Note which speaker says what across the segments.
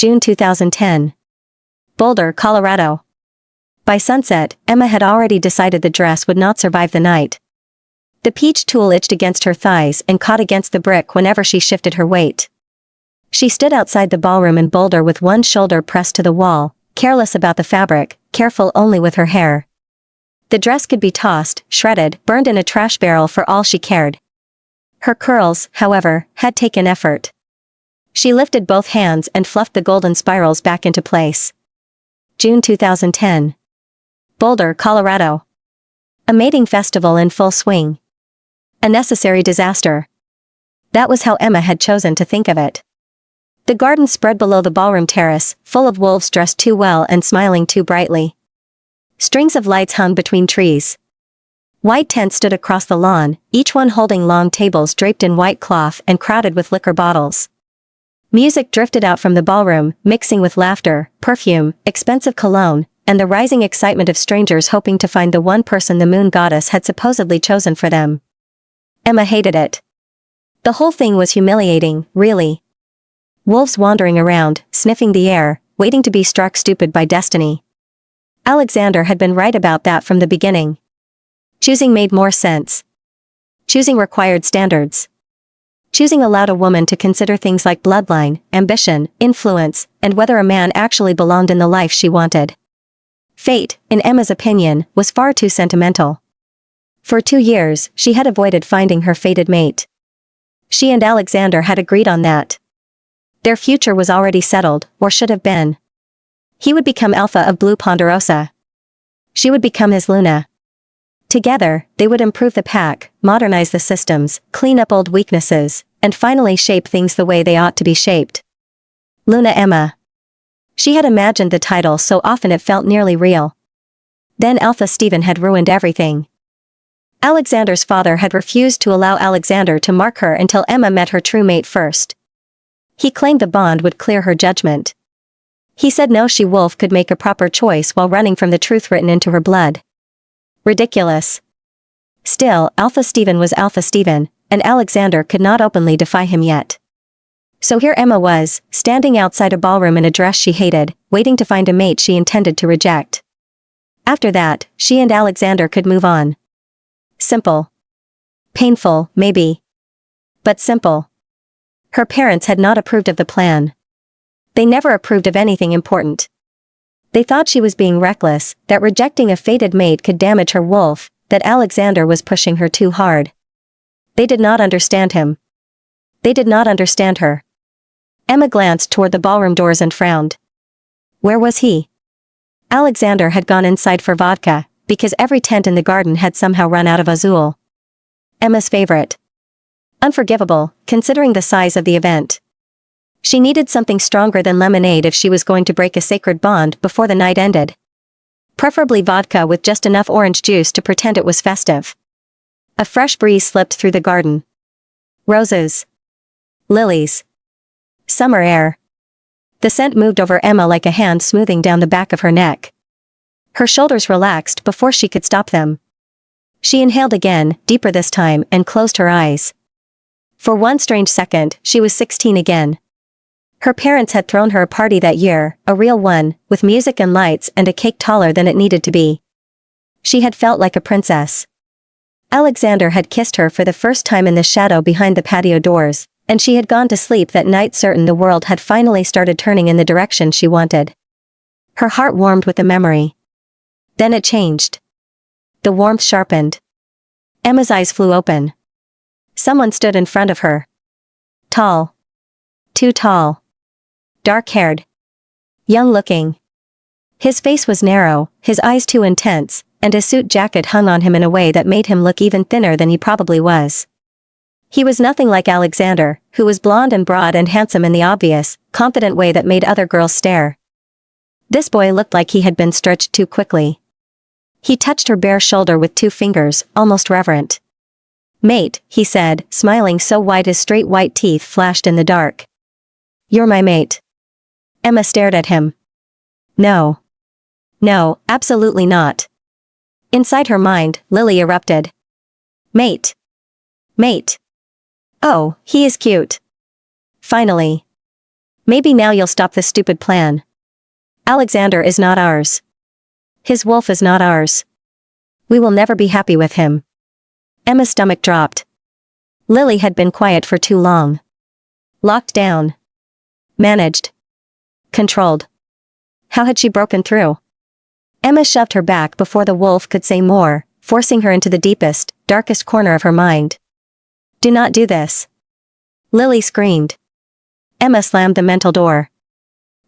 Speaker 1: June 2010. Boulder, Colorado. By sunset, Emma had already decided the dress would not survive the night. The peach tulle itched against her thighs and caught against the brick whenever she shifted her weight. She stood outside the ballroom in Boulder with one shoulder pressed to the wall, careless about the fabric, careful only with her hair. The dress could be tossed, shredded, burned in a trash barrel for all she cared. Her curls, however, had taken effort. She lifted both hands and fluffed the golden spirals back into place. June 2010. Boulder, Colorado. A mating festival in full swing. A necessary disaster. That was how Emma had chosen to think of it. The garden spread below the ballroom terrace, full of wolves dressed too well and smiling too brightly. Strings of lights hung between trees. White tents stood across the lawn, each one holding long tables draped in white cloth and crowded with liquor bottles. Music drifted out from the ballroom, mixing with laughter, perfume, expensive cologne, and the rising excitement of strangers hoping to find the one person the moon goddess had supposedly chosen for them. Emma hated it. The whole thing was humiliating, really. Wolves wandering around, sniffing the air, waiting to be struck stupid by destiny. Alexander had been right about that from the beginning. Choosing made more sense. Choosing required standards. Choosing allowed a woman to consider things like bloodline, ambition, influence, and whether a man actually belonged in the life she wanted. Fate, in Emma's opinion, was far too sentimental. For 2 years, she had avoided finding her fated mate. She and Alexander had agreed on that. Their future was already settled, or should have been. He would become Alpha of Blue Ponderosa. She would become his Luna. Together, they would improve the pack, modernize the systems, clean up old weaknesses, and finally shape things the way they ought to be shaped. Luna Emma. She had imagined the title so often it felt nearly real. Then Alpha Stephen had ruined everything. Alexander's father had refused to allow Alexander to mark her until Emma met her true mate first. He claimed the bond would clear her judgment. He said no she-wolf could make a proper choice while running from the truth written into her blood. Ridiculous. Still, Alpha Stephen was Alpha Stephen, and Alexander could not openly defy him yet. So here Emma was, standing outside a ballroom in a dress she hated, waiting to find a mate she intended to reject. After that, she and Alexander could move on. Simple. Painful, maybe. But simple. Her parents had not approved of the plan. They never approved of anything important. They thought she was being reckless, that rejecting a fated mate could damage her wolf, that Alexander was pushing her too hard. They did not understand him. They did not understand her. Emma glanced toward the ballroom doors and frowned. Where was he? Alexander had gone inside for vodka, because every tent in the garden had somehow run out of Azul. Emma's favorite. Unforgivable, considering the size of the event. She needed something stronger than lemonade if she was going to break a sacred bond before the night ended. Preferably vodka with just enough orange juice to pretend it was festive. A fresh breeze slipped through the garden. Roses. Lilies. Summer air. The scent moved over Emma like a hand smoothing down the back of her neck. Her shoulders relaxed before she could stop them. She inhaled again, deeper this time, and closed her eyes. For one strange second, she was 16 again. Her parents had thrown her a party that year, a real one, with music and lights and a cake taller than it needed to be. She had felt like a princess. Alexander had kissed her for the first time in the shadow behind the patio doors, and she had gone to sleep that night certain the world had finally started turning in the direction she wanted. Her heart warmed with the memory. Then it changed. The warmth sharpened. Emma's eyes flew open. Someone stood in front of her. Tall. Too tall. Dark-haired. Young-looking. His face was narrow, his eyes too intense, and his suit jacket hung on him in a way that made him look even thinner than he probably was. He was nothing like Alexander, who was blonde and broad and handsome in the obvious, confident way that made other girls stare. This boy looked like he had been stretched too quickly. He touched her bare shoulder with 2 fingers, almost reverent. Mate, he said, smiling so wide his straight white teeth flashed in the dark. You're my mate. Emma stared at him. No. No, absolutely not. Inside her mind, Lily erupted. Mate. Mate. Oh, he is cute. Finally. Maybe now you'll stop this stupid plan. Alexander is not ours. His wolf is not ours. We will never be happy with him. Emma's stomach dropped. Lily had been quiet for too long. Locked down. Managed. Controlled. How had she broken through? Emma shoved her back before the wolf could say more, forcing her into the deepest, darkest corner of her mind. Do not do this. Lily screamed. Emma slammed the mental door.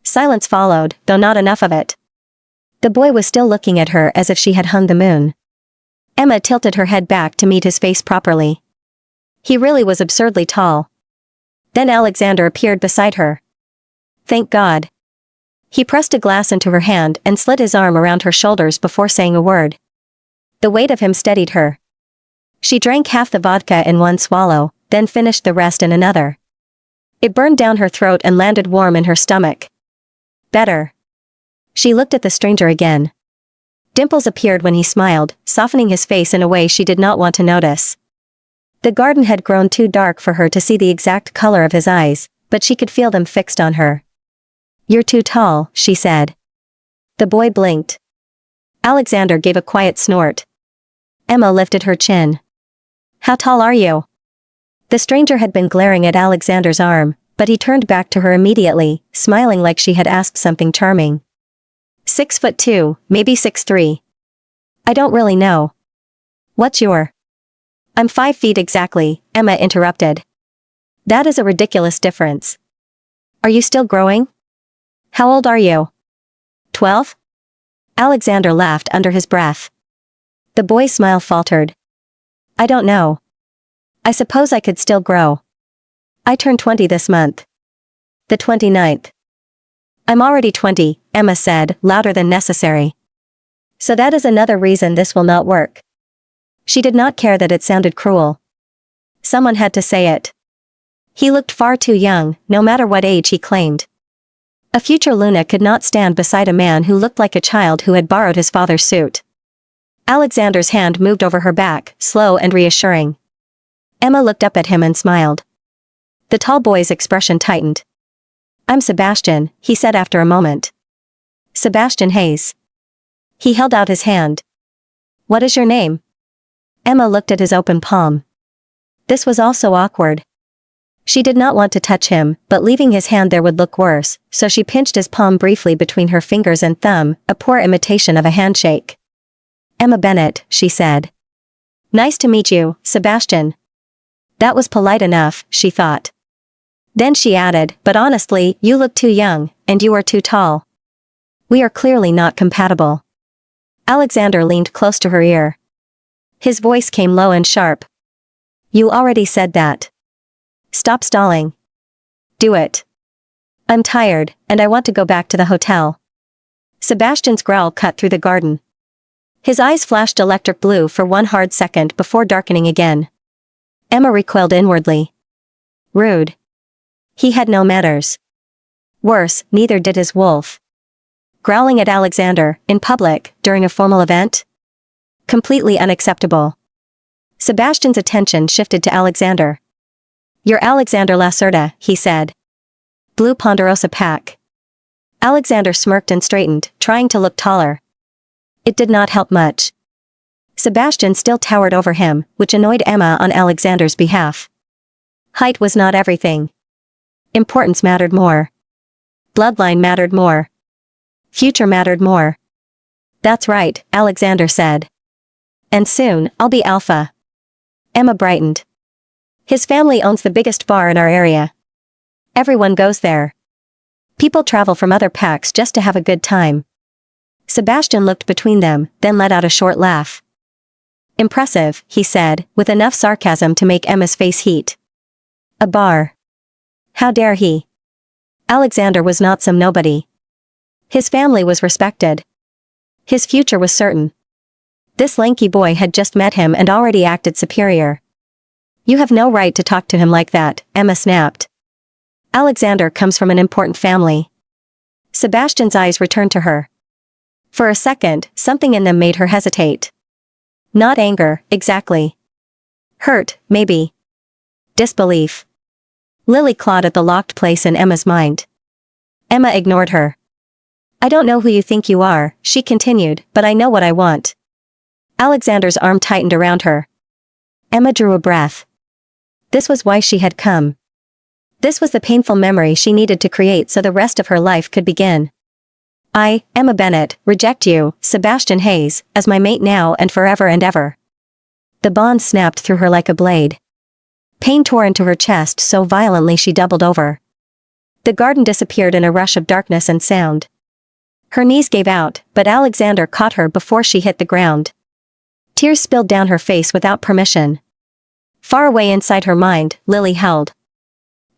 Speaker 1: Silence followed, though not enough of it. The boy was still looking at her as if she had hung the moon. Emma tilted her head back to meet his face properly. He really was absurdly tall. Then Alexander appeared beside her. Thank God. He pressed a glass into her hand and slid his arm around her shoulders before saying a word. The weight of him steadied her. She drank half the vodka in one swallow, then finished the rest in another. It burned down her throat and landed warm in her stomach. Better. She looked at the stranger again. Dimples appeared when he smiled, softening his face in a way she did not want to notice. The garden had grown too dark for her to see the exact color of his eyes, but she could feel them fixed on her. You're too tall, she said. The boy blinked. Alexander gave a quiet snort. Emma lifted her chin. How tall are you? The stranger had been glaring at Alexander's arm, but he turned back to her immediately, smiling like she had asked something charming. 6'2", maybe 6'3". I don't really know. What's your? I'm 5 feet exactly, Emma interrupted. That is a ridiculous difference. Are you still growing? How old are you? 12? Alexander laughed under his breath. The boy's smile faltered. I don't know. I suppose I could still grow. I turn 20 this month. The 29th. I'm already 20, Emma said, louder than necessary. So that is another reason this will not work. She did not care that it sounded cruel. Someone had to say it. He looked far too young, no matter what age he claimed. A future Luna could not stand beside a man who looked like a child who had borrowed his father's suit. Alexander's hand moved over her back, slow and reassuring. Emma looked up at him and smiled. The tall boy's expression tightened. I'm Sebastian, he said after a moment. Sebastian Hayes. He held out his hand. What is your name? Emma looked at his open palm. This was also awkward. She did not want to touch him, but leaving his hand there would look worse, so she pinched his palm briefly between her fingers and thumb, a poor imitation of a handshake. Emma Bennett, she said. Nice to meet you, Sebastian. That was polite enough, she thought. Then she added, but honestly, you look too young, and you are too tall. We are clearly not compatible. Alexander leaned close to her ear. His voice came low and sharp. You already said that. Stop stalling. Do it. I'm tired, and I want to go back to the hotel. Sebastian's growl cut through the garden. His eyes flashed electric blue for one hard second before darkening again. Emma recoiled inwardly. Rude. He had no manners. Worse, neither did his wolf. Growling at Alexander, in public, during a formal event? Completely unacceptable. Sebastian's attention shifted to Alexander. You're Alexander Lacerda, he said. Blue Ponderosa pack. Alexander smirked and straightened, trying to look taller. It did not help much. Sebastian still towered over him, which annoyed Emma on Alexander's behalf. Height was not everything. Importance mattered more. Bloodline mattered more. Future mattered more. That's right, Alexander said. And soon, I'll be alpha. Emma brightened. His family owns the biggest bar in our area. Everyone goes there. People travel from other packs just to have a good time. Sebastian looked between them, then let out a short laugh. Impressive, he said, with enough sarcasm to make Emma's face heat. A bar. How dare he? Alexander was not some nobody. His family was respected. His future was certain. This lanky boy had just met him and already acted superior. You have no right to talk to him like that, Emma snapped. Alexander comes from an important family. Sebastian's eyes returned to her. For a second, something in them made her hesitate. Not anger, exactly. Hurt, maybe. Disbelief. Lily clawed at the locked place in Emma's mind. Emma ignored her. I don't know who you think you are, she continued, but I know what I want. Alexander's arm tightened around her. Emma drew a breath. This was why she had come. This was the painful memory she needed to create so the rest of her life could begin. I, Emma Bennett, reject you, Sebastian Hayes, as my mate now and forever and ever. The bond snapped through her like a blade. Pain tore into her chest so violently she doubled over. The garden disappeared in a rush of darkness and sound. Her knees gave out, but Alexander caught her before she hit the ground. Tears spilled down her face without permission. Far away inside her mind, Lily held.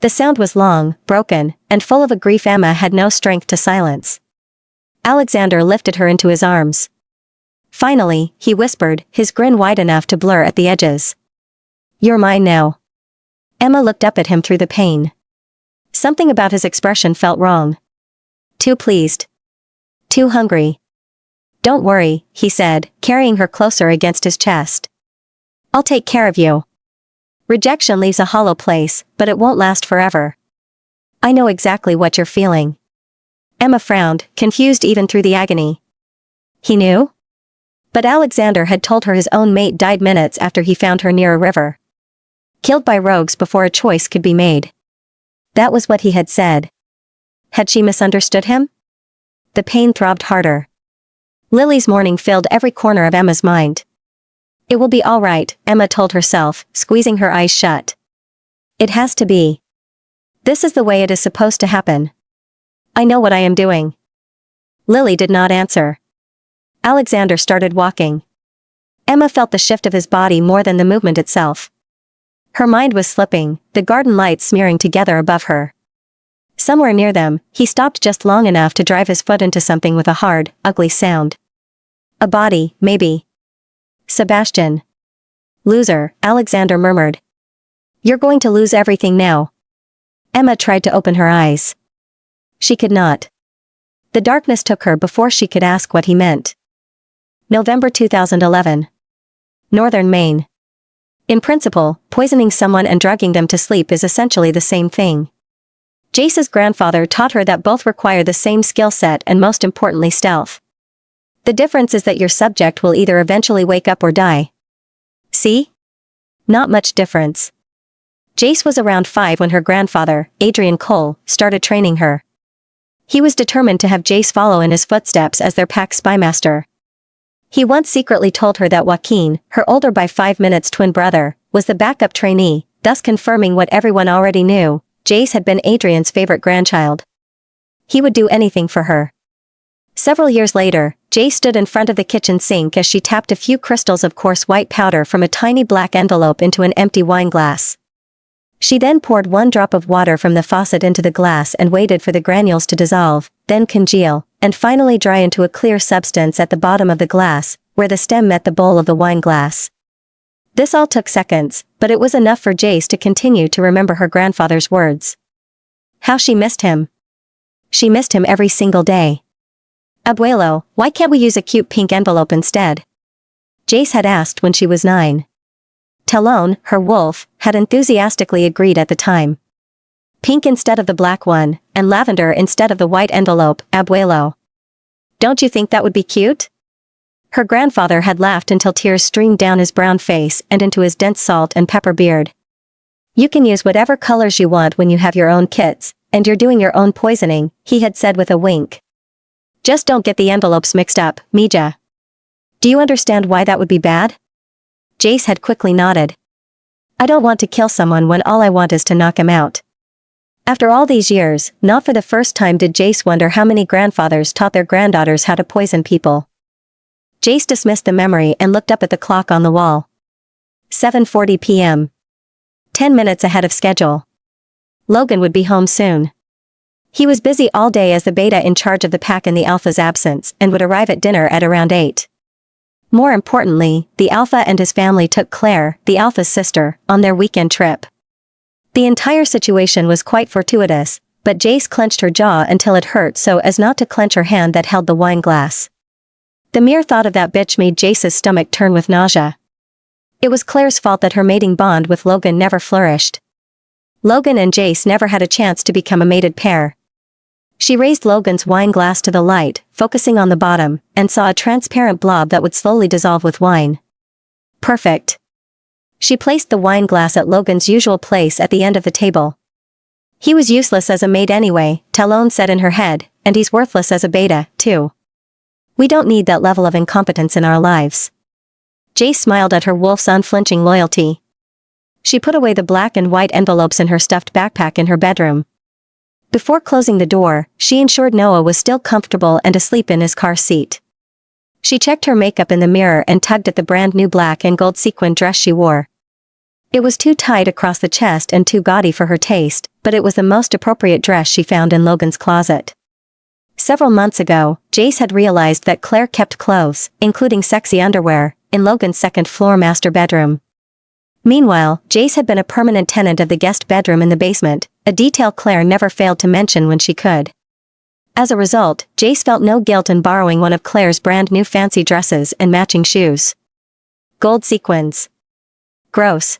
Speaker 1: The sound was long, broken, and full of a grief Emma had no strength to silence. Alexander lifted her into his arms. Finally, he whispered, his grin wide enough to blur at the edges. You're mine now. Emma looked up at him through the pain. Something about his expression felt wrong. Too pleased. Too hungry. Don't worry, he said, carrying her closer against his chest. I'll take care of you. Rejection leaves a hollow place, but it won't last forever. I know exactly what you're feeling. Emma frowned, confused even through the agony. He knew? But Alexander had told her his own mate died minutes after he found her near a river. Killed by rogues before a choice could be made. That was what he had said. Had she misunderstood him? The pain throbbed harder. Lily's mourning filled every corner of Emma's mind. It will be all right, Emma told herself, squeezing her eyes shut. It has to be. This is the way it is supposed to happen. I know what I am doing. Lily did not answer. Alexander started walking. Emma felt the shift of his body more than the movement itself. Her mind was slipping, the garden lights smearing together above her. Somewhere near them, he stopped just long enough to drive his foot into something with a hard, ugly sound. A body, maybe. Sebastian. Loser, Alexander murmured. You're going to lose everything now. Emma tried to open her eyes. She could not. The darkness took her before she could ask what he meant. November 2011. Northern Maine. In principle, poisoning someone and drugging them to sleep is essentially the same thing. Jace's grandfather taught her that both require the same skill set and most importantly stealth. The difference is that your subject will either eventually wake up or die. See? Not much difference. Jace was around 5 when her grandfather, Adrian Cole, started training her. He was determined to have Jace follow in his footsteps as their pack spymaster. He once secretly told her that Joaquin, her older by 5 minutes twin brother, was the backup trainee, thus confirming what everyone already knew. Jace had been Adrian's favorite grandchild. He would do anything for her. Several years later, Jace stood in front of the kitchen sink as she tapped a few crystals of coarse white powder from a tiny black envelope into an empty wine glass. She then poured 1 drop of water from the faucet into the glass and waited for the granules to dissolve, then congeal, and finally dry into a clear substance at the bottom of the glass, where the stem met the bowl of the wine glass. This all took seconds, but it was enough for Jace to continue to remember her grandfather's words. How she missed him. She missed him every single day. Abuelo, why can't we use a cute pink envelope instead? Jace had asked when she was 9. Talon, her wolf, had enthusiastically agreed at the time. Pink instead of the black one, and lavender instead of the white envelope, Abuelo. Don't you think that would be cute? Her grandfather had laughed until tears streamed down his brown face and into his dense salt and pepper beard. You can use whatever colors you want when you have your own kits, and you're doing your own poisoning, he had said with a wink. Just don't get the envelopes mixed up, Mija. Do you understand why that would be bad? Jace had quickly nodded. I don't want to kill someone when all I want is to knock him out. After all these years, not for the first time did Jace wonder how many grandfathers taught their granddaughters how to poison people. Jace dismissed the memory and looked up at the clock on the wall. 7:40 p.m. 10 minutes ahead of schedule. Logan would be home soon. He was busy all day as the beta in charge of the pack in the alpha's absence and would arrive at dinner at around 8. More importantly, the alpha and his family took Claire, the alpha's sister, on their weekend trip. The entire situation was quite fortuitous, but Jace clenched her jaw until it hurt so as not to clench her hand that held the wine glass. The mere thought of that bitch made Jace's stomach turn with nausea. It was Claire's fault that her mating bond with Logan never flourished. Logan and Jace never had a chance to become a mated pair. She raised Logan's wine glass to the light, focusing on the bottom, and saw a transparent blob that would slowly dissolve with wine. Perfect. She placed the wine glass at Logan's usual place at the end of the table. He was useless as a mate anyway, Talon said in her head, and he's worthless as a beta, too. We don't need that level of incompetence in our lives. Jace smiled at her wolf's unflinching loyalty. She put away the black and white envelopes in her stuffed backpack in her bedroom. Before closing the door, she ensured Noah was still comfortable and asleep in his car seat. She checked her makeup in the mirror and tugged at the brand new black and gold sequin dress she wore. It was too tight across the chest and too gaudy for her taste, but it was the most appropriate dress she found in Logan's closet. Several months ago, Jace had realized that Claire kept clothes, including sexy underwear, in Logan's second-floor master bedroom. Meanwhile, Jace had been a permanent tenant of the guest bedroom in the basement, a detail Claire never failed to mention when she could. As a result, Jace felt no guilt in borrowing one of Claire's brand new fancy dresses and matching shoes. Gold sequins. Gross.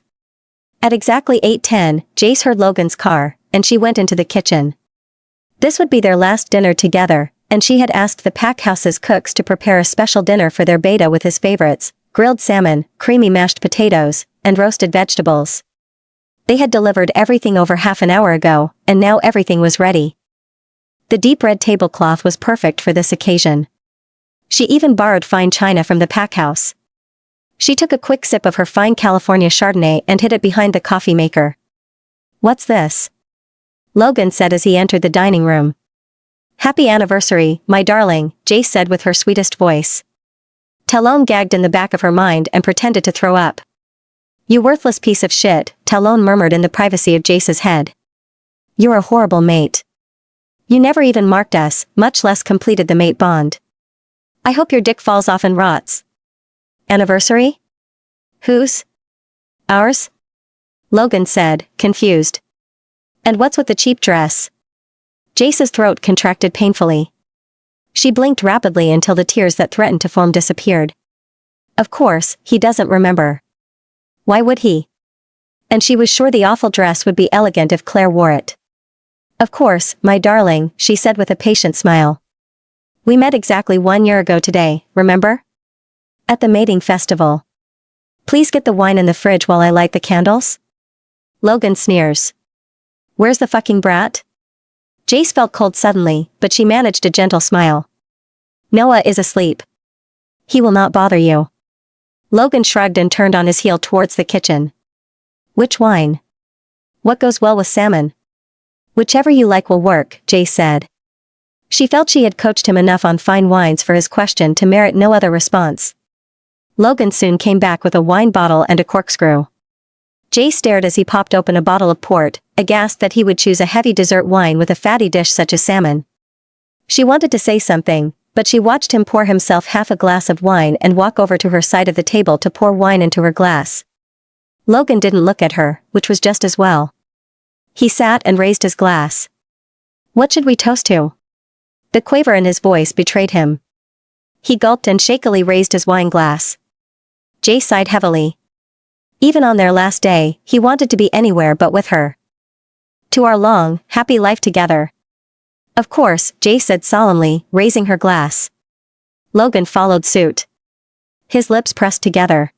Speaker 1: At exactly 8:10, Jace heard Logan's car, and she went into the kitchen. This would be their last dinner together, and she had asked the Packhouse's cooks to prepare a special dinner for their beta with his favorites, grilled salmon, creamy mashed potatoes, and roasted vegetables. They had delivered everything over half an hour ago, and now everything was ready. The deep red tablecloth was perfect for this occasion. She even borrowed fine china from the Packhouse. She took a quick sip of her fine California Chardonnay and hid it behind the coffee maker. "What's this?" Logan said as he entered the dining room. "Happy anniversary, my darling," Jace said with her sweetest voice. Talon gagged in the back of her mind and pretended to throw up. "You worthless piece of shit," Talon murmured in the privacy of Jace's head. "You're a horrible mate. You never even marked us, much less completed the mate bond. I hope your dick falls off and rots." "Anniversary? Whose? Ours?" Logan said, confused. "And what's with the cheap dress?" Jace's throat contracted painfully. She blinked rapidly until the tears that threatened to form disappeared. Of course, he doesn't remember. Why would he? And she was sure the awful dress would be elegant if Claire wore it. "Of course, my darling," she said with a patient smile. "We met exactly 1 year ago today, remember? At the mating festival. Please get the wine in the fridge while I light the candles." Logan sneers. "Where's the fucking brat?" Jace felt cold suddenly, but she managed a gentle smile. "Noah is asleep. He will not bother you." Logan shrugged and turned on his heel towards the kitchen. "Which wine? What goes well with salmon?" "Whichever you like will work," Jace said. She felt she had coached him enough on fine wines for his question to merit no other response. Logan soon came back with a wine bottle and a corkscrew. Jace stared as he popped open a bottle of port, aghast that he would choose a heavy dessert wine with a fatty dish such as salmon. She wanted to say something, but she watched him pour himself half a glass of wine and walk over to her side of the table to pour wine into her glass. Logan didn't look at her, which was just as well. He sat and raised his glass. "What should we toast to?" The quaver in his voice betrayed him. He gulped and shakily raised his wine glass. Jace sighed heavily. Even on their last day, he wanted to be anywhere but with her. "To our long, happy life together." "Of course," Jace said solemnly, raising her glass. Logan followed suit. His lips pressed together.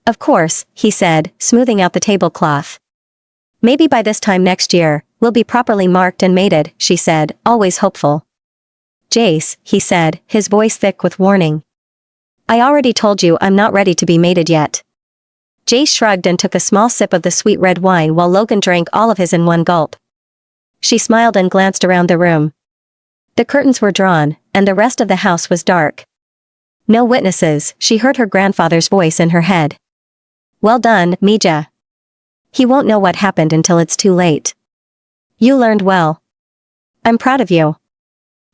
Speaker 1: "Of course," he said, smoothing out the tablecloth. "Maybe by this time next year, we'll be properly marked and mated," she said, always hopeful. "Jace," he said, his voice thick with warning. "I already told you I'm not ready to be mated yet." Jace shrugged and took a small sip of the sweet red wine while Logan drank all of his in one gulp. She smiled and glanced around the room. The curtains were drawn, and the rest of the house was dark. "No witnesses," she heard her grandfather's voice in her head. "Well done, Mija. He won't know what happened until it's too late. You learned well. I'm proud of you."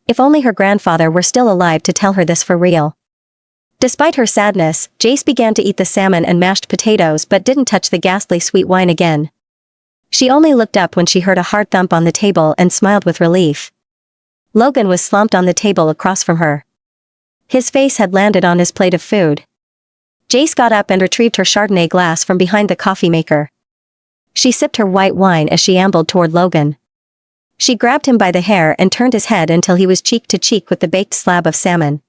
Speaker 1: If only her grandfather were still alive to tell her this for real. Despite her sadness, Jace began to eat the salmon and mashed potatoes but didn't touch the ghastly sweet wine again. She only looked up when she heard a hard thump on the table and smiled with relief. Logan was slumped on the table across from her. His face had landed on his plate of food. Jace got up and retrieved her Chardonnay glass from behind the coffee maker. She sipped her white wine as she ambled toward Logan. She grabbed him by the hair and turned his head until he was cheek to cheek with the baked slab of salmon.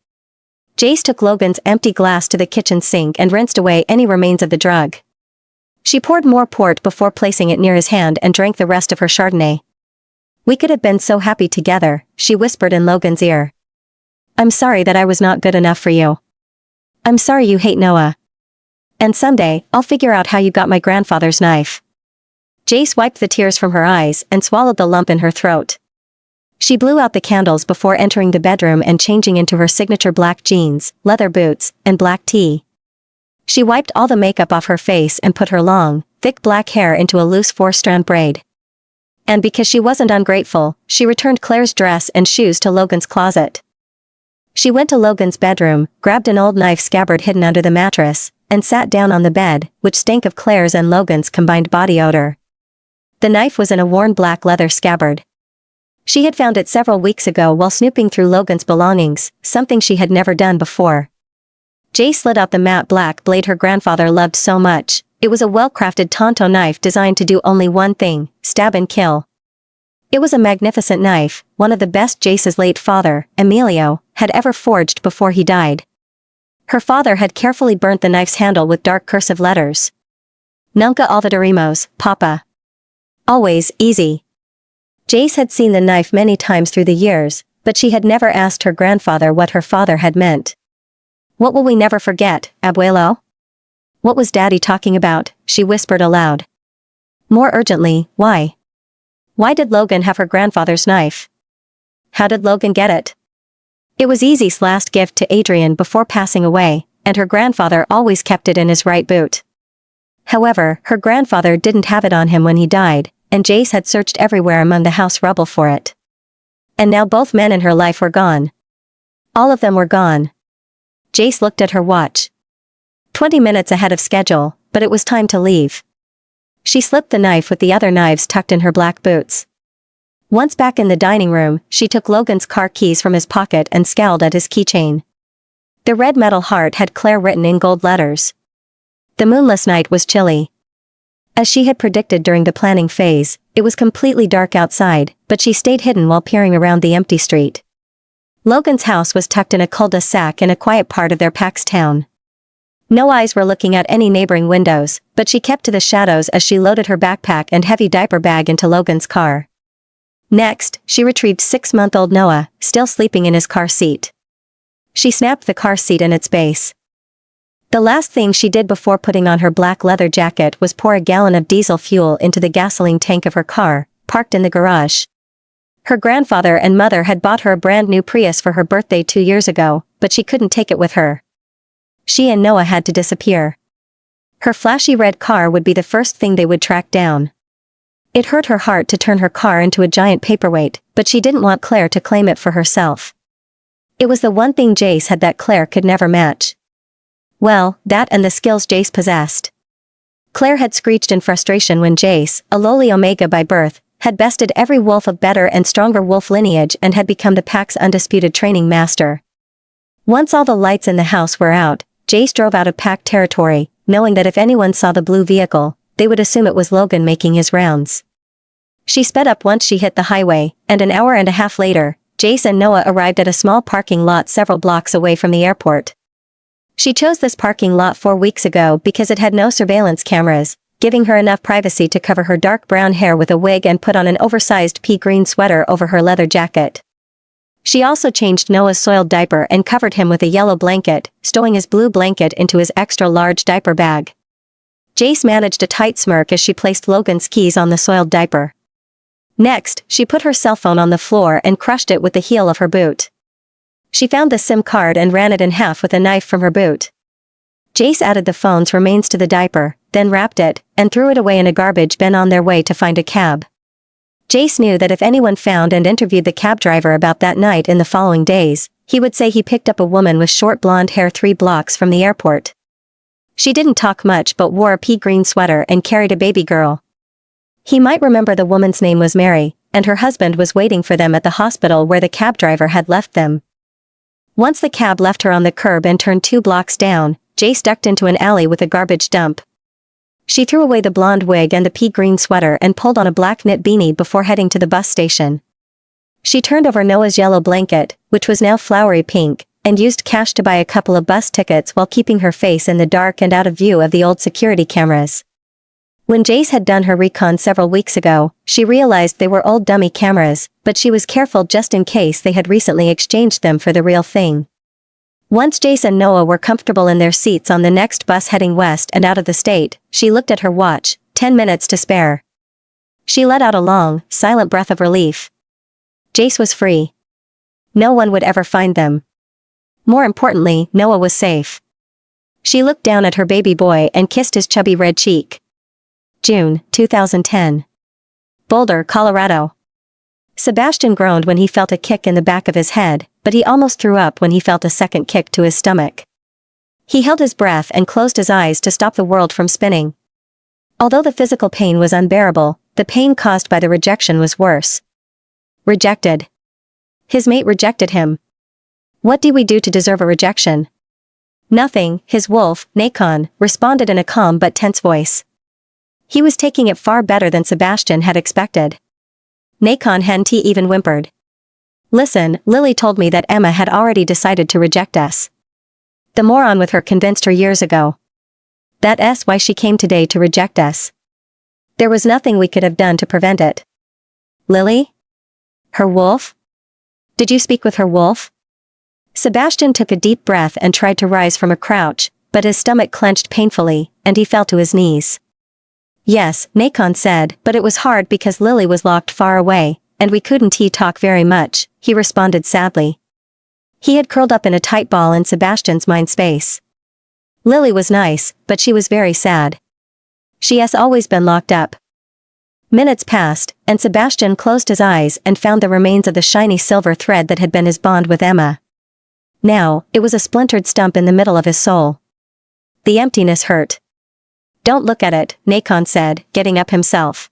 Speaker 1: Jace took Logan's empty glass to the kitchen sink and rinsed away any remains of the drug. She poured more port before placing it near his hand and drank the rest of her Chardonnay. "We could have been so happy together," she whispered in Logan's ear. "I'm sorry that I was not good enough for you. I'm sorry you hate Noah. And someday, I'll figure out how you got my grandfather's knife." Jace wiped the tears from her eyes and swallowed the lump in her throat. She blew out the candles before entering the bedroom and changing into her signature black jeans, leather boots, and black tee. She wiped all the makeup off her face and put her long, thick black hair into a loose 4-strand braid. And because she wasn't ungrateful, she returned Claire's dress and shoes to Logan's closet. She went to Logan's bedroom, grabbed an old knife scabbard hidden under the mattress, and sat down on the bed, which stank of Claire's and Logan's combined body odor. The knife was in a worn black leather scabbard. She had found it several weeks ago while snooping through Logan's belongings, something she had never done before. Jace slid out the matte black blade her grandfather loved so much. It was a well-crafted Tonto knife designed to do only one thing: stab and kill. It was a magnificent knife, one of the best Jace's late father, Emilio, had ever forged before he died. Her father had carefully burnt the knife's handle with dark cursive letters. "Nunca olvidaremos, Papa." Always, easy. Jace had seen the knife many times through the years, but she had never asked her grandfather what her father had meant. "What will we never forget, abuelo?" "What was Daddy talking about?" she whispered aloud. More urgently, why? Why did Logan have her grandfather's knife? How did Logan get it? It was Easy's last gift to Adrian before passing away, and her grandfather always kept it in his right boot. However, her grandfather didn't have it on him when he died, and Jace had searched everywhere among the house rubble for it. And now both men in her life were gone. All of them were gone. Jace looked at her watch. 20 minutes ahead of schedule, but it was time to leave. She slipped the knife with the other knives tucked in her black boots. Once back in the dining room, she took Logan's car keys from his pocket and scowled at his keychain. The red metal heart had Claire written in gold letters. The moonless night was chilly. As she had predicted during the planning phase, it was completely dark outside, but she stayed hidden while peering around the empty street. Logan's house was tucked in a cul-de-sac in a quiet part of their Pax town. No eyes were looking at any neighboring windows, but she kept to the shadows as she loaded her backpack and heavy diaper bag into Logan's car. Next, she retrieved 6-month-old Noah, still sleeping in his car seat. She snapped the car seat in its base. The last thing she did before putting on her black leather jacket was pour a gallon of diesel fuel into the gasoline tank of her car, parked in the garage. Her grandfather and mother had bought her a brand new Prius for her birthday 2 years ago, but she couldn't take it with her. She and Noah had to disappear. Her flashy red car would be the first thing they would track down. It hurt her heart to turn her car into a giant paperweight, but she didn't want Claire to claim it for herself. It was the one thing Jace had that Claire could never match. Well, that and the skills Jace possessed. Claire had screeched in frustration when Jace, a lowly Omega by birth, had bested every wolf of better and stronger wolf lineage and had become the pack's undisputed training master. Once all the lights in the house were out, Jace drove out of pack territory, knowing that if anyone saw the blue vehicle, they would assume it was Logan making his rounds. She sped up once she hit the highway, and an hour and a half later, Jace and Noah arrived at a small parking lot several blocks away from the airport. She chose this parking lot 4 weeks ago because it had no surveillance cameras, giving her enough privacy to cover her dark brown hair with a wig and put on an oversized pea-green sweater over her leather jacket. She also changed Noah's soiled diaper and covered him with a yellow blanket, stowing his blue blanket into his extra-large diaper bag. Jace managed a tight smirk as she placed Logan's keys on the soiled diaper. Next, she put her cell phone on the floor and crushed it with the heel of her boot. She found the SIM card and ran it in half with a knife from her boot. Jace added the phone's remains to the diaper, then wrapped it, and threw it away in a garbage bin on their way to find a cab. Jace knew that if anyone found and interviewed the cab driver about that night in the following days, he would say he picked up a woman with short blonde hair 3 blocks from the airport. She didn't talk much but wore a pea-green sweater and carried a baby girl. He might remember the woman's name was Mary, and her husband was waiting for them at the hospital where the cab driver had left them. Once the cab left her on the curb and turned 2 blocks down, Jace ducked into an alley with a garbage dump. She threw away the blonde wig and the pea green sweater and pulled on a black knit beanie before heading to the bus station. She turned over Noah's yellow blanket, which was now flowery pink, and used cash to buy a couple of bus tickets while keeping her face in the dark and out of view of the old security cameras. When Jace had done her recon several weeks ago, she realized they were old dummy cameras, but she was careful just in case they had recently exchanged them for the real thing. Once Jace and Noah were comfortable in their seats on the next bus heading west and out of the state, she looked at her watch, 10 minutes to spare. She let out a long, silent breath of relief. Jace was free. No one would ever find them. More importantly, Noah was safe. She looked down at her baby boy and kissed his chubby red cheek. June, 2010. Boulder, Colorado. Sebastian groaned when he felt a kick in the back of his head, but he almost threw up when he felt a second kick to his stomach. He held his breath and closed his eyes to stop the world from spinning. Although the physical pain was unbearable, the pain caused by the rejection was worse. Rejected. His mate rejected him. What do we do to deserve a rejection? Nothing, his wolf, Nacon, responded in a calm but tense voice. He was taking it far better than Sebastian had expected. Nacon hadn't even whimpered. Listen, Lily told me that Emma had already decided to reject us. The moron with her convinced her years ago. That's why she came today to reject us. There was nothing we could have done to prevent it. Lily? Her wolf? Did you speak with her wolf? Sebastian took a deep breath and tried to rise from a crouch, but his stomach clenched painfully, and he fell to his knees. Yes, Nacon said, but it was hard because Lily was locked far away, and we couldn't talk very much, he responded sadly. He had curled up in a tight ball in Sebastian's mind space. Lily was nice, but she was very sad. She has always been locked up. Minutes passed, and Sebastian closed his eyes and found the remains of the shiny silver thread that had been his bond with Emma. Now, it was a splintered stump in the middle of his soul. The emptiness hurt. Don't look at it, Nacon said, getting up himself.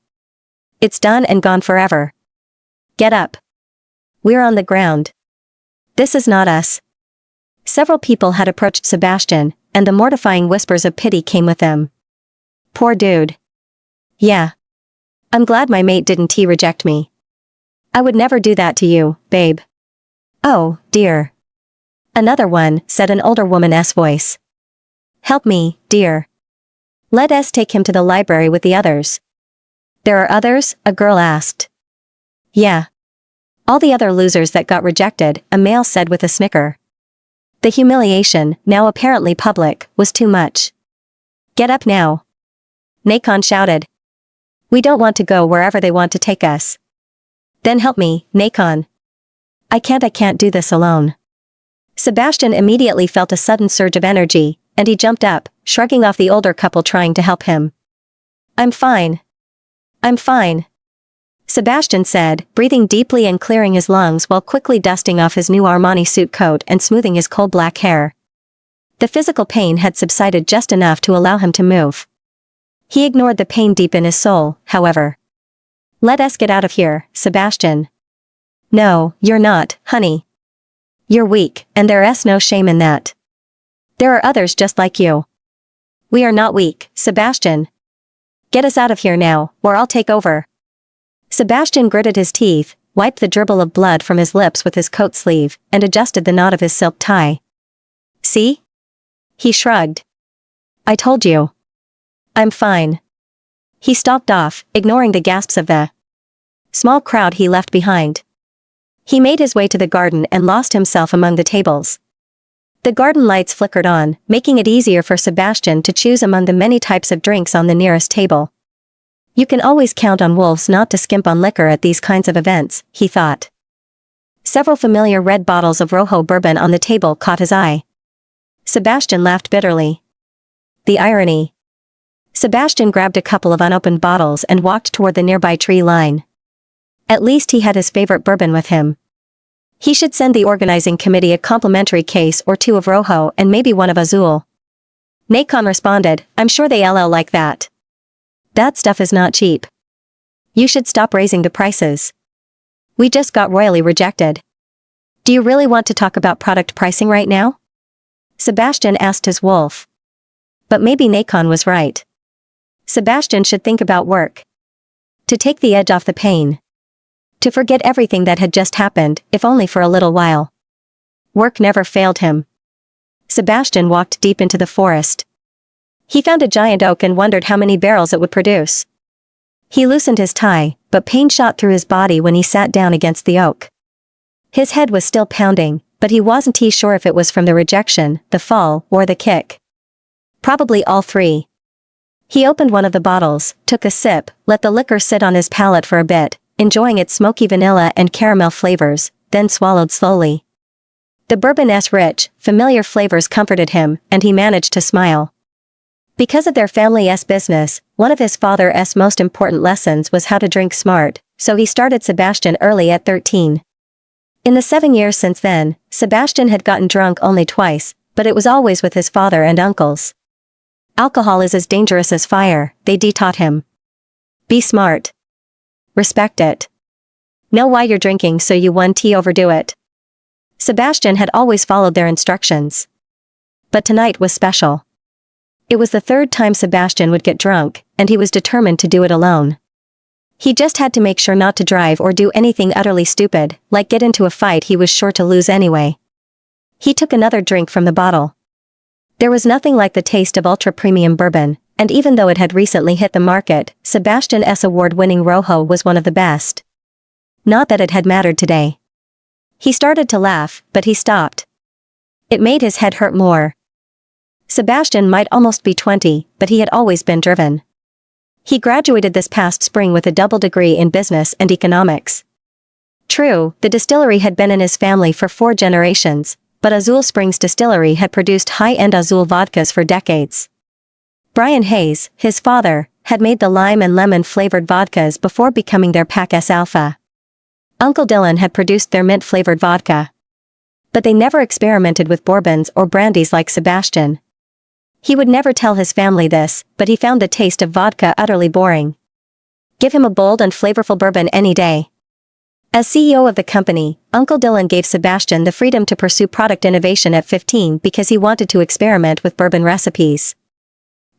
Speaker 1: It's done and gone forever. Get up. We're on the ground. This is not us. Several people had approached Sebastian, and the mortifying whispers of pity came with them. Poor dude. Yeah. I'm glad my mate didn't reject me. I would never do that to you, babe. Oh, dear. Another one, said an older woman's voice. Help me, dear. Let us take him to the library with the others. There are others? A girl asked. Yeah. All the other losers that got rejected, a male said with a snicker. The humiliation, now apparently public, was too much. Get up now. Nacon shouted. We don't want to go wherever they want to take us. Then help me, Nacon. I can't do this alone. Sebastian immediately felt a sudden surge of energy, and he jumped up, shrugging off the older couple trying to help him. I'm fine. I'm fine. Sebastian said, breathing deeply and clearing his lungs while quickly dusting off his new Armani suit coat and smoothing his coal black hair. The physical pain had subsided just enough to allow him to move. He ignored the pain deep in his soul, however. Let us get out of here, Sebastian. No, you're not, honey. You're weak, and there's no shame in that. There are others just like you. We are not weak, Sebastian. Get us out of here now, or I'll take over. Sebastian gritted his teeth, wiped the dribble of blood from his lips with his coat sleeve, and adjusted the knot of his silk tie. See? He shrugged. I told you. I'm fine. He stalked off, ignoring the gasps of the small crowd he left behind. He made his way to the garden and lost himself among the tables. The garden lights flickered on, making it easier for Sebastian to choose among the many types of drinks on the nearest table. You can always count on wolves not to skimp on liquor at these kinds of events, he thought. Several familiar red bottles of Rojo bourbon on the table caught his eye. Sebastian laughed bitterly. The irony. Sebastian grabbed a couple of unopened bottles and walked toward the nearby tree line. At least he had his favorite bourbon with him. He should send the organizing committee a complimentary case or two of Rojo and maybe one of Azul. Nacon responded, I'm sure they like that. That stuff is not cheap. You should stop raising the prices. We just got royally rejected. Do you really want to talk about product pricing right now? Sebastian asked his wolf. But maybe Nacon was right. Sebastian should think about work. To take the edge off the pain. To forget everything that had just happened, if only for a little while. Work never failed him. Sebastian walked deep into the forest. He found a giant oak and wondered how many barrels it would produce. He loosened his tie, but pain shot through his body when he sat down against the oak. His head was still pounding, but he wasn't sure if it was from the rejection, the fall, or the kick. Probably all three. He opened one of the bottles, took a sip, let the liquor sit on his palate for a bit, enjoying its smoky vanilla and caramel flavors, then swallowed slowly. The bourbon's rich, familiar flavors comforted him, and he managed to smile. Because of their family's business, one of his father's most important lessons was how to drink smart, so he started Sebastian early at 13. In the 7 years since then, Sebastian had gotten drunk only twice, but it was always with his father and uncles. Alcohol is as dangerous as fire, they taught him. Be smart. Respect it. Know why you're drinking so you won't overdo it. Sebastian had always followed their instructions. But tonight was special. It was the third time Sebastian would get drunk, and he was determined to do it alone. He just had to make sure not to drive or do anything utterly stupid, like get into a fight he was sure to lose anyway. He took another drink from the bottle. There was nothing like the taste of ultra-premium bourbon, and even though it had recently hit the market, Sebastian's award-winning Rojo was one of the best. Not that it had mattered today. He started to laugh, but he stopped. It made his head hurt more. Sebastian might almost be 20, but he had always been driven. He graduated this past spring with a double degree in business and economics. True, the distillery had been in his family for 4 generations, but Azul Springs Distillery had produced high-end Azul vodkas for decades. Brian Hayes, his father, had made the lime and lemon-flavored vodkas before becoming their Pack's alpha. Uncle Dylan had produced their mint-flavored vodka. But they never experimented with bourbons or brandies like Sebastian. He would never tell his family this, but he found the taste of vodka utterly boring. Give him a bold and flavorful bourbon any day. As CEO of the company, Uncle Dylan gave Sebastian the freedom to pursue product innovation at 15 because he wanted to experiment with bourbon recipes.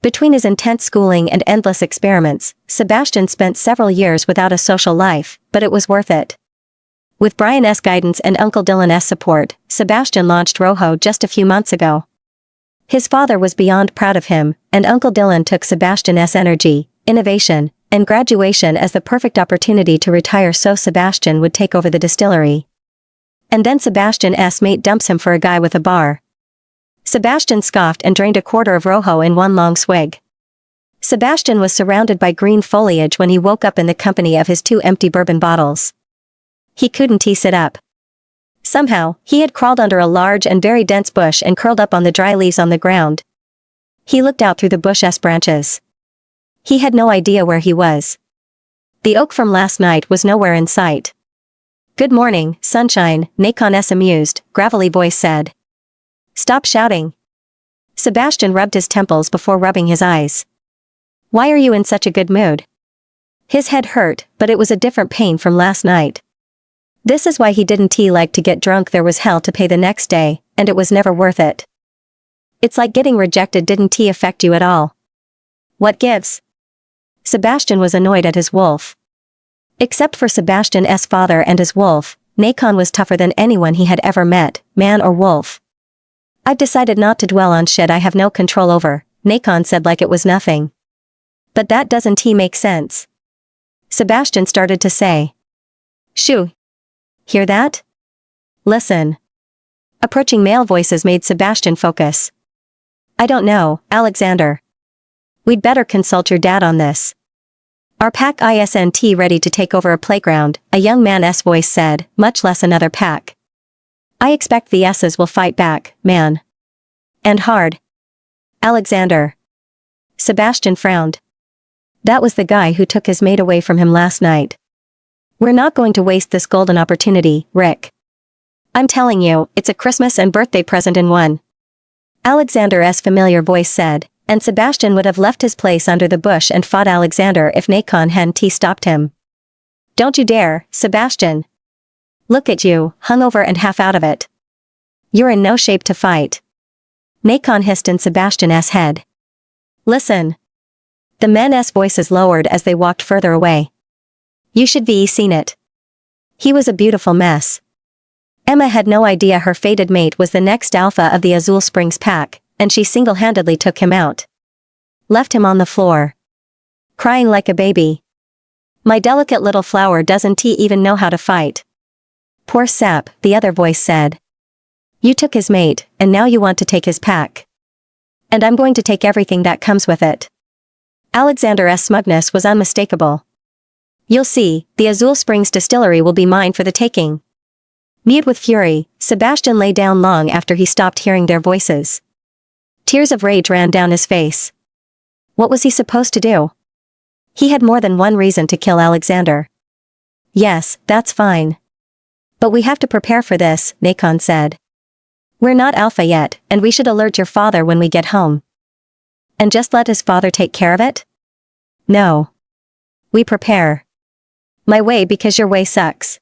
Speaker 1: Between his intense schooling and endless experiments, Sebastian spent several years without a social life, but it was worth it. With Brian's guidance and Uncle Dylan's support, Sebastian launched Rojo just a few months ago. His father was beyond proud of him, and Uncle Dylan took Sebastian's energy, innovation, and graduation as the perfect opportunity to retire so Sebastian would take over the distillery. And then Sebastian's mate dumps him for a guy with a bar. Sebastian scoffed and drained a quarter of Rojo in one long swig. Sebastian was surrounded by green foliage when he woke up in the company of his 2 empty bourbon bottles. He couldn't sit up. Somehow, he had crawled under a large and very dense bush and curled up on the dry leaves on the ground. He looked out through the bush's branches. He had no idea where he was. The oak from last night was nowhere in sight. Good morning, sunshine, Nakon's amused, gravelly voice said. Stop shouting. Sebastian rubbed his temples before rubbing his eyes. Why are you in such a good mood? His head hurt, but it was a different pain from last night. This is why he didn't like to get drunk. There was hell to pay the next day, and it was never worth it. It's like getting rejected didn't affect you at all. What gives? Sebastian was annoyed at his wolf. Except for Sebastian's father and his wolf, Nakon was tougher than anyone he had ever met, man or wolf. I've decided not to dwell on shit I have no control over, Nakon said like it was nothing. But that doesn't make sense. Sebastian started to say. Shoo. Hear that? Listen. Approaching male voices made Sebastian focus. I don't know, Alexander. We'd better consult your dad on this. Our pack isn't ready to take over a playground, a young man's voice said, much less another pack. I expect the S's will fight back, man. And hard. Alexander. Sebastian frowned. That was the guy who took his mate away from him last night. We're not going to waste this golden opportunity, Rick. I'm telling you, it's a Christmas and birthday present in one. Alexander's familiar voice said, and Sebastian would have left his place under the bush and fought Alexander if Nakon hadn't stopped him. Don't you dare, Sebastian. Look at you, hungover and half out of it. You're in no shape to fight. Nakon hissed in Sebastian's head. Listen. The men's voices lowered as they walked further away. You should be seen it. He was a beautiful mess. Emma had no idea her fated mate was the next alpha of the Azul Springs pack, and she single-handedly took him out. Left him on the floor. Crying like a baby. My delicate little flower, doesn't he even know how to fight? Poor sap, the other voice said. You took his mate, and now you want to take his pack. And I'm going to take everything that comes with it. Alexander's smugness was unmistakable. You'll see, the Azul Springs distillery will be mine for the taking. Mute with fury, Sebastian lay down long after he stopped hearing their voices. Tears of rage ran down his face. What was he supposed to do? He had more than one reason to kill Alexander. Yes, that's fine. But we have to prepare for this, Nacon said. We're not alpha yet, and we should alert your father when we get home. And just let his father take care of it? No. We prepare. My way because your way sucks.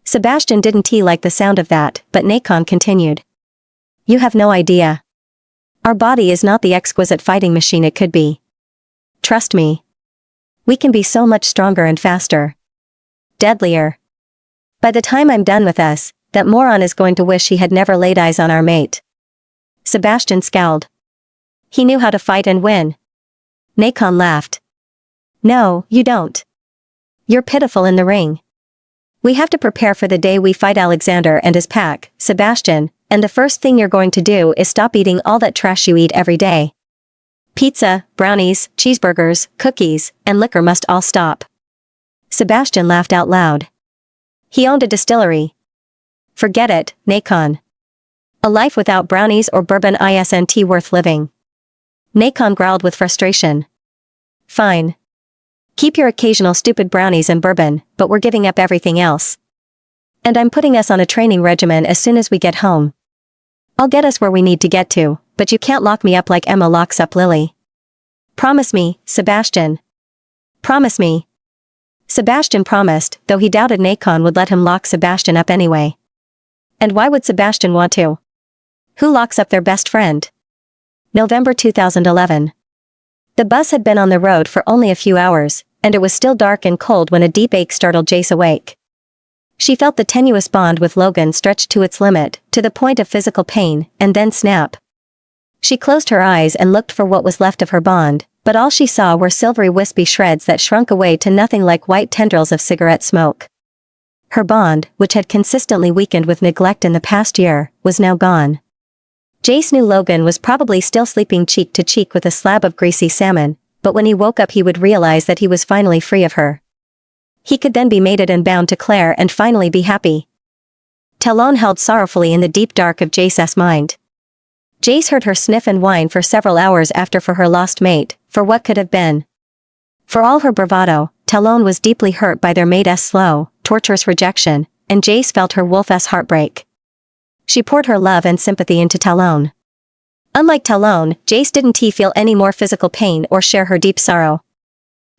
Speaker 1: Sebastian didn't like the sound of that, but Nacon continued. You have no idea. Our body is not the exquisite fighting machine it could be. Trust me. We can be so much stronger and faster. Deadlier. By the time I'm done with us, that moron is going to wish he had never laid eyes on our mate. Sebastian scowled. He knew how to fight and win. Nacon laughed. No, you don't. You're pitiful in the ring. We have to prepare for the day we fight Alexander and his pack, Sebastian, and the first thing you're going to do is stop eating all that trash you eat every day. Pizza, brownies, cheeseburgers, cookies, and liquor must all stop. Sebastian laughed out loud. He owned a distillery. Forget it, Nacon. A life without brownies or bourbon isn't worth living. Nacon growled with frustration. Fine. Keep your occasional stupid brownies and bourbon, but we're giving up everything else. And I'm putting us on a training regimen as soon as we get home. I'll get us where we need to get to, but you can't lock me up like Emma locks up Lily. Promise me, Sebastian. Promise me. Sebastian promised, though he doubted Nacon would let him lock Sebastian up anyway. And why would Sebastian want to? Who locks up their best friend? November 2011. The bus had been on the road for only a few hours, and it was still dark and cold when a deep ache startled Jace awake. She felt the tenuous bond with Logan stretch to its limit, to the point of physical pain, and then snap. She closed her eyes and looked for what was left of her bond, but all she saw were silvery wispy shreds that shrunk away to nothing like white tendrils of cigarette smoke. Her bond, which had consistently weakened with neglect in the past year, was now gone. Jace knew Logan was probably still sleeping cheek to cheek with a slab of greasy salmon, but when he woke up he would realize that he was finally free of her. He could then be mated and bound to Claire and finally be happy. Talon held sorrowfully in the deep dark of Jace's mind. Jace heard her sniff and whine for several hours after for her lost mate, for what could have been. For all her bravado, Talon was deeply hurt by their mate's slow, torturous rejection, and Jace felt her wolf's heartbreak. She poured her love and sympathy into Talon. Unlike Talon, Jace didn't feel any more physical pain or share her deep sorrow.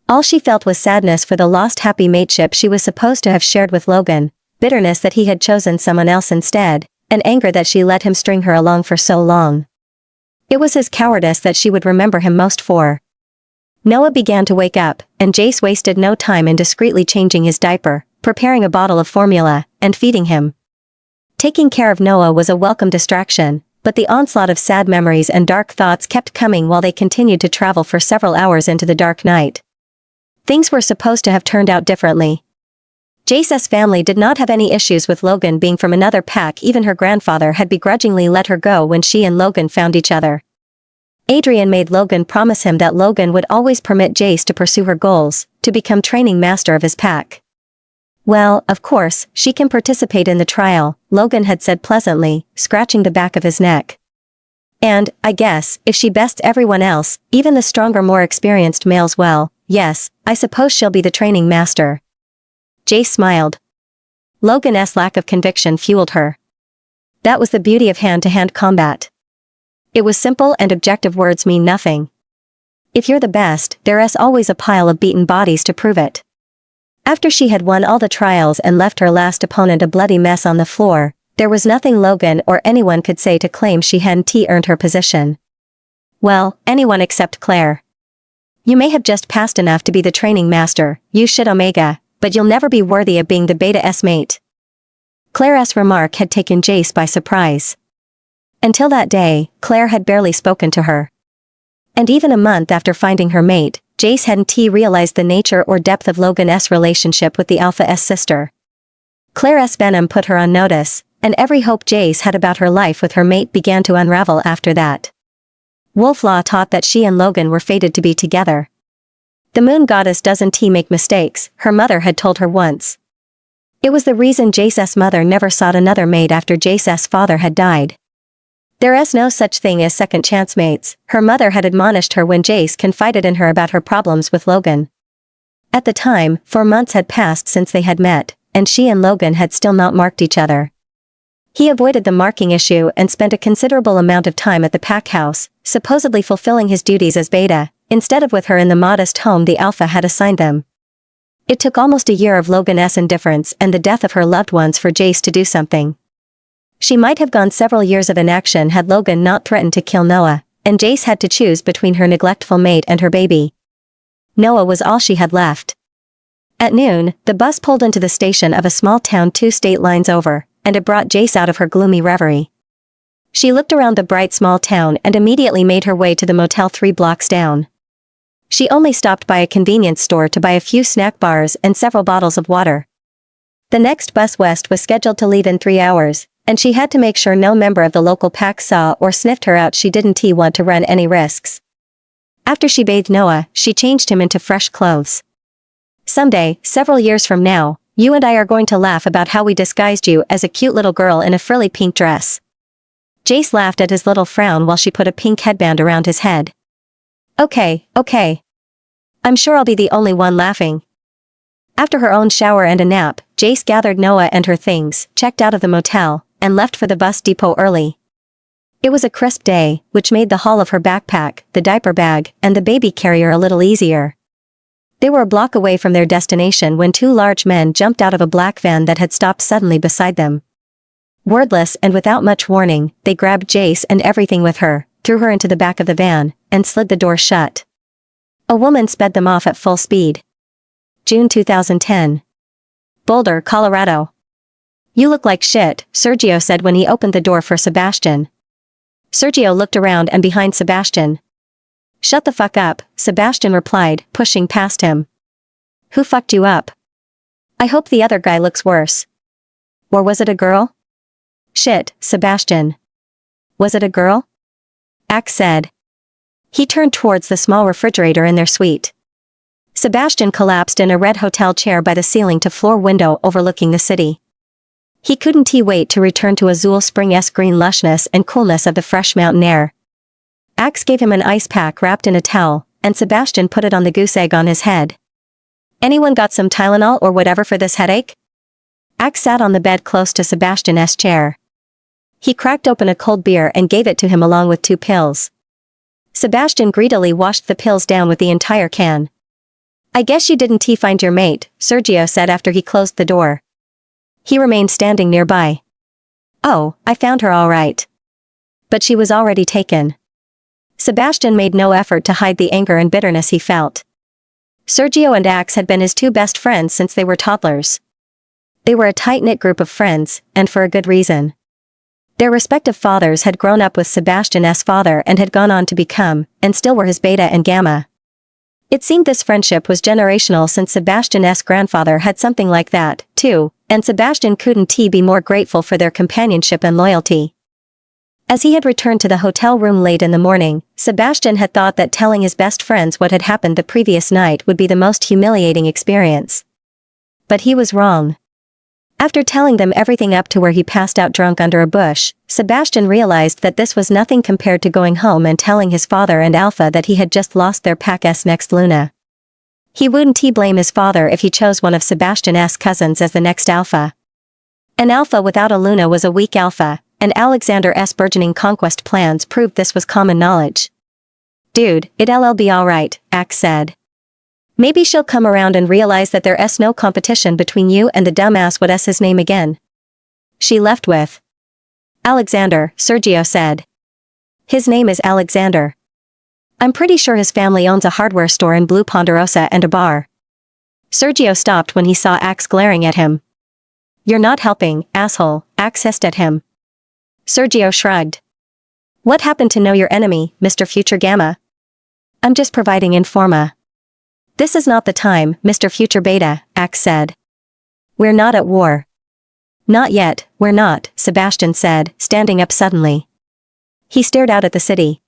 Speaker 1: All she felt was sadness for the lost happy mateship she was supposed to have shared with Logan, bitterness that he had chosen someone else instead, and anger that she let him string her along for so long. It was his cowardice that she would remember him most for. Noah began to wake up, and Jace wasted no time in discreetly changing his diaper, preparing a bottle of formula, and feeding him. Taking care of Noah was a welcome distraction, but the onslaught of sad memories and dark thoughts kept coming while they continued to travel for several hours into the dark night. Things were supposed to have turned out differently. Jace's family did not have any issues with Logan being from another pack. Even her grandfather had begrudgingly let her go when she and Logan found each other. Adrian made Logan promise him that Logan would always permit Jace to pursue her goals, to become training master of his pack. Well, of course, she can participate in the trial, Logan had said pleasantly, scratching the back of his neck. And, I guess, if she bests everyone else, even the stronger more experienced males, well, yes, I suppose she'll be the training master. Jace smiled. Logan's lack of conviction fueled her. That was the beauty of hand-to-hand combat. It was simple and objective. Words mean nothing. If you're the best, there's always a pile of beaten bodies to prove it. After she had won all the trials and left her last opponent a bloody mess on the floor, there was nothing Logan or anyone could say to claim she hadn't earned her position. Well, anyone except Claire. You may have just passed enough to be the training master, you shit Omega, but you'll never be worthy of being the Beta S mate. Claire's remark had taken Jace by surprise. Until that day, Claire had barely spoken to her. And even a month after finding her mate, Jace hadn't realized the nature or depth of Logan's relationship with the Alpha S sister. Claire's venom put her on notice, and every hope Jace had about her life with her mate began to unravel after that. Wolflaw taught that she and Logan were fated to be together. The moon goddess doesn't make mistakes, her mother had told her once. It was the reason Jace's mother never sought another mate after Jace's father had died. There is no such thing as second chance mates, her mother had admonished her when Jace confided in her about her problems with Logan. At the time, 4 months had passed since they had met, and she and Logan had still not marked each other. He avoided the marking issue and spent a considerable amount of time at the pack house, supposedly fulfilling his duties as Beta, instead of with her in the modest home the Alpha had assigned them. It took almost a year of Logan's indifference and the death of her loved ones for Jace to do something. She might have gone several years of inaction had Logan not threatened to kill Noah, and Jace had to choose between her neglectful mate and her baby. Noah was all she had left. At noon, the bus pulled into the station of a small town 2 state lines over, and it brought Jace out of her gloomy reverie. She looked around the bright small town and immediately made her way to the motel 3 blocks down. She only stopped by a convenience store to buy a few snack bars and several bottles of water. The next bus west was scheduled to leave in 3 hours, and she had to make sure no member of the local pack saw or sniffed her out. She didn't want to run any risks. After she bathed Noah, she changed him into fresh clothes. Someday, several years from now, you and I are going to laugh about how we disguised you as a cute little girl in a frilly pink dress. Jace laughed at his little frown while she put a pink headband around his head. Okay. I'm sure I'll be the only one laughing. After her own shower and a nap, Jace gathered Noah and her things, checked out of the motel, and left for the bus depot early. It was a crisp day, which made the haul of her backpack, the diaper bag, and the baby carrier a little easier. They were a block away from their destination when 2 large men jumped out of a black van that had stopped suddenly beside them. Wordless and without much warning, they grabbed Jace and everything with her, threw her into the back of the van, and slid the door shut. A woman sped them off at full speed. June 2010. Boulder, Colorado. You look like shit, Sergio said when he opened the door for Sebastian. Sergio looked around and behind Sebastian. Shut the fuck up, Sebastian replied, pushing past him. Who fucked you up? I hope the other guy looks worse. Or was it a girl? Shit, Sebastian. Was it a girl? Axe said. He turned towards the small refrigerator in their suite. Sebastian collapsed in a red hotel chair by the ceiling-to-floor window overlooking the city. He couldn't wait to return to Azul Spring-esque green lushness and coolness of the fresh mountain air. Axe gave him an ice pack wrapped in a towel, and Sebastian put it on the goose egg on his head. Anyone got some Tylenol or whatever for this headache? Axe sat on the bed close to Sebastian's chair. He cracked open a cold beer and gave it to him along with 2 pills. Sebastian greedily washed the pills down with the entire can. I guess you didn't find your mate, Sergio said after he closed the door. He remained standing nearby. Oh, I found her all right. But she was already taken. Sebastian made no effort to hide the anger and bitterness he felt. Sergio and Axe had been his 2 best friends since they were toddlers. They were a tight-knit group of friends, and for a good reason. Their respective fathers had grown up with Sebastian's father and had gone on to become, and still were his beta and gamma. It seemed this friendship was generational since Sebastian's grandfather had something like that, too, and Sebastian couldn't be more grateful for their companionship and loyalty. As he had returned to the hotel room late in the morning, Sebastian had thought that telling his best friends what had happened the previous night would be the most humiliating experience. But he was wrong. After telling them everything up to where he passed out drunk under a bush, Sebastian realized that this was nothing compared to going home and telling his father and Alpha that he had just lost their pack's next Luna. He wouldn't blame his father if he chose one of Sebastian's cousins as the next Alpha. An Alpha without a Luna was a weak Alpha, and Alexander's burgeoning conquest plans proved this was common knowledge. Dude, it'll be alright, Axe said. Maybe she'll come around and realize that there's no competition between you and the dumbass what's his name again. She left with. Alexander, Sergio said. His name is Alexander. I'm pretty sure his family owns a hardware store in Blue Ponderosa and a bar. Sergio stopped when he saw Axe glaring at him. You're not helping, asshole, Axe hissed at him. Sergio shrugged. What happened to know your enemy, Mr. Future Gamma? I'm just providing informa. This is not the time, Mr. Future Beta, Axe said. We're not at war. Not yet, we're not, Sebastian said, standing up suddenly. He stared out at the city.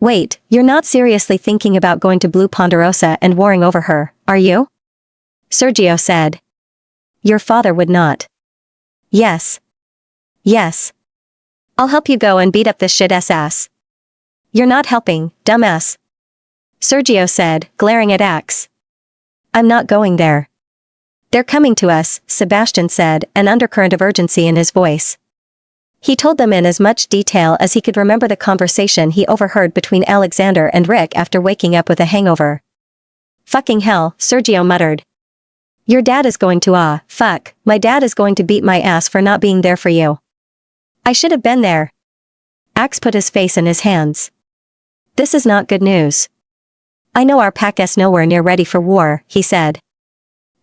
Speaker 1: Wait, you're not seriously thinking about going to Blue Ponderosa and warring over her, are you? Sergio said. Your father would not. Yes. Yes. I'll help you go and beat up this shit ass. You're not helping, dumbass. Sergio said, glaring at Axe. I'm not going there. They're coming to us, Sebastian said, an undercurrent of urgency in his voice. He told them in as much detail as he could remember the conversation he overheard between Alexander and Rick after waking up with a hangover. Fucking hell, Sergio muttered. Your dad is going to fuck, my dad is going to beat my ass for not being there for you. I should have been there. Axe put his face in his hands. This is not good news. I know our pack is nowhere near ready for war, he said.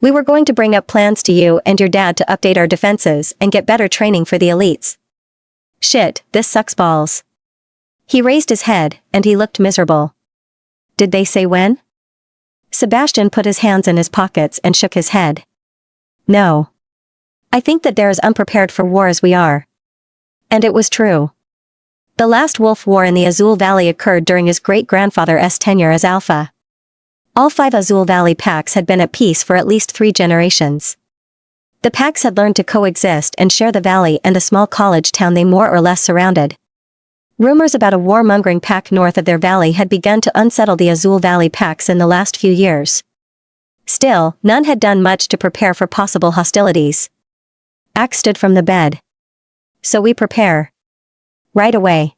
Speaker 1: We were going to bring up plans to you and your dad to update our defenses and get better training for the elites. Shit, this sucks balls. He raised his head, and he looked miserable. Did they say when? Sebastian put his hands in his pockets and shook his head. No. I think that they're as unprepared for war as we are. And it was true. The last wolf war in the Azul Valley occurred during his great-grandfather's tenure as Alpha. All 5 Azul Valley packs had been at peace for at least 3 generations. The packs had learned to coexist and share the valley and the small college town they more or less surrounded. Rumors about a warmongering pack north of their valley had begun to unsettle the Azul Valley packs in the last few years. Still, none had done much to prepare for possible hostilities. Axe stood from the bed. So we prepare. Right away.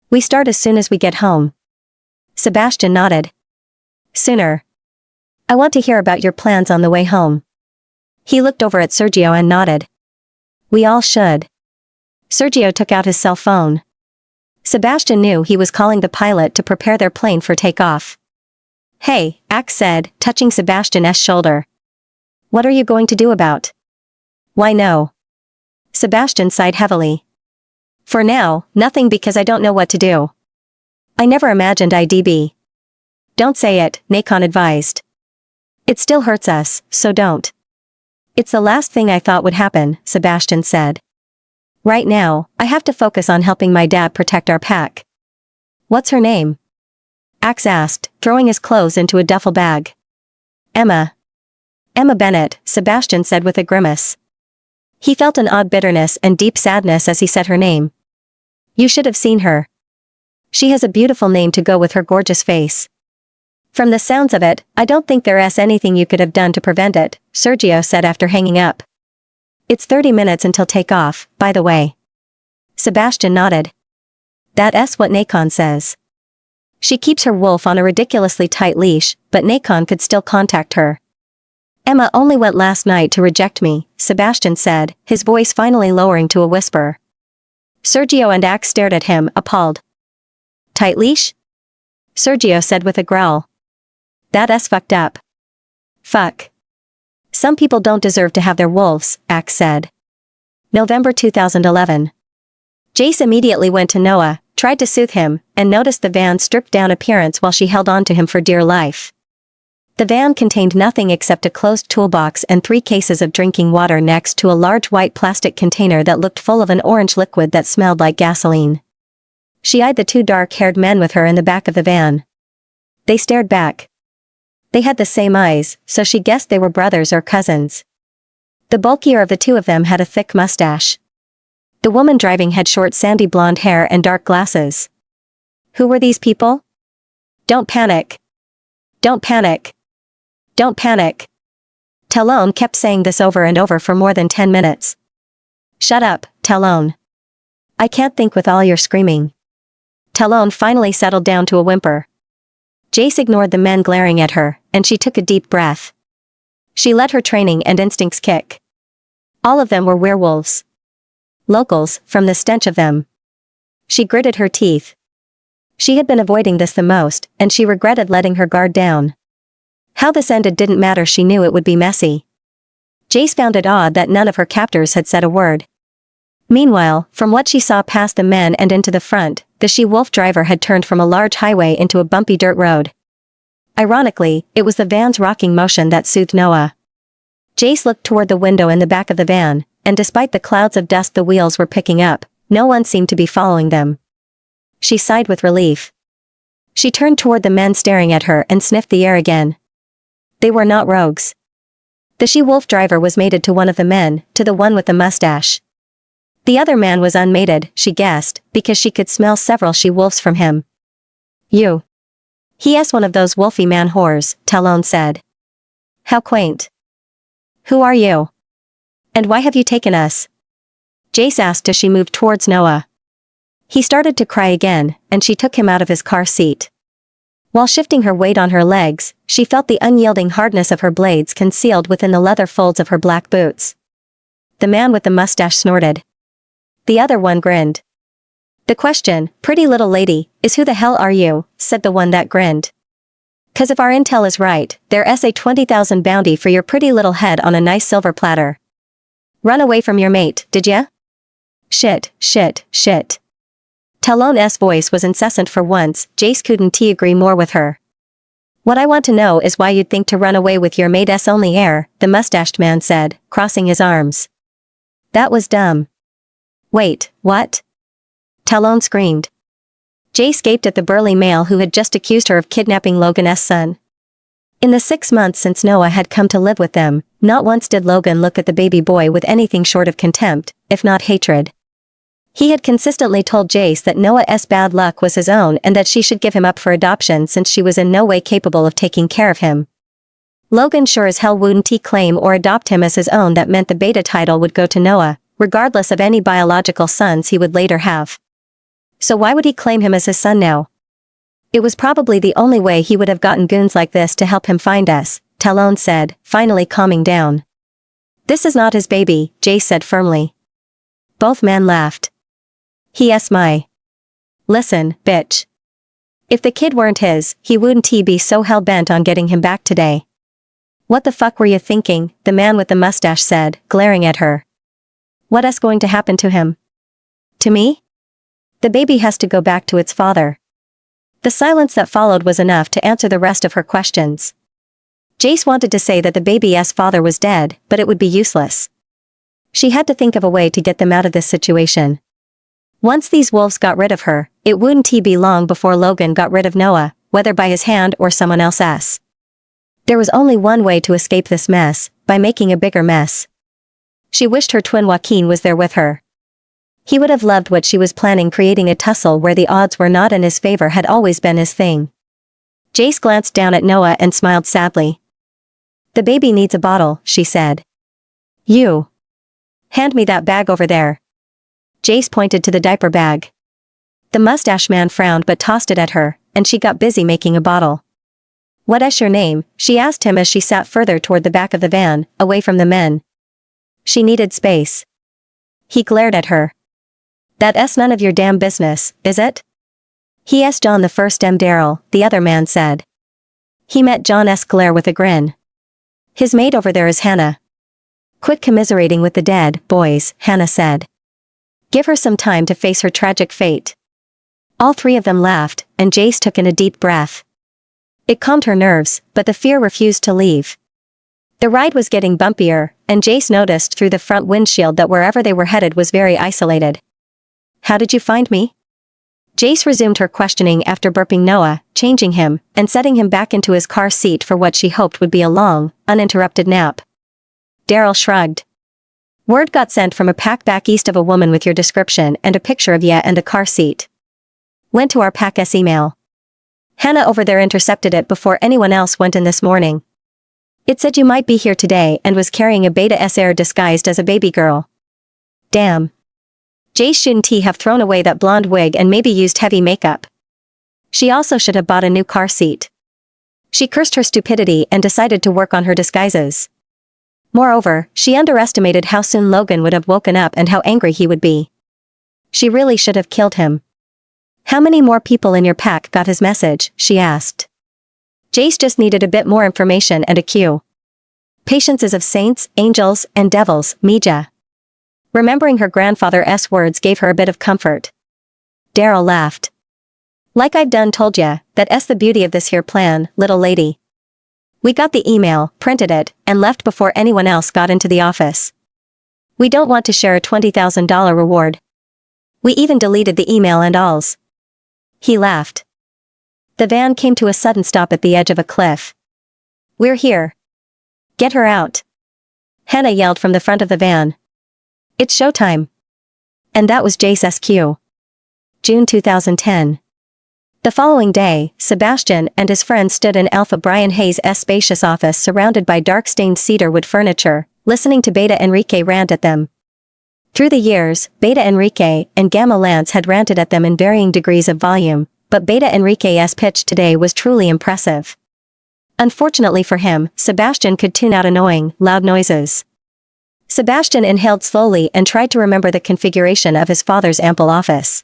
Speaker 1: We start as soon as we get home. Sebastian nodded. Sooner. I want to hear about your plans on the way home. He looked over at Sergio and nodded. We all should. Sergio took out his cell phone. Sebastian knew he was calling the pilot to prepare their plane for takeoff. Hey, Axe said, touching Sebastian's shoulder. What are you going to do about? Why no. Sebastian sighed heavily. For now, nothing because I don't know what to do. I never imagined I'd be. Don't say it, Nacon advised. It still hurts us, so don't. It's the last thing I thought would happen, Sebastian said. Right now, I have to focus on helping my dad protect our pack. What's her name? Axe asked, throwing his clothes into a duffel bag. Emma. Emma Bennett, Sebastian said with a grimace. He felt an odd bitterness and deep sadness as he said her name. You should have seen her. She has a beautiful name to go with her gorgeous face. From the sounds of it, I don't think there's anything you could have done to prevent it, Sergio said after hanging up. It's 30 minutes until takeoff, by the way. Sebastian nodded. That's what Nacon says. She keeps her wolf on a ridiculously tight leash, but Nacon could still contact her. Emma only went last night to reject me, Sebastian said, his voice finally lowering to a whisper. Sergio and Axe stared at him, appalled. Tight leash? Sergio said with a growl. That's fucked up. Fuck. Some people don't deserve to have their wolves, Axe said. November 2011. Jace immediately went to Noah, tried to soothe him, and noticed the van's stripped-down appearance while she held on to him for dear life. The van contained nothing except a closed toolbox and 3 cases of drinking water next to a large white plastic container that looked full of an orange liquid that smelled like gasoline. She eyed the 2 dark-haired men with her in the back of the van. They stared back. They had the same eyes, so she guessed they were brothers or cousins. The bulkier of the 2 of them had a thick mustache. The woman driving had short sandy blonde hair and dark glasses. Who were these people? Don't panic. Don't panic. Don't panic. Talon kept saying this over and over for more than 10 minutes. Shut up, Talon. I can't think with all your screaming. Talon finally settled down to a whimper. Jace ignored the men glaring at her, and she took a deep breath. She let her training and instincts kick. All of them were werewolves. Locals, from the stench of them. She gritted her teeth. She had been avoiding this the most, and she regretted letting her guard down. How this ended didn't matter, she knew it would be messy. Jace found it odd that none of her captors had said a word. Meanwhile, from what she saw past the men and into the front, the she-wolf driver had turned from a large highway into a bumpy dirt road. Ironically, it was the van's rocking motion that soothed Noah. Jace looked toward the window in the back of the van, and despite the clouds of dust the wheels were picking up, no one seemed to be following them. She sighed with relief. She turned toward the men staring at her and sniffed the air again. They were not rogues. The she-wolf driver was mated to one of the men, to the one with the mustache. The other man was unmated, she guessed, because she could smell several she-wolves from him. You. He asked one of those wolfy man whores, Talon said. How quaint. Who are you? And why have you taken us? Jace asked as she moved towards Noah. He started to cry again, and she took him out of his car seat. While shifting her weight on her legs, she felt the unyielding hardness of her blades concealed within the leather folds of her black boots. The man with the mustache snorted. The other one grinned. The question, pretty little lady, is who the hell are you, said the one that grinned. 'Cause if our intel is right, there's a 20,000 bounty for your pretty little head on a nice silver platter. Run away from your mate, did ya? Shit, shit, shit. Talon's voice was incessant for once. Jace couldn't agree more with her. What I want to know is why you'd think to run away with your mate's only heir, the mustached man said, crossing his arms. That was dumb. Wait, what? Talon screamed. Jace gaped at the burly male who had just accused her of kidnapping Logan's son. In the 6 months since Noah had come to live with them, not once did Logan look at the baby boy with anything short of contempt, if not hatred. He had consistently told Jace that Noah's bad luck was his own and that she should give him up for adoption since she was in no way capable of taking care of him. Logan sure as hell wouldn't claim or adopt him as his own. That meant the beta title would go to Noah, regardless of any biological sons he would later have. So why would he claim him as his son now? It was probably the only way he would have gotten goons like this to help him find us, Talon said, finally calming down. This is not his baby, Jace said firmly. Both men laughed. He my. Listen, bitch. If the kid weren't his, he wouldn't be so hell-bent on getting him back today. What the fuck were you thinking, the man with the mustache said, glaring at her. What's going to happen to him? To me? The baby has to go back to its father. The silence that followed was enough to answer the rest of her questions. Jace wanted to say that the baby's father was dead, but it would be useless. She had to think of a way to get them out of this situation. Once these wolves got rid of her, it wouldn't be long before Logan got rid of Noah, whether by his hand or someone else's. There was only one way to escape this mess, by making a bigger mess. She wished her twin Joaquin was there with her. He would have loved what she was planning. Creating a tussle where the odds were not in his favor had always been his thing. Jace glanced down at Noah and smiled sadly. The baby needs a bottle, she said. You. Hand me that bag over there. Jace pointed to the diaper bag. The mustache man frowned but tossed it at her, and she got busy making a bottle. What's your name? She asked him as she sat further toward the back of the van, away from the men. She needed space. He glared at her. That's none of your damn business, is it? He asked John the first Daryl, the other man said. He met John's glare with a grin. His mate over there is Hannah. Quit commiserating with the dead, boys, Hannah said. Give her some time to face her tragic fate. All three of them laughed, and Jace took in a deep breath. It calmed her nerves, but the fear refused to leave. The ride was getting bumpier, and Jace noticed through the front windshield that wherever they were headed was very isolated. How did you find me? Jace resumed her questioning after burping Noah, changing him, and setting him back into his car seat for what she hoped would be a long, uninterrupted nap. Daryl shrugged. Word got sent from a pack back east of a woman with your description and a picture of ya and a car seat. Went to our pack's email. Hannah over there intercepted it before anyone else went in this morning. It said you might be here today and was carrying a beta heir disguised as a baby girl. Damn. Jace shouldn't have thrown away that blonde wig and maybe used heavy makeup. She also should have bought a new car seat. She cursed her stupidity and decided to work on her disguises. Moreover, she underestimated how soon Logan would have woken up and how angry he would be. She really should have killed him. How many more people in your pack got his message? She asked. Jace just needed a bit more information and a cue. Patience is of saints, angels, and devils, Mija. Remembering her grandfather's words gave her a bit of comfort. Daryl laughed. Like I've done told ya, that's the beauty of this here plan, little lady. We got the email, printed it, and left before anyone else got into the office. We don't want to share a $20,000 reward. We even deleted the email and alls. He laughed. The van came to a sudden stop at the edge of a cliff. We're here. Get her out. Hannah yelled from the front of the van. It's showtime. And that was Jace's cue. June 2010. The following day, Sebastian and his friends stood in Alpha Brian Hayes' spacious office surrounded by dark-stained cedarwood furniture, listening to Beta Enrique rant at them. Through the years, Beta Enrique and Gamma Lance had ranted at them in varying degrees of volume, but Beta Enrique's pitch today was truly impressive. Unfortunately for him, Sebastian could tune out annoying, loud noises. Sebastian inhaled slowly and tried to remember the configuration of his father's ample office.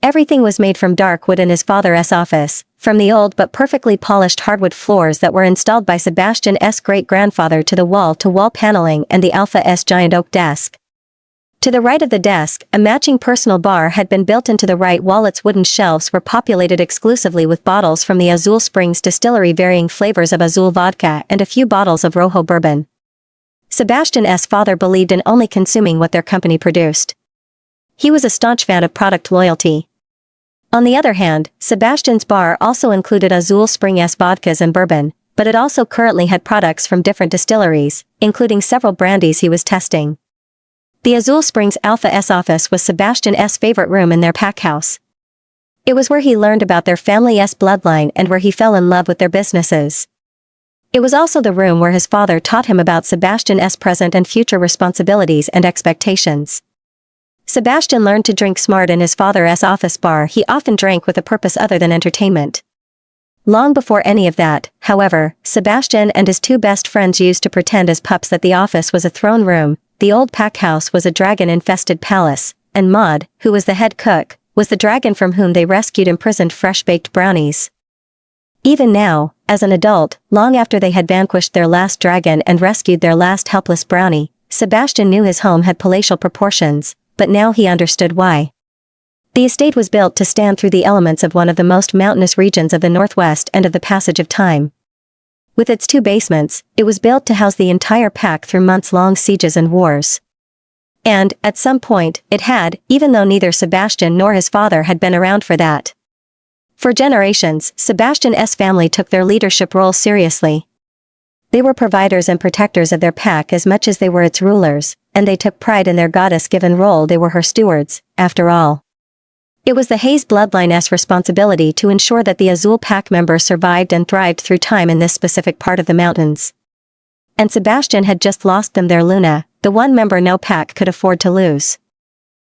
Speaker 1: Everything was made from dark wood in his father's office, from the old but perfectly polished hardwood floors that were installed by Sebastian's great-grandfather to the wall-to-wall paneling and the Alpha's giant oak desk. To the right of the desk, a matching personal bar had been built into the right wall. Its wooden shelves were populated exclusively with bottles from the Azul Springs distillery, varying flavors of Azul vodka and a few bottles of Rojo bourbon. Sebastian's father believed in only consuming what their company produced. He was a staunch fan of product loyalty. On the other hand, Sebastian's bar also included Azul Springs vodkas and bourbon, but it also currently had products from different distilleries, including several brandies he was testing. The Azul Springs Alpha's office was Sebastian's favorite room in their pack house. It was where he learned about their family's bloodline and where he fell in love with their businesses. It was also the room where his father taught him about Sebastian's present and future responsibilities and expectations. Sebastian learned to drink smart in his father's office bar. He often drank with a purpose other than entertainment. Long before any of that, however, Sebastian and his two best friends used to pretend as pups that the office was a throne room, the old pack house was a dragon-infested palace, and Maud, who was the head cook, was the dragon from whom they rescued imprisoned fresh-baked brownies. Even now, as an adult, long after they had vanquished their last dragon and rescued their last helpless brownie, Sebastian knew his home had palatial proportions, but now he understood why. The estate was built to stand through the elements of one of the most mountainous regions of the Northwest and of the passage of time. With its two basements, it was built to house the entire pack through months-long sieges and wars. And, at some point, it had, even though neither Sebastian nor his father had been around for that. For generations, Sebastian's family took their leadership role seriously. They were providers and protectors of their pack as much as they were its rulers, and they took pride in their goddess-given role. They were her stewards, after all. It was the Hayes bloodline's responsibility to ensure that the Azul pack members survived and thrived through time in this specific part of the mountains. And Sebastian had just lost them their Luna, the one member no pack could afford to lose.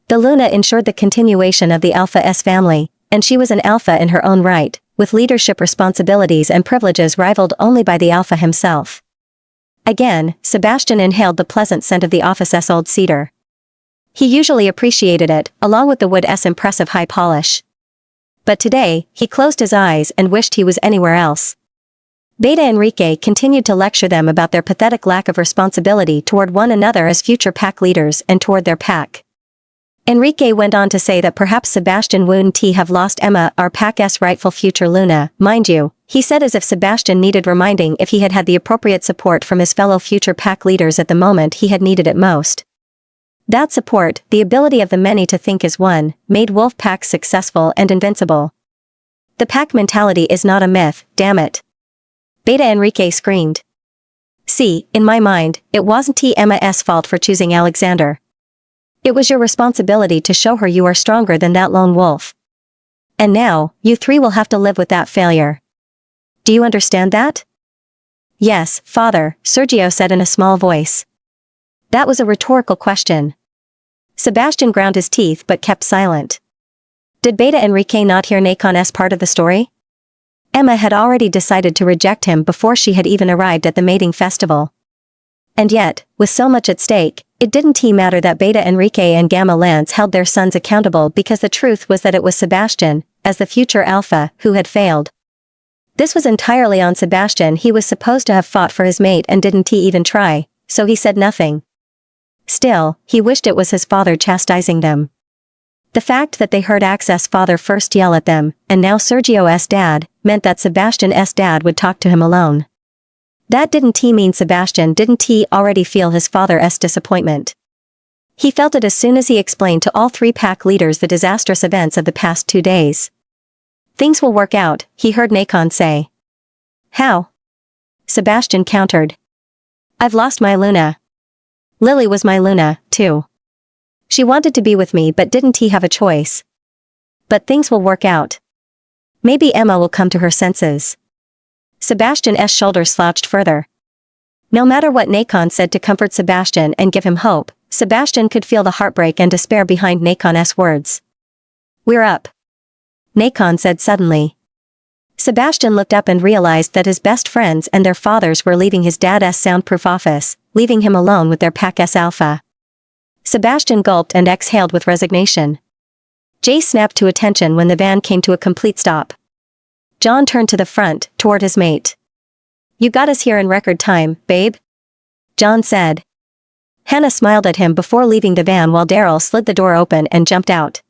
Speaker 1: The Luna ensured the continuation of the Alpha's family, and she was an Alpha in her own right, with leadership responsibilities and privileges rivaled only by the Alpha himself. Again, Sebastian inhaled the pleasant scent of the office's old cedar. He usually appreciated it, along with the wood's impressive high polish. But today, he closed his eyes and wished he was anywhere else. Beta Enrique continued to lecture them about their pathetic lack of responsibility toward one another as future pack leaders and toward their pack. Enrique went on to say that perhaps Sebastian wouldn't have lost Emma, our pack's rightful future Luna, mind you, he said, as if Sebastian needed reminding if he had had the appropriate support from his fellow future pack leaders at the moment he had needed it most. That support, the ability of the many to think as one, made wolf packs successful and invincible. The pack mentality is not a myth, damn it. Beta Enrique screamed. See, in my mind, it wasn't Emma's fault for choosing Alexander. It was your responsibility to show her you are stronger than that lone wolf. And now, you three will have to live with that failure. Do you understand that? Yes, father, Sergio said in a small voice. That was a rhetorical question. Sebastian ground his teeth but kept silent. Did Beta Enrique not hear Nacon's part of the story? Emma had already decided to reject him before she had even arrived at the mating festival. And yet, with so much at stake, It didn't matter that Beta Enrique and Gamma Lance held their sons accountable because the truth was that it was Sebastian, as the future alpha, who had failed. This was entirely on Sebastian. He was supposed to have fought for his mate and didn't even try, so he said nothing. Still, he wished it was his father chastising them. The fact that they heard Axe's father first yell at them, and now Sergio's dad, meant that Sebastian's dad would talk to him alone. That didn't mean Sebastian didn't already feel his father's disappointment. He felt it as soon as he explained to all three pack leaders the disastrous events of the past 2 days. Things will work out, he heard Nacon say. How? Sebastian countered. I've lost my Luna. Lily was my Luna, too. She wanted to be with me but didn't have a choice. But things will work out. Maybe Emma will come to her senses. Sebastian's shoulders slouched further. No matter what Nacon said to comfort Sebastian and give him hope, Sebastian could feel the heartbreak and despair behind Nacon's words. We're up. Nacon said suddenly. Sebastian looked up and realized that his best friends and their fathers were leaving his dad's soundproof office, leaving him alone with their pack's alpha. Sebastian gulped and exhaled with resignation. Jay snapped to attention when the van came to a complete stop. John turned to the front, toward his mate. You got us here in record time, babe? John said. Hannah smiled at him before leaving the van while Daryl slid the door open and jumped out.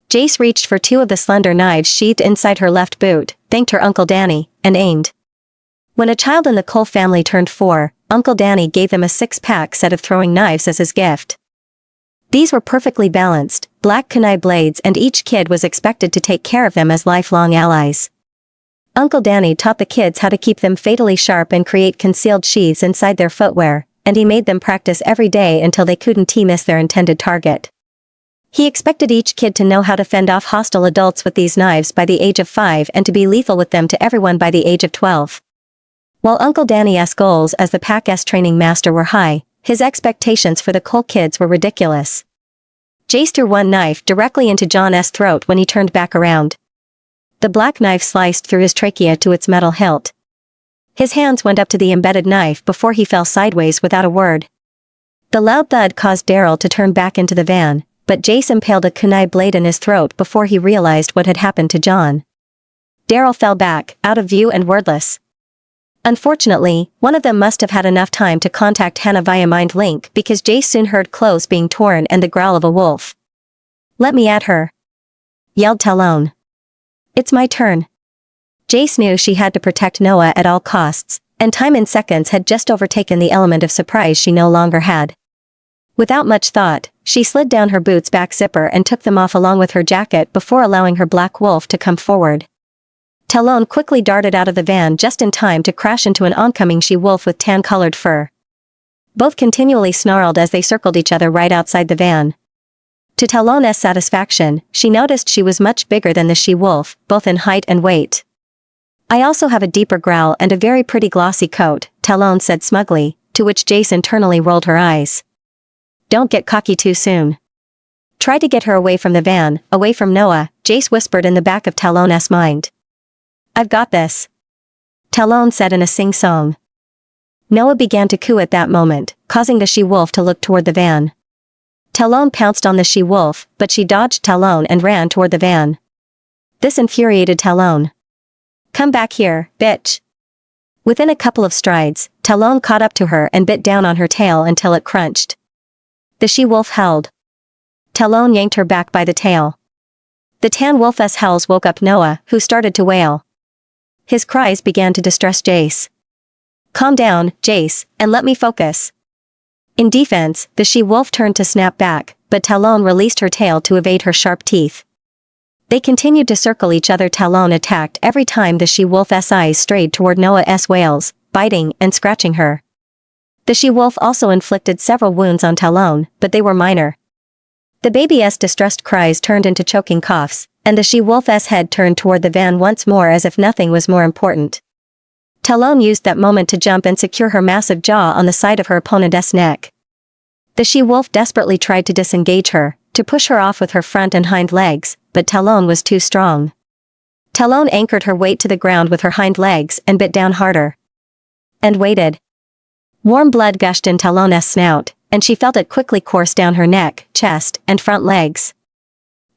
Speaker 1: Jace reached for 2 of the slender knives sheathed inside her left boot, thanked her Uncle Danny, and aimed. When a child in the Cole family turned 4, Uncle Danny gave them a 6-pack set of throwing knives as his gift. These were perfectly balanced, black kunai blades, and each kid was expected to take care of them as lifelong allies. Uncle Danny taught the kids how to keep them fatally sharp and create concealed sheaths inside their footwear, and he made them practice every day until they couldn't miss their intended target. He expected each kid to know how to fend off hostile adults with these knives by the age of 5 and to be lethal with them to everyone by the age of 12. While Uncle Danny's goals as the pack's training master were high, his expectations for the Cole kids were ridiculous. Jace threw one knife directly into John's throat when he turned back around. The black knife sliced through his trachea to its metal hilt. His hands went up to the embedded knife before he fell sideways without a word. The loud thud caused Daryl to turn back into the van, but Jace impaled a kunai blade in his throat before he realized what had happened to John. Daryl fell back, out of view and wordless. Unfortunately, one of them must have had enough time to contact Hannah via mind link because Jace soon heard clothes being torn and the growl of a wolf. Let me at her, yelled Talon. It's my turn. Jace knew she had to protect Noah at all costs, and time in seconds had just overtaken the element of surprise she no longer had. Without much thought, she slid down her boot's back zipper and took them off along with her jacket before allowing her black wolf to come forward. Talon quickly darted out of the van just in time to crash into an oncoming she-wolf with tan-colored fur. Both continually snarled as they circled each other right outside the van. To Talon's satisfaction, she noticed she was much bigger than the she-wolf, both in height and weight. I also have a deeper growl and a very pretty glossy coat, Talon said smugly, to which Jace internally rolled her eyes. Don't get cocky too soon. Try to get her away from the van, away from Noah, Jace whispered in the back of Talon's mind. I've got this, Talon said in a sing-song. Noah began to coo at that moment, causing the she-wolf to look toward the van. Talon pounced on the she-wolf, but she dodged Talon and ran toward the van. This infuriated Talon. Come back here, bitch. Within a couple of strides, Talon caught up to her and bit down on her tail until it crunched. The she-wolf howled. Talon yanked her back by the tail. The tan wolf's howls woke up Noah, who started to wail. His cries began to distress Jace. Calm down, Jace, and let me focus. In defense, the she-wolf turned to snap back, but Talon released her tail to evade her sharp teeth. They continued to circle each other. Talon attacked every time the she-wolf's eyes strayed toward Noah's wails, biting and scratching her. The she-wolf also inflicted several wounds on Talon, but they were minor. The baby's distressed cries turned into choking coughs, and the she-wolf's head turned toward the van once more as if nothing was more important. Talon used that moment to jump and secure her massive jaw on the side of her opponent's neck. The she-wolf desperately tried to disengage her, to push her off with her front and hind legs, but Talon was too strong. Talon anchored her weight to the ground with her hind legs and bit down harder. And waited. Warm blood gushed in Talon's snout, and she felt it quickly course down her neck, chest, and front legs.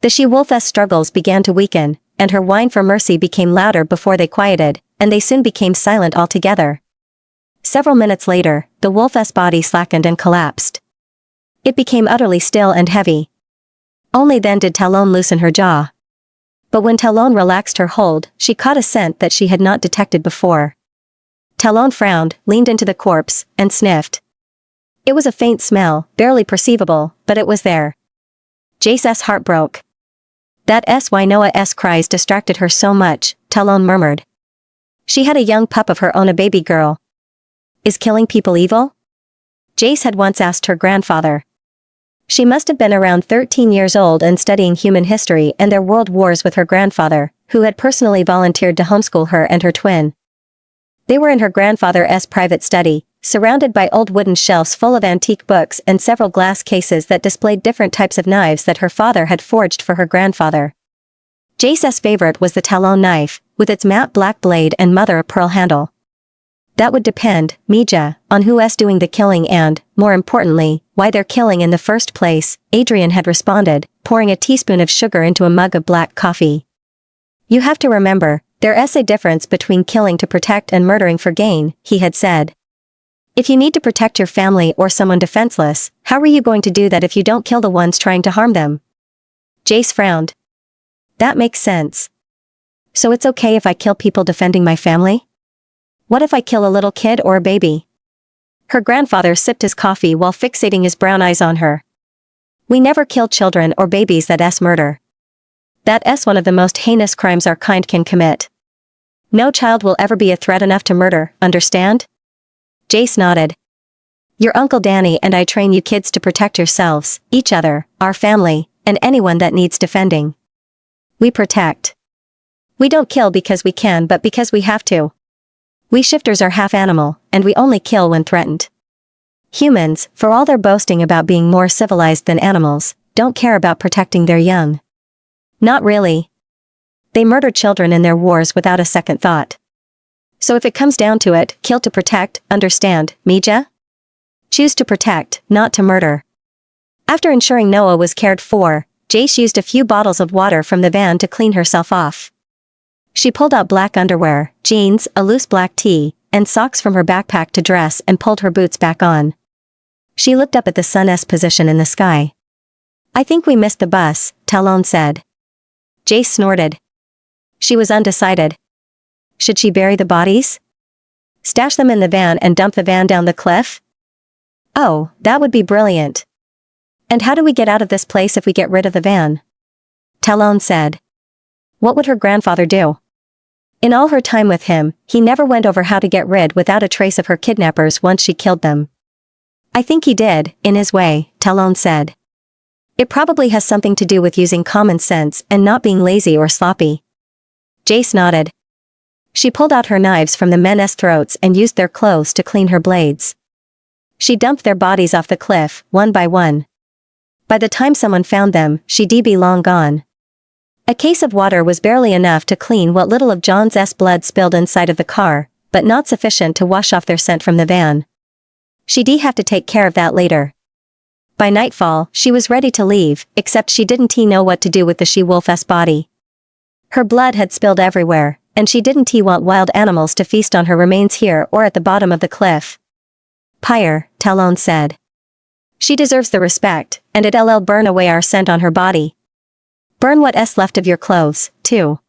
Speaker 1: The she-wolfess struggles began to weaken, and her whine for mercy became louder before they quieted, and they soon became silent altogether. Several minutes later, the wolfess body slackened and collapsed. It became utterly still and heavy. Only then did Talon loosen her jaw. But when Talon relaxed her hold, she caught a scent that she had not detected before. Talon frowned, leaned into the corpse, and sniffed. It was a faint smell, barely perceivable, but it was there. Jace's heart broke. That Noah's cries distracted her so much, Talon murmured. She had a young pup of her own, a baby girl. Is killing people evil? Jace had once asked her grandfather. She must have been around 13 years old and studying human history and their world wars with her grandfather, who had personally volunteered to homeschool her and her twin. They were in her grandfather's private study, surrounded by old wooden shelves full of antique books and several glass cases that displayed different types of knives that her father had forged for her grandfather. Jace's favorite was the Talon knife, with its matte black blade and mother-of-pearl handle. That would depend, Mija, on who's doing the killing and, more importantly, why they're killing in the first place, Adrian had responded, pouring a teaspoon of sugar into a mug of black coffee. You have to remember, there's a difference between killing to protect and murdering for gain, he had said. If you need to protect your family or someone defenseless, how are you going to do that if you don't kill the ones trying to harm them? Jace frowned. That makes sense. So it's okay if I kill people defending my family? What if I kill a little kid or a baby? Her grandfather sipped his coffee while fixating his brown eyes on her. We never kill children or babies. That's murder. That's one of the most heinous crimes our kind can commit. No child will ever be a threat enough to murder, understand? Jace nodded. Your Uncle Danny and I train you kids to protect yourselves, each other, our family, and anyone that needs defending. We protect. We don't kill because we can but because we have to. We shifters are half animal, and we only kill when threatened. Humans, for all their boasting about being more civilized than animals, don't care about protecting their young. Not really. They murder children in their wars without a second thought. So if it comes down to it, kill to protect, understand, Mija? Choose to protect, not to murder. After ensuring Noah was cared for, Jace used a few bottles of water from the van to clean herself off. She pulled out black underwear, jeans, a loose black tee, and socks from her backpack to dress and pulled her boots back on. She looked up at the sun's position in the sky. I think we missed the bus, Talon said. Jace snorted. She was undecided. Should she bury the bodies? Stash them in the van and dump the van down the cliff? Oh, that would be brilliant. And how do we get out of this place if we get rid of the van? Talon said. What would her grandfather do? In all her time with him, he never went over how to get rid without a trace of her kidnappers once she killed them. I think he did, in his way, Talon said. It probably has something to do with using common sense and not being lazy or sloppy. Jace nodded. She pulled out her knives from the men's throats and used their clothes to clean her blades. She dumped their bodies off the cliff, one by one. By the time someone found them, she'd be long gone. A case of water was barely enough to clean what little of John's blood spilled inside of the car, but not sufficient to wash off their scent from the van. She'd have to take care of that later. By nightfall, she was ready to leave, except she didn't know what to do with the she-wolf's body. Her blood had spilled everywhere, and she didn't want wild animals to feast on her remains here or at the bottom of the cliff. Pyre, Talon said. She deserves the respect, and it'll burn away our scent on her body. Burn what's left of your clothes, too.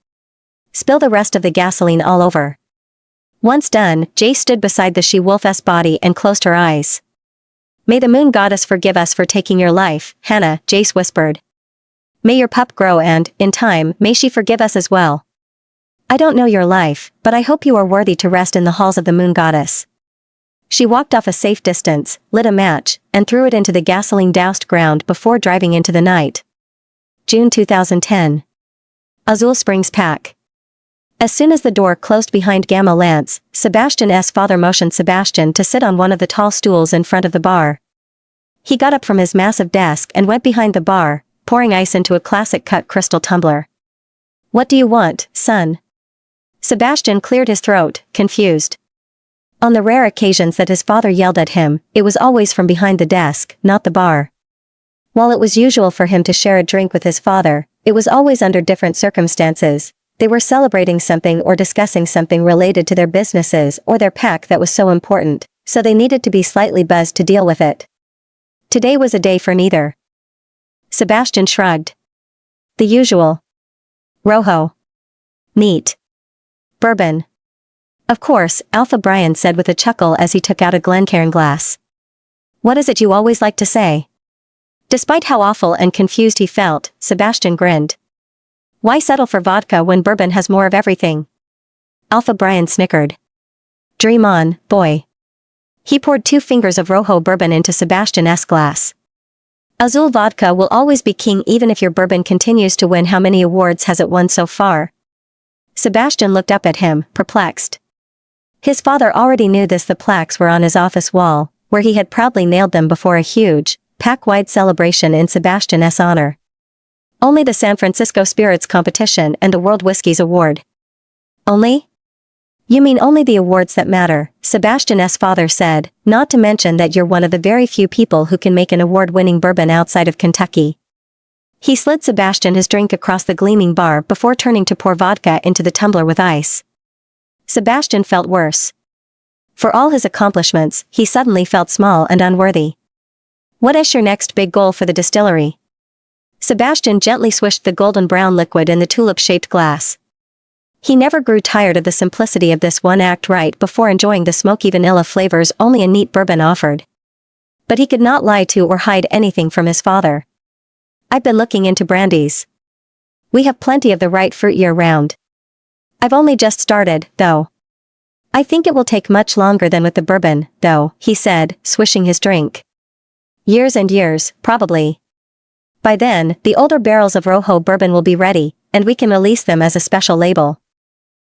Speaker 1: Spill the rest of the gasoline all over. Once done, Jace stood beside the she-wolf's body and closed her eyes. May the moon goddess forgive us for taking your life, Hannah, Jace whispered. May your pup grow and, in time, may she forgive us as well. I don't know your life, but I hope you are worthy to rest in the halls of the moon goddess. She walked off a safe distance, lit a match, and threw it into the gasoline-doused ground before driving into the night. June 2010. Azul Springs Pack. As soon as the door closed behind Gamma Lance, Sebastian's father motioned Sebastian to sit on one of the tall stools in front of the bar. He got up from his massive desk and went behind the bar, pouring ice into a classic cut crystal tumbler. What do you want, son? Sebastian cleared his throat, confused. On the rare occasions that his father yelled at him, it was always from behind the desk, not the bar. While it was usual for him to share a drink with his father, it was always under different circumstances. They were celebrating something or discussing something related to their businesses or their pack that was so important, so they needed to be slightly buzzed to deal with it. Today was a day for neither. Sebastian shrugged. The usual. Rojo. Neat. Bourbon. Of course, Alpha Brian said with a chuckle as he took out a Glencairn glass. What is it you always like to say? Despite how awful and confused he felt, Sebastian grinned. Why settle for vodka when bourbon has more of everything? Alpha Brian snickered. Dream on, boy. He poured 2 fingers of Rojo bourbon into Sebastian's glass. Azul vodka will always be king even if your bourbon continues to win. How many awards has it won so far? Sebastian looked up at him, perplexed. His father already knew this. The plaques were on his office wall, where he had proudly nailed them before a huge, pack-wide celebration in Sebastian's honor. Only the San Francisco Spirits Competition and the World Whiskies Award. Only? You mean only the awards that matter, Sebastian's father said, not to mention that you're one of the very few people who can make an award-winning bourbon outside of Kentucky. He slid Sebastian his drink across the gleaming bar before turning to pour vodka into the tumbler with ice. Sebastian felt worse. For all his accomplishments, he suddenly felt small and unworthy. What is your next big goal for the distillery? Sebastian gently swished the golden brown liquid in the tulip-shaped glass. He never grew tired of the simplicity of this one act right before enjoying the smoky vanilla flavors only a neat bourbon offered. But he could not lie to or hide anything from his father. I've been looking into brandies. We have plenty of the right fruit year-round. I've only just started, though. I think it will take much longer than with the bourbon, though, he said, swishing his drink. Years and years, probably. By then, the older barrels of Rojo bourbon will be ready, and we can release them as a special label.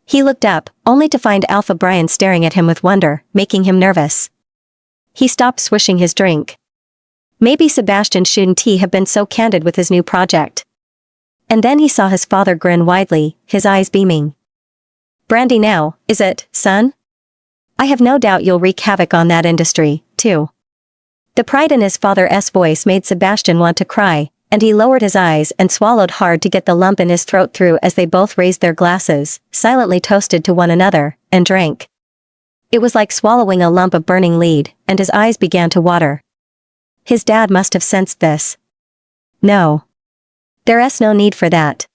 Speaker 1: He looked up, only to find Alpha Brian staring at him with wonder, making him nervous. He stopped swishing his drink. Maybe Sebastian shouldn't have been so candid with his new project. And then he saw his father grin widely, his eyes beaming. Brandy now, is it, son? I have no doubt you'll wreak havoc on that industry, too. The pride in his father's voice made Sebastian want to cry, and he lowered his eyes and swallowed hard to get the lump in his throat through as they both raised their glasses, silently toasted to one another, and drank. It was like swallowing a lump of burning lead, and his eyes began to water. His dad must have sensed this. No. There's no need for that.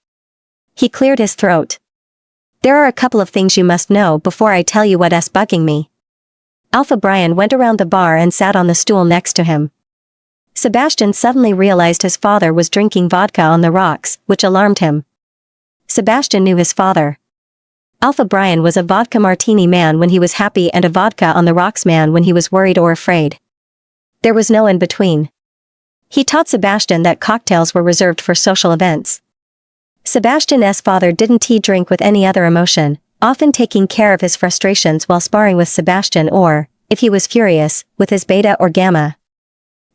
Speaker 1: He cleared his throat. There are a couple of things you must know before I tell you what's bugging me. Alpha Brian went around the bar and sat on the stool next to him. Sebastian suddenly realized his father was drinking vodka on the rocks, which alarmed him. Sebastian knew his father. Alpha Brian was a vodka martini man when he was happy and a vodka on the rocks man when he was worried or afraid. There was no in between. He taught Sebastian that cocktails were reserved for social events. Sebastian's father didn't drink with any other emotion, often taking care of his frustrations while sparring with Sebastian or, if he was furious, with his beta or gamma.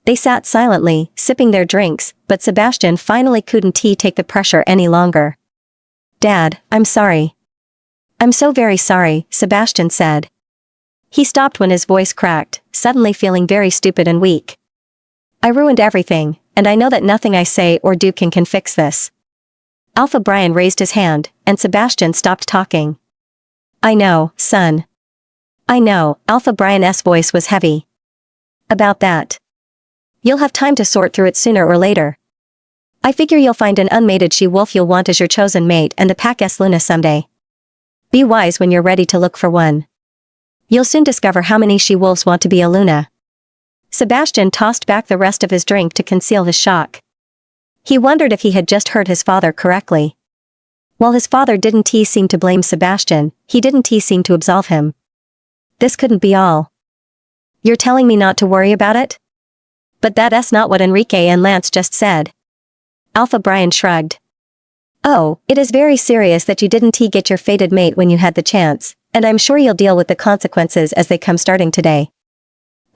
Speaker 1: They sat silently, sipping their drinks, but Sebastian finally couldn't take the pressure any longer. Dad, I'm sorry. I'm so very sorry, Sebastian said. He stopped when his voice cracked, suddenly feeling very stupid and weak. I ruined everything, and I know that nothing I say or do can fix this. Alpha Brian raised his hand, and Sebastian stopped talking. I know, son. I know, Alpha Brian's voice was heavy. About that. You'll have time to sort through it sooner or later. I figure you'll find an unmated she-wolf you'll want as your chosen mate and the pack's Luna someday. Be wise when you're ready to look for one. You'll soon discover how many she-wolves want to be a Luna. Sebastian tossed back the rest of his drink to conceal his shock. He wondered if he had just heard his father correctly. While his father didn't seem to blame Sebastian, he didn't seem to absolve him. This couldn't be all. You're telling me not to worry about it? But that's not what Enrique and Lance just said. Alpha Brian shrugged. Oh, it is very serious that you didn't get your fated mate when you had the chance, and I'm sure you'll deal with the consequences as they come starting today.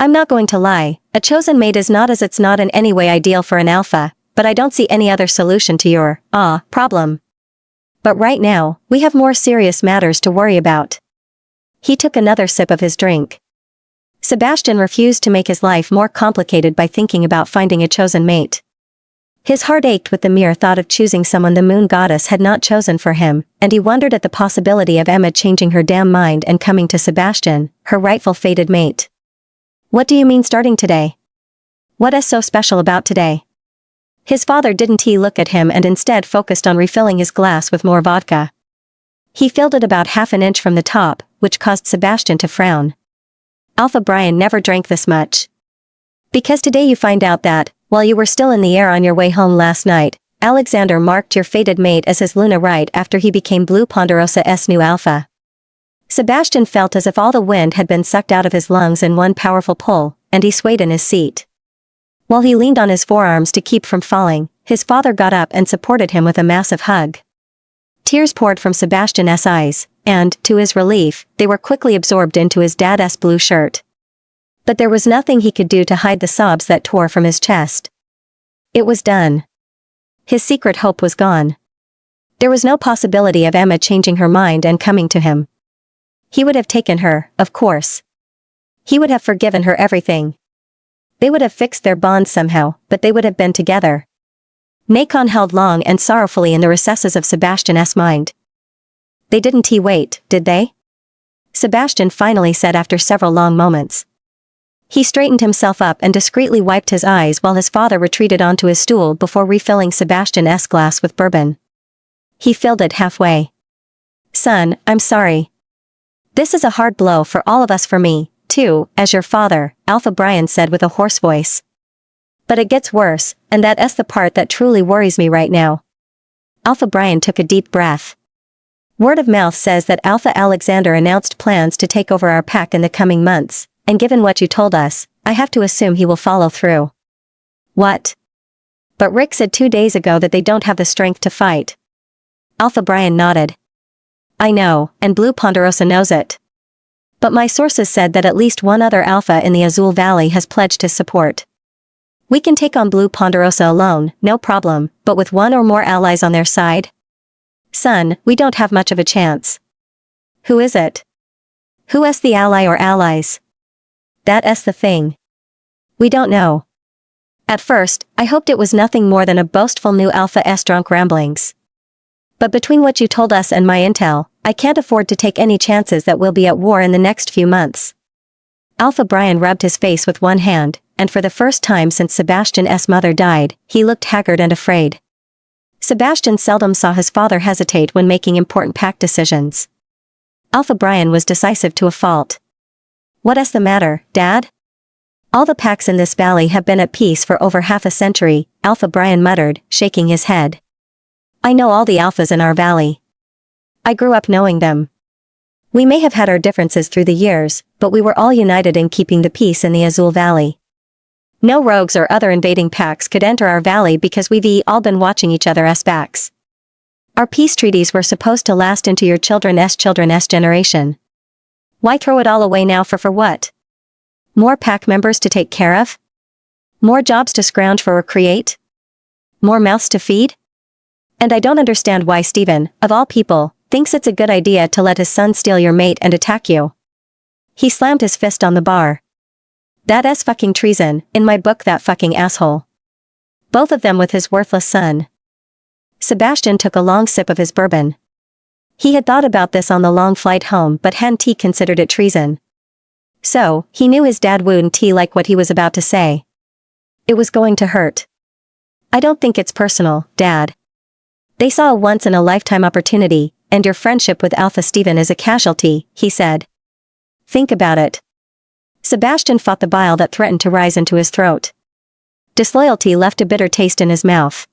Speaker 1: I'm not going to lie, a chosen mate is not it's not in any way ideal for an alpha, but I don't see any other solution to your, problem. But right now, we have more serious matters to worry about. He took another sip of his drink. Sebastian refused to make his life more complicated by thinking about finding a chosen mate. His heart ached with the mere thought of choosing someone the moon goddess had not chosen for him, and he wondered at the possibility of Emma changing her damn mind and coming to Sebastian, her rightful fated mate. What do you mean starting today? What is so special about today? His father didn't look at him and instead focused on refilling his glass with more vodka. He filled it about half an inch from the top, which caused Sebastian to frown. Alpha Brian never drank this much. Because today you find out that, while you were still in the air on your way home last night, Alexander marked your fated mate as his Luna right after he became Blue Ponderosa's new Alpha. Sebastian felt as if all the wind had been sucked out of his lungs in one powerful pull, and he swayed in his seat. While he leaned on his forearms to keep from falling, his father got up and supported him with a massive hug. Tears poured from Sebastian's eyes, and, to his relief, they were quickly absorbed into his dad's blue shirt. But there was nothing he could do to hide the sobs that tore from his chest. It was done. His secret hope was gone. There was no possibility of Emma changing her mind and coming to him. He would have taken her, of course. He would have forgiven her everything. They would have fixed their bond somehow, but they would have been together. Nacon held long and sorrowfully in the recesses of Sebastian's mind. They didn't wait, did they? Sebastian finally said after several long moments. He straightened himself up and discreetly wiped his eyes while his father retreated onto his stool before refilling Sebastian's glass with bourbon. He filled it halfway. Son, I'm sorry. This is a hard blow for all of us, for me, too, as your father, Alpha Brian said with a hoarse voice. But it gets worse, and that's the part that truly worries me right now. Alpha Brian took a deep breath. Word of mouth says that Alpha Alexander announced plans to take over our pack in the coming months, and given what you told us, I have to assume he will follow through. What? But Rick said 2 days ago that they don't have the strength to fight. Alpha Brian nodded. I know, and Blue Ponderosa knows it. But my sources said that at least one other Alpha in the Azul Valley has pledged his support. We can take on Blue Ponderosa alone, no problem, but with one or more allies on their side? Son, we don't have much of a chance. Who is it? Who is the ally or allies? That's the thing. We don't know. At first, I hoped it was nothing more than a boastful new Alpha's drunk ramblings. But between what you told us and my intel, I can't afford to take any chances that we'll be at war in the next few months. Alpha Brian rubbed his face with one hand, and for the first time since Sebastian's mother died, he looked haggard and afraid. Sebastian seldom saw his father hesitate when making important pack decisions. Alpha Brian was decisive to a fault. What is the matter, Dad? All the packs in this valley have been at peace for over half a century, Alpha Brian muttered, shaking his head. I know all the Alphas in our valley. I grew up knowing them. We may have had our differences through the years, but we were all united in keeping the peace in the Azul Valley. No rogues or other invading packs could enter our valley because we've all been watching each other's backs. Our peace treaties were supposed to last into your children's generation. Why throw it all away now for what? More pack members to take care of? More jobs to scrounge for or create? More mouths to feed? And I don't understand why Stephen, of all people, thinks it's a good idea to let his son steal your mate and attack you. He slammed his fist on the bar. That's fucking treason, in my book, that fucking asshole. Both of them with his worthless son. Sebastian took a long sip of his bourbon. He had thought about this on the long flight home but hadn't considered it treason. So, he knew his dad wouldn't like what he was about to say. It was going to hurt. I don't think it's personal, Dad. They saw a once-in-a-lifetime opportunity, and your friendship with Alpha Stephen is a casualty, he said. Think about it. Sebastian fought the bile that threatened to rise into his throat. Disloyalty left a bitter taste in his mouth.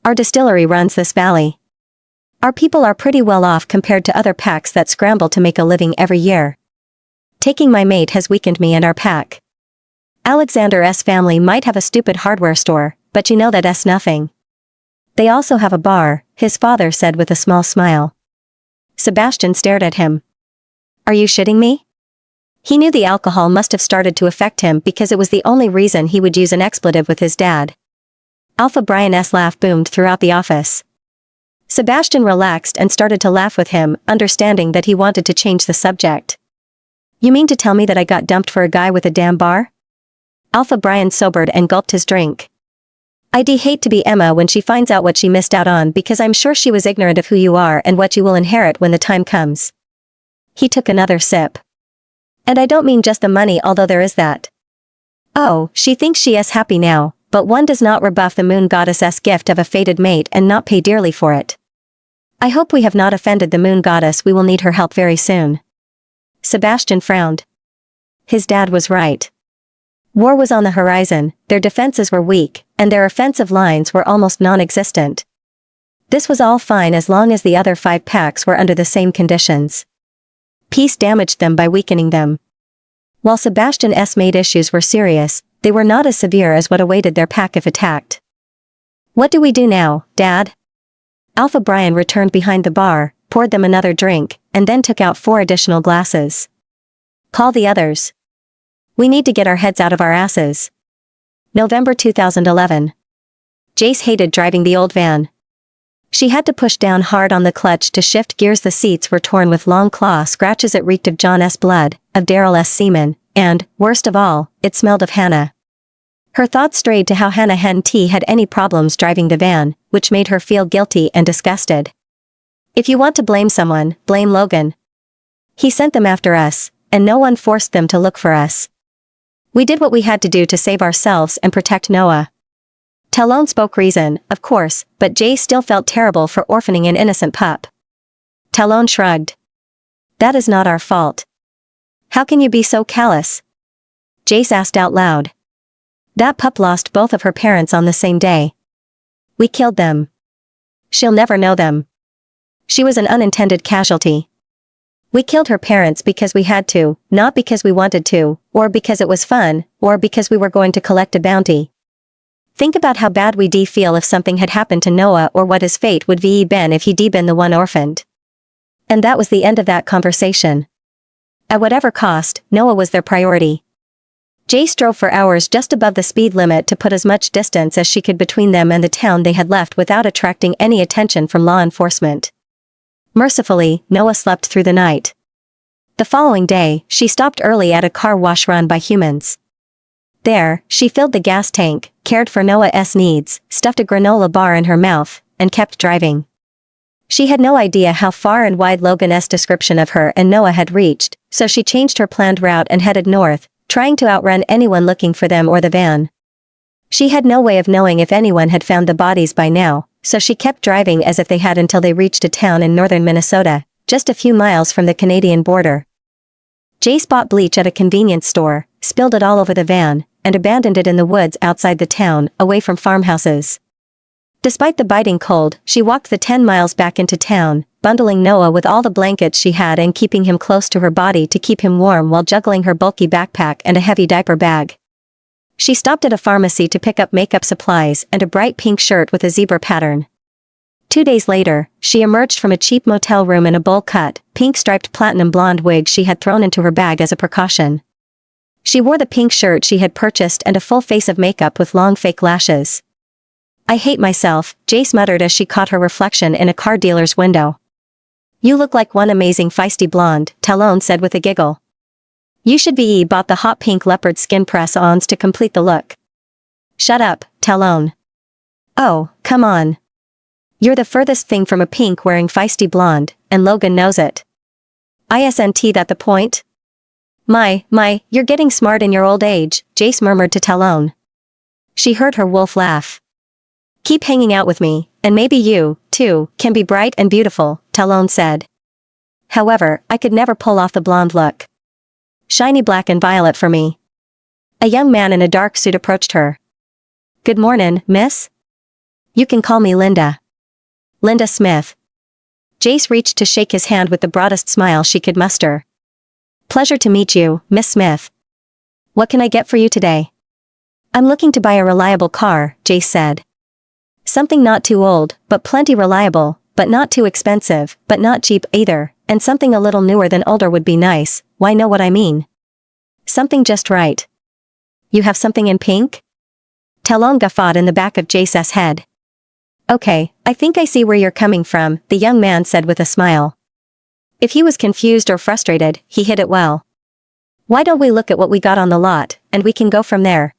Speaker 1: Our distillery runs this valley. Our people are pretty well off compared to other packs that scramble to make a living every year. Taking my mate has weakened me and our pack. Alexander's family might have a stupid hardware store, but you know that's nothing. They also have a bar, his father said with a small smile. Sebastian stared at him. Are you shitting me? He knew the alcohol must have started to affect him because it was the only reason he would use an expletive with his dad. Alpha Brian's laugh boomed throughout the office. Sebastian relaxed and started to laugh with him, understanding that he wanted to change the subject. You mean to tell me that I got dumped for a guy with a damn bar? Alpha Brian sobered and gulped his drink. I'd hate to be Emma when she finds out what she missed out on, because I'm sure she was ignorant of who you are and what you will inherit when the time comes. He took another sip. And I don't mean just the money, although there is that. Oh, she thinks she is happy now, but one does not rebuff the moon goddess's gift of a fated mate and not pay dearly for it. I hope we have not offended the moon goddess. We will need her help very soon. Sebastian frowned. His dad was right. War was on the horizon, their defenses were weak, and their offensive lines were almost non-existent. This was all fine as long as the other 5 packs were under the same conditions. Peace damaged them by weakening them. While Sebastian's mate issues were serious, they were not as severe as what awaited their pack if attacked. What do we do now, Dad? Alpha Brian returned behind the bar, poured them another drink, and then took out 4 additional glasses. Call the others. We need to get our heads out of our asses. November 2011. Jace hated driving the old van. She had to push down hard on the clutch to shift gears. The seats were torn with long claw scratches. It reeked of John's blood, of Daryl's semen, and, worst of all, it smelled of Hannah. Her thoughts strayed to how Hannah Henty had any problems driving the van, which made her feel guilty and disgusted. If you want to blame someone, blame Logan. He sent them after us, and no one forced them to look for us. We did what we had to do to save ourselves and protect Noah. Talon spoke reason, of course, but Jay still felt terrible for orphaning an innocent pup. Talon shrugged. That is not our fault. How can you be so callous? Jace asked out loud. That pup lost both of her parents on the same day. We killed them. She'll never know them. She was an unintended casualty. We killed her parents because we had to, not because we wanted to, or because it was fun, or because we were going to collect a bounty. Think about how bad we'd feel if something had happened to Noah, or what his fate would been if he'd been the one orphaned. And that was the end of that conversation. At whatever cost, Noah was their priority. Jace drove for hours just above the speed limit to put as much distance as she could between them and the town they had left without attracting any attention from law enforcement. Mercifully, Noah slept through the night. The following day, she stopped early at a car wash run by humans. There, she filled the gas tank, cared for Noah's needs, stuffed a granola bar in her mouth, and kept driving. She had no idea how far and wide Logan's description of her and Noah had reached, so she changed her planned route and headed north, trying to outrun anyone looking for them or the van. She had no way of knowing if anyone had found the bodies by now, so she kept driving as if they had until they reached a town in northern Minnesota, just a few miles from the Canadian border. Jace bought bleach at a convenience store, spilled it all over the van, and abandoned it in the woods outside the town, away from farmhouses. Despite the biting cold, she walked the 10 miles back into town, bundling Noah with all the blankets she had and keeping him close to her body to keep him warm while juggling her bulky backpack and a heavy diaper bag. She stopped at a pharmacy to pick up makeup supplies and a bright pink shirt with a zebra pattern. 2 days later, she emerged from a cheap motel room in a bowl-cut, pink-striped platinum blonde wig she had thrown into her bag as a precaution. She wore the pink shirt she had purchased and a full face of makeup with long fake lashes. I hate myself, Jace muttered as she caught her reflection in a car dealer's window. You look like one amazing feisty blonde, Talon said with a giggle. You should be bought the hot pink leopard skin press-ons to complete the look. Shut up, Talon. Oh, come on. You're the furthest thing from a pink-wearing feisty blonde, and Logan knows it. Isn't that the point? My, you're getting smart in your old age, Jace murmured to Talon. She heard her wolf laugh. Keep hanging out with me, and maybe you, too, can be bright and beautiful, Talon said. However, I could never pull off the blonde look. Shiny black and violet for me. A young man in a dark suit approached her. Good mornin', miss? You can call me Linda. Linda Smith. Jace reached to shake his hand with the broadest smile she could muster. Pleasure to meet you, Miss Smith. What can I get for you today? I'm looking to buy a reliable car, Jace said. Something not too old, but plenty reliable, but not too expensive, but not cheap either, and something a little newer than older would be nice, why know what I mean? Something just right. You have something in pink? Talon guffawed in the back of Jace's head. Okay, I think I see where you're coming from, the young man said with a smile. If he was confused or frustrated, he hid it well. Why don't we look at what we got on the lot, and we can go from there?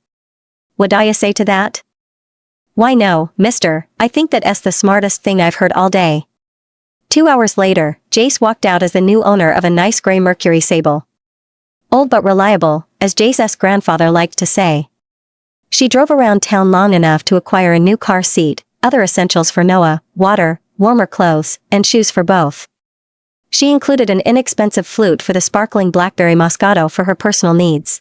Speaker 1: Would I say to that? Why no, mister, I think that's the smartest thing I've heard all day. 2 hours later, Jace walked out as the new owner of a nice gray Mercury Sable. Old but reliable, as Jace's grandfather liked to say. She drove around town long enough to acquire a new car seat, other essentials for Noah, water, warmer clothes, and shoes for both. She included an inexpensive flute for the sparkling blackberry Moscato for her personal needs.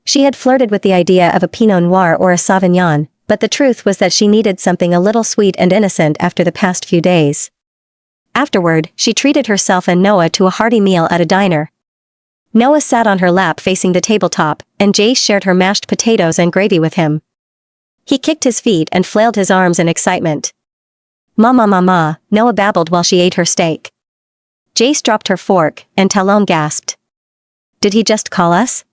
Speaker 1: She had flirted with the idea of a Pinot Noir or a Sauvignon, but the truth was that she needed something a little sweet and innocent after the past few days. Afterward, she treated herself and Noah to a hearty meal at a diner. Noah sat on her lap facing the tabletop, and Jace shared her mashed potatoes and gravy with him. He kicked his feet and flailed his arms in excitement. "Mama mama," Noah babbled while she ate her steak. Jace dropped her fork, and Talon gasped. "Did he just call us?"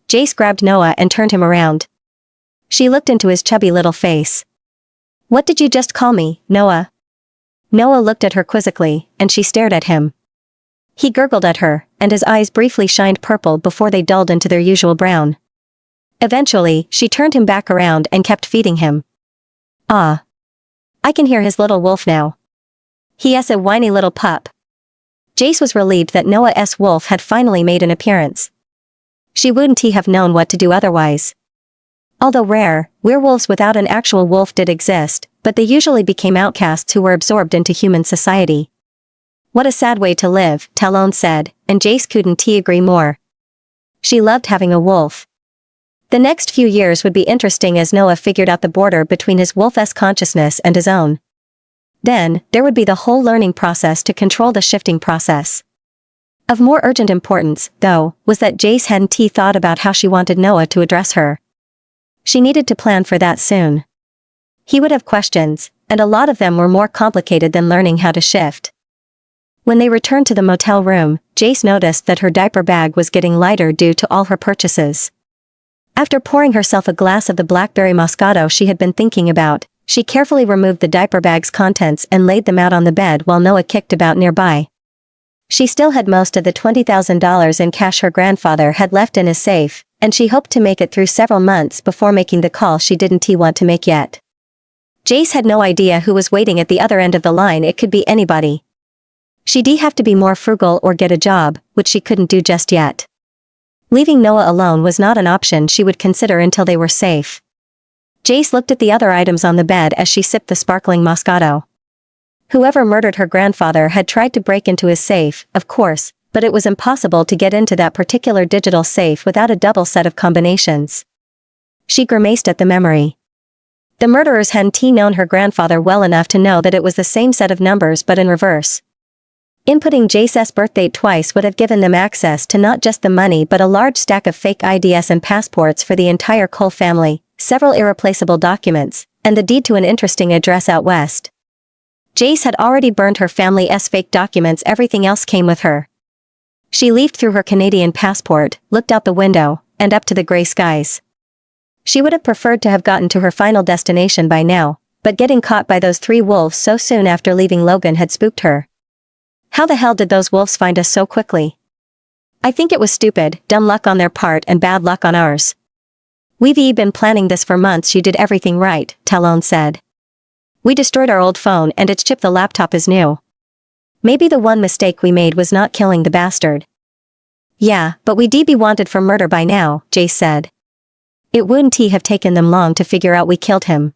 Speaker 1: Jace grabbed Noah and turned him around. She looked into his chubby little face. "What did you just call me, Noah?" Noah looked at her quizzically, and she stared at him. He gurgled at her, and his eyes briefly shined purple before they dulled into their usual brown. Eventually, she turned him back around and kept feeding him. "Ah. I can hear his little wolf now. He's a whiny little pup." Jace was relieved that Noah's wolf had finally made an appearance. She wouldn't have known what to do otherwise. Although rare, werewolves without an actual wolf did exist, but they usually became outcasts who were absorbed into human society. "What a sad way to live," Talon said, and Jace couldn't agree more. She loved having a wolf. The next few years would be interesting as Noah figured out the border between his wolf's consciousness and his own. Then, there would be the whole learning process to control the shifting process. Of more urgent importance, though, was that Jace hadn't thought about how she wanted Noah to address her. She needed to plan for that soon. He would have questions, and a lot of them were more complicated than learning how to shift. When they returned to the motel room, Jace noticed that her diaper bag was getting lighter due to all her purchases. After pouring herself a glass of the blackberry Moscato she had been thinking about, she carefully removed the diaper bag's contents and laid them out on the bed while Noah kicked about nearby. She still had most of the $20,000 in cash her grandfather had left in his safe, and she hoped to make it through several months before making the call she didn't want to make yet. Jace had no idea who was waiting at the other end of the line. It could be anybody. She'd have to be more frugal or get a job, which she couldn't do just yet. Leaving Noah alone was not an option she would consider until they were safe. Jace looked at the other items on the bed as she sipped the sparkling Moscato. Whoever murdered her grandfather had tried to break into his safe, of course, but it was impossible to get into that particular digital safe without a double set of combinations. She grimaced at the memory. The murderers hadn't known her grandfather well enough to know that it was the same set of numbers but in reverse. Inputting Jace's birthdate twice would have given them access to not just the money but a large stack of fake IDs and passports for the entire Cole family, several irreplaceable documents, and the deed to an interesting address out west. Jace had already burned her family's fake documents. Everything else came with her. She leafed through her Canadian passport, looked out the window, and up to the gray skies. She would have preferred to have gotten to her final destination by now, but getting caught by those 3 wolves so soon after leaving Logan had spooked her. How the hell did those wolves find us so quickly? I think it was stupid, dumb luck on their part and bad luck on ours. We've been planning this for months. You did everything right, Talon said. We destroyed our old phone and its chip. The laptop is new. Maybe the one mistake we made was not killing the bastard. Yeah, but we'd be wanted for murder by now, Jace said. It wouldn't have taken them long to figure out we killed him.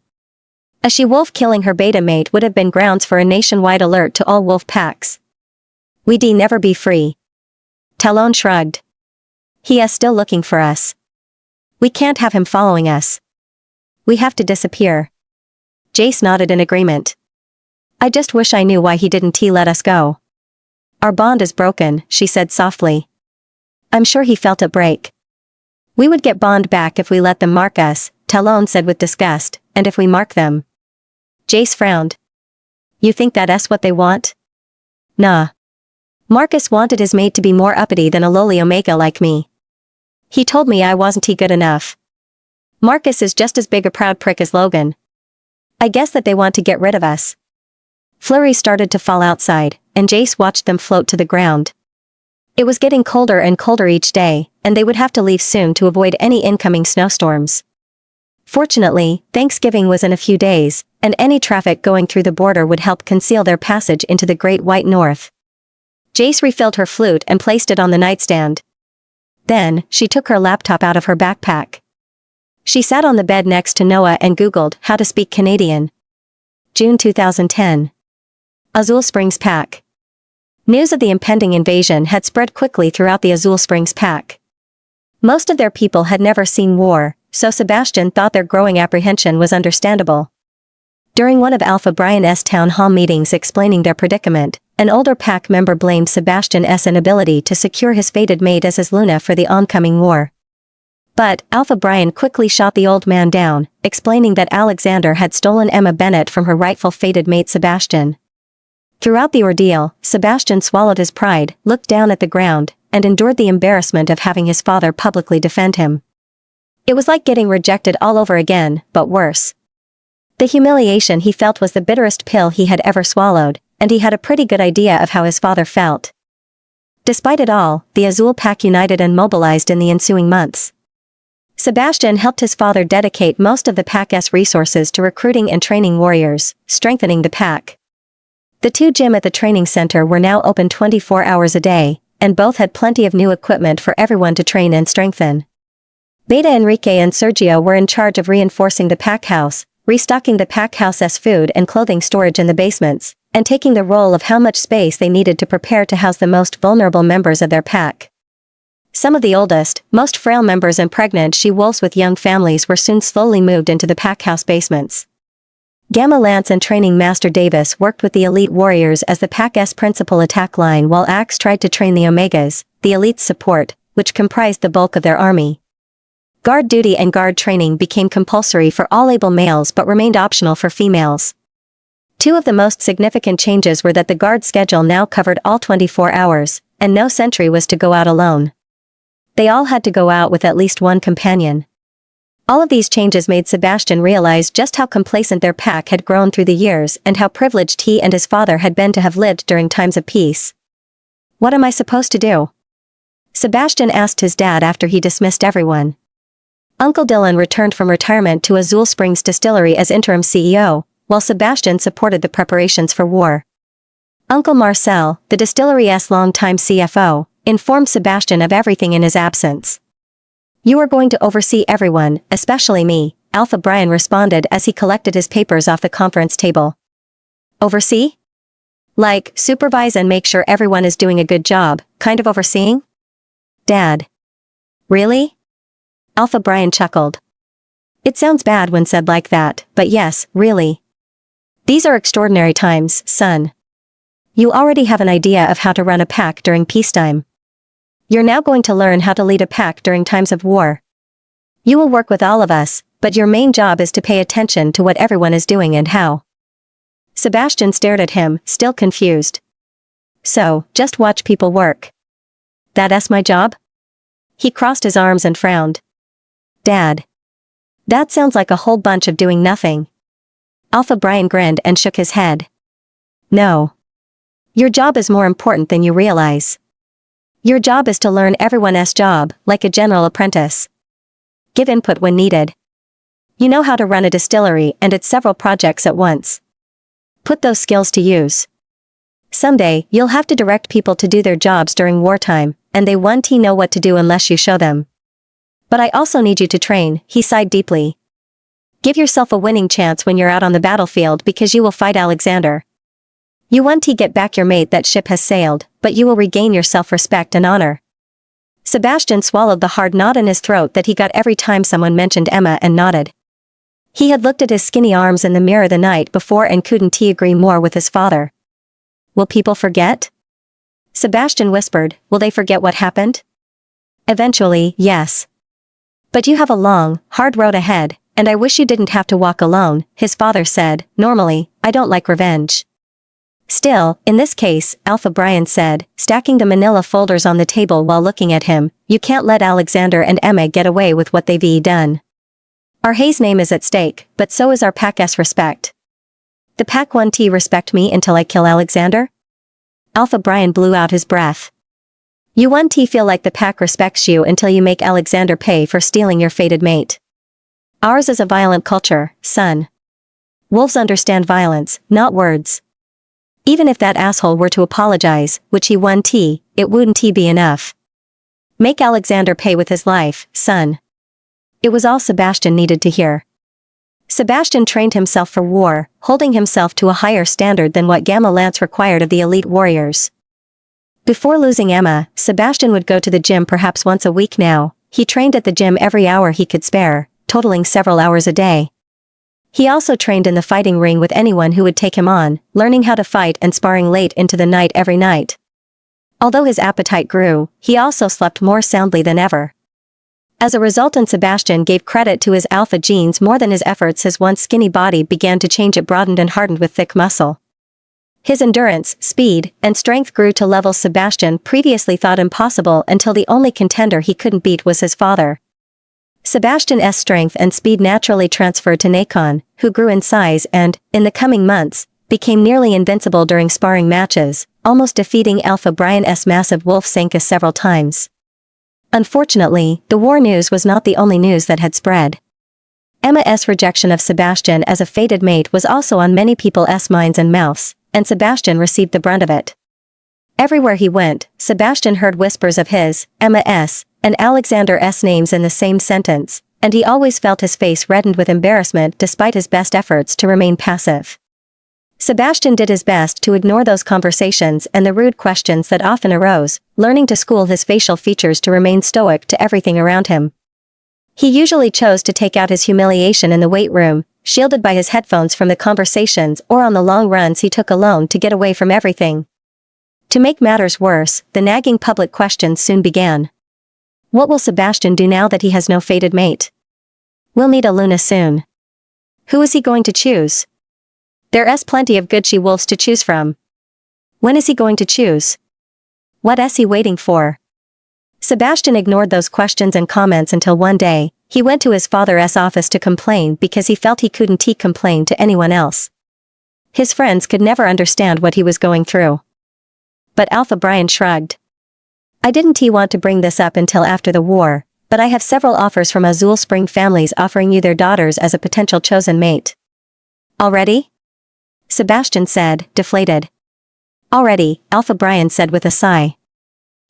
Speaker 1: A she-wolf killing her beta mate would have been grounds for a nationwide alert to all wolf packs. We'd never be free. Talon shrugged. He is still looking for us. We can't have him following us. We have to disappear. Jace nodded in agreement. I just wish I knew why he didn't let us go. Our bond is broken, she said softly. I'm sure he felt it break. We would get bond back if we let them mark us, Talon said with disgust, and if we mark them. Jace frowned. You think that's what they want? Nah. Marcus wanted his mate to be more uppity than a lowly omega like me. He told me I wasn't good enough. Marcus is just as big a proud prick as Logan. I guess that they want to get rid of us. Flurries started to fall outside, and Jace watched them float to the ground. It was getting colder and colder each day, and they would have to leave soon to avoid any incoming snowstorms. Fortunately, Thanksgiving was in a few days, and any traffic going through the border would help conceal their passage into the Great White North. Jace refilled her flute and placed it on the nightstand. Then, she took her laptop out of her backpack. She sat on the bed next to Noah and Googled how to speak Canadian. June 2010. Azul Springs Pack. News of the impending invasion had spread quickly throughout the Azul Springs Pack. Most of their people had never seen war, so Sebastian thought their growing apprehension was understandable. During one of Alpha Brian's town hall meetings explaining their predicament, an older pack member blamed Sebastian's inability to secure his fated mate as his Luna for the oncoming war. But Alpha Brian quickly shot the old man down, explaining that Alexander had stolen Emma Bennett from her rightful fated mate Sebastian. Throughout the ordeal, Sebastian swallowed his pride, looked down at the ground, and endured the embarrassment of having his father publicly defend him. It was like getting rejected all over again, but worse. The humiliation he felt was the bitterest pill he had ever swallowed, and he had a pretty good idea of how his father felt. Despite it all, the Azul Pack united and mobilized in the ensuing months. Sebastian helped his father dedicate most of the pack's resources to recruiting and training warriors, strengthening the pack. The two gyms at the training center were now open 24 hours a day, and both had plenty of new equipment for everyone to train and strengthen. Beta Enrique and Sergio were in charge of reinforcing the pack house, restocking the pack house's food and clothing storage in the basements, and taking the role of how much space they needed to prepare to house the most vulnerable members of their pack. Some of the oldest, most frail members and pregnant she-wolves with young families were soon slowly moved into the pack house basements. Gamma Lance and Training Master Davis worked with the elite warriors as the pack's principal attack line, while Axe tried to train the Omegas, the elite's support, which comprised the bulk of their army. Guard duty and guard training became compulsory for all able males but remained optional for females. Two of the most significant changes were that the guard schedule now covered all 24 hours, and no sentry was to go out alone. They all had to go out with at least one companion. All of these changes made Sebastian realize just how complacent their pack had grown through the years and how privileged he and his father had been to have lived during times of peace. "What am I supposed to do?" Sebastian asked his dad after he dismissed everyone. Uncle Dylan returned from retirement to Azul Springs Distillery as interim CEO, while Sebastian supported the preparations for war. Uncle Marcel, the distillery's longtime CFO, informed Sebastian of everything in his absence. "You are going to oversee everyone, especially me," Alpha Brian responded as he collected his papers off the conference table. "Oversee? Like, supervise and make sure everyone is doing a good job, kind of overseeing?" "Dad. Really?" Alpha Brian chuckled. "It sounds bad when said like that, but yes, really. These are extraordinary times, son. You already have an idea of how to run a pack during peacetime. You're now going to learn how to lead a pack during times of war. You will work with all of us, but your main job is to pay attention to what everyone is doing and how." Sebastian stared at him, still confused. "So, just watch people work. That's my job?" He crossed his arms and frowned. "Dad. That sounds like a whole bunch of doing nothing." Alpha Brian grinned and shook his head. "No. Your job is more important than you realize. Your job is to learn everyone's job, like a general apprentice. Give input when needed. You know how to run a distillery and its several projects at once. Put those skills to use. Someday, you'll have to direct people to do their jobs during wartime, and they won't know what to do unless you show them. But I also need you to train," he sighed deeply. "Give yourself a winning chance when you're out on the battlefield because you will fight Alexander. You won't get back your mate that ship has sailed, but you will regain your self-respect and honor." Sebastian swallowed the hard knot in his throat that he got every time someone mentioned Emma and nodded. He had looked at his skinny arms in the mirror the night before and couldn't agree more with his father. "Will people forget?" Sebastian whispered, "Will they forget what happened?" "Eventually, yes. But you have a long, hard road ahead, and I wish you didn't have to walk alone," his father said. "Normally, I don't like revenge. Still, in this case," Alpha Brian said, stacking the manila folders on the table while looking at him, "you can't let Alexander and Emma get away with what they've done. Our Hayes name is at stake, but so is our pack's respect. The pack won't respect me until I kill Alexander?" Alpha Brian blew out his breath. You 1T feel like the pack respects you until you make Alexander pay for stealing your fated mate. Ours is a violent culture, son. Wolves understand violence, not words. Even if that asshole were to apologize, which he 1T, it wouldn't be enough. Make Alexander pay with his life, son. It was all Sebastian needed to hear. Sebastian trained himself for war, holding himself to a higher standard than what Gamma Lance required of the elite warriors. Before losing Emma, Sebastian would go to the gym perhaps once a week now. He trained at the gym every hour he could spare, totaling several hours a day. He also trained in the fighting ring with anyone who would take him on, learning how to fight and sparring late into the night every night. Although his appetite grew, he also slept more soundly than ever. As a result, Sebastian gave credit to his alpha genes more than his efforts. His once skinny body began to change. It broadened and hardened with thick muscle. His endurance, speed, and strength grew to levels Sebastian previously thought impossible until the only contender he couldn't beat was his father. Sebastian's strength and speed naturally transferred to Nacon, who grew in size and, in the coming months, became nearly invincible during sparring matches, almost defeating Alpha Brian's massive wolf Sanka several times. Unfortunately, the war news was not the only news that had spread. Emma's rejection of Sebastian as a fated mate was also on many people's minds and mouths, and Sebastian received the brunt of it. Everywhere he went, Sebastian heard whispers of his, Emma's, and Alexander's names in the same sentence, and he always felt his face reddened with embarrassment despite his best efforts to remain passive. Sebastian did his best to ignore those conversations and the rude questions that often arose, learning to school his facial features to remain stoic to everything around him. He usually chose to take out his humiliation in the weight room, shielded by his headphones from the conversations, or on the long runs he took alone to get away from everything. To make matters worse, the nagging public questions soon began. What will Sebastian do now that he has no fated mate? We'll need a Luna soon. Who is he going to choose? There's plenty of good she-wolves to choose from. When is he going to choose? What is he waiting for? Sebastian ignored those questions and comments until one day, he went to his father's office to complain because he felt he couldn't complain to anyone else. His friends could never understand what he was going through. But Alpha Brian shrugged. I didn't want to bring this up until after the war, but I have several offers from Azul Spring families offering you their daughters as a potential chosen mate. Already? Sebastian said, deflated. Already, Alpha Brian said with a sigh.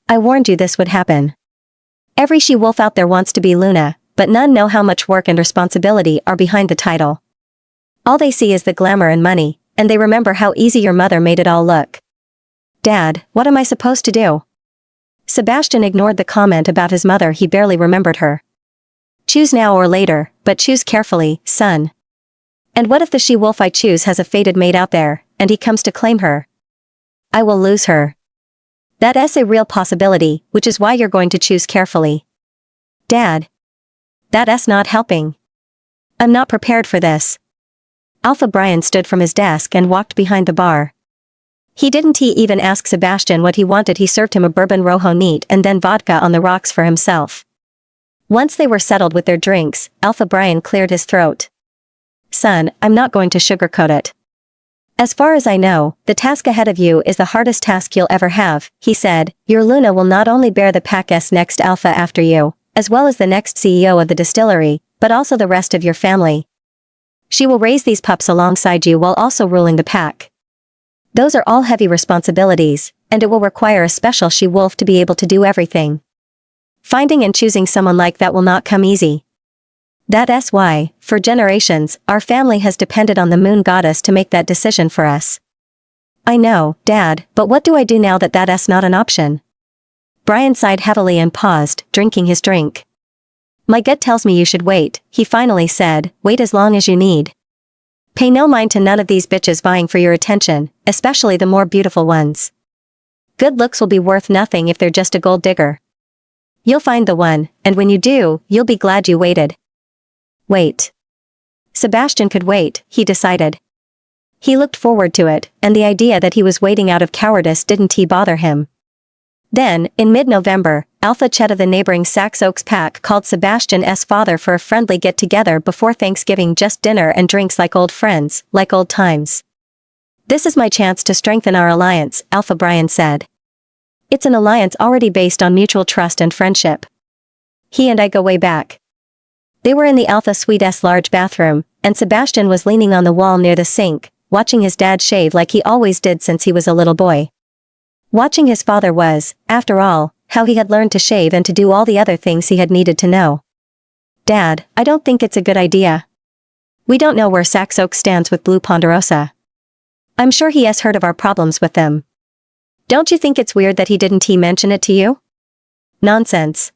Speaker 1: I warned you this would happen. Every she-wolf out there wants to be Luna, but none know how much work and responsibility are behind the title. All they see is the glamour and money, and they remember how easy your mother made it all look. Dad, what am I supposed to do? Sebastian ignored the comment about his mother. He barely remembered her. Choose now or later, but choose carefully, son. And what if the she-wolf I choose has a fated mate out there, and he comes to claim her? I will lose her. That's a real possibility, which is why you're going to choose carefully. Dad. That's not helping. I'm not prepared for this. Alpha Brian stood from his desk and walked behind the bar. He didn't even ask Sebastian what he wanted. He served him a bourbon rojo neat and then vodka on the rocks for himself. Once they were settled with their drinks, Alpha Brian cleared his throat. Son, I'm not going to sugarcoat it. As far as I know, the task ahead of you is the hardest task you'll ever have, he said. Your Luna will not only bear the pack's next alpha after you, as well as the next CEO of the distillery, but also the rest of your family. She will raise these pups alongside you while also ruling the pack. Those are all heavy responsibilities, and it will require a special she-wolf to be able to do everything. Finding and choosing someone like that will not come easy. That's why, for generations, our family has depended on the moon goddess to make that decision for us. I know, Dad, but what do I do now that that's not an option? Brian sighed heavily and paused, drinking his drink. My gut tells me you should wait, he finally said, wait as long as you need. Pay no mind to none of these bitches vying for your attention, especially the more beautiful ones. Good looks will be worth nothing if they're just a gold digger. You'll find the one, and when you do, you'll be glad you waited. Wait. Sebastian could wait, he decided. He looked forward to it, and the idea that he was waiting out of cowardice didn't bother him. Then, in mid-November, Alpha Chet of the neighboring Sax Oaks pack called Sebastian's father for a friendly get-together before Thanksgiving. Just dinner and drinks like old friends, like old times. This is my chance to strengthen our alliance, Alpha Brian said. It's an alliance already based on mutual trust and friendship. He and I go way back. They were in the Alpha Suite's large bathroom, and Sebastian was leaning on the wall near the sink, watching his dad shave like he always did since he was a little boy. Watching his father was, after all, how he had learned to shave and to do all the other things he had needed to know. Dad, I don't think it's a good idea. We don't know where Saxe Oak stands with Blue Ponderosa. I'm sure he has heard of our problems with them. Don't you think it's weird that he didn't mention it to you? Nonsense.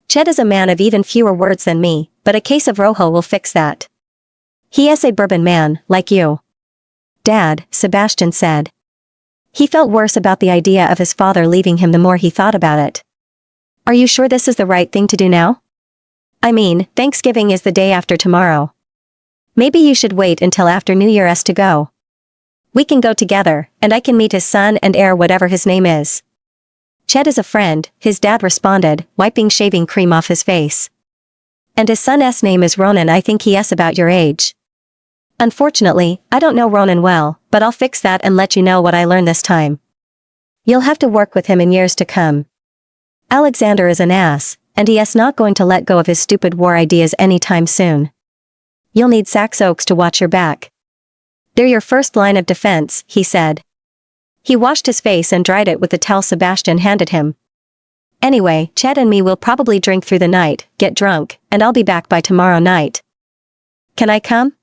Speaker 1: Chet is a man of even fewer words than me, but a case of Rojo will fix that. He is a bourbon man, like you. Dad, Sebastian said. He felt worse about the idea of his father leaving him the more he thought about it. Are you sure this is the right thing to do now? I mean, Thanksgiving is the day after tomorrow. Maybe you should wait until after New Year's to go. We can go together, and I can meet his son and heir whatever his name is. Chet is a friend, his dad responded, wiping shaving cream off his face. And his son's name is Ronan. I think he is about your age. Unfortunately, I don't know Ronan well, but I'll fix that and let you know what I learn this time. You'll have to work with him in years to come. Alexander is an ass, and he is not going to let go of his stupid war ideas anytime soon. You'll need Saxe Oaks to watch your back. They're your first line of defense, he said. He washed his face and dried it with the towel Sebastian handed him. Anyway, Chet and me will probably drink through the night, get drunk, and I'll be back by tomorrow night. Can I come?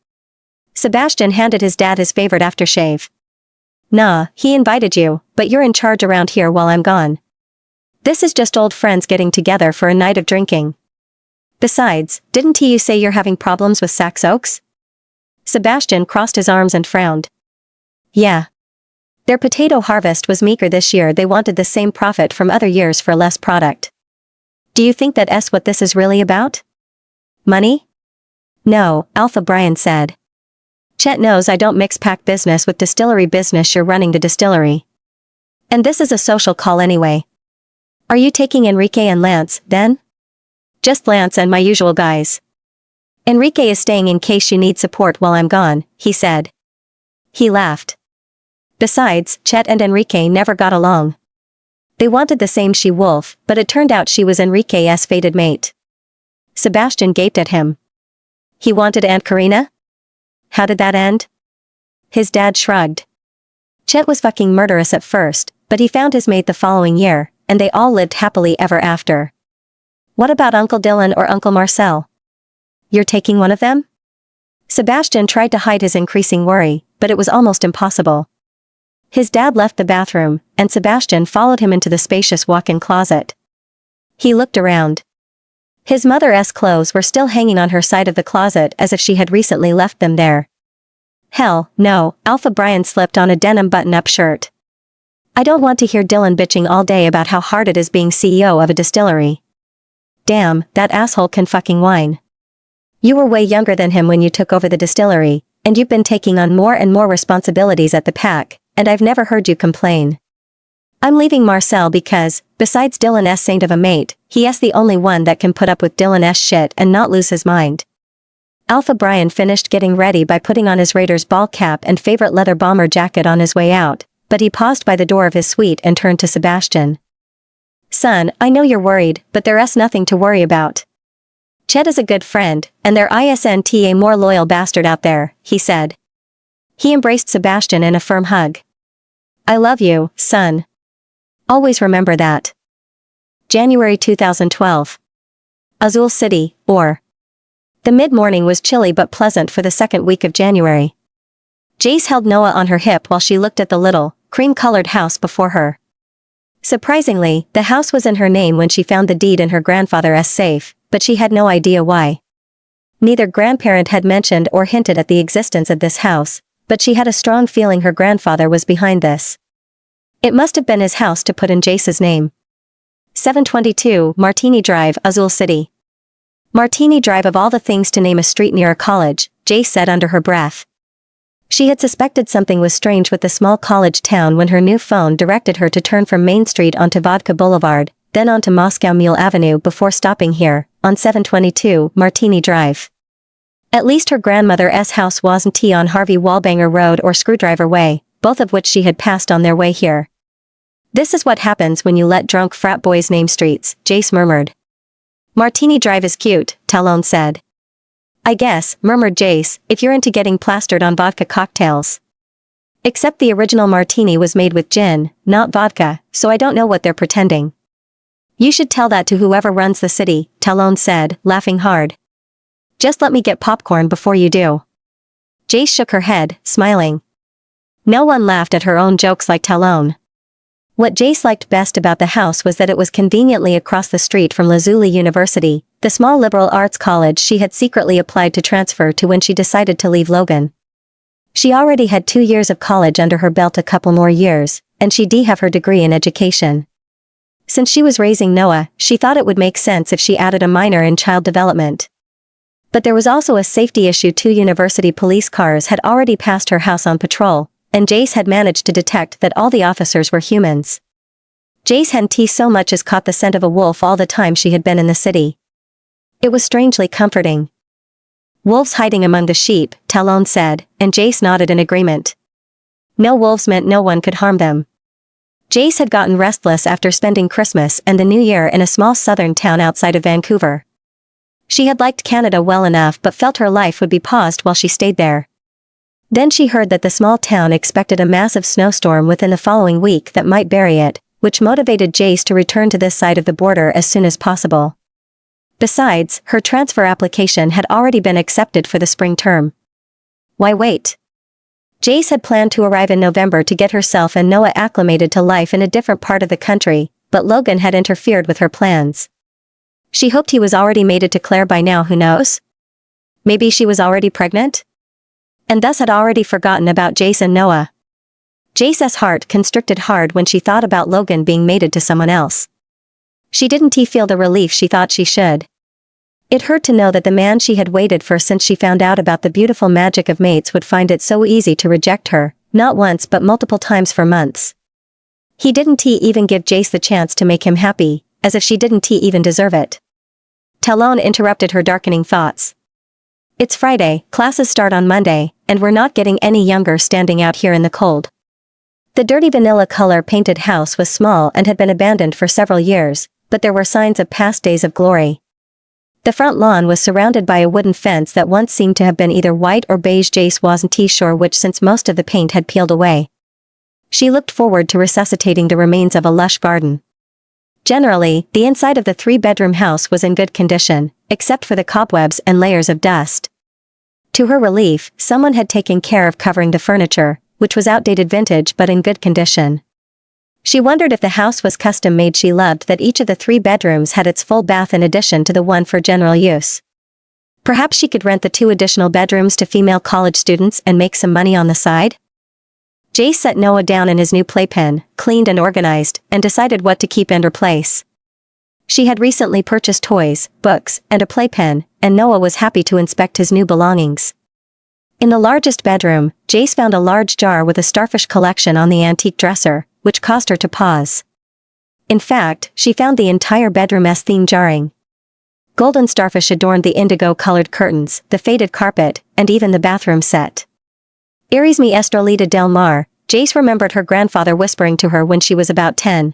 Speaker 1: Sebastian handed his dad his favorite aftershave. Nah, he invited you, but you're in charge around here while I'm gone. This is just old friends getting together for a night of drinking. Besides, didn't you say you're having problems with Saxe Oaks? Sebastian crossed his arms and frowned. Yeah. Their potato harvest was meager this year. They wanted the same profit from other years for less product. Do you think that's what this is really about? Money? No, Alpha Brian said. Chet knows I don't mix pack business with distillery business. You're running the distillery. And this is a social call anyway. Are you taking Enrique and Lance, then? Just Lance and my usual guys. Enrique is staying in case you need support while I'm gone, he said. He laughed. Besides, Chet and Enrique never got along. They wanted the same she-wolf, but it turned out she was Enrique's fated mate. Sebastian gaped at him. He wanted Aunt Karina? How did that end? His dad shrugged. Chet was fucking murderous at first, but he found his mate the following year, and they all lived happily ever after. What about Uncle Dylan or Uncle Marcel? You're taking one of them? Sebastian tried to hide his increasing worry, but it was almost impossible. His dad left the bathroom, and Sebastian followed him into the spacious walk-in closet. He looked around. His mother's clothes were still hanging on her side of the closet as if she had recently left them there. Hell, no, Alpha Brian slipped on a denim button-up shirt. I don't want to hear Dylan bitching all day about how hard it is being CEO of a distillery. Damn, that asshole can fucking whine. You were way younger than him when you took over the distillery, and you've been taking on more and more responsibilities at the pack, and I've never heard you complain. I'm leaving Marcel because, besides Dylan's saint of a mate, he is the only one that can put up with Dylan's shit and not lose his mind. Alpha Brian finished getting ready by putting on his Raiders ball cap and favorite leather bomber jacket on his way out, but he paused by the door of his suite and turned to Sebastian. Son, I know you're worried, but there is nothing to worry about. Chet is a good friend, and there isn't a more loyal bastard out there, he said. He embraced Sebastian in a firm hug. I love you, son. Always remember that. January 2012. Azul City, or. The mid-morning was chilly but pleasant for the second week of January. Jace held Noah on her hip while she looked at the little, cream-colored house before her. Surprisingly, the house was in her name when she found the deed in her grandfather's safe, but she had no idea why. Neither grandparent had mentioned or hinted at the existence of this house, but she had a strong feeling her grandfather was behind this. It must have been his house to put in Jace's name. 722 Martini Drive, Azul City. Martini Drive, of all the things to name a street near a college, Jace said under her breath. She had suspected something was strange with the small college town when her new phone directed her to turn from Main Street onto Vodka Boulevard, then onto Moscow Mule Avenue before stopping here, on 722 Martini Drive. At least her grandmother's house wasn't on Harvey Wallbanger Road or Screwdriver Way, both of which she had passed on their way here. This is what happens when you let drunk frat boys name streets, Jace murmured. Martini Drive is cute, Talon said. I guess, murmured Jace, if you're into getting plastered on vodka cocktails. Except the original martini was made with gin, not vodka, so I don't know what they're pretending. You should tell that to whoever runs the city, Talon said, laughing hard. Just let me get popcorn before you do. Jace shook her head, smiling. No one laughed at her own jokes like Talon. What Jace liked best about the house was that it was conveniently across the street from Lazuli University, the small liberal arts college she had secretly applied to transfer to when she decided to leave Logan. She already had 2 years of college under her belt, a couple more years, and she'd have her degree in education. Since she was raising Noah, she thought it would make sense if she added a minor in child development. But there was also a safety issue. 2 university police cars had already passed her house on patrol, and Jace had managed to detect that all the officers were humans. Jace hadn't so much as caught the scent of a wolf all the time she had been in the city. It was strangely comforting. Wolves hiding among the sheep, Talon said, and Jace nodded in agreement. No wolves meant no one could harm them. Jace had gotten restless after spending Christmas and the New Year in a small southern town outside of Vancouver. She had liked Canada well enough but felt her life would be paused while she stayed there. Then she heard that the small town expected a massive snowstorm within the following week that might bury it, which motivated Jace to return to this side of the border as soon as possible. Besides, her transfer application had already been accepted for the spring term. Why wait? Jace had planned to arrive in November to get herself and Noah acclimated to life in a different part of the country, but Logan had interfered with her plans. She hoped he was already mated to Claire by now, who knows? Maybe she was already pregnant? And thus had already forgotten about Jace and Noah. Jace's heart constricted hard when she thought about Logan being mated to someone else. She didn't feel the relief she thought she should. It hurt to know that the man she had waited for since she found out about the beautiful magic of mates would find it so easy to reject her, not once but multiple times for months. He didn't even give Jace the chance to make him happy, as if she didn't even deserve it. Talon interrupted her darkening thoughts. It's Friday, classes start on Monday, and we're not getting any younger standing out here in the cold. The dirty vanilla color painted house was small and had been abandoned for several years, but there were signs of past days of glory. The front lawn was surrounded by a wooden fence that once seemed to have been either white or beige. Jace wasn't sure which since most of the paint had peeled away. She looked forward to resuscitating the remains of a lush garden. Generally, the inside of the 3-bedroom house was in good condition, except for the cobwebs and layers of dust. To her relief, someone had taken care of covering the furniture, which was outdated vintage but in good condition. She wondered if the house was custom-made. She loved that each of the 3 bedrooms had its full bath in addition to the one for general use. Perhaps she could rent the 2 additional bedrooms to female college students and make some money on the side? Jace set Noah down in his new playpen, cleaned and organized, and decided what to keep and replace. She had recently purchased toys, books, and a playpen, and Noah was happy to inspect his new belongings. In the largest bedroom, Jace found a large jar with a starfish collection on the antique dresser, which caused her to pause. In fact, she found the entire bedroom's theme jarring. Golden starfish adorned the indigo-colored curtains, the faded carpet, and even the bathroom set. Iris mi estrelita del mar, Jace remembered her grandfather whispering to her when she was about 10.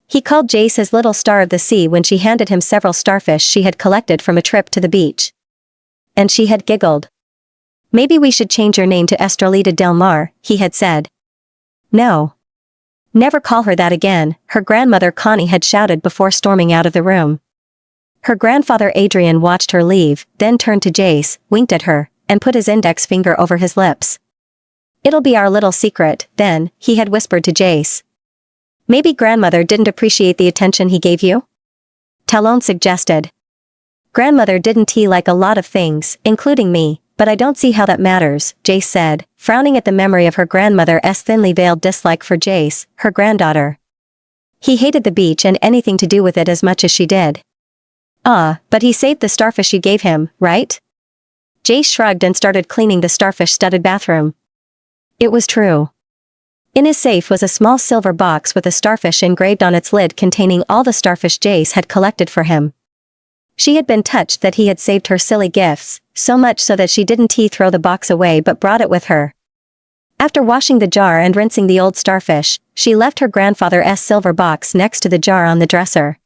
Speaker 1: He called Jace his little star of the sea when she handed him several starfish she had collected from a trip to the beach. And she had giggled. Maybe we should change your name to Estrelita del Mar, he had said. No. Never call her that again, her grandmother Connie had shouted before storming out of the room. Her grandfather Adrian watched her leave, then turned to Jace, winked at her, and put his index finger over his lips. It'll be our little secret, then, he had whispered to Jace. Maybe grandmother didn't appreciate the attention he gave you? Talon suggested. Grandmother didn't like a lot of things, including me, but I don't see how that matters, Jace said, frowning at the memory of her grandmother's thinly veiled dislike for Jace, her granddaughter. He hated the beach and anything to do with it as much as she did. But he saved the starfish you gave him, right? Jace shrugged and started cleaning the starfish-studded bathroom. It was true. In his safe was a small silver box with a starfish engraved on its lid containing all the starfish Jace had collected for him. She had been touched that he had saved her silly gifts, so much so that she didn't throw the box away but brought it with her. After washing the jar and rinsing the old starfish, she left her grandfather's silver box next to the jar on the dresser.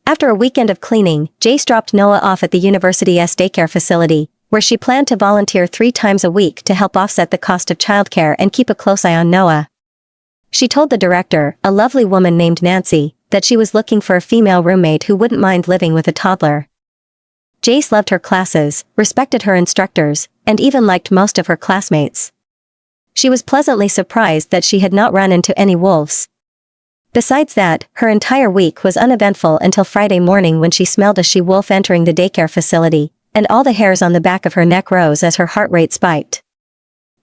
Speaker 1: After a weekend of cleaning, Jace dropped Noah off at the university's daycare facility, where she planned to volunteer 3 times a week to help offset the cost of childcare and keep a close eye on Noah. She told the director, a lovely woman named Nancy, that she was looking for a female roommate who wouldn't mind living with a toddler. Jace loved her classes, respected her instructors, and even liked most of her classmates. She was pleasantly surprised that she had not run into any wolves. Besides that, her entire week was uneventful until Friday morning when she smelled a she-wolf entering the daycare facility, and all the hairs on the back of her neck rose as her heart rate spiked.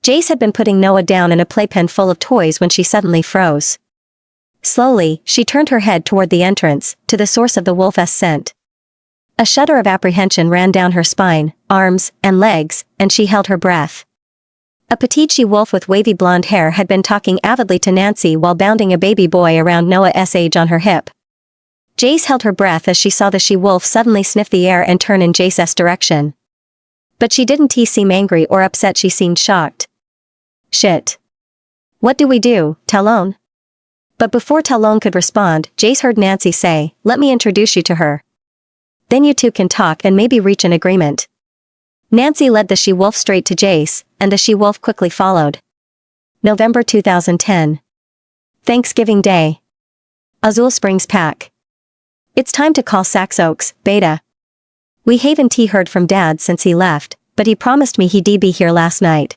Speaker 1: Jace had been putting Noah down in a playpen full of toys when she suddenly froze. Slowly, she turned her head toward the entrance, to the source of the wolf's scent. A shudder of apprehension ran down her spine, arms, and legs, and she held her breath. A petite she-wolf with wavy blonde hair had been talking avidly to Nancy while bounding a baby boy around Noah's age on her hip. Jace held her breath as she saw the she-wolf suddenly sniff the air and turn in Jace's direction. But she didn't seem angry or upset, she seemed shocked. Shit. What do we do, Talon? But before Talon could respond, Jace heard Nancy say, let me introduce you to her. Then you two can talk and maybe reach an agreement. Nancy led the she-wolf straight to Jace, and the she-wolf quickly followed. November 2010. Thanksgiving Day. Azul Springs Pack. It's time to call Sax Oaks, Beta. We haven't heard from Dad since he left, but he promised me he'd be here last night.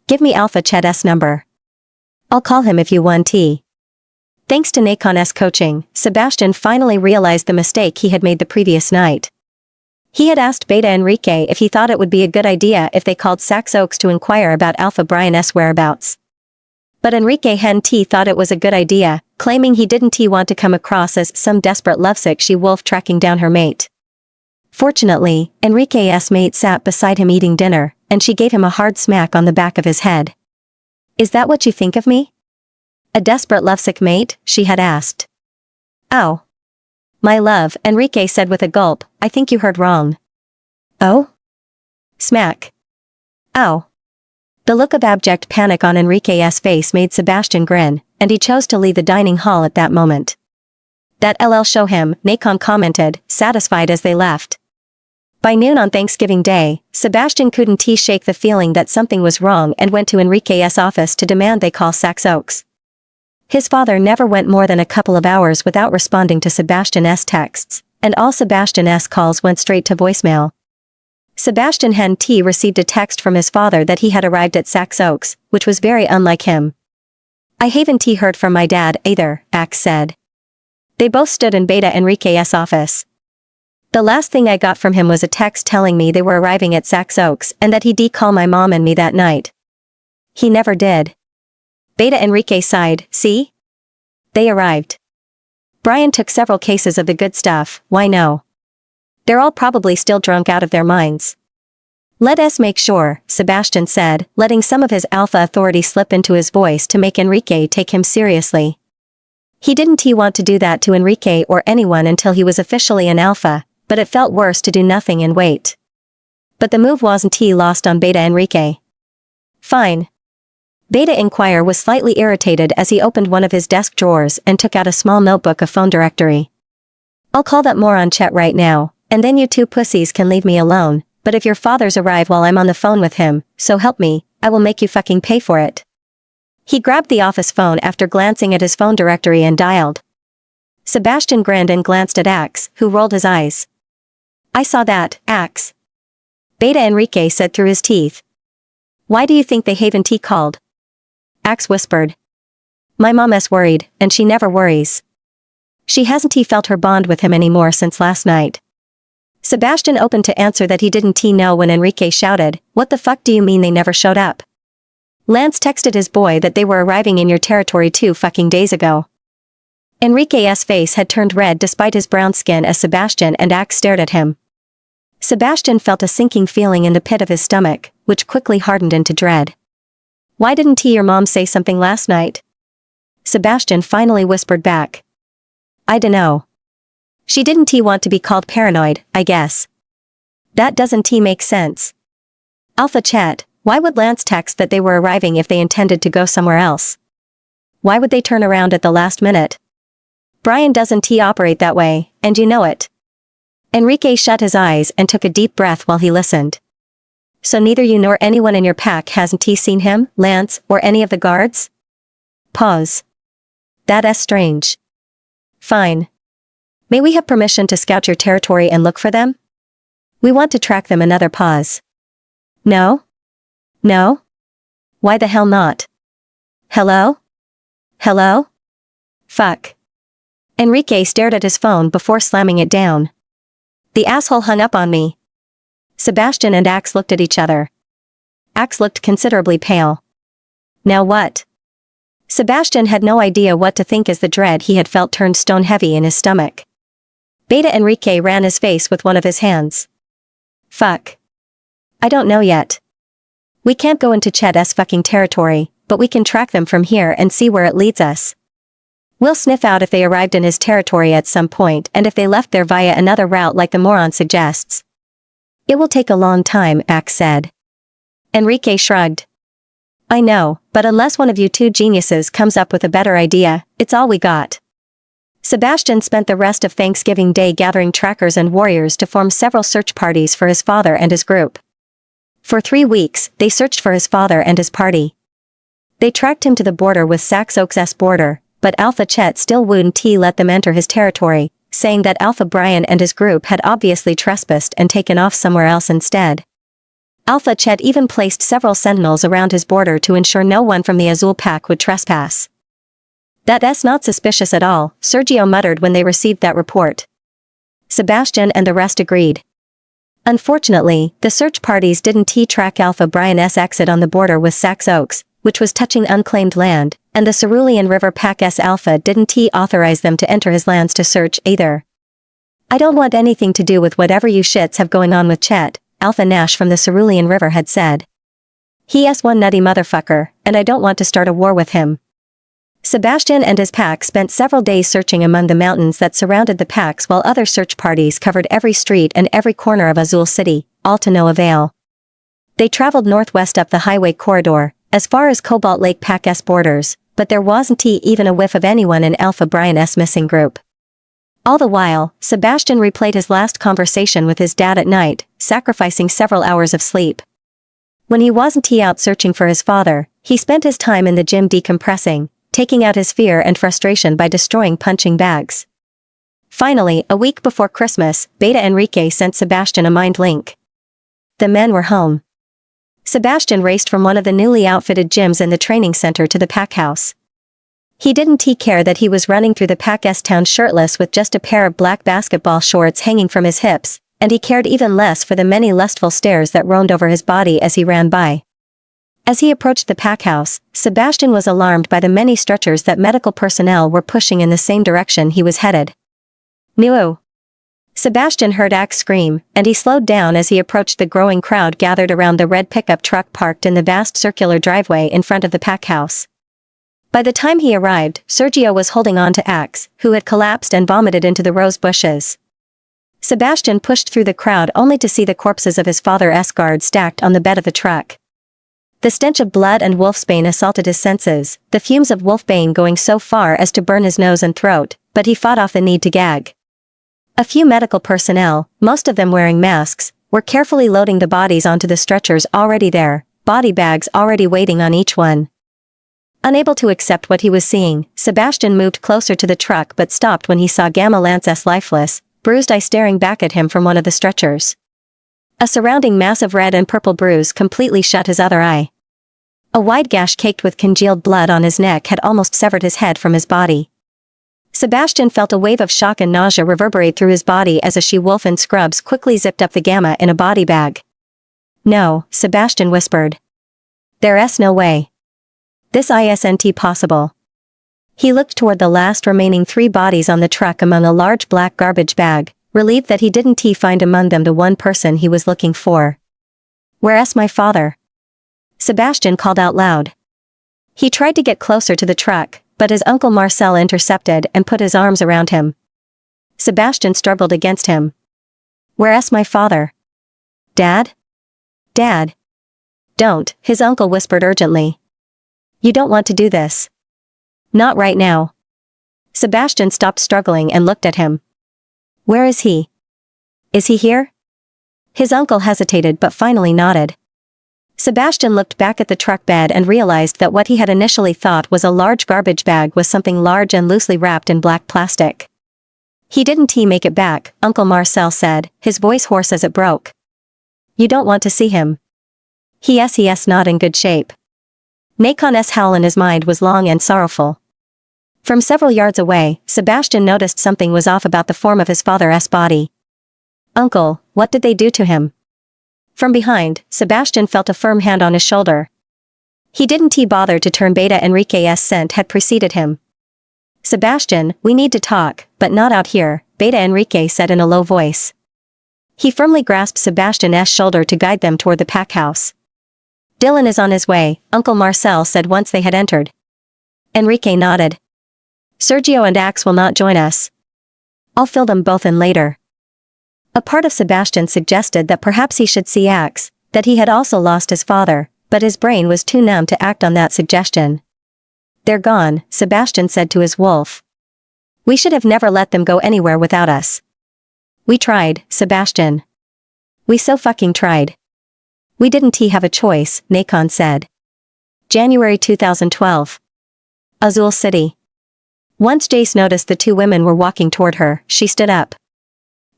Speaker 1: Give me Alpha Chet's number. I'll call him if you want tea. Thanks to Nakon's coaching, Sebastian finally realized the mistake he had made the previous night. He had asked Beta Enrique if he thought it would be a good idea if they called Sax Oaks to inquire about Alpha Brian's whereabouts. But Enrique thought it was a good idea, claiming he didn't want to come across as some desperate lovesick she-wolf tracking down her mate. Fortunately, Enrique's mate sat beside him eating dinner, and she gave him a hard smack on the back of his head. Is that what you think of me? A desperate lovesick mate, she had asked. Ow. My love, Enrique said with a gulp, I think you heard wrong. Oh? Smack. Ow. The look of abject panic on Enrique's face made Sebastian grin, and he chose to leave the dining hall at that moment. That LL show him, Nakon commented, satisfied as they left. By noon on Thanksgiving Day, Sebastian couldn't shake the feeling that something was wrong and went to Enrique's office to demand they call Sax Oaks. His father never went more than a couple of hours without responding to Sebastian's texts, and all Sebastian's calls went straight to voicemail. Sebastian received a text from his father that he had arrived at Sax Oaks, which was very unlike him. I haven't heard from my dad either, Axe said. They both stood in Beta Enrique's office. The last thing I got from him was a text telling me they were arriving at Sax Oaks and that he'd call my mom and me that night. He never did. Beta Enrique sighed, see? They arrived. Brian took several cases of the good stuff, why no? They're all probably still drunk out of their minds. Let us make sure, Sebastian said, letting some of his alpha authority slip into his voice to make Enrique take him seriously. He didn't want to do that to Enrique or anyone until he was officially an alpha, but it felt worse to do nothing and wait. But the move wasn't lost on Beta Enrique. Fine. Beta Inquire was slightly irritated as he opened one of his desk drawers and took out a small notebook of phone directory. I'll call that moron Chet right now, and then you two pussies can leave me alone, but if your fathers arrive while I'm on the phone with him, so help me, I will make you fucking pay for it. He grabbed the office phone after glancing at his phone directory and dialed. Sebastian grinned and glanced at Axe, who rolled his eyes. I saw that, Axe. Beta Enrique said through his teeth. Why do you think they haven't called? Axe whispered. My mom's worried, and she never worries. She hasn't felt her bond with him anymore since last night. Sebastian opened to answer that he didn't know when Enrique shouted, what the fuck do you mean they never showed up? Lance texted his boy that they were arriving in your territory 2 fucking days ago. Enrique's face had turned red despite his brown skin as Sebastian and Axe stared at him. Sebastian felt a sinking feeling in the pit of his stomach, which quickly hardened into dread. Why didn't your mom say something last night? Sebastian finally whispered back. I dunno. She didn't want to be called paranoid, I guess. That doesn't make sense. Alpha Chet, why would Lance text that they were arriving if they intended to go somewhere else? Why would they turn around at the last minute? Brian doesn't operate that way, and you know it. Enrique shut his eyes and took a deep breath while he listened. So neither you nor anyone in your pack hasn't seen him, Lance, or any of the guards? Pause. That's strange. Fine. May we have permission to scout your territory and look for them? We want to track them. Another pause. No? No? Why the hell not? Hello? Hello? Fuck. Enrique stared at his phone before slamming it down. The asshole hung up on me. Sebastian and Axe looked at each other. Axe looked considerably pale. Now what? Sebastian had no idea what to think as the dread he had felt turned stone heavy in his stomach. Beta Enrique ran his face with one of his hands. Fuck. I don't know yet. We can't go into Chet's fucking territory, but we can track them from here and see where it leads us. We'll sniff out if they arrived in his territory at some point and if they left there via another route like the moron suggests. It will take a long time, Axe said. Enrique shrugged. I know, but unless one of you two geniuses comes up with a better idea, it's all we got. Sebastian spent the rest of Thanksgiving Day gathering trackers and warriors to form several search parties for his father and his group. For 3 weeks, they searched for his father and his party. They tracked him to the border with Sax Oaks' border, but Alpha Chet still wouldn't let them enter his territory, saying that Alpha Brian and his group had obviously trespassed and taken off somewhere else instead. Alpha Chet even placed several sentinels around his border to ensure no one from the Azul Pack would trespass. That's not suspicious at all, Sergio muttered when they received that report. Sebastian and the rest agreed. Unfortunately, the search parties didn't track Alpha Brian's exit on the border with Sax Oaks, which was touching unclaimed land, and the Cerulean River Pack's Alpha didn't authorize them to enter his lands to search either. I don't want anything to do with whatever you shits have going on with Chet, Alpha Nash from the Cerulean River had said. He's one nutty motherfucker, and I don't want to start a war with him. Sebastian and his pack spent several days searching among the mountains that surrounded the packs while other search parties covered every street and every corner of Azul City, all to no avail. They traveled northwest up the highway corridor, as far as Cobalt Lake Pack's borders, but there wasn't even a whiff of anyone in Alpha Brian's missing group. All the while, Sebastian replayed his last conversation with his dad at night, sacrificing several hours of sleep. When he wasn't out searching for his father, he spent his time in the gym decompressing, taking out his fear and frustration by destroying punching bags. Finally, a week before Christmas, Beta Enrique sent Sebastian a mind link. The men were home. Sebastian raced from one of the newly outfitted gyms in the training center to the pack house. He didn't care that he was running through the Pack's town shirtless with just a pair of black basketball shorts hanging from his hips, and he cared even less for the many lustful stares that roamed over his body as he ran by. As he approached the pack house, Sebastian was alarmed by the many stretchers that medical personnel were pushing in the same direction he was headed. "Mew!" Sebastian heard Axe scream, and he slowed down as he approached the growing crowd gathered around the red pickup truck parked in the vast circular driveway in front of the pack house. By the time he arrived, Sergio was holding on to Axe, who had collapsed and vomited into the rose bushes. Sebastian pushed through the crowd only to see the corpses of his father's guards stacked on the bed of the truck. The stench of blood and wolfsbane assaulted his senses, the fumes of wolfbane going so far as to burn his nose and throat, but he fought off the need to gag. A few medical personnel, most of them wearing masks, were carefully loading the bodies onto the stretchers already there, body bags already waiting on each one. Unable to accept what he was seeing, Sebastian moved closer to the truck but stopped when he saw Gamma Lance's lifeless, bruised eye staring back at him from one of the stretchers. A surrounding massive red and purple bruise completely shut his other eye. A wide gash caked with congealed blood on his neck had almost severed his head from his body. Sebastian felt a wave of shock and nausea reverberate through his body as a she-wolf in scrubs quickly zipped up the Gamma in a body bag. "No," Sebastian whispered. "There's no way. This isn't possible." He looked toward the last remaining 3 bodies on the truck among a large black garbage bag, relieved that he didn't find among them the one person he was looking for. "Where's my father?" Sebastian called out loud. He tried to get closer to the truck, but his uncle Marcel intercepted and put his arms around him. Sebastian struggled against him. "Where's my father?" "Dad? Dad? Don't," his uncle whispered urgently. "You don't want to do this." Not right now. Sebastian stopped struggling and looked at him. Where is he? Is he here? His uncle hesitated but finally nodded. Sebastian looked back at the truck bed and realized that what he had initially thought was a large garbage bag was something large and loosely wrapped in black plastic. He didn't make it back, Uncle Marcel said, his voice hoarse as it broke. You don't want to see him. He not in good shape. Nakon's howl in his mind was long and sorrowful. From several yards away, Sebastian noticed something was off about the form of his father's body. Uncle, what did they do to him? From behind, Sebastian felt a firm hand on his shoulder. He didn't bother to turn. Beta Enrique's scent had preceded him. Sebastian, we need to talk, but not out here, Beta Enrique said in a low voice. He firmly grasped Sebastian's shoulder to guide them toward the pack house. Dylan is on his way, Uncle Marcel said once they had entered. Enrique nodded. Sergio and Axe will not join us. I'll fill them both in later. A part of Sebastian suggested that perhaps he should see Axe, that he had also lost his father, but his brain was too numb to act on that suggestion. They're gone, Sebastian said to his wolf. We should have never let them go anywhere without us. We tried, Sebastian. We so fucking tried. We didn't have a choice, Nakon said. January 2012. Azul City. Once Jace noticed the two women were walking toward her, she stood up.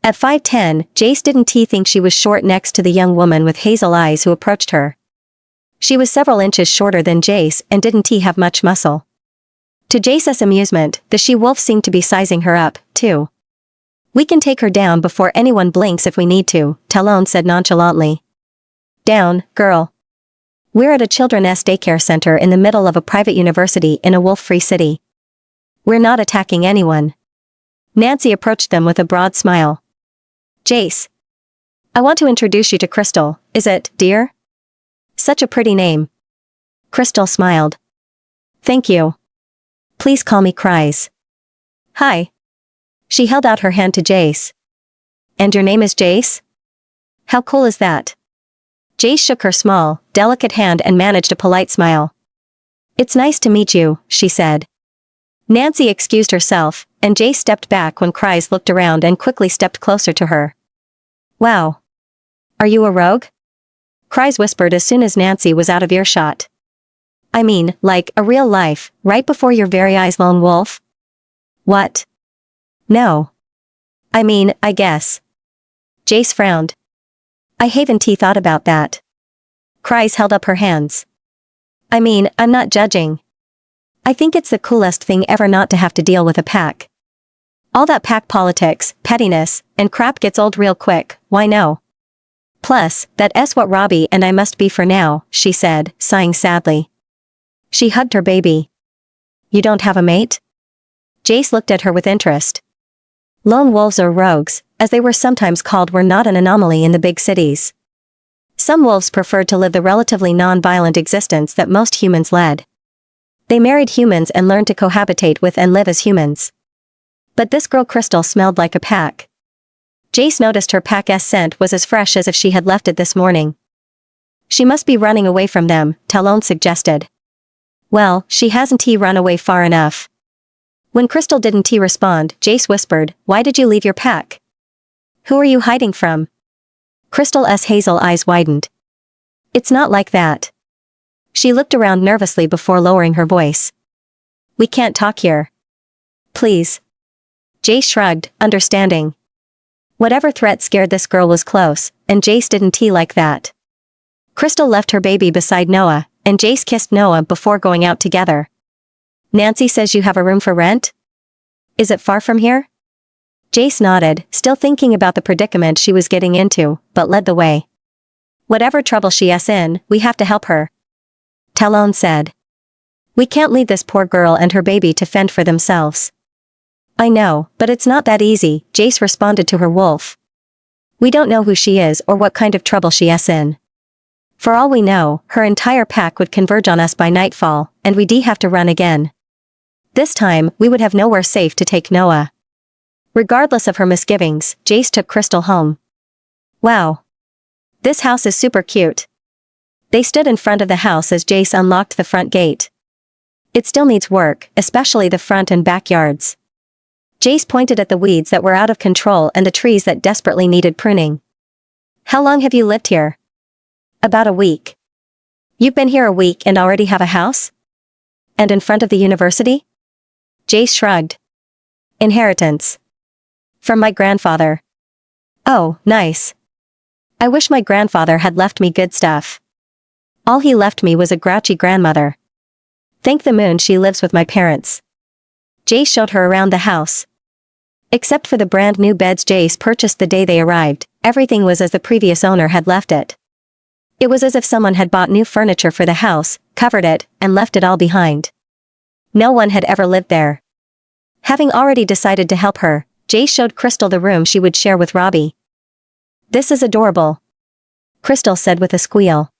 Speaker 1: At 5'10", Jace didn't think she was short next to the young woman with hazel eyes who approached her. She was several inches shorter than Jace and didn't have much muscle. To Jace's amusement, the she-wolf seemed to be sizing her up, too. We can take her down before anyone blinks if we need to, Talon said nonchalantly. Down, girl. We're at a children's daycare center in the middle of a private university in a wolf-free city. We're not attacking anyone. Nancy approached them with a broad smile. Jace. I want to introduce you to Crystal, is it, dear? Such a pretty name. Crystal smiled. Thank you. Please call me Cries. Hi. She held out her hand to Jace. And your name is Jace? How cool is that? Jace shook her small, delicate hand and managed a polite smile. It's nice to meet you, she said. Nancy excused herself, and Jace stepped back when Cries looked around and quickly stepped closer to her. Wow. Are you a rogue? Cries whispered as soon as Nancy was out of earshot. I mean, like, a real life, right before your very eyes, lone wolf? What? No. I mean, I guess. Jace frowned. I haven't thought about that. Cries held up her hands. I mean, I'm not judging. I think it's the coolest thing ever not to have to deal with a pack. All that pack politics, pettiness, and crap gets old real quick, why no? Plus, that's what Robbie and I must be for now, she said, sighing sadly. She hugged her baby. You don't have a mate? Jace looked at her with interest. Lone wolves or rogues, as they were sometimes called, were not an anomaly in the big cities. Some wolves preferred to live the relatively non-violent existence that most humans led. They married humans and learned to cohabitate with and live as humans. But this girl Crystal smelled like a pack. Jace noticed her pack's scent was as fresh as if she had left it this morning. She must be running away from them, Talon suggested. Well, she hasn't run away far enough. When Crystal didn't respond, Jace whispered, Why did you leave your pack? Who are you hiding from? Crystal's hazel eyes widened. It's not like that. She looked around nervously before lowering her voice. We can't talk here. Please. Jace shrugged, understanding. Whatever threat scared this girl was close, and Jace didn't like that. Crystal left her baby beside Noah, and Jace kissed Noah before going out together. Nancy says you have a room for rent? Is it far from here? Jace nodded, still thinking about the predicament she was getting into, but led the way. Whatever trouble she's in, we have to help her. Talon said. We can't leave this poor girl and her baby to fend for themselves. I know, but it's not that easy, Jace responded to her wolf. We don't know who she is or what kind of trouble she's in. For all we know, her entire pack would converge on us by nightfall, and we'd have to run again. This time, we would have nowhere safe to take Noah. Regardless of her misgivings, Jace took Crystal home. Wow. This house is super cute. They stood in front of the house as Jace unlocked the front gate. It still needs work, especially the front and backyards. Jace pointed at the weeds that were out of control and the trees that desperately needed pruning. How long have you lived here? About a week. You've been here a week and already have a house? And in front of the university? Jace shrugged. Inheritance. From my grandfather. Oh, nice. I wish my grandfather had left me good stuff. All he left me was a grouchy grandmother. Thank the moon she lives with my parents. Jace showed her around the house. Except for the brand new beds Jace purchased the day they arrived, everything was as the previous owner had left it. It was as if someone had bought new furniture for the house, covered it, and left it all behind. No one had ever lived there. Having already decided to help her, Jace showed Crystal the room she would share with Robbie. This is adorable, Crystal said with a squeal.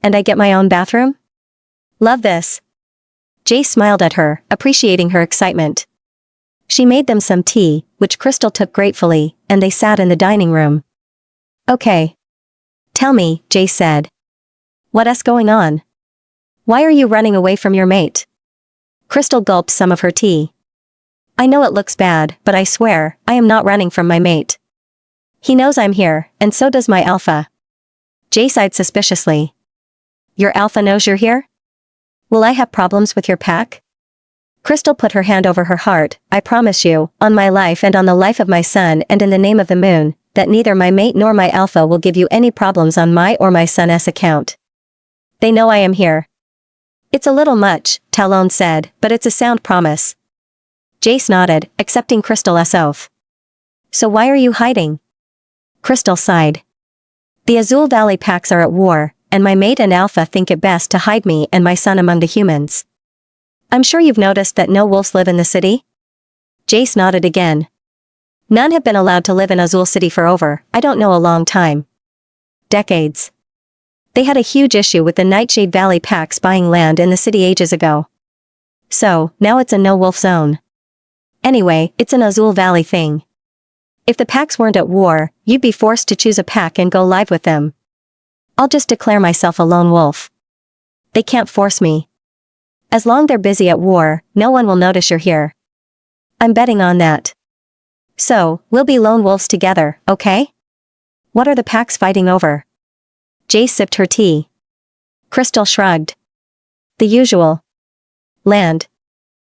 Speaker 1: And I get my own bathroom? Love this. Jace smiled at her, appreciating her excitement. She made them some tea, which Crystal took gratefully, and they sat in the dining room. Okay. Tell me, Jace said. What's going on? Why are you running away from your mate? Crystal gulped some of her tea. I know it looks bad, but I swear, I am not running from my mate. He knows I'm here, and so does my alpha. Jace eyed suspiciously. Your alpha knows you're here? Will I have problems with your pack? Crystal put her hand over her heart. I promise you, on my life and on the life of my son and in the name of the moon, that neither my mate nor my alpha will give you any problems on my or my son's account. They know I am here. It's a little much, Talon said, but it's a sound promise. Jace nodded, accepting Crystal's oath. So why are you hiding? Crystal sighed. The Azul Valley packs are at war, and my mate and alpha think it best to hide me and my son among the humans. I'm sure you've noticed that no wolves live in the city? Jace nodded again. None have been allowed to live in Azul City for over, I don't know, a long time. Decades. They had a huge issue with the Nightshade Valley packs buying land in the city ages ago. So, now it's a no-wolf zone. Anyway, it's an Azul Valley thing. If the packs weren't at war, you'd be forced to choose a pack and go live with them. I'll just declare myself a lone wolf. They can't force me. As long as they're busy at war, no one will notice you're here. I'm betting on that. So, we'll be lone wolves together, okay? What are the packs fighting over? Jace sipped her tea. Crystal shrugged. The usual. Land.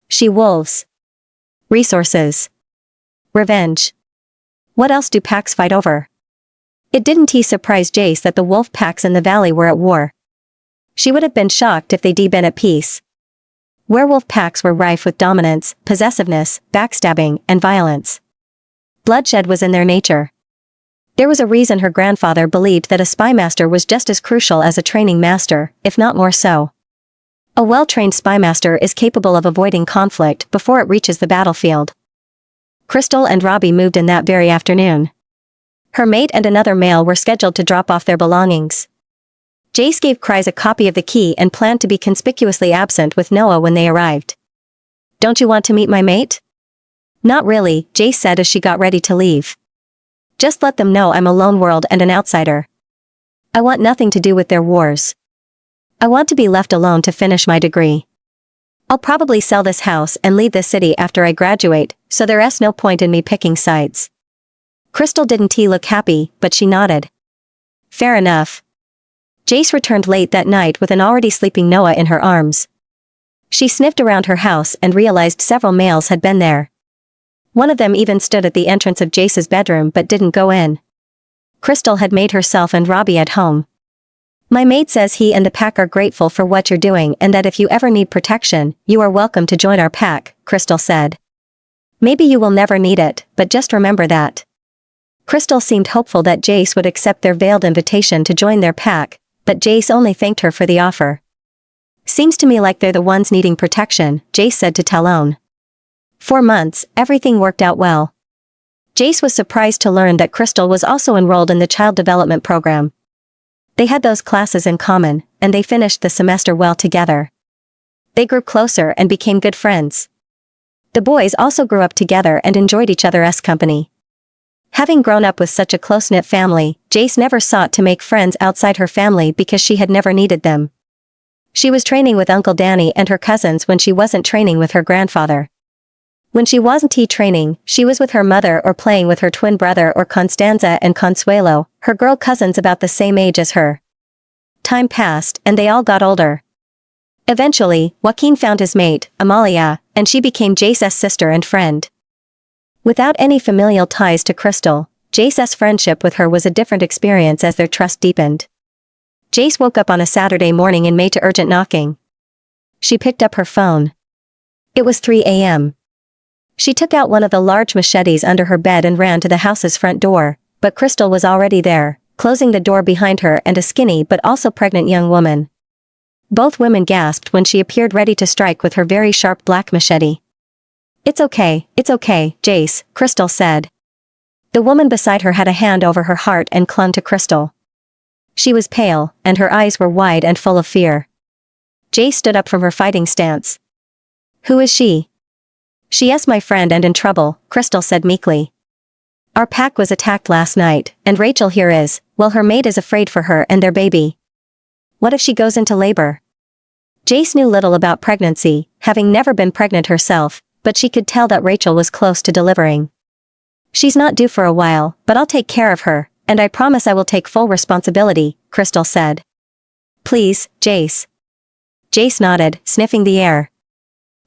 Speaker 1: She-wolves. Resources. Revenge. What else do packs fight over? It didn't surprise Jace that the wolf packs in the valley were at war. She would have been shocked if they'd been at peace. Werewolf packs were rife with dominance, possessiveness, backstabbing, and violence. Bloodshed was in their nature. There was a reason her grandfather believed that a spy master was just as crucial as a training master, if not more so. A well-trained spy master is capable of avoiding conflict before it reaches the battlefield. Crystal and Robbie moved in that very afternoon. Her mate and another male were scheduled to drop off their belongings. Jace gave Kryze a copy of the key and planned to be conspicuously absent with Noah when they arrived. Don't you want to meet my mate? Not really, Jace said as she got ready to leave. Just let them know I'm a lone world and an outsider. I want nothing to do with their wars. I want to be left alone to finish my degree. I'll probably sell this house and leave the city after I graduate, so there's no point in me picking sides. Crystal didn't look happy, but she nodded. Fair enough. Jace returned late that night with an already sleeping Noah in her arms. She sniffed around her house and realized several males had been there. One of them even stood at the entrance of Jace's bedroom but didn't go in. Crystal had made herself and Robbie at home. My mate says he and the pack are grateful for what you're doing and that if you ever need protection, you are welcome to join our pack, Crystal said. Maybe you will never need it, but just remember that. Crystal seemed hopeful that Jace would accept their veiled invitation to join their pack, but Jace only thanked her for the offer. Seems to me like they're the ones needing protection, Jace said to Talon. 4 months, everything worked out well. Jace was surprised to learn that Crystal was also enrolled in the child development program. They had those classes in common, and they finished the semester well together. They grew closer and became good friends. The boys also grew up together and enjoyed each other's company. Having grown up with such a close-knit family, Jace never sought to make friends outside her family because she had never needed them. She was training with Uncle Danny and her cousins when she wasn't training with her grandfather. When she wasn't training, she was with her mother or playing with her twin brother or Constanza and Consuelo, her girl cousins about the same age as her. Time passed and they all got older. Eventually, Joaquin found his mate, Amalia, and she became Jace's sister and friend. Without any familial ties to Crystal, Jace's friendship with her was a different experience as their trust deepened. Jace woke up on a Saturday morning in May to urgent knocking. She picked up her phone. It was 3 a.m. She took out one of the large machetes under her bed and ran to the house's front door, but Crystal was already there, closing the door behind her and a skinny but also pregnant young woman. Both women gasped when she appeared ready to strike with her very sharp black machete. It's okay, Jace, Crystal said. The woman beside her had a hand over her heart and clung to Crystal. She was pale, and her eyes were wide and full of fear. Jace stood up from her fighting stance. Who is she? She is my friend and in trouble, Crystal said meekly. Our pack was attacked last night, and Rachel here is, well, her maid is afraid for her and their baby. What if she goes into labor? Jace knew little about pregnancy, having never been pregnant herself, but she could tell that Rachel was close to delivering. She's not due for a while, but I'll take care of her, and I promise I will take full responsibility, Crystal said. Please, Jace. Jace nodded, sniffing the air.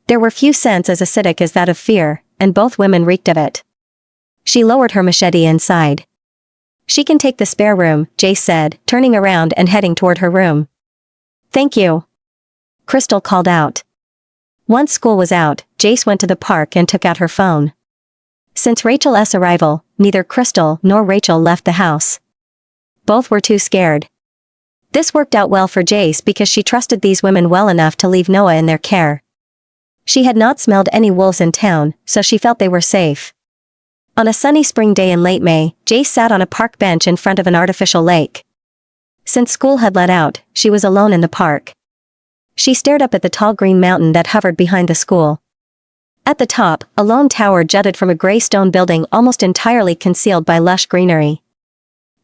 Speaker 1: There were few scents as acidic as that of fear, and both women reeked of it. She lowered her machete and sighed. She can take the spare room, Jace said, turning around and heading toward her room. Thank you. Crystal called out. Once school was out, Jace went to the park and took out her phone. Since Rachel's arrival, neither Crystal nor Rachel left the house. Both were too scared. This worked out well for Jace because she trusted these women well enough to leave Noah in their care. She had not smelled any wolves in town, so she felt they were safe. On a sunny spring day in late May, Jace sat on a park bench in front of an artificial lake. Since school had let out, she was alone in the park. She stared up at the tall green mountain that hovered behind the school. At the top, a lone tower jutted from a gray stone building almost entirely concealed by lush greenery.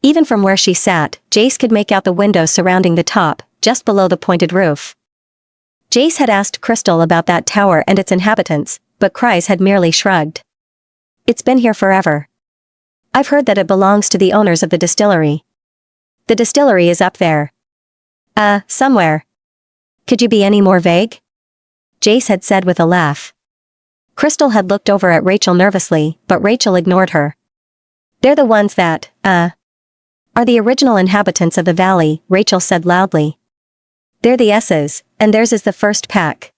Speaker 1: Even from where she sat, Jace could make out the windows surrounding the top, just below the pointed roof. Jace had asked Crystal about that tower and its inhabitants, but Kryze had merely shrugged. It's been here forever. I've heard that it belongs to the owners of the distillery. The distillery is up there. Somewhere. Could you be any more vague? Jace had said with a laugh. Crystal had looked over at Rachel nervously, but Rachel ignored her. They're the ones that, are the original inhabitants of the valley, Rachel said loudly. They're the S's, and theirs is the first pack.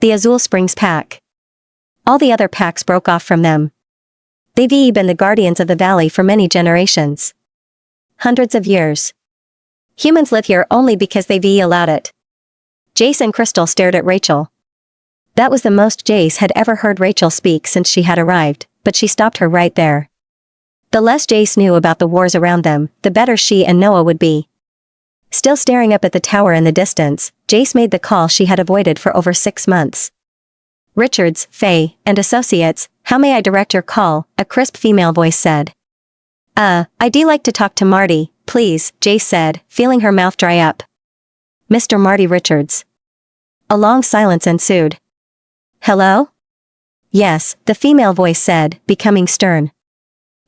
Speaker 1: The Azul Springs pack. All the other packs broke off from them. They've been the guardians of the valley for many generations. Hundreds of years. Humans live here only because they've allowed it. Jace and Crystal stared at Rachel. That was the most Jace had ever heard Rachel speak since she had arrived, but she stopped her right there. The less Jace knew about the wars around them, the better she and Noah would be. Still staring up at the tower in the distance, Jace made the call she had avoided for over 6 months. Richards, Faye, and Associates, how may I direct your call? A crisp female voice said. I'd like to talk to Marty, please, Jace said, feeling her mouth dry up. Mr. Marty Richards. A long silence ensued. Hello? Yes, the female voice said, becoming stern.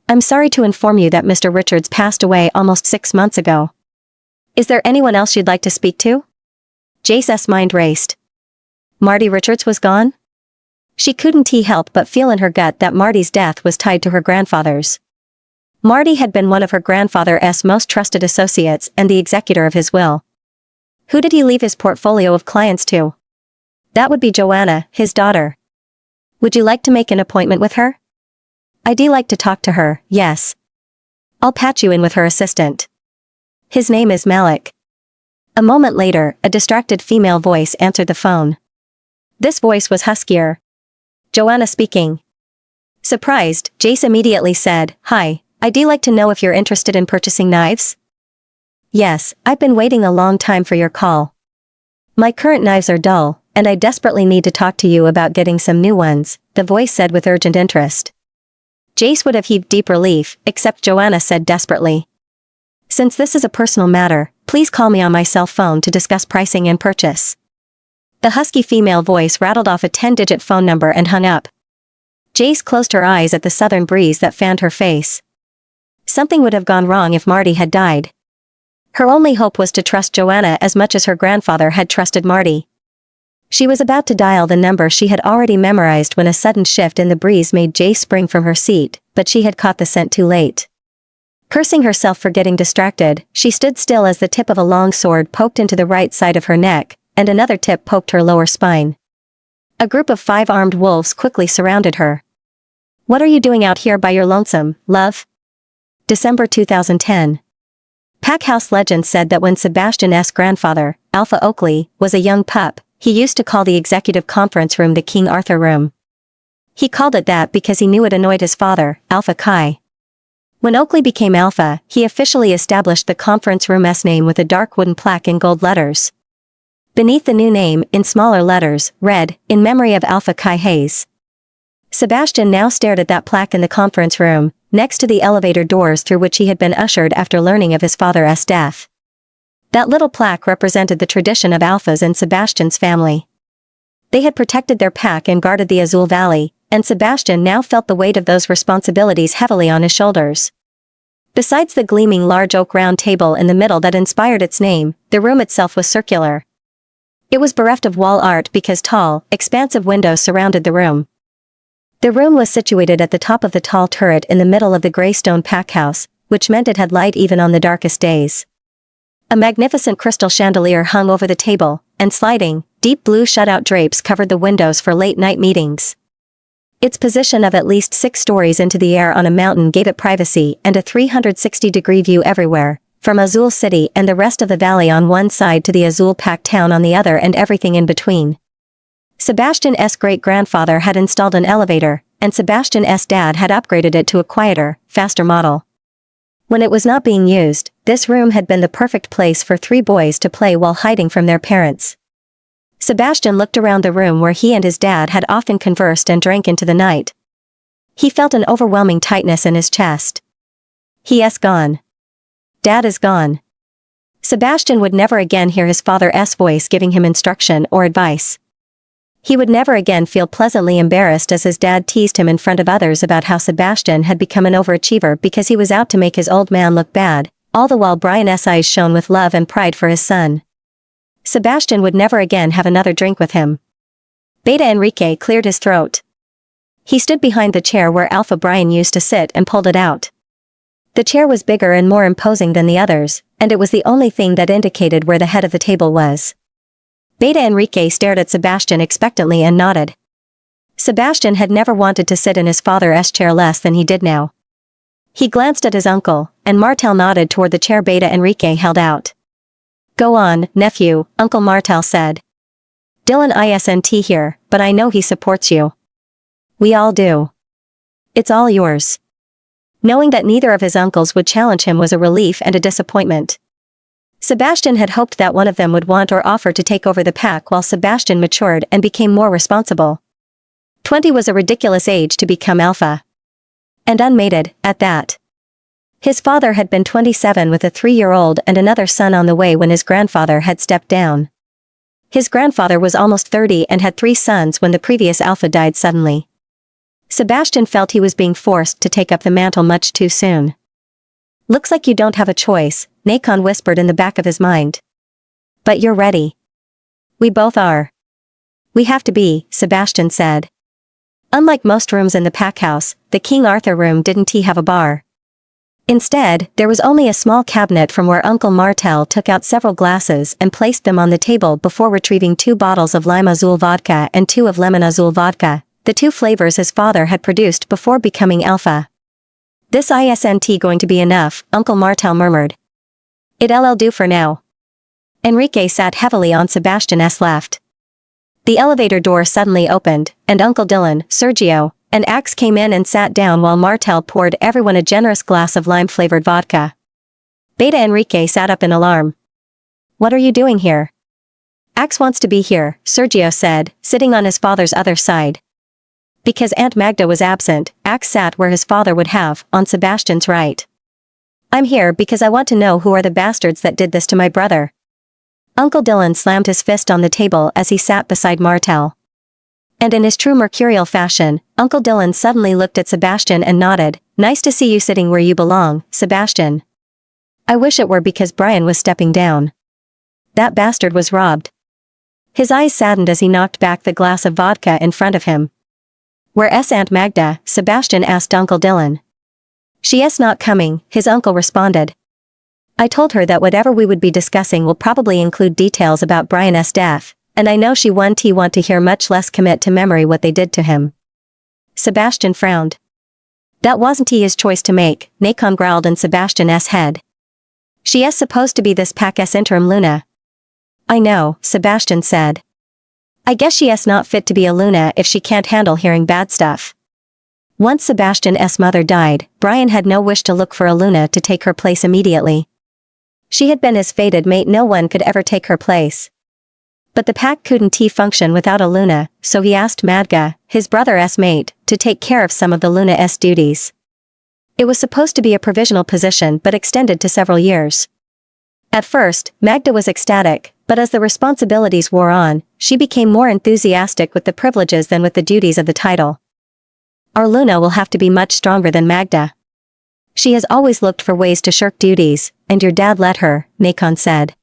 Speaker 1: I'm sorry to inform you that Mr. Richards passed away almost 6 months ago. Is there anyone else you'd like to speak to? Jace's mind raced. Marty Richards was gone? She couldn't help but feel in her gut that Marty's death was tied to her grandfather's. Marty had been one of her grandfather's most trusted associates and the executor of his will. Who did he leave his portfolio of clients to? That would be Joanna, his daughter. Would you like to make an appointment with her? I'd like to talk to her, yes. I'll patch you in with her assistant. His name is Malik. A moment later, a distracted female voice answered the phone. This voice was huskier. Joanna speaking. Surprised, Jace immediately said, Hi, I'd like to know if you're interested in purchasing knives? Yes, I've been waiting a long time for your call. My current knives are dull, and I desperately need to talk to you about getting some new ones, the voice said with urgent interest. Jace would have heaved deep relief, except Joanna said desperately. Since this is a personal matter, Please call me on my cell phone to discuss pricing and purchase. The husky female voice rattled off a 10-digit phone number and hung up. Jace closed her eyes at the southern breeze that fanned her face. Something would have gone wrong if Marty had died. Her only hope was to trust Joanna as much as her grandfather had trusted Marty. She was about to dial the number she had already memorized when a sudden shift in the breeze made Jace spring from her seat, but she had caught the scent too late. Cursing herself for getting distracted, she stood still as the tip of a long sword poked into the right side of her neck, and another tip poked her lower spine. A group of 5 armed wolves quickly surrounded her. What are you doing out here by your lonesome, love? December 2010. Packhouse legend said that when Sebastian's grandfather, Alpha Oakley, was a young pup, he used to call the executive conference room the King Arthur room. He called it that because he knew it annoyed his father, Alpha Kai. When Oakley became Alpha, he officially established the conference room's name with a dark wooden plaque in gold letters. Beneath the new name, in smaller letters, read, "In memory of Alpha Kai Hayes." Sebastian now stared at that plaque in the conference room, next to the elevator doors through which he had been ushered after learning of his father's death. That little plaque represented the tradition of Alphas in Sebastian's family. They had protected their pack and guarded the Azul Valley, and Sebastian now felt the weight of those responsibilities heavily on his shoulders. Besides the gleaming large oak round table in the middle that inspired its name, the room itself was circular. It was bereft of wall art because tall, expansive windows surrounded the room. The room was situated at the top of the tall turret in the middle of the grey stone packhouse, which meant it had light even on the darkest days. A magnificent crystal chandelier hung over the table, and sliding, deep blue shutout drapes covered the windows for late-night meetings. Its position of at least 6 stories into the air on a mountain gave it privacy and a 360-degree view everywhere, from Azul City and the rest of the valley on one side to the Azul-packed town on the other and everything in between. Sebastian's great-grandfather had installed an elevator, and Sebastian's dad had upgraded it to a quieter, faster model. When it was not being used, this room had been the perfect place for 3 boys to play while hiding from their parents. Sebastian looked around the room where he and his dad had often conversed and drank into the night. He felt an overwhelming tightness in his chest. He's gone. Dad is gone. Sebastian would never again hear his father's voice giving him instruction or advice. He would never again feel pleasantly embarrassed as his dad teased him in front of others about how Sebastian had become an overachiever because he was out to make his old man look bad, all the while Brian's eyes shone with love and pride for his son. Sebastian would never again have another drink with him. Beta Enrique cleared his throat. He stood behind the chair where Alpha Brian used to sit and pulled it out. The chair was bigger and more imposing than the others, and it was the only thing that indicated where the head of the table was. Beta Enrique stared at Sebastian expectantly and nodded. Sebastian had never wanted to sit in his father's chair less than he did now. He glanced at his uncle, and Martel nodded toward the chair Beta Enrique held out. "Go on, nephew," Uncle Martel said. "Dylan isn't here, but I know he supports you." "We all do. It's all yours." Knowing that neither of his uncles would challenge him was a relief and a disappointment. Sebastian had hoped that one of them would want or offer to take over the pack while Sebastian matured and became more responsible. 20 was a ridiculous age to become alpha. And unmated, at that. His father had been 27 with a 3-year-old and another son on the way when his grandfather had stepped down. His grandfather was almost 30 and had 3 sons when the previous alpha died suddenly. Sebastian felt he was being forced to take up the mantle much too soon. "Looks like you don't have a choice," Nacon whispered in the back of his mind. "But you're ready." "We both are." "We have to be," Sebastian said. Unlike most rooms in the packhouse, the King Arthur room didn't have a bar. Instead, there was only a small cabinet from where Uncle Martel took out several glasses and placed them on the table before retrieving 2 bottles of lime azul vodka and 2 of lemon azul vodka, the 2 flavors his father had produced before becoming alpha. "This isn't going to be enough," Uncle Martel murmured. "It'll do for now." Enrique sat heavily on Sebastian's left. The elevator door suddenly opened, and Uncle Dylan, Sergio, and Axe came in and sat down while Martel poured everyone a generous glass of lime-flavored vodka. Beta Enrique sat up in alarm. "What are you doing here?" "Axe wants to be here," Sergio said, sitting on his father's other side. Because Aunt Magda was absent, Axe sat where his father would have, on Sebastian's right. I'm here because I want to know who are the bastards that did this to my brother. Uncle Dylan slammed his fist on the table as he sat beside Martel. And in his true mercurial fashion, Uncle Dylan suddenly looked at Sebastian and nodded. Nice to see you sitting where you belong, Sebastian. I wish it were because Brian was stepping down. That bastard was robbed. His eyes saddened as he knocked back the glass of vodka in front of him. Where's Aunt Magda? Sebastian asked Uncle Dylan. She's not coming, his uncle responded. I told her that whatever we would be discussing will probably include details about Brian's death, and I know she won't want to hear, much less commit to memory what they did to him. Sebastian frowned. That wasn't his choice to make, Nacon growled in Sebastian's head. She's supposed to be this pack's interim Luna. I know, Sebastian said. I guess she's not fit to be a Luna if she can't handle hearing bad stuff. Once Sebastian's mother died, Brian had no wish to look for a Luna to take her place immediately. She had been his fated mate, no one could ever take her place. But the pack couldn't function without a Luna, so he asked Magda, his brother's mate, to take care of some of the Luna's duties. It was supposed to be a provisional position but extended to several years. At first, Magda was ecstatic, but as the responsibilities wore on, she became more enthusiastic with the privileges than with the duties of the title. Our Luna will have to be much stronger than Magda. She has always looked for ways to shirk duties, and your dad let her, Nacon said.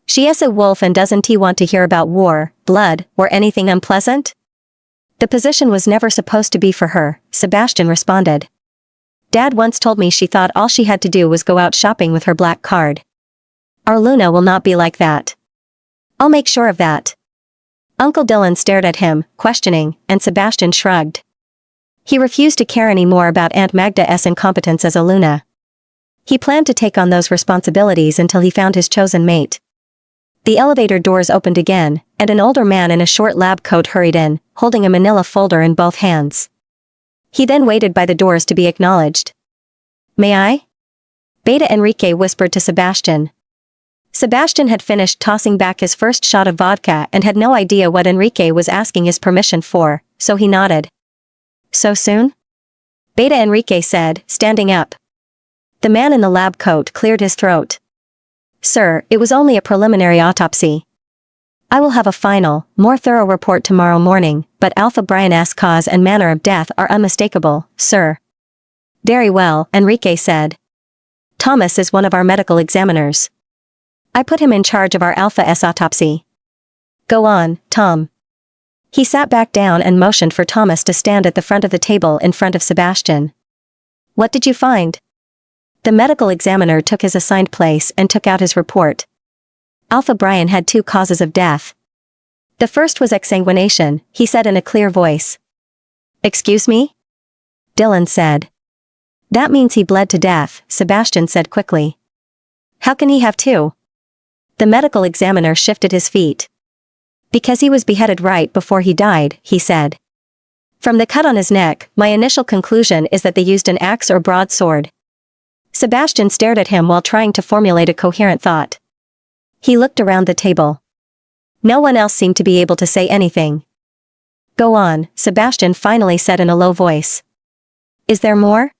Speaker 1: She's a wolf and doesn't want to hear about war, blood, or anything unpleasant? The position was never supposed to be for her, Sebastian responded. Dad once told me she thought all she had to do was go out shopping with her black card. Our Luna will not be like that. I'll make sure of that. Uncle Dylan stared at him, questioning, and Sebastian shrugged. He refused to care any more about Aunt Magda's incompetence as a Luna. He planned to take on those responsibilities until he found his chosen mate. The elevator doors opened again, and an older man in a short lab coat hurried in, holding a manila folder in both hands. He then waited by the doors to be acknowledged. May I? Beta Enrique whispered to Sebastian. Sebastian had finished tossing back his first shot of vodka and had no idea what Enrique was asking his permission for, so he nodded. So soon? Beta Enrique said, standing up. The man in the lab coat cleared his throat. Sir, it was only a preliminary autopsy. I will have a final, more thorough report tomorrow morning, but Alpha Brian's cause and manner of death are unmistakable, sir. Very well, Enrique said. Thomas is one of our medical examiners. I put him in charge of our Alpha's autopsy. Go on, Tom. He sat back down and motioned for Thomas to stand at the front of the table in front of Sebastian. What did you find? The medical examiner took his assigned place and took out his report. Alpha Brian had 2 causes of death. The first was exsanguination, he said in a clear voice. Excuse me? Dylan said. That means he bled to death, Sebastian said quickly. How can he have 2? The medical examiner shifted his feet. Because he was beheaded right before he died, he said. From the cut on his neck, my initial conclusion is that they used an axe or broadsword. Sebastian stared at him while trying to formulate a coherent thought. He looked around the table. No one else seemed to be able to say anything. Go on, Sebastian finally said in a low voice. Is there more?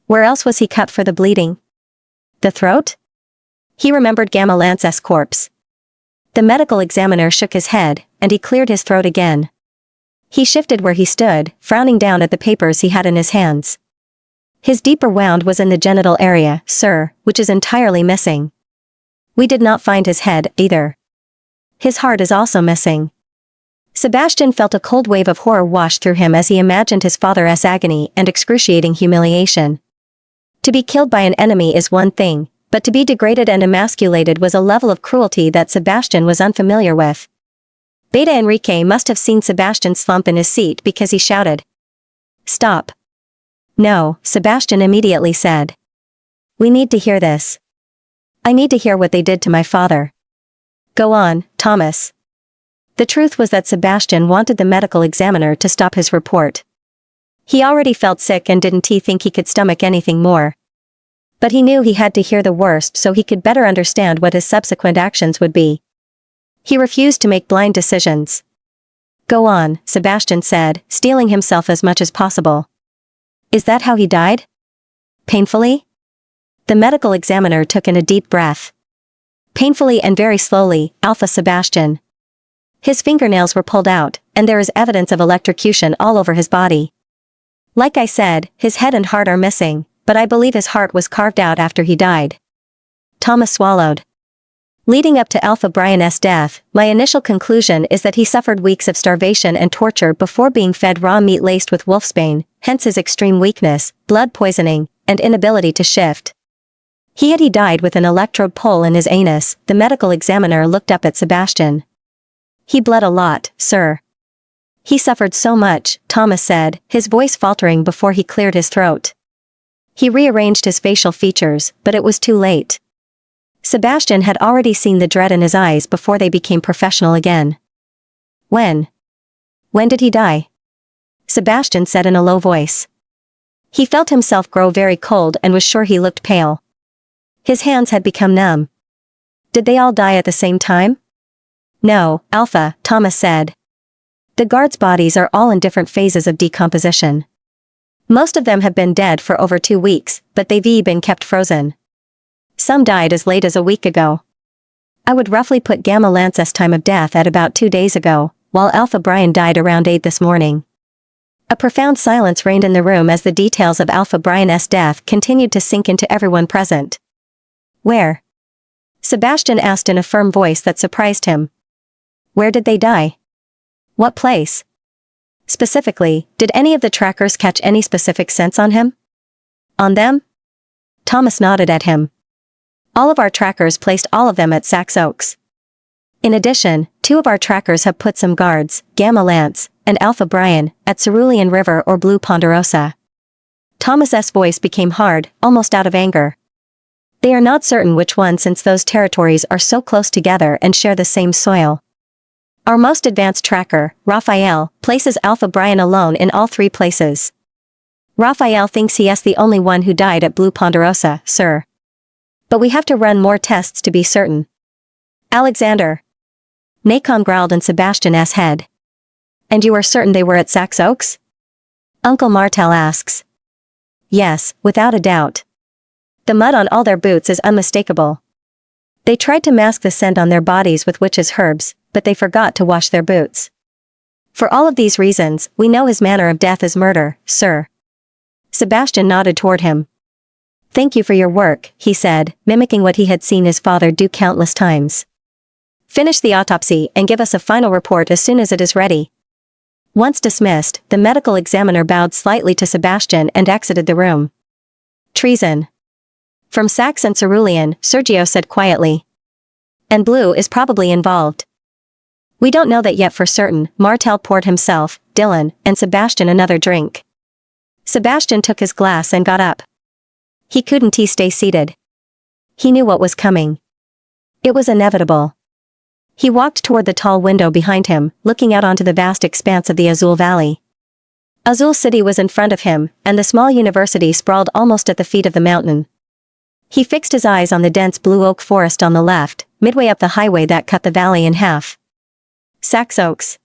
Speaker 1: Where else was he cut for the bleeding? The throat? He remembered Gamma Lance's corpse. The medical examiner shook his head, and he cleared his throat again. He shifted where he stood, frowning down at the papers he had in his hands. His deeper wound was in the genital area, sir, which is entirely missing. We did not find his head, either. His heart is also missing. Sebastian felt a cold wave of horror wash through him as he imagined his father's agony and excruciating humiliation. To be killed by an enemy is one thing, but to be degraded and emasculated was a level of cruelty that Sebastian was unfamiliar with. Beta Enrique must have seen Sebastian slump in his seat because he shouted. Stop. No, Sebastian immediately said. We need to hear this. I need to hear what they did to my father. Go on, Thomas. The truth was that Sebastian wanted the medical examiner to stop his report. He already felt sick and didn't think he could stomach anything more. But he knew he had to hear the worst so he could better understand what his subsequent actions would be. He refused to make blind decisions. Go on, Sebastian said, steeling himself as much as possible. Is that how he died? Painfully? The medical examiner took in a deep breath. Painfully and very slowly, Alpha Sebastian. His fingernails were pulled out, and there is evidence of electrocution all over his body. Like I said, his head and heart are missing, but I believe his heart was carved out after he died. Thomas swallowed. Leading up to Alpha Brian's death, my initial conclusion is that he suffered weeks of starvation and torture before being fed raw meat laced with wolfsbane, hence his extreme weakness, blood poisoning, and inability to shift. He died with an electrode pole in his anus. The medical examiner looked up at Sebastian. He bled a lot, sir. He suffered so much, Thomas said, his voice faltering before he cleared his throat. He rearranged his facial features, but it was too late. Sebastian had already seen the dread in his eyes before they became professional again. When did he die? Sebastian said in a low voice. He felt himself grow very cold and was sure he looked pale. His hands had become numb. Did they all die at the same time? No, Alpha, Thomas said. The guards' bodies are all in different phases of decomposition. Most of them have been dead for over 2 weeks, but they've been kept frozen. Some died as late as a week ago. I would roughly put Gamma Lance's time of death at about 2 days ago, while Alpha Brian died around 8 this morning. A profound silence reigned in the room as the details of Alpha Brian's death continued to sink into everyone present. Where? Sebastian asked in a firm voice that surprised him. Where did they die? What place? Specifically, did any of the trackers catch any specific scents on him? On them? Thomas nodded at him. All of our trackers placed all of them at Sax Oaks. In addition, 2 of our trackers have put some guards, Gamma Lance, and Alpha Brian, at Cerulean River or Blue Ponderosa. Thomas's voice became hard, almost out of anger. They are not certain which one since those territories are so close together and share the same soil. Our most advanced tracker, Raphael, places Alpha Brian alone in all 3 places. Raphael thinks he is the only one who died at Blue Ponderosa, sir. But we have to run more tests to be certain. Alexander. Nacon growled in Sebastian's head. And you are certain they were at Sax Oaks? Uncle Martel asks. Yes, without a doubt. The mud on all their boots is unmistakable. They tried to mask the scent on their bodies with witches' herbs, but they forgot to wash their boots. For all of these reasons, we know his manner of death is murder, sir. Sebastian nodded toward him. Thank you for your work, he said, mimicking what he had seen his father do countless times. Finish the autopsy and give us a final report as soon as it is ready. Once dismissed, the medical examiner bowed slightly to Sebastian and exited the room. Treason. From Sax and Cerulean, Sergio said quietly. And Blue is probably involved. We don't know that yet for certain. Martel poured himself, Dylan, and Sebastian another drink. Sebastian took his glass and got up. He couldn't stay seated. He knew what was coming. It was inevitable. He walked toward the tall window behind him, looking out onto the vast expanse of the Azul Valley. Azul City was in front of him, and the small university sprawled almost at the feet of the mountain. He fixed his eyes on the dense blue oak forest on the left, midway up the highway that cut the valley in half. Sax Oaks.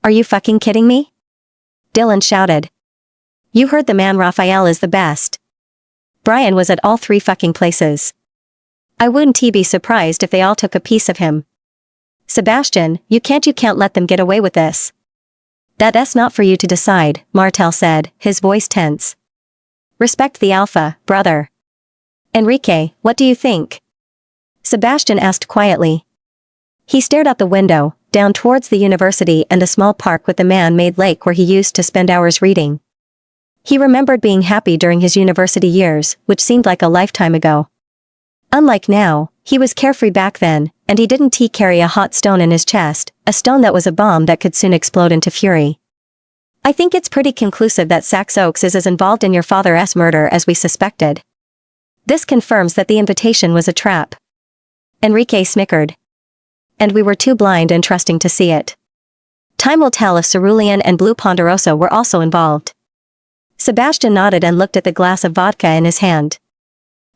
Speaker 1: Are you fucking kidding me? Dylan shouted. You heard the man. Raphael is the best. Brian was at all 3 fucking places. I wouldn't be surprised if they all took a piece of him. Sebastian, you can't let them get away with this. That's not for you to decide, Martel said, his voice tense. Respect the Alpha, brother. Enrique, what do you think? Sebastian asked quietly. He stared out the window, down towards the university and the small park with the man-made lake where he used to spend hours reading. He remembered being happy during his university years, which seemed like a lifetime ago. Unlike now, he was carefree back then, and he didn't carry a hot stone in his chest, a stone that was a bomb that could soon explode into fury. I think it's pretty conclusive that Sax Oaks is as involved in your father's murder as we suspected. This confirms that the invitation was a trap. Enrique snickered. And we were too blind and trusting to see it. Time will tell if Cerulean and Blue Ponderosa were also involved. Sebastian nodded and looked at the glass of vodka in his hand.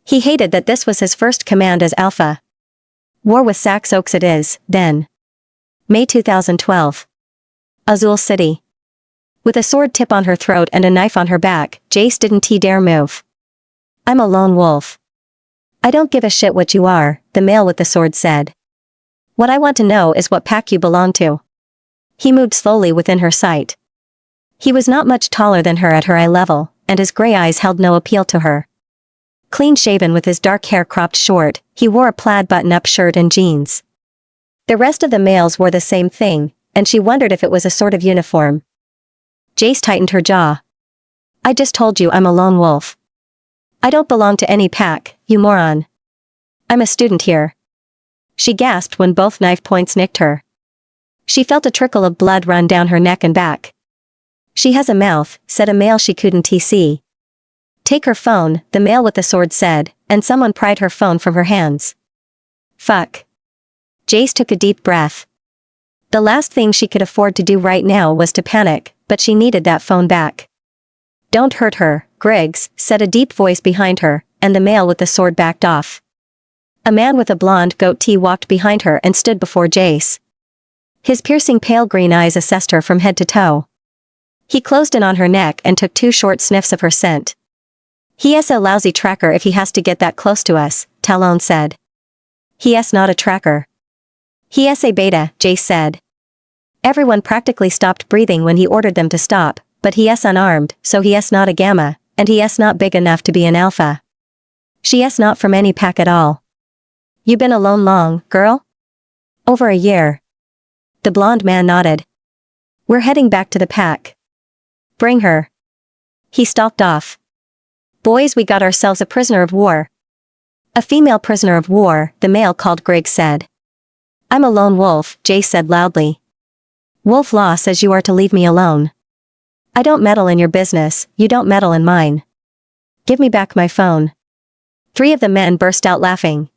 Speaker 1: He hated that this was his first command as Alpha. War with Sax Oaks it is, then. May 2012. Azul City. With a sword tip on her throat and a knife on her back, Jace didn't dare move. I'm a lone wolf. I don't give a shit what you are, the male with the sword said. What I want to know is what pack you belong to. He moved slowly within her sight. He was not much taller than her at her eye level, and his gray eyes held no appeal to her. Clean-shaven with his dark hair cropped short, he wore a plaid button-up shirt and jeans. The rest of the males wore the same thing, and she wondered if it was a sort of uniform. Jace tightened her jaw. I just told you I'm a lone wolf. I don't belong to any pack, you moron. I'm a student here. She gasped when both knife points nicked her. She felt a trickle of blood run down her neck and back. She has a mouth, said a male she couldn't see. Take her phone, the male with the sword said, and someone pried her phone from her hands. Fuck. Jace took a deep breath. The last thing she could afford to do right now was to panic, but she needed that phone back. Don't hurt her, Griggs, said a deep voice behind her, and the male with the sword backed off. A man with a blonde goatee walked behind her and stood before Jace. His piercing pale green eyes assessed her from head to toe. He closed in on her neck and took 2 short sniffs of her scent. He's a lousy tracker if he has to get that close to us, Talon said. He's not a tracker. He's a beta, Jace said. Everyone practically stopped breathing when he ordered them to stop, but he's unarmed, so he's not a gamma, and he's not big enough to be an alpha. She's not from any pack at all. You been alone long, girl? Over a year. The blonde man nodded. We're heading back to the pack. Bring her. He stalked off. Boys, we got ourselves a prisoner of war. A female prisoner of war, the male called Griggs said. I'm a lone wolf, Jace said loudly. Wolf law says you are to leave me alone. I don't meddle in your business, you don't meddle in mine. Give me back my phone. 3 of the men burst out laughing.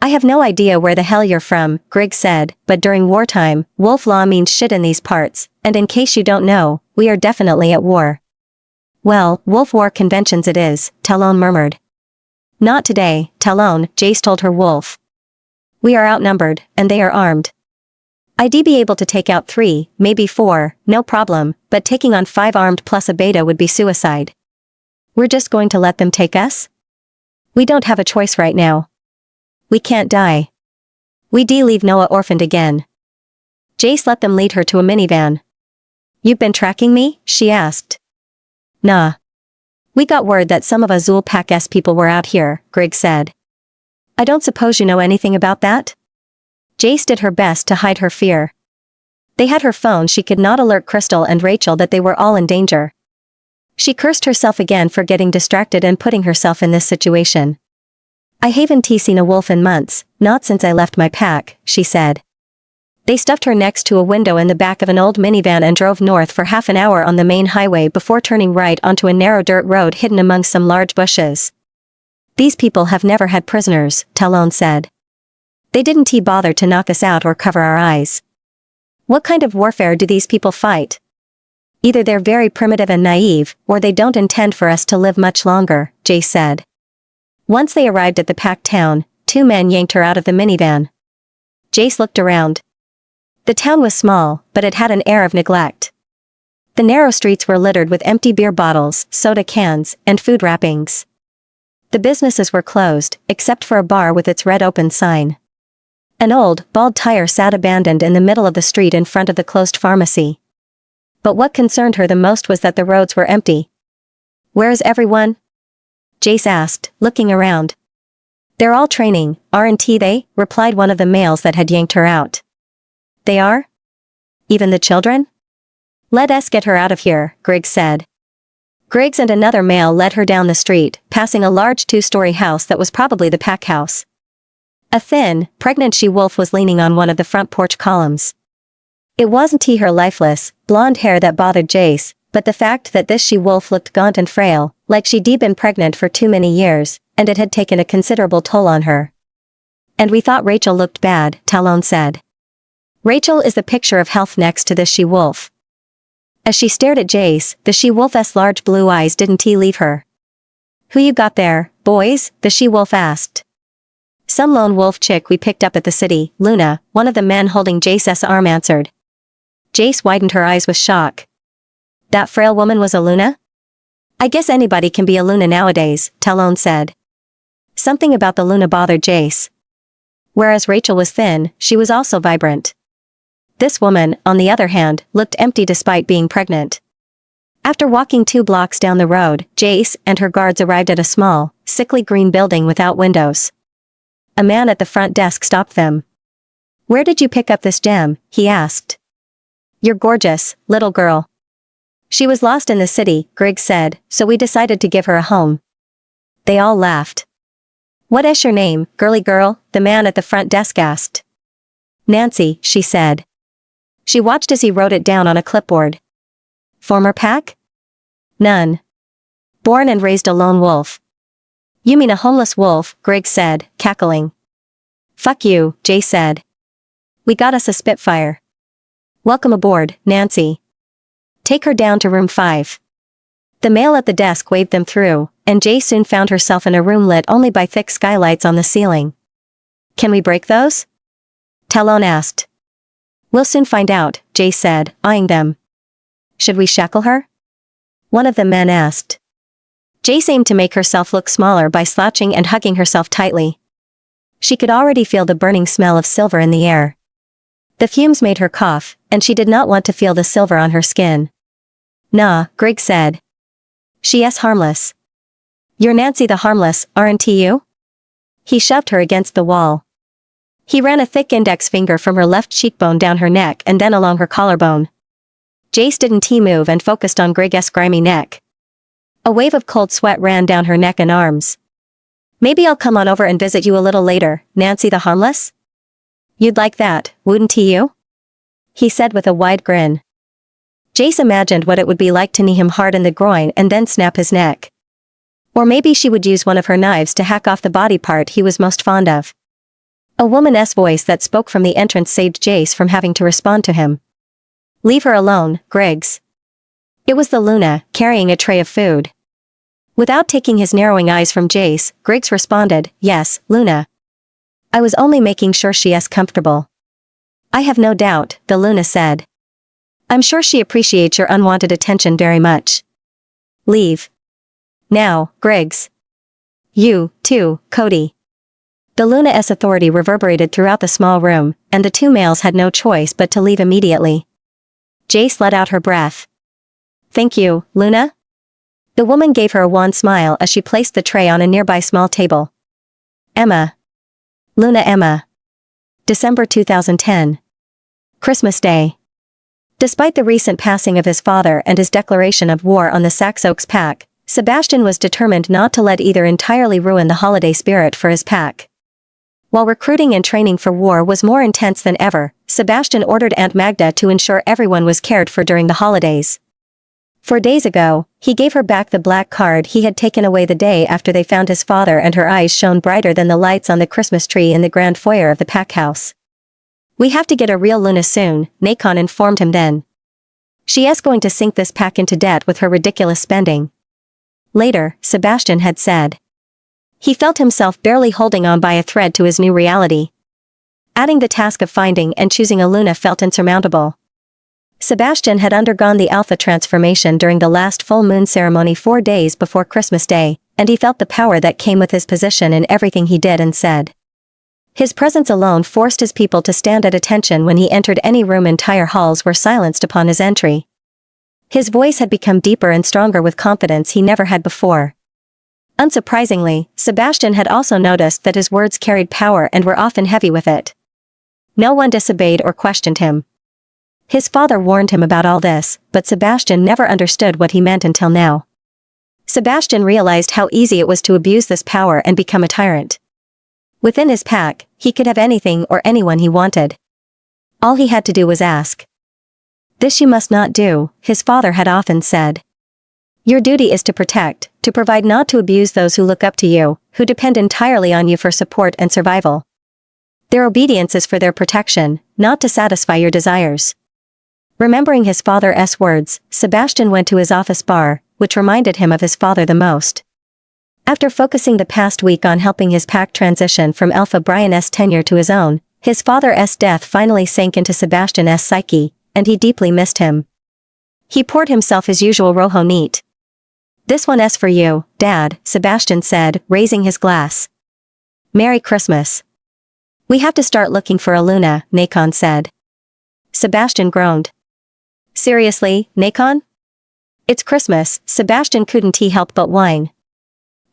Speaker 1: I have no idea where the hell you're from, Griggs said, but during wartime, wolf law means shit in these parts, and in case you don't know, we are definitely at war. Well, wolf war conventions it is, Talon murmured. Not today, Talon, Jace told her wolf. We are outnumbered, and they are armed. I'd be able to take out 3, maybe 4, no problem, but taking on 5 armed plus a beta would be suicide. We're just going to let them take us? We don't have a choice right now. We can't die. We leave Noah orphaned again. Jace let them lead her to a minivan. You've been tracking me? She asked. Nah. We got word that some of Azul Pack's people were out here, Griggs said. I don't suppose you know anything about that? Jace did her best to hide her fear. They had her phone, she could not alert Crystal and Rachel that they were all in danger. She cursed herself again for getting distracted and putting herself in this situation. I haven't seen a wolf in months, not since I left my pack, she said. They stuffed her next to a window in the back of an old minivan and drove north for half an hour on the main highway before turning right onto a narrow dirt road hidden among some large bushes. These people have never had prisoners, Talon said. They didn't bother to knock us out or cover our eyes. What kind of warfare do these people fight? Either they're very primitive and naive, or they don't intend for us to live much longer, Jace said. Once they arrived at the packed town, 2 men yanked her out of the minivan. Jace looked around. The town was small, but it had an air of neglect. The narrow streets were littered with empty beer bottles, soda cans, and food wrappings. The businesses were closed, except for a bar with its red open sign. An old, bald tire sat abandoned in the middle of the street in front of the closed pharmacy. But what concerned her the most was that the roads were empty. Where is everyone? Jace asked, looking around. They're all training, aren't they? Replied one of the males that had yanked her out. They are? Even the children? Let us get her out of here, Griggs said. Griggs and another male led her down the street, passing a large 2-story house that was probably the pack house. A thin, pregnant she-wolf was leaning on one of the front porch columns. It wasn't her lifeless, blonde hair that bothered Jace, but the fact that this she-wolf looked gaunt and frail, like she'd been pregnant for too many years, and it had taken a considerable toll on her. And we thought Rachel looked bad, Talon said. Rachel is the picture of health next to this she-wolf. As she stared at Jace, the she-wolf's large blue eyes didn't leave her. Who you got there, boys? The she-wolf asked. Some lone wolf chick we picked up at the city, Luna, one of the men holding Jace's arm answered. Jace widened her eyes with shock. That frail woman was a Luna? I guess anybody can be a Luna nowadays, Talon said. Something about the Luna bothered Jace. Whereas Rachel was thin, she was also vibrant. This woman, on the other hand, looked empty despite being pregnant. After walking 2 blocks down the road, Jace and her guards arrived at a small, sickly green building without windows. A man at the front desk stopped them. "Where did you pick up this gem?" he asked. "You're gorgeous, little girl." "She was lost in the city," Griggs said, "so we decided to give her a home." They all laughed. "What is your name, girly girl?" the man at the front desk asked. "Nancy," she said. She watched as he wrote it down on a clipboard. "Former pack?" "None. Born and raised a lone wolf." "You mean a homeless wolf," Griggs said, cackling. "Fuck you," Jay said. "We got us a Spitfire." "Welcome aboard, Nancy. Take her down to room 5. The male at the desk waved them through, and Jay soon found herself in a room lit only by thick skylights on the ceiling. "Can we break those?" Talon asked. "We'll soon find out," Jay said, eyeing them. "Should we shackle her?" one of the men asked. Jace aimed to make herself look smaller by slouching and hugging herself tightly. She could already feel the burning smell of silver in the air. The fumes made her cough, and she did not want to feel the silver on her skin. "Nah," Griggs said. "She's harmless." "You're Nancy the Harmless, aren't you?" He shoved her against the wall. He ran a thick index finger from her left cheekbone down her neck and then along her collarbone. Jace didn't move and focused on Grig's grimy neck. A wave of cold sweat ran down her neck and arms. "Maybe I'll come on over and visit you a little later, Nancy the Harmless?" "You'd like that, wouldn't you?" he said with a wide grin. Jace imagined what it would be like to knee him hard in the groin and then snap his neck. Or maybe she would use one of her knives to hack off the body part he was most fond of. A woman's voice that spoke from the entrance saved Jace from having to respond to him. "Leave her alone, Griggs." It was the Luna, carrying a tray of food. Without taking his narrowing eyes from Jace, Griggs responded, "Yes, Luna. I was only making sure she's comfortable." "I have no doubt," the Luna said. "I'm sure she appreciates your unwanted attention very much. Leave. Now, Griggs. You, too, Cody." The Luna's authority reverberated throughout the small room, and the 2 males had no choice but to leave immediately. Jace let out her breath. "Thank you, Luna?" The woman gave her a wan smile as she placed the tray on a nearby small table. Emma. Luna Emma. December 2010. Christmas Day. Despite the recent passing of his father and his declaration of war on the Sax Oaks pack, Sebastian was determined not to let either entirely ruin the holiday spirit for his pack. While recruiting and training for war was more intense than ever, Sebastian ordered Aunt Magda to ensure everyone was cared for during the holidays. 4 days ago, he gave her back the black card he had taken away the day after they found his father, and her eyes shone brighter than the lights on the Christmas tree in the grand foyer of the pack house. "We have to get a real Luna soon," Nacon informed him then. "She is going to sink this pack into debt with her ridiculous spending." Later, Sebastian had said. He felt himself barely holding on by a thread to his new reality. Adding the task of finding and choosing a Luna felt insurmountable. Sebastian had undergone the alpha transformation during the last full moon ceremony 4 days before Christmas Day, and he felt the power that came with his position in everything he did and said. His presence alone forced his people to stand at attention when he entered any room. Entire halls were silenced upon his entry. His voice had become deeper and stronger with confidence he never had before. Unsurprisingly, Sebastian had also noticed that his words carried power and were often heavy with it. No one disobeyed or questioned him. His father warned him about all this, but Sebastian never understood what he meant until now. Sebastian realized how easy it was to abuse this power and become a tyrant. Within his pack, he could have anything or anyone he wanted. All he had to do was ask. "This you must not do," his father had often said. "Your duty is to protect, to provide, not to abuse those who look up to you, who depend entirely on you for support and survival. Their obedience is for their protection, not to satisfy your desires." Remembering his father's words, Sebastian went to his office bar, which reminded him of his father the most. After focusing the past week on helping his pack transition from Alpha Brian's tenure to his own, his father's death finally sank into Sebastian's psyche, and he deeply missed him. He poured himself his usual rojo neat. "This one's for you, Dad," Sebastian said, raising his glass. Merry Christmas. We have to start looking for a Luna, Nacon said. Sebastian groaned. Seriously, Nacon? It's Christmas, Sebastian couldn't he help but whine.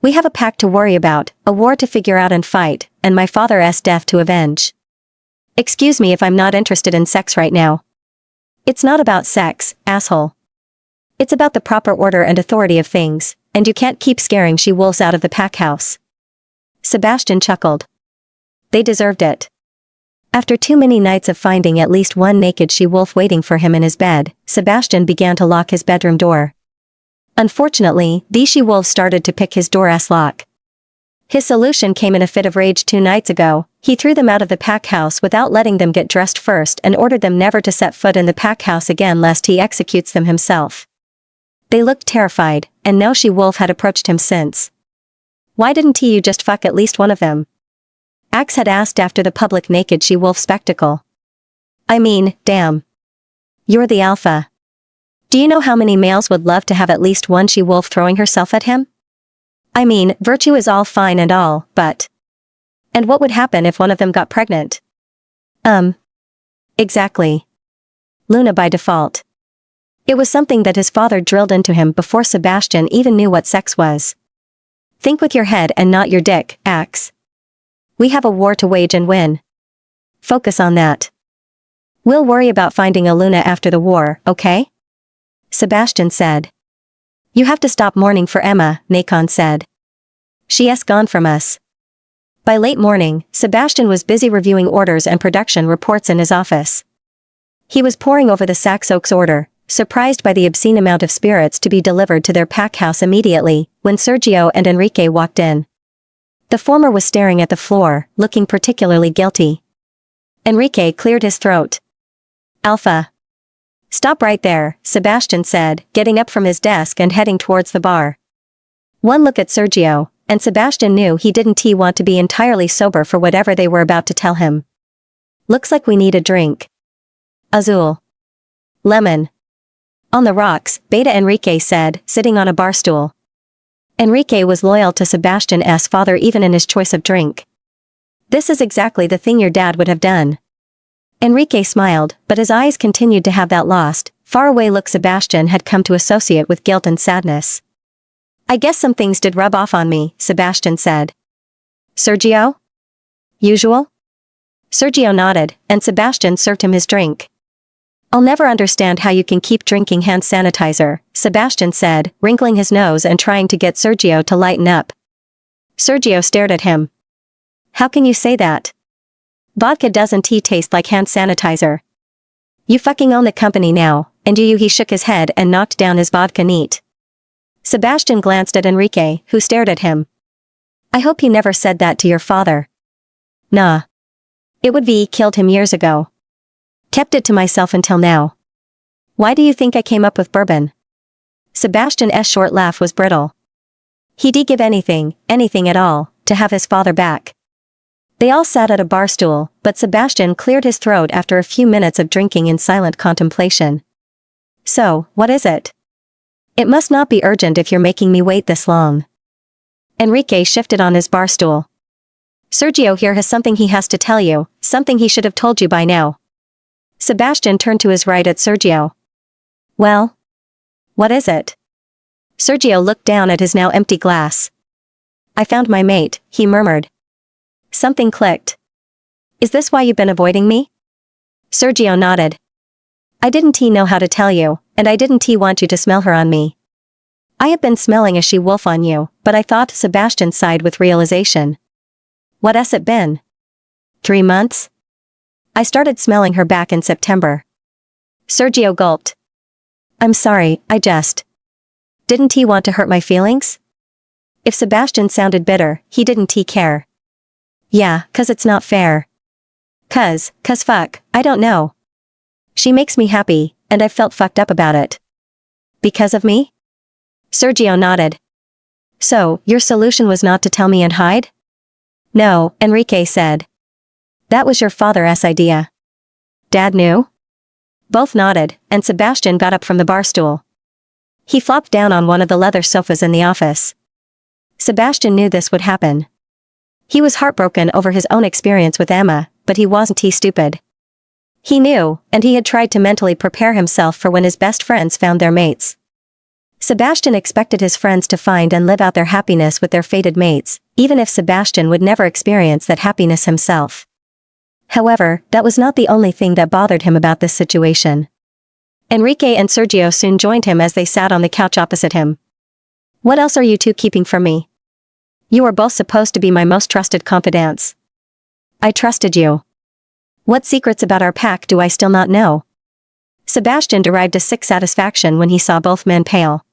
Speaker 1: We have a pact to worry about, a war to figure out and fight, and my father's death to avenge. Excuse me if I'm not interested in sex right now. It's not about sex, asshole. It's about the proper order and authority of things, and you can't keep scaring she-wolves out of the pack house. Sebastian chuckled. They deserved it. After too many nights of finding at least one naked she-wolf waiting for him in his bed, Sebastian began to lock his bedroom door. Unfortunately, these she-wolves started to pick his door-ass lock. His solution came in a fit of rage 2 nights ago. He threw them out of the pack house without letting them get dressed first and ordered them never to set foot in the pack house again lest he executes them himself. They looked terrified, and no she-wolf had approached him since. Why didn't you just fuck at least one of them? Axe had asked after the public naked she-wolf spectacle. I mean, damn. You're the alpha. Do you know how many males would love to have at least one she-wolf throwing herself at him? I mean, virtue is all fine and all, but... And what would happen if one of them got pregnant? Exactly. Luna by default. It was something that his father drilled into him before Sebastian even knew what sex was. Think with your head and not your dick, Axe. We have a war to wage and win. Focus on that. We'll worry about finding a Luna after the war, okay? Sebastian said. You have to stop mourning for Emma, Nacon said. She's gone from us. By late morning, Sebastian was busy reviewing orders and production reports in his office. He was poring over the Saxe Oaks order, surprised by the obscene amount of spirits to be delivered to their pack house immediately, when Sergio and Enrique walked in. The former was staring at the floor, looking particularly guilty. Enrique cleared his throat. Alpha. Stop right there, Sebastian said, getting up from his desk and heading towards the bar. One look at Sergio, and Sebastian knew he didn't want to be entirely sober for whatever they were about to tell him. Looks like we need a drink. Azul. Lemon. On the rocks, Beta Enrique said, sitting on a bar stool. Enrique was loyal to Sebastian's father even in his choice of drink. This is exactly the thing your dad would have done. Enrique smiled, but his eyes continued to have that lost, faraway look Sebastian had come to associate with guilt and sadness. I guess some things did rub off on me, Sebastian said. Sergio? Usual? Sergio nodded, and Sebastian served him his drink. I'll never understand how you can keep drinking hand sanitizer, Sebastian said, wrinkling his nose and trying to get Sergio to lighten up. Sergio stared at him. How can you say that? Vodka doesn't taste like hand sanitizer. You fucking own the company now, and do you? He shook his head and knocked down his vodka neat. Sebastian glanced at Enrique, who stared at him. I hope you never said that to your father. Nah. It would be killed him years ago. Kept it to myself until now. Why do you think I came up with bourbon? Sebastian's short laugh was brittle. He'd give anything at all, to have his father back. They all sat at a bar stool, but Sebastian cleared his throat after a few minutes of drinking in silent contemplation. So, what is it? It must not be urgent if you're making me wait this long. Enrique shifted on his bar stool. Sergio here has something he has to tell you, something he should have told you by now. Sebastian turned to his right at Sergio. Well? What is it? Sergio looked down at his now empty glass. I found my mate, he murmured. Something clicked. Is this why you've been avoiding me? Sergio nodded. I didn't know how to tell you, and I didn't want you to smell her on me. I have been smelling a she-wolf on you, but I thought. Sebastian sighed with realization. What has it been? 3 months? I started smelling her back in September. Sergio gulped. I'm sorry, I just... Didn't he want to hurt my feelings? If Sebastian sounded bitter, he didn't care. Yeah, 'cause it's not fair. 'Cause fuck, I don't know. She makes me happy, and I've felt fucked up about it. Because of me? Sergio nodded. So, your solution was not to tell me and hide? No, Enrique said. That was your father's idea. Dad knew? Both nodded, and Sebastian got up from the bar stool. He flopped down on one of the leather sofas in the office. Sebastian knew this would happen. He was heartbroken over his own experience with Emma, but he wasn't stupid. He knew, and he had tried to mentally prepare himself for when his best friends found their mates. Sebastian expected his friends to find and live out their happiness with their fated mates, even if Sebastian would never experience that happiness himself. However, that was not the only thing that bothered him about this situation. Enrique and Sergio soon joined him as they sat on the couch opposite him. "What else are you two keeping from me? You are both supposed to be my most trusted confidants. I trusted you. What secrets about our pact do I still not know?" Sebastian derived a sick satisfaction when he saw both men pale.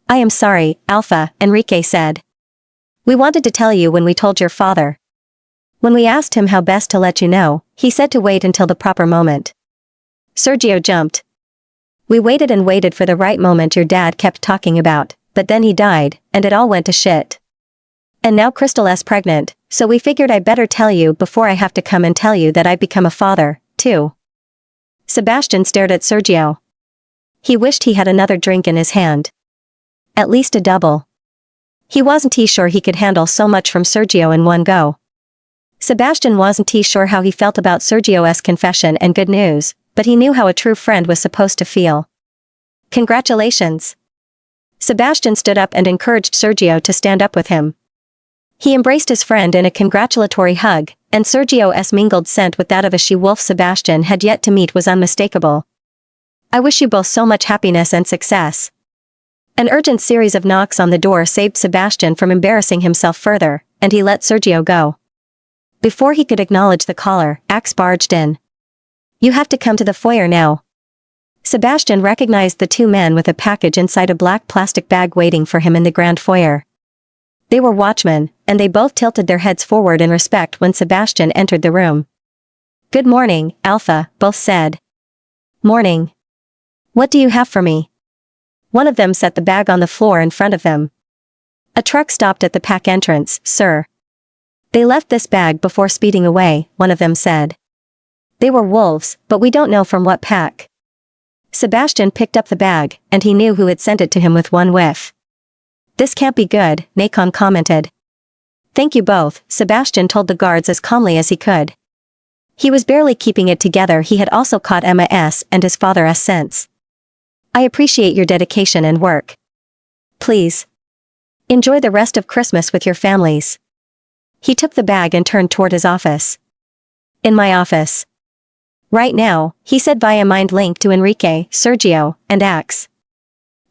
Speaker 1: "I am sorry, Alpha," Enrique said. "We wanted to tell you when we told your father. When we asked him how best to let you know, he said to wait until the proper moment." Sergio jumped. "We waited and waited for the right moment your dad kept talking about, but then he died, and it all went to shit. And now Crystal is pregnant, so we figured I'd better tell you before I have to come and tell you that I've become a father, too." Sebastian stared at Sergio. He wished he had another drink in his hand. At least a double. He wasn't sure he could handle so much from Sergio in one go. Sebastian wasn't sure how he felt about Sergio's confession and good news, but he knew how a true friend was supposed to feel. "Congratulations." Sebastian stood up and encouraged Sergio to stand up with him. He embraced his friend in a congratulatory hug, and Sergio's mingled scent with that of a she-wolf Sebastian had yet to meet was unmistakable. "I wish you both so much happiness and success." An urgent series of knocks on the door saved Sebastian from embarrassing himself further, and he let Sergio go. Before he could acknowledge the caller, Axe barged in. "You have to come to the foyer now." Sebastian recognized the two men with a package inside a black plastic bag waiting for him in the grand foyer. They were watchmen, and they both tilted their heads forward in respect when Sebastian entered the room. "Good morning, Alpha," both said. "Morning. What do you have for me?" One of them set the bag on the floor in front of them. "A truck stopped at the pack entrance, sir. They left this bag before speeding away," one of them said. "They were wolves, but we don't know from what pack." Sebastian picked up the bag, and he knew who had sent it to him with one whiff. "This can't be good," Nacon commented. "Thank you both," Sebastian told the guards as calmly as he could. He was barely keeping it together. He had also caught Emma's and his father's sense. "I appreciate your dedication and work. Please enjoy the rest of Christmas with your families." He took the bag and turned toward his office. "In my office. Right now," he said via mind link to Enrique, Sergio, and Axe.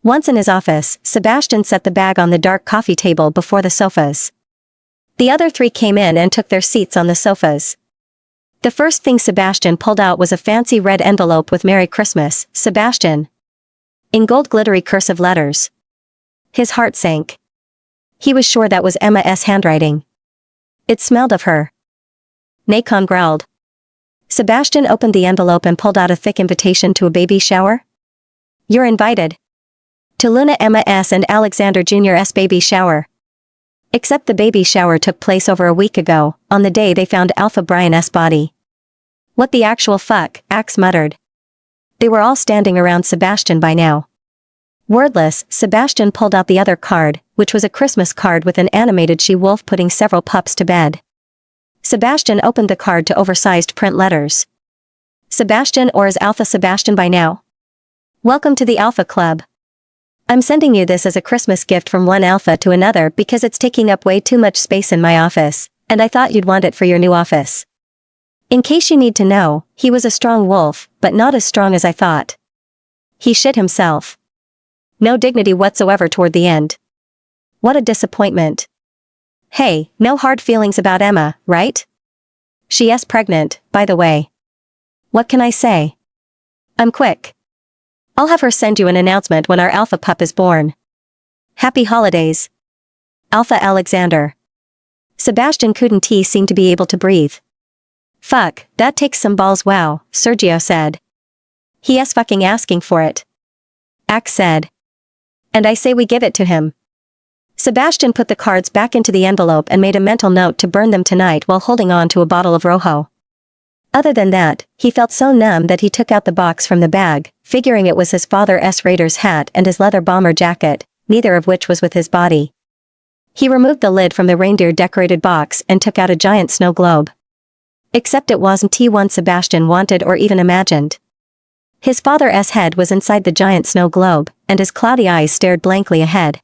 Speaker 1: Once in his office, Sebastian set the bag on the dark coffee table before the sofas. The other three came in and took their seats on the sofas. The first thing Sebastian pulled out was a fancy red envelope with "Merry Christmas, Sebastian" in gold glittery cursive letters. His heart sank. He was sure that was Emma's handwriting. It smelled of her. Nacon growled. Sebastian opened the envelope and pulled out a thick invitation to a baby shower. "You're invited to Luna Emma's and Alexander Jr.'s baby shower." Except the baby shower took place over a week ago, on the day they found Alpha Brian's body. "What the actual fuck," Axe muttered. They were all standing around Sebastian by now. Wordless, Sebastian pulled out the other card, which was a Christmas card with an animated she-wolf putting several pups to bed. Sebastian opened the card to oversized print letters. "Sebastian, or is Alpha Sebastian by now? Welcome to the Alpha Club. I'm sending you this as a Christmas gift from one Alpha to another because it's taking up way too much space in my office, and I thought you'd want it for your new office. In case you need to know, he was a strong wolf, but not as strong as I thought. He shit himself. No dignity whatsoever toward the end. What a disappointment. Hey, no hard feelings about Emma, right? She is pregnant, by the way. What can I say? I'm quick. I'll have her send you an announcement when our Alpha pup is born. Happy holidays. Alpha Alexander." Sebastian couldn't seem to be able to breathe. "Fuck, that takes some balls, wow," Sergio said. "He is fucking asking for it." Axe said. "And I say we give it to him." Sebastian put the cards back into the envelope and made a mental note to burn them tonight while holding on to a bottle of Rojo. Other than that, he felt so numb that he took out the box from the bag, figuring it was his father's Raider's hat and his leather bomber jacket, neither of which was with his body. He removed the lid from the reindeer-decorated box and took out a giant snow globe. Except it wasn't one Sebastian wanted or even imagined. His father's head was inside the giant snow globe, and his cloudy eyes stared blankly ahead.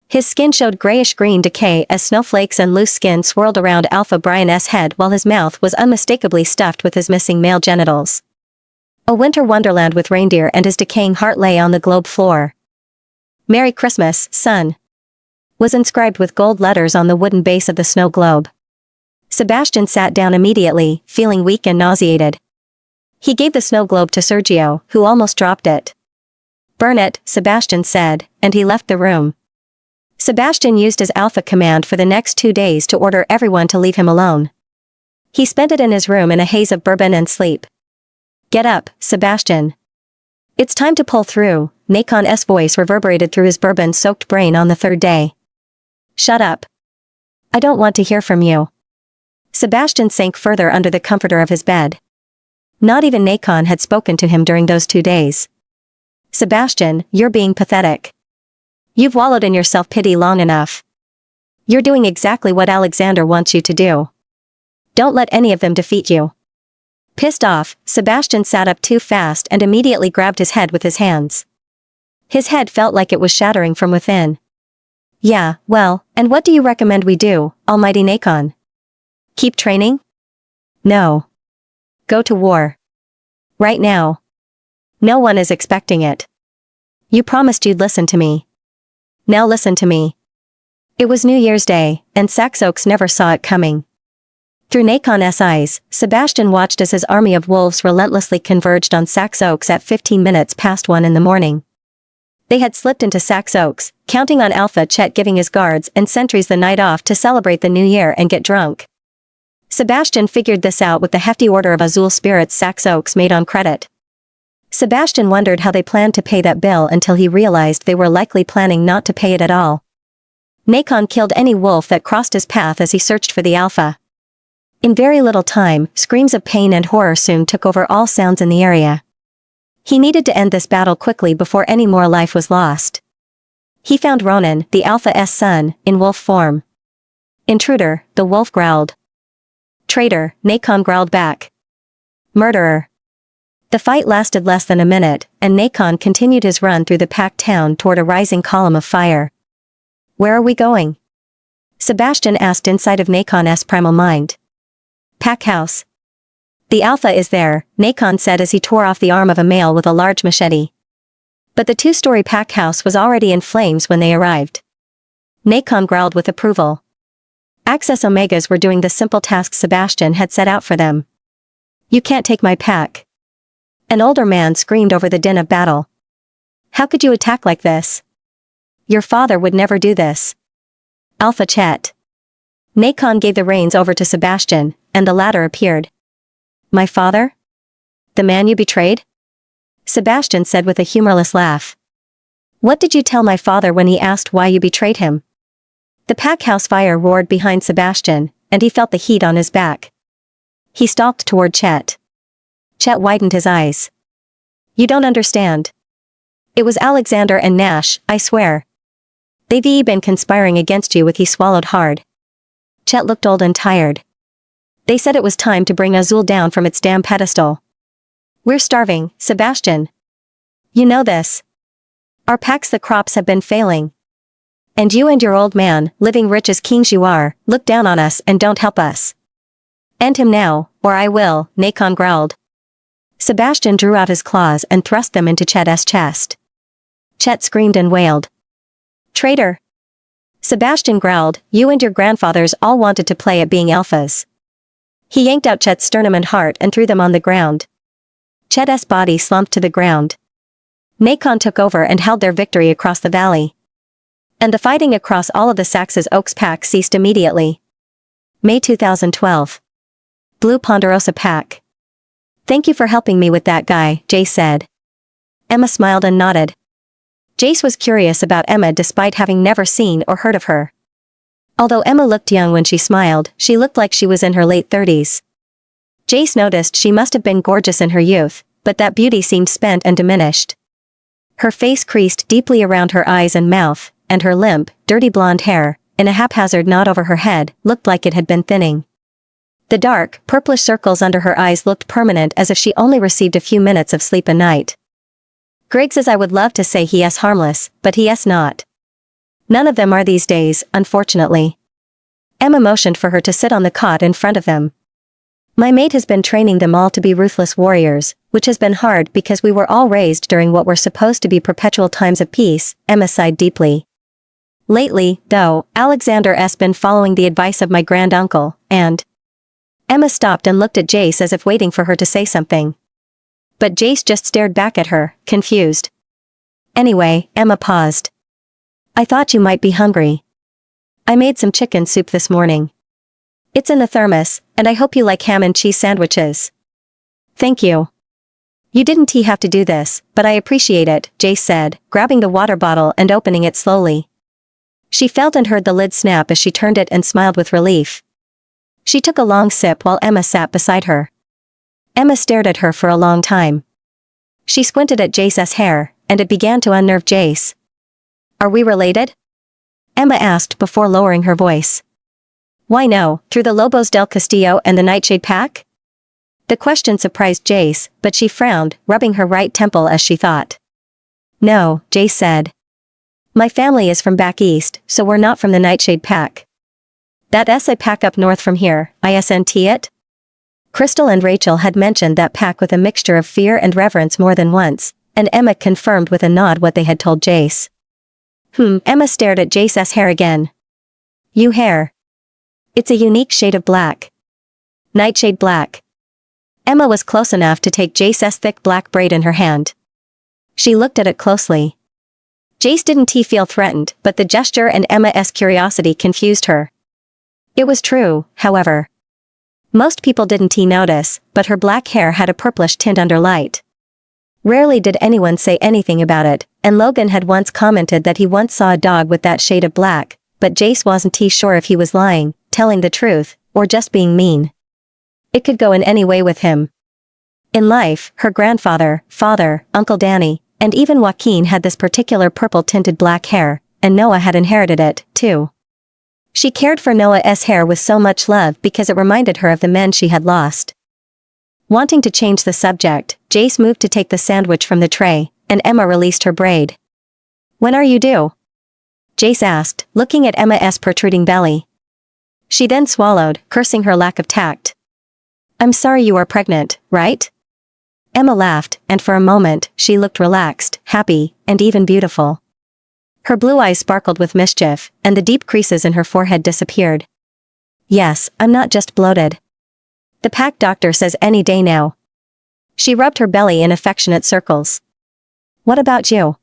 Speaker 1: His skin showed grayish-green decay as snowflakes and loose skin swirled around Alpha Brian's head while his mouth was unmistakably stuffed with his missing male genitals. A winter wonderland with reindeer and his decaying heart lay on the globe floor. "Merry Christmas, son," was inscribed with gold letters on the wooden base of the snow globe. Sebastian sat down immediately, feeling weak and nauseated. He gave the snow globe to Sergio, who almost dropped it. "Burn it," Sebastian said, and he left the room. Sebastian used his alpha command for the next 2 days to order everyone to leave him alone. He spent it in his room in a haze of bourbon and sleep. "Get up, Sebastian. It's time to pull through," Nakon's voice reverberated through his bourbon-soaked brain on the 3rd day. "Shut up. I don't want to hear from you." Sebastian sank further under the comforter of his bed. Not even Nakon had spoken to him during those 2 days. "Sebastian, you're being pathetic. You've wallowed in your self-pity long enough. You're doing exactly what Alexander wants you to do. Don't let any of them defeat you." Pissed off, Sebastian sat up too fast and immediately grabbed his head with his hands. His head felt like it was shattering from within. "Yeah, well, and what do you recommend we do, Almighty Nakon? Keep training? No. Go to war. Right now. No one is expecting it. You promised you'd listen to me. Now listen to me." It was New Year's Day, and Saxoaks never saw it coming. Through Nakon's eyes, Sebastian watched as his army of wolves relentlessly converged on Saxoaks at 15 minutes past 1 in the morning. They had slipped into Saxoaks, counting on Alpha Chet giving his guards and sentries the night off to celebrate the new year and get drunk. Sebastian figured this out with the hefty order of Azul Spirits Saxoaks made on credit. Sebastian wondered how they planned to pay that bill until he realized they were likely planning not to pay it at all. Nakon killed any wolf that crossed his path as he searched for the Alpha. In very little time, screams of pain and horror soon took over all sounds in the area. He needed to end this battle quickly before any more life was lost. He found Ronan, the Alpha's son, in wolf form. "Intruder," the wolf growled. "Traitor," Nakon growled back. "Murderer." The fight lasted less than a minute, and Nakon continued his run through the packed town toward a rising column of fire. "Where are we going?" Sebastian asked inside of Nakon's primal mind. "Pack house. The Alpha is there," Nakon said as he tore off the arm of a male with a large machete. But the 2-story pack house was already in flames when they arrived. Nakon growled with approval. Access Omegas were doing the simple task Sebastian had set out for them. "You can't take my pack." An older man screamed over the din of battle. "How could you attack like this? Your father would never do this." "Alpha Chet." Nakon gave the reins over to Sebastian, and the latter appeared. "My father? The man you betrayed?" Sebastian said with a humorless laugh. "What did you tell my father when he asked why you betrayed him?" The pack house fire roared behind Sebastian, and he felt the heat on his back. He stalked toward Chet. Chet widened his eyes. "You don't understand. It was Alexander and Nash, I swear. They've been conspiring against you." He swallowed hard. Chet looked old and tired. "They said it was time to bring Azul down from its damn pedestal. We're starving, Sebastian. You know this. Our packs the crops have been failing. And you and your old man, living rich as kings you are, look down on us and don't help us. End him now, or I will," Nakon growled. Sebastian drew out his claws and thrust them into Chet's chest. Chet screamed and wailed. "Traitor!" Sebastian growled, "You and your grandfathers all wanted to play at being alphas." He yanked out Chet's sternum and heart and threw them on the ground. Chet's body slumped to the ground. Nakon took over and held their victory across the valley. And the fighting across all of the Sax's Oaks pack ceased immediately. May 2012. Blue Ponderosa Pack. "Thank you for helping me with that guy," Jace said. Emma smiled and nodded. Jace was curious about Emma despite having never seen or heard of her. Although Emma looked young when she smiled, she looked like she was in her late 30s. Jace noticed she must have been gorgeous in her youth, but that beauty seemed spent and diminished. Her face creased deeply around her eyes and mouth, and her limp, dirty blonde hair, in a haphazard knot over her head, looked like it had been thinning. The dark, purplish circles under her eyes looked permanent, as if she only received a few minutes of sleep a night. Griggs, as I would love to say he is harmless, but he is not. None of them are these days, unfortunately. Emma motioned for her to sit on the cot in front of them. My mate has been training them all to be ruthless warriors, which has been hard because we were all raised during what were supposed to be perpetual times of peace. Emma sighed deeply. Lately, though, Alexander's been following the advice of my granduncle, and... Emma stopped and looked at Jace as if waiting for her to say something. But Jace just stared back at her, confused. Anyway, Emma paused. I thought you might be hungry. I made some chicken soup this morning. It's in the thermos, and I hope you like ham and cheese sandwiches. Thank you. You didn't have to do this, but I appreciate it, Jace said, grabbing the water bottle and opening it slowly. She felt and heard the lid snap as she turned it and smiled with relief. She took a long sip while Emma sat beside her. Emma stared at her for a long time. She squinted at Jace's hair, and it began to unnerve Jace. Are we related? Emma asked before lowering her voice. Why no, through the Lobos del Castillo and the Nightshade Pack? The question surprised Jace, but she frowned, rubbing her right temple as she thought. No, Jace said. My family is from back east, so we're not from the Nightshade Pack. That's a pack up north from here, isn't it? Crystal and Rachel had mentioned that pack with a mixture of fear and reverence more than once, and Emma confirmed with a nod what they had told Jace. Emma stared at Jace's hair again. You hair. It's a unique shade of black. Nightshade black. Emma was close enough to take Jace's thick black braid in her hand. She looked at it closely. Jace didn't feel threatened, but the gesture and Emma's curiosity confused her. It was true, however. Most people didn't notice, but her black hair had a purplish tint under light. Rarely did anyone say anything about it, and Logan had once commented that he once saw a dog with that shade of black, but Jace wasn't sure if he was lying, telling the truth, or just being mean. It could go in any way with him. In life, her grandfather, father, Uncle Danny, and even Joaquin had this particular purple-tinted black hair, and Noah had inherited it, too. She cared for Noah's hair with so much love because it reminded her of the men she had lost. Wanting to change the subject, Jace moved to take the sandwich from the tray, and Emma released her braid. When are you due? Jace asked, looking at Emma's protruding belly. She then swallowed, cursing her lack of tact. I'm sorry you are pregnant, right? Emma laughed, and for a moment, she looked relaxed, happy, and even beautiful. Her blue eyes sparkled with mischief, and the deep creases in her forehead disappeared. Yes, I'm not just bloated. The pack doctor says any day now. She rubbed her belly in affectionate circles. What about you?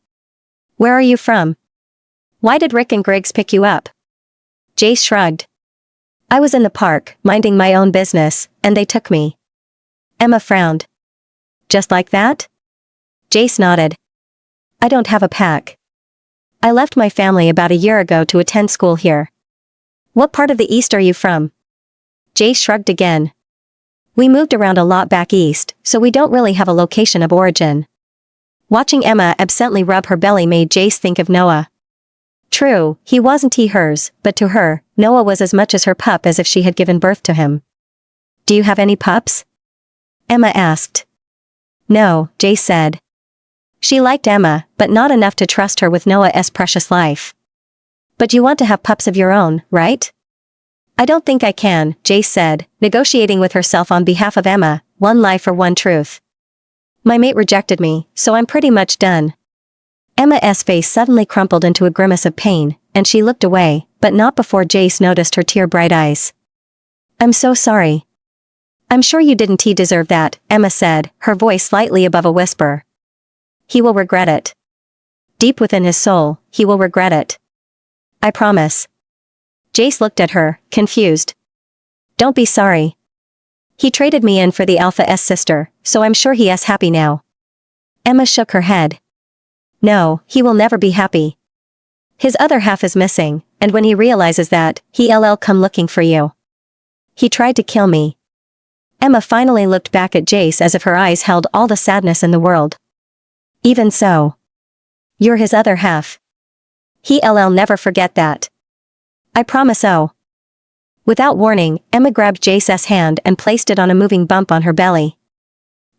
Speaker 1: Where are you from? Why did Rick and Griggs pick you up? Jace shrugged. I was in the park, minding my own business, and they took me. Emma frowned. Just like that? Jace nodded. I don't have a pack. I left my family about a year ago to attend school here. What part of the East are you from? Jace shrugged again. We moved around a lot back east, so we don't really have a location of origin. Watching Emma absently rub her belly made Jace think of Noah. True, he wasn't hers, but to her, Noah was as much as her pup as if she had given birth to him. Do you have any pups? Emma asked. No, Jace said. She liked Emma, but not enough to trust her with Noah's precious life. But you want to have pups of your own, right? I don't think I can, Jace said, negotiating with herself on behalf of Emma, one life or one truth. My mate rejected me, so I'm pretty much done. Emma's face suddenly crumpled into a grimace of pain, and she looked away, but not before Jace noticed her tear-bright eyes. I'm so sorry. I'm sure you didn't deserve that, Emma said, her voice slightly above a whisper. He will regret it. Deep within his soul, he will regret it. I promise. Jace looked at her, confused. Don't be sorry. He traded me in for the Alpha's sister, so I'm sure he is happy now. Emma shook her head. No, he will never be happy. His other half is missing, and when he realizes that, he'll come looking for you. He tried to kill me. Emma finally looked back at Jace as if her eyes held all the sadness in the world. Even so. You're his other half. He'll never forget that. I promise. Oh. Without warning, Emma grabbed Jace's hand and placed it on a moving bump on her belly.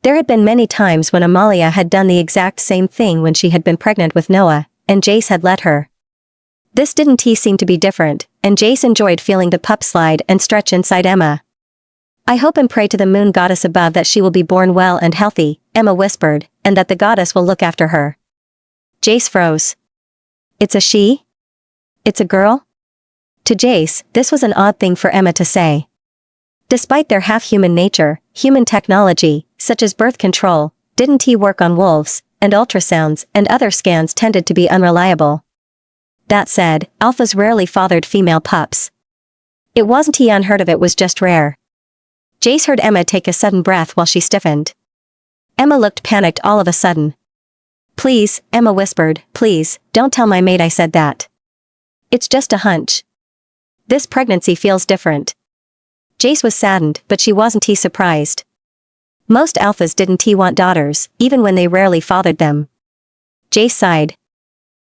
Speaker 1: There had been many times when Amalia had done the exact same thing when she had been pregnant with Noah, and Jace had let her. This didn't seem to be different, and Jace enjoyed feeling the pup slide and stretch inside Emma. I hope and pray to the moon goddess above that she will be born well and healthy, Emma whispered, and that the goddess will look after her. Jace froze. It's a she? It's a girl? To Jace, this was an odd thing for Emma to say. Despite their half-human nature, human technology, such as birth control, didn't work on wolves, and ultrasounds and other scans tended to be unreliable. That said, alphas rarely fathered female pups. It wasn't unheard of, it was just rare. Jace heard Emma take a sudden breath while she stiffened. Emma looked panicked all of a sudden. Please, Emma whispered, please, don't tell my mate I said that. It's just a hunch. This pregnancy feels different. Jace was saddened, but she wasn't surprised. Most alphas didn't want daughters, even when they rarely fathered them. Jace sighed.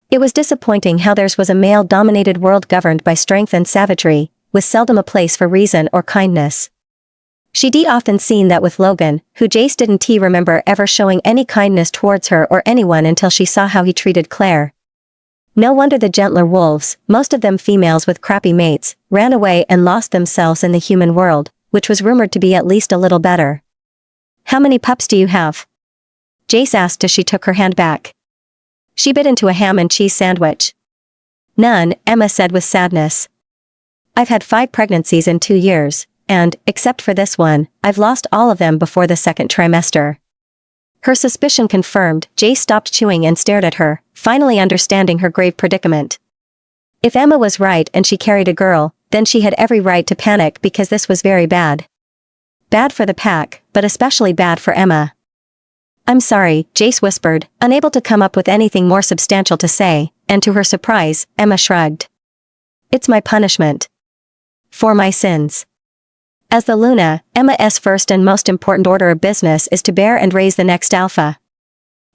Speaker 1: It was disappointing how theirs was a male-dominated world governed by strength and savagery, with seldom a place for reason or kindness. She'd often seen that with Logan, who Jace didn't remember ever showing any kindness towards her or anyone until she saw how he treated Claire. No wonder the gentler wolves, most of them females with crappy mates, ran away and lost themselves in the human world, which was rumored to be at least a little better. How many pups do you have? Jace asked as she took her hand back. She bit into a ham and cheese sandwich. None, Emma said with sadness. I've had 5 pregnancies in 2 years, and, except for this one, I've lost all of them before the 2nd trimester. Her suspicion confirmed, Jace stopped chewing and stared at her, finally understanding her grave predicament. If Emma was right and she carried a girl, then she had every right to panic because this was very bad. Bad for the pack, but especially bad for Emma. I'm sorry, Jace whispered, unable to come up with anything more substantial to say, and to her surprise, Emma shrugged. It's my punishment. For my sins. As the Luna, Emma's first and most important order of business is to bear and raise the next alpha.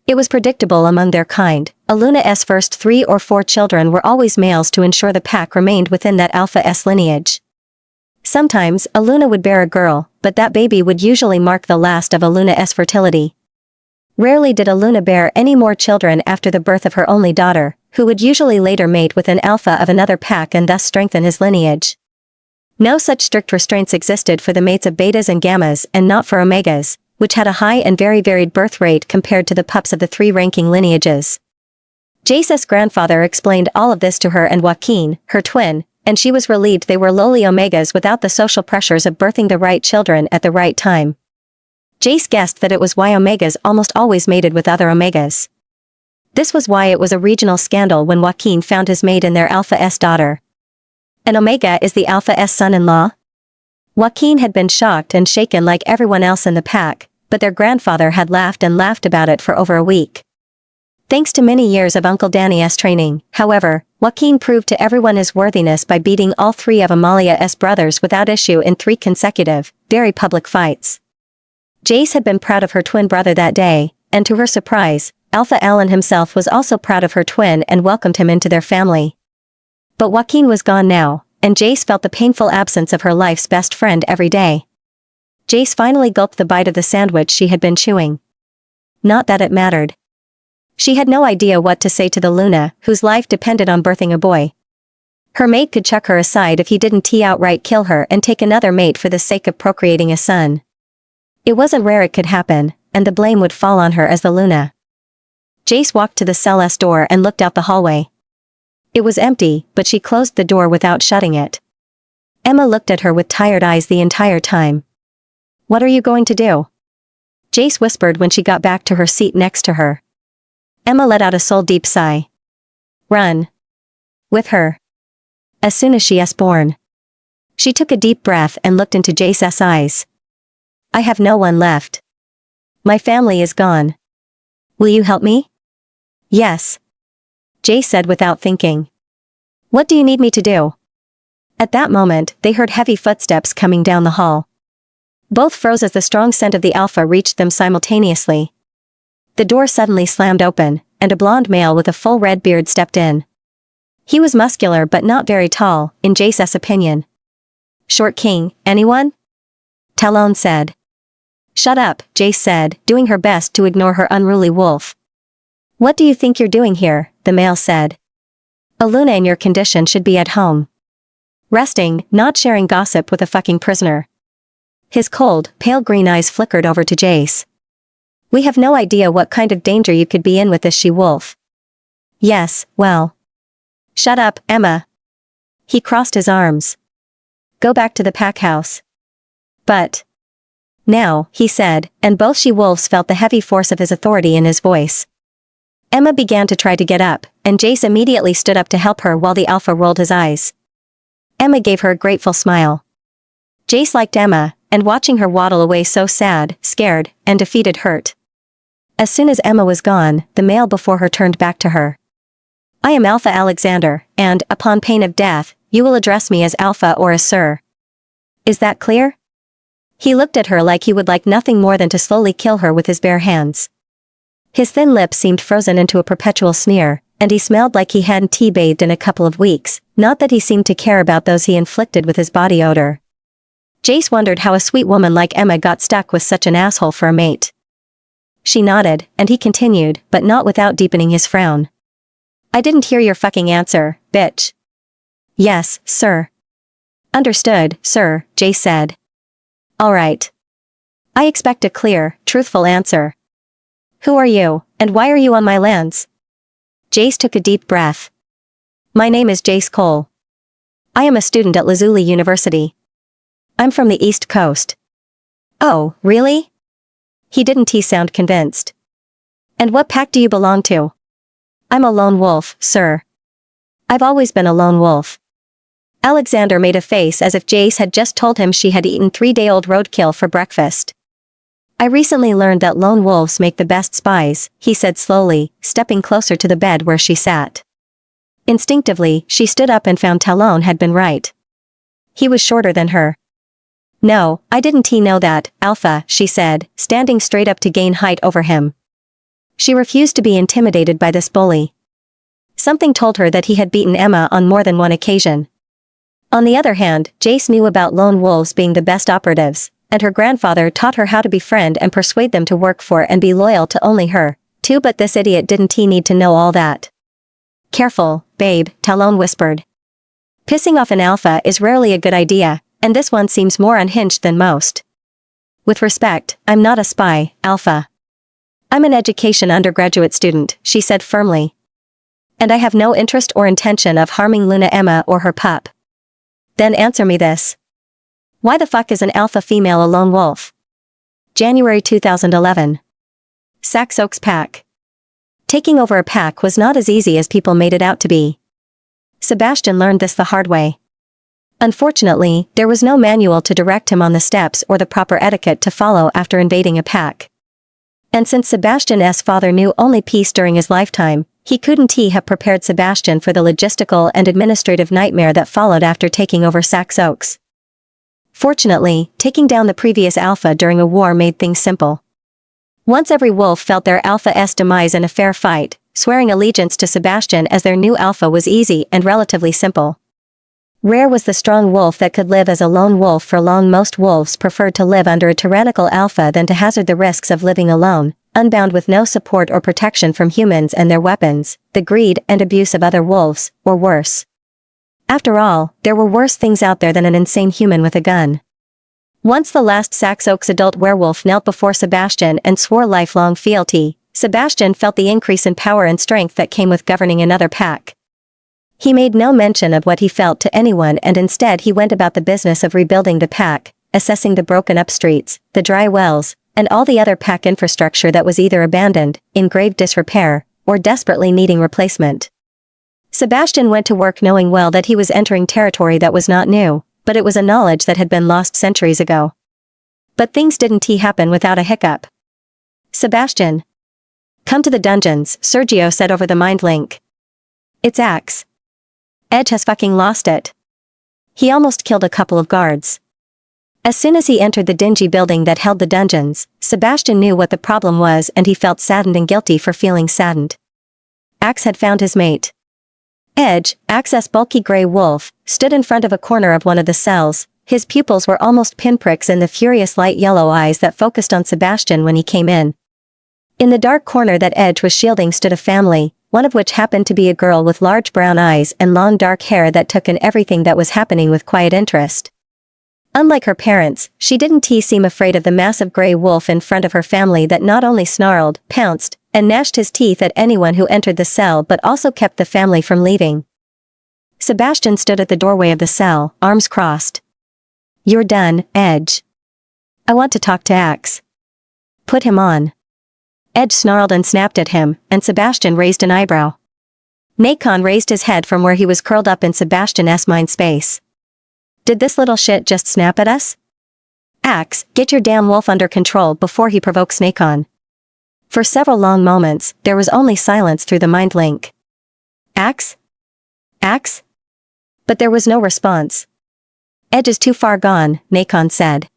Speaker 1: It was predictable among their kind, a Luna's first 3 or 4 children were always males to ensure the pack remained within that alpha's lineage. Sometimes, a Luna would bear a girl, but that baby would usually mark the last of a Luna's fertility. Rarely did a Luna bear any more children after the birth of her only daughter, who would usually later mate with an alpha of another pack and thus strengthen his lineage. No such strict restraints existed for the mates of betas and gammas and not for omegas, which had a high and very varied birth rate compared to the pups of the 3 ranking lineages. Jace's grandfather explained all of this to her and Joaquin, her twin, and she was relieved they were lowly omegas without the social pressures of birthing the right children at the right time. Jace guessed that it was why omegas almost always mated with other omegas. This was why it was a regional scandal when Joaquin found his mate in their alpha's daughter. An omega is the alpha's son-in-law? Joaquin had been shocked and shaken like everyone else in the pack, but their grandfather had laughed and laughed about it for over a week. Thanks to many years of Uncle Danny's training, however, Joaquin proved to everyone his worthiness by beating all 3 of Amalia's brothers without issue in 3 consecutive, very public fights. Jace had been proud of her twin brother that day, and to her surprise, Alpha Alan himself was also proud of her twin and welcomed him into their family. But Joaquin was gone now, and Jace felt the painful absence of her life's best friend every day. Jace finally gulped the bite of the sandwich she had been chewing. Not that it mattered. She had no idea what to say to the Luna, whose life depended on birthing a boy. Her mate could chuck her aside if he didn't outright kill her and take another mate for the sake of procreating a son. It wasn't rare it could happen, and the blame would fall on her as the Luna. Jace walked to the cell's door and looked out the hallway. It was empty, but she closed the door without shutting it. Emma looked at her with tired eyes the entire time. What are you going to do? Jace whispered when she got back to her seat next to her. Emma let out a soul-deep sigh. Run. With her. As soon as she is born. She took a deep breath and looked into Jace's eyes. I have no one left. My family is gone. Will you help me? Yes. Jace said without thinking. What do you need me to do? At that moment, they heard heavy footsteps coming down the hall. Both froze as the strong scent of the alpha reached them simultaneously. The door suddenly slammed open, and a blonde male with a full red beard stepped in. He was muscular but not very tall, in Jace's opinion. Short king, anyone? Talon said. Shut up, Jace said, doing her best to ignore her unruly wolf. What do you think you're doing here? The male said. A Luna in your condition should be at home. Resting, not sharing gossip with a fucking prisoner. His cold, pale green eyes flickered over to Jace. We have no idea what kind of danger you could be in with this she-wolf. Yes, well. Shut up, Emma. He crossed his arms. Go back to the pack house. But. Now, he said, and both she-wolves felt the heavy force of his authority in his voice. Emma began to try to get up, and Jace immediately stood up to help her while the alpha rolled his eyes. Emma gave her a grateful smile. Jace liked Emma, and watching her waddle away so sad, scared, and defeated hurt. As soon as Emma was gone, the male before her turned back to her. I am Alpha Alexander, and, upon pain of death, you will address me as Alpha or as Sir. Is that clear? He looked at her like he would like nothing more than to slowly kill her with his bare hands. His thin lips seemed frozen into a perpetual sneer, and he smelled like he hadn't tea-bathed in a couple of weeks, not that he seemed to care about those he inflicted with his body odor. Jace wondered how a sweet woman like Emma got stuck with such an asshole for a mate. She nodded, and he continued, but not without deepening his frown. I didn't hear your fucking answer, bitch. Yes, sir. Understood, sir, Jace said. All right. I expect a clear, truthful answer. Who are you, and why are you on my lands? Jace took a deep breath. My name is Jace Cole. I am a student at Lazuli University. I'm from the East Coast. Oh, really? He didn't sound convinced. And what pack do you belong to? I'm a lone wolf, sir. I've always been a lone wolf. Alexander made a face as if Jace had just told him she had eaten 3-day-old roadkill for breakfast. I recently learned that lone wolves make the best spies, he said slowly, stepping closer to the bed where she sat. Instinctively, she stood up and found Talon had been right. He was shorter than her. No, I didn't know that, Alpha, she said, standing straight up to gain height over him. She refused to be intimidated by this bully. Something told her that he had beaten Emma on more than one occasion. On the other hand, Jace knew about lone wolves being the best operatives, and her grandfather taught her how to befriend and persuade them to work for and be loyal to only her, too, but this idiot didn't need to know all that. Careful, babe, Talon whispered. Pissing off an alpha is rarely a good idea, and this one seems more unhinged than most. With respect, I'm not a spy, Alpha. I'm an education undergraduate student, she said firmly. And I have no interest or intention of harming Luna Emma or her pup. Then answer me this. Why the fuck is an alpha female a lone wolf? January 2011. Sax Oaks Pack. Taking over a pack was not as easy as people made it out to be. Sebastian learned this the hard way. Unfortunately, there was no manual to direct him on the steps or the proper etiquette to follow after invading a pack. And since Sebastian's father knew only peace during his lifetime, he couldn't have prepared Sebastian for the logistical and administrative nightmare that followed after taking over Sax Oaks. Fortunately, taking down the previous alpha during a war made things simple. Once every wolf felt their alpha's demise in a fair fight, swearing allegiance to Sebastian as their new alpha was easy and relatively simple. Rare was the strong wolf that could live as a lone wolf for long. Most wolves preferred to live under a tyrannical alpha than to hazard the risks of living alone, unbound with no support or protection from humans and their weapons, the greed and abuse of other wolves, or worse. After all, there were worse things out there than an insane human with a gun. Once the last Sax Oaks adult werewolf knelt before Sebastian and swore lifelong fealty, Sebastian felt the increase in power and strength that came with governing another pack. He made no mention of what he felt to anyone, and instead he went about the business of rebuilding the pack, assessing the broken-up streets, the dry wells, and all the other pack infrastructure that was either abandoned, in grave disrepair, or desperately needing replacement. Sebastian went to work knowing well that he was entering territory that was not new, but it was a knowledge that had been lost centuries ago. But things didn't happen without a hiccup. Sebastian. Come to the dungeons, Sergio said over the mind link. It's Axe. Edge has fucking lost it. He almost killed a couple of guards. As soon as he entered the dingy building that held the dungeons, Sebastian knew what the problem was, and he felt saddened and guilty for feeling saddened. Axe had found his mate. Edge, Access bulky gray wolf, stood in front of a corner of one of the cells. His pupils were almost pinpricks in the furious light yellow eyes that focused on Sebastian when he came in. In the dark corner that Edge was shielding stood a family, one of which happened to be a girl with large brown eyes and long dark hair that took in everything that was happening with quiet interest. Unlike her parents, she didn't seem afraid of the massive gray wolf in front of her family that not only snarled, pounced, and gnashed his teeth at anyone who entered the cell but also kept the family from leaving. Sebastian stood at the doorway of the cell, arms crossed. "You're done, Edge. I want to talk to Axe. Put him on." Edge snarled and snapped at him, and Sebastian raised an eyebrow. Nacon raised his head from where he was curled up in Sebastian's mind space. "Did this little shit just snap at us? Axe, get your damn wolf under control before he provokes Nacon." For several long moments, there was only silence through the mind link. "Axe? Axe?" But there was no response. "Edge is too far gone," Nacon said.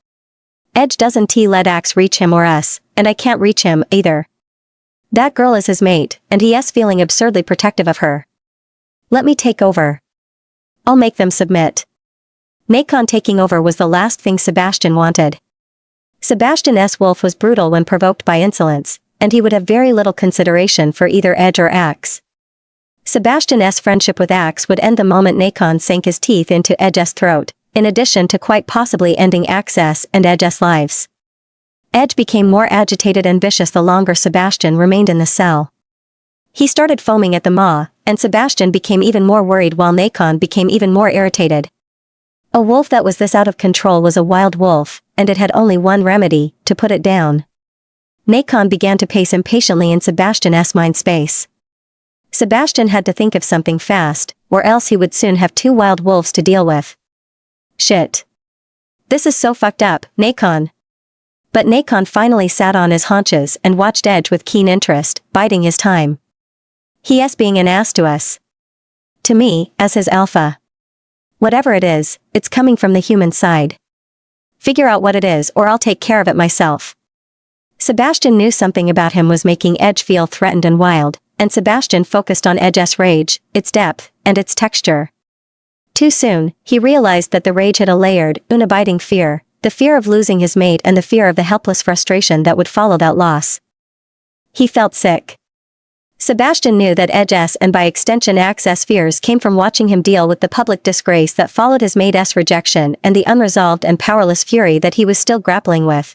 Speaker 1: "Edge doesn't let Axe reach him or us, and I can't reach him, either. That girl is his mate, and he's feeling absurdly protective of her. Let me take over. I'll make them submit." Nacon taking over was the last thing Sebastian wanted. Sebastian's wolf was brutal when provoked by insolence, and he would have very little consideration for either Edge or Axe. Sebastian's friendship with Axe would end the moment Nacon sank his teeth into Edge's throat, in addition to quite possibly ending Axe's and Edge's lives. Edge became more agitated and vicious the longer Sebastian remained in the cell. He started foaming at the maw, and Sebastian became even more worried while Nacon became even more irritated. A wolf that was this out of control was a wild wolf, and it had only one remedy, to put it down. Nacon began to pace impatiently in Sebastian's mind space. Sebastian had to think of something fast, or else he would soon have two wild wolves to deal with. Shit. This is so fucked up, Nacon. But Nacon finally sat on his haunches and watched Edge with keen interest, biding his time. He's being an ass to us. To me, as his alpha. Whatever it is, it's coming from the human side. Figure out what it is or I'll take care of it myself. Sebastian knew something about him was making Edge feel threatened and wild, and Sebastian focused on Edge's rage, its depth, and its texture. Too soon, he realized that the rage had a layered, unabiding fear, the fear of losing his mate and the fear of the helpless frustration that would follow that loss. He felt sick. Sebastian knew that Edge's and by extension Axe's fears came from watching him deal with the public disgrace that followed his mate's rejection and the unresolved and powerless fury that he was still grappling with.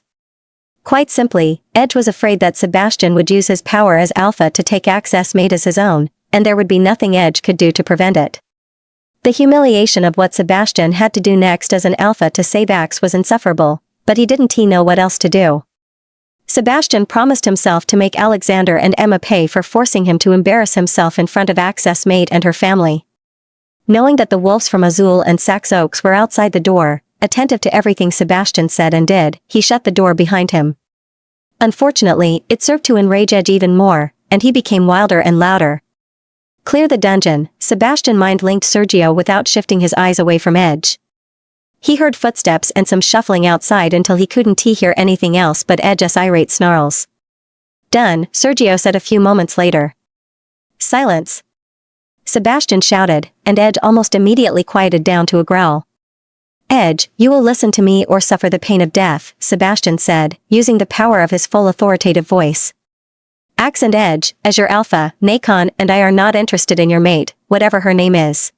Speaker 1: Quite simply, Edge was afraid that Sebastian would use his power as alpha to take Axe's mate as his own, and there would be nothing Edge could do to prevent it. The humiliation of what Sebastian had to do next as an alpha to save Axe was insufferable, but he didn't know what else to do. Sebastian promised himself to make Alexander and Emma pay for forcing him to embarrass himself in front of Axe's mate and her family. Knowing that the wolves from Azul and Sax Oaks were outside the door, attentive to everything Sebastian said and did, he shut the door behind him. Unfortunately, it served to enrage Edge even more, and he became wilder and louder. Clear the dungeon, Sebastian mind-linked Sergio without shifting his eyes away from Edge. He heard footsteps and some shuffling outside until he couldn't hear anything else but Edge's irate snarls. Done, Sergio said a few moments later. Silence. Sebastian shouted, and Edge almost immediately quieted down to a growl. Edge, you will listen to me or suffer the pain of death, Sebastian said, using the power of his full authoritative voice. Axe and Edge, as your alpha, Nacon and I are not interested in your mate, whatever her name is.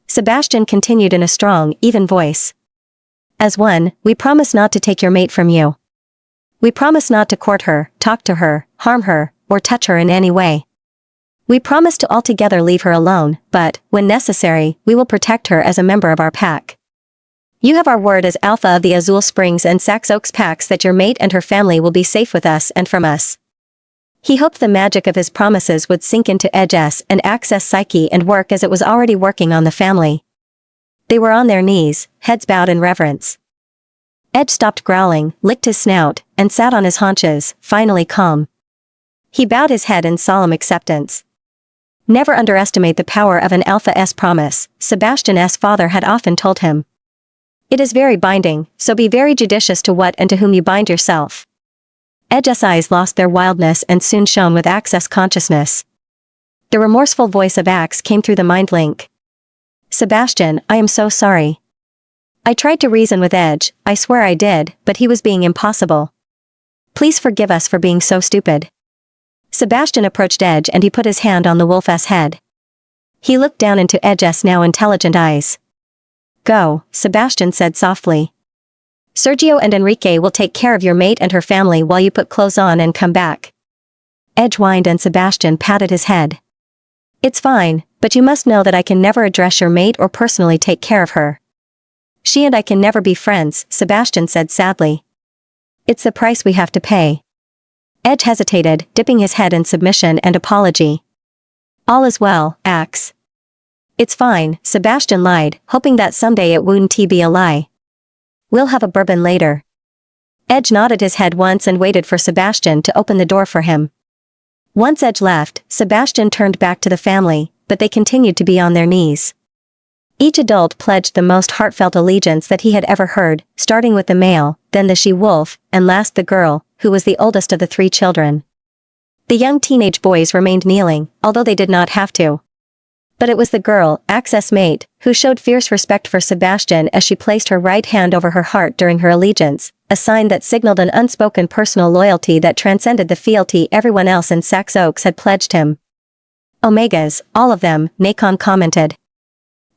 Speaker 1: Sebastian continued in a strong, even voice. As one, we promise not to take your mate from you. We promise not to court her, talk to her, harm her, or touch her in any way. We promise to altogether leave her alone, but, when necessary, we will protect her as a member of our pack. You have our word as alpha of the Azul Springs and Sax Oaks packs that your mate and her family will be safe with us and from us. He hoped the magic of his promises would sink into Edge's and Axe's psyche and work as it was already working on the family. They were on their knees, heads bowed in reverence. Edge stopped growling, licked his snout, and sat on his haunches, finally calm. He bowed his head in solemn acceptance. Never underestimate the power of an alpha's promise, Sebastian's father had often told him. It is very binding, so be very judicious to what and to whom you bind yourself. Edge's eyes lost their wildness and soon shone with Axe's consciousness. The remorseful voice of Axe came through the mind link. Sebastian, I am so sorry. I tried to reason with Edge, I swear I did, but he was being impossible. Please forgive us for being so stupid. Sebastian approached Edge and he put his hand on the wolf's head. He looked down into Edge's now intelligent eyes. Go, Sebastian said softly. Sergio and Enrique will take care of your mate and her family while you put clothes on and come back. Edge whined and Sebastian patted his head. It's fine, but you must know that I can never address your mate or personally take care of her. She and I can never be friends, Sebastian said sadly. It's the price we have to pay. Edge hesitated, dipping his head in submission and apology. All is well, Axe. It's fine, Sebastian lied, hoping that someday it wouldn't be a lie. We'll have a bourbon later. Edge nodded his head once and waited for Sebastian to open the door for him. Once Edge left, Sebastian turned back to the family, but they continued to be on their knees. Each adult pledged the most heartfelt allegiance that he had ever heard, starting with the male, then the she-wolf, and last the girl, who was the oldest of the 3 children. The young teenage boys remained kneeling, although they did not have to. But it was the girl, Axe's mate, who showed fierce respect for Sebastian as she placed her right hand over her heart during her allegiance, a sign that signaled an unspoken personal loyalty that transcended the fealty everyone else in Sax Oaks had pledged him. Omegas, all of them, Nacon commented.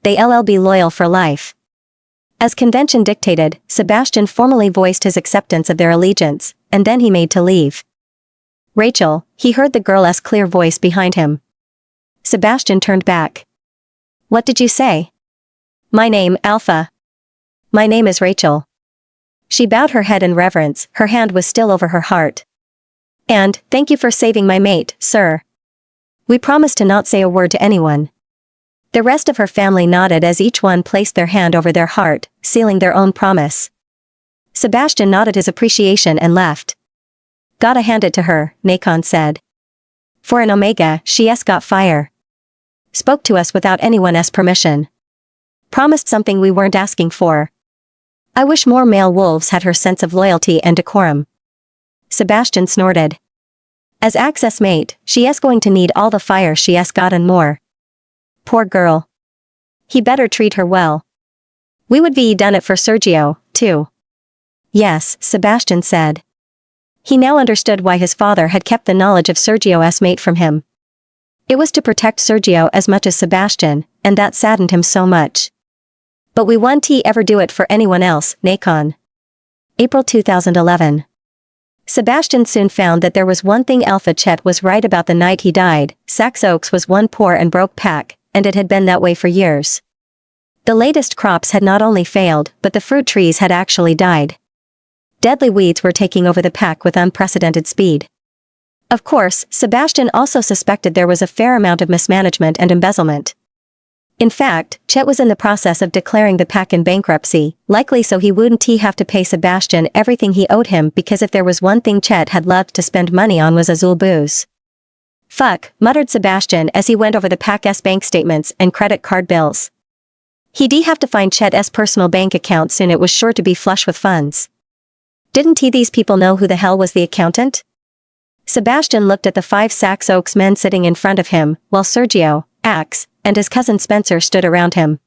Speaker 1: They'll be loyal for life. As convention dictated, Sebastian formally voiced his acceptance of their allegiance, and then he made to leave. Rachel, he heard the girl's clear voice behind him. Sebastian turned back. What did you say? My name, Alpha. My name is Rachel. She bowed her head in reverence, her hand was still over her heart. And, thank you for saving my mate, sir. We promise to not say a word to anyone. The rest of her family nodded as each one placed their hand over their heart, sealing their own promise. Sebastian nodded his appreciation and left. Gotta hand it to her, Nacon said. For an Omega, she's got fire. Spoke to us without anyone's permission. Promised something we weren't asking for. I wish more male wolves had her sense of loyalty and decorum. Sebastian snorted. As Axe's mate, she's going to need all the fire she's got and more. Poor girl. He better treat her well. We would be done it for Sergio, too. Yes, Sebastian said. He now understood why his father had kept the knowledge of Sergio's mate from him. It was to protect Sergio as much as Sebastian, and that saddened him so much. But we won't ever do it for anyone else, Nacon. April 2011. Sebastian soon found that there was one thing Alpha Chet was right about the night he died. Sax Oaks was one poor and broke pack, and it had been that way for years. The latest crops had not only failed, but the fruit trees had actually died. Deadly weeds were taking over the pack with unprecedented speed. Of course, Sebastian also suspected there was a fair amount of mismanagement and embezzlement. In fact, Chet was in the process of declaring the pack in bankruptcy, likely so he wouldn't have to pay Sebastian everything he owed him, because if there was one thing Chet had loved to spend money on was Azul booze. Fuck, muttered Sebastian as he went over the pack's bank statements and credit card bills. He'd have to find Chet's personal bank account soon, it was sure to be flush with funds. Didn't these people know who the hell was the accountant? Sebastian looked at the 5 Sax Oaks men sitting in front of him, while Sergio, Axe, and his cousin Spencer stood around him.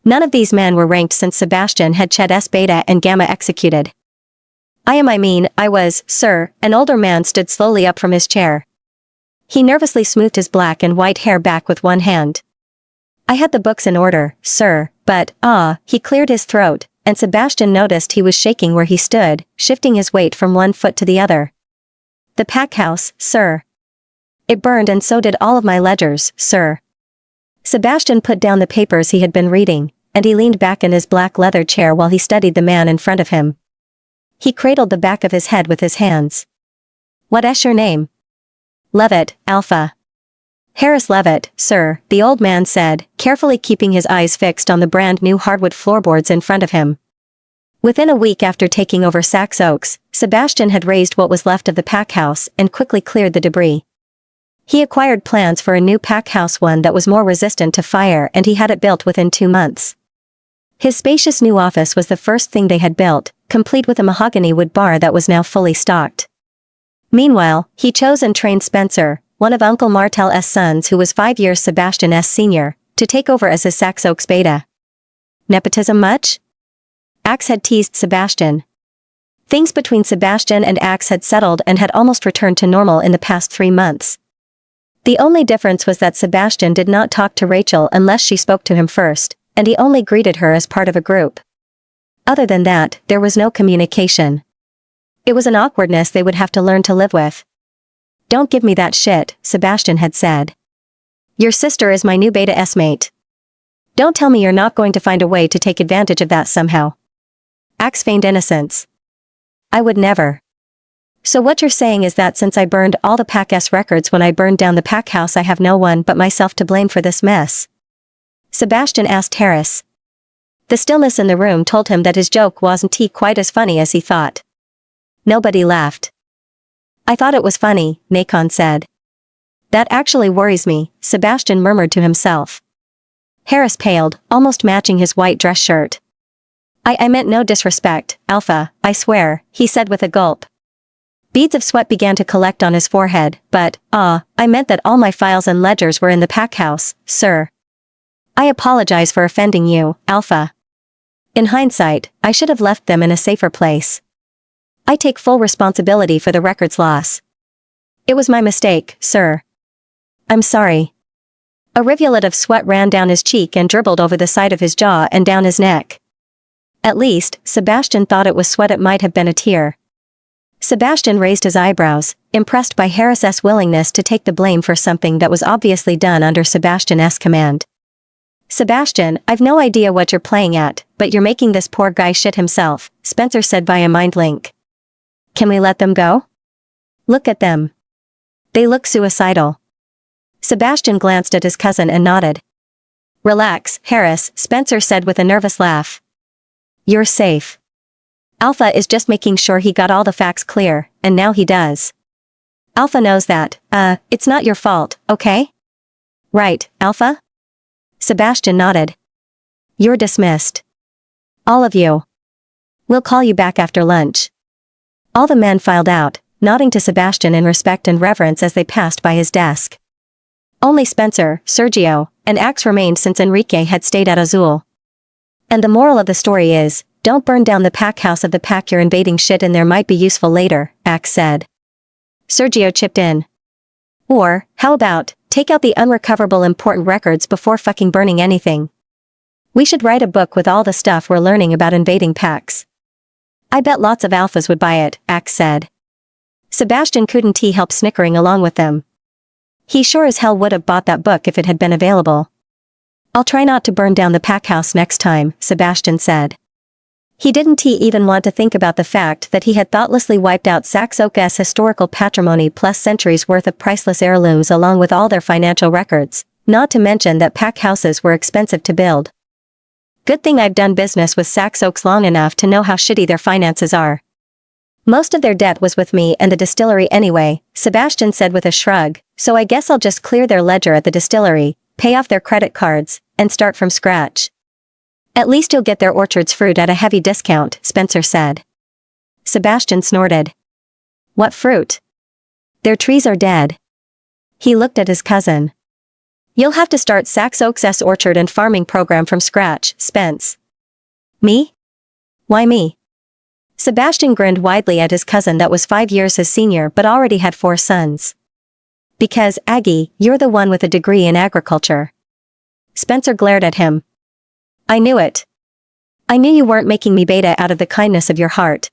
Speaker 1: None of these men were ranked since Sebastian had Chet's Beta and Gamma executed. I was, sir, an older man stood slowly up from his chair. He nervously smoothed his black and white hair back with one hand. I had the books in order, sir, but, he cleared his throat, and Sebastian noticed he was shaking where he stood, shifting his weight from one foot to the other. The pack house, sir. It burned and so did all of my ledgers, sir. Sebastian put down the papers he had been reading, and he leaned back in his black leather chair while he studied the man in front of him. He cradled the back of his head with his hands. What's your name? Levitt, Alpha. Harris Levitt, sir, the old man said, carefully keeping his eyes fixed on the brand new hardwood floorboards in front of him. Within a week after taking over Sax Oaks, Sebastian had razed what was left of the pack house and quickly cleared the debris. He acquired plans for a new pack house, one that was more resistant to fire, and he had it built within 2 months. His spacious new office was the first thing they had built, complete with a mahogany wood bar that was now fully stocked. Meanwhile, he chose and trained Spencer, one of Uncle Martel's sons who was 5 years Sebastian's senior, to take over as his Saxe beta. Nepotism much? Axe had teased Sebastian. Things between Sebastian and Axe had settled and had almost returned to normal in the past 3 months. The only difference was that Sebastian did not talk to Rachel unless she spoke to him first, and he only greeted her as part of a group. Other than that, there was no communication. It was an awkwardness they would have to learn to live with. "Don't give me that shit," Sebastian had said. "Your sister is my new beta S-mate. Don't tell me you're not going to find a way to take advantage of that somehow." Axe feigned innocence. "I would never." "So what you're saying is that since I burned all the Pack's records when I burned down the Pack house, I have no one but myself to blame for this mess?" Sebastian asked Harris. The stillness in the room told him that his joke wasn't quite as funny as he thought. Nobody laughed. "I thought it was funny," Nacon said. "That actually worries me," Sebastian murmured to himself. Harris paled, almost matching his white dress shirt. I meant no disrespect, Alpha, I swear," he said with a gulp. Beads of sweat began to collect on his forehead, but, I meant that all my files and ledgers were in the Pack house, sir. I apologize for offending you, Alpha. In hindsight, I should have left them in a safer place. I take full responsibility for the record's loss. It was my mistake, sir. I'm sorry. A rivulet of sweat ran down his cheek and dribbled over the side of his jaw and down his neck. At least, Sebastian thought it was sweat. It might have been a tear. Sebastian raised his eyebrows, impressed by Harris's willingness to take the blame for something that was obviously done under Sebastian's command. "Sebastian, I've no idea what you're playing at, but you're making this poor guy shit himself," Spencer said via mind link. "Can we let them go? Look at them. They look suicidal." Sebastian glanced at his cousin and nodded. "Relax, Harris," Spencer said with a nervous laugh. "You're safe. Alpha is just making sure he got all the facts clear, and now he does. Alpha knows that, it's not your fault, okay? Right, Alpha?" Sebastian nodded. "You're dismissed. All of you. We'll call you back after lunch." All the men filed out, nodding to Sebastian in respect and reverence as they passed by his desk. Only Spencer, Sergio, and Axe remained since Enrique had stayed at Azul. And the moral of the story is, don't burn down the Pack house of the Pack. You're invading shit and there might be useful later, Axe said. Sergio chipped in. Or, how about, take out the unrecoverable important records before fucking burning anything. We should write a book with all the stuff we're learning about invading Packs. I bet lots of alphas would buy it, Axe said. Sebastian couldn't help snickering along with them. He sure as hell would have bought that book if it had been available. I'll try not to burn down the Pack house next time, Sebastian said. He didn't even want to think about the fact that he had thoughtlessly wiped out Saxe-Oak's historical patrimony plus centuries worth of priceless heirlooms along with all their financial records, not to mention that Pack houses were expensive to build. Good thing I've done business with Saxe-Oaks long enough to know how shitty their finances are. Most of their debt was with me and the distillery anyway, Sebastian said with a shrug, so I guess I'll just clear their ledger at the distillery, pay off their credit cards, and start from scratch. At least you'll get their orchard's fruit at a heavy discount, Spencer said. Sebastian snorted. What fruit? Their trees are dead. He looked at his cousin. You'll have to start Saxe-Oaks' orchard and farming program from scratch, Spence. Me? Why me? Sebastian grinned widely at his cousin that was 5 years his senior but already had 4 sons. Because, Aggie, you're the one with a degree in agriculture. Spencer glared at him. I knew it. I knew you weren't making me beta out of the kindness of your heart.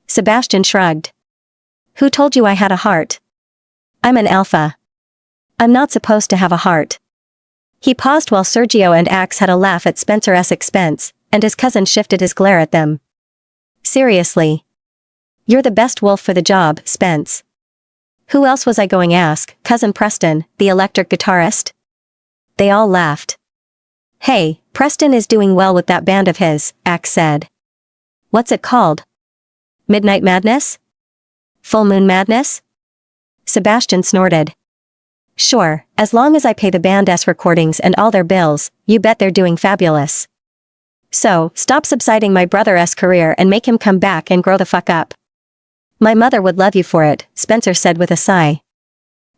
Speaker 1: Sebastian shrugged. Who told you I had a heart? I'm an alpha. I'm not supposed to have a heart. He paused while Sergio and Axe had a laugh at Spencer's expense, and his cousin shifted his glare at them. Seriously. You're the best wolf for the job, Spence. Who else was I going to ask, Cousin Preston, the electric guitarist? They all laughed. Hey, Preston is doing well with that band of his, Axe said. What's it called? Midnight Madness? Full Moon Madness? Sebastian snorted. Sure, as long as I pay the band's recordings and all their bills, you bet they're doing fabulous. So, stop subsiding my brother's career and make him come back and grow the fuck up. My mother would love you for it, Spencer said with a sigh.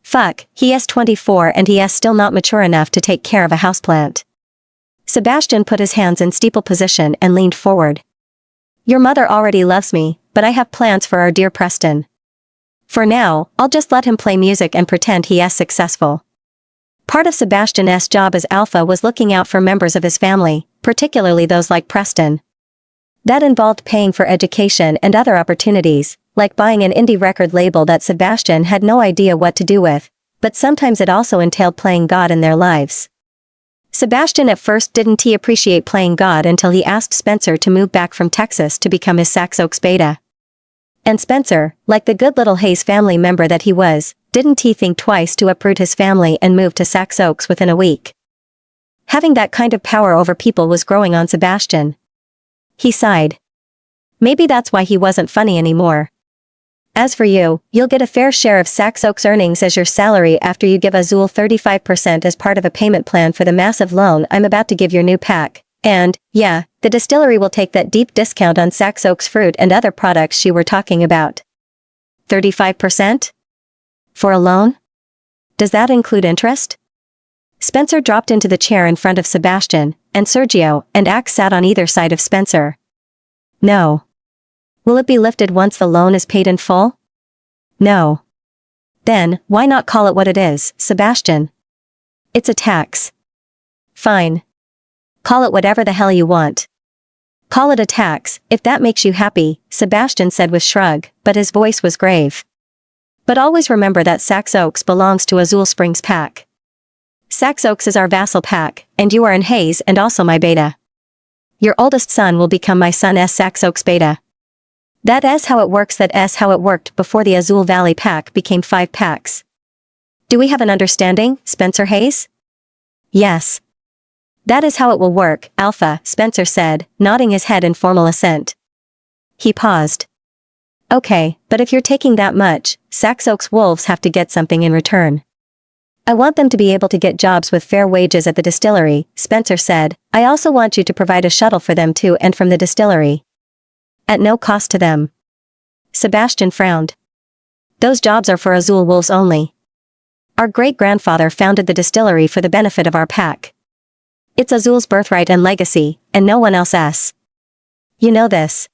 Speaker 1: Fuck, he's 24 and he's still not mature enough to take care of a houseplant. Sebastian put his hands in steeple position and leaned forward. Your mother already loves me, but I have plans for our dear Preston. For now, I'll just let him play music and pretend he is successful. Part of Sebastian's job as alpha was looking out for members of his family, particularly those like Preston. That involved paying for education and other opportunities, like buying an indie record label that Sebastian had no idea what to do with, but sometimes it also entailed playing God in their lives. Sebastian at first didn't appreciate playing God until he asked Spencer to move back from Texas to become his Sax Oaks beta. And Spencer, like the good little Hayes family member that he was, didn't think twice to uproot his family and move to Sax Oaks within a week. Having that kind of power over people was growing on Sebastian. He sighed. Maybe that's why he wasn't funny anymore. As for you, you'll get a fair share of Sax Oaks earnings as your salary after you give Azul 35% as part of a payment plan for the massive loan I'm about to give your new pack. And, yeah, the distillery will take that deep discount on Sax Oaks fruit and other products she were talking about. 35%? For a loan? Does that include interest? Spencer dropped into the chair in front of Sebastian, and Sergio and Axe sat on either side of Spencer. No. Will it be lifted once the loan is paid in full? No. Then, why not call it what it is, Sebastian? It's a tax. Fine. Call it whatever the hell you want. Call it a tax, if that makes you happy, Sebastian said with shrug, but his voice was grave. But always remember that Sax Oaks belongs to Azul Springs pack. Sax Oaks is our vassal pack, and you are in Hayes and also my beta. Your oldest son will become my son's Sax Oaks beta. That's how it works. That's how it worked before the Azul Valley pack became 5 packs. Do we have an understanding, Spencer Hayes? Yes. That is how it will work, Alpha, Spencer said, nodding his head in formal assent. He paused. Okay, but if you're taking that much, Sax Oaks wolves have to get something in return. I want them to be able to get jobs with fair wages at the distillery, Spencer said. I also want you to provide a shuttle for them to and from the distillery. At no cost to them. Sebastian frowned. Those jobs are for Azul wolves only. Our great-grandfather founded the distillery for the benefit of our pack. It's Azul's birthright and legacy, and no one else's. You know this.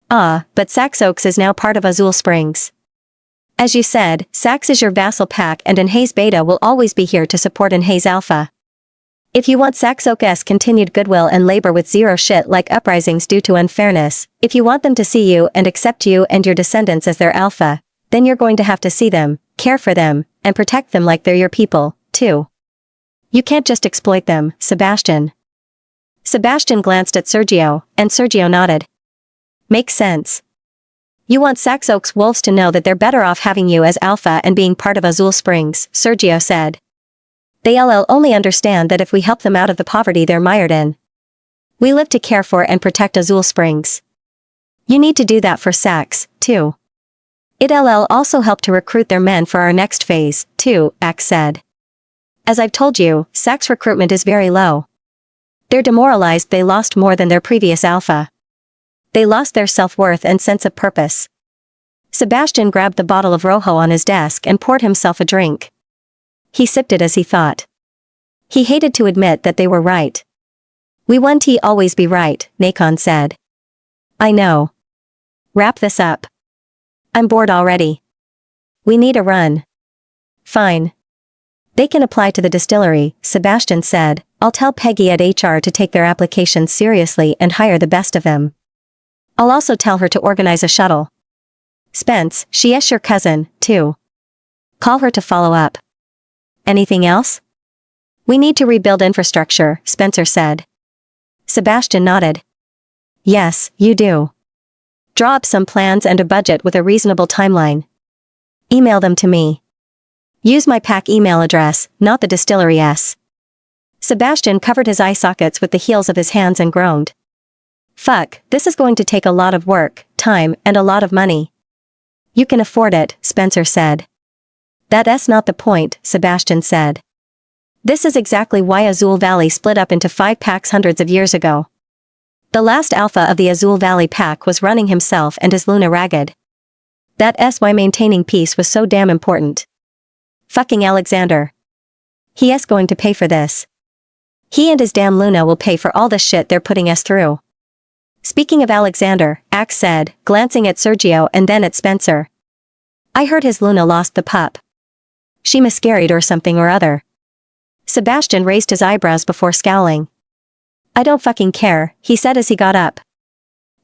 Speaker 1: But Sax Oaks is now part of Azul Springs. As you said, Sax is your vassal pack and Hayes Beta will always be here to support Hayes Alpha. If you want Sax Oaks' continued goodwill and labor with zero shit like uprisings due to unfairness, if you want them to see you and accept you and your descendants as their alpha, then you're going to have to see them, care for them, and protect them like they're your people, too. You can't just exploit them, Sebastian. Sebastian glanced at Sergio, and Sergio nodded. Makes sense. You want Sax Oaks wolves to know that they're better off having you as alpha and being part of Azul Springs, Sergio said. They'll only understand that if we help them out of the poverty they're mired in. We live to care for and protect Azul Springs. You need to do that for Sax, too. It'll also help to recruit their men for our next phase, too, Axe said. As I've told you, Sax recruitment is very low. They're demoralized. They lost more than their previous alpha. They lost their self-worth and sense of purpose. Sebastian grabbed the bottle of Rojo on his desk and poured himself a drink. He sipped it as he thought. He hated to admit that they were right. We want to always be right, Nacon said. I know. Wrap this up. I'm bored already. We need a run. Fine. They can apply to the distillery, Sebastian said. I'll tell Peggy at HR to take their applications seriously and hire the best of them. I'll also tell her to organize a shuttle. Spence, she is your cousin, too. Call her to follow up. Anything else? We need to rebuild infrastructure, Spencer said. Sebastian nodded. Yes, you do. Draw up some plans and a budget with a reasonable timeline. Email them to me. Use my pack email address, not the distillery's. Sebastian covered his eye sockets with the heels of his hands and groaned. Fuck, this is going to take a lot of work, time, and a lot of money. You can afford it, Spencer said. That's not the point, Sebastian said. This is exactly why Azul Valley split up into 5 packs hundreds of years ago. The last alpha of the Azul Valley pack was running himself and his Luna ragged. That's why maintaining peace was so damn important. Fucking Alexander. He's going to pay for this. He and his damn Luna will pay for all the shit they're putting us through. Speaking of Alexander, Axe said, glancing at Sergio and then at Spencer. I heard his Luna lost the pup. She miscarried or something or other. Sebastian raised his eyebrows before scowling. I don't fucking care, he said as he got up.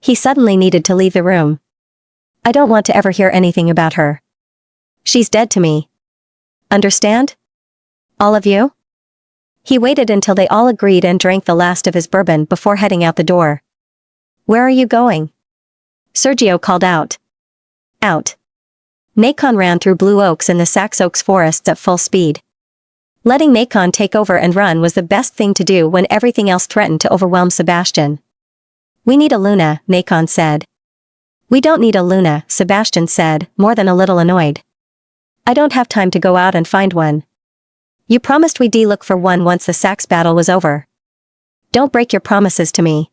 Speaker 1: He suddenly needed to leave the room. I don't want to ever hear anything about her. She's dead to me. Understand? All of you? He waited until they all agreed and drank the last of his bourbon before heading out the door. Where are you going? Sergio called out. Out. Nacon ran through Blue Oaks and the Sax Oaks forests at full speed. Letting Nacon take over and run was the best thing to do when everything else threatened to overwhelm Sebastian. We need a Luna, Nacon said. We don't need a Luna, Sebastian said, more than a little annoyed. I don't have time to go out and find one. You promised we'd look for one once the Sax battle was over. Don't break your promises to me.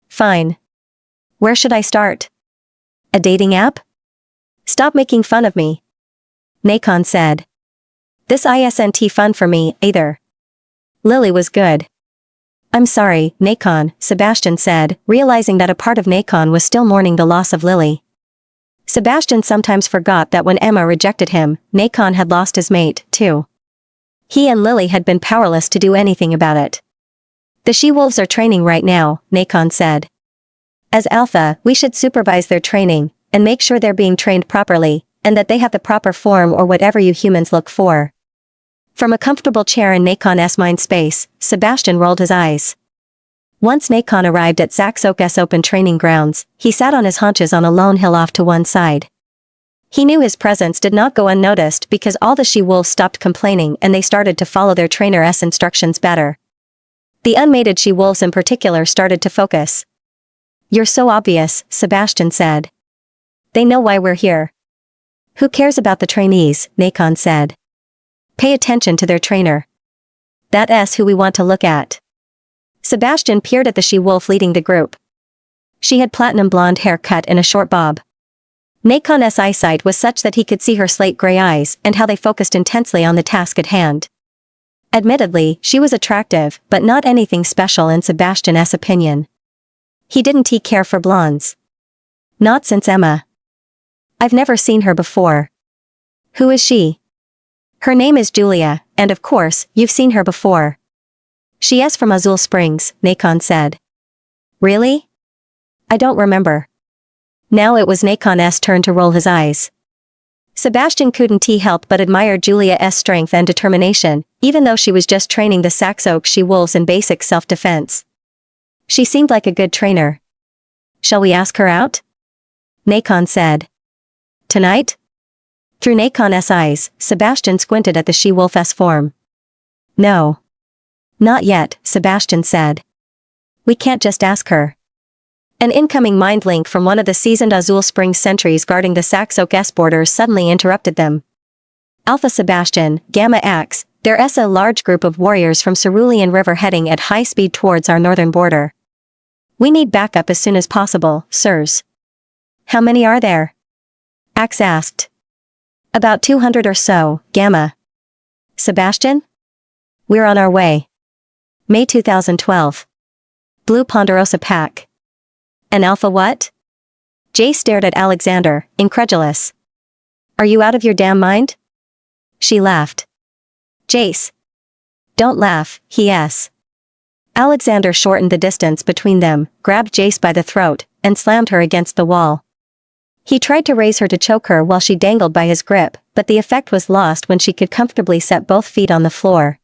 Speaker 1: Fine. Where should I start? A dating app? Stop making fun of me. Nacon said. This isn't fun for me, either. Lily was good. I'm sorry, Nacon, Sebastian said, realizing that a part of Nacon was still mourning the loss of Lily. Sebastian sometimes forgot that when Emma rejected him, Nacon had lost his mate, too. He and Lily had been powerless to do anything about it. The she-wolves are training right now, Nacon said. As Alpha, we should supervise their training, and make sure they're being trained properly, and that they have the proper form or whatever you humans look for. From a comfortable chair in Nacon's mind space, Sebastian rolled his eyes. Once Nacon arrived at Sax Oaks open training grounds, he sat on his haunches on a lone hill off to one side. He knew his presence did not go unnoticed because all the she-wolves stopped complaining and they started to follow their trainer's instructions better. The unmated she-wolves in particular started to focus. You're so obvious, Sebastian said. They know why we're here. Who cares about the trainees, Nacon said. Pay attention to their trainer. That's who we want to look at. Sebastian peered at the she-wolf leading the group. She had platinum blonde hair cut in a short bob. Nacon's eyesight was such that he could see her slate gray eyes and how they focused intensely on the task at hand. Admittedly, she was attractive, but not anything special in Sebastian's opinion. He didn't care for blondes. Not since Emma. I've never seen her before. Who is she? Her name is Julia, and of course, you've seen her before. She is from Azul Springs, Nacon said. Really? I don't remember. Now it was Nacon's turn to roll his eyes. Sebastian couldn't help but admire Julia's strength and determination, even though she was just training the Sax Oaks she-wolves in basic self-defense. She seemed like a good trainer. Shall we ask her out? Nacon said. Tonight? Through Nacon's eyes, Sebastian squinted at the she-wolf's form. No. Not yet, Sebastian said. We can't just ask her. An incoming mind link from one of the seasoned Azul Springs sentries guarding the Sax Oaks borders suddenly interrupted them. Alpha Sebastian, Gamma Axe, there's a large group of warriors from Cerulean River heading at high speed towards our northern border. We need backup as soon as possible, sirs. How many are there? Axe asked. About 200 or so, Gamma. Sebastian? We're on our way. May 2012. Blue Ponderosa Pack. An Alpha what? Jay stared at Alexander, incredulous. Are you out of your damn mind? She laughed. Jace. Don't laugh, yes. Alexander shortened the distance between them, grabbed Jace by the throat, and slammed her against the wall. He tried to raise her to choke her while she dangled by his grip, but the effect was lost when she could comfortably set both feet on the floor.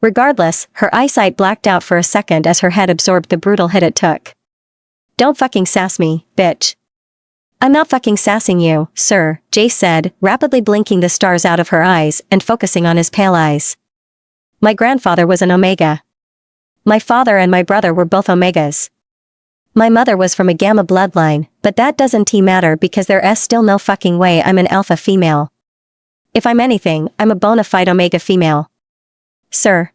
Speaker 1: Regardless, her eyesight blacked out for a second as her head absorbed the brutal hit it took. Don't fucking sass me, bitch. I'm not fucking sassing you, sir, Jace said, rapidly blinking the stars out of her eyes and focusing on his pale eyes. My grandfather was an Omega. My father and my brother were both Omegas. My mother was from a Gamma bloodline, but that doesn't matter because there's still no fucking way I'm an Alpha female. If I'm anything, I'm a bona fide Omega female. Sir.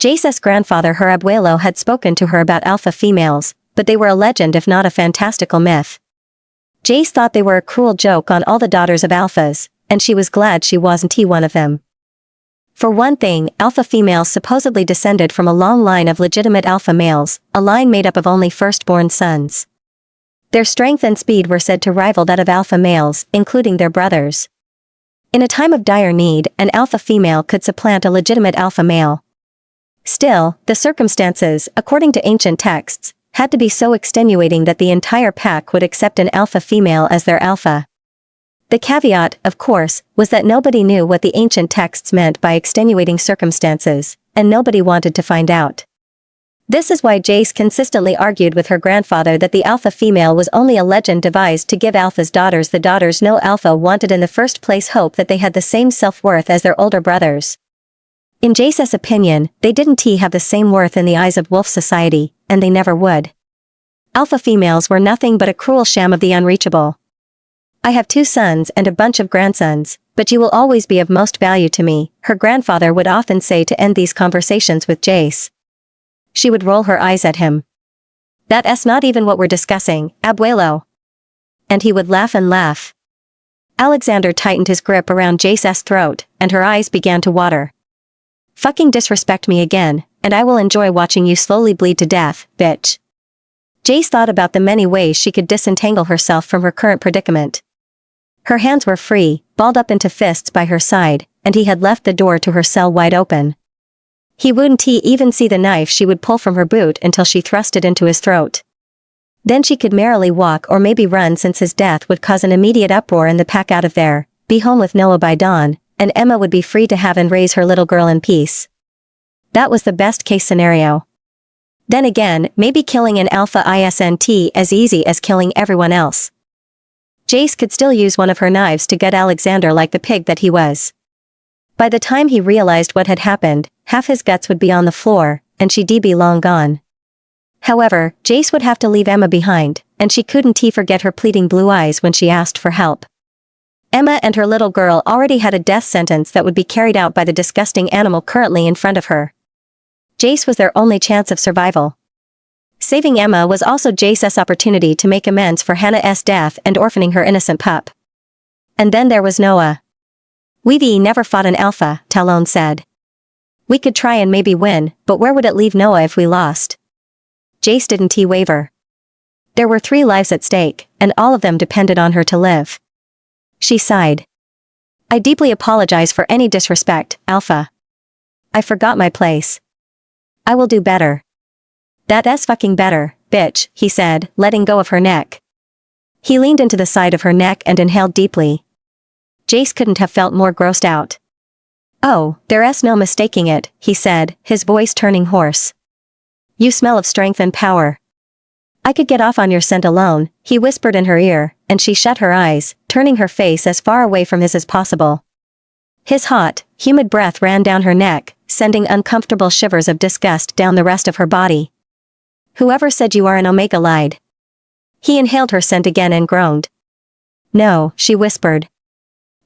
Speaker 1: Jace's grandfather her abuelo had spoken to her about Alpha females, but they were a legend if not a fantastical myth. Jace thought they were a cruel joke on all the daughters of Alphas, and she was glad she wasn't one of them. For one thing, alpha females supposedly descended from a long line of legitimate alpha males, a line made up of only firstborn sons. Their strength and speed were said to rival that of alpha males, including their brothers. In a time of dire need, an alpha female could supplant a legitimate alpha male. Still, the circumstances, according to ancient texts, had to be so extenuating that the entire pack would accept an alpha female as their alpha. The caveat, of course, was that nobody knew what the ancient texts meant by extenuating circumstances, and nobody wanted to find out. This is why Jace consistently argued with her grandfather that the alpha female was only a legend devised to give alpha's daughters the daughters no alpha wanted in the first place, hope that they had the same self-worth as their older brothers. In Jace's opinion, they didn't have the same worth in the eyes of wolf society, and they never would. Alpha females were nothing but a cruel sham of the unreachable. I have 2 sons and a bunch of grandsons, but you will always be of most value to me, her grandfather would often say to end these conversations with Jace. She would roll her eyes at him. That's not even what we're discussing, abuelo. And he would laugh and laugh. Alexander tightened his grip around Jace's throat, and her eyes began to water. Fucking disrespect me again, and I will enjoy watching you slowly bleed to death, bitch. Jace thought about the many ways she could disentangle herself from her current predicament. Her hands were free, balled up into fists by her side, and he had left the door to her cell wide open. He wouldn't even see the knife she would pull from her boot until she thrust it into his throat. Then she could merrily walk or maybe run, since his death would cause an immediate uproar in the pack out of there, be home with Noah by dawn, and Emma would be free to have and raise her little girl in peace. That was the best case scenario. Then again, maybe killing an alpha isn't as easy as killing everyone else. Jace could still use one of her knives to gut Alexander like the pig that he was. By the time he realized what had happened, half his guts would be on the floor, and she'd be long gone. However, Jace would have to leave Emma behind, and she couldn't forget her pleading blue eyes when she asked for help. Emma and her little girl already had a death sentence that would be carried out by the disgusting animal currently in front of her. Jace was their only chance of survival. Saving Emma was also Jace's opportunity to make amends for Hannah's death and orphaning her innocent pup. And then there was Noah. "We've never fought an alpha," Talon said. "We could try and maybe win, but where would it leave Noah if we lost?" Jace didn't waver. There were 3 lives at stake, and all of them depended on her to live. She sighed. "I deeply apologize for any disrespect, Alpha. I forgot my place. I will do better." "That's fucking better, bitch," he said, letting go of her neck. He leaned into the side of her neck and inhaled deeply. Jace couldn't have felt more grossed out. "Oh, there's no mistaking it," he said, his voice turning hoarse. "You smell of strength and power. I could get off on your scent alone," he whispered in her ear, and she shut her eyes, turning her face as far away from his as possible. His hot, humid breath ran down her neck, sending uncomfortable shivers of disgust down the rest of her body. "Whoever said you are an Omega lied." He inhaled her scent again and groaned. "No," she whispered.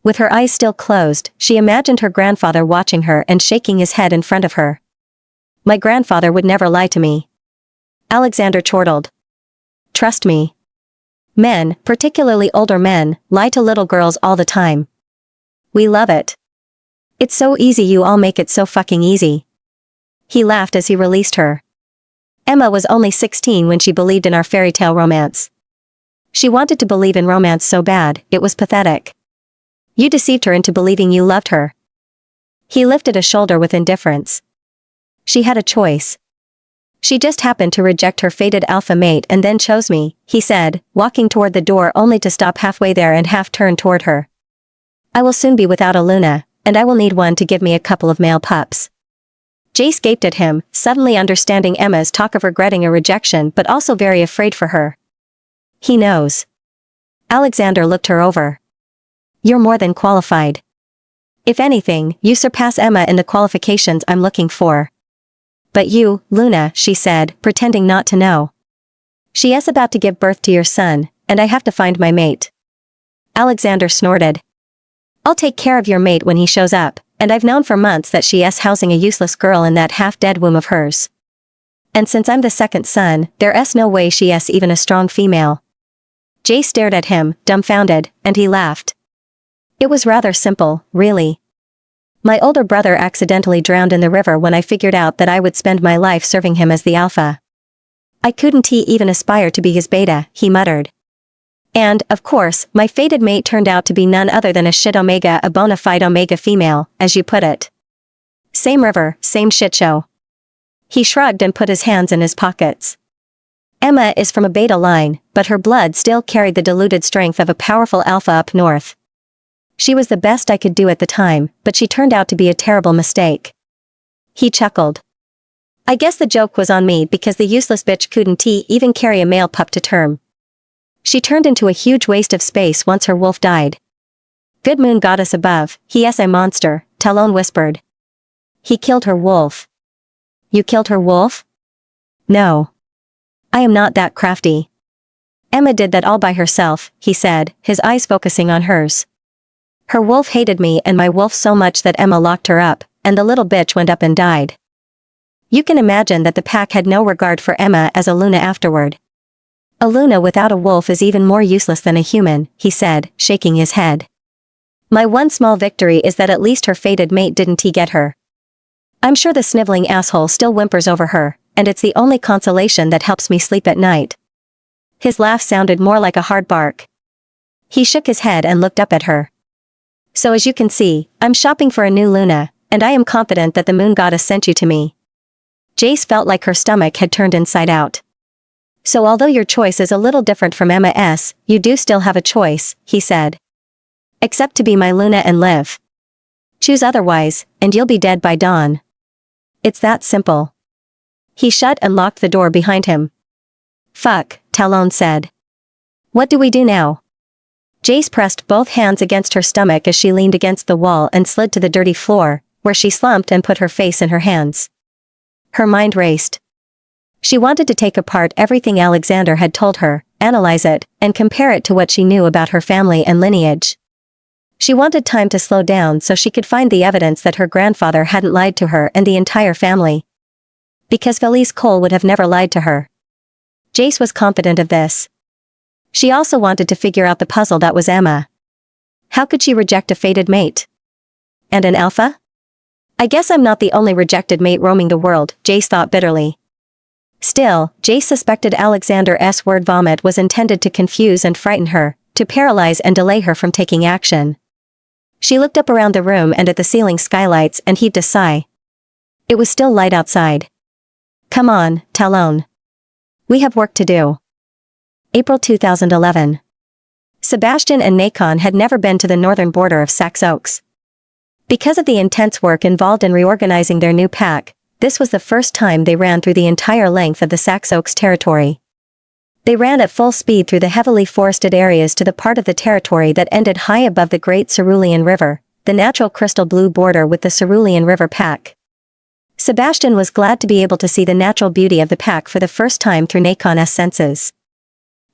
Speaker 1: With her eyes still closed, she imagined her grandfather watching her and shaking his head in front of her. "My grandfather would never lie to me." Alexander chortled. "Trust me. Men, particularly older men, lie to little girls all the time. We love it. It's so easy, you all make it so fucking easy." He laughed as he released her. Emma was only 16 when she believed in our fairy tale romance. She wanted to believe in romance so bad, it was pathetic. You deceived her into believing you loved her. He lifted a shoulder with indifference. She had a choice. She just happened to reject her fated alpha mate and then chose me, he said, walking toward the door only to stop halfway there and half turn toward her. "I will soon be without a Luna, and I will need one to give me a couple of male pups." Jace gaped at him, suddenly understanding Emma's talk of regretting a rejection but also very afraid for her. "He knows." Alexander looked her over. "You're more than qualified. If anything, you surpass Emma in the qualifications I'm looking for." "But you, Luna," she said, pretending not to know. "She is about to give birth to your son, and I have to find my mate." Alexander snorted. "I'll take care of your mate when he shows up, and I've known for months that she is housing a useless girl in that half-dead womb of hers. And since I'm the second son, there's no way she is even a strong female." Jay stared at him, dumbfounded, and he laughed. It was rather simple, really. My older brother accidentally drowned in the river when I figured out that I would spend my life serving him as the alpha. I couldn't even aspire to be his beta, he muttered. And, of course, my fated mate turned out to be none other than a shit omega, a bona fide omega female, as you put it. Same river, same shit show. He shrugged and put his hands in his pockets. Emma is from a beta line, but her blood still carried the diluted strength of a powerful alpha up north. She was the best I could do at the time, but she turned out to be a terrible mistake. He chuckled. I guess the joke was on me because the useless bitch couldn't even carry a male pup to term. She turned into a huge waste of space once her wolf died. Good moon goddess above, he a monster, Talon whispered. He killed her wolf. You killed her wolf? No. I am not that crafty. Emma did that all by herself, he said, his eyes focusing on hers. Her wolf hated me and my wolf so much that Emma locked her up, and the little bitch went up and died. You can imagine that the pack had no regard for Emma as a Luna afterward. A Luna without a wolf is even more useless than a human, he said, shaking his head. My one small victory is that at least her fated mate didn't get her. I'm sure the sniveling asshole still whimpers over her, and it's the only consolation that helps me sleep at night. His laugh sounded more like a hard bark. He shook his head and looked up at her. So as you can see, I'm shopping for a new Luna, and I am confident that the moon goddess sent you to me. Jace felt like her stomach had turned inside out. So although your choice is a little different from Emma's, you do still have a choice, he said. Except to be my Luna and live. Choose otherwise, and you'll be dead by dawn. It's that simple. He shut and locked the door behind him. Fuck, Talon said. What do we do now? Jace pressed both hands against her stomach as she leaned against the wall and slid to the dirty floor, where she slumped and put her face in her hands. Her mind raced. She wanted to take apart everything Alexander had told her, analyze it, and compare it to what she knew about her family and lineage. She wanted time to slow down so she could find the evidence that her grandfather hadn't lied to her and the entire family. Because Felice Cole would have never lied to her. Jace was confident of this. She also wanted to figure out the puzzle that was Emma. How could she reject a fated mate? And an alpha? I guess I'm not the only rejected mate roaming the world, Jace thought bitterly. Still, Jace suspected Alexander's word vomit was intended to confuse and frighten her, to paralyze and delay her from taking action. She looked up around the room and at the ceiling skylights and heaved a sigh. It was still light outside. Come on, Talon. We have work to do. April 2011. Sebastian and Nacon had never been to the northern border of Saxe Oaks. Because of the intense work involved in reorganizing their new pack, this was the first time they ran through the entire length of the Saxe Oaks territory. They ran at full speed through the heavily forested areas to the part of the territory that ended high above the Great Cerulean River, the natural crystal blue border with the Cerulean River pack. Sebastian was glad to be able to see the natural beauty of the pack for the first time through Nacon's senses.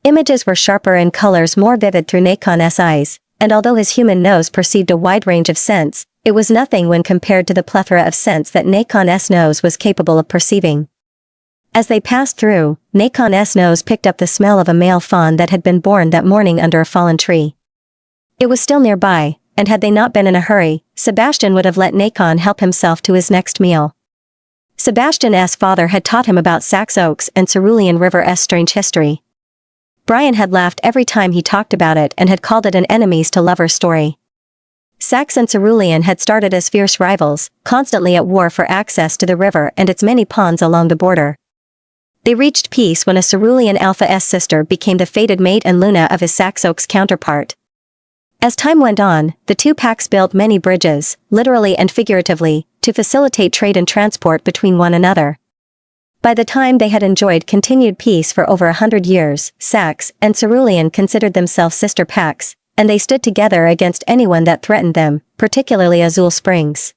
Speaker 1: Images were sharper and colors more vivid through Nacon's eyes, and although his human nose perceived a wide range of scents, it was nothing when compared to the plethora of scents that Nacon's nose was capable of perceiving. As they passed through, Nacon's nose picked up the smell of a male fawn that had been born that morning under a fallen tree. It was still nearby, and had they not been in a hurry, Sebastian would have let Nacon help himself to his next meal. Sebastian's father had taught him about Saxe Oaks and Cerulean River's strange history. Brian had laughed every time he talked about it and had called it an enemies-to-lovers story. Saxe and Cerulean had started as fierce rivals, constantly at war for access to the river and its many ponds along the border. They reached peace when a Cerulean Alpha's sister became the fated mate and Luna of his Saxe Oaks counterpart. As time went on, the two packs built many bridges, literally and figuratively, to facilitate trade and transport between one another. By the time they had enjoyed continued peace for over 100 years, Saxe and Cerulean considered themselves sister packs, and they stood together against anyone that threatened them, particularly Azul Springs.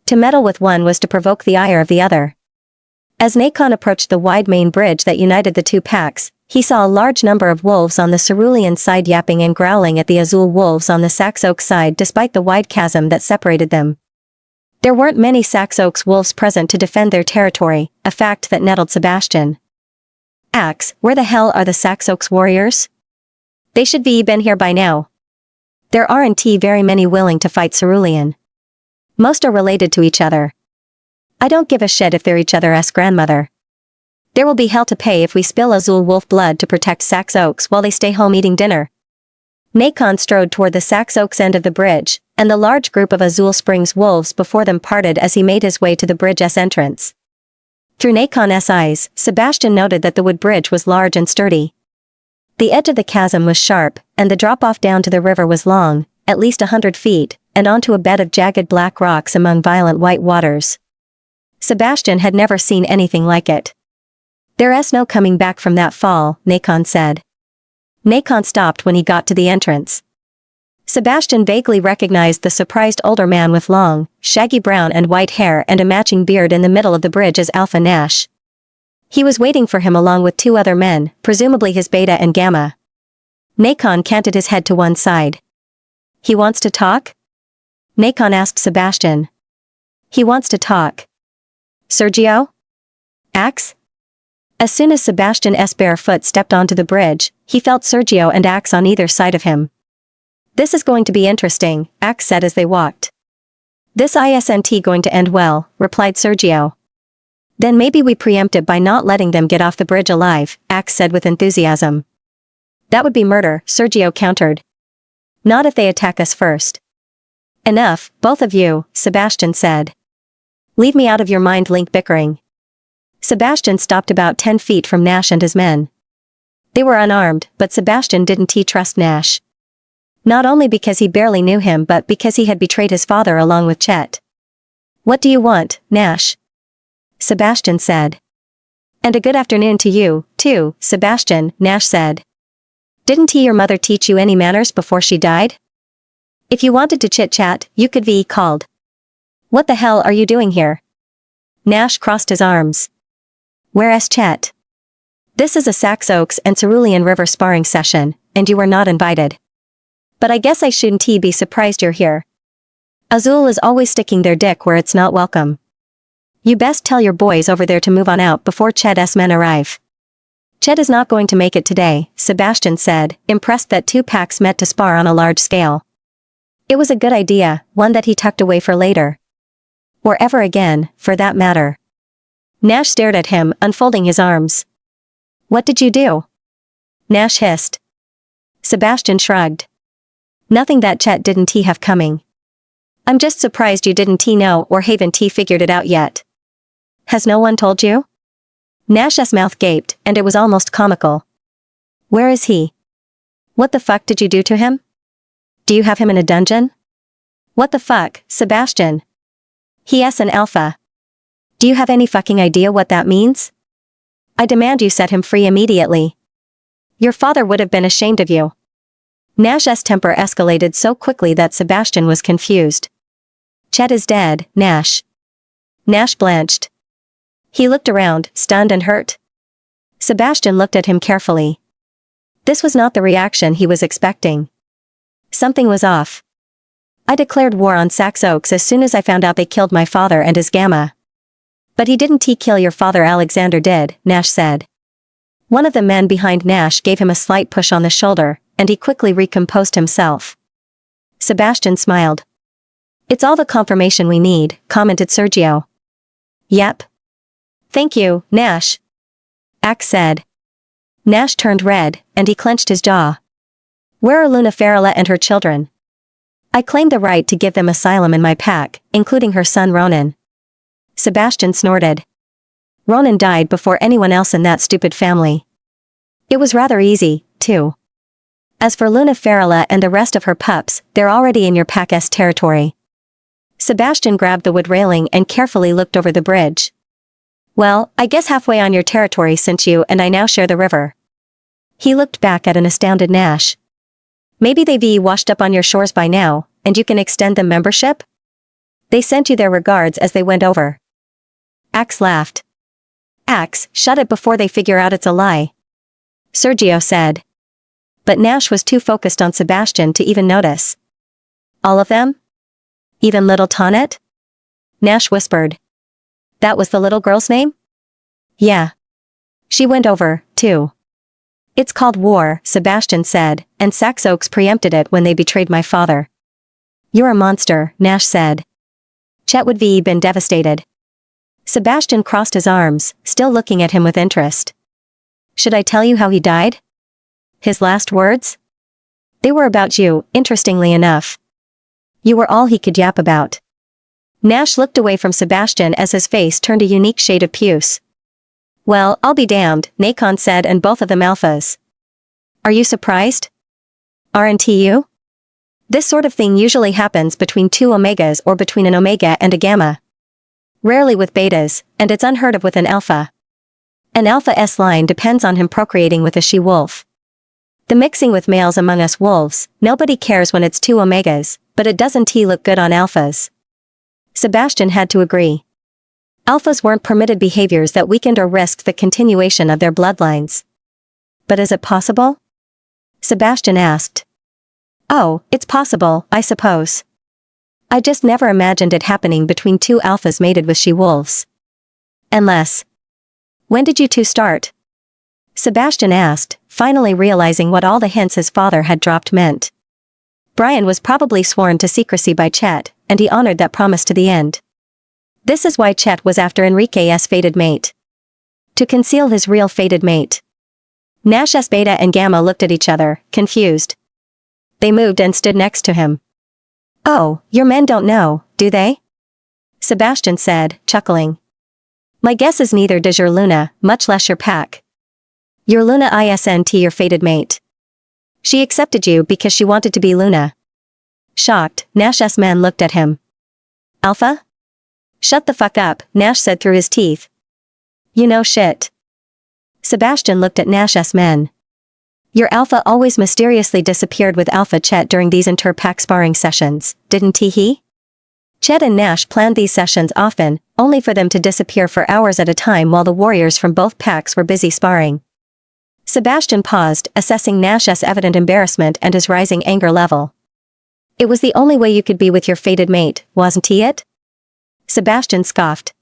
Speaker 1: To meddle with one was to provoke the ire of the other. As Nacon approached the wide main bridge that united the two packs, he saw a large number of wolves on the Cerulean side yapping and growling at the Azul wolves on the Saxe Oaks side despite the wide chasm that separated them. There weren't many Saxe Oaks wolves present to defend their territory, a fact that nettled Sebastian. Axe, where the hell are the Saxe Oaks warriors? They should be been here by now. There aren't very many willing to fight cerulean. Most are related to each other. I don't give a shit if they're each other's grandmother. There will be hell to pay if we spill Azul wolf blood to protect Sax Oaks while they stay home eating dinner. Nacon strode toward the Sax Oaks end of the bridge, and the large group of Azul Springs wolves before them parted as he made his way to the bridge's entrance. Through Nacon's eyes, Sebastian noted that the wood bridge was large and sturdy. The edge of the chasm was sharp, and the drop-off down to the river was long, at least 100 feet, and onto a bed of jagged black rocks among violent white waters. Sebastian had never seen anything like it. "There's no coming back from that fall," Nacon said. Nacon stopped when he got to the entrance. Sebastian vaguely recognized the surprised older man with long, shaggy brown and white hair and a matching beard in the middle of the bridge as Alpha Nash. He was waiting for him along with two other men, presumably his Beta and Gamma. Nacon canted his head to one side. "He wants to talk?" Nacon asked Sebastian. "He wants to talk." "Sergio? Axe?" As soon as Sebastian's bare foot stepped onto the bridge, he felt Sergio and Axe on either side of him. "This is going to be interesting," Axe said as they walked. "This isn't going to end well," replied Sergio. "Then maybe we preempt it by not letting them get off the bridge alive," Axe said with enthusiasm. "That would be murder," Sergio countered. "Not if they attack us first." "Enough, both of you," Sebastian said. "Leave me out of your mind-link bickering." Sebastian stopped about 10 feet from Nash and his men. They were unarmed, but Sebastian didn't trust Nash. Not only because he barely knew him but because he had betrayed his father along with Chet. "What do you want, Nash?" Sebastian said. "And a good afternoon to you, too, Sebastian," Nash said. "Didn't your mother teach you any manners before she died? If you wanted to chit-chat, you could be called." "What the hell are you doing here?" Nash crossed his arms. "Where's Chet? This is a Sax Oaks and Cerulean River sparring session, and you were not invited. But I guess I shouldn't be surprised you're here. Azul is always sticking their dick where it's not welcome. You best tell your boys over there to move on out before Chet's men arrive." "Chet is not going to make it today," Sebastian said, impressed that two packs met to spar on a large scale. It was a good idea, one that he tucked away for later. Or ever again, for that matter. Nash stared at him, unfolding his arms. "What did you do?" Nash hissed. Sebastian shrugged. "Nothing that Chet didn't have coming. I'm just surprised you didn't know or haven't figured it out yet." "Has no one told you?" Nash's mouth gaped, and it was almost comical. "Where is he? What the fuck did you do to him? Do you have him in a dungeon?" "What the fuck, Sebastian? He's an alpha. Do you have any fucking idea what that means? I demand you set him free immediately. Your father would have been ashamed of you." Nash's temper escalated so quickly that Sebastian was confused. "Chet is dead, Nash." Nash blanched. He looked around, stunned and hurt. Sebastian looked at him carefully. This was not the reaction he was expecting. Something was off. "I declared war on Sax Oaks as soon as I found out they killed my father and his Gamma." "But he didn't kill your father, Alexander did," Nash said. One of the men behind Nash gave him a slight push on the shoulder, and he quickly recomposed himself. Sebastian smiled. "It's all the confirmation we need," commented Sergio. "Yep. Thank you, Nash," Axe said. Nash turned red, and he clenched his jaw. "Where are Luna Farrella and her children? I claim the right to give them asylum in my pack, including her son Ronan." Sebastian snorted. "Ronan died before anyone else in that stupid family. It was rather easy, too. As for Luna Farrella and the rest of her pups, they're already in your pack's territory." Sebastian grabbed the wood railing and carefully looked over the bridge. "Well, I guess halfway on your territory since you and I now share the river." He looked back at an astounded Nash. "Maybe they've washed up on your shores by now, and you can extend them membership? They sent you their regards as they went over." Axe laughed. "Axe, shut it before they figure out it's a lie," Sergio said. But Nash was too focused on Sebastian to even notice. "All of them? Even little Tonnet?" Nash whispered. "That was the little girl's name?" "Yeah. She went over, too." It's called war, Sebastian said, and Saxe Oaks preempted it when they betrayed my father. You're a monster, Nash said. Chet would have been devastated. Sebastian crossed his arms, still looking at him with interest. Should I tell you how he died? His last words? They were about you, interestingly enough. You were all he could yap about. Nash looked away from Sebastian as his face turned a unique shade of puce. Well, I'll be damned, Nacon said, and both of them alphas. Are you surprised? Aren't you? This sort of thing usually happens between two omegas or between an omega and a gamma. Rarely with betas, and it's unheard of with an alpha. An alpha S line depends on him procreating with a she-wolf. The mixing with males among us wolves, nobody cares when it's two omegas, but it doesn't look good on alphas. Sebastian had to agree. Alphas weren't permitted behaviors that weakened or risked the continuation of their bloodlines. But is it possible? Sebastian asked. Oh, it's possible, I suppose. I just never imagined it happening between two alphas mated with she-wolves. Unless. When did you two start? Sebastian asked, finally realizing what all the hints his father had dropped meant. Brian was probably sworn to secrecy by Chet, and he honored that promise to the end. This is why Chet was after Enrique's fated mate. To conceal his real fated mate. Nash's Beta and Gamma looked at each other, confused. They moved and stood next to him. Oh, your men don't know, do they? Sebastian said, chuckling. My guess is neither does your Luna, much less your pack. Your Luna isn't your fated mate. She accepted you because she wanted to be Luna. Shocked, Nash's men looked at him. Alpha? Shut the fuck up, Nash said through his teeth. You know shit. Sebastian looked at Nash's men. Your alpha always mysteriously disappeared with Alpha Chet during these inter-pack sparring sessions, didn't he? Chet and Nash planned these sessions often, only for them to disappear for hours at a time while the warriors from both packs were busy sparring. Sebastian paused, assessing Nash's evident embarrassment and his rising anger level. It was the only way you could be with your fated mate, wasn't it? Sebastian scoffed.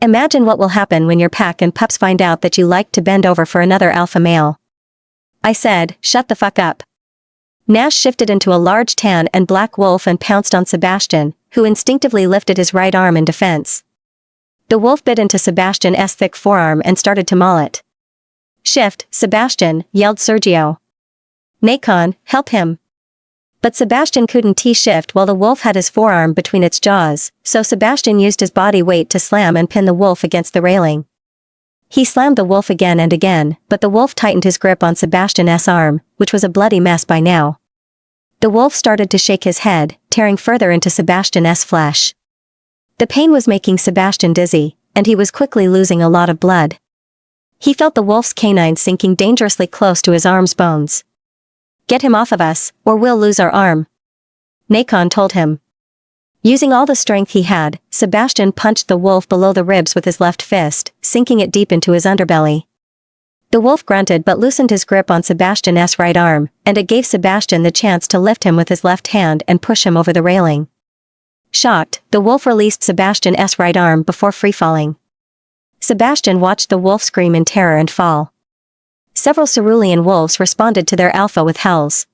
Speaker 1: Imagine what will happen when your pack and pups find out that you like to bend over for another alpha male. I said, shut the fuck up. Nash shifted into a large tan and black wolf and pounced on Sebastian, who instinctively lifted his right arm in defense. The wolf bit into Sebastian's thick forearm and started to maul it. Shift, Sebastian, yelled Sergio. Nacon, help him. But Sebastian couldn't shift while the wolf had his forearm between its jaws, so Sebastian used his body weight to slam and pin the wolf against the railing. He slammed the wolf again and again, but the wolf tightened his grip on Sebastian's arm, which was a bloody mess by now. The wolf started to shake his head, tearing further into Sebastian's flesh. The pain was making Sebastian dizzy, and he was quickly losing a lot of blood. He felt the wolf's canines sinking dangerously close to his arm's bones. Get him off of us, or we'll lose our arm. Nacon told him. Using all the strength he had, Sebastian punched the wolf below the ribs with his left fist, sinking it deep into his underbelly. The wolf grunted but loosened his grip on Sebastian's right arm, and it gave Sebastian the chance to lift him with his left hand and push him over the railing. Shocked, the wolf released Sebastian's right arm before free-falling. Sebastian watched the wolf scream in terror and fall. Several cerulean wolves responded to their alpha with howls.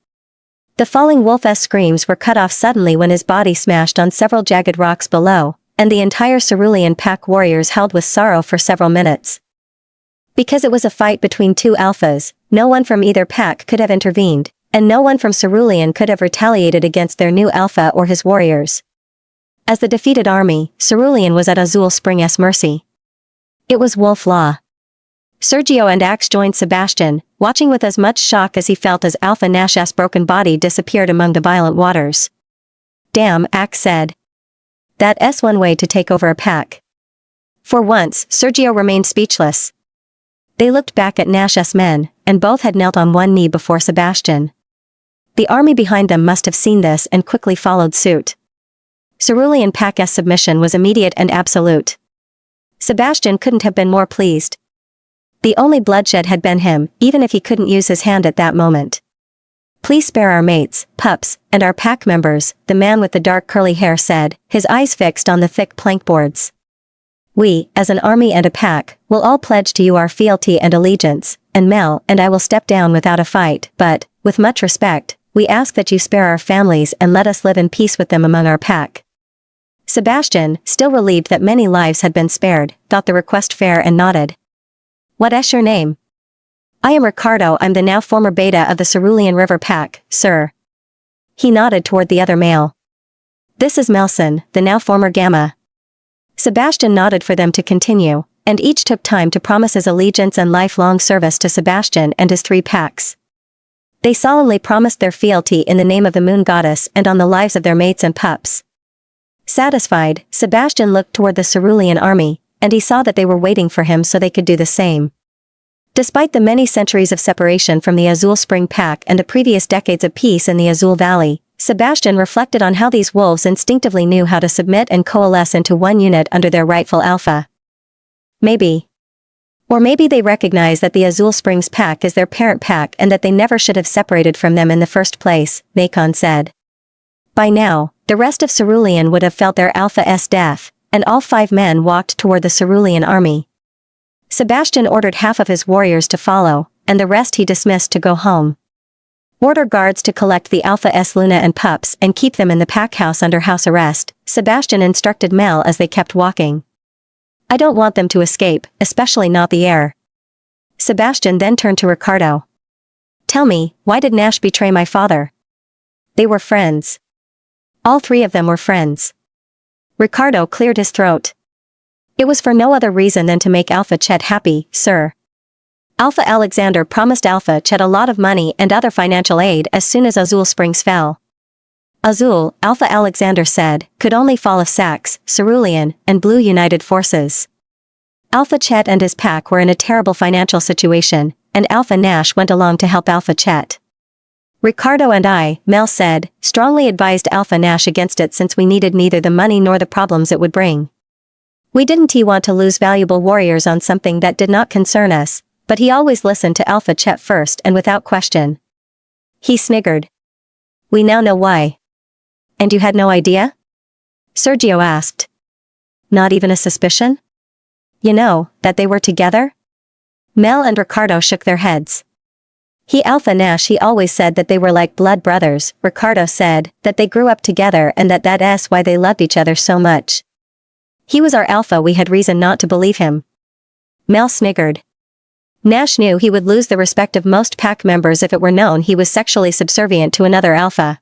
Speaker 1: The falling wolf's screams were cut off suddenly when his body smashed on several jagged rocks below, and the entire cerulean pack warriors howled with sorrow for several minutes. Because it was a fight between two alphas, no one from either pack could have intervened, and no one from Cerulean could have retaliated against their new alpha or his warriors. As the defeated army, Cerulean was at Azul Spring's mercy. It was wolf law. Sergio and Axe joined Sebastian, watching with as much shock as he felt as Alpha Nash's broken body disappeared among the violent waters. Damn, Axe said. That's one way to take over a pack. For once, Sergio remained speechless. They looked back at Nash's men, and both had knelt on one knee before Sebastian. The army behind them must have seen this and quickly followed suit. Cerulean Pack's submission was immediate and absolute. Sebastian couldn't have been more pleased. The only bloodshed had been him, even if he couldn't use his hand at that moment. Please spare our mates, pups, and our pack members, the man with the dark curly hair said, his eyes fixed on the thick plank boards. We, as an army and a pack, will all pledge to you our fealty and allegiance, and Mel and I will step down without a fight, but, with much respect, we ask that you spare our families and let us live in peace with them among our pack. Sebastian, still relieved that many lives had been spared, thought the request fair and nodded. What's your name? I am Ricardo. I'm the now former beta of the Cerulean River Pack, sir. He nodded toward the other male. This is Melson, the now former Gamma. Sebastian nodded for them to continue, and each took time to promise his allegiance and lifelong service to Sebastian and his 3 packs. They solemnly promised their fealty in the name of the Moon Goddess and on the lives of their mates and pups. Satisfied, Sebastian looked toward the Cerulean army, and he saw that they were waiting for him so they could do the same. Despite the many centuries of separation from the Azul Spring Pack and the previous decades of peace in the Azul Valley, Sebastian reflected on how these wolves instinctively knew how to submit and coalesce into one unit under their rightful alpha. Maybe. Or maybe they recognize that the Azul Springs Pack is their parent pack and that they never should have separated from them in the first place, Macon said. By now, the rest of Cerulean would have felt their Alpha's death, and all 5 men walked toward the Cerulean army. Sebastian ordered half of his warriors to follow, and the rest he dismissed to go home. Order guards to collect the Alpha's Luna and pups and keep them in the pack house under house arrest, Sebastian instructed Mel as they kept walking. I don't want them to escape, especially not the heir. Sebastian then turned to Ricardo. Tell me, why did Nash betray my father? They were friends. All 3 of them were friends. Ricardo cleared his throat. It was for no other reason than to make Alpha Chet happy, sir. Alpha Alexander promised Alpha Chet a lot of money and other financial aid as soon as Azul Springs fell. Azul, Alpha Alexander said, could only fall if Sax, Cerulean, and Blue united forces. Alpha Chet and his pack were in a terrible financial situation, and Alpha Nash went along to help Alpha Chet. Ricardo and I, Mel said, strongly advised Alpha Nash against it since we needed neither the money nor the problems it would bring. We didn't want to lose valuable warriors on something that did not concern us, but he always listened to Alpha Chet first and without question. He sniggered. We now know why. And you had no idea? Sergio asked. Not even a suspicion? You know, that they were together? Mel and Ricardo shook their heads. He Alpha Nash he always said that they were like blood brothers, Ricardo said, that they grew up together and that's why they loved each other so much. He was our Alpha, we had reason not to believe him. Mel sniggered. Nash knew he would lose the respect of most pack members if it were known he was sexually subservient to another Alpha.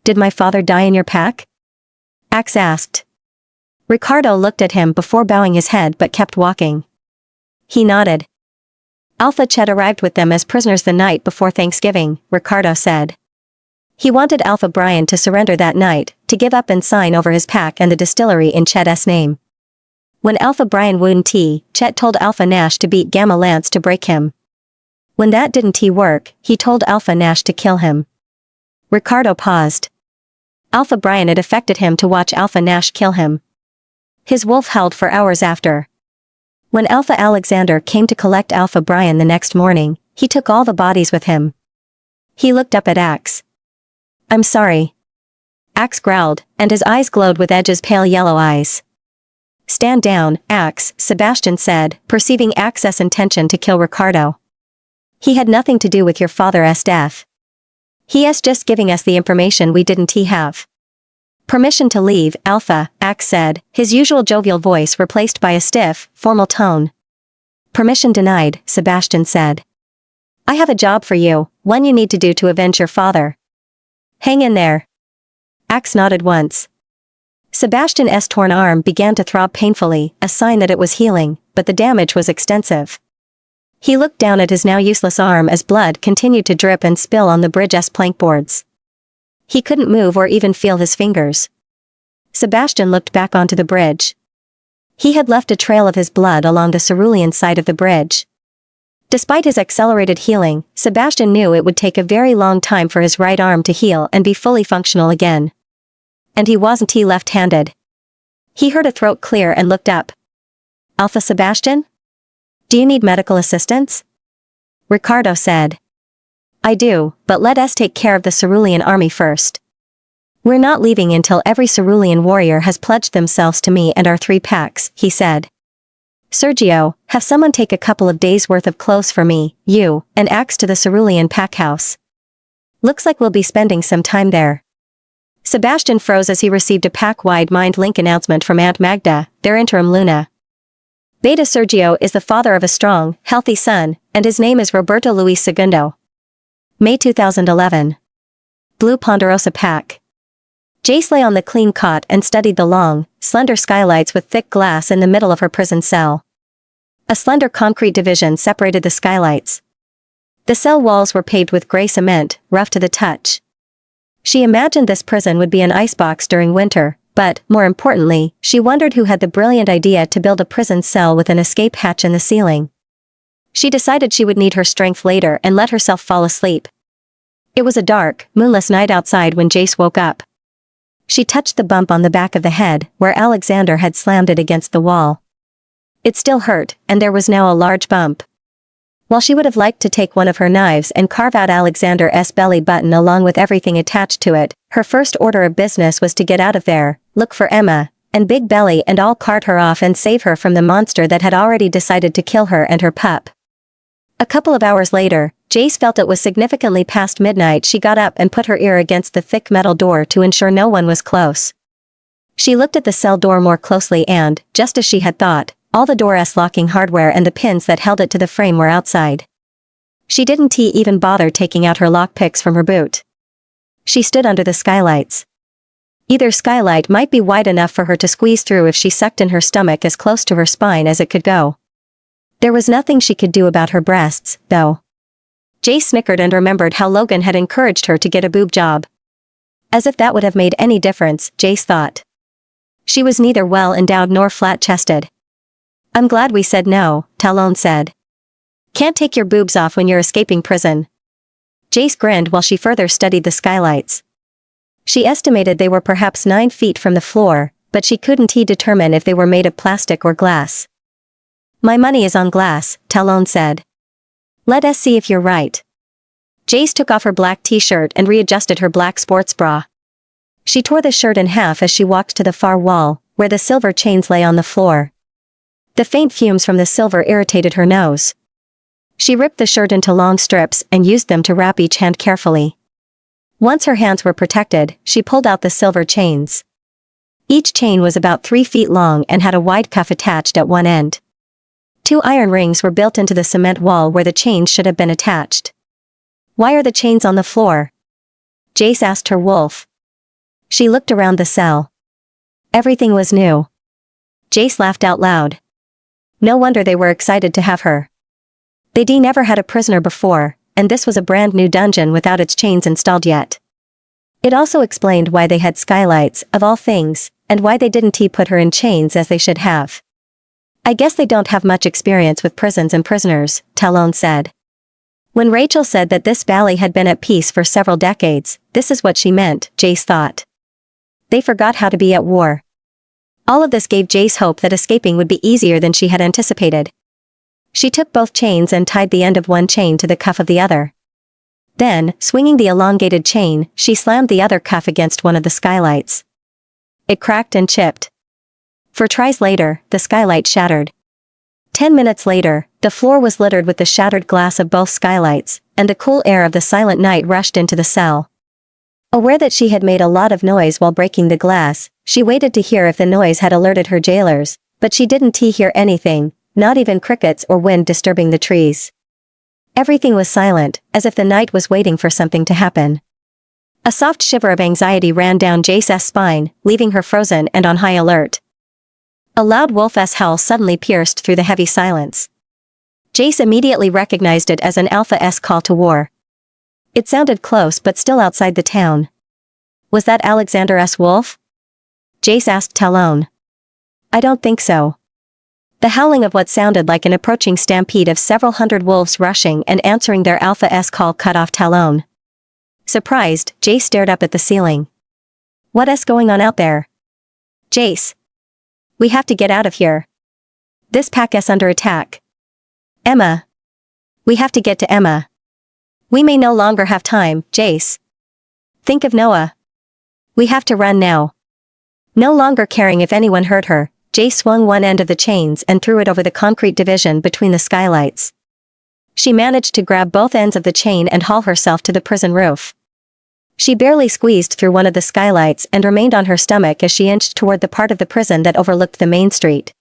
Speaker 1: Did my father die in your pack? Axe asked. Ricardo looked at him before bowing his head but kept walking. He nodded. Alpha Chet arrived with them as prisoners the night before Thanksgiving, Ricardo said. He wanted Alpha Brian to surrender that night, to give up and sign over his pack and the distillery in Chet's name. When Alpha Brian wouldn't, Chet told Alpha Nash to beat Gamma Lance to break him. When that didn't work, he told Alpha Nash to kill him. Ricardo paused. Alpha Brian had affected him to watch Alpha Nash kill him. His wolf howled for hours after. When Alpha Alexander came to collect Alpha Brian the next morning, he took all the bodies with him. He looked up at Axe. I'm sorry. Axe growled, and his eyes glowed with Edge's pale yellow eyes. Stand down, Axe, Sebastian said, perceiving Axe's intention to kill Ricardo. He had nothing to do with your father's death. He's just giving us the information we didn't have. Permission to leave, Alpha, Axe said, his usual jovial voice replaced by a stiff, formal tone. Permission denied, Sebastian said. I have a job for you, one you need to do to avenge your father. Hang in there. Axe nodded once. Sebastian's torn arm began to throb painfully, a sign that it was healing, but the damage was extensive. He looked down at his now useless arm as blood continued to drip and spill on the bridge's plankboards. He couldn't move or even feel his fingers. Sebastian looked back onto the bridge. He had left a trail of his blood along the cerulean side of the bridge. Despite his accelerated healing, Sebastian knew it would take a very long time for his right arm to heal and be fully functional again. And he wasn't left-handed. He heard a throat clear and looked up. Alpha Sebastian? Do you need medical assistance? Ricardo said. I do, but let us take care of the Cerulean army first. We're not leaving until every Cerulean warrior has pledged themselves to me and our 3 packs, he said. Sergio, have someone take a couple of days' worth of clothes for me, you, and axe to the cerulean pack house. Looks like we'll be spending some time there. Sebastian froze as he received a pack-wide mind-link announcement from Aunt Magda, their interim Luna. Beta Sergio is the father of a strong, healthy son, and his name is Roberto Luis II. May 2011. Blue Ponderosa Pack. Jace lay on the clean cot and studied the long, slender skylights with thick glass in the middle of her prison cell. A slender concrete division separated the skylights. The cell walls were paved with gray cement, rough to the touch. She imagined this prison would be an icebox during winter, but, more importantly, she wondered who had the brilliant idea to build a prison cell with an escape hatch in the ceiling. She decided she would need her strength later and let herself fall asleep. It was a dark, moonless night outside when Jace woke up. She touched the bump on the back of the head, where Alexander had slammed it against the wall. It still hurt, and there was now a large bump. While she would have liked to take one of her knives and carve out Alexander's belly button along with everything attached to it, her first order of business was to get out of there, look for Emma, and Big Belly and all cart her off and save her from the monster that had already decided to kill her and her pup. A couple of hours later, Jace felt it was significantly past midnight. She got up and put her ear against the thick metal door to ensure no one was close. She looked at the cell door more closely and, just as she had thought, all the door's locking hardware and the pins that held it to the frame were outside. She didn't even bother taking out her lockpicks from her boot. She stood under the skylights. Either skylight might be wide enough for her to squeeze through if she sucked in her stomach as close to her spine as it could go. There was nothing she could do about her breasts, though. Jace snickered and remembered how Logan had encouraged her to get a boob job. As if that would have made any difference, Jace thought. She was neither well-endowed nor flat-chested. I'm glad we said no, Talon said. Can't take your boobs off when you're escaping prison. Jace grinned while she further studied the skylights. She estimated they were perhaps 9 feet from the floor, but she couldn't determine if they were made of plastic or glass. My money is on glass, Talon said. Let us see if you're right. Jace took off her black t-shirt and readjusted her black sports bra. She tore the shirt in half as she walked to the far wall, where the silver chains lay on the floor. The faint fumes from the silver irritated her nose. She ripped the shirt into long strips and used them to wrap each hand carefully. Once her hands were protected, she pulled out the silver chains. Each chain was about 3 feet long and had a wide cuff attached at one end. 2 iron rings were built into the cement wall where the chains should have been attached. Why are the chains on the floor? Jace asked her wolf. She looked around the cell. Everything was new. Jace laughed out loud. No wonder they were excited to have her. They never had a prisoner before, and this was a brand new dungeon without its chains installed yet. It also explained why they had skylights, of all things, and why they didn't put her in chains as they should have. I guess they don't have much experience with prisons and prisoners, Talon said. When Rachel said that this valley had been at peace for several decades, this is what she meant, Jace thought. They forgot how to be at war. All of this gave Jace hope that escaping would be easier than she had anticipated. She took both chains and tied the end of one chain to the cuff of the other. Then, swinging the elongated chain, she slammed the other cuff against one of the skylights. It cracked and chipped. 4 tries later, the skylight shattered. 10 minutes later, the floor was littered with the shattered glass of both skylights, and the cool air of the silent night rushed into the cell. Aware that she had made a lot of noise while breaking the glass, she waited to hear if the noise had alerted her jailers, but she didn't hear anything, not even crickets or wind disturbing the trees. Everything was silent, as if the night was waiting for something to happen. A soft shiver of anxiety ran down Jace's spine, leaving her frozen and on high alert. A loud wolf's howl suddenly pierced through the heavy silence. Jace immediately recognized it as an Alpha's call to war. It sounded close but still outside the town. Was that Alexander's wolf? Jace asked Talon. I don't think so. The howling of what sounded like an approaching stampede of several hundred wolves rushing and answering their Alpha's call cut off Talon. Surprised, Jace stared up at the ceiling. What's going on out there? Jace. We have to get out of here. This pack's under attack. Emma. We have to get to Emma. We may no longer have time, Jace. Think of Noah. We have to run now. No longer caring if anyone heard her, Jace swung one end of the chains and threw it over the concrete division between the skylights. She managed to grab both ends of the chain and haul herself to the prison roof. She barely squeezed through one of the skylights and remained on her stomach as she inched toward the part of the prison that overlooked the main street.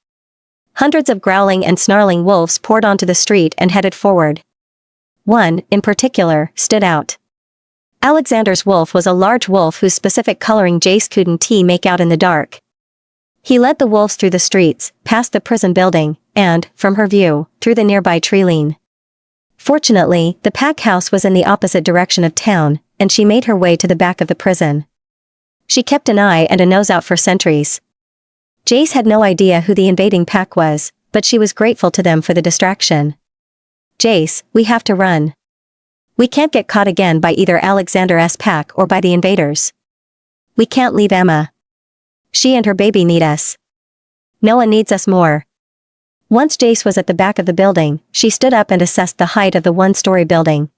Speaker 1: Hundreds of growling and snarling wolves poured onto the street and headed forward. One, in particular, stood out. Alexander's wolf was a large wolf whose specific coloring Jace couldn't make out in the dark. He led the wolves through the streets, past the prison building, and, from her view, through the nearby tree line. Fortunately, the pack house was in the opposite direction of town, and she made her way to the back of the prison. She kept an eye and a nose out for sentries. Jace had no idea who the invading pack was, but she was grateful to them for the distraction. "Jace, we have to run. We can't get caught again by either Alexander's pack or by the invaders. We can't leave Emma. She and her baby need us. No one needs us more." Once Jace was at the back of the building, she stood up and assessed the height of the one-story building.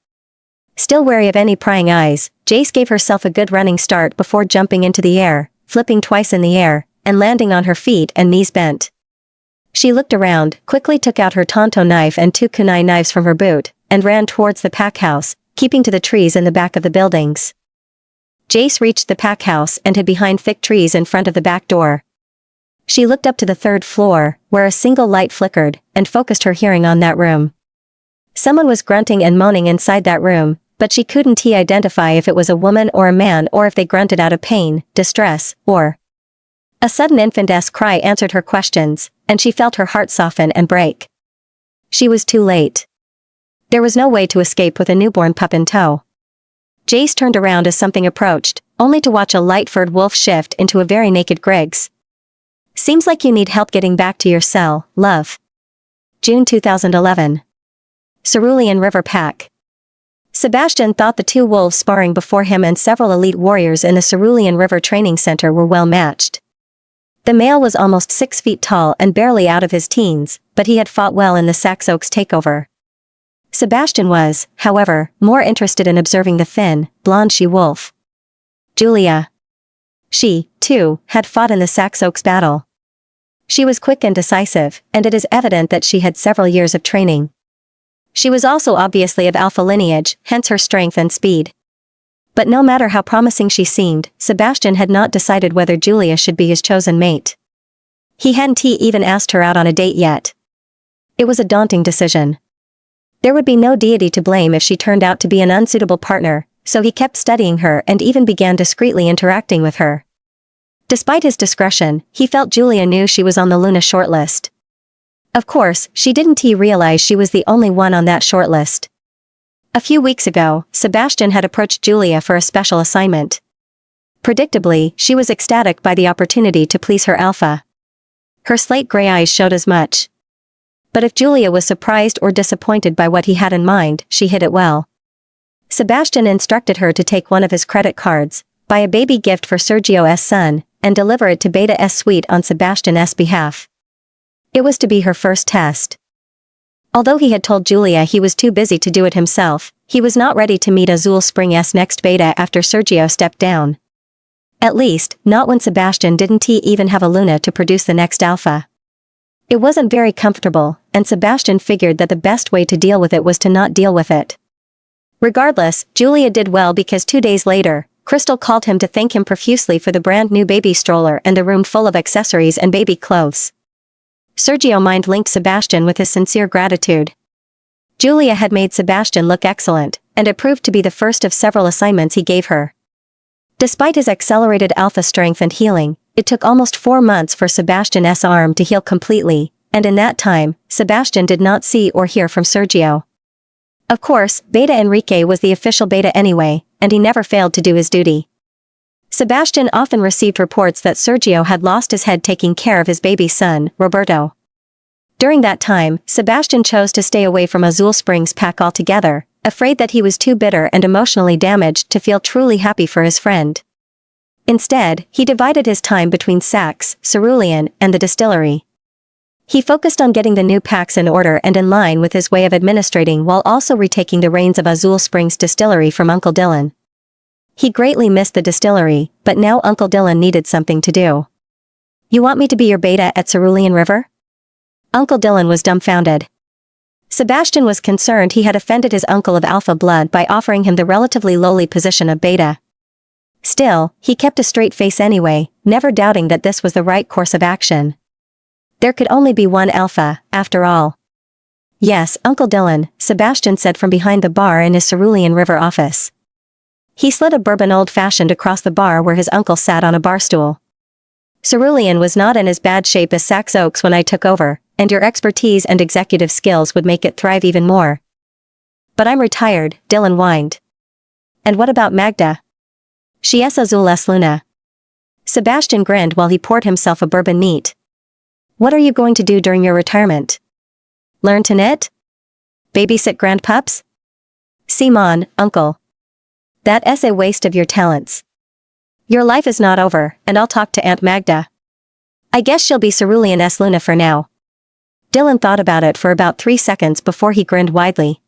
Speaker 1: Still wary of any prying eyes, Jace gave herself a good running start before jumping into the air, flipping twice in the air, and landing on her feet and knees bent. She looked around, quickly took out her tanto knife and two kunai knives from her boot, and ran towards the pack house, keeping to the trees in the back of the buildings. Jace reached the pack house and hid behind thick trees in front of the back door. She looked up to the third floor, where a single light flickered, and focused her hearing on that room. Someone was grunting and moaning inside that room, but she couldn't identify if it was a woman or a man or if they grunted out of pain, distress, or... A sudden infant-esque cry answered her questions, and she felt her heart soften and break. She was too late. There was no way to escape with a newborn pup in tow. Jace turned around as something approached, only to watch a light-furred wolf shift into a very naked Griggs. "Seems like you need help getting back to your cell, love." June 2011. Cerulean River Pack. Sebastian thought the two wolves sparring before him and several elite warriors in the Cerulean River Training Center were well matched. The male was almost 6 feet tall and barely out of his teens, but he had fought well in the Saxoaks takeover. Sebastian was, however, more interested in observing the thin, blonde she-wolf. Julia. She, too, had fought in the Saxoaks battle. She was quick and decisive, and it is evident that she had several years of training. She was also obviously of alpha lineage, hence her strength and speed. But no matter how promising she seemed, Sebastian had not decided whether Julia should be his chosen mate. He hadn't even asked her out on a date yet. It was a daunting decision. There would be no deity to blame if she turned out to be an unsuitable partner, so he kept studying her and even began discreetly interacting with her. Despite his discretion, he felt Julia knew she was on the Luna shortlist. Of course, she didn't realize she was the only one on that shortlist. A few weeks ago, Sebastian had approached Julia for a special assignment. Predictably, she was ecstatic by the opportunity to please her alpha. Her slate gray eyes showed as much. But if Julia was surprised or disappointed by what he had in mind, she hid it well. Sebastian instructed her to take one of his credit cards, buy a baby gift for Sergio's son, and deliver it to Beta's suite on Sebastian's behalf. It was to be her first test. Although he had told Julia he was too busy to do it himself, he was not ready to meet Azul Spring's next beta after Sergio stepped down. At least, not when Sebastian didn't even have a Luna to produce the next alpha. It wasn't very comfortable, and Sebastian figured that the best way to deal with it was to not deal with it. Regardless, Julia did well because 2 days later, Crystal called him to thank him profusely for the brand new baby stroller and the room full of accessories and baby clothes. Sergio mind-linked Sebastian with his sincere gratitude. Julia had made Sebastian look excellent, and it proved to be the first of several assignments he gave her. Despite his accelerated alpha strength and healing, it took almost 4 months for Sebastian's arm to heal completely, and in that time, Sebastian did not see or hear from Sergio. Of course, Beta Enrique was the official beta anyway, and he never failed to do his duty. Sebastian often received reports that Sergio had lost his head taking care of his baby son, Roberto. During that time, Sebastian chose to stay away from Azul Springs pack altogether, afraid that he was too bitter and emotionally damaged to feel truly happy for his friend. Instead, he divided his time between Sax, Cerulean, and the distillery. He focused on getting the new packs in order and in line with his way of administrating while also retaking the reins of Azul Springs distillery from Uncle Dylan. He greatly missed the distillery, but now Uncle Dylan needed something to do. You want me to be your beta at Cerulean River? Uncle Dylan was dumbfounded. Sebastian was concerned he had offended his uncle of alpha blood by offering him the relatively lowly position of beta. Still, he kept a straight face anyway, never doubting that this was the right course of action. There could only be one alpha, after all. Yes, Uncle Dylan, Sebastian said from behind the bar in his Cerulean River office. He slid a bourbon old-fashioned across the bar where his uncle sat on a bar stool. Cerulean was not in as bad shape as Saxe Oaks when I took over, and your expertise and executive skills would make it thrive even more. But I'm retired, Dylan whined. And what about Magda? She es azul es luna. Sebastian grinned while he poured himself a bourbon neat. What are you going to do during your retirement? Learn to knit? Babysit grandpups? Simon, uncle. That's a waste of your talents. Your life is not over, and I'll talk to Aunt Magda. I guess she'll be Cerulean es Luna for now. Dylan thought about it for about 3 seconds before he grinned widely.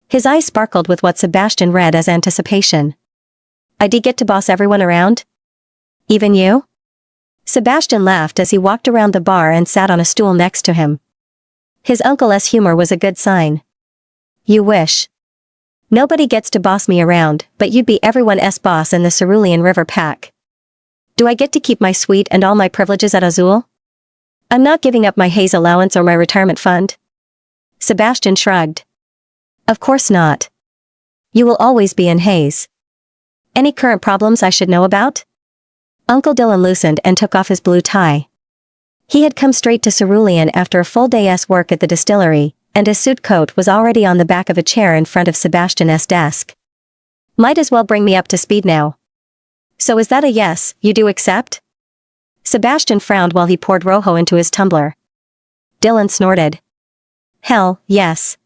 Speaker 1: His eyes sparkled with what Sebastian read as anticipation. I'd get to boss everyone around? Even you? Sebastian laughed as he walked around the bar and sat on a stool next to him. His uncle's humor was a good sign. You wish. Nobody gets to boss me around, but you'd be everyone's boss in the Cerulean River pack. Do I get to keep my suite and all my privileges at Azul? I'm not giving up my Haze allowance or my retirement fund. Sebastian shrugged. Of course not. You will always be in Haze. Any current problems I should know about? Uncle Dylan loosened and took off his blue tie. He had come straight to Cerulean after a full day's work at the distillery, and his suit coat was already on the back of a chair in front of Sebastian's desk. Might as well bring me up to speed now. So is that a yes, you do accept? Sebastian frowned while he poured Rojo into his tumbler. Dylan snorted. Hell, yes.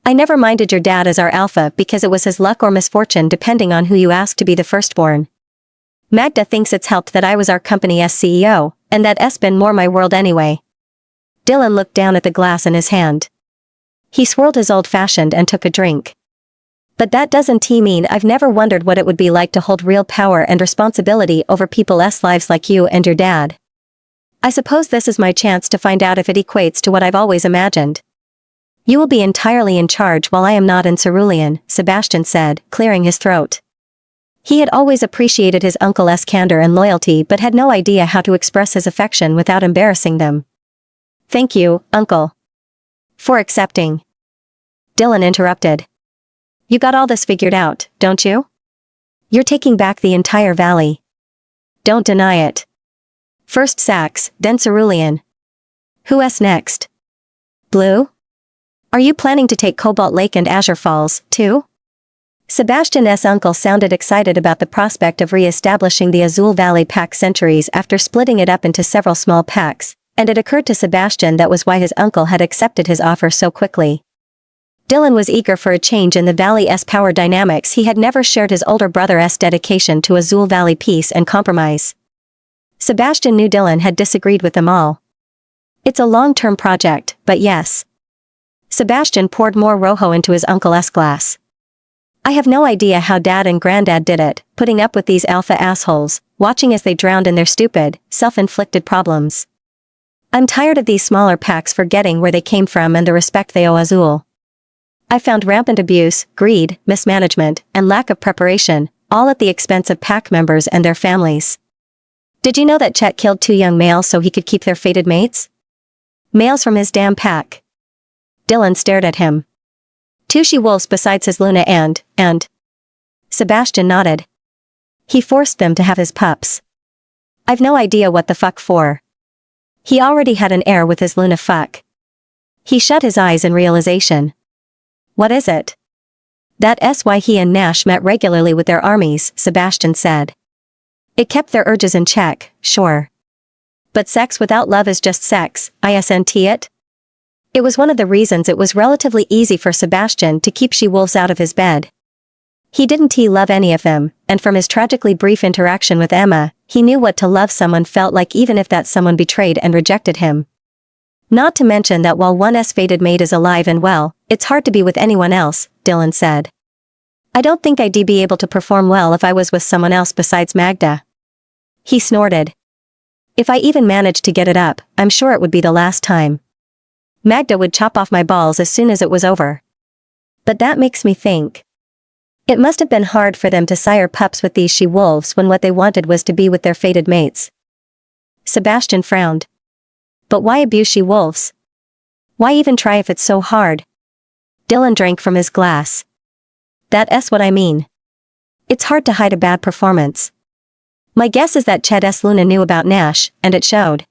Speaker 1: I never minded your dad as our alpha because it was his luck or misfortune depending on who you asked to be the firstborn. Magda thinks it's helped that I was our company's CEO, and that it's been more my world anyway. Dylan looked down at the glass in his hand. He swirled his old-fashioned and took a drink. But that doesn't mean I've never wondered what it would be like to hold real power and responsibility over people's lives like you and your dad. I suppose this is my chance to find out if it equates to what I've always imagined. You will be entirely in charge while I am not in Cerulean, Sebastian said, clearing his throat. He had always appreciated his uncle's candor and loyalty but had no idea how to express his affection without embarrassing them. Thank you, uncle. For accepting. Dylan interrupted. You got all this figured out, don't you? You're taking back the entire valley. Don't deny it. First Saxe, then Cerulean. Who's next? Blue? Are you planning to take Cobalt Lake and Azure Falls, too? Sebastian's uncle sounded excited about the prospect of re-establishing the Azul Valley pack centuries after splitting it up into several small packs, and it occurred to Sebastian that was why his uncle had accepted his offer so quickly. Dylan was eager for a change in the Valley's power dynamics. He had never shared his older brother's dedication to Azul Valley peace and compromise. Sebastian knew Dylan had disagreed with them all. It's a long-term project, but yes. Sebastian poured more Rojo into his uncle's glass. I have no idea how Dad and Granddad did it, putting up with these alpha assholes, watching as they drowned in their stupid, self-inflicted problems. I'm tired of these smaller packs forgetting where they came from and the respect they owe Azul. I found rampant abuse, greed, mismanagement, and lack of preparation, all at the expense of pack members and their families. Did you know that Chet killed 2 young males so he could keep their fated mates? Males from his damn pack. Dylan stared at him. 2 she-wolves besides his Luna and... Sebastian nodded. He forced them to have his pups. I've no idea what the fuck for. He already had an heir with his Luna fuck. He shut his eyes in realization. What is it? That's why he and Nash met regularly with their armies, Sebastian said. It kept their urges in check, sure. But sex without love is just sex, isn't it? It was one of the reasons it was relatively easy for Sebastian to keep she-wolves out of his bed. He didn't love any of them, and from his tragically brief interaction with Emma, he knew what to love someone felt like even if that someone betrayed and rejected him. Not to mention that while one's fated mate is alive and well, it's hard to be with anyone else, Dylan said. I don't think I'd be able to perform well if I was with someone else besides Magda. He snorted. If I even managed to get it up, I'm sure it would be the last time. Magda would chop off my balls as soon as it was over. But that makes me think. It must have been hard for them to sire pups with these she-wolves when what they wanted was to be with their fated mates. Sebastian frowned. But why abuse she-wolves? Why even try if it's so hard? Dylan drank from his glass. That's what I mean. It's hard to hide a bad performance. My guess is that Chet's Luna knew about Nash, and it showed.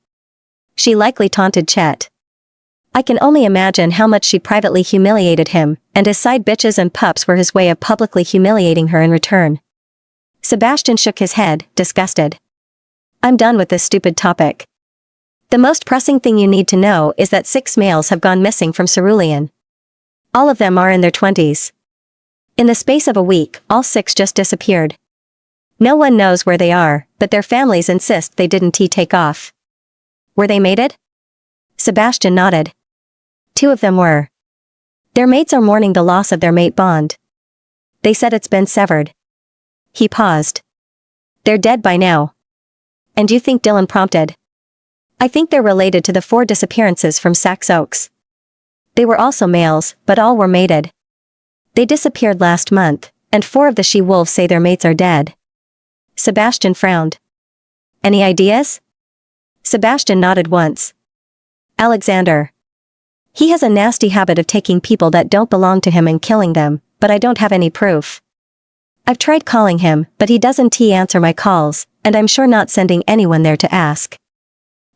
Speaker 1: She likely taunted Chet. I can only imagine how much she privately humiliated him, and his side bitches and pups were his way of publicly humiliating her in return. Sebastian shook his head, disgusted. I'm done with this stupid topic. The most pressing thing you need to know is that 6 males have gone missing from Cerulean. All of them are in their 20s. In the space of a week, all 6 just disappeared. No one knows where they are, but their families insist they didn't take off. Were they mated? Sebastian nodded. 2 of them were. Their mates are mourning the loss of their mate bond. They said it's been severed. He paused. They're dead by now. And you think Dylan prompted? I think they're related to the 4 disappearances from Sax Oaks. They were also males, but all were mated. They disappeared last month, and 4 of the she-wolves say their mates are dead. Sebastian frowned. Any ideas? Sebastian nodded once. Alexander. He has a nasty habit of taking people that don't belong to him and killing them, but I don't have any proof. I've tried calling him, but he doesn't answer my calls, and I'm sure not sending anyone there to ask.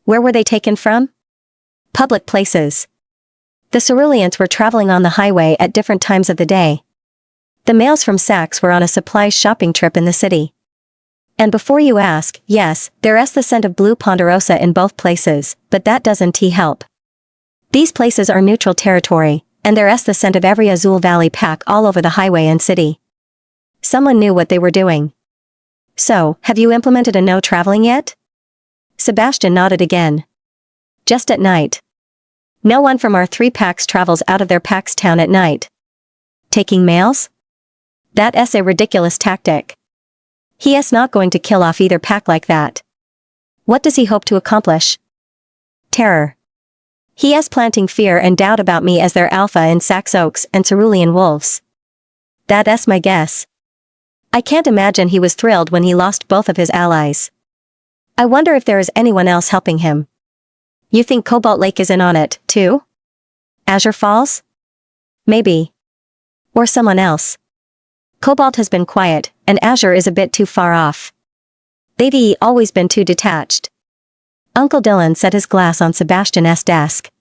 Speaker 1: Where were they taken from? Public places. The Ceruleans were traveling on the highway at different times of the day. The males from Sax were on a supplies shopping trip in the city. And before you ask, yes, there's the scent of blue ponderosa in both places, but that doesn't help. These places are neutral territory, and there's the scent of every Azul Valley pack all over the highway and city. Someone knew what they were doing. So, have you implemented a no traveling yet? Sebastian nodded again. Just at night. No one from our 3 packs travels out of their pack's town at night. Taking males? That's a ridiculous tactic. He's not going to kill off either pack like that. What does he hope to accomplish? Terror. He is planting fear and doubt about me as their alpha in Sax Oaks and Cerulean wolves. That's my guess. I can't imagine he was thrilled when he lost both of his allies. I wonder if there is anyone else helping him. You think Cobalt Lake is in on it, too? Azure Falls? Maybe. Or someone else. Cobalt has been quiet, and Azure is a bit too far off. They've always been too detached. Uncle Dylan set his glass on Sebastian's desk.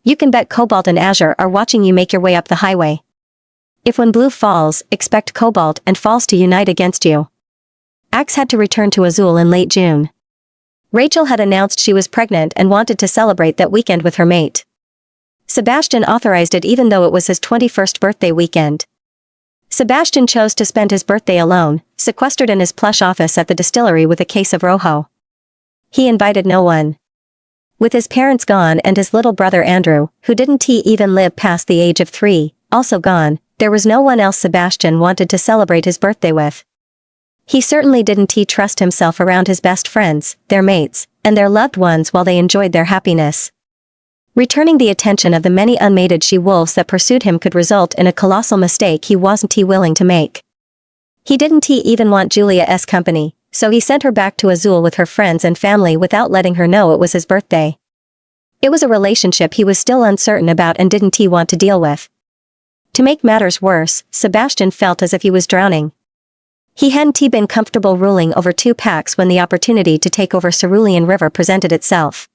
Speaker 1: You can bet Cobalt and Azure are watching you make your way up the highway. If when Blue falls, expect Cobalt and Falls to unite against you. Axe had to return to Azul in late June. Rachel had announced she was pregnant and wanted to celebrate that weekend with her mate. Sebastian authorized it even though it was his 21st birthday weekend. Sebastian chose to spend his birthday alone, sequestered in his plush office at the distillery with a case of Rojo. He invited no one. With his parents gone and his little brother Andrew, who didn't even live past the age of 3, also gone, there was no one else Sebastian wanted to celebrate his birthday with. He certainly didn't trust himself around his best friends, their mates, and their loved ones while they enjoyed their happiness. Returning the attention of the many unmated she-wolves that pursued him could result in a colossal mistake he wasn't willing to make. He didn't even want Julia's company, so he sent her back to Azul with her friends and family without letting her know it was his birthday. It was a relationship he was still uncertain about and didn't want to deal with. To make matters worse, Sebastian felt as if he was drowning. He hadn't been comfortable ruling over 2 packs when the opportunity to take over Cerulean River presented itself.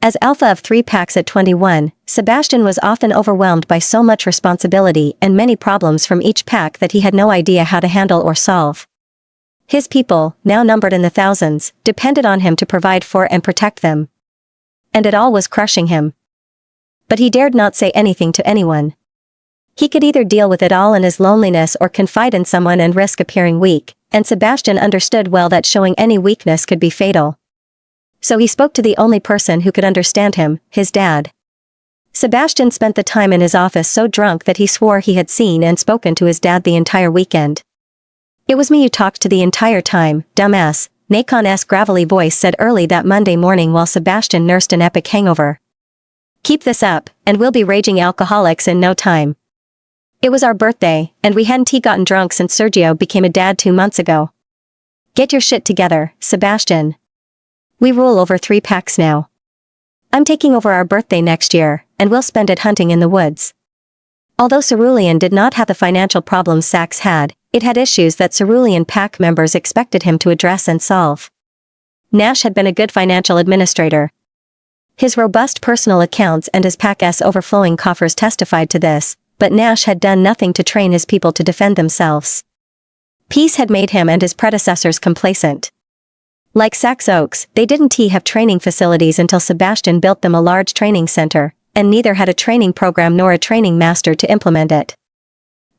Speaker 1: As alpha of 3 packs at 21, Sebastian was often overwhelmed by so much responsibility and many problems from each pack that he had no idea how to handle or solve. His people, now numbered in the thousands, depended on him to provide for and protect them. And it all was crushing him. But he dared not say anything to anyone. He could either deal with it all in his loneliness or confide in someone and risk appearing weak, and Sebastian understood well that showing any weakness could be fatal. So he spoke to the only person who could understand him, his dad. Sebastian spent the time in his office so drunk that he swore he had seen and spoken to his dad the entire weekend. "It was me you talked to the entire time, dumbass, Nakon's gravelly voice said early that Monday morning while Sebastian nursed an epic hangover. Keep this up, and we'll be raging alcoholics in no time. It was our birthday, and we hadn't gotten drunk since Sergio became a dad 2 months ago. Get your shit together, Sebastian. We rule over 3 packs now. I'm taking over our birthday next year, and we'll spend it hunting in the woods. Although Cerulean did not have the financial problems Sax had, it had issues that Cerulean pack members expected him to address and solve. Nash had been a good financial administrator. His robust personal accounts and his pack's overflowing coffers testified to this, but Nash had done nothing to train his people to defend themselves. Peace had made him and his predecessors complacent. Like Sax Oaks, they didn't have training facilities until Sebastian built them a large training center, and neither had a training program nor a training master to implement it.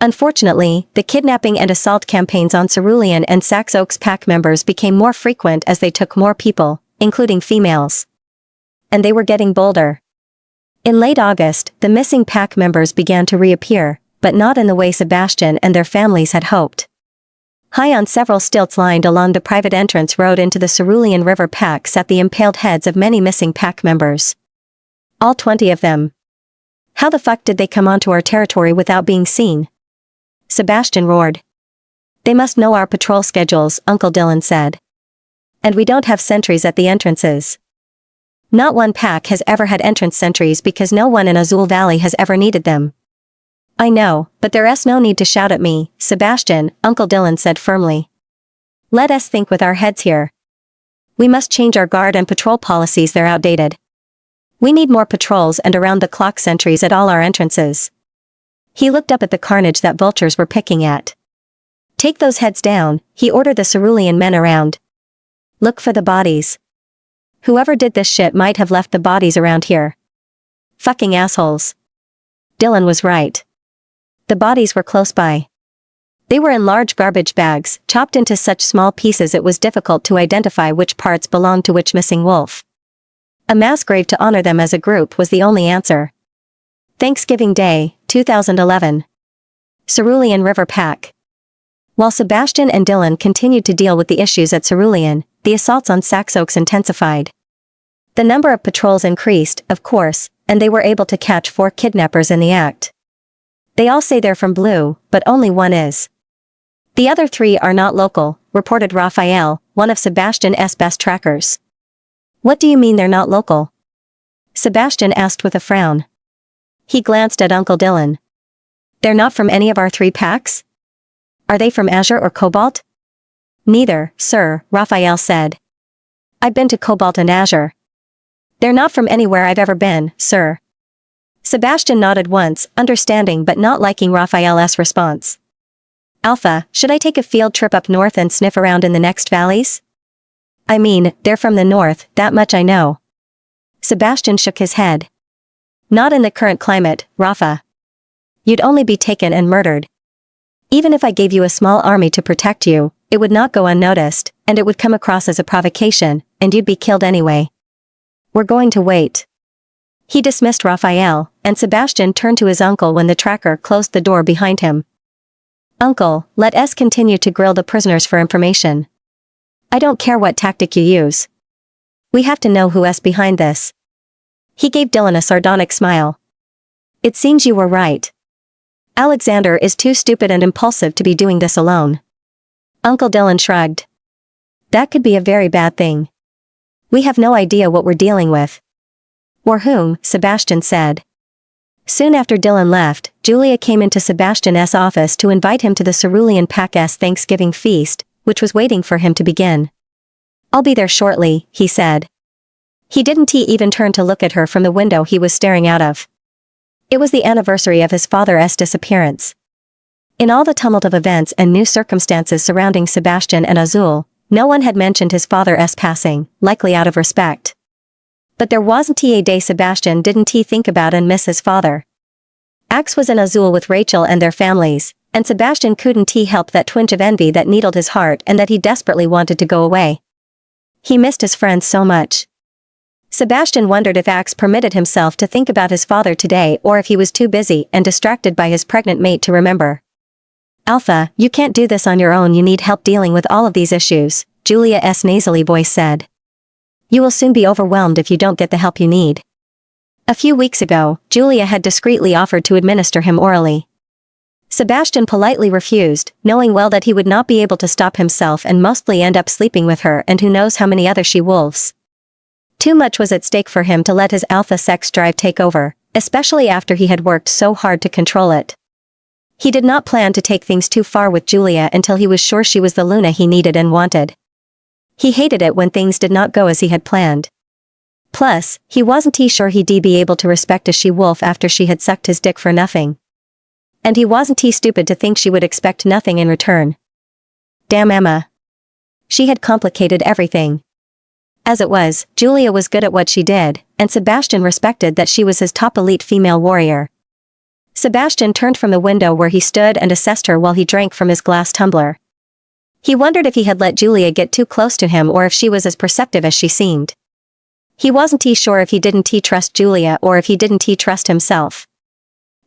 Speaker 1: Unfortunately, the kidnapping and assault campaigns on Cerulean and Sax Oaks pack members became more frequent as they took more people, including females. And they were getting bolder. In late August, the missing pack members began to reappear, but not in the way Sebastian and their families had hoped. High on several stilts lined along the private entrance road into the Cerulean River pack sat the impaled heads of many missing pack members. All 20 of them. How the fuck did they come onto our territory without being seen? Sebastian roared. They must know our patrol schedules, Uncle Dylan said. And we don't have sentries at the entrances. Not one pack has ever had entrance sentries because no one in Azul Valley has ever needed them. I know, but there's no need to shout at me, Sebastian, Uncle Dylan said firmly. Let us think with our heads here. We must change our guard and patrol policies, they're outdated. We need more patrols and around-the-clock sentries at all our entrances. He looked up at the carnage that vultures were picking at. Take those heads down, he ordered the Cerulean men around. Look for the bodies. Whoever did this shit might have left the bodies around here. Fucking assholes. Dylan was right. The bodies were close by. They were in large garbage bags, chopped into such small pieces it was difficult to identify which parts belonged to which missing wolf. A mass grave to honor them as a group was the only answer. Thanksgiving Day, 2011. Cerulean River Pack. While Sebastian and Dylan continued to deal with the issues at Cerulean, the assaults on Sax Oaks intensified. The number of patrols increased, of course, and they were able to catch 4 kidnappers in the act. They all say they're from Blue, but only one is. The other 3 are not local, reported Raphael, one of Sebastian's best trackers. What do you mean they're not local? Sebastian asked with a frown. He glanced at Uncle Dylan. They're not from any of our 3 packs? Are they from Azure or Cobalt? Neither, sir, Raphael said. I've been to Cobalt and Azure. They're not from anywhere I've ever been, sir. Sebastian nodded once, understanding but not liking Raphael's response. Alpha, should I take a field trip up north and sniff around in the next valleys? I mean, they're from the north, that much I know. Sebastian shook his head. Not in the current climate, Rafa. You'd only be taken and murdered. Even if I gave you a small army to protect you, it would not go unnoticed, and it would come across as a provocation, and you'd be killed anyway. We're going to wait. He dismissed Raphael, and Sebastian turned to his uncle when the tracker closed the door behind him. Uncle, let us continue to grill the prisoners for information. I don't care what tactic you use. We have to know who's behind this. He gave Dylan a sardonic smile. It seems you were right. Alexander is too stupid and impulsive to be doing this alone. Uncle Dylan shrugged. That could be a very bad thing. We have no idea what we're dealing with. Or whom, Sebastian said. Soon after Dylan left, Julia came into Sebastian's office to invite him to the Cerulean Pack's Thanksgiving feast, which was waiting for him to begin. I'll be there shortly, he said. He didn't even turn to look at her from the window he was staring out of. It was the anniversary of his father's disappearance. In all the tumult of events and new circumstances surrounding Sebastian and Azul, no one had mentioned his father's passing, likely out of respect. But there wasn't a day Sebastian didn't think about and miss his father. Axe was in Azul with Rachel and their families, and Sebastian couldn't help that twinge of envy that needled his heart and that he desperately wanted to go away. He missed his friends so much. Sebastian wondered if Axe permitted himself to think about his father today or if he was too busy and distracted by his pregnant mate to remember. Alpha, you can't do this on your own, you need help dealing with all of these issues, Julia's nasally voice said. You will soon be overwhelmed if you don't get the help you need. A few weeks ago, Julia had discreetly offered to administer him orally. Sebastian politely refused, knowing well that he would not be able to stop himself and mostly end up sleeping with her and who knows how many other she-wolves. Too much was at stake for him to let his alpha sex drive take over, especially after he had worked so hard to control it. He did not plan to take things too far with Julia until he was sure she was the Luna he needed and wanted. He hated it when things did not go as he had planned. Plus, he wasn't sure he'd be able to respect a she-wolf after she had sucked his dick for nothing. And he wasn't stupid to think she would expect nothing in return. Damn Emma. She had complicated everything. As it was, Julia was good at what she did, and Sebastian respected that she was his top elite female warrior. Sebastian turned from the window where he stood and assessed her while he drank from his glass tumbler. He wondered if he had let Julia get too close to him or if she was as perceptive as she seemed. He wasn't sure if he didn't trust Julia or if he didn't trust himself.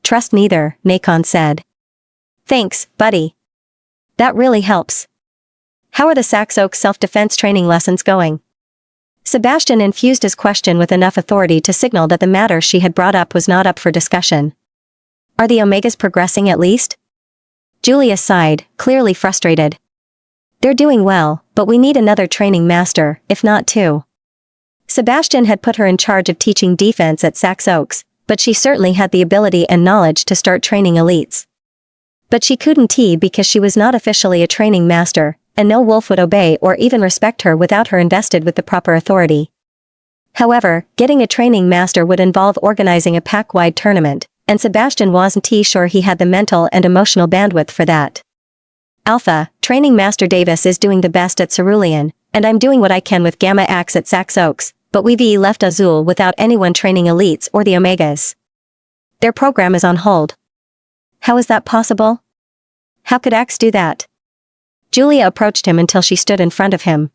Speaker 1: Trust neither, Nacon said. Thanks, buddy. That really helps. How are the Sax Oak self-defense training lessons going? Sebastian infused his question with enough authority to signal that the matter she had brought up was not up for discussion. Are the Omegas progressing at least? Julia sighed, clearly frustrated. They're doing well, but we need another training master, if not two. Sebastian had put her in charge of teaching defense at Sax Oaks, but she certainly had the ability and knowledge to start training elites. But she couldn't because she was not officially a training master, and no wolf would obey or even respect her without her invested with the proper authority. However, getting a training master would involve organizing a pack-wide tournament, and Sebastian wasn't sure he had the mental and emotional bandwidth for that. Alpha, Training Master Davis is doing the best at Cerulean, and I'm doing what I can with Gamma Axe at Sax Oaks, but we've left Azul without anyone training elites or the Omegas. Their program is on hold. How is that possible? How could Axe do that? Julia approached him until she stood in front of him.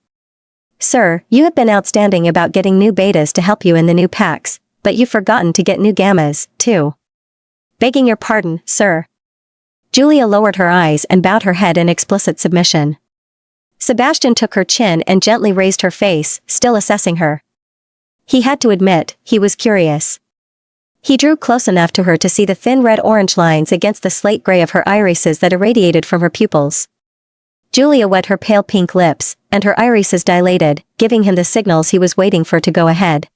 Speaker 1: Sir, you have been outstanding about getting new betas to help you in the new packs, but you've forgotten to get new gammas, too. Begging your pardon, sir. Julia lowered her eyes and bowed her head in explicit submission. Sebastian took her chin and gently raised her face, still assessing her. He had to admit, he was curious. He drew close enough to her to see the thin red-orange lines against the slate gray of her irises that irradiated from her pupils. Julia wet her pale pink lips, and her irises dilated, giving him the signals he was waiting for to go ahead.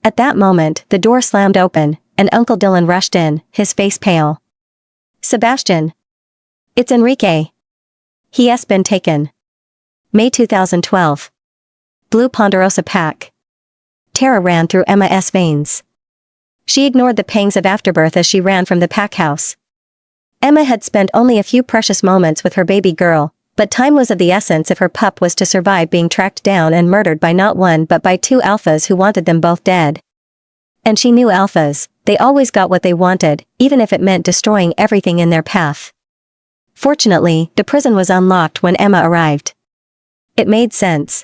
Speaker 1: At that moment, the door slammed open, and Uncle Dylan rushed in, his face pale. Sebastian. It's Enrique. He has been taken. May 2012. Blue Ponderosa Pack. Terror ran through Emma's veins. She ignored the pangs of afterbirth as she ran from the pack house. Emma had spent only a few precious moments with her baby girl, but time was of the essence if her pup was to survive being tracked down and murdered by not one but by two alphas who wanted them both dead. And she knew alphas, they always got what they wanted, even if it meant destroying everything in their path. Fortunately, the prison was unlocked when Emma arrived. It made sense.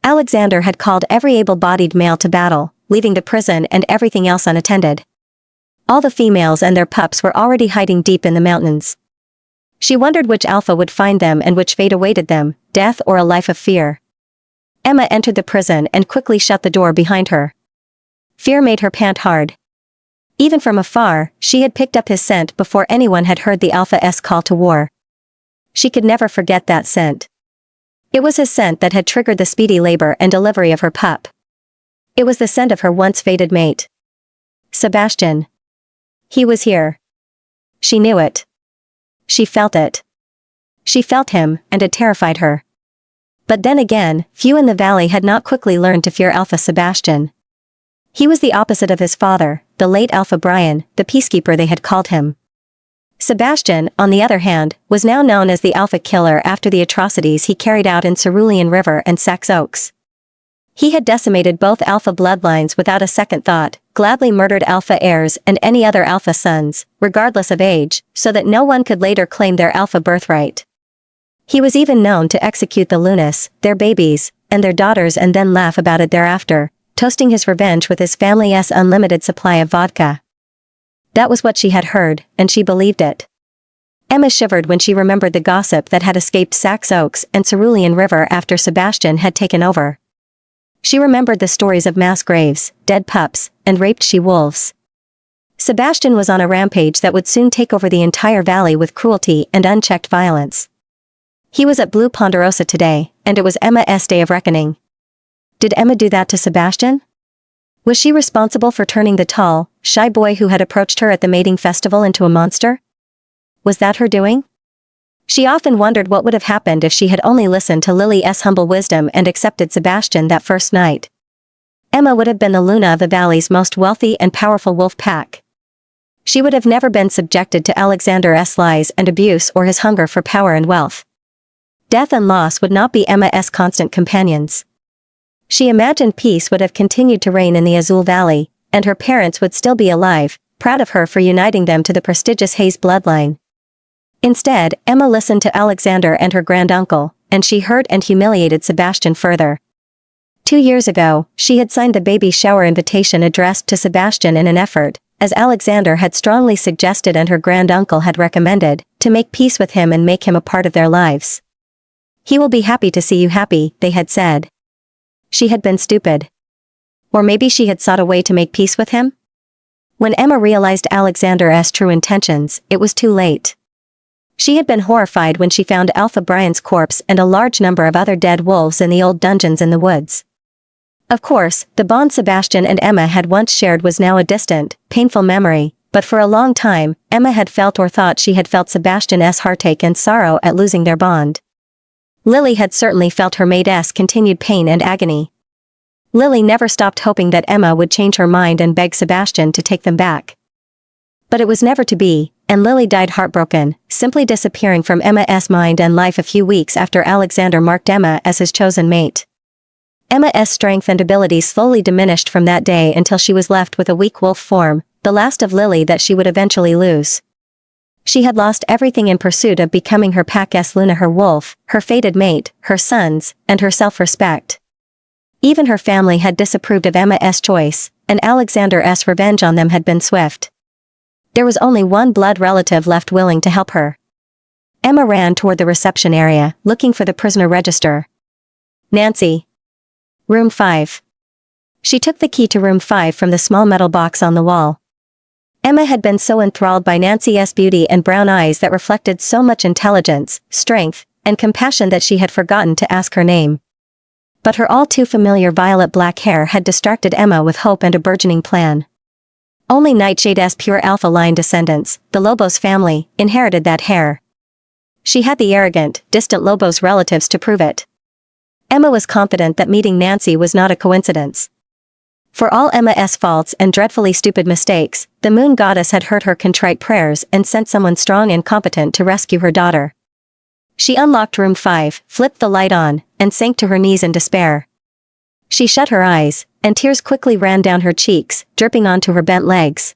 Speaker 1: Alexander had called every able-bodied male to battle, leaving the prison and everything else unattended. All the females and their pups were already hiding deep in the mountains. She wondered which alpha would find them and which fate awaited them, death or a life of fear. Emma entered the prison and quickly shut the door behind her. Fear made her pant hard. Even from afar, she had picked up his scent before anyone had heard the Alpha's call to war. She could never forget that scent. It was his scent that had triggered the speedy labor and delivery of her pup. It was the scent of her once fated mate. Sebastian. He was here. She knew it. She felt it. She felt him, and it terrified her. But then again, few in the valley had not quickly learned to fear Alpha Sebastian. He was the opposite of his father, the late Alpha Brian, the peacekeeper they had called him. Sebastian, on the other hand, was now known as the Alpha Killer after the atrocities he carried out in Cerulean River and Sax Oaks. He had decimated both Alpha bloodlines without a second thought, gladly murdered Alpha heirs and any other Alpha sons, regardless of age, so that no one could later claim their Alpha birthright. He was even known to execute the Lunas, their babies, and their daughters and then laugh about it thereafter, toasting his revenge with his family's unlimited supply of vodka. That was what she had heard, and she believed it. Emma shivered when she remembered the gossip that had escaped Saxe Oaks and Cerulean River after Sebastian had taken over. She remembered the stories of mass graves, dead pups, and raped she-wolves. Sebastian was on a rampage that would soon take over the entire valley with cruelty and unchecked violence. He was at Blue Ponderosa today, and it was Emma's day of reckoning. Did Emma do that to Sebastian? Was she responsible for turning the tall, shy boy who had approached her at the mating festival into a monster? Was that her doing? She often wondered what would have happened if she had only listened to Lily's humble wisdom and accepted Sebastian that first night. Emma would have been the Luna of the valley's most wealthy and powerful wolf pack. She would have never been subjected to Alexander's lies and abuse or his hunger for power and wealth. Death and loss would not be Emma's constant companions. She imagined peace would have continued to reign in the Azul Valley, and her parents would still be alive, proud of her for uniting them to the prestigious Hayes bloodline. Instead, Emma listened to Alexander and her granduncle, and she hurt and humiliated Sebastian further. 2 years ago, she had signed the baby shower invitation addressed to Sebastian in an effort, as Alexander had strongly suggested and her granduncle had recommended, to make peace with him and make him a part of their lives. "He will be happy to see you happy," they had said. She had been stupid. Or maybe she had sought a way to make peace with him? When Emma realized Alexander's true intentions, it was too late. She had been horrified when she found Alpha Brian's corpse and a large number of other dead wolves in the old dungeons in the woods. Of course, the bond Sebastian and Emma had once shared was now a distant, painful memory, but for a long time, Emma had felt or thought she had felt Sebastian's heartache and sorrow at losing their bond. Lily had certainly felt her mate's continued pain and agony. Lily never stopped hoping that Emma would change her mind and beg Sebastian to take them back. But it was never to be, and Lily died heartbroken, simply disappearing from Emma's mind and life a few weeks after Alexander marked Emma as his chosen mate. Emma's strength and abilities slowly diminished from that day until she was left with a weak wolf form, the last of Lily that she would eventually lose. She had lost everything in pursuit of becoming her pack's Luna, her wolf, her fated mate, her sons, and her self-respect. Even her family had disapproved of Emma's choice, and Alexander's revenge on them had been swift. There was only one blood relative left willing to help her. Emma ran toward the reception area, looking for the prisoner register. Nancy. Room 5. She took the key to room 5 from the small metal box on the wall. Emma had been so enthralled by Nancy's beauty and brown eyes that reflected so much intelligence, strength, and compassion that she had forgotten to ask her name. But her all-too-familiar violet-black hair had distracted Emma with hope and a burgeoning plan. Only Nightshade's pure alpha line descendants, the Lobos family, inherited that hair. She had the arrogant, distant Lobos relatives to prove it. Emma was confident that meeting Nancy was not a coincidence. For all Emma's faults and dreadfully stupid mistakes, the moon goddess had heard her contrite prayers and sent someone strong and competent to rescue her daughter. She unlocked room 5, flipped the light on, and sank to her knees in despair. She shut her eyes, and tears quickly ran down her cheeks, dripping onto her bent legs.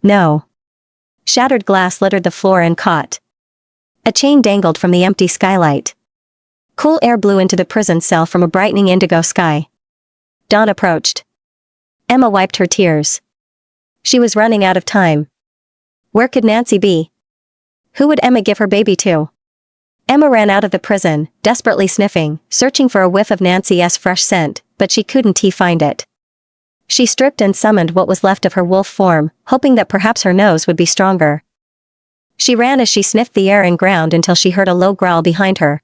Speaker 1: No. Shattered glass littered the floor and caught. A chain dangled from the empty skylight. Cool air blew into the prison cell from a brightening indigo sky. Dawn approached. Emma wiped her tears. She was running out of time. Where could Nancy be? Who would Emma give her baby to? Emma ran out of the prison, desperately sniffing, searching for a whiff of Nancy's fresh scent, but she couldn't find it. She stripped and summoned what was left of her wolf form, hoping that perhaps her nose would be stronger. She ran as she sniffed the air and ground until she heard a low growl behind her.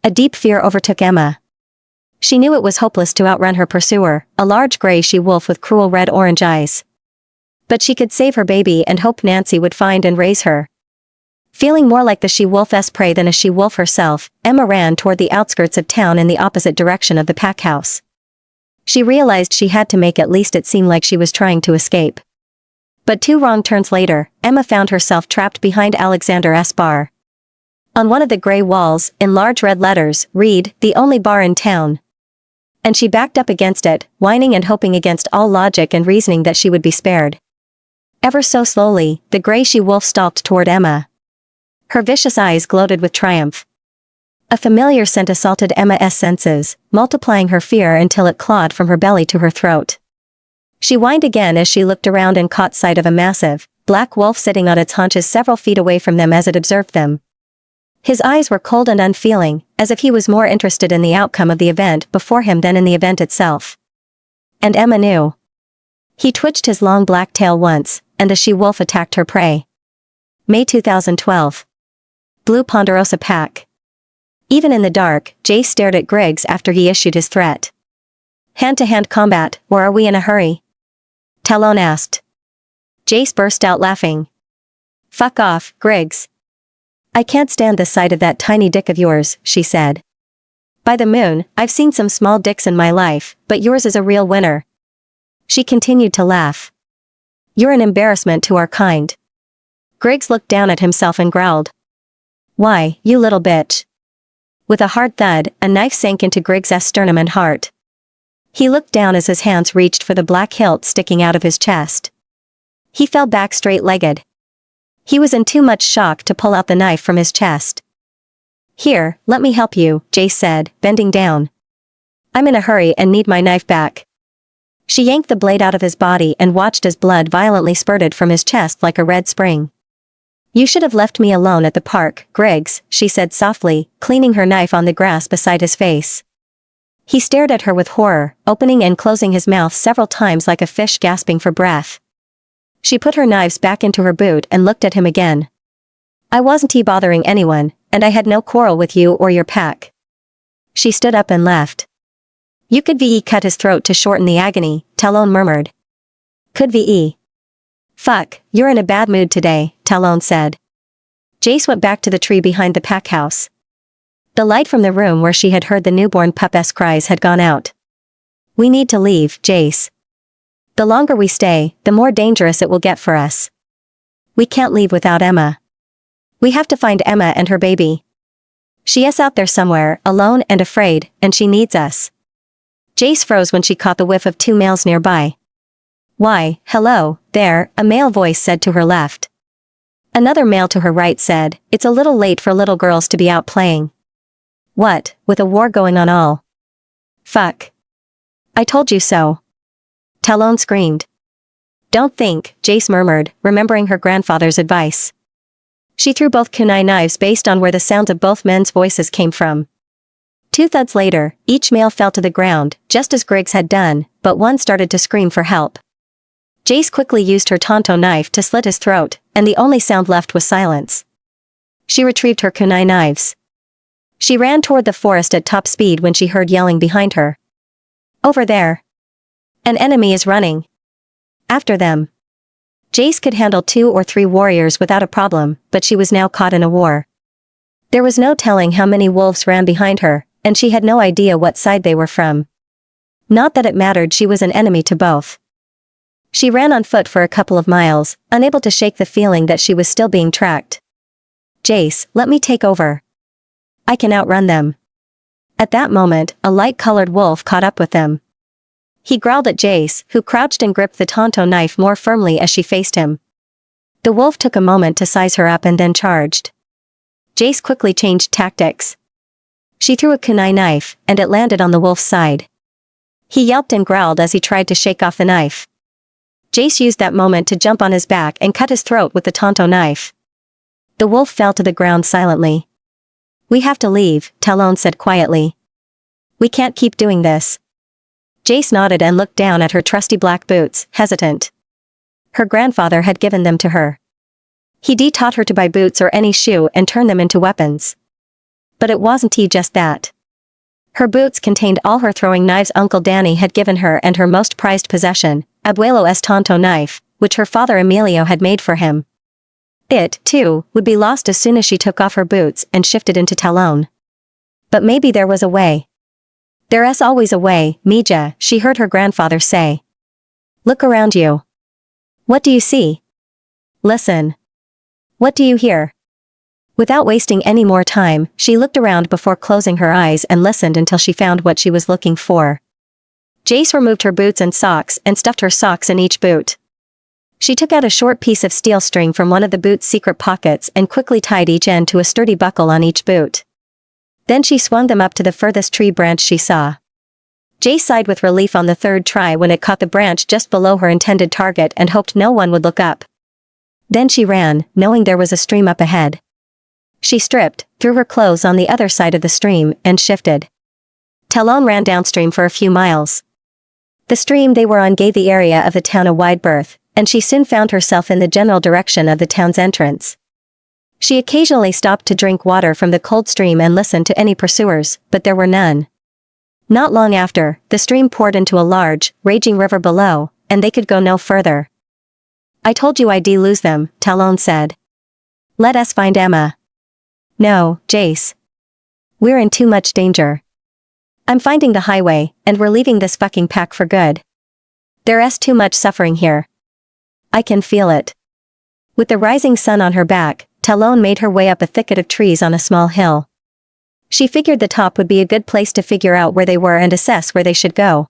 Speaker 1: A deep fear overtook Emma. She knew it was hopeless to outrun her pursuer, a large gray she-wolf with cruel red-orange eyes. But she could save her baby and hope Nancy would find and raise her. Feeling more like the she-wolf's prey than a she-wolf herself, Emma ran toward the outskirts of town in the opposite direction of the pack house. She realized she had to make at least it seem like she was trying to escape. But 2 wrong turns later, Emma found herself trapped behind Alexander's bar. On one of the gray walls, in large red letters, read, "The only bar in town." And she backed up against it, whining and hoping against all logic and reasoning that she would be spared. Ever so slowly, the gray she-wolf stalked toward Emma. Her vicious eyes gloated with triumph. A familiar scent assaulted Emma's senses, multiplying her fear until it clawed from her belly to her throat. She whined again as she looked around and caught sight of a massive, black wolf sitting on its haunches several feet away from them as it observed them. His eyes were cold and unfeeling, as if he was more interested in the outcome of the event before him than in the event itself. And Emma knew. He twitched his long black tail once, and the she-wolf attacked her prey. May 2012. Blue Ponderosa Pack. Even in the dark, Jace stared at Griggs after he issued his threat. Hand-to-hand combat, or are we in a hurry? Talon asked. Jace burst out laughing. Fuck off, Griggs. I can't stand the sight of that tiny dick of yours, she said. By the moon, I've seen some small dicks in my life, but yours is a real winner. She continued to laugh. You're an embarrassment to our kind. Griggs looked down at himself and growled. Why, you little bitch. With a hard thud, a knife sank into Griggs' sternum and heart. He looked down as his hands reached for the black hilt sticking out of his chest. He fell back straight-legged. He was in too much shock to pull out the knife from his chest. Here, let me help you, Jace said, bending down. I'm in a hurry and need my knife back. She yanked the blade out of his body and watched as blood violently spurted from his chest like a red spring. You should have left me alone at the park, Griggs, she said softly, cleaning her knife on the grass beside his face. He stared at her with horror, opening and closing his mouth several times like a fish gasping for breath. She put her knives back into her boot and looked at him again. I wasn't bothering anyone, and I had no quarrel with you or your pack. She stood up and left. You could cut his throat to shorten the agony, Talon murmured. Could Fuck, you're in a bad mood today, Talon said. Jace went back to the tree behind the pack house. The light from the room where she had heard the newborn pup's cries had gone out. We need to leave, Jace. The longer we stay, the more dangerous it will get for us. We can't leave without Emma. We have to find Emma and her baby. She is out there somewhere, alone and afraid, and she needs us. Jace froze when she caught the whiff of two males nearby. Why, hello, there, a male voice said to her left. Another male to her right said, it's a little late for little girls to be out playing. What, with a war going on all? Fuck. I told you so. Talon screamed. Don't think, Jace murmured, remembering her grandfather's advice. She threw both kunai knives based on where the sounds of both men's voices came from. 2 thuds later, each male fell to the ground, just as Griggs had done, but one started to scream for help. Jace quickly used her tanto knife to slit his throat, and the only sound left was silence. She retrieved her kunai knives. She ran toward the forest at top speed when she heard yelling behind her. Over there. An enemy is running. After them. Jace could handle 2 or 3 warriors without a problem, but she was now caught in a war. There was no telling how many wolves ran behind her, and she had no idea what side they were from. Not that it mattered, she was an enemy to both. She ran on foot for a couple of miles, unable to shake the feeling that she was still being tracked. Jace, let me take over. I can outrun them. At that moment, a light-colored wolf caught up with them. He growled at Jace, who crouched and gripped the tanto knife more firmly as she faced him. The wolf took a moment to size her up and then charged. Jace quickly changed tactics. She threw a kunai knife, and it landed on the wolf's side. He yelped and growled as he tried to shake off the knife. Jace used that moment to jump on his back and cut his throat with the tanto knife. The wolf fell to the ground silently. We have to leave, Talon said quietly. We can't keep doing this. Jace nodded and looked down at her trusty black boots, hesitant. Her grandfather had given them to her. He taught her to buy boots or any shoe and turn them into weapons. But it wasn't just that. Her boots contained all her throwing knives Uncle Danny had given her and her most prized possession, Abuelo's tanto knife, which her father Emilio had made for him. It, too, would be lost as soon as she took off her boots and shifted into Talon. But maybe there was a way. There's always a way, Mija, she heard her grandfather say. Look around you. What do you see? Listen. What do you hear? Without wasting any more time, she looked around before closing her eyes and listened until she found what she was looking for. Jace removed her boots and socks and stuffed her socks in each boot. She took out a short piece of steel string from one of the boot's secret pockets and quickly tied each end to a sturdy buckle on each boot. Then she swung them up to the furthest tree branch she saw. Jace sighed with relief on the third try when it caught the branch just below her intended target and hoped no one would look up. Then she ran, knowing there was a stream up ahead. She stripped, threw her clothes on the other side of the stream, and shifted. Talon ran downstream for a few miles. The stream they were on gave the area of the town a wide berth, and she soon found herself in the general direction of the town's entrance. She occasionally stopped to drink water from the cold stream and listen to any pursuers, but there were none. Not long after, the stream poured into a large, raging river below, and they could go no further. "I told you I'd lose them," Talon said. "Let us find Emma." "No, Jace. We're in too much danger. I'm finding the highway, and we're leaving this fucking pack for good. There's too much suffering here. I can feel it." With the rising sun on her back, Talon made her way up a thicket of trees on a small hill. She figured the top would be a good place to figure out where they were and assess where they should go.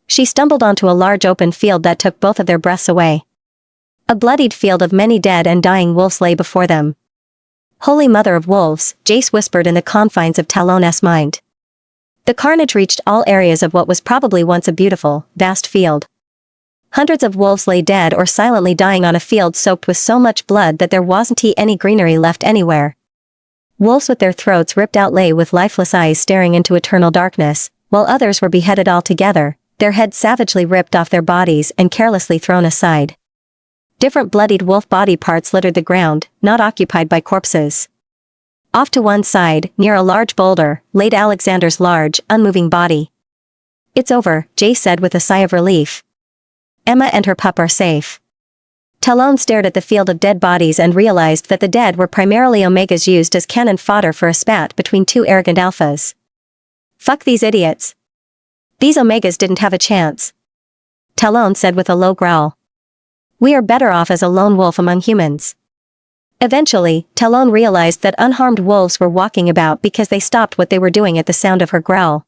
Speaker 1: She stumbled onto a large open field that took both of their breaths away. A bloodied field of many dead and dying wolves lay before them. "Holy Mother of Wolves," Jace whispered in the confines of Talon's mind. The carnage reached all areas of what was probably once a beautiful, vast field. Hundreds of wolves lay dead or silently dying on a field soaked with so much blood that there wasn't any greenery left anywhere. Wolves with their throats ripped out lay with lifeless eyes staring into eternal darkness, while others were beheaded altogether, their heads savagely ripped off their bodies and carelessly thrown aside. Different bloodied wolf body parts littered the ground, not occupied by corpses. Off to one side, near a large boulder, laid Alexander's large, unmoving body. "It's over," Jay said with a sigh of relief. "Emma and her pup are safe." Talon stared at the field of dead bodies and realized that the dead were primarily omegas used as cannon fodder for a spat between two arrogant alphas. "Fuck these idiots. These omegas didn't have a chance," Talon said with a low growl. "We are better off as a lone wolf among humans." Eventually, Talon realized that unharmed wolves were walking about because they stopped what they were doing at the sound of her growl.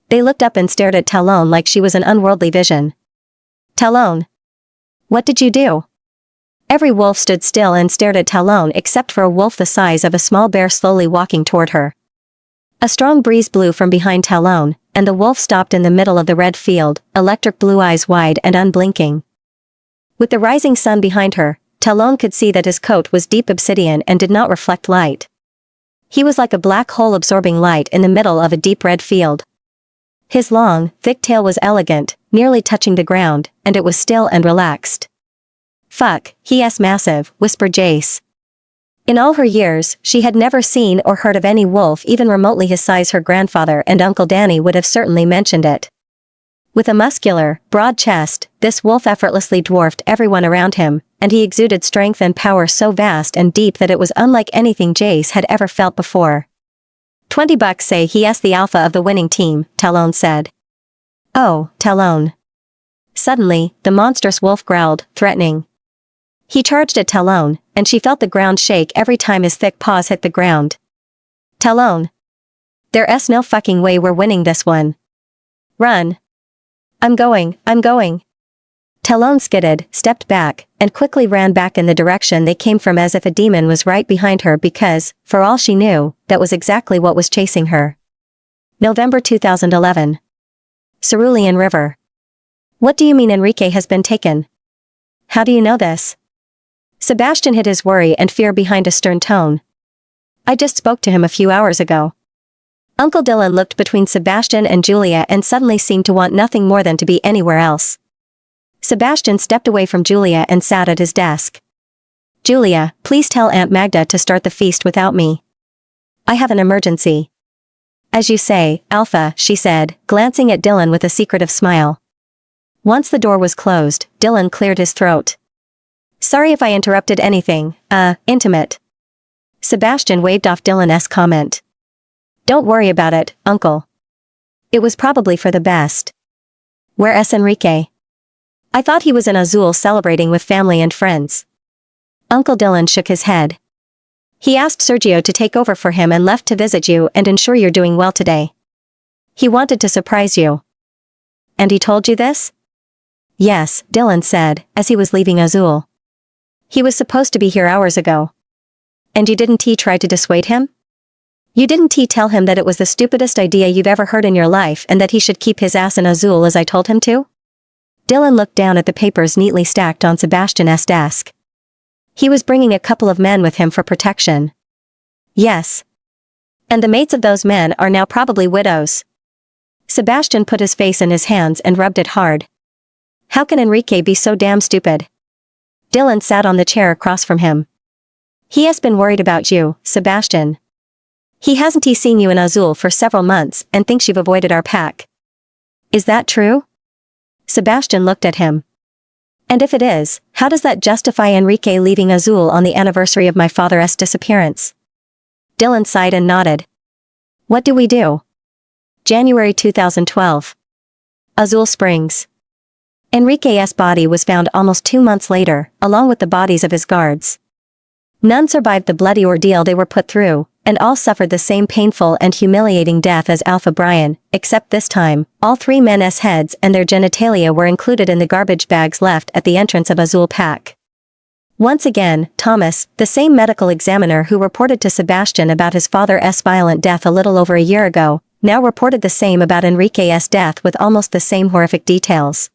Speaker 1: They looked up and stared at Talon like she was an unworldly vision. "Talon. What did you do?" Every wolf stood still and stared at Talon except for a wolf the size of a small bear slowly walking toward her. A strong breeze blew from behind Talon, and the wolf stopped in the middle of the red field, electric blue eyes wide and unblinking. With the rising sun behind her, Talon could see that his coat was deep obsidian and did not reflect light. He was like a black hole absorbing light in the middle of a deep red field. His long, thick tail was elegant, nearly touching the ground, and it was still and relaxed. "Fuck, he's massive," whispered Jace. In all her years, she had never seen or heard of any wolf even remotely his size. Her grandfather and Uncle Danny would have certainly mentioned it. With a muscular, broad chest, this wolf effortlessly dwarfed everyone around him, and he exuded strength and power so vast and deep that it was unlike anything Jace had ever felt before. $20 say he's the alpha of the winning team," Talon said. "Oh, Talon." Suddenly, the monstrous wolf growled, threatening. He charged at Talon, and she felt the ground shake every time his thick paws hit the ground. "Talon. There's no fucking way we're winning this one. Run." I'm going. Talon skidded, stepped back, and quickly ran back in the direction they came from as if a demon was right behind her because, for all she knew, that was exactly what was chasing her. November 2011. Cerulean River. "What do you mean Enrique has been taken? How do you know this?" Sebastian hid his worry and fear behind a stern tone. "I just spoke to him a few hours ago." Uncle Dylan looked between Sebastian and Julia and suddenly seemed to want nothing more than to be anywhere else. Sebastian stepped away from Julia and sat at his desk. "Julia, please tell Aunt Magda to start the feast without me. I have an emergency." "As you say, Alpha," she said, glancing at Dylan with a secretive smile. Once the door was closed, Dylan cleared his throat. "Sorry if I interrupted anything, intimate." Sebastian waved off Dylan's comment. "Don't worry about it, Uncle. It was probably for the best." "Where's Enrique?" "I thought he was in Azul celebrating with family and friends." Uncle Dylan shook his head. "He asked Sergio to take over for him and left to visit you and ensure you're doing well today. He wanted to surprise you." "And he told you this?" "Yes," Dylan said, as he was leaving Azul. "He was supposed to be here hours ago." "And you didn't try to dissuade him? You didn't tell him that it was the stupidest idea you've ever heard in your life and that he should keep his ass in Azul as I told him to?" Dylan looked down at the papers neatly stacked on Sebastian's desk. He was bringing a couple of men with him for protection. Yes. And the mates of those men are now probably widows. Sebastian put his face in his hands and rubbed it hard. How can Enrique be so damn stupid? Dylan sat on the chair across from him. He has been worried about you, Sebastian. He hasn't seen you in Azul for several months and thinks you've avoided our pack. Is that true? Sebastian looked at him. And if it is, how does that justify Enrique leaving Azul on the anniversary of my father's disappearance? Dylan sighed and nodded. What do we do? January 2012. Azul Springs. Enrique's body was found almost 2 months later, along with the bodies of his guards. None survived the bloody ordeal they were put through, and all suffered the same painful and humiliating death as Alpha Brian, except this time, all 3 men's heads and their genitalia were included in the garbage bags left at the entrance of Azul Pack. Once again, Thomas, the same medical examiner who reported to Sebastian about his father's violent death a little over a year ago, now reported the same about Enrique's death with almost the same horrific details.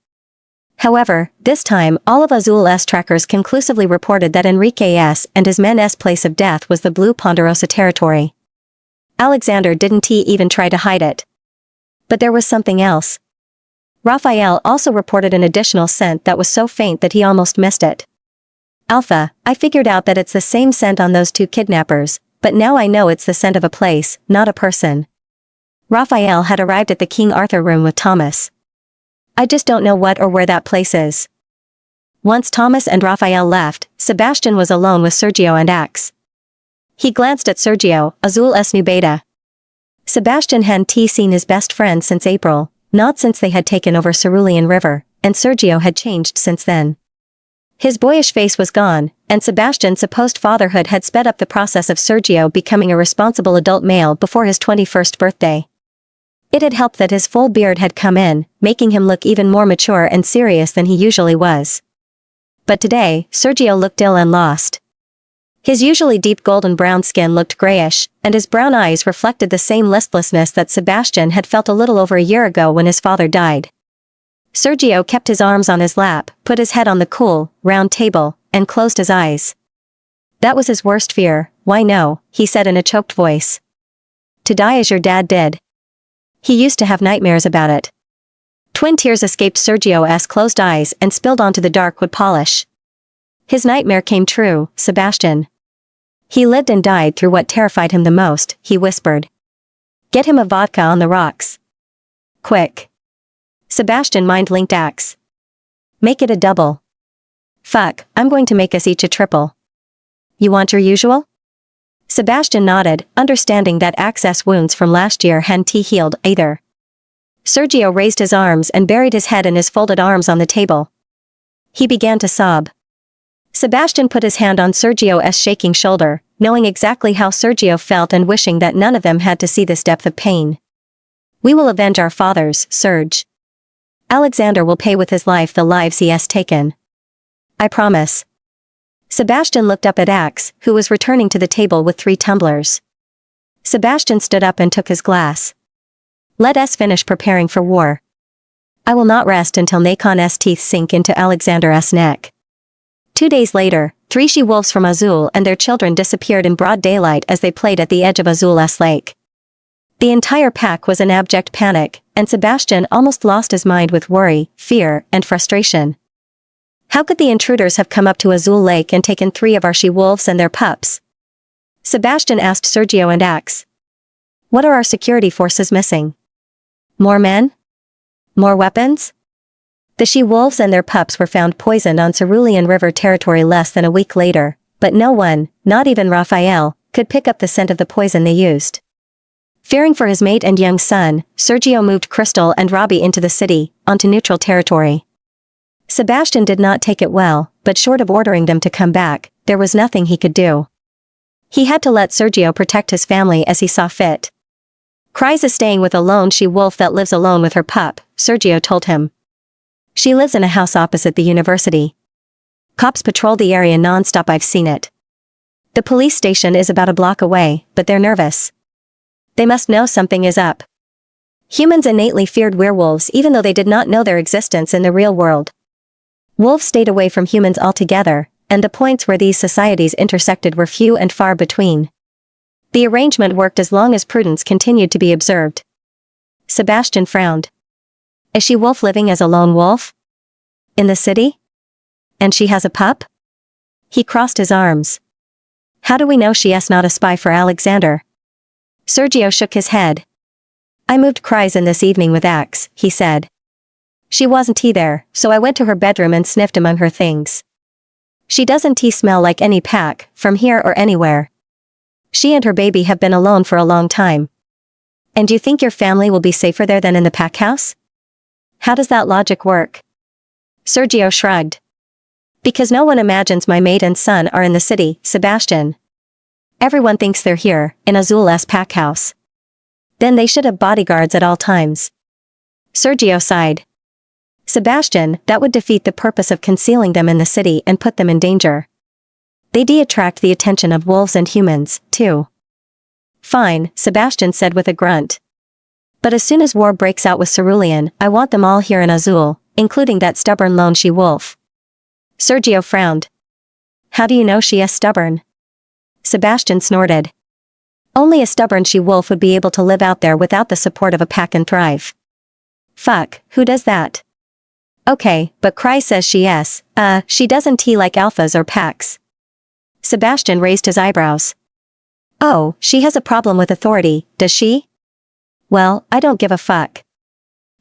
Speaker 1: However, this time all of Azul's trackers conclusively reported that Enrique's and his men's place of death was the Blue Ponderosa territory. Alexander didn't even try to hide it. But there was something else. Raphael also reported an additional scent that was so faint that he almost missed it. Alpha, I figured out that it's the same scent on those 2 kidnappers, but now I know it's the scent of a place, not a person. Raphael had arrived at the King Arthur room with Thomas. I just don't know what or where that place is. Once Thomas and Raphael left, Sebastian was alone with Sergio and Axe. He glanced at Sergio, Azul's new beta. Sebastian hadn't seen his best friend since April, not since they had taken over Cerulean River, and Sergio had changed since then. His boyish face was gone, and Sebastian's supposed fatherhood had sped up the process of Sergio becoming a responsible adult male before his 21st birthday. It had helped that his full beard had come in, making him look even more mature and serious than he usually was. But today, Sergio looked ill and lost. His usually deep golden brown skin looked grayish, and his brown eyes reflected the same listlessness that Sebastian had felt a little over a year ago when his father died. Sergio kept his arms on his lap, put his head on the cool, round table, and closed his eyes. That was his worst fear. Why no, he said in a choked voice. To die as your dad did. He used to have nightmares about it. Twin tears escaped Sergio's closed eyes and spilled onto the dark wood polish. His nightmare came true, Sebastian. He lived and died through what terrified him the most, he whispered. Get him a vodka on the rocks. Quick. Sebastian mind-linked Axe. Make it a double. Fuck, I'm going to make us each a triple. You want your usual? Sebastian nodded, understanding that Axe's wounds from last year hadn't healed either. Sergio raised his arms and buried his head in his folded arms on the table. He began to sob. Sebastian put his hand on Sergio's shaking shoulder, knowing exactly how Sergio felt and wishing that none of them had to see this depth of pain. We will avenge our fathers, Serge. Alexander will pay with his life the lives he has taken. I promise. Sebastian looked up at Axe, who was returning to the table with 3 tumblers. Sebastian stood up and took his glass. Let us finish preparing for war. I will not rest until Nakon's teeth sink into Alexander's neck. 2 days later, 3 she-wolves from Azul and their children disappeared in broad daylight as they played at the edge of Azul's lake. The entire pack was in abject panic, and Sebastian almost lost his mind with worry, fear, and frustration. How could the intruders have come up to Azul Lake and taken 3 of our she-wolves and their pups? Sebastian asked Sergio and Axe. What are our security forces missing? More men? More weapons? The she-wolves and their pups were found poisoned on Cerulean River territory less than a week later, but no one, not even Raphael, could pick up the scent of the poison they used. Fearing for his mate and young son, Sergio moved Crystal and Robbie into the city, onto neutral territory. Sebastian did not take it well, but short of ordering them to come back, there was nothing he could do. He had to let Sergio protect his family as he saw fit. Cries is staying with a lone she-wolf that lives alone with her pup, Sergio told him. She lives in a house opposite the university. Cops patrol the area non-stop. I've seen it. The police station is about a block away, but they're nervous. They must know something is up. Humans innately feared werewolves even though they did not know their existence in the real world. Wolves stayed away from humans altogether, and the points where these societies intersected were few and far between. The arrangement worked as long as prudence continued to be observed. Sebastian frowned. Is she wolf living as a lone wolf? In the city? And she has a pup? He crossed his arms. How do we know she is not a spy for Alexander? Sergio shook his head. I moved Kryzen this evening with Axe, he said. She wasn't there, so I went to her bedroom and sniffed among her things. She doesn't smell like any pack, from here or anywhere. She and her baby have been alone for a long time. And you think your family will be safer there than in the pack house? How does that logic work? Sergio shrugged. Because no one imagines my maid and son are in the city, Sebastian. Everyone thinks they're here, in Azul's pack house. Then they should have bodyguards at all times. Sergio sighed. Sebastian, that would defeat the purpose of concealing them in the city and put them in danger. They'd attract the attention of wolves and humans, too. Fine, Sebastian said with a grunt. But as soon as war breaks out with Cerulean, I want them all here in Azul, including that stubborn lone she-wolf. Sergio frowned. How do you know she is stubborn? Sebastian snorted. Only a stubborn she-wolf would be able to live out there without the support of a pack and thrive. Fuck, who does that? Okay, but Cry says she doesn't like alphas or packs. Sebastian raised his eyebrows. Oh, she has a problem with authority, does she? Well, I don't give a fuck.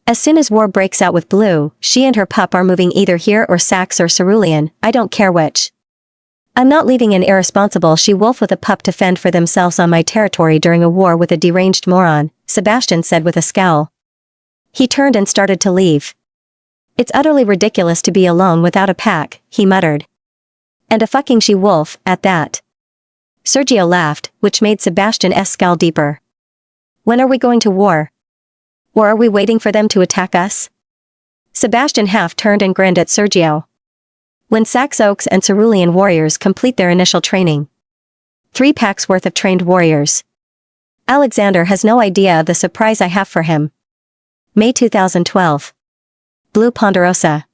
Speaker 1: As soon as war breaks out with Blue, she and her pup are moving either here or Sax or Cerulean, I don't care which. I'm not leaving an irresponsible she-wolf with a pup to fend for themselves on my territory during a war with a deranged moron, Sebastian said with a scowl. He turned and started to leave. It's utterly ridiculous to be alone without a pack, he muttered. And a fucking she-wolf, at that. Sergio laughed, which made Sebastian's scowl deeper. When are we going to war? Or are we waiting for them to attack us? Sebastian half turned and grinned at Sergio. When Sax Oaks and Cerulean warriors complete their initial training. 3 packs worth of trained warriors. Alexander has no idea of the surprise I have for him. May 2012. Blue Ponderosa.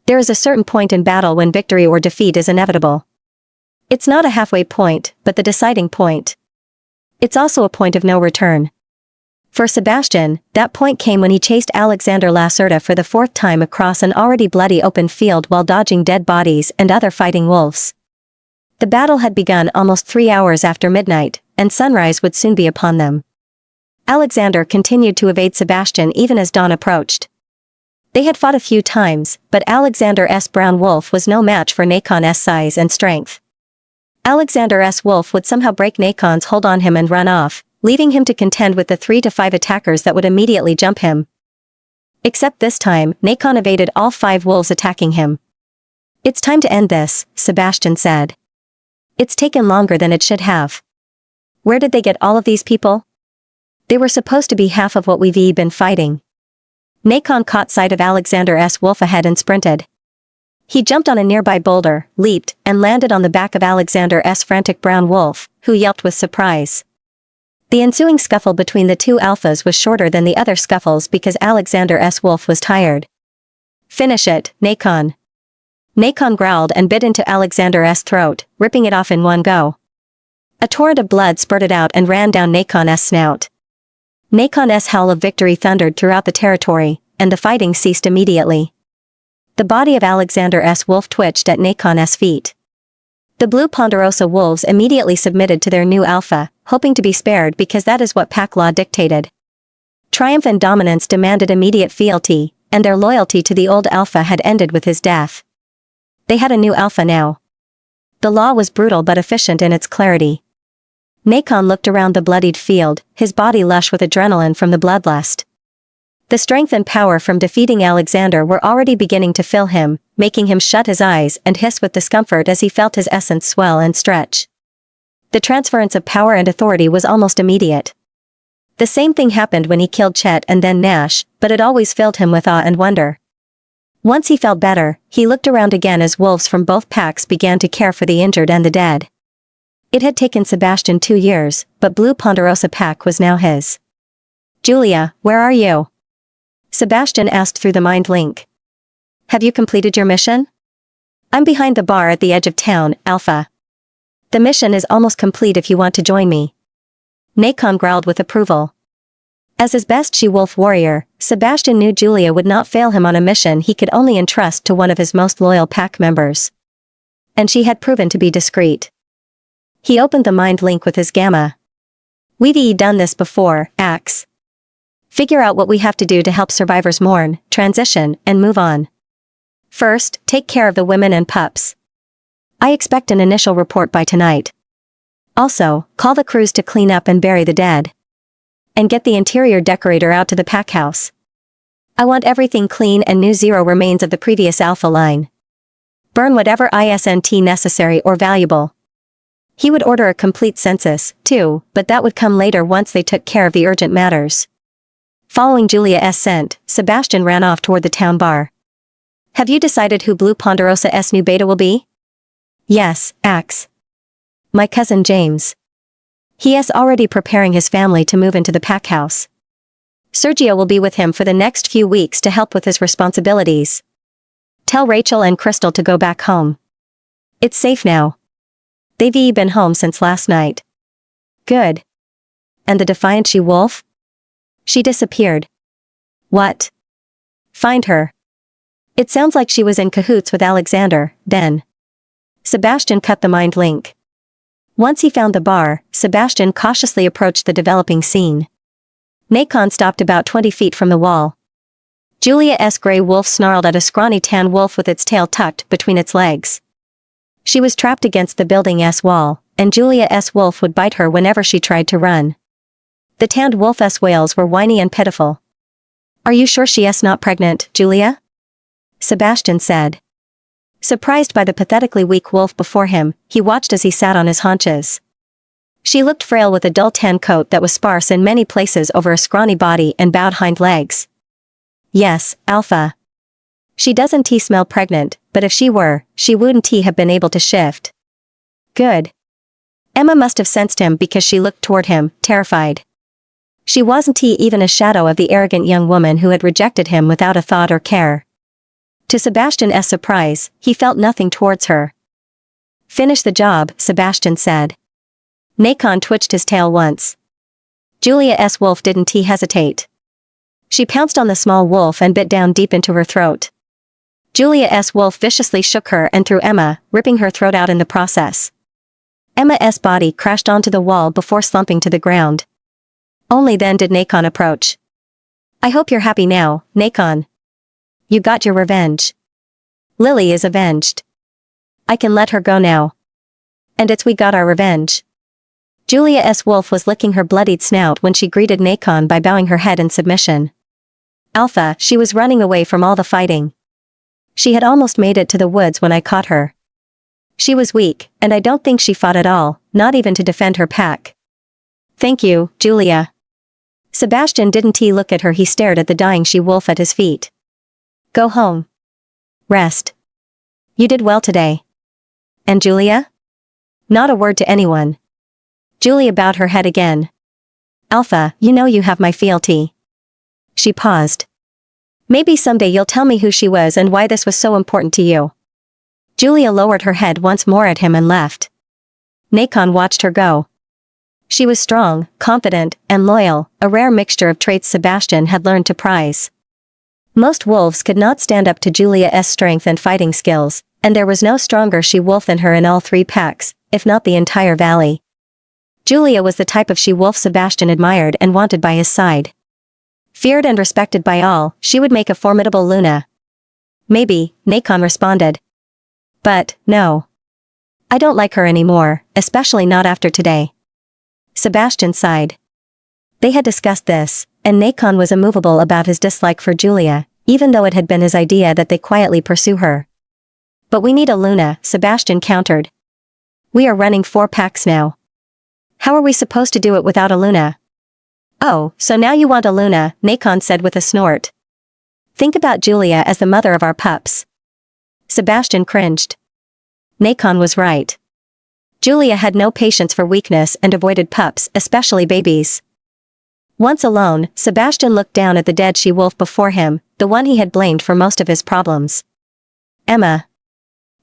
Speaker 1: There is a certain point in battle when victory or defeat is inevitable. It's not a halfway point, but the deciding point. It's also a point of no return. For Sebastian, that point came when he chased Alexander Lacerda for the 4th time across an already bloody open field while dodging dead bodies and other fighting wolves. The battle had begun almost 3 hours after midnight, and sunrise would soon be upon them. Alexander continued to evade Sebastian even as dawn approached. They had fought a few times, but Alexander's brown wolf was no match for Nakon's size and strength. Alexander's wolf would somehow break Nakon's hold on him and run off, leaving him to contend with the 3 to 5 attackers that would immediately jump him. Except this time, Nakon evaded all 5 wolves attacking him. It's time to end this, Sebastian said. It's taken longer than it should have. Where did they get all of these people? They were supposed to be half of what we've been fighting. Nakon caught sight of Alexander's wolf ahead and sprinted. He jumped on a nearby boulder, leaped, and landed on the back of Alexander's frantic brown wolf, who yelped with surprise. The ensuing scuffle between the 2 alphas was shorter than the other scuffles because Alexander's wolf was tired. Finish it, Nakon. Nakon growled and bit into Alexander's throat, ripping it off in one go. A torrent of blood spurted out and ran down Nakon's snout. Nakon's howl of victory thundered throughout the territory, and the fighting ceased immediately. The body of Alexander's wolf twitched at Nakon's feet. The blue Ponderosa wolves immediately submitted to their new alpha, hoping to be spared because that is what pack law dictated. Triumph and dominance demanded immediate fealty, and their loyalty to the old alpha had ended with his death. They had a new alpha now. The law was brutal but efficient in its clarity. Nakon looked around the bloodied field, his body lush with adrenaline from the bloodlust. The strength and power from defeating Alexander were already beginning to fill him, making him shut his eyes and hiss with discomfort as he felt his essence swell and stretch. The transference of power and authority was almost immediate. The same thing happened when he killed Chet and then Nash, but it always filled him with awe and wonder. Once he felt better, he looked around again as wolves from both packs began to care for the injured and the dead. It had taken Sebastian 2 years, but Blue Ponderosa pack was now his. Julia, where are you? Sebastian asked through the mind link. Have you completed your mission? I'm behind the bar at the edge of town, Alpha. The mission is almost complete if you want to join me. Nacon growled with approval. As his best she-wolf warrior, Sebastian knew Julia would not fail him on a mission he could only entrust to one of his most loyal pack members. And she had proven to be discreet. He opened the mind link with his gamma. We've done this before, Axe. Figure out what we have to do to help survivors mourn, transition, and move on. First, take care of the women and pups. I expect an initial report by tonight. Also, call the crews to clean up and bury the dead. And get the interior decorator out to the pack house. I want everything clean and new, zero remains of the previous Alpha line. Burn whatever isn't necessary or valuable. He would order a complete census, too, but that would come later once they took care of the urgent matters. Following Julia's scent, Sebastian ran off toward the town bar. Have you decided who Blue Ponderosa's new beta will be? Yes, Axe. My cousin James. He is already preparing his family to move into the pack house. Sergio will be with him for the next few weeks to help with his responsibilities. Tell Rachel and Crystal to go back home. It's safe now. They've been home since last night. Good. And the defiant she-wolf? She disappeared. What? Find her. It sounds like she was in cahoots with Alexander, then. Sebastian cut the mind link. Once he found the bar, Sebastian cautiously approached the developing scene. Nacon stopped about 20 feet from the wall. Julia's gray wolf snarled at a scrawny tan wolf with its tail tucked between its legs. She was trapped against the building's wall, and Julia's wolf would bite her whenever she tried to run. The tanned wolf's wails were whiny and pitiful. Are you sure she is not pregnant, Julia? Sebastian said. Surprised by the pathetically weak wolf before him, he watched as he sat on his haunches. She looked frail with a dull tan coat that was sparse in many places over a scrawny body and bowed hind legs. Yes, Alpha. She doesn't smell pregnant, but if she were, she wouldn't have been able to shift. Good. Emma must have sensed him because she looked toward him, terrified. She wasn't even a shadow of the arrogant young woman who had rejected him without a thought or care. To Sebastian's surprise, he felt nothing towards her. Finish the job, Sebastian said. Nacon twitched his tail once. Julia's wolf didn't hesitate. She pounced on the small wolf and bit down deep into her throat. Julia's wolf viciously shook her and threw Emma, ripping her throat out in the process. Emma's body crashed onto the wall before slumping to the ground. Only then did Nacon approach. I hope you're happy now, Nacon. You got your revenge. Lily is avenged. I can let her go now. And it's we got our revenge. Julia's wolf was licking her bloodied snout when she greeted Nacon by bowing her head in submission. Alpha, she was running away from all the fighting. She had almost made it to the woods when I caught her. She was weak, and I don't think she fought at all, not even to defend her pack. Thank you, Julia. Sebastian didn't look at her, he stared at the dying she-wolf at his feet. Go home. Rest. You did well today. And Julia? Not a word to anyone. Julia bowed her head again. Alpha, you know you have my fealty. She paused. Maybe someday you'll tell me who she was and why this was so important to you. Julia lowered her head once more at him and left. Nacon watched her go. She was strong, confident, and loyal, a rare mixture of traits Sebastian had learned to prize. Most wolves could not stand up to Julia's strength and fighting skills, and there was no stronger she-wolf than her in all three packs, if not the entire valley. Julia was the type of she-wolf Sebastian admired and wanted by his side. Feared and respected by all, she would make a formidable Luna. Maybe, Nacon responded. But, no. I don't like her anymore, especially not after today. Sebastian sighed. They had discussed this, and Nacon was immovable about his dislike for Julia, even though it had been his idea that they quietly pursue her. But we need a Luna, Sebastian countered. We are running 4 packs now. How are we supposed to do it without a Luna? Oh, so now you want a Luna, Nacon said with a snort. Think about Julia as the mother of our pups. Sebastian cringed. Nacon was right. Julia had no patience for weakness and avoided pups, especially babies. Once alone, Sebastian looked down at the dead she-wolf before him, the one he had blamed for most of his problems. Emma.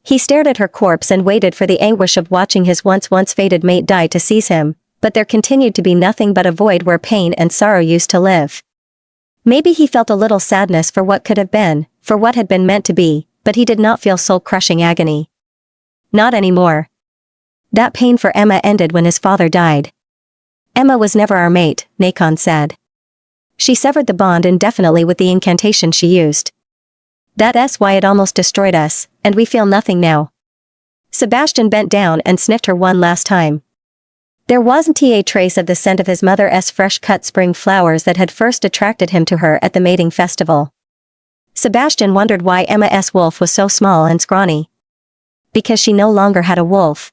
Speaker 1: He stared at her corpse and waited for the anguish of watching his once fated mate die to seize him, but there continued to be nothing but a void where pain and sorrow used to live. Maybe he felt a little sadness for what could have been, for what had been meant to be, but he did not feel soul-crushing agony. Not anymore. That pain for Emma ended when his father died. Emma was never our mate, Nacon said. She severed the bond indefinitely with the incantation she used. That's why it almost destroyed us, and we feel nothing now. Sebastian bent down and sniffed her one last time. There wasn't a trace of the scent of his mother's fresh-cut spring flowers that had first attracted him to her at the mating festival. Sebastian wondered why Emma's wolf was so small and scrawny. Because she no longer had a wolf.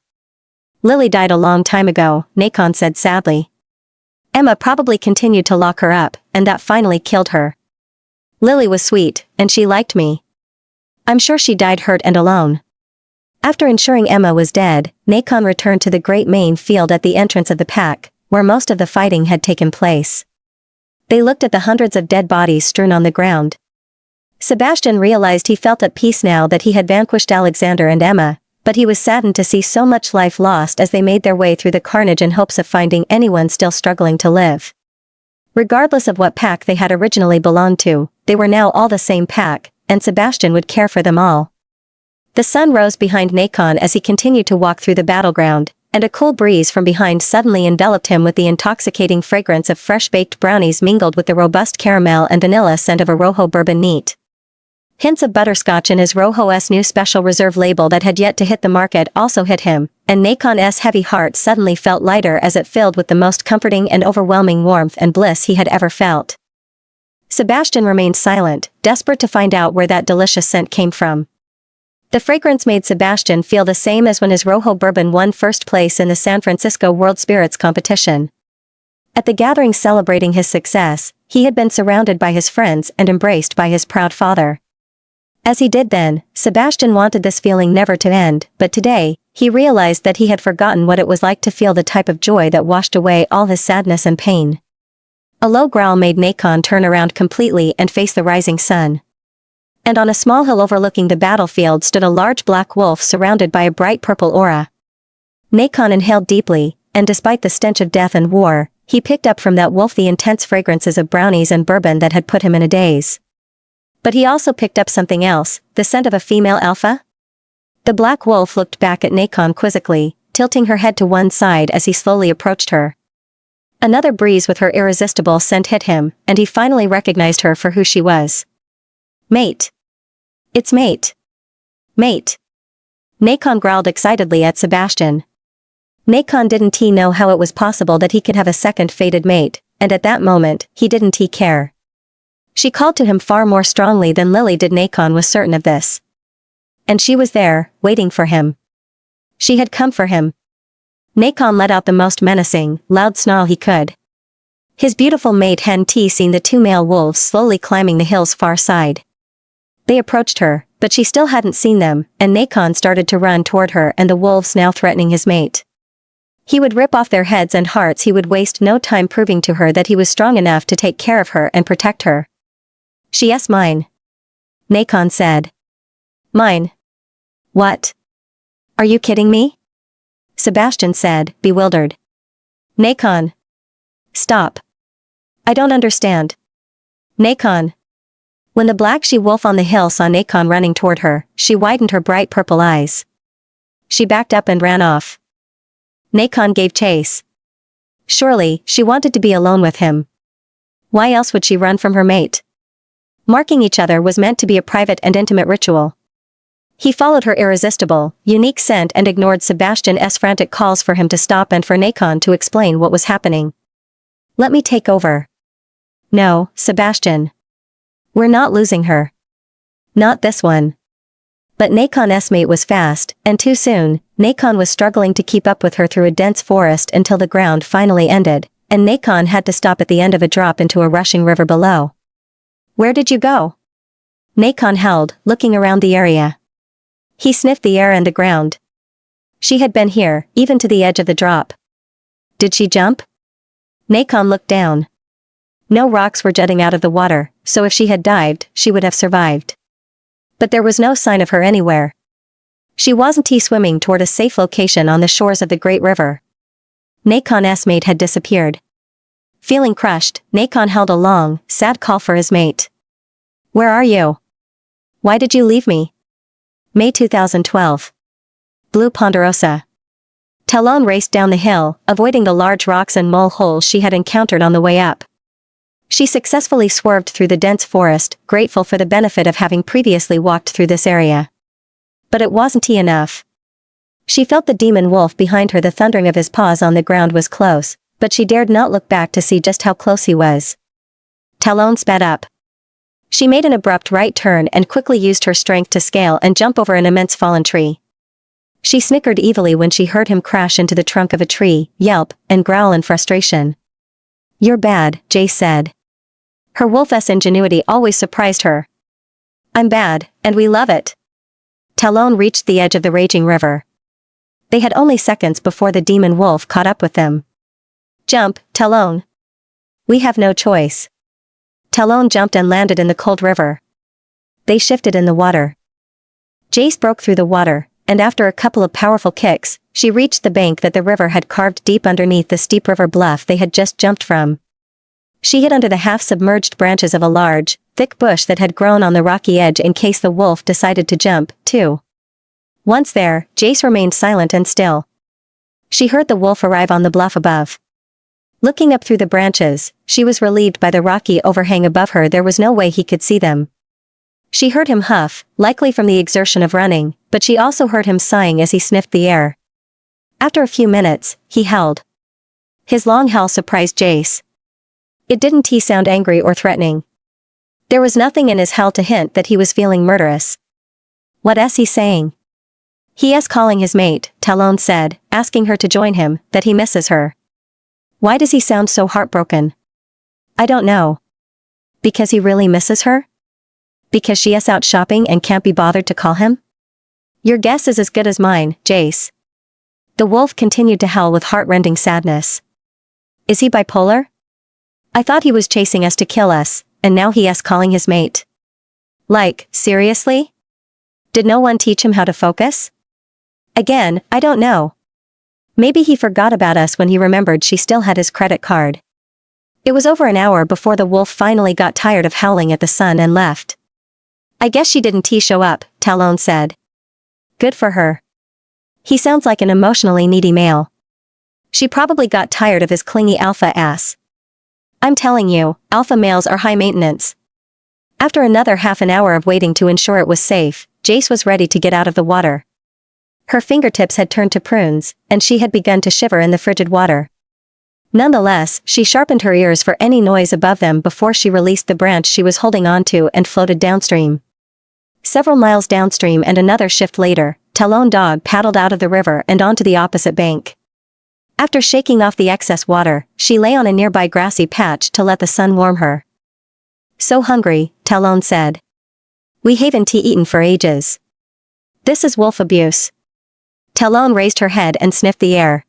Speaker 1: Lily died a long time ago, Nacon said sadly. Emma probably continued to lock her up, and that finally killed her. Lily was sweet, and she liked me. I'm sure she died hurt and alone. After ensuring Emma was dead, Nacon returned to the great main field at the entrance of the pack, where most of the fighting had taken place. They looked at the hundreds of dead bodies strewn on the ground. Sebastian realized he felt at peace now that he had vanquished Alexander and Emma, but he was saddened to see so much life lost as they made their way through the carnage in hopes of finding anyone still struggling to live. Regardless of what pack they had originally belonged to, they were now all the same pack, and Sebastian would care for them all. The sun rose behind Nacon as he continued to walk through the battleground, and a cool breeze from behind suddenly enveloped him with the intoxicating fragrance of fresh-baked brownies mingled with the robust caramel and vanilla scent of a Rojo bourbon neat. Hints of butterscotch in his Rojo's new special reserve label that had yet to hit the market also hit him, and Nacon's heavy heart suddenly felt lighter as it filled with the most comforting and overwhelming warmth and bliss he had ever felt. Sebastian remained silent, desperate to find out where that delicious scent came from. The fragrance made Sebastian feel the same as when his Rojo bourbon won first place in the San Francisco World Spirits competition. At the gathering celebrating his success, he had been surrounded by his friends and embraced by his proud father. As he did then, Sebastian wanted this feeling never to end, but today, he realized that he had forgotten what it was like to feel the type of joy that washed away all his sadness and pain. A low growl made Nacon turn around completely and face the rising sun. And on a small hill overlooking the battlefield stood a large black wolf surrounded by a bright purple aura. Nacon inhaled deeply, and despite the stench of death and war, he picked up from that wolf the intense fragrances of brownies and bourbon that had put him in a daze. But he also picked up something else, the scent of a female alpha? The black wolf looked back at Nacon quizzically, tilting her head to one side as he slowly approached her. Another breeze with her irresistible scent hit him, and he finally recognized her for who she was. Mate. It's mate. Mate. Nacon growled excitedly at Sebastian. Nacon didn't know how it was possible that he could have a second fated mate, and at that moment, he didn't care. She called to him far more strongly than Lily did. Nacon was certain of this. And she was there, waiting for him. She had come for him. Nacon let out the most menacing, loud snarl he could. His beautiful mate hadn't seen the two male wolves slowly climbing the hill's far side. They approached her, but she still hadn't seen them, and Nacon started to run toward her and the wolves now threatening his mate. He would rip off their heads and hearts. He would waste no time proving to her that he was strong enough to take care of her and protect her. She's mine. Nacon said. Mine? What? Are you kidding me? Sebastian said, bewildered. Nacon. Stop. I don't understand. Nacon. When the black she-wolf on the hill saw Nacon running toward her, she widened her bright purple eyes. She backed up and ran off. Nacon gave chase. Surely, she wanted to be alone with him. Why else would she run from her mate? Marking each other was meant to be a private and intimate ritual. He followed her irresistible, unique scent and ignored Sebastian's frantic calls for him to stop and for Nacon to explain what was happening. Let me take over. No, Sebastian. We're not losing her. Not this one. But Nacon's mate was fast, and too soon, Nacon was struggling to keep up with her through a dense forest until the ground finally ended, and Nacon had to stop at the end of a drop into a rushing river below. Where did you go? Nacon held, looking around the area. He sniffed the air and the ground. She had been here, even to the edge of the drop. Did she jump? Nacon looked down. No rocks were jutting out of the water, so if she had dived, she would have survived. But there was no sign of her anywhere. She wasn't swimming toward a safe location on the shores of the great river. Nakon's mate had disappeared. Feeling crushed, Nakon held a long, sad call for his mate. Where are you? Why did you leave me? May 2012. Blue Ponderosa. Talon raced down the hill, avoiding the large rocks and mole holes she had encountered on the way up. She successfully swerved through the dense forest, grateful for the benefit of having previously walked through this area. But it wasn't enough. She felt the demon wolf behind her. The thundering of his paws on the ground was close, but she dared not look back to see just how close he was. Talon sped up. She made an abrupt right turn and quickly used her strength to scale and jump over an immense fallen tree. She snickered evilly when she heard him crash into the trunk of a tree, yelp, and growl in frustration. You're bad, Jace said. Her wolf's ingenuity always surprised her. I'm bad, and we love it. Talon reached the edge of the raging river. They had only seconds before the demon wolf caught up with them. Jump, Talon. We have no choice. Talon jumped and landed in the cold river. They shifted in the water. Jace broke through the water, and after a couple of powerful kicks, she reached the bank that the river had carved deep underneath the steep river bluff they had just jumped from. She hid under the half-submerged branches of a large, thick bush that had grown on the rocky edge in case the wolf decided to jump, too. Once there, Jace remained silent and still. She heard the wolf arrive on the bluff above. Looking up through the branches, she was relieved by the rocky overhang above her. There was no way he could see them. She heard him huff, likely from the exertion of running, but she also heard him sighing as he sniffed the air. After a few minutes, he howled. His long howl surprised Jace. It didn't sound angry or threatening. There was nothing in his howl to hint that he was feeling murderous. What's he saying? He's calling his mate, Talon said, asking her to join him, that he misses her. Why does he sound so heartbroken? I don't know. Because he really misses her? Because she is out shopping and can't be bothered to call him? Your guess is as good as mine, Jace. The wolf continued to howl with heart-rending sadness. Is he bipolar? I thought he was chasing us to kill us, and now he is calling his mate. Like, seriously? Did no one teach him how to focus? Again, I don't know. Maybe he forgot about us when he remembered she still had his credit card. It was over an hour before the wolf finally got tired of howling at the sun and left. I guess she didn't show up, Talon said. Good for her. He sounds like an emotionally needy male. She probably got tired of his clingy alpha ass. I'm telling you, alpha males are high maintenance. After another half an hour of waiting to ensure it was safe, Jace was ready to get out of the water. Her fingertips had turned to prunes, and she had begun to shiver in the frigid water. Nonetheless, she sharpened her ears for any noise above them before she released the branch she was holding onto and floated downstream. Several miles downstream and another shift later, Talon dog paddled out of the river and onto the opposite bank. After shaking off the excess water, she lay on a nearby grassy patch to let the sun warm her. So hungry, Talon said. We haven't eaten for ages. This is wolf abuse. Talon raised her head and sniffed the air.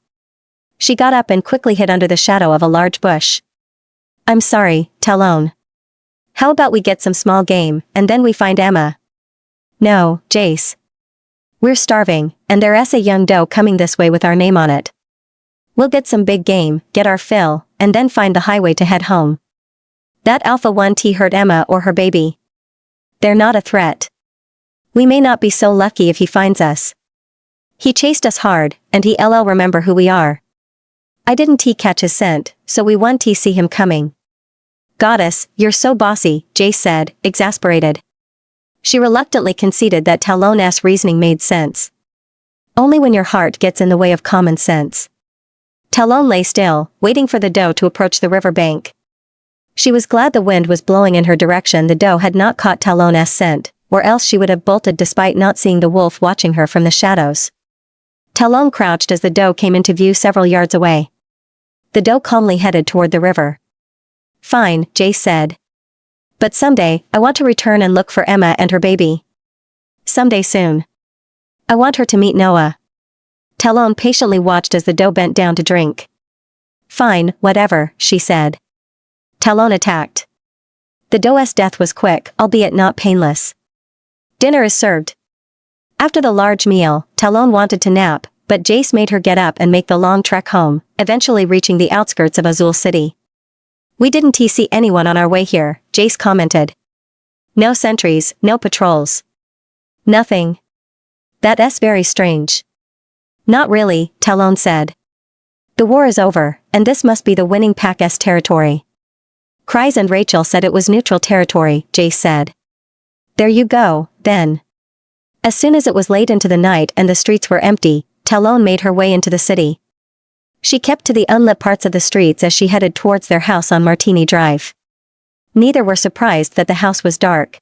Speaker 1: She got up and quickly hid under the shadow of a large bush. I'm sorry, Talon. How about we get some small game, and then we find Emma? No, Jace. We're starving, and there's a young doe coming this way with our name on it. We'll get some big game, get our fill, and then find the highway to head home. That Alpha 1T hurt Emma or her baby. They're not a threat. We may not be so lucky if he finds us. He chased us hard, and he'll remember who we are. I didn't catch his scent, so we won't see him coming. Goddess, you're so bossy, Jace said, exasperated. She reluctantly conceded that Talon's reasoning made sense. Only when your heart gets in the way of common sense. Talon lay still, waiting for the doe to approach the river bank. She was glad the wind was blowing in her direction. The doe had not caught Talon's scent, or else she would have bolted despite not seeing the wolf watching her from the shadows. Talon crouched as the doe came into view several yards away. The doe calmly headed toward the river. Fine, Jace said. But someday, I want to return and look for Emma and her baby. Someday soon. I want her to meet Noah. Talon patiently watched as the doe bent down to drink. Fine, whatever, she said. Talon attacked. The doe's death was quick, albeit not painless. Dinner is served. After the large meal, Talon wanted to nap, but Jace made her get up and make the long trek home, eventually reaching the outskirts of Azul City. "We didn't see anyone on our way here," Jace commented. "No sentries, no patrols. Nothing. That's very strange." "Not really," Talon said. "The war is over, and this must be the winning pack's territory." Kryze and Rachel said it was neutral territory, Jace said. "There you go, then." As soon as it was late into the night and the streets were empty, Talon made her way into the city. She kept to the unlit parts of the streets as she headed towards their house on Martini Drive. Neither were surprised that the house was dark.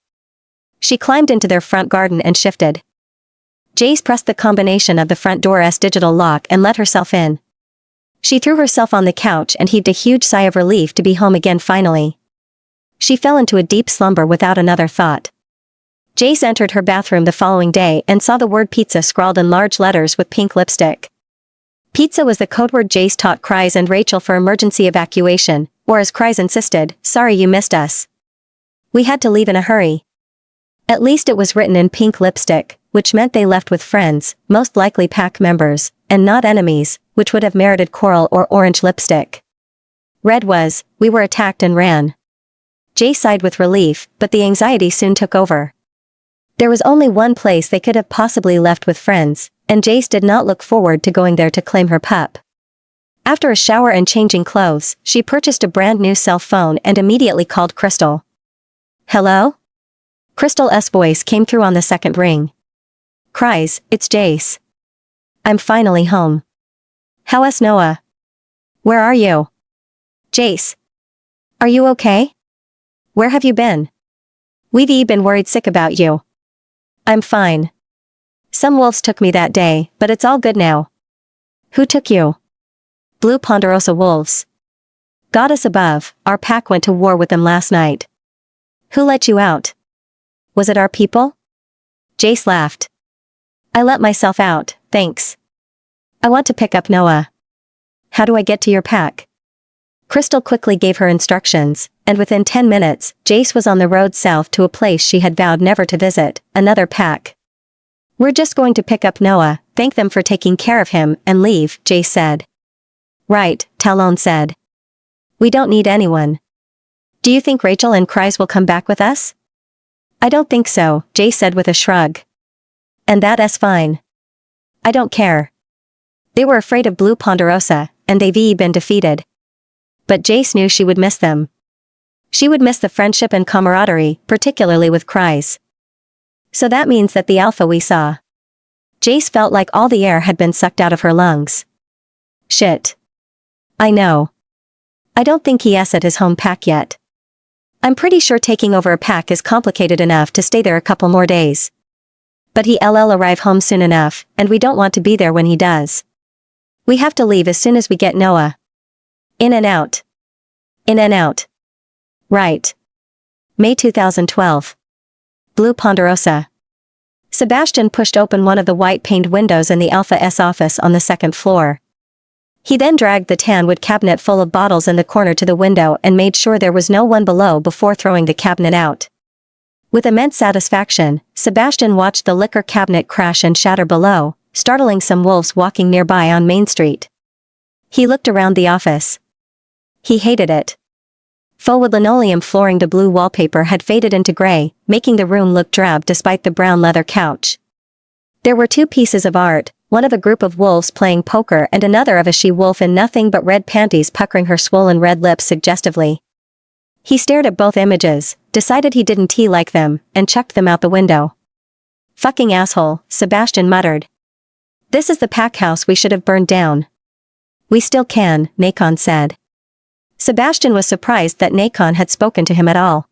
Speaker 1: She climbed into their front garden and shifted. Jace pressed the combination of the front door's digital lock and let herself in. She threw herself on the couch and heaved a huge sigh of relief to be home again finally. She fell into a deep slumber without another thought. Jace entered her bathroom the following day and saw the word pizza scrawled in large letters with pink lipstick. Pizza was the code word Jace taught Kryze and Rachel for emergency evacuation, or as Kryze insisted, "Sorry you missed us. We had to leave in a hurry." At least it was written in pink lipstick, which meant they left with friends, most likely pack members, and not enemies, which would have merited coral or orange lipstick. Red was, "We were attacked and ran." Jace sighed with relief, but the anxiety soon took over. There was only one place they could have possibly left with friends, and Jace did not look forward to going there to claim her pup. After a shower and changing clothes, she purchased a brand new cell phone and immediately called Crystal. "Hello?" Crystal's voice came through on the second ring. "Kryze, it's Jace. I'm finally home. How's Noah? Where are you?" "Jace. Are you okay? Where have you been? We've been worried sick about you." "I'm fine. Some wolves took me that day, but it's all good now." "Who took you?" "Blue Ponderosa wolves. Goddess above, our pack went to war with them last night." "Who let you out? Was it our people?" Jace laughed. "I let myself out, thanks. I want to pick up Noah." "How do I get to your pack?" Crystal quickly gave her instructions, and within 10 minutes, Jace was on the road south to a place she had vowed never to visit, another pack. "We're just going to pick up Noah, thank them for taking care of him, and leave," Jace said. "Right," Talon said. "We don't need anyone. Do you think Rachel and Kryze will come back with us?" "I don't think so," Jace said with a shrug. "And that's fine. I don't care." They were afraid of Blue Ponderosa, and they've been defeated. But Jace knew she would miss them. She would miss the friendship and camaraderie, particularly with Kryze. "So that means that the alpha we saw." Jace felt like all the air had been sucked out of her lungs. "Shit. I know. I don't think he's at his home pack yet. I'm pretty sure taking over a pack is complicated enough to stay there a couple more days. But he'll arrive home soon enough, and we don't want to be there when he does. We have to leave as soon as we get Noah." In and out. In and out. Right. May 2012. Blue Ponderosa. Sebastian pushed open one of the white-paned windows in the Alpha-S office on the second floor. He then dragged the tan wood cabinet full of bottles in the corner to the window and made sure there was no one below before throwing the cabinet out. With immense satisfaction, Sebastian watched the liquor cabinet crash and shatter below, startling some wolves walking nearby on Main Street. He looked around the office. He hated it. Faux wood linoleum flooring, the blue wallpaper had faded into gray, making the room look drab despite the brown leather couch. There were two pieces of art, one of a group of wolves playing poker and another of a she-wolf in nothing but red panties puckering her swollen red lips suggestively. He stared at both images, decided he didn't like them, and chucked them out the window. "Fucking asshole," Sebastian muttered. "This is the pack house we should have burned down." "We still can," Nacon said. Sebastian was surprised that Nacon had spoken to him at all.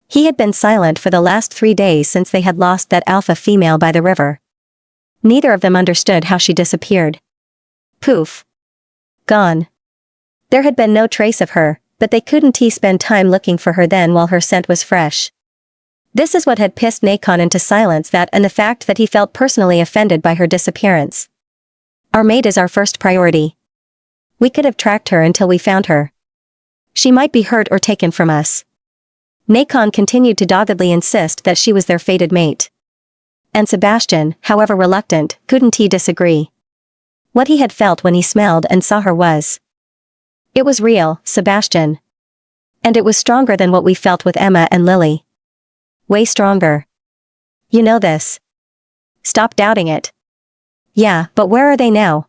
Speaker 1: He had been silent for the last 3 days since they had lost that alpha female by the river. Neither of them understood how she disappeared. Poof. Gone. There had been no trace of her, but they couldn't spend time looking for her then while her scent was fresh. This is what had pissed Nacon into silence, that and the fact that he felt personally offended by her disappearance. "Our mate is our first priority. We could have tracked her until we found her. She might be hurt or taken from us." Nacon continued to doggedly insist that she was their fated mate. and Sebastian, however reluctant, couldn't he disagree. What he had felt when he smelled and saw her was. It was real, Sebastian. And it was stronger than what we felt with Emma and Lily. Way stronger. You know this. Stop doubting it. Yeah, but where are they now?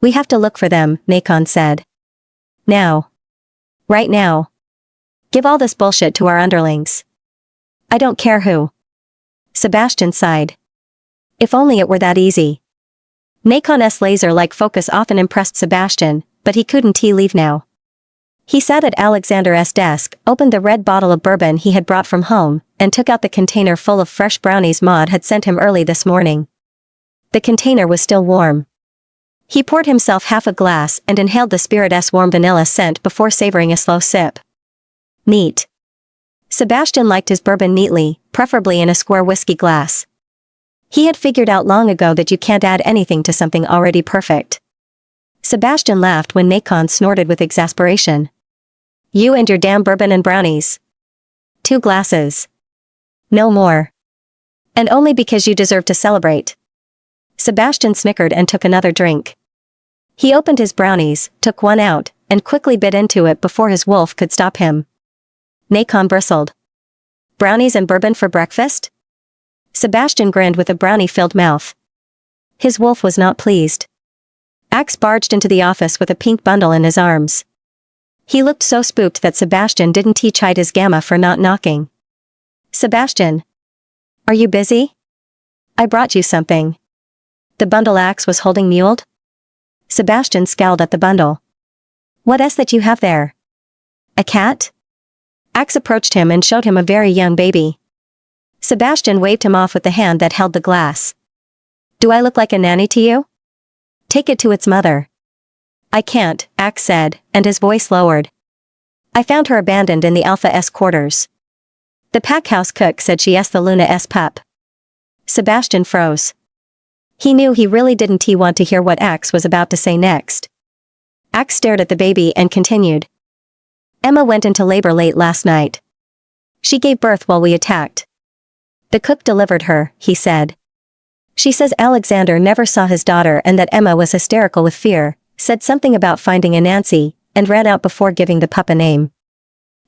Speaker 1: We have to look for them, Nacon said. Now. Right now. Give all this bullshit to our underlings. I don't care who. Sebastian sighed. If only it were that easy. Nacon's laser-like focus often impressed Sebastian, but he couldn't leave now. He sat at Alexander's desk, opened the red bottle of bourbon he had brought from home, and took out the container full of fresh brownies Maud had sent him early this morning. The container was still warm. He poured himself half a glass and inhaled the spirit's warm vanilla scent before savoring a slow sip. Neat. Sebastian liked his bourbon neatly, preferably in a square whiskey glass. He had figured out long ago that you can't add anything to something already perfect. Sebastian laughed when Nacon snorted with exasperation. You and your damn bourbon and brownies. 2 glasses. No more. And only because you deserve to celebrate. Sebastian snickered and took another drink. He opened his brownies, took one out, and quickly bit into it before his wolf could stop him. Nacon bristled. Brownies and bourbon for breakfast? Sebastian grinned with a brownie-filled mouth. His wolf was not pleased. Axe barged into the office with a pink bundle in his arms. He looked so spooked that Sebastian didn't chide his gamma for not knocking. Sebastian. Are you busy? I brought you something. The bundle Axe was holding muled? Sebastian scowled at the bundle. What's that you have there? A cat? Axe approached him and showed him a very young baby. Sebastian waved him off with the hand that held the glass. Do I look like a nanny to you? Take it to its mother. I can't, Axe said, and his voice lowered. I found her abandoned in the Alpha S quarters. The packhouse cook said she's the Luna S pup. Sebastian froze. He knew he really didn't want to hear what Axe was about to say next. Axe stared at the baby and continued. Emma went into labor late last night. She gave birth while we attacked. The cook delivered her, he said. She says Alexander never saw his daughter and that Emma was hysterical with fear, said something about finding a Nancy, and ran out before giving the pup a name.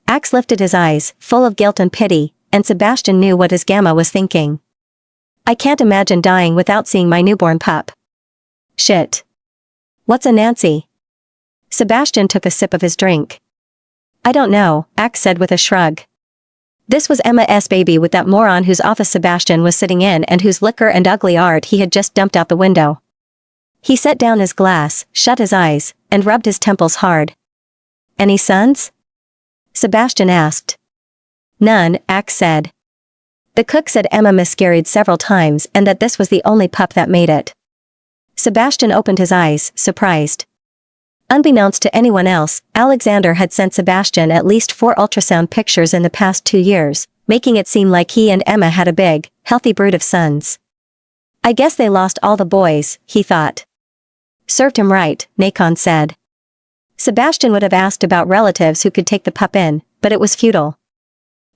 Speaker 1: Axe lifted his eyes, full of guilt and pity, and Sebastian knew what his gamma was thinking. I can't imagine dying without seeing my newborn pup. Shit. What's a Nancy? Sebastian took a sip of his drink. I don't know, Axe said with a shrug. This was Emma's baby with that moron whose office Sebastian was sitting in and whose liquor and ugly art he had just dumped out the window. He set down his glass, shut his eyes, and rubbed his temples hard. Any sons? Sebastian asked. None, Axe said. The cook said Emma miscarried several times and that this was the only pup that made it. Sebastian opened his eyes, surprised. Unbeknownst to anyone else, Alexander had sent Sebastian at least 4 ultrasound pictures in the past 2 years, making it seem like he and Emma had a big, healthy brood of sons. I guess they lost all the boys, he thought. Served him right, Nacon said. Sebastian would have asked about relatives who could take the pup in, but it was futile.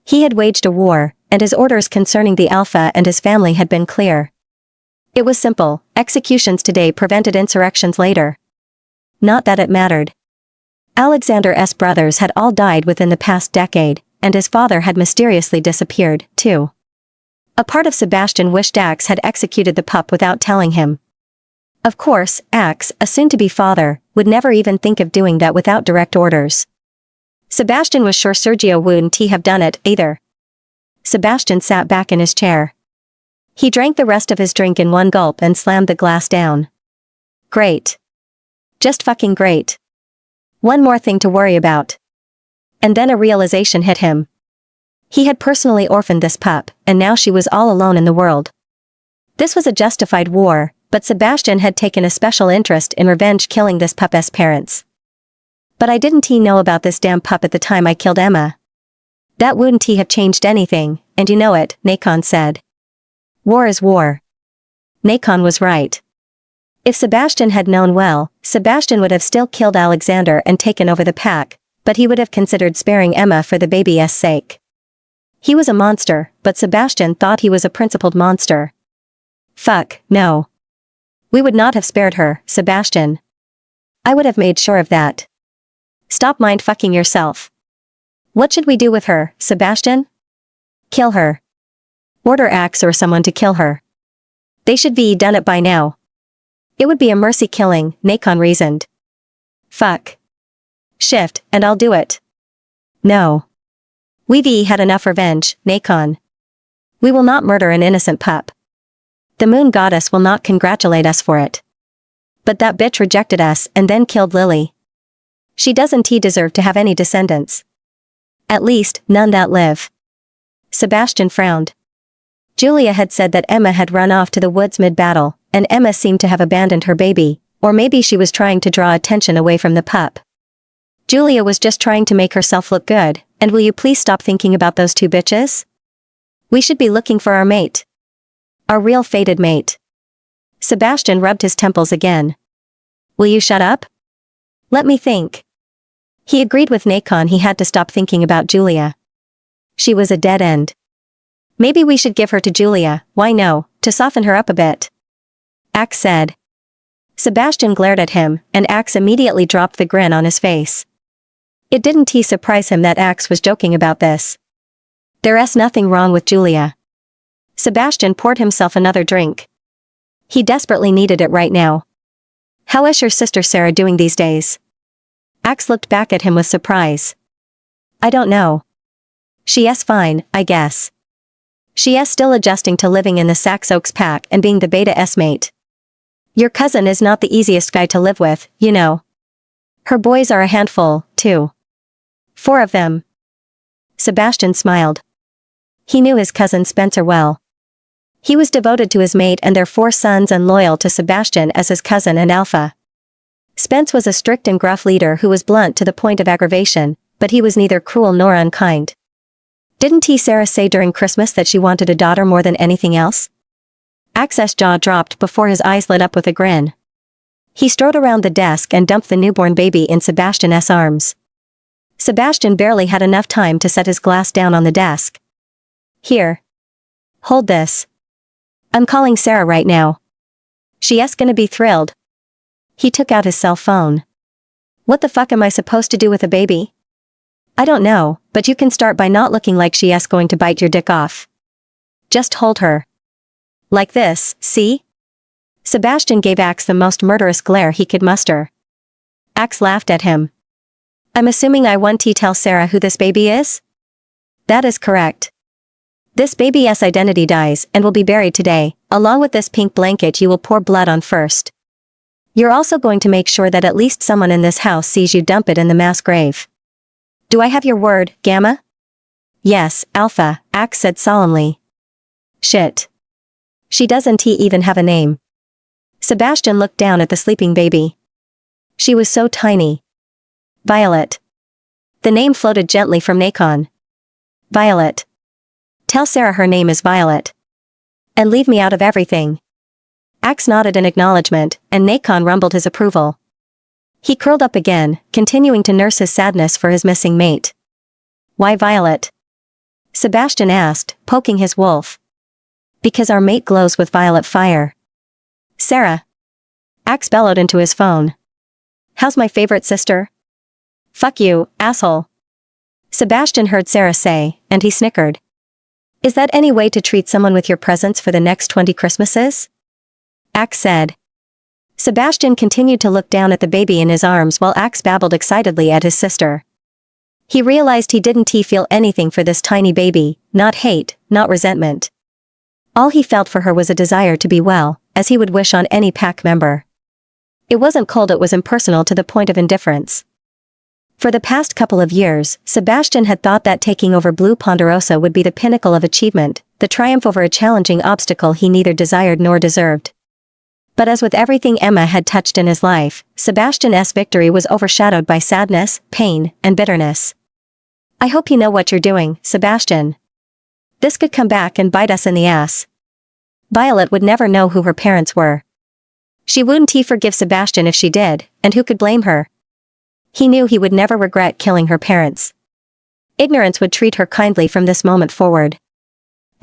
Speaker 1: He had waged a war, and his orders concerning the Alpha and his family had been clear. It was simple, executions today prevented insurrections later. Not that it mattered. Alexander's brothers had all died within the past decade, and his father had mysteriously disappeared, too. A part of Sebastian wished Axe had executed the pup without telling him. Of course, Axe, a soon-to-be father, would never even think of doing that without direct orders. Sebastian was sure Sergio wouldn't have done it, either. Sebastian sat back in his chair. He drank the rest of his drink in one gulp and slammed the glass down. Great. Just fucking great. One more thing to worry about. And then a realization hit him. He had personally orphaned this pup, and now she was all alone in the world. This was a justified war, but Sebastian had taken a special interest in revenge killing this pup's parents. But I didn't know about this damn pup at the time I killed Emma. That wouldn't have changed anything, and you know it, Nacon said. War is war. Nacon was right. If Sebastian had known well, Sebastian would have still killed Alexander and taken over the pack, but he would have considered sparing Emma for the baby's sake. He was a monster, but Sebastian thought he was a principled monster. Fuck, no. We would not have spared her, Sebastian. I would have made sure of that. Stop mind-fucking yourself. What should we do with her, Sebastian? Kill her. Order Axe or someone to kill her. They should be done it by now. It would be a mercy killing, Nacon reasoned. Fuck. Shift, and I'll do it. No. We've had enough revenge, Nacon. We will not murder an innocent pup. The moon goddess will not congratulate us for it. But that bitch rejected us and then killed Lily. She doesn't deserve to have any descendants. At least, none that live. Sebastian frowned. Julia had said that Emma had run off to the woods mid-battle, and Emma seemed to have abandoned her baby, or maybe she was trying to draw attention away from the pup. Julia was just trying to make herself look good, and will you please stop thinking about those two bitches? We should be looking for our mate. Our real fated mate. Sebastian rubbed his temples again. Will you shut up? Let me think. He agreed with Nacon he had to stop thinking about Julia. She was a dead end. Maybe we should give her to Julia, why no, to soften her up a bit. Axe said. Sebastian glared at him, and Axe immediately dropped the grin on his face. It didn't surprise him that Axe was joking about this. There's nothing wrong with Julia. Sebastian poured himself another drink. He desperately needed it right now. How is your sister Sarah doing these days? Axe looked back at him with surprise. I don't know. She's fine, I guess. She's still adjusting to living in the Sax Oaks pack and being the Beta S mate. Your cousin is not the easiest guy to live with, you know. Her boys are a handful, too. 4 of them. Sebastian smiled. He knew his cousin Spencer well. He was devoted to his mate and their 4 sons and loyal to Sebastian as his cousin and alpha. Spence was a strict and gruff leader who was blunt to the point of aggravation, but he was neither cruel nor unkind. Didn't Sarah say during Christmas that she wanted a daughter more than anything else? Axe's jaw dropped before his eyes lit up with a grin. He strode around the desk and dumped the newborn baby in Sebastian's arms. Sebastian barely had enough time to set his glass down on the desk. Here. Hold this. I'm calling Sarah right now. She's gonna be thrilled. He took out his cell phone. What the fuck am I supposed to do with a baby? I don't know, but you can start by not looking like she's going to bite your dick off. Just hold her. Like this, see? Sebastian gave Axe the most murderous glare he could muster. Axe laughed at him. I'm assuming I want to tell Sarah who this baby is? That is correct. This baby's identity dies and will be buried today, along with this pink blanket you will pour blood on first. You're also going to make sure that at least someone in this house sees you dump it in the mass grave. Do I have your word, Gamma? Yes, Alpha, Axe said solemnly. Shit. She doesn't even have a name. Sebastian looked down at the sleeping baby. She was so tiny. Violet. The name floated gently from Nacon. Violet. Tell Sarah her name is Violet. And leave me out of everything. Axe nodded in acknowledgement, and Nacon rumbled his approval. He curled up again, continuing to nurse his sadness for his missing mate. Why Violet? Sebastian asked, poking his wolf. Because our mate glows with violet fire. Sarah. Axe bellowed into his phone. How's my favorite sister? Fuck you, asshole. Sebastian heard Sarah say, and he snickered. Is that any way to treat someone with your presents for the next 20 Christmases? Axe said. Sebastian continued to look down at the baby in his arms while Axe babbled excitedly at his sister. He realized he didn't feel anything for this tiny baby, not hate, not resentment. All he felt for her was a desire to be well, as he would wish on any pack member. It wasn't cold, it was impersonal to the point of indifference. For the past couple of years, Sebastian had thought that taking over Blue Ponderosa would be the pinnacle of achievement, the triumph over a challenging obstacle he neither desired nor deserved. But as with everything Emma had touched in his life, Sebastian's victory was overshadowed by sadness, pain, and bitterness. I hope you know what you're doing, Sebastian. This could come back and bite us in the ass. Violet would never know who her parents were. She wouldn't forgive Sebastian if she did, and who could blame her? He knew he would never regret killing her parents. Ignorance would treat her kindly from this moment forward.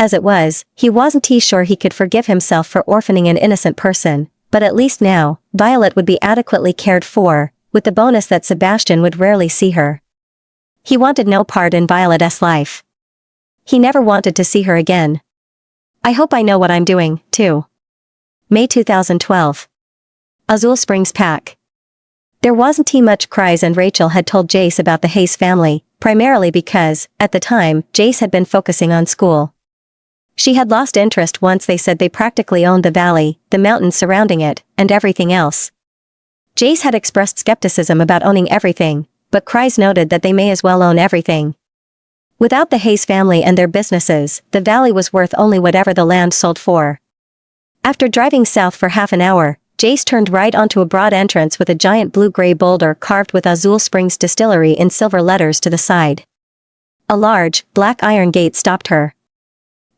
Speaker 1: As it was, he wasn't sure he could forgive himself for orphaning an innocent person, but at least now, Violet would be adequately cared for, with the bonus that Sebastian would rarely see her. He wanted no part in Violet's life. He never wanted to see her again. I hope I know what I'm doing, too. May 2012. Azul Springs Pack. There wasn't much cries, and Rachel had told Jace about the Hayes family, primarily because, at the time, Jace had been focusing on school. She had lost interest once they said they practically owned the valley, the mountains surrounding it, and everything else. Jace had expressed skepticism about owning everything, but Cries noted that they may as well own everything. Without the Hayes family and their businesses, the valley was worth only whatever the land sold for. After driving south for half an hour, Jace turned right onto a broad entrance with a giant blue-gray boulder carved with Azul Springs Distillery in silver letters to the side. A large, black iron gate stopped her.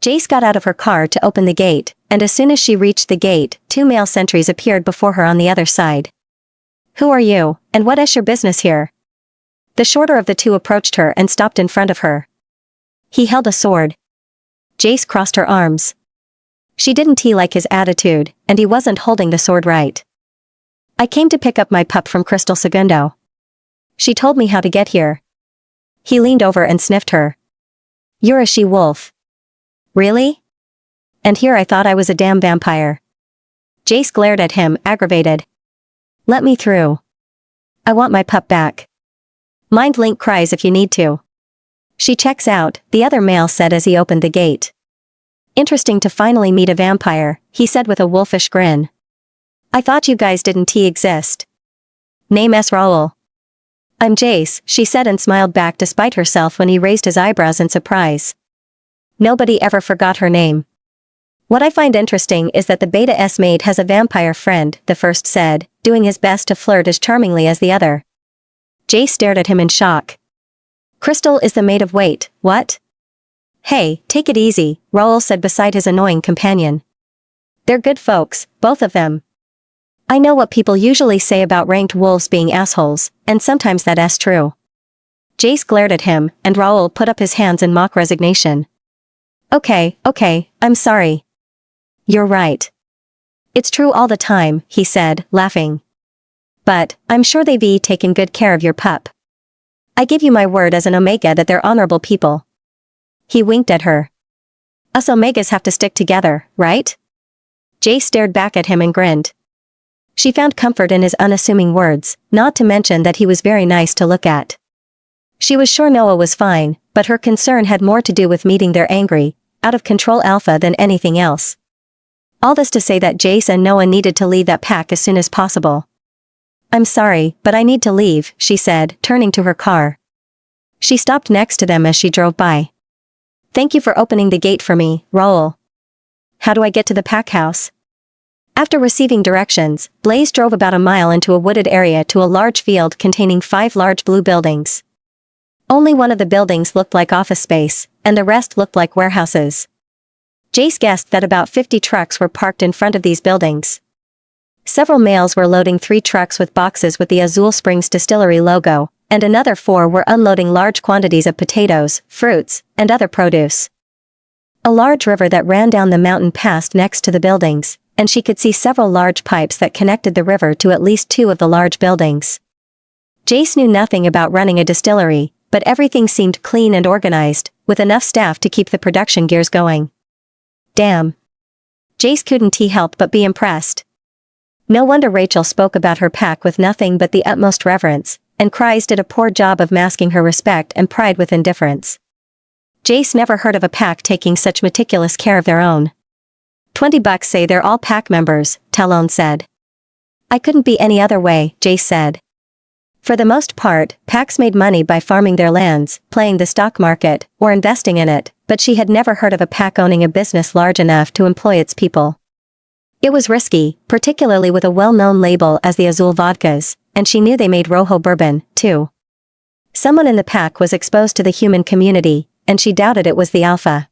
Speaker 1: Jace got out of her car to open the gate, and as soon as she reached the gate, 2 male sentries appeared before her on the other side. "Who are you, and what is your business here?" The shorter of the two approached her and stopped in front of her. He held a sword. Jace crossed her arms. She didn't like his attitude, and he wasn't holding the sword right. "I came to pick up my pup from Crystal Segundo. She told me how to get here." He leaned over and sniffed her. "You're a she-wolf." "Really? And here I thought I was a damn vampire." Jace glared at him, aggravated. "Let me through. I want my pup back." "Mind link Cries if you need to." "She checks out," the other male said as he opened the gate. "Interesting to finally meet a vampire," he said with a wolfish grin. "I thought you guys didn't exist." "Name is Raoul." "I'm Jace," she said and smiled back despite herself when he raised his eyebrows in surprise. Nobody ever forgot her name. "What I find interesting is that the Beta S maid has a vampire friend," the first said, doing his best to flirt as charmingly as the other. Jace stared at him in shock. "Crystal is the maid of Wait, what?" "Hey, take it easy," Raoul said beside his annoying companion. "They're good folks, both of them. I know what people usually say about ranked wolves being assholes, and sometimes that's true." Jace glared at him, and Raoul put up his hands in mock resignation. Okay, I'm sorry." "You're right. It's true all the time," he said, laughing. "But, I'm sure they've taken good care of your pup. I give you my word as an Omega that they're honorable people." He winked at her. "Us Omegas have to stick together, right?" Jace stared back at him and grinned. She found comfort in his unassuming words, not to mention that he was very nice to look at. She was sure Noah was fine, but her concern had more to do with meeting their angry, out-of-control alpha than anything else. All this to say that Jace and Noah needed to leave that pack as soon as possible. "I'm sorry, but I need to leave," she said, turning to her car. She stopped next to them as she drove by. "Thank you for opening the gate for me, Raoul. How do I get to the pack house?" After receiving directions, Blaze drove about a mile into a wooded area to a large field containing 5 large blue buildings. Only one of the buildings looked like office space, and the rest looked like warehouses. Jace guessed that about 50 trucks were parked in front of these buildings. Several males were loading 3 trucks with boxes with the Azul Springs Distillery logo, and another 4 were unloading large quantities of potatoes, fruits, and other produce. A large river that ran down the mountain passed next to the buildings, and she could see several large pipes that connected the river to at least 2 of the large buildings. Jace knew nothing about running a distillery, but everything seemed clean and organized, with enough staff to keep the production gears going. Damn. Jace couldn't help but be impressed. No wonder Rachel spoke about her pack with nothing but the utmost reverence, and Cries did a poor job of masking her respect and pride with indifference. Jace never heard of a pack taking such meticulous care of their own. $20 say they're all pack members, Talon said. I couldn't be any other way, Jace said. For the most part, packs made money by farming their lands, playing the stock market, or investing in it, but she had never heard of a pack owning a business large enough to employ its people. It was risky, particularly with a well-known label as the Azul Vodkas, and she knew they made Rojo bourbon, too. Someone in the pack was exposed to the human community, and she doubted it was the Alpha.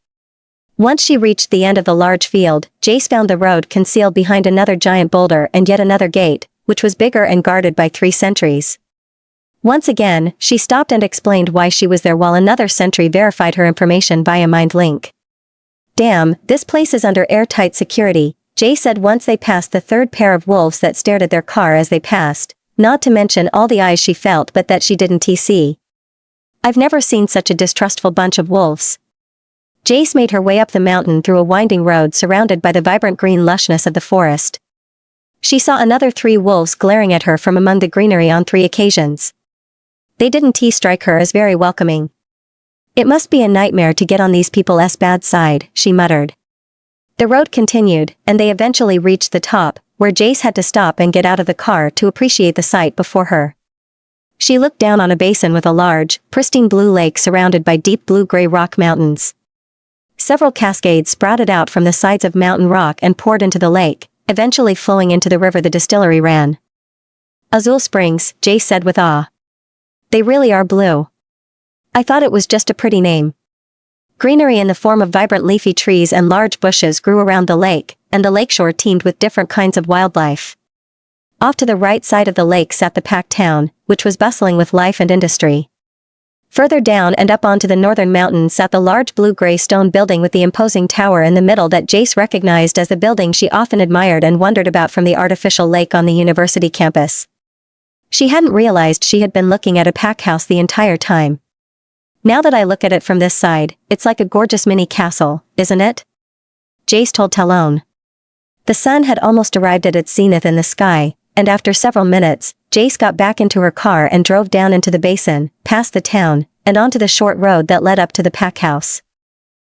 Speaker 1: Once she reached the end of the large field, Jace found the road concealed behind another giant boulder and yet another gate, which was bigger and guarded by 3 sentries. Once again, she stopped and explained why she was there while another sentry verified her information via mind link. Damn, this place is under airtight security, Jay said once they passed the third pair of wolves that stared at their car as they passed, not to mention all the eyes she felt but that she didn't see. I've never seen such a distrustful bunch of wolves. Jace made her way up the mountain through a winding road surrounded by the vibrant green lushness of the forest. She saw another 3 wolves glaring at her from among the greenery on 3 occasions. They didn't strike her as very welcoming. It must be a nightmare to get on these people's bad side, she muttered. The road continued, and they eventually reached the top, where Jace had to stop and get out of the car to appreciate the sight before her. She looked down on a basin with a large, pristine blue lake surrounded by deep blue-gray rock mountains. Several cascades sprouted out from the sides of mountain rock and poured into the lake, eventually flowing into the river the distillery ran. Azul Springs, Jace said with awe. They really are blue. I thought it was just a pretty name. Greenery in the form of vibrant leafy trees and large bushes grew around the lake, and the lakeshore teemed with different kinds of wildlife. Off to the right side of the lake sat the packed town, which was bustling with life and industry. Further down and up onto the northern mountain sat the large blue-gray stone building with the imposing tower in the middle that Jace recognized as the building she often admired and wondered about from the artificial lake on the university campus. She hadn't realized she had been looking at a pack house the entire time. Now that I look at it from this side, it's like a gorgeous mini castle, isn't it? Jace told Talon. The sun had almost arrived at its zenith in the sky, and after several minutes, Jace got back into her car and drove down into the basin, past the town, and onto the short road that led up to the pack house.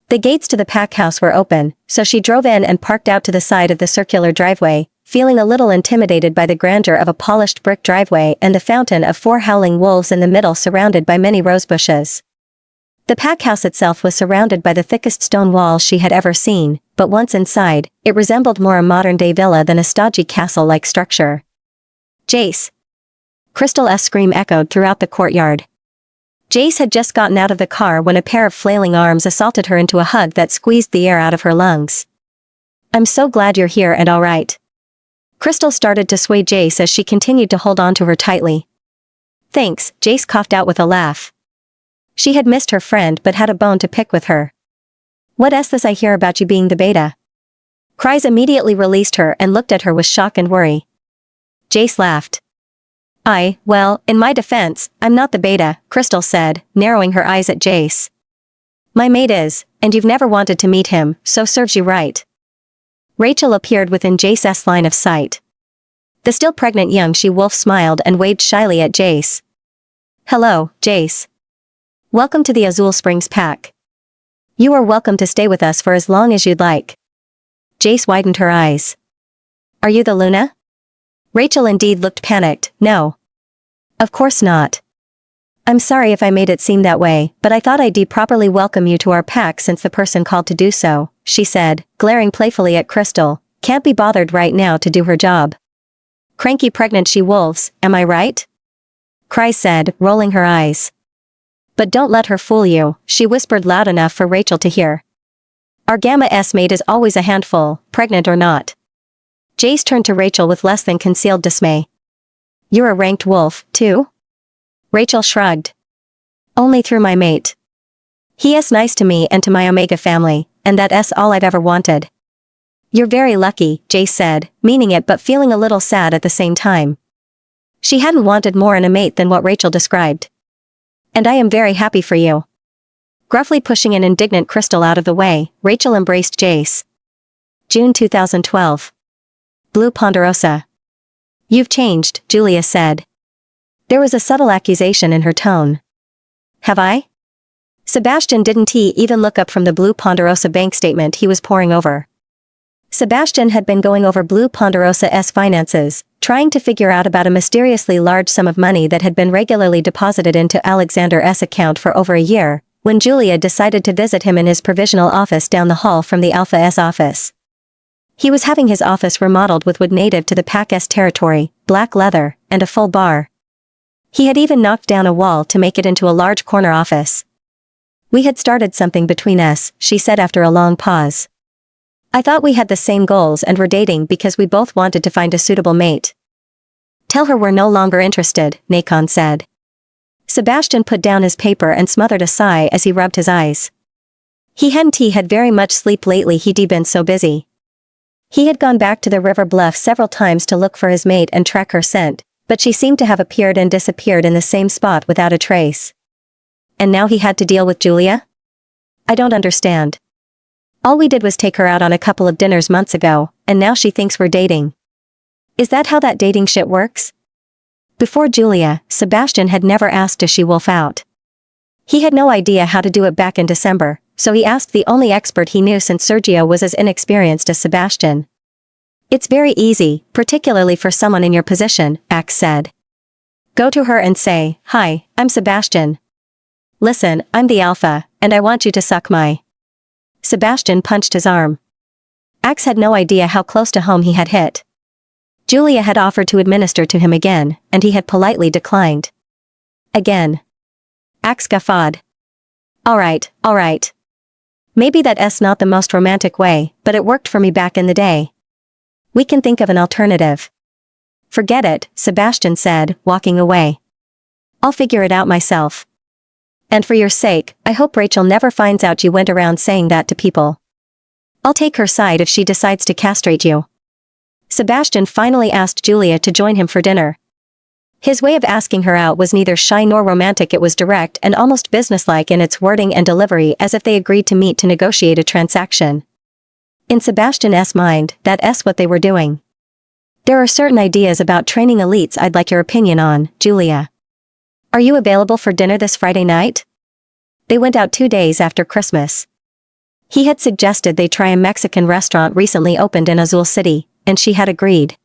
Speaker 1: The gates to the pack house were open, so she drove in and parked out to the side of the circular driveway, feeling a little intimidated by the grandeur of a polished brick driveway and the fountain of 4 howling wolves in the middle surrounded by many rose bushes. The pack house itself was surrounded by the thickest stone walls she had ever seen, but once inside, it resembled more a modern-day villa than a stodgy castle-like structure. Jace! Crystal's scream echoed throughout the courtyard. Jace had just gotten out of the car when a pair of flailing arms assaulted her into a hug that squeezed the air out of her lungs. I'm so glad you're here and all right. Crystal started to sway Jace as she continued to hold on to her tightly. Thanks, Jace coughed out with a laugh. She had missed her friend but had a bone to pick with her. What is this I hear about you being the beta? Cries immediately released her and looked at her with shock and worry. Jace laughed. Well, in my defense, I'm not the beta, Crystal said, narrowing her eyes at Jace. My mate is, and you've never wanted to meet him, so serves you right. Rachel appeared within Jace's line of sight. The still pregnant young she-wolf smiled and waved shyly at Jace. Hello, Jace. Welcome to the Azul Springs pack. You are welcome to stay with us for as long as you'd like. Jace widened her eyes. Are you the Luna? Rachel indeed looked panicked. No. Of course not. I'm sorry if I made it seem that way, but I thought I'd properly welcome you to our pack since the person called to do so, she said, glaring playfully at Crystal. Can't be bothered right now to do her job. Cranky pregnant she-wolves, am I right? Cry said, rolling her eyes. But don't let her fool you, she whispered loud enough for Rachel to hear. Our Gamma-S mate is always a handful, pregnant or not. Jace turned to Rachel with less than concealed dismay. You're a ranked wolf, too? Rachel shrugged. Only through my mate. He is nice to me and to my Omega family, and that's all I've ever wanted. You're very lucky, Jace said, meaning it but feeling a little sad at the same time. She hadn't wanted more in a mate than what Rachel described. And I am very happy for you. Gruffly pushing an indignant Crystal out of the way, Rachel embraced Jace. June 2012. Blue Ponderosa. You've changed, Julia said. There was a subtle accusation in her tone. Have I? Sebastian didn't even look up from the Blue Ponderosa bank statement he was poring over. Sebastian had been going over Blue Ponderosa's finances, trying to figure out about a mysteriously large sum of money that had been regularly deposited into Alexander's account for over a year, when Julia decided to visit him in his provisional office down the hall from the Alpha's office. He was having his office remodeled with wood native to the Pack's territory, black leather, and a full bar. He had even knocked down a wall to make it into a large corner office. We had started something between us, she said after a long pause. I thought we had the same goals and were dating because we both wanted to find a suitable mate. Tell her we're no longer interested, Nacon said. Sebastian put down his paper and smothered a sigh as he rubbed his eyes. He hadn't had very much sleep lately, he'd been so busy. He had gone back to the river bluff several times to look for his mate and track her scent, but she seemed to have appeared and disappeared in the same spot without a trace. And now he had to deal with Julia? I don't understand. All we did was take her out on a couple of dinners months ago, and now she thinks we're dating. Is that how that dating shit works? Before Julia, Sebastian had never asked a she-wolf out. He had no idea how to do it back in December, so he asked the only expert he knew since Sergio was as inexperienced as Sebastian. It's very easy, particularly for someone in your position, Axe said. Go to her and say, "Hi, I'm Sebastian. Listen, I'm the alpha, and I want you to suck my..." Sebastian punched his arm. Axe had no idea how close to home he had hit. Julia had offered to administer to him again, and he had politely declined. Again. Axe guffawed. All right. Maybe that's not the most romantic way, but it worked for me back in the day. We can think of an alternative. Forget it, Sebastian said, walking away. I'll figure it out myself. And for your sake, I hope Rachel never finds out you went around saying that to people. I'll take her side if she decides to castrate you. Sebastian finally asked Julia to join him for dinner. His way of asking her out was neither shy nor romantic, it was direct and almost businesslike in its wording and delivery, as if they agreed to meet to negotiate a transaction. In Sebastian's mind, that's what they were doing. There are certain ideas about training elites I'd like your opinion on, Julia. Are you available for dinner this Friday night? They went out 2 days after Christmas. He had suggested they try a Mexican restaurant recently opened in Azul City, and she had agreed.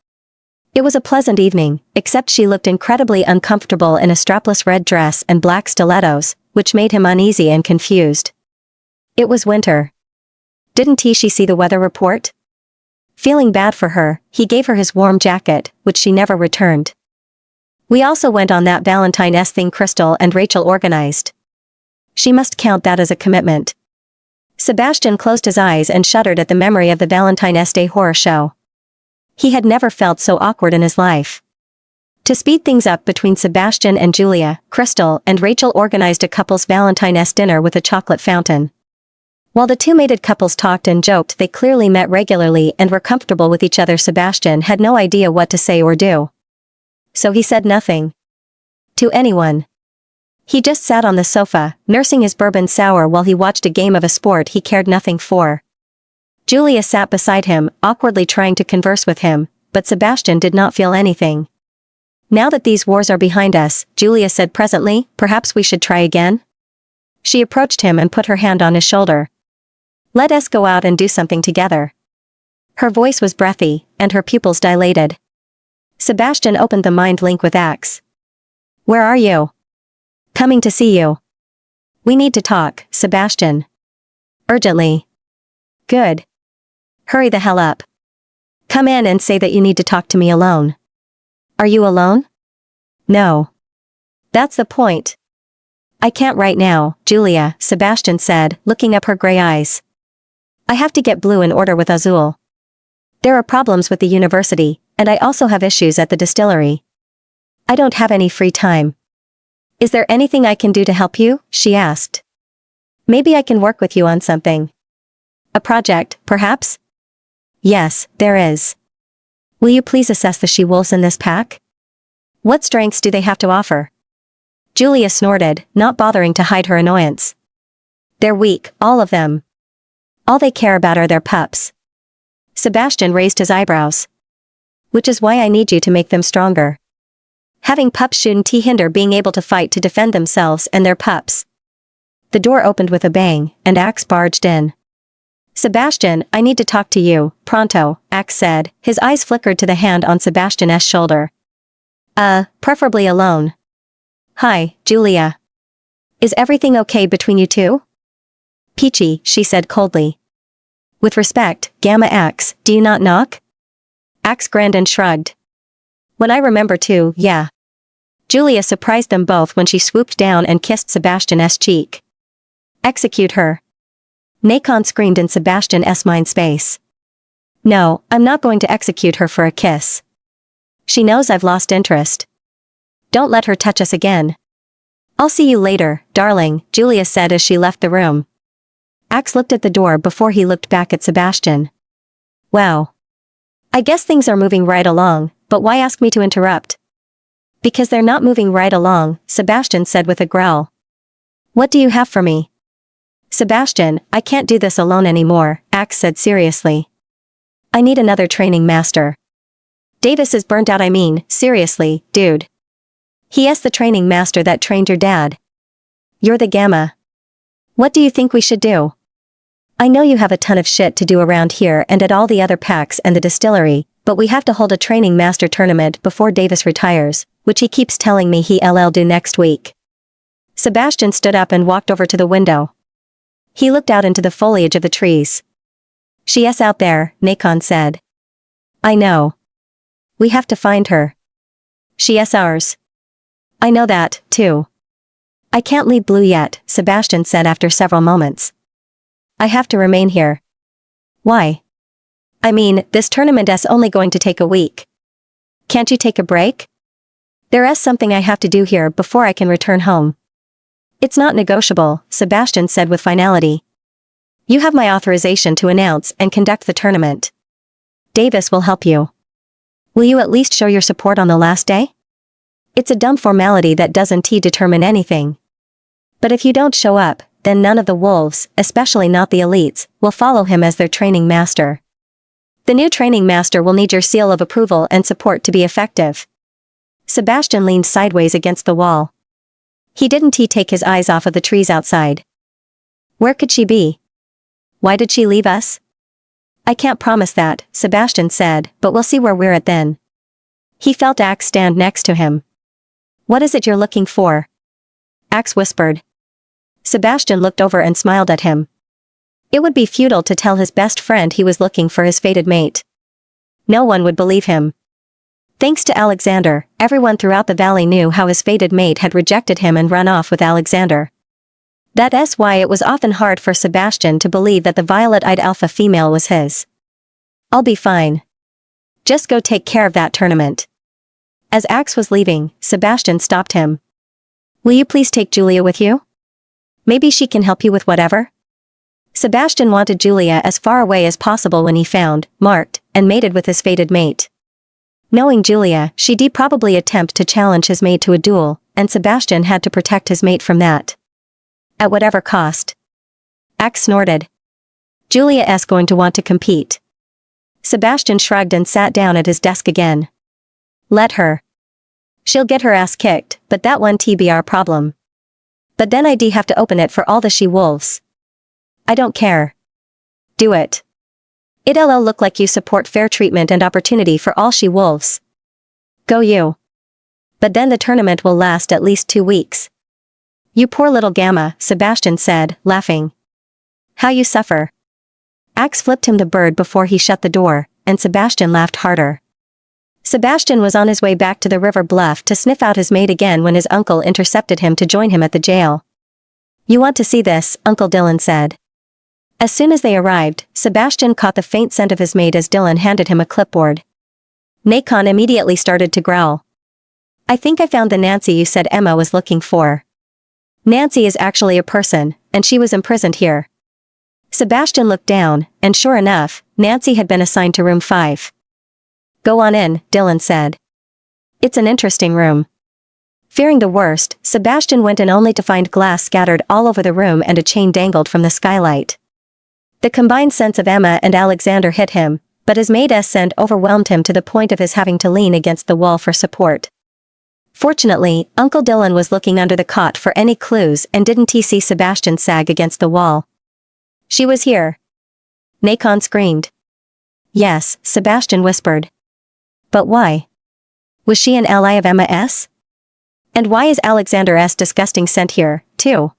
Speaker 1: It was a pleasant evening, except she looked incredibly uncomfortable in a strapless red dress and black stilettos, which made him uneasy and confused. It was winter. Didn't she see the weather report? Feeling bad for her, he gave her his warm jacket, which she never returned. We also went on that Valentine's thing Crystal and Rachel organized. She must count that as a commitment. Sebastian closed his eyes and shuddered at the memory of the Valentine's Day horror show. He had never felt so awkward in his life. To speed things up between Sebastian and Julia, Crystal and Rachel organized a couple's Valentine's dinner with a chocolate fountain. While the two mated couples talked and joked, they clearly met regularly and were comfortable with each other. Sebastian had no idea what to say or do. So he said nothing. To anyone. He just sat on the sofa, nursing his bourbon sour while he watched a game of a sport he cared nothing for. Julia sat beside him, awkwardly trying to converse with him, but Sebastian did not feel anything. Now that these wars are behind us, Julia said presently, perhaps we should try again? She approached him and put her hand on his shoulder. Let us go out and do something together. Her voice was breathy, and her pupils dilated. Sebastian opened the mind link with Axe. Where are you? Coming to see you. We need to talk, Sebastian. Urgently. Good. Hurry the hell up. Come in and say that you need to talk to me alone. Are you alone? No. That's the point. I can't right now, Julia, Sebastian said, looking up her gray eyes. I have to get blue in order with Azul. There are problems with the university, and I also have issues at the distillery. I don't have any free time. Is there anything I can do to help you? She asked. Maybe I can work with you on something. A project, perhaps? Yes, there is. Will you please assess the she-wolves in this pack? What strengths do they have to offer? Julia snorted, not bothering to hide her annoyance. They're weak, all of them. All they care about are their pups. Sebastian raised his eyebrows. Which is why I need you to make them stronger. Having pups shouldn't hinder being able to fight to defend themselves and their pups. The door opened with a bang, and Axe barged in. Sebastian, I need to talk to you, pronto, Axe said, his eyes flickered to the hand on Sebastian's shoulder. Preferably alone. Hi, Julia. Is everything okay between you two? Peachy, she said coldly. With respect, Gamma Axe, do you not knock? Axe grinned and shrugged. When I remember to, yeah. Julia surprised them both when she swooped down and kissed Sebastian's cheek. Execute her. Nacon screamed in Sebastian's mind space. No, I'm not going to execute her for a kiss. She knows I've lost interest. Don't let her touch us again. I'll see you later, darling, Julia said as she left the room. Axe looked at the door before he looked back at Sebastian. Wow. I guess things are moving right along, but why ask me to interrupt? Because they're not moving right along, Sebastian said with a growl. What do you have for me? Sebastian, I can't do this alone anymore, Axe said seriously. I need another training master. Davis is burnt out, seriously, dude. He is the training master that trained your dad. You're the Gamma. What do you think we should do? I know you have a ton of shit to do around here and at all the other packs and the distillery, but we have to hold a training master tournament before Davis retires, which he keeps telling me he'll do next week. Sebastian stood up and walked over to the window. He looked out into the foliage of the trees. She is out there, Nacon said. I know. We have to find her. She is ours. I know that, too. I can't leave Blue yet, Sebastian said after several moments. I have to remain here. Why? This tournament is only going to take a week. Can't you take a break? There is something I have to do here before I can return home. It's not negotiable, Sebastian said with finality. You have my authorization to announce and conduct the tournament. Davis will help you. Will you at least show your support on the last day? It's a dumb formality that doesn't determine anything. But if you don't show up, then none of the wolves, especially not the elites, will follow him as their training master. The new training master will need your seal of approval and support to be effective. Sebastian leaned sideways against the wall. He didn't take his eyes off of the trees outside. Where could she be? Why did she leave us? I can't promise that, Sebastian said, but we'll see where we're at then. He felt Axe stand next to him. What is it you're looking for? Axe whispered. Sebastian looked over and smiled at him. It would be futile to tell his best friend he was looking for his fated mate. No one would believe him. Thanks to Alexander, everyone throughout the valley knew how his fated mate had rejected him and run off with Alexander. That is why it was often hard for Sebastian to believe that the violet-eyed alpha female was his. I'll be fine. Just go take care of that tournament. As Axe was leaving, Sebastian stopped him. Will you please take Julia with you? Maybe she can help you with whatever? Sebastian wanted Julia as far away as possible when he found, marked, and mated with his fated mate. Knowing Julia, she'd probably attempt to challenge his mate to a duel, and Sebastian had to protect his mate from that. At whatever cost. Axe snorted. Julia is going to want to compete. Sebastian shrugged and sat down at his desk again. Let her. She'll get her ass kicked, but that one be our problem. But then I'd have to open it for all the she-wolves. I don't care. Do it. It'll look like you support fair treatment and opportunity for all she-wolves. Go you. But then the tournament will last at least 2 weeks. You poor little Gamma, Sebastian said, laughing. How you suffer. Axe flipped him the bird before he shut the door, and Sebastian laughed harder. Sebastian was on his way back to the river bluff to sniff out his mate again when his uncle intercepted him to join him at the jail. You want to see this, Uncle Dylan said. As soon as they arrived, Sebastian caught the faint scent of his mate as Dylan handed him a clipboard. Nacon immediately started to growl. I think I found the Nancy you said Emma was looking for. Nancy is actually a person, and she was imprisoned here. Sebastian looked down, and sure enough, Nancy had been assigned to room 5. Go on in, Dylan said. It's an interesting room. Fearing the worst, Sebastian went in only to find glass scattered all over the room and a chain dangled from the skylight. The combined sense of Emma and Alexander hit him, but his mate's scent overwhelmed him to the point of his having to lean against the wall for support. Fortunately, Uncle Dylan was looking under the cot for any clues and didn't see Sebastian sag against the wall. She was here. Nacon screamed. Yes, Sebastian whispered. But why? Was she an ally of Emma S? And why is Alexander S disgusting sent here, too?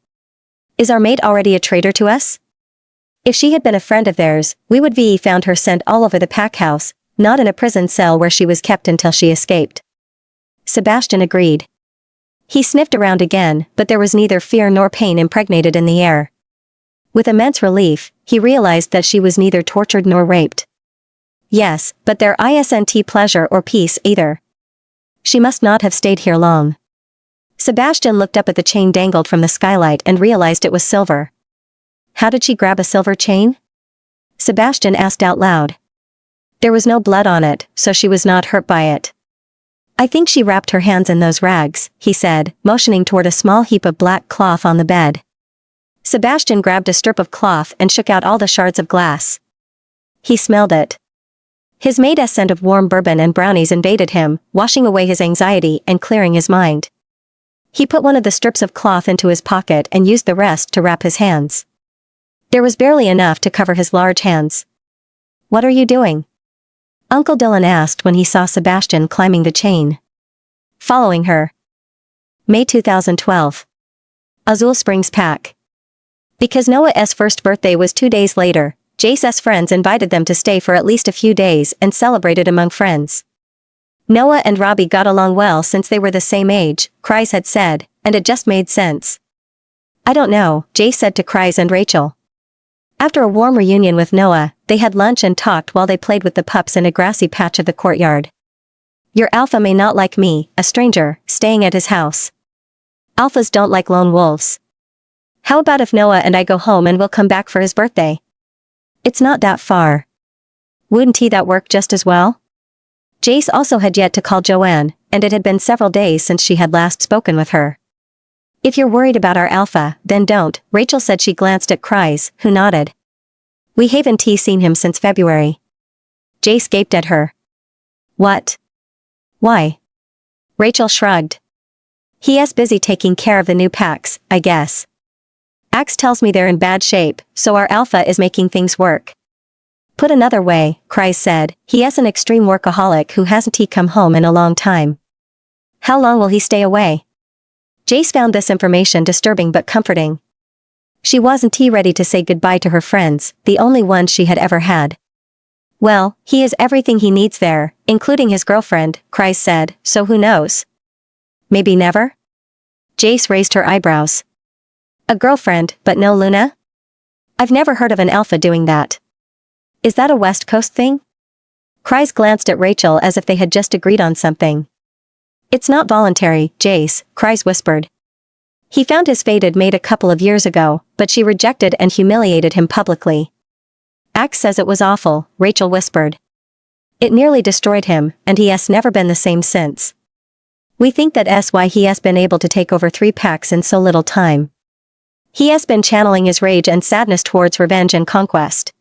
Speaker 1: Is our mate already a traitor to us? If she had been a friend of theirs, we would be found her sent all over the pack house, not in a prison cell where she was kept until she escaped. Sebastian agreed. He sniffed around again, but there was neither fear nor pain impregnated in the air. With immense relief, he realized that she was neither tortured nor raped. Yes, but there isn't pleasure or peace either. She must not have stayed here long. Sebastian looked up at the chain dangled from the skylight and realized it was silver. How did she grab a silver chain? Sebastian asked out loud. There was no blood on it, so she was not hurt by it. I think she wrapped her hands in those rags, he said, motioning toward a small heap of black cloth on the bed. Sebastian grabbed a strip of cloth and shook out all the shards of glass. He smelled it. His maid's scent of warm bourbon and brownies invaded him, washing away his anxiety and clearing his mind. He put one of the strips of cloth into his pocket and used the rest to wrap his hands. There was barely enough to cover his large hands. What are you doing? Uncle Dylan asked when he saw Sebastian climbing the chain. Following her. May 2012. Azul Springs Pack. Because Noah's first birthday was 2 days later, Jace's friends invited them to stay for at least a few days and celebrated among friends. Noah and Robbie got along well since they were the same age, Kreis had said, and it just made sense. I don't know, Jace said to Kreis and Rachel. After a warm reunion with Noah, they had lunch and talked while they played with the pups in a grassy patch of the courtyard. Your alpha may not like me, a stranger, staying at his house. Alphas don't like lone wolves. How about if Noah and I go home and we'll come back for his birthday? It's not that far. Wouldn't that work just as well? Jace also had yet to call Joanne, and it had been several days since she had last spoken with her. If you're worried about our alpha, then don't, Rachel said. She glanced at Kreis, who nodded. We haven't seen him since February. Jace gaped at her. What? Why? Rachel shrugged. He's busy taking care of the new packs, I guess. Axe tells me they're in bad shape, so our alpha is making things work. Put another way, Kreis said, he's an extreme workaholic who hasn't come home in a long time. How long will he stay away? Jace found this information disturbing but comforting. She wasn't ready to say goodbye to her friends, the only ones she had ever had. Well, he is everything he needs there, including his girlfriend, Kreis said, so who knows? Maybe never? Jace raised her eyebrows. A girlfriend, but no Luna? I've never heard of an alpha doing that. Is that a West Coast thing? Kreis glanced at Rachel as if they had just agreed on something. It's not voluntary, Jace, Kreis whispered. He found his fated mate a couple of years ago, but she rejected and humiliated him publicly. Axe says it was awful, Rachel whispered. It nearly destroyed him, and he has never been the same since. We think that's why he has been able to take over 3 packs in so little time. He has been channeling his rage and sadness towards revenge and conquest.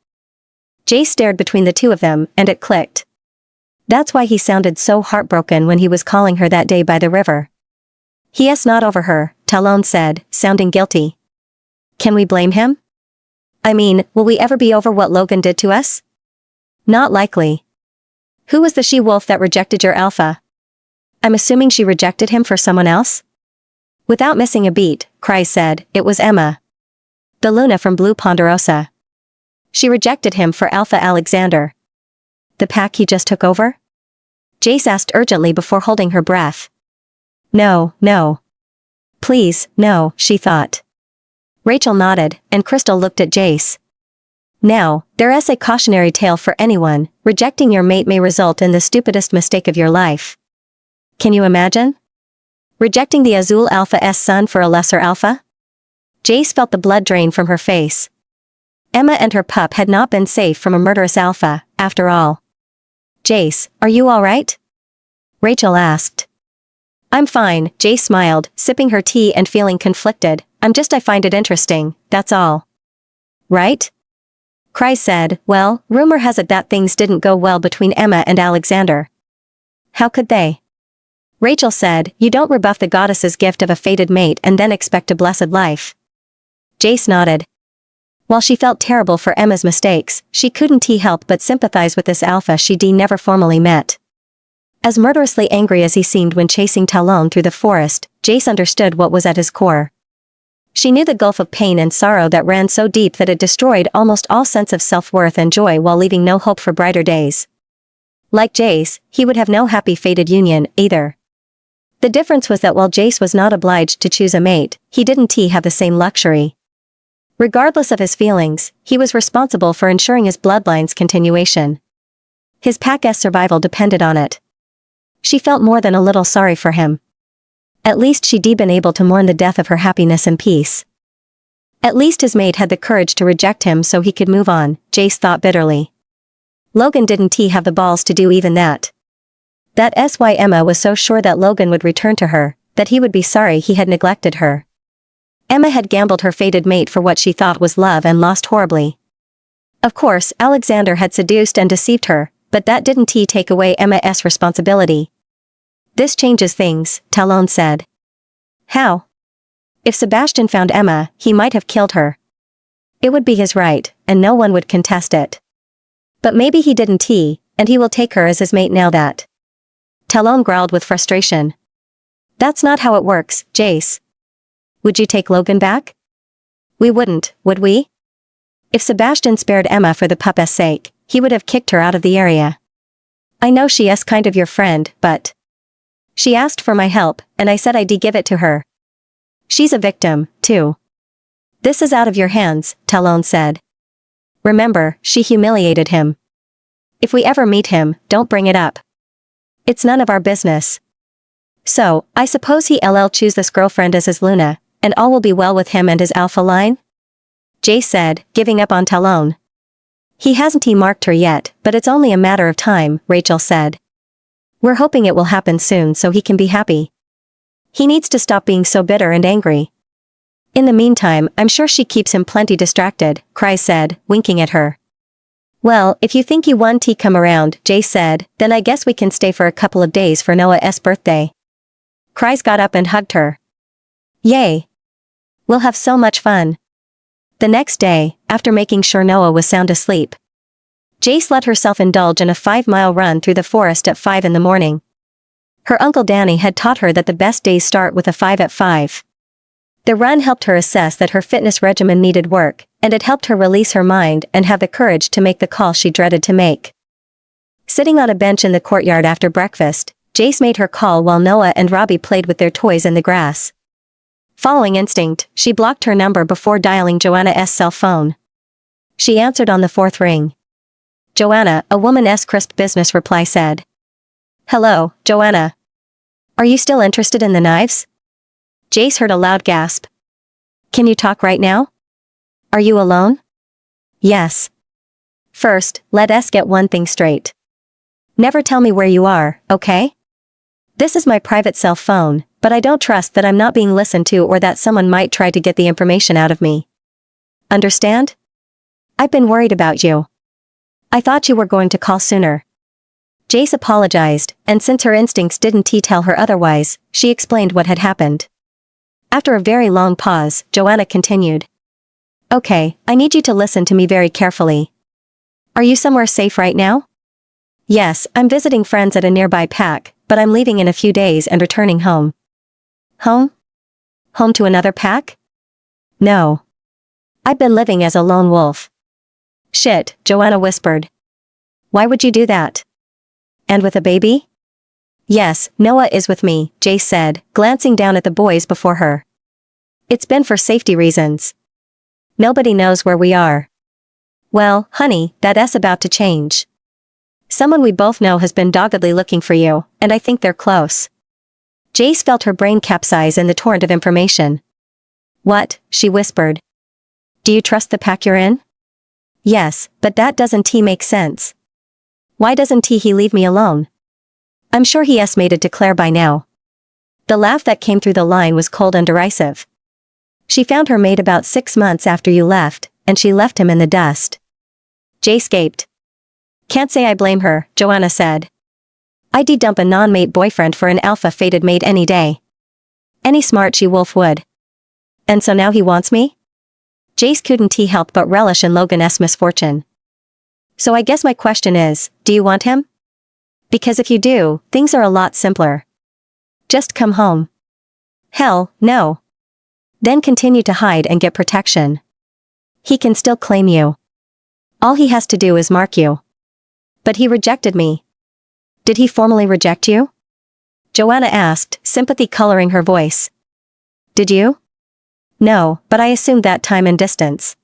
Speaker 1: Jace stared between the two of them, and it clicked. That's why he sounded so heartbroken when he was calling her that day by the river. He's not over her, Talon said, sounding guilty. Can we blame him? I mean, will we ever be over what Logan did to us? Not likely. Who was the she-wolf that rejected your alpha? I'm assuming she rejected him for someone else? Without missing a beat, Kreis said, it was Emma. The Luna from Blue Ponderosa. She rejected him for Alpha Alexander. The pack he just took over? Jace asked urgently before holding her breath. No, no. Please, no, she thought. Rachel nodded, and Crystal looked at Jace. Now, there's a cautionary tale for anyone, rejecting your mate may result in the stupidest mistake of your life. Can you imagine? Rejecting the Azul Alpha's son for a lesser alpha? Jace felt the blood drain from her face. Emma and her pup had not been safe from a murderous alpha, after all. Jace, are you all right? Rachel asked. I'm fine, Jace smiled, sipping her tea and feeling conflicted. I find it interesting, that's all. Right? Kreis said, well, rumor has it that things didn't go well between Emma and Alexander. How could they? Rachel said, you don't rebuff the goddess's gift of a fated mate and then expect a blessed life. Jace nodded. While she felt terrible for Emma's mistakes, she couldn't help but sympathize with this alpha she'd never formally met. As murderously angry as he seemed when chasing Talon through the forest, Jace understood what was at his core. She knew the gulf of pain and sorrow that ran so deep that it destroyed almost all sense of self-worth and joy while leaving no hope for brighter days. Like Jace, he would have no happy fated union, either. The difference was that while Jace was not obliged to choose a mate, he didn't have the same luxury. Regardless of his feelings, he was responsible for ensuring his bloodline's continuation. His pack's survival depended on it. She felt more than a little sorry for him. At least she'd been able to mourn the death of her happiness in peace. At least his mate had the courage to reject him so he could move on, Jace thought bitterly. Logan didn't he have the balls to do even that? That's why Emma was so sure that Logan would return to her, that he would be sorry he had neglected her. Emma had gambled her fated mate for what she thought was love and lost horribly. Of course, Alexander had seduced and deceived her, but that didn't he take away Emma's responsibility. This changes things, Talon said. How? If Sebastian found Emma, he might have killed her. It would be his right, and no one would contest it. But maybe he didn't he, and he will take her as his mate now that. Talon growled with frustration. That's not how it works, Jace. Would you take Logan back? We wouldn't, would we? If Sebastian spared Emma for the pup's sake, he would have kicked her out of the area. I know she's kind of your friend, but... She asked for my help, and I said I'd give it to her. She's a victim, too. This is out of your hands, Talon said. Remember, she humiliated him. If we ever meet him, don't bring it up. It's none of our business. So, I suppose he'll choose this girlfriend as his Luna, and all will be well with him and his alpha line? Jace said, giving up on Talon. He hasn't marked her yet, but it's only a matter of time, Rachel said. We're hoping it will happen soon so he can be happy. He needs to stop being so bitter and angry. In the meantime, I'm sure she keeps him plenty distracted, Cry said, winking at her. Well, if you think you want to come around, Jace said, then I guess we can stay for a couple of days for Noah's birthday. Cries got up and hugged her. Yay! We'll have so much fun. The next day, after making sure Noah was sound asleep, Jace let herself indulge in a 5-mile run through the forest at 5 in the morning. Her Uncle Danny had taught her that the best days start with a 5 at 5. The run helped her assess that her fitness regimen needed work, and it helped her release her mind and have the courage to make the call she dreaded to make. Sitting on a bench in the courtyard after breakfast, Jace made her call while Noah and Robbie played with their toys in the grass. Following instinct, she blocked her number before dialing Joanna's cell phone. She answered on the 4th ring. Joanna, a woman's crisp business reply said. Hello, Joanna. Are you still interested in the knives? Jace heard a loud gasp. Can you talk right now? Are you alone? Yes. First, let us get one thing straight. Never tell me where you are, okay? This is my private cell phone, but I don't trust that I'm not being listened to or that someone might try to get the information out of me. Understand? I've been worried about you. I thought you were going to call sooner. Jace apologized, and since her instincts didn't tell her otherwise, she explained what had happened. After a very long pause, Joanna continued. Okay, I need you to listen to me very carefully. Are you somewhere safe right now? Yes, I'm visiting friends at a nearby pack, but I'm leaving in a few days and returning home. Home? Home to another pack? No. I've been living as a lone wolf. Shit, Joanna whispered. Why would you do that? And with a baby? Yes, Noah is with me, Jace said, glancing down at the boys before her. It's been for safety reasons. Nobody knows where we are. Well, honey, that's about to change. Someone we both know has been doggedly looking for you, and I think they're close. Jace felt her brain capsize in the torrent of information. What? She whispered. Do you trust the pack you're in? Yes, but that doesn't make sense. Why doesn't he leave me alone? I'm sure he estimated to Claire by now. The laugh that came through the line was cold and derisive. She found her mate about 6 months after you left, and she left him in the dust. Jace gaped. Can't say I blame her, Joanna said. I'd dump a non-mate boyfriend for an alpha-fated mate any day. Any smart she-wolf would. And so now he wants me? Jace couldn't help but relish in Logan's misfortune. So I guess my question is, do you want him? Because if you do, things are a lot simpler. Just come home. Hell, no. Then continue to hide and get protection. He can still claim you. All he has to do is mark you. But he rejected me. Did he formally reject you? Joanna asked, sympathy coloring her voice. Did you? No, but I assumed that time and distance.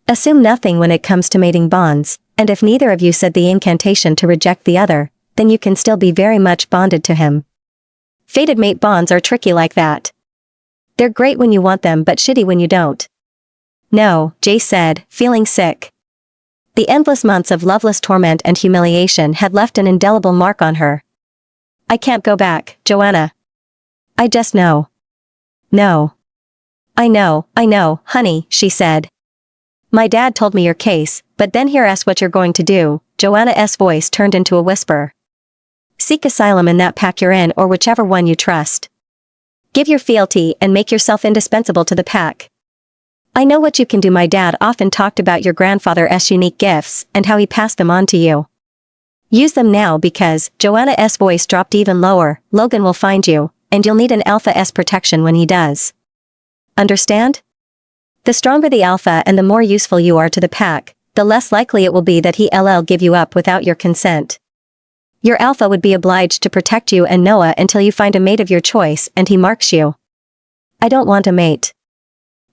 Speaker 1: Assume nothing when it comes to mating bonds, and if neither of you said the incantation to reject the other, then you can still be very much bonded to him. Fated mate bonds are tricky like that. They're great when you want them but shitty when you don't. No, Jay said, feeling sick. The endless months of loveless torment and humiliation had left an indelible mark on her. I can't go back, Joanna. I just know. No. I know, honey, she said. My dad told me your case, but then here's what you're going to do. Joanna's voice turned into a whisper. Seek asylum in that pack you're in or whichever one you trust. Give your fealty and make yourself indispensable to the pack. I know what you can do. My dad often talked about your grandfather's unique gifts and how he passed them on to you. Use them now because, Joanna's voice dropped even lower, Logan will find you, and you'll need an alpha's protection when he does. Understand? The stronger the alpha and the more useful you are to the pack, the less likely it will be that he'll give you up without your consent. Your alpha would be obliged to protect you and Noah until you find a mate of your choice and he marks you. I don't want a mate.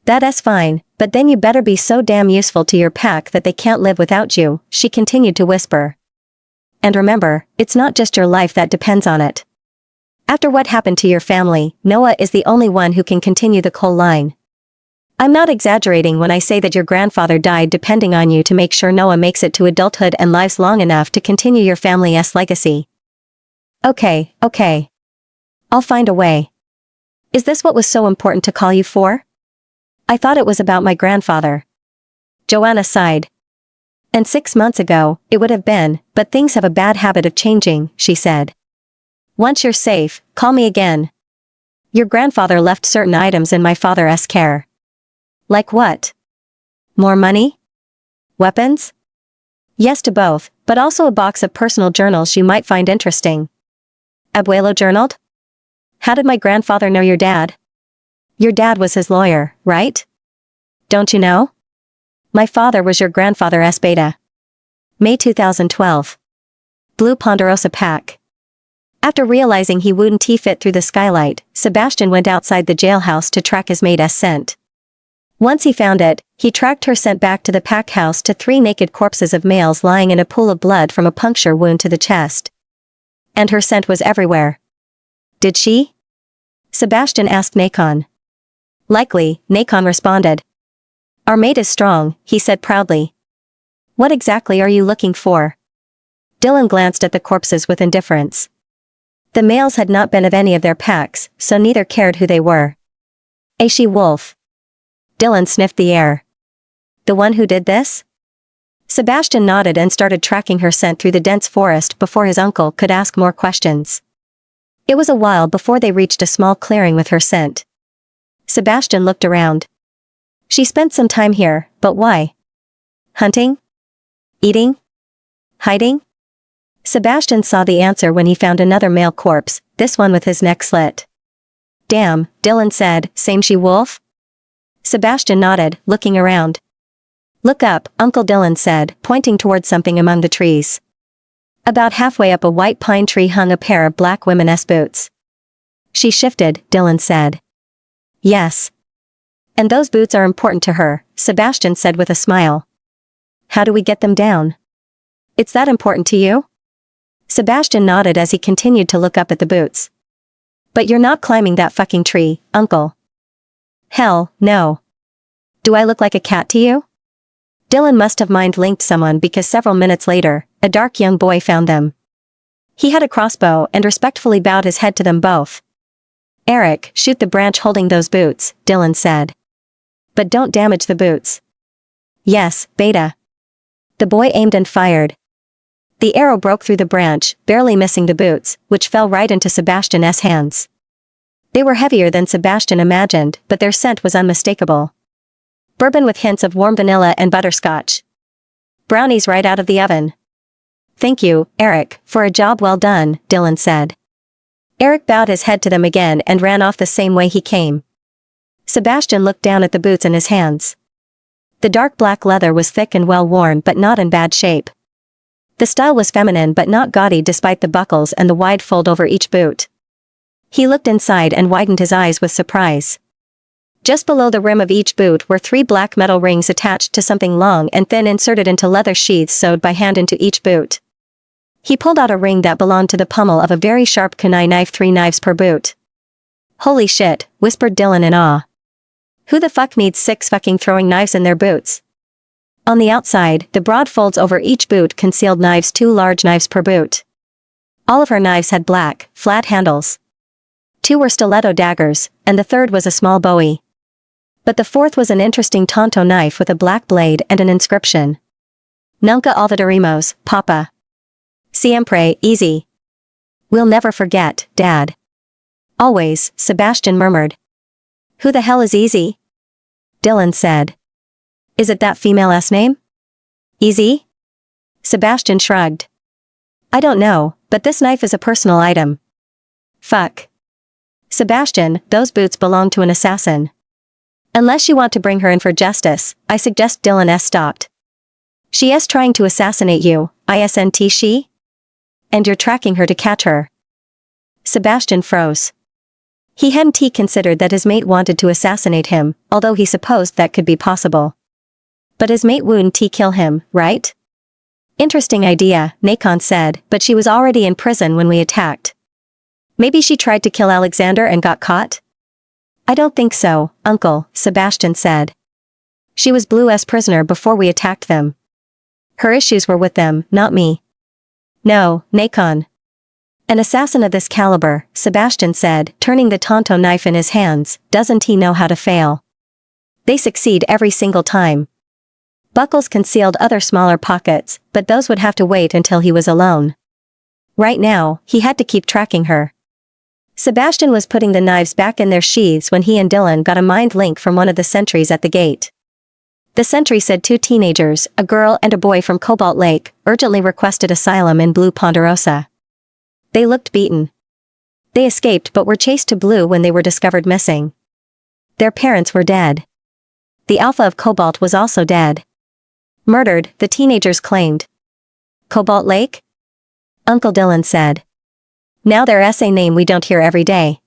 Speaker 1: That's fine, but then you better be so damn useful to your pack that they can't live without you, she continued to whisper. And remember, it's not just your life that depends on it. After what happened to your family, Noah is the only one who can continue the coal line. I'm not exaggerating when I say that your grandfather died depending on you to make sure Noah makes it to adulthood and lives long enough to continue your family's legacy. Okay. I'll find a way. Is this what was so important to call you for? I thought it was about my grandfather. Joanna sighed. And 6 months ago, it would have been, but things have a bad habit of changing, she said. Once you're safe, call me again. Your grandfather left certain items in my father's care. Like what? More money? Weapons? Yes to both, but also a box of personal journals you might find interesting. Abuelo journaled? How did my grandfather know your dad? Your dad was his lawyer, right? Don't you know? My father was your grandfather's beta. May 2012. Blue Ponderosa pack. After realizing he wouldn't fit through the skylight, Sebastian went outside the jailhouse to track his mate's scent. Once he found it, he tracked her scent back to the pack house to 3 naked corpses of males lying in a pool of blood from a puncture wound to the chest. And her scent was everywhere. Did she? Sebastian asked Nacon. Likely, Nacon responded. Our mate is strong, he said proudly. What exactly are you looking for? Dylan glanced at the corpses with indifference. The males had not been of any of their packs, so neither cared who they were. A she-wolf. Dylan sniffed the air. The one who did this? Sebastian nodded and started tracking her scent through the dense forest before his uncle could ask more questions. It was a while before they reached a small clearing with her scent. Sebastian looked around. She spent some time here, but why? Hunting? Eating? Hiding? Sebastian saw the answer when he found another male corpse, this one with his neck slit. Damn, Dylan said, same she-wolf? Sebastian nodded, looking around. Look up, Uncle Dylan said, pointing toward something among the trees. About halfway up a white pine tree hung a pair of black women's boots. She shifted, Dylan said. Yes. And those boots are important to her, Sebastian said with a smile. How do we get them down? It's that important to you? Sebastian nodded as he continued to look up at the boots. But you're not climbing that fucking tree, Uncle. Hell, no. Do I look like a cat to you? Dylan must have mind-linked someone because several minutes later, a dark young boy found them. He had a crossbow and respectfully bowed his head to them both. Eric, shoot the branch holding those boots, Dylan said. But don't damage the boots. Yes, Beta. The boy aimed and fired. The arrow broke through the branch, barely missing the boots, which fell right into Sebastian's hands. They were heavier than Sebastian imagined, but their scent was unmistakable. Bourbon with hints of warm vanilla and butterscotch. Brownies right out of the oven. Thank you, Eric, for a job well done, Dylan said. Eric bowed his head to them again and ran off the same way he came. Sebastian looked down at the boots in his hands. The dark black leather was thick and well worn but not in bad shape. The style was feminine but not gaudy despite the buckles and the wide fold over each boot. He looked inside and widened his eyes with surprise. Just below the rim of each boot were 3 black metal rings attached to something long and thin inserted into leather sheaths sewed by hand into each boot. He pulled out a ring that belonged to the pommel of a very sharp kunai knife, 3 knives per boot. Holy shit, whispered Dylan in awe. Who the fuck needs 6 fucking throwing knives in their boots? On the outside, the broad folds over each boot concealed knives, 2 large knives per boot. All of her knives had black, flat handles. 2 were stiletto daggers, and the third was a small bowie. But the fourth was an interesting tonto knife with a black blade and an inscription. Nunca olvidaremos, Papa. Siempre, easy. We'll never forget, Dad. Always, Sebastian murmured. Who the hell is Easy? Dylan said. Is it that female-ass name? Easy? Sebastian shrugged. I don't know, but this knife is a personal item. Fuck. Sebastian, those boots belong to an assassin. Unless you want to bring her in for justice, I suggest Dylan stopped. She is trying to assassinate you, isn't she? And you're tracking her to catch her. Sebastian froze. He hadn't considered that his mate wanted to assassinate him, although he supposed that could be possible. But his mate wouldn't kill him, right? Interesting idea, Nacon said, but she was already in prison when we attacked. Maybe she tried to kill Alexander and got caught? I don't think so, Uncle, Sebastian said. She was Blue's prisoner before we attacked them. Her issues were with them, not me. No, Nacon. An assassin of this caliber, Sebastian said, turning the tonto knife in his hands, doesn't he know how to fail? They succeed every single time. Buckles concealed other smaller pockets, but those would have to wait until he was alone. Right now, he had to keep tracking her. Sebastian was putting the knives back in their sheaths when he and Dylan got a mind link from one of the sentries at the gate. The sentry said 2 teenagers, a girl and a boy from Cobalt Lake, urgently requested asylum in Blue Ponderosa. They looked beaten. They escaped but were chased to Blue when they were discovered missing. Their parents were dead. The Alpha of Cobalt was also dead. Murdered, the teenagers claimed. Cobalt Lake? Uncle Dylan said. Now their SA name we don't hear every day.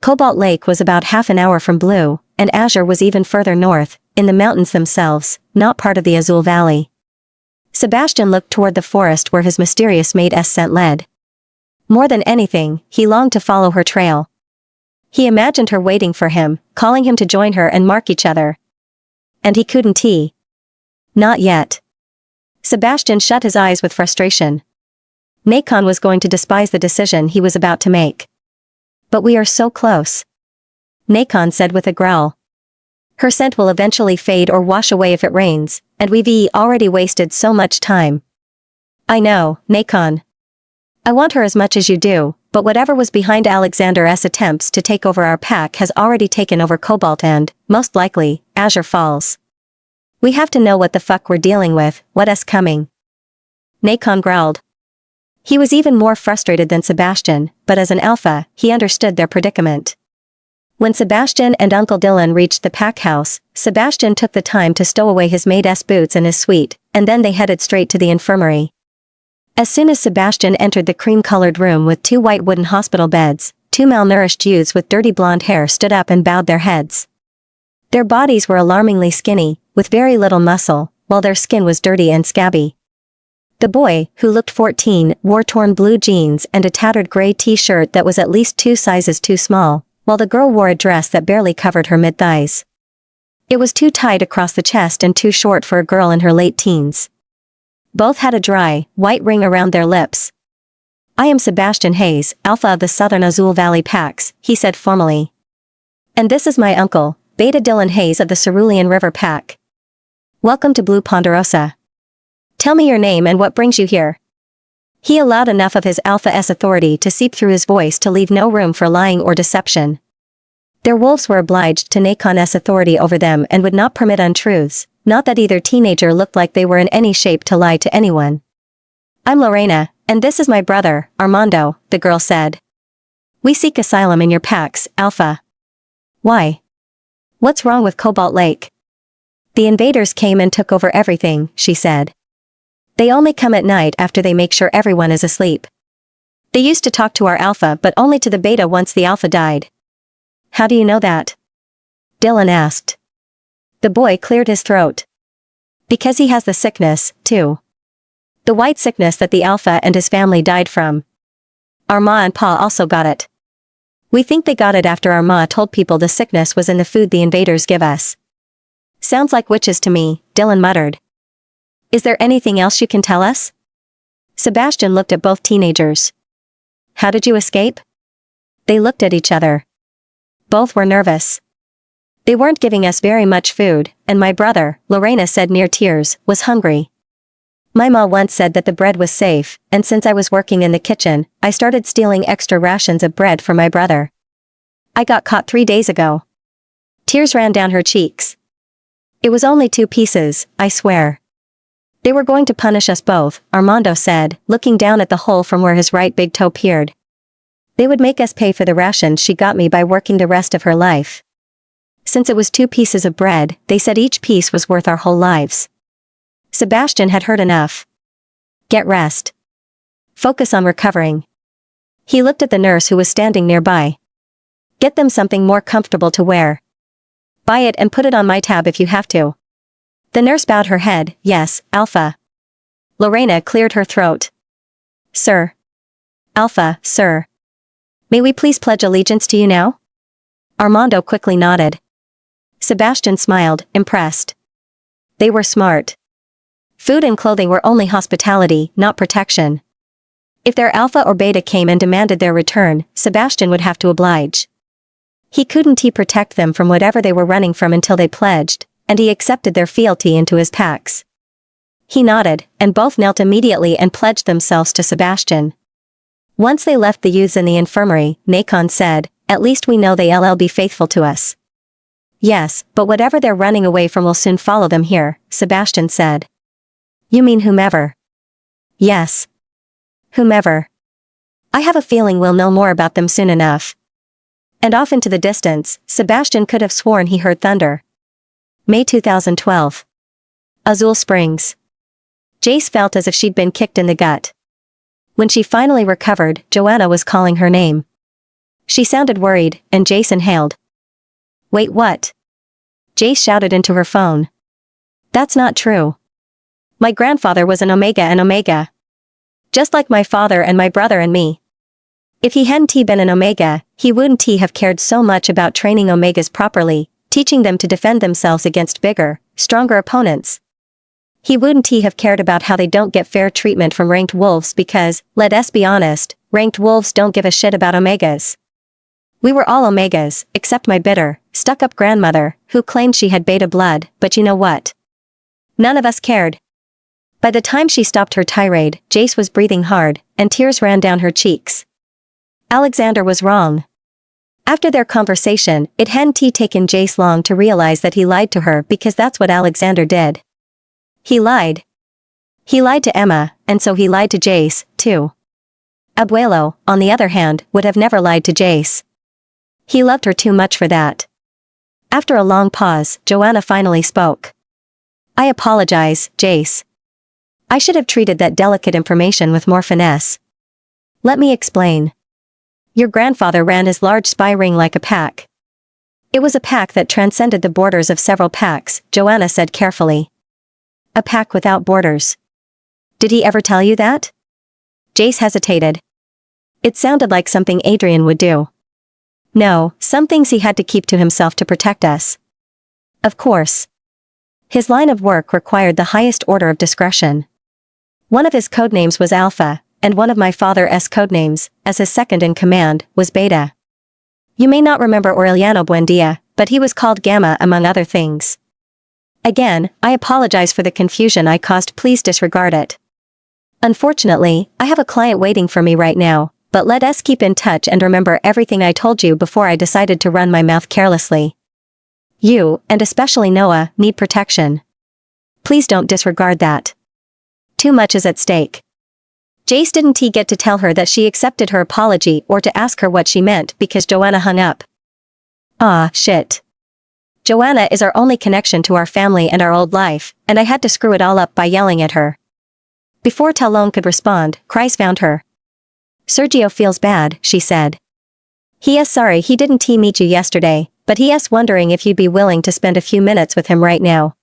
Speaker 1: Cobalt Lake was about half an hour from Blue, and Azure was even further north, in the mountains themselves, not part of the Azul Valley. Sebastian looked toward the forest where his mysterious mate's scent led. More than anything, he longed to follow her trail. He imagined her waiting for him, calling him to join her and mark each other. And he couldn't. Not yet. Sebastian shut his eyes with frustration. Nacon was going to despise the decision he was about to make. But we are so close. Nacon said with a growl. Her scent will eventually fade or wash away if it rains, and we've already wasted so much time. I know, Nacon. I want her as much as you do, but whatever was behind Alexander's attempts to take over our pack has already taken over Cobalt and, most likely, Azure Falls. We have to know what the fuck we're dealing with, what's coming. Nacon growled. He was even more frustrated than Sebastian, but as an alpha, he understood their predicament. When Sebastian and Uncle Dylan reached the pack house, Sebastian took the time to stow away his mate's boots in his suite, and then they headed straight to the infirmary. As soon as Sebastian entered the cream-colored room with 2 white wooden hospital beds, 2 malnourished youths with dirty blonde hair stood up and bowed their heads. Their bodies were alarmingly skinny, with very little muscle, while their skin was dirty and scabby. The boy, who looked 14, wore torn blue jeans and a tattered gray t-shirt that was at least 2 sizes too small, while the girl wore a dress that barely covered her mid-thighs. It was too tight across the chest and too short for a girl in her late teens. Both had a dry, white ring around their lips. I am Sebastian Hayes, Alpha of the Southern Azul Valley Packs, he said formally. And this is my uncle, Beta Dylan Hayes of the Cerulean River Pack. Welcome to Blue Ponderosa. Tell me your name and what brings you here. He allowed enough of his Alpha's authority to seep through his voice to leave no room for lying or deception. Their wolves were obliged to Nacon's authority over them and would not permit untruths, not that either teenager looked like they were in any shape to lie to anyone. I'm Lorena, and this is my brother, Armando, the girl said. We seek asylum in your packs, Alpha. Why? What's wrong with Cobalt Lake? The invaders came and took over everything, she said. They only come at night after they make sure everyone is asleep. They used to talk to our Alpha but only to the Beta once the Alpha died. How do you know that? Dylan asked. The boy cleared his throat. Because he has the sickness, too. The white sickness that the Alpha and his family died from. Our ma and pa also got it. We think they got it after our ma told people the sickness was in the food the invaders give us. Sounds like witches to me, Dylan muttered. Is there anything else you can tell us? Sebastian looked at both teenagers. How did you escape? They looked at each other. Both were nervous. They weren't giving us very much food, and my brother, Lorena said near tears, was hungry. My ma once said that the bread was safe, and since I was working in the kitchen, I started stealing extra rations of bread for my brother. I got caught 3 days ago. Tears ran down her cheeks. It was only 2 pieces, I swear. They were going to punish us both, Armando said, looking down at the hole from where his right big toe peered. They would make us pay for the rations she got me by working the rest of her life. Since it was 2 pieces of bread, they said each piece was worth our whole lives. Sebastian had heard enough. Get rest. Focus on recovering. He looked at the nurse who was standing nearby. Get them something more comfortable to wear. Buy it and put it on my tab if you have to. The nurse bowed her head. Yes, Alpha. Lorena cleared her throat. Sir. Alpha, sir. May we please pledge allegiance to you now? Armando quickly nodded. Sebastian smiled, impressed. They were smart. Food and clothing were only hospitality, not protection. If their Alpha or Beta came and demanded their return, Sebastian would have to oblige. He couldn't protect them from whatever they were running from until they pledged, and he accepted their fealty into his packs. He nodded, and both knelt immediately and pledged themselves to Sebastian. Once they left the youths in the infirmary, Nacon said, at least we know they'll be faithful to us. Yes, but whatever they're running away from will soon follow them here, Sebastian said. You mean whomever? Yes. Whomever. I have a feeling we'll know more about them soon enough. And off into the distance, Sebastian could have sworn he heard thunder. May 2012. Azul Springs. Jace felt as if she'd been kicked in the gut. When she finally recovered, Joanna was calling her name. She sounded worried, and Jace inhaled. Wait, what? Jace shouted into her phone. That's not true. My grandfather was an Omega. Just like my father and my brother and me. If he hadn't been an Omega, he wouldn't have cared so much about training Omegas properly, teaching them to defend themselves against bigger, stronger opponents. He wouldn't have cared about how they don't get fair treatment from ranked wolves because, let us be honest, ranked wolves don't give a shit about Omegas. We were all Omegas, except my bitter, stuck-up grandmother, who claimed she had Beta blood, but you know what? None of us cared. By the time she stopped her tirade, Jace was breathing hard, and tears ran down her cheeks. Alexander was wrong. After their conversation, it hadn't taken Jace long to realize that he lied to her because that's what Alexander did. He lied. He lied to Emma, and so he lied to Jace, too. Abuelo, on the other hand, would have never lied to Jace. He loved her too much for that. After a long pause, Joanna finally spoke. I apologize, Jace. I should have treated that delicate information with more finesse. Let me explain. Your grandfather ran his large spy ring like a pack. It was a pack that transcended the borders of several packs, Joanna said carefully. A pack without borders. Did he ever tell you that? Jace hesitated. It sounded like something Adrian would do. No, some things he had to keep to himself to protect us. Of course. His line of work required the highest order of discretion. One of his codenames was Alpha, and one of my father's codenames, as his second in command, was Beta. You may not remember Aureliano Buendia, but he was called Gamma among other things. Again, I apologize for the confusion I caused, please disregard it. Unfortunately, I have a client waiting for me right now, but let us keep in touch and remember everything I told you before I decided to run my mouth carelessly. You, and especially Noah, need protection. Please don't disregard that. Too much is at stake. Jace didn't get to tell her that she accepted her apology or to ask her what she meant because Joanna hung up. Ah, shit. Joanna is our only connection to our family and our old life, and I had to screw it all up by yelling at her. Before Talon could respond, cries found her. Sergio feels bad, she said. He is sorry he didn't meet you yesterday, but he is wondering if you'd be willing to spend a few minutes with him right now.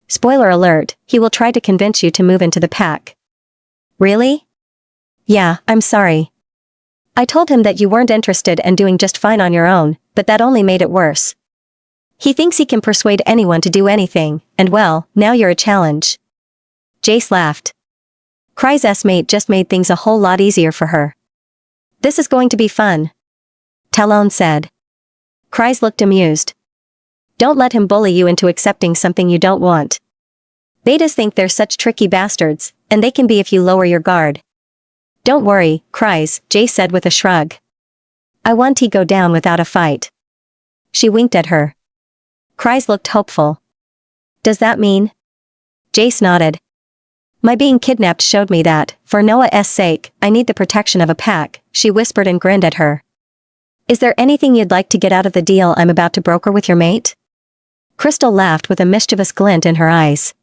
Speaker 1: Spoiler alert, he will try to convince you to move into the pack. Really? Yeah, I'm sorry. I told him that you weren't interested and doing just fine on your own, but that only made it worse. He thinks he can persuade anyone to do anything, and well, now you're a challenge. Jace laughed. Cry's mate just made things a whole lot easier for her. This is going to be fun. Talon said. Cry's looked amused. Don't let him bully you into accepting something you don't want. Betas think they're such tricky bastards, and they can be if you lower your guard. Don't worry, Cry's, Jace said with a shrug. I want to go down without a fight. She winked at her. Cry's looked hopeful. Does that mean? Jace nodded. My being kidnapped showed me that, for Noah's sake, I need the protection of a pack, she whispered and grinned at her. Is there anything you'd like to get out of the deal I'm about to broker with your mate? Crystal laughed with a mischievous glint in her eyes.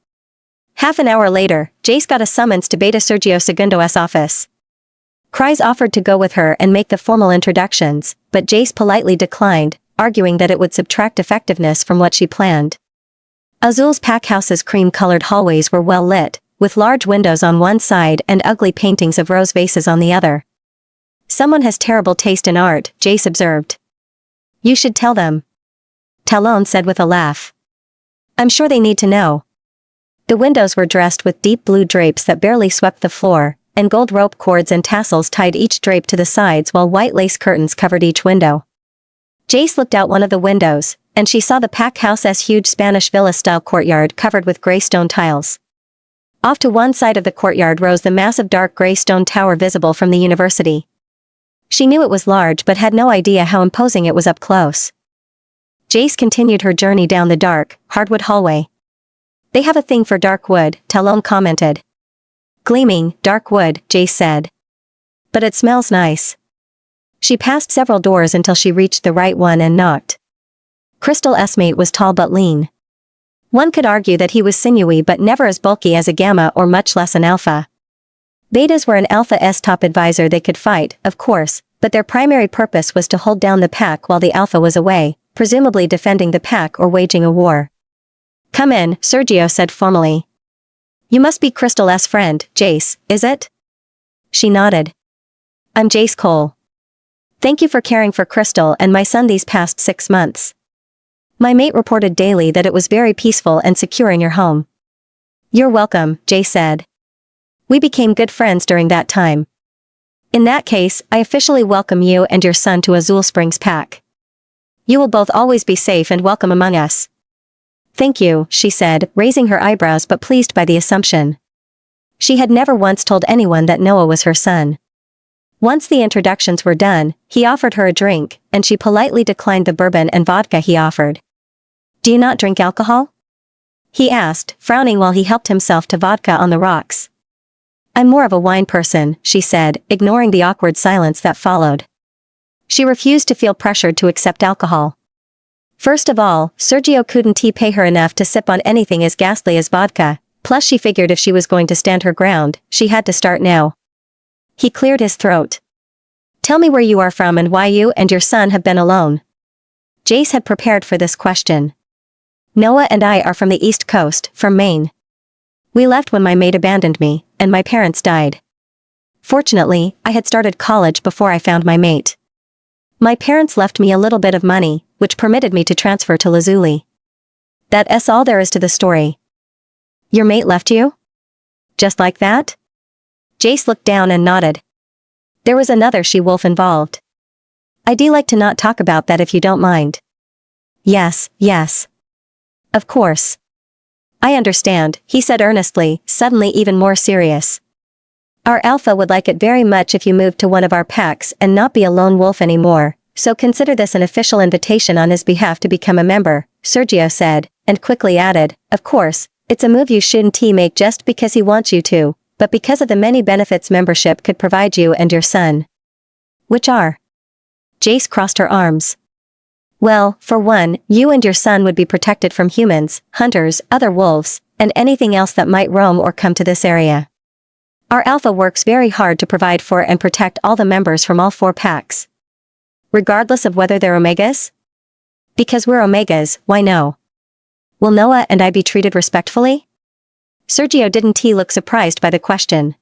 Speaker 1: Half an hour later, Jace got a summons to Beta Sergio Segundo's office. Cry's offered to go with her and make the formal introductions, but Jace politely declined, arguing that it would subtract effectiveness from what she planned. Azul's packhouse's cream-colored hallways were well lit, with large windows on one side and ugly paintings of rose vases on the other. Someone has terrible taste in art, Jace observed. You should tell them. Talon said with a laugh. I'm sure they need to know. The windows were dressed with deep blue drapes that barely swept the floor, and gold rope cords and tassels tied each drape to the sides while white lace curtains covered each window. Jace looked out one of the windows, and she saw the packhouse's huge Spanish villa-style courtyard covered with gray stone tiles. Off to one side of the courtyard rose the massive dark gray stone tower visible from the university. She knew it was large but had no idea how imposing it was up close. Jace continued her journey down the dark, hardwood hallway. They have a thing for dark wood, Talon commented. Gleaming, dark wood, Jace said. But it smells nice. She passed several doors until she reached the right one and knocked. Crystal's mate was tall but lean. One could argue that he was sinewy but never as bulky as a gamma or much less an alpha. Betas were an alpha's top advisor. They could fight, of course, but their primary purpose was to hold down the pack while the alpha was away, presumably defending the pack or waging a war. Come in, Sergio said formally. You must be Crystal's friend, Jace, is it? She nodded. I'm Jace Cole. Thank you for caring for Crystal and my son these past 6 months. My mate reported daily that it was very peaceful and secure in your home. You're welcome, Jace said. We became good friends during that time. In that case, I officially welcome you and your son to Azul Springs Pack. You will both always be safe and welcome among us. Thank you, she said, raising her eyebrows but pleased by the assumption. She had never once told anyone that Noah was her son. Once the introductions were done, he offered her a drink, and she politely declined the bourbon and vodka he offered. Do you not drink alcohol? He asked, frowning while he helped himself to vodka on the rocks. I'm more of a wine person, she said, ignoring the awkward silence that followed. She refused to feel pressured to accept alcohol. First of all, Sergio couldn't pay her enough to sip on anything as ghastly as vodka, plus she figured if she was going to stand her ground, she had to start now. He cleared his throat. Tell me where you are from and why you and your son have been alone. Jace had prepared for this question. Noah and I are from the East Coast, from Maine. We left when my mate abandoned me, and my parents died. Fortunately, I had started college before I found my mate. My parents left me a little bit of money, which permitted me to transfer to Lazuli. That's all there is to the story. Your mate left you? Just like that? Jace looked down and nodded. There was another she-wolf involved. I'd like to not talk about that if you don't mind. Yes. Of course. I understand, he said earnestly, suddenly even more serious. Our alpha would like it very much if you moved to one of our packs and not be a lone wolf anymore, so consider this an official invitation on his behalf to become a member, Sergio said, and quickly added, of course, it's a move you shouldn't make just because he wants you to, but because of the many benefits membership could provide you and your son. Which are? Jace crossed her arms. Well, for one, you and your son would be protected from humans, hunters, other wolves, and anything else that might roam or come to this area. Our alpha works very hard to provide for and protect all the members from all 4 packs. Regardless of whether they're omegas? Because we're omegas, why no? Will Noah and I be treated respectfully? Sergio didn't look surprised by the question.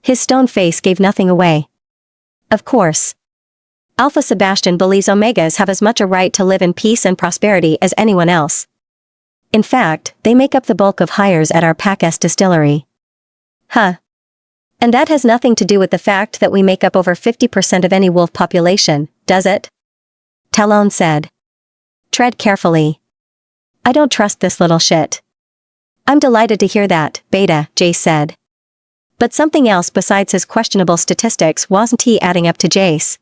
Speaker 1: His stone face gave nothing away. Of course. Alpha Sebastian believes Omegas have as much a right to live in peace and prosperity as anyone else. In fact, they make up the bulk of hires at our Pack S distillery. Huh. And that has nothing to do with the fact that we make up over 50% of any wolf population, does it? Talon said. Tread carefully. I don't trust this little shit. I'm delighted to hear that, Beta, Jace said. But something else besides his questionable statistics wasn't he adding up to Jace.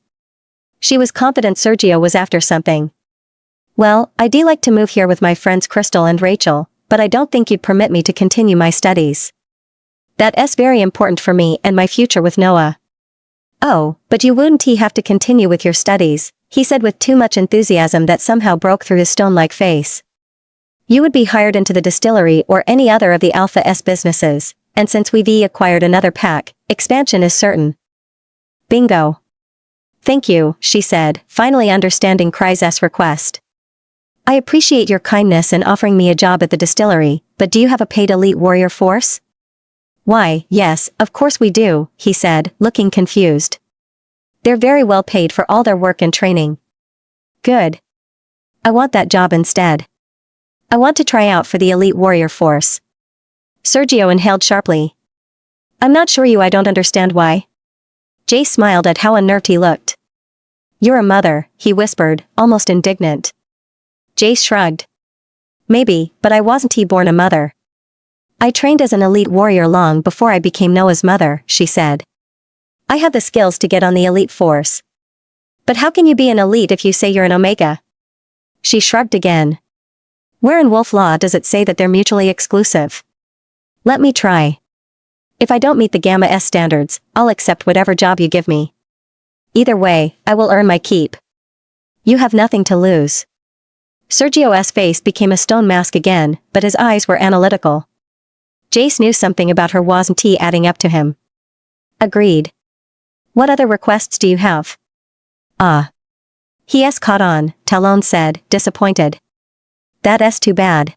Speaker 1: She was confident Sergio was after something. Well, I'd like to move here with my friends Crystal and Rachel, but I don't think you'd permit me to continue my studies. That's very important for me and my future with Noah. Oh, but you wouldn't have to continue with your studies, he said with too much enthusiasm that somehow broke through his stone-like face. You would be hired into the distillery or any other of the Alpha S businesses, and since we've acquired another pack, expansion is certain. Bingo. Thank you, she said, finally understanding Kryz's request. I appreciate your kindness in offering me a job at the distillery, but do you have a paid elite warrior force? Why, yes, of course we do, he said, looking confused. They're very well paid for all their work and training. Good. I want that job instead. I want to try out for the elite warrior force. Sergio inhaled sharply. I'm not sure I don't understand why. Jay smiled at how unnerved he looked. You're a mother, he whispered, almost indignant. Jay shrugged. Maybe, but I wasn't born a mother. I trained as an elite warrior long before I became Noah's mother, she said. I have the skills to get on the elite force. But how can you be an elite if you say you're an Omega? She shrugged again. Where in wolf law does it say that they're mutually exclusive? Let me try. If I don't meet the Gamma S standards, I'll accept whatever job you give me. Either way, I will earn my keep. You have nothing to lose. Sergio's face became a stone mask again, but his eyes were analytical. Jace knew something about her wasn't adding up to him. Agreed. What other requests do you have? He caught on, Talon said, disappointed. That's too bad.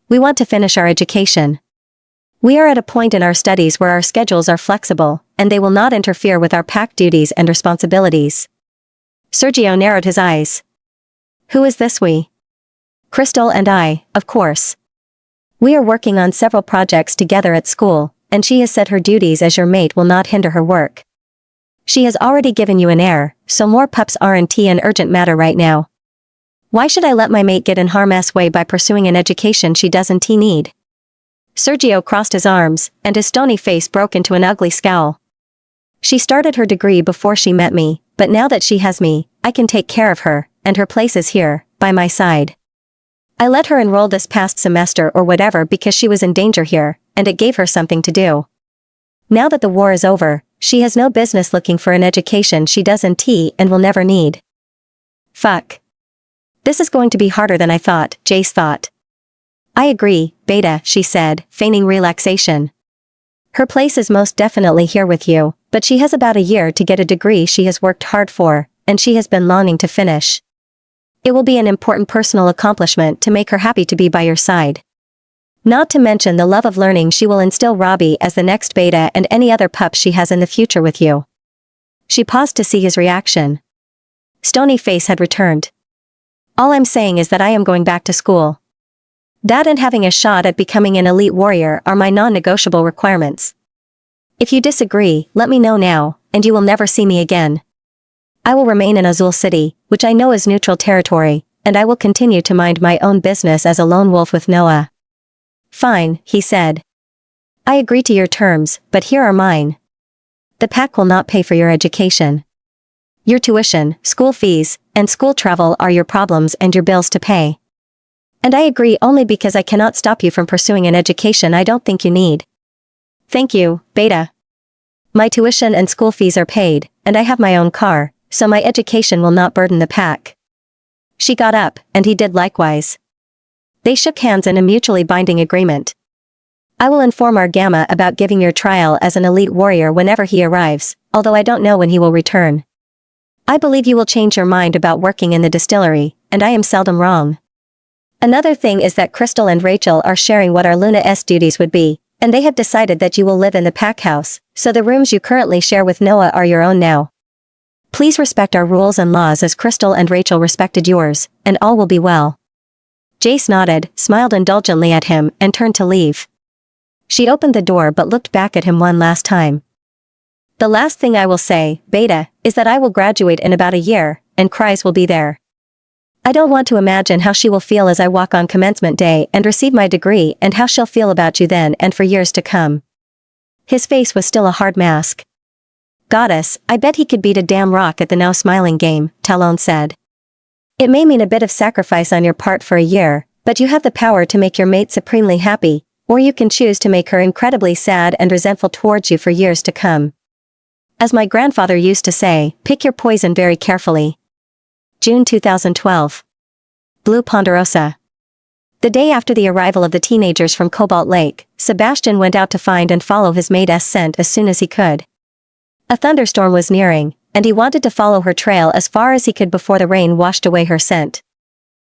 Speaker 1: We want to finish our education. We are at a point in our studies where our schedules are flexible, and they will not interfere with our pack duties and responsibilities. Sergio narrowed his eyes. Who is this we? Crystal and I, of course. We are working on several projects together at school, and she has said her duties as your mate will not hinder her work. She has already given you an heir, so more pups aren't an urgent matter right now. Why should I let my mate get in harm's way by pursuing an education she doesn't need? Sergio crossed his arms, and his stony face broke into an ugly scowl. She started her degree before she met me, but now that she has me, I can take care of her, and her place is here, by my side. I let her enroll this past semester or whatever because she was in danger here, and it gave her something to do. Now that the war is over, she has no business looking for an education she doesn't and will never need. Fuck. This is going to be harder than I thought, Jace thought. I agree, Beta, she said, feigning relaxation. Her place is most definitely here with you, but she has about a year to get a degree she has worked hard for, and she has been longing to finish. It will be an important personal accomplishment to make her happy to be by your side. Not to mention the love of learning she will instill Robbie as the next Beta and any other pup she has in the future with you. She paused to see his reaction. Stony face had returned. All I'm saying is that I am going back to school. That and having a shot at becoming an elite warrior are my non-negotiable requirements. If you disagree, let me know now, and you will never see me again. I will remain in Azul City, which I know is neutral territory, and I will continue to mind my own business as a lone wolf with Noah. Fine, he said. I agree to your terms, but here are mine. The pack will not pay for your education. Your tuition, school fees, and school travel are your problems and your bills to pay. And I agree only because I cannot stop you from pursuing an education I don't think you need. Thank you, Beta. My tuition and school fees are paid, and I have my own car, so my education will not burden the pack. She got up, and he did likewise. They shook hands in a mutually binding agreement. I will inform our Gamma about giving your trial as an elite warrior whenever he arrives, although I don't know when he will return. I believe you will change your mind about working in the distillery, and I am seldom wrong. Another thing is that Crystal and Rachel are sharing what our Luna's duties would be, and they have decided that you will live in the pack house, so the rooms you currently share with Noah are your own now. Please respect our rules and laws as Crystal and Rachel respected yours, and all will be well. Jace nodded, smiled indulgently at him, and turned to leave. She opened the door but looked back at him one last time. The last thing I will say, Beta, is that I will graduate in about a year, and Kryze will be there. I don't want to imagine how she will feel as I walk on commencement day and receive my degree and how she'll feel about you then and for years to come. His face was still a hard mask. Goddess, I bet he could beat a damn rock at the now smiling game, Talon said. It may mean a bit of sacrifice on your part for a year, but you have the power to make your mate supremely happy, or you can choose to make her incredibly sad and resentful towards you for years to come. As my grandfather used to say, pick your poison very carefully. June 2012. Blue Ponderosa. The day after the arrival of the teenagers from Cobalt Lake, Sebastian went out to find and follow his mate's scent as soon as he could. A thunderstorm was nearing, and he wanted to follow her trail as far as he could before the rain washed away her scent.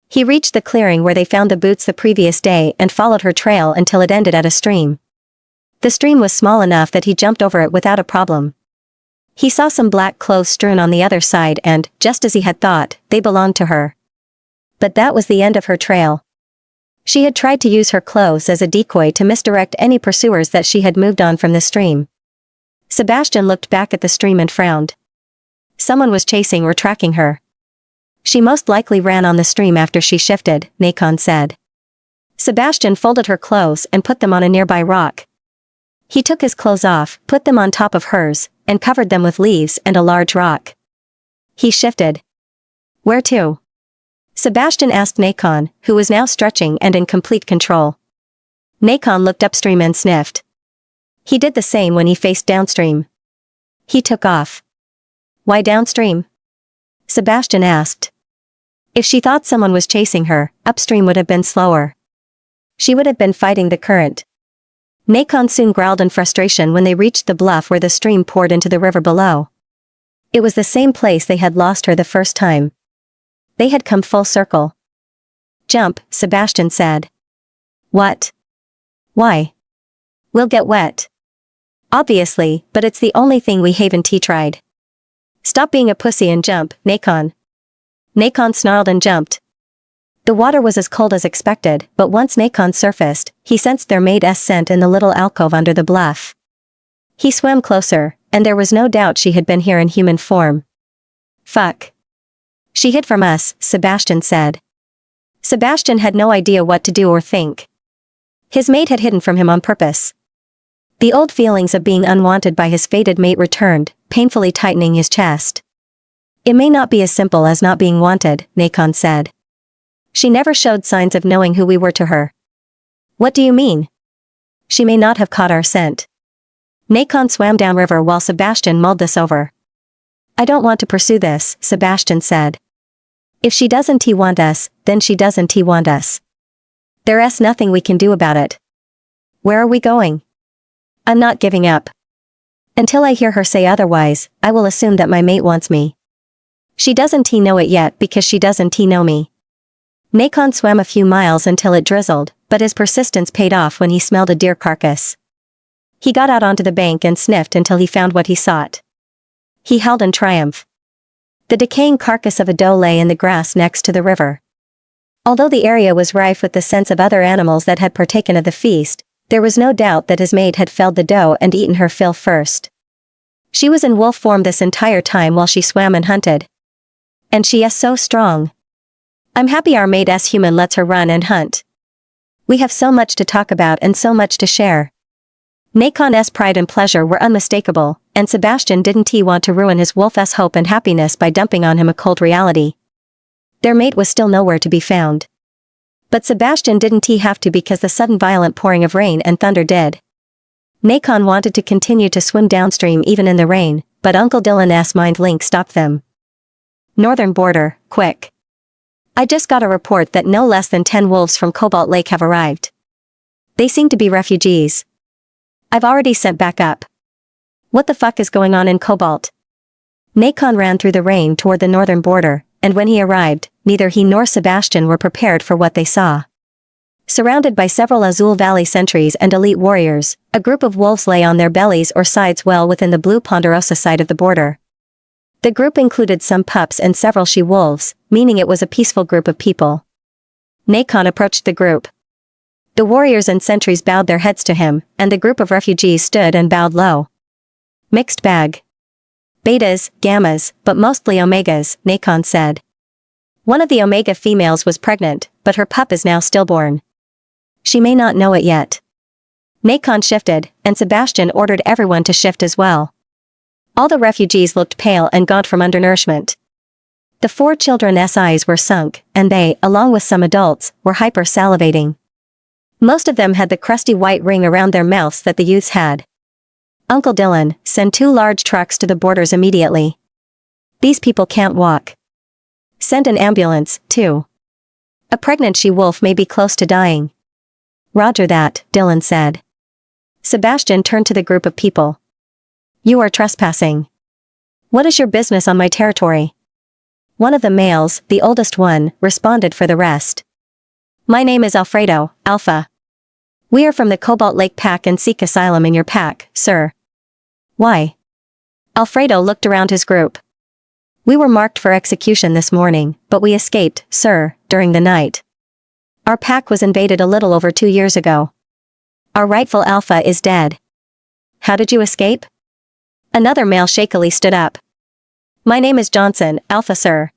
Speaker 1: He reached the clearing where they found the boots the previous day and followed her trail until it ended at a stream. The stream was small enough that he jumped over it without a problem. He saw some black clothes strewn on the other side and, just as he had thought, they belonged to her. But that was the end of her trail. She had tried to use her clothes as a decoy to misdirect any pursuers that she had moved on from the stream. Sebastian looked back at the stream and frowned. Someone was chasing or tracking her. She most likely ran on the stream after she shifted, Nacon said. Sebastian folded her clothes and put them on a nearby rock. He took his clothes off, put them on top of hers, and covered them with leaves and a large rock. He shifted. Where to? Sebastian asked Nacon, who was now stretching and in complete control. Nacon looked upstream and sniffed. He did the same when he faced downstream. He took off. Why downstream? Sebastian asked. If she thought someone was chasing her, upstream would have been slower. She would have been fighting the current. Nacon soon growled in frustration when they reached the bluff where the stream poured into the river below. It was the same place they had lost her the first time. They had come full circle. Jump, Sebastian said. What? Why? We'll get wet. Obviously, but it's the only thing we haven't tried. Stop being a pussy and jump, Nacon. Nacon snarled and jumped. The water was as cold as expected, but once Nacon surfaced, he sensed their mate's scent in the little alcove under the bluff. He swam closer, and there was no doubt she had been here in human form. Fuck. She hid from us, Sebastian said. Sebastian had no idea what to do or think. His mate had hidden from him on purpose. The old feelings of being unwanted by his fated mate returned, painfully tightening his chest. It may not be as simple as not being wanted, Nacon said. She never showed signs of knowing who we were to her. What do you mean? She may not have caught our scent. Nacon swam downriver while Sebastian mulled this over. I don't want to pursue this, Sebastian said. If she doesn't want us, then she doesn't want us. There's nothing we can do about it. Where are we going? I'm not giving up. Until I hear her say otherwise, I will assume that my mate wants me. She doesn't know it yet because she doesn't know me. Nacon swam a few miles until it drizzled, but his persistence paid off when he smelled a deer carcass. He got out onto the bank and sniffed until he found what he sought. He howled in triumph. The decaying carcass of a doe lay in the grass next to the river. Although the area was rife with the scents of other animals that had partaken of the feast, there was no doubt that his mate had felled the doe and eaten her fill first. She was in wolf form this entire time while she swam and hunted. And she is so strong. I'm happy our mate's human lets her run and hunt. We have so much to talk about and so much to share. Nacon's pride and pleasure were unmistakable, and Sebastian didn't want to ruin his wolf's hope and happiness by dumping on him a cold reality. Their mate was still nowhere to be found. But Sebastian didn't have to because the sudden violent pouring of rain and thunder did. Nacon wanted to continue to swim downstream even in the rain, but Uncle Dylan's mind link stopped them. Northern border, quick. I just got a report that no less than 10 wolves from Cobalt Lake have arrived. They seem to be refugees. I've already sent back up. What the fuck is going on in Cobalt? Nacon ran through the rain toward the northern border, and when he arrived, neither he nor Sebastian were prepared for what they saw. Surrounded by several Azul Valley sentries and elite warriors, a group of wolves lay on their bellies or sides well within the blue Ponderosa side of the border. The group included some pups and several she-wolves, meaning it was a peaceful group of people. Nacon approached the group. The warriors and sentries bowed their heads to him, and the group of refugees stood and bowed low. Mixed bag. Betas, gammas, but mostly omegas, Nacon said. One of the omega females was pregnant, but her pup is now stillborn. She may not know it yet. Nacon shifted, and Sebastian ordered everyone to shift as well. All the refugees looked pale and gaunt from undernourishment. The 4 children's eyes were sunk, and they, along with some adults, were hyper-salivating. Most of them had the crusty white ring around their mouths that the youths had. Uncle Dylan, send 2 large trucks to the borders immediately. These people can't walk. Send an ambulance, too. A pregnant she-wolf may be close to dying. Roger that, Dylan said. Sebastian turned to the group of people. You are trespassing. What is your business on my territory? One of the males, the oldest one, responded for the rest. My name is Alfredo, Alpha. We are from the Cobalt Lake Pack and seek asylum in your pack, sir. Why? Alfredo looked around his group. We were marked for execution this morning, but we escaped, sir, during the night. Our pack was invaded a little over 2 years ago. Our rightful Alpha is dead. How did you escape? Another male shakily stood up. My name is Johnson, Alpha sir.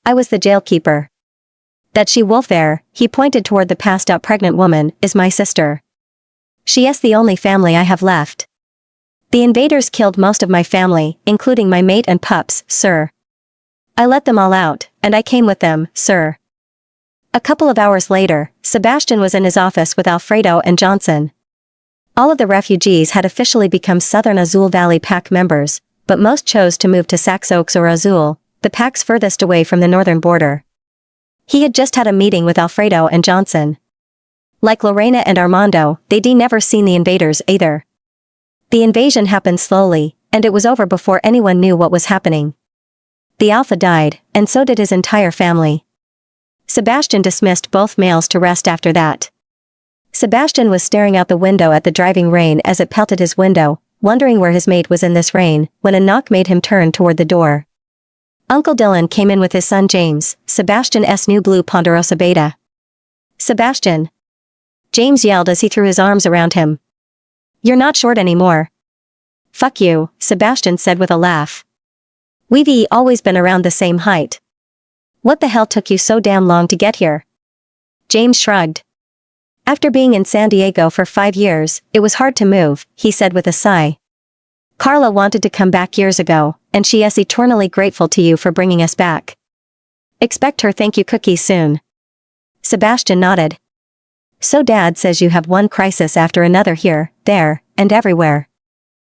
Speaker 1: I was the jailkeeper. That she-wolf there, he pointed toward the passed-out pregnant woman, is my sister. She is the only family I have left. The invaders killed most of my family, including my mate and pups, sir. I let them all out, and I came with them, sir. A couple of hours later, Sebastian was in his office with Alfredo and Johnson. All of the refugees had officially become Southern Azul Valley Pack members, but most chose to move to Sax Oaks or Azul, the packs furthest away from the northern border. He had just had a meeting with Alfredo and Johnson. Like Lorena and Armando, they'd never seen the invaders either. The invasion happened slowly, and it was over before anyone knew what was happening. The Alpha died, and so did his entire family. Sebastian dismissed both males to rest after that. Sebastian was staring out the window at the driving rain as it pelted his window, wondering where his mate was in this rain, when a knock made him turn toward the door. Uncle Dylan came in with his son James, Sebastian's new blue Ponderosa Beta. Sebastian! James yelled as he threw his arms around him. You're not short anymore. Fuck you, Sebastian said with a laugh. We've always been around the same height. What the hell took you so damn long to get here? James shrugged. After being in San Diego for 5 years, it was hard to move, he said with a sigh. Carla wanted to come back years ago, and she is eternally grateful to you for bringing us back. Expect her thank you cookies soon. Sebastian nodded. So Dad says you have one crisis after another here, there, and everywhere.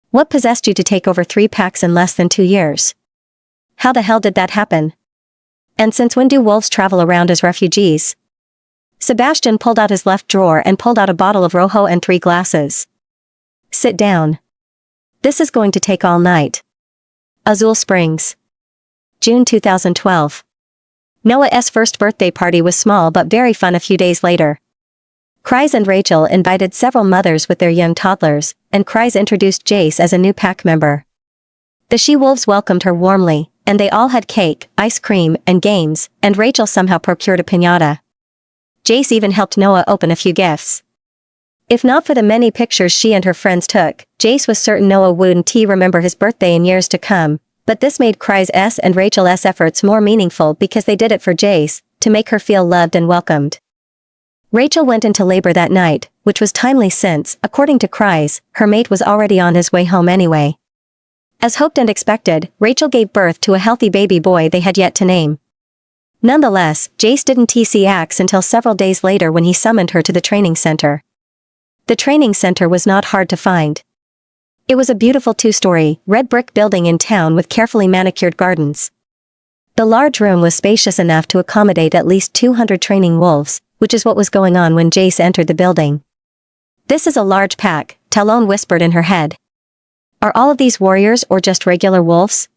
Speaker 1: What possessed you to take over 3 packs in less than 2 years? How the hell did that happen? And since when do wolves travel around as refugees? Sebastian pulled out his left drawer and pulled out a bottle of Rojo and 3 glasses. Sit down. This is going to take all night. Azul Springs. June 2012. Noah's first birthday party was small but very fun a few days later. Kryze and Rachel invited several mothers with their young toddlers, and Kryze introduced Jace as a new pack member. The she-wolves welcomed her warmly, and they all had cake, ice cream, and games, and Rachel somehow procured a piñata. Jace even helped Noah open a few gifts. If not for the many pictures she and her friends took, Jace was certain Noah wouldn't remember his birthday in years to come, but this made Kryze's and Rachel's efforts more meaningful because they did it for Jace, to make her feel loved and welcomed. Rachel went into labor that night, which was timely since, according to Kryze, her mate was already on his way home anyway. As hoped and expected, Rachel gave birth to a healthy baby boy they had yet to name. Nonetheless, Jace didn't see Axe until several days later when he summoned her to the training center. The training center was not hard to find. It was a beautiful 2-story, red brick building in town with carefully manicured gardens. The large room was spacious enough to accommodate at least 200 training wolves, which is what was going on when Jace entered the building. This is a large pack, Talon whispered in her head. Are all of these warriors or just regular wolves?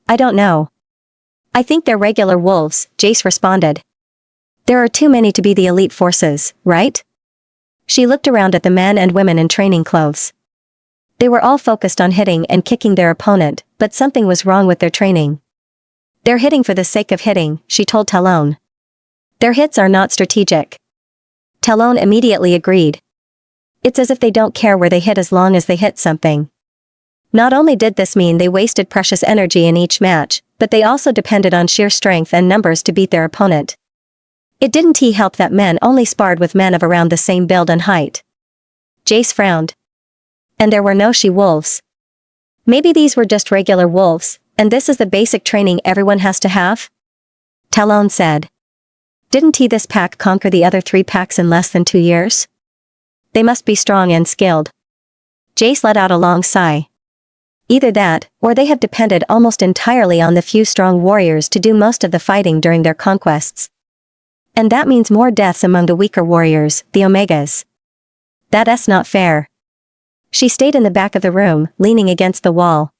Speaker 1: I don't know. I think they're regular wolves, Jace responded. There are too many to be the elite forces, right? She looked around at the men and women in training clothes. They were all focused on hitting and kicking their opponent, but something was wrong with their training. They're hitting for the sake of hitting, she told Talon. Their hits are not strategic. Talon immediately agreed. It's as if they don't care where they hit as long as they hit something. Not only did this mean they wasted precious energy in each match, but they also depended on sheer strength and numbers to beat their opponent. It didn't help that men only sparred with men of around the same build and height. Jace frowned. And there were no she-wolves. Maybe these were just regular wolves, and this is the basic training everyone has to have? Talon said. Didn't this pack conquer the other 3 packs in less than 2 years? They must be strong and skilled. Jace let out a long sigh. Either that, or they have depended almost entirely on the few strong warriors to do most of the fighting during their conquests. And that means more deaths among the weaker warriors, the Omegas. That's not fair. She stayed in the back of the room, leaning against the wall.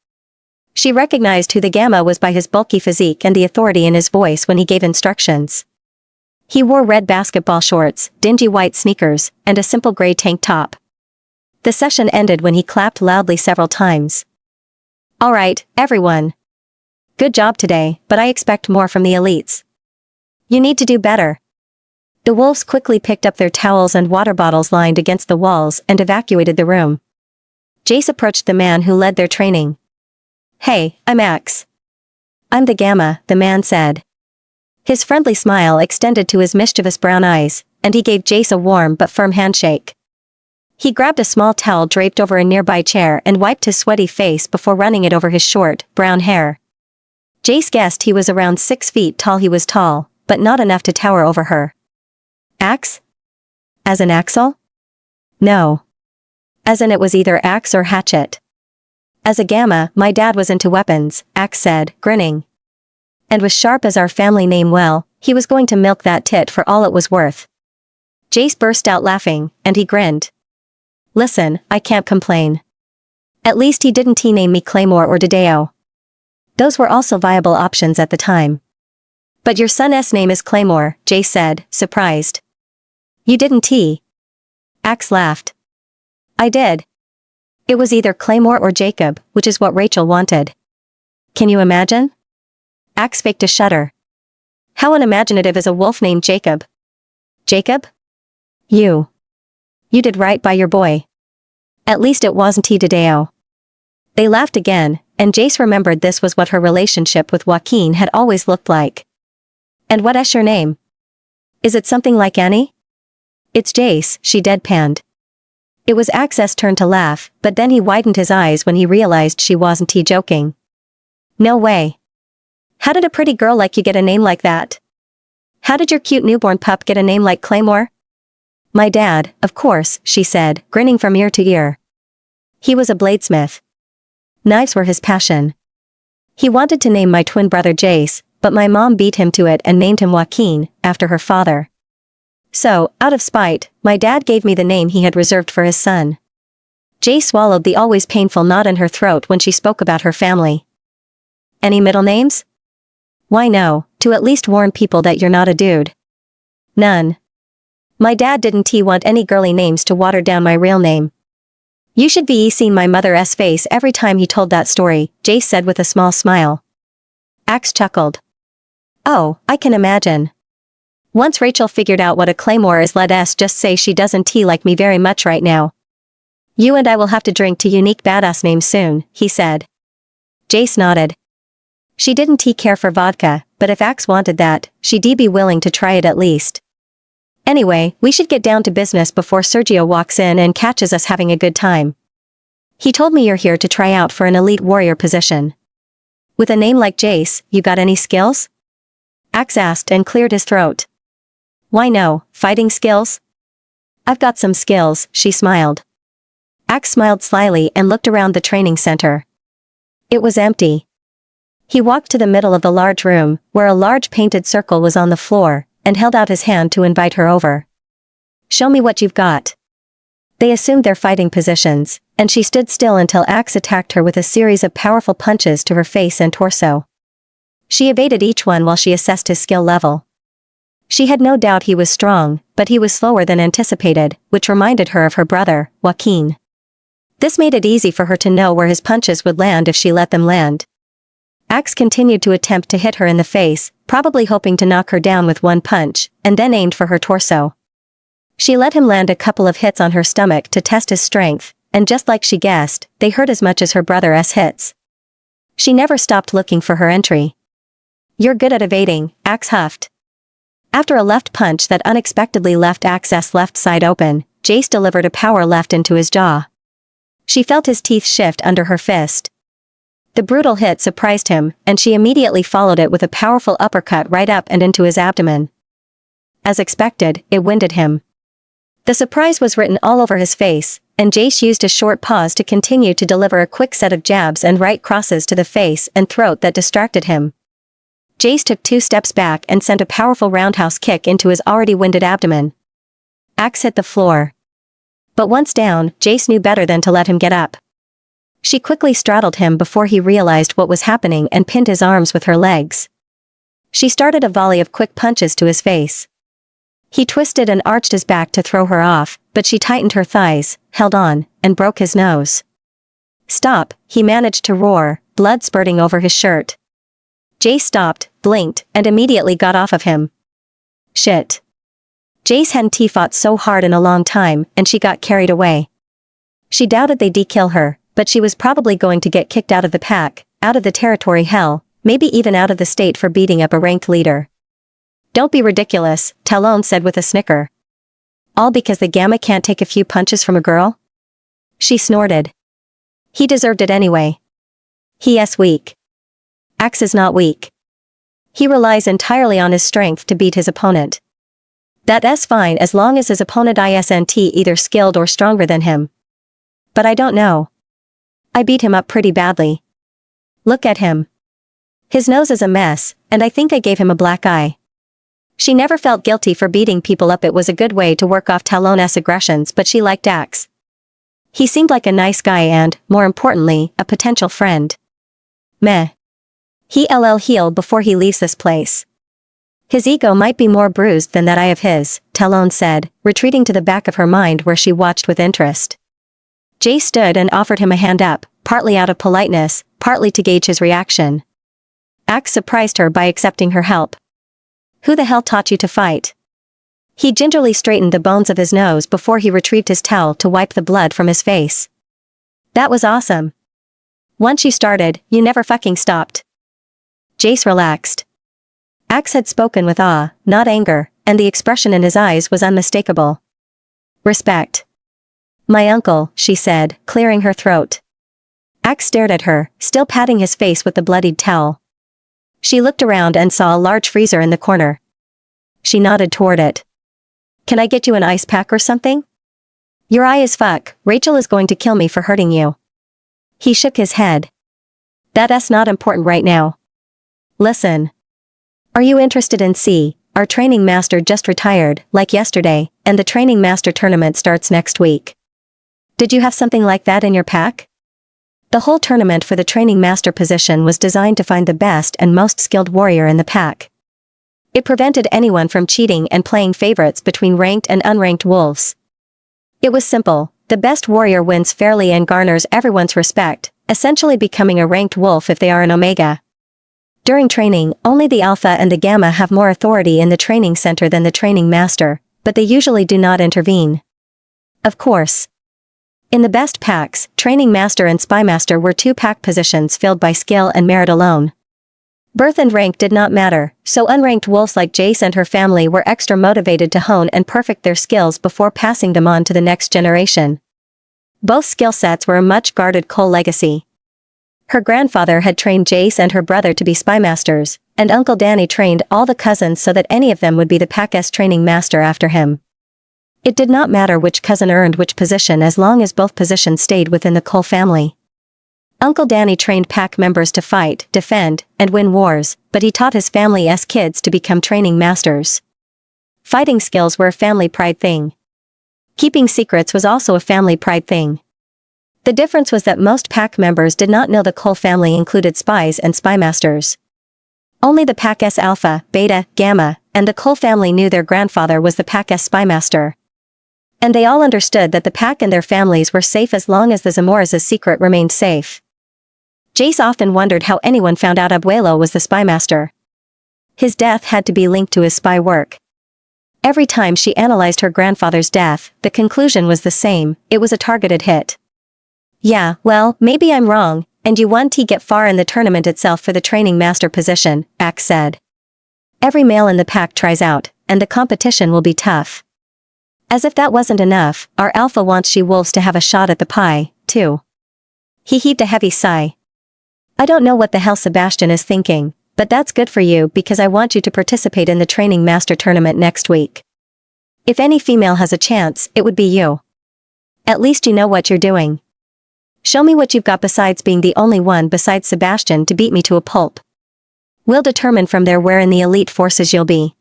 Speaker 1: She recognized who the Gamma was by his bulky physique and the authority in his voice when he gave instructions. He wore red basketball shorts, dingy white sneakers, and a simple gray tank top. The session ended when he clapped loudly several times. All right, everyone. Good job today, but I expect more from the elites. You need to do better. The wolves quickly picked up their towels and water bottles lined against the walls and evacuated the room. Jace approached the man who led their training. Hey, I'm Axe. I'm the Gamma, the man said. His friendly smile extended to his mischievous brown eyes, and he gave Jace a warm but firm handshake. He grabbed a small towel draped over a nearby chair and wiped his sweaty face before running it over his short, brown hair. Jace guessed he was around 6 feet tall. He was tall, but not enough to tower over her. Axe? As in Axel? No. As in it was either axe or hatchet. As a Gamma, my dad was into weapons, Axe said, grinning. And was sharp as our family name. Well, he was going to milk that tit for all it was worth. Jace burst out laughing, and he grinned. Listen, I can't complain. At least he didn't name me Claymore or Dedeo. Those were also viable options at the time. But your son's name is Claymore, Jace said, surprised. You didn't? Axe laughed. I did. It was either Claymore or Jacob, which is what Rachel wanted. Can you imagine? Axe faked a shudder. How unimaginative is a wolf named Jacob? Jacob? You did right by your boy. At least it wasn't Dedeo. They laughed again, and Jace remembered this was what her relationship with Joaquin had always looked like. And what's your name? Is it something like Annie? It's Jace, she deadpanned. It was Axe's turn to laugh, but then he widened his eyes when he realized she wasn't joking. No way. How did a pretty girl like you get a name like that? How did your cute newborn pup get a name like Claymore? My dad, of course, she said, grinning from ear to ear. He was a bladesmith. Knives were his passion. He wanted to name my twin brother Jace, but my mom beat him to it and named him Joaquin, after her father. So, out of spite, my dad gave me the name he had reserved for his son. Jace swallowed the always painful knot in her throat when she spoke about her family. Any middle names? Why no, to at least warn people that you're not a dude. None. My dad didn't want any girly names to water down my real name. You should be seen my mother's face every time he told that story, Jace said with a small smile. Axe chuckled. Oh, I can imagine. Once Rachel figured out what a Claymore is, let's just say she doesn't like me very much right now. You and I will have to drink to unique badass names soon, he said. Jace nodded. She didn't care for vodka, but if Axe wanted that, she'd be willing to try it at least. Anyway, we should get down to business before Sergio walks in and catches us having a good time. He told me you're here to try out for an elite warrior position. With a name like Jace, you got any skills? Axe asked and cleared his throat. Why no, fighting skills? I've got some skills, she smiled. Axe smiled slyly and looked around the training center. It was empty. He walked to the middle of the large room, where a large painted circle was on the floor, and held out his hand to invite her over. Show me what you've got. They assumed their fighting positions, and she stood still until Axe attacked her with a series of powerful punches to her face and torso. She evaded each one while she assessed his skill level. She had no doubt he was strong, but he was slower than anticipated, which reminded her of her brother, Joaquin. This made it easy for her to know where his punches would land if she let them land. Axe continued to attempt to hit her in the face, probably hoping to knock her down with one punch, and then aimed for her torso. She let him land a couple of hits on her stomach to test his strength, and just like she guessed, they hurt as much as her brother's hits. She never stopped looking for her entry. "You're good at evading," Axe huffed. After a left punch that unexpectedly left Axe's left side open, Jace delivered a power left into his jaw. She felt his teeth shift under her fist. The brutal hit surprised him, and she immediately followed it with a powerful uppercut right up and into his abdomen. As expected, it winded him. The surprise was written all over his face, and Jace used a short pause to continue to deliver a quick set of jabs and right crosses to the face and throat that distracted him. Jace took 2 steps back and sent a powerful roundhouse kick into his already winded abdomen. Axe hit the floor. But once down, Jace knew better than to let him get up. She quickly straddled him before he realized what was happening and pinned his arms with her legs. She started a volley of quick punches to his face. He twisted and arched his back to throw her off, but she tightened her thighs, held on, and broke his nose. "Stop," he managed to roar, blood spurting over his shirt. Jace stopped, blinked, and immediately got off of him. Shit. Jace hadn't fought so hard in a long time, and she got carried away. She doubted they'd de-kill her, but she was probably going to get kicked out of the pack, out of the territory hell, maybe even out of the state for beating up a ranked leader. "Don't be ridiculous," Talon said with a snicker. "All because the Gamma can't take a few punches from a girl?" She snorted. "He deserved it anyway. He's weak." Axe is not weak. He relies entirely on his strength to beat his opponent. That's fine as long as his opponent isn't either skilled or stronger than him. But I don't know. I beat him up pretty badly. Look at him. His nose is a mess, and I think I gave him a black eye." She never felt guilty for beating people up. It was a good way to work off Talon's aggressions, but she liked Axe. He seemed like a nice guy and, more importantly, a potential friend. Meh. He'll heal before he leaves this place. His ego might be more bruised than that eye of his, Talon said, retreating to the back of her mind where she watched with interest. Jay stood and offered him a hand up, partly out of politeness, partly to gauge his reaction. Axe surprised her by accepting her help. "Who the hell taught you to fight?" He gingerly straightened the bones of his nose before he retrieved his towel to wipe the blood from his face. "That was awesome. Once you started, you never fucking stopped." Jace relaxed. Axe had spoken with awe, not anger, and the expression in his eyes was unmistakable. "Respect." "My uncle," she said, clearing her throat. Axe stared at her, still patting his face with the bloodied towel. She looked around and saw a large freezer in the corner. She nodded toward it. "Can I get you an ice pack or something?" "Your eye is fuck, Rachel is going to kill me for hurting you." He shook his head. "That's not important right now. Listen. Are you interested in C? Our training master just retired, like yesterday, and the training master tournament starts next week. Did you have something like that in your pack?" The whole tournament for the training master position was designed to find the best and most skilled warrior in the pack. It prevented anyone from cheating and playing favorites between ranked and unranked wolves. It was simple: the best warrior wins fairly and garners everyone's respect, essentially becoming a ranked wolf if they are an omega. During training, only the alpha and the gamma have more authority in the training center than the training master, but they usually do not intervene. Of course. In the best packs, training master and spy master were two pack positions filled by skill and merit alone. Birth and rank did not matter, so unranked wolves like Jace and her family were extra motivated to hone and perfect their skills before passing them on to the next generation. Both skill sets were a much guarded Cole legacy. Her grandfather had trained Jace and her brother to be spy masters, and Uncle Danny trained all the cousins so that any of them would be the pack's training master after him. It did not matter which cousin earned which position as long as both positions stayed within the Cole family. Uncle Danny trained pack members to fight, defend, and win wars, but he taught his family's kids to become training masters. Fighting skills were a family pride thing. Keeping secrets was also a family pride thing. The difference was that most pack members did not know the Cole family included spies and spy masters. Only the pack's alpha, beta, gamma, and the Cole family knew their grandfather was the pack's spy master. And they all understood that the pack and their families were safe as long as the Zamora's secret remained safe. Jace often wondered how anyone found out Abuelo was the spymaster. His death had to be linked to his spy work. Every time she analyzed her grandfather's death, the conclusion was the same: it was a targeted hit. Yeah, well, maybe I'm wrong, and you won't get far in the tournament itself for the training master position, Axe said. Every male in the pack tries out, and the competition will be tough. As if that wasn't enough, our alpha wants she-wolves to have a shot at the pie, too. He heaved a heavy sigh. I don't know what the hell Sebastian is thinking, but that's good for you because I want you to participate in the training master tournament next week. If any female has a chance, it would be you. At least you know what you're doing. Show me what you've got besides being the only one besides Sebastian to beat me to a pulp. We'll determine from there where in the elite forces you'll be.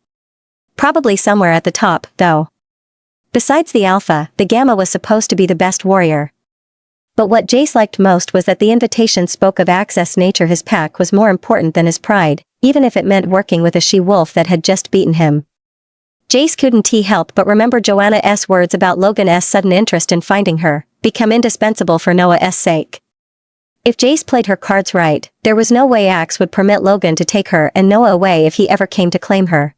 Speaker 1: Probably somewhere at the top, though. Besides the alpha, the gamma was supposed to be the best warrior. But what Jace liked most was that the invitation spoke of Axe's nature. His pack was more important than his pride, even if it meant working with a she-wolf that had just beaten him. Jace couldn't help but remember Joanna's words about Logan's sudden interest in finding her, become indispensable for Noah's sake. If Jace played her cards right, there was no way Axe would permit Logan to take her and Noah away if he ever came to claim her.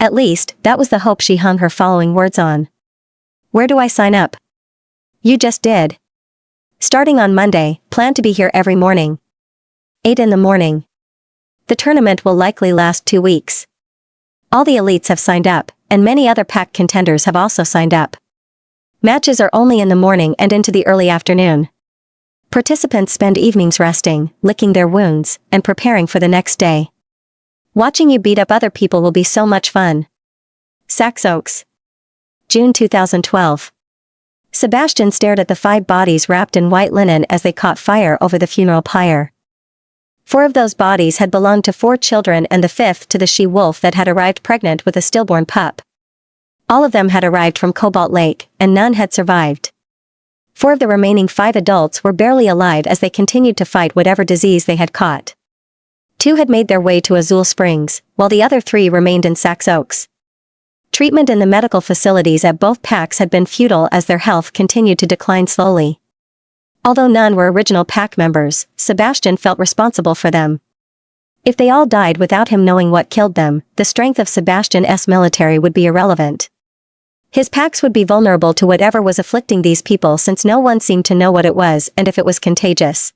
Speaker 1: At least, that was the hope she hung her following words on. Where do I sign up? You just did. Starting on Monday, plan to be here every morning. 8 in the morning. The tournament will likely last 2 weeks. All the elites have signed up, and many other pack contenders have also signed up. Matches are only in the morning and into the early afternoon. Participants spend evenings resting, licking their wounds, and preparing for the next day. Watching you beat up other people will be so much fun. Sax Oaks. June 2012. Sebastian stared at the 5 bodies wrapped in white linen as they caught fire over the funeral pyre. 4 of those bodies had belonged to 4 children and the 5th to the she-wolf that had arrived pregnant with a stillborn pup. All of them had arrived from Cobalt Lake, and none had survived. 4 of the remaining 5 adults were barely alive as they continued to fight whatever disease they had caught. 2 had made their way to Azul Springs, while the other 3 remained in Sax Oaks. Treatment in the medical facilities at both packs had been futile as their health continued to decline slowly. Although none were original pack members, Sebastian felt responsible for them. If they all died without him knowing what killed them, the strength of Sebastian's military would be irrelevant. His packs would be vulnerable to whatever was afflicting these people since no one seemed to know what it was and if it was contagious.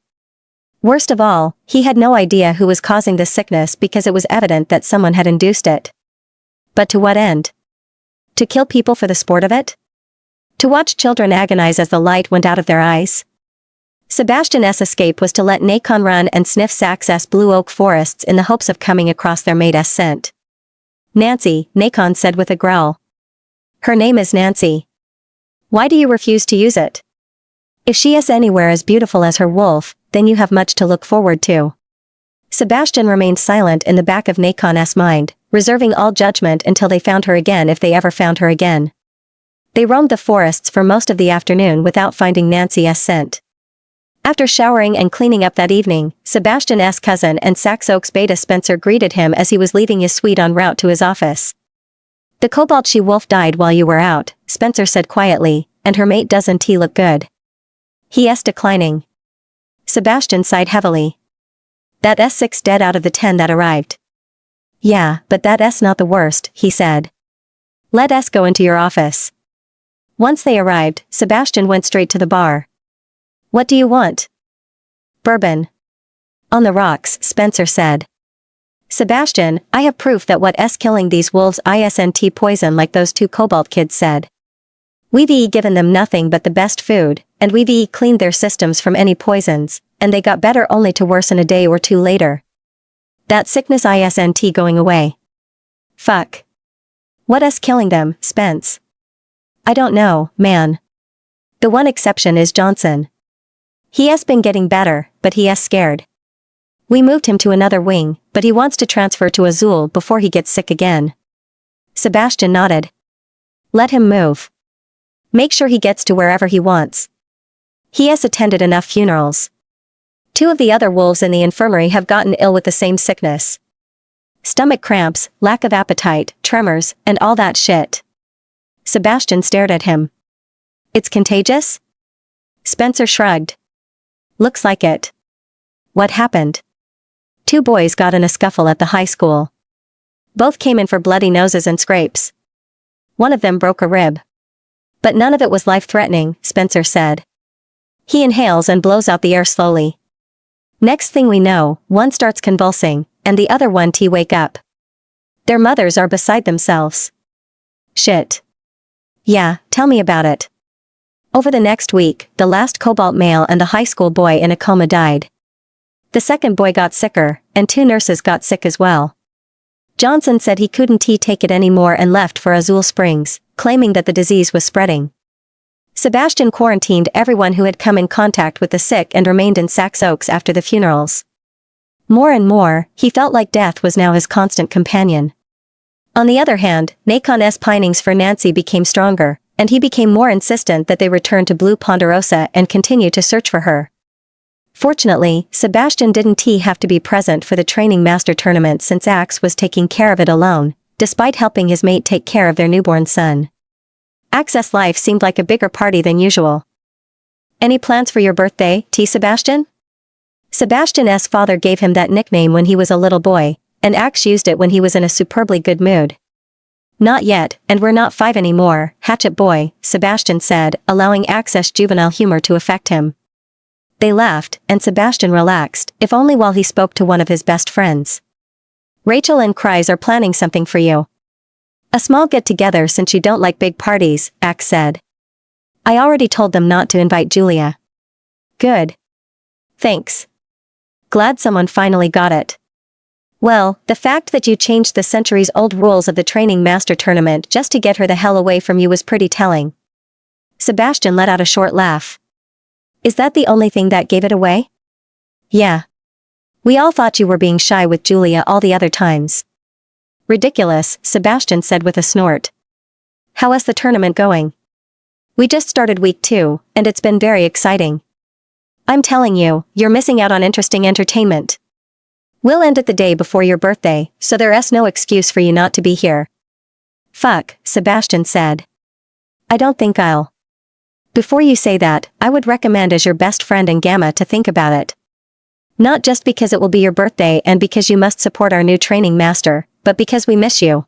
Speaker 1: Worst of all, he had no idea who was causing the sickness because it was evident that someone had induced it. But to what end? To kill people for the sport of it? To watch children agonize as the light went out of their eyes? Sebastian's escape was to let Nacon run and sniff Sax's blue oak forests in the hopes of coming across their mate's scent. Nancy, Nacon said with a growl. Her name is Nancy. Why do you refuse to use it? If she is anywhere as beautiful as her wolf, then you have much to look forward to. Sebastian remained silent in the back of Nacon's mind, reserving all judgment until they found her again if they ever found her again. They roamed the forests for most of the afternoon without finding Nancy's scent. After showering and cleaning up that evening, Sebastian's cousin and Sax Oaks beta Spencer greeted him as he was leaving his suite en route to his office. The Cobalt she-wolf died while you were out, Spencer said quietly, and her mate doesn't look good. He declining. Sebastian sighed heavily. That's 6 dead out of the 10 that arrived. Yeah, but that's not the worst, he said. Let us go into your office. Once they arrived, Sebastian went straight to the bar. What do you want? Bourbon. On the rocks, Spencer said. Sebastian, I have proof that what's killing these wolves isn't poison like those 2 Cobalt kids said. We've given them nothing but the best food, and we've cleaned their systems from any poisons, and they got better only to worsen a day or 2 later. That sickness isn't going away. Fuck. What's killing them, Spence? I don't know, man. The one exception is Johnson. He has been getting better, but he is scared. We moved him to another wing, but he wants to transfer to Azul before he gets sick again. Sebastian nodded. Let him move. Make sure he gets to wherever he wants. He has attended enough funerals. 2 of the other wolves in the infirmary have gotten ill with the same sickness. Stomach cramps, lack of appetite, tremors, and all that shit. Sebastian stared at him. It's contagious? Spencer shrugged. Looks like it. what happened? Two boys got in a scuffle at the high school. Both came in for bloody noses and scrapes. One of them broke a rib. But none of it was life-threatening, Spencer said. He inhales and blows out the air slowly. Next thing we know, one starts convulsing, and the other one wake up. Their mothers are beside themselves. Shit. Yeah, tell me about it. Over the next week, the last Cobalt male and the high school boy in a coma died. The second boy got sicker, and 2 nurses got sick as well. Johnson said he couldn't take it anymore and left for Azul Springs, claiming that the disease was spreading. Sebastian quarantined everyone who had come in contact with the sick and remained in Sax Oaks after the funerals. More and more, he felt like death was now his constant companion. On the other hand, Nakon's pinings for Nancy became stronger, and he became more insistent that they return to Blue Ponderosa and continue to search for her. Fortunately, Sebastian didn't have to be present for the Training Master tournament since Axe was taking care of it alone, despite helping his mate take care of their newborn son. Axe's life seemed like a bigger party than usual. Any plans for your birthday, Sebastian? Sebastian's father gave him that nickname when he was a little boy, and Axe used it when he was in a superbly good mood. Not yet, and we're not 5 anymore, hatchet boy, Sebastian said, allowing Axe's juvenile humor to affect him. They laughed, and Sebastian relaxed, if only while he spoke to one of his best friends. Rachel and Kreis are planning something for you. A small get-together since you don't like big parties, Axe said. I already told them not to invite Julia. Good. Thanks. Glad someone finally got it. Well, the fact that you changed the centuries-old rules of the Training Master tournament just to get her the hell away from you was pretty telling. Sebastian let out a short laugh. Is that the only thing that gave it away? Yeah. We all thought you were being shy with Julia all the other times. Ridiculous, Sebastian said with a snort. How is the tournament going? We just started week 2, and it's been very exciting. I'm telling you, you're missing out on interesting entertainment. We'll end it the day before your birthday, so there's no excuse for you not to be here. Fuck, Sebastian said. I don't think I'll. Before you say that, I would recommend as your best friend and Gamma to think about it. Not just because it will be your birthday and because you must support our new Training Master, but because we miss you.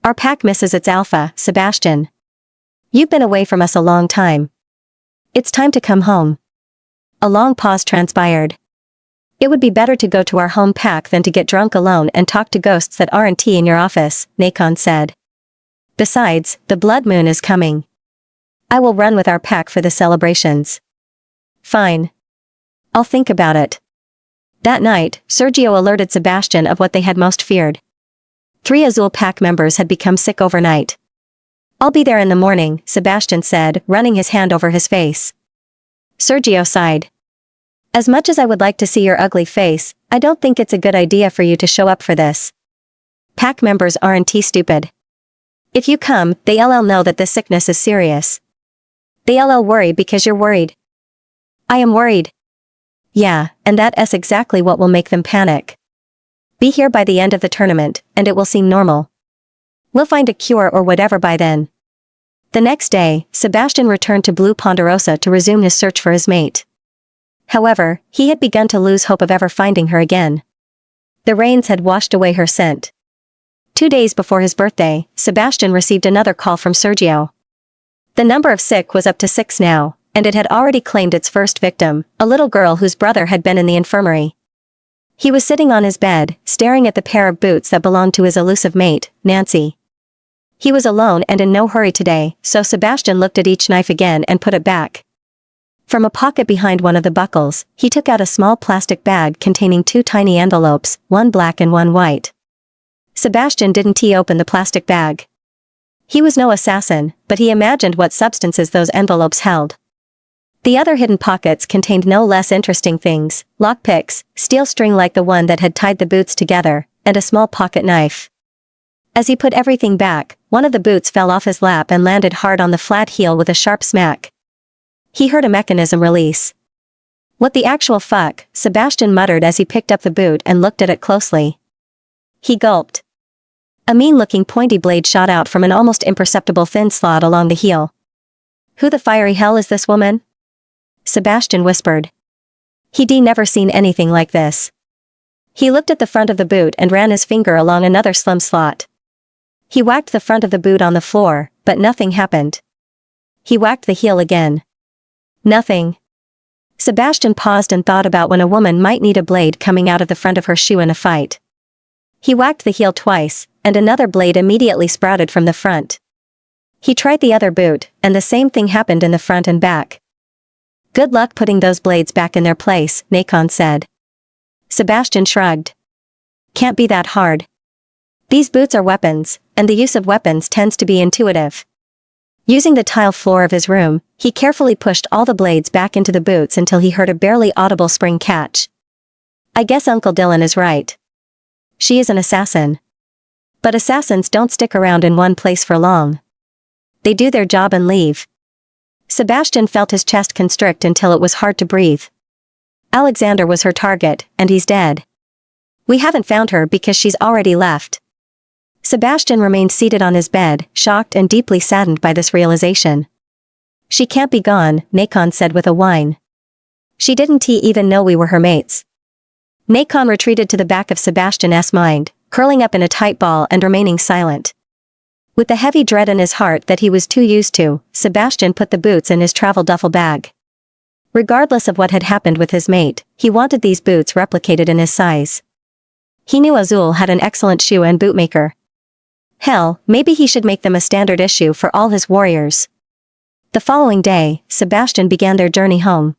Speaker 1: Our pack misses its alpha, Sebastian. You've been away from us a long time. It's time to come home. A long pause transpired. It would be better to go to our home pack than to get drunk alone and talk to ghosts that aren't in your office, Nakon said. Besides, the blood moon is coming. I will run with our pack for the celebrations. Fine. I'll think about it. That night, Sergio alerted Sebastian of what they had most feared. 3 Azul pack members had become sick overnight. I'll be there in the morning, Sebastian said, running his hand over his face. Sergio sighed. As much as I would like to see your ugly face, I don't think it's a good idea for you to show up for this. Pack members aren't stupid. If you come, they'll know that this sickness is serious. They'll worry because you're worried. I am worried. Yeah, and that's exactly what will make them panic. Be here by the end of the tournament, and it will seem normal. We'll find a cure or whatever by then. The next day, Sebastian returned to Blue Ponderosa to resume his search for his mate. However, he had begun to lose hope of ever finding her again. The rains had washed away her scent. 2 days before his birthday, Sebastian received another call from Sergio. The number of sick was up to 6 now, and it had already claimed its first victim, a little girl whose brother had been in the infirmary. He was sitting on his bed, staring at the pair of boots that belonged to his elusive mate, Nancy. He was alone and in no hurry today, so Sebastian looked at each knife again and put it back. From a pocket behind one of the buckles, he took out a small plastic bag containing 2 tiny envelopes, one black and one white. Sebastian didn't open the plastic bag. He was no assassin, but he imagined what substances those envelopes held. The other hidden pockets contained no less interesting things, lockpicks, steel string like the one that had tied the boots together, and a small pocket knife. As he put everything back, one of the boots fell off his lap and landed hard on the flat heel with a sharp smack. He heard a mechanism release. What the actual fuck, Sebastian muttered as he picked up the boot and looked at it closely. He gulped. A mean-looking pointy blade shot out from an almost imperceptible thin slot along the heel. Who the fiery hell is this woman? Sebastian whispered. He'd never seen anything like this. He looked at the front of the boot and ran his finger along another slim slot. He whacked the front of the boot on the floor, but nothing happened. He whacked the heel again. Nothing. Sebastian paused and thought about when a woman might need a blade coming out of the front of her shoe in a fight. He whacked the heel twice, and another blade immediately sprouted from the front. He tried the other boot, and the same thing happened in the front and back. Good luck putting those blades back in their place, Nacon said. Sebastian shrugged. Can't be that hard. These boots are weapons, and the use of weapons tends to be intuitive. Using the tile floor of his room, he carefully pushed all the blades back into the boots until he heard a barely audible spring catch. I guess Uncle Dylan is right. She is an assassin. But assassins don't stick around in one place for long. They do their job and leave. Sebastian felt his chest constrict until it was hard to breathe. Alexander was her target, and he's dead. We haven't found her because she's already left. Sebastian remained seated on his bed, shocked and deeply saddened by this realization. She can't be gone, Nacon said with a whine. She didn't even know we were her mates. Nacon retreated to the back of Sebastian's mind, curling up in a tight ball and remaining silent. With the heavy dread in his heart that he was too used to, Sebastian put the boots in his travel duffel bag. Regardless of what had happened with his mate, he wanted these boots replicated in his size. He knew Azul had an excellent shoe and bootmaker. Hell, maybe he should make them a standard issue for all his warriors. The following day, Sebastian began their journey home.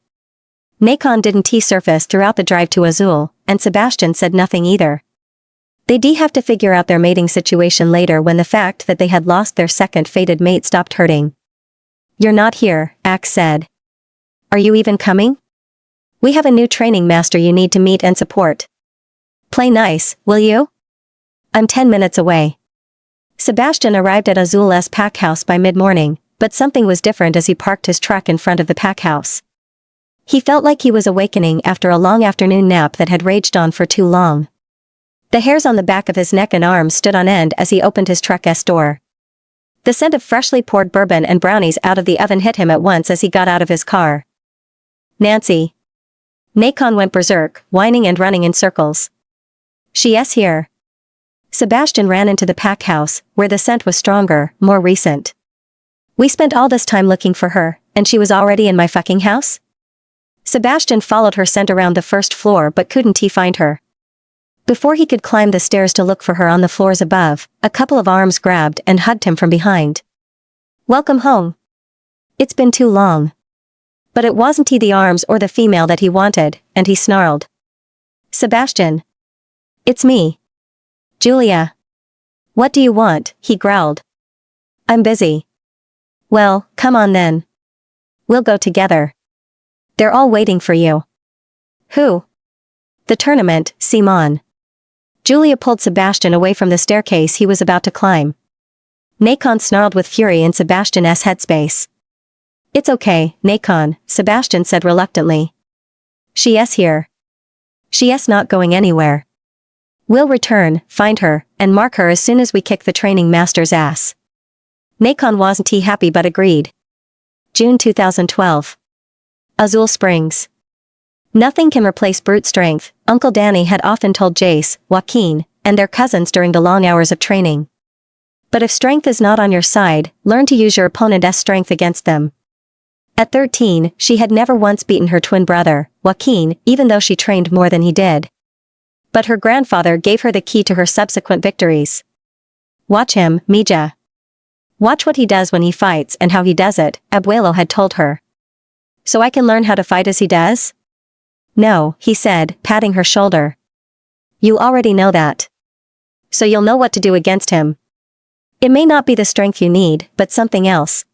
Speaker 1: Nacon didn't surface throughout the drive to Azul, and Sebastian said nothing either. They'd have to figure out their mating situation later when the fact that they had lost their second fated mate stopped hurting. You're not here, Axe said. Are you even coming? We have a new training master you need to meet and support. Play nice, will you? I'm 10 minutes away. Sebastian arrived at Azul's pack house by mid-morning, but something was different as he parked his truck in front of the pack house. He felt like he was awakening after a long afternoon nap that had raged on for too long. The hairs on the back of his neck and arms stood on end as he opened his truck's door. The scent of freshly poured bourbon and brownies out of the oven hit him at once as he got out of his car. Nancy. Nacon went berserk, whining and running in circles. She's here. Sebastian ran into the pack house, where the scent was stronger, more recent. We spent all this time looking for her, and she was already in my fucking house? Sebastian followed her scent around the first floor but couldn't find her. Before he could climb the stairs to look for her on the floors above, a couple of arms grabbed and hugged him from behind. Welcome home. It's been too long. But it wasn't the arms or the female that he wanted, and he snarled. Sebastian. It's me. Julia. What do you want? He growled. I'm busy. Well, come on then. We'll go together. They're all waiting for you. Who? The tournament, Simon. Julia pulled Sebastian away from the staircase he was about to climb. Nacon snarled with fury in Sebastian's headspace. It's okay, Nacon, Sebastian said reluctantly. She's here. She's not going anywhere. We'll return, find her, and mark her as soon as we kick the training master's ass. Nacon wasn't happy but agreed. June 2012. Azul Springs. Nothing can replace brute strength, Uncle Danny had often told Jace, Joaquin, and their cousins during the long hours of training. But if strength is not on your side, learn to use your opponent's strength against them. At 13, she had never once beaten her twin brother, Joaquin, even though she trained more than he did. But her grandfather gave her the key to her subsequent victories. Watch him, Mija. Watch what he does when he fights and how he does it, Abuelo had told her. So I can learn how to fight as he does? No, he said, patting her shoulder. You already know that. So you'll know what to do against him. It may not be the strength you need, but something else.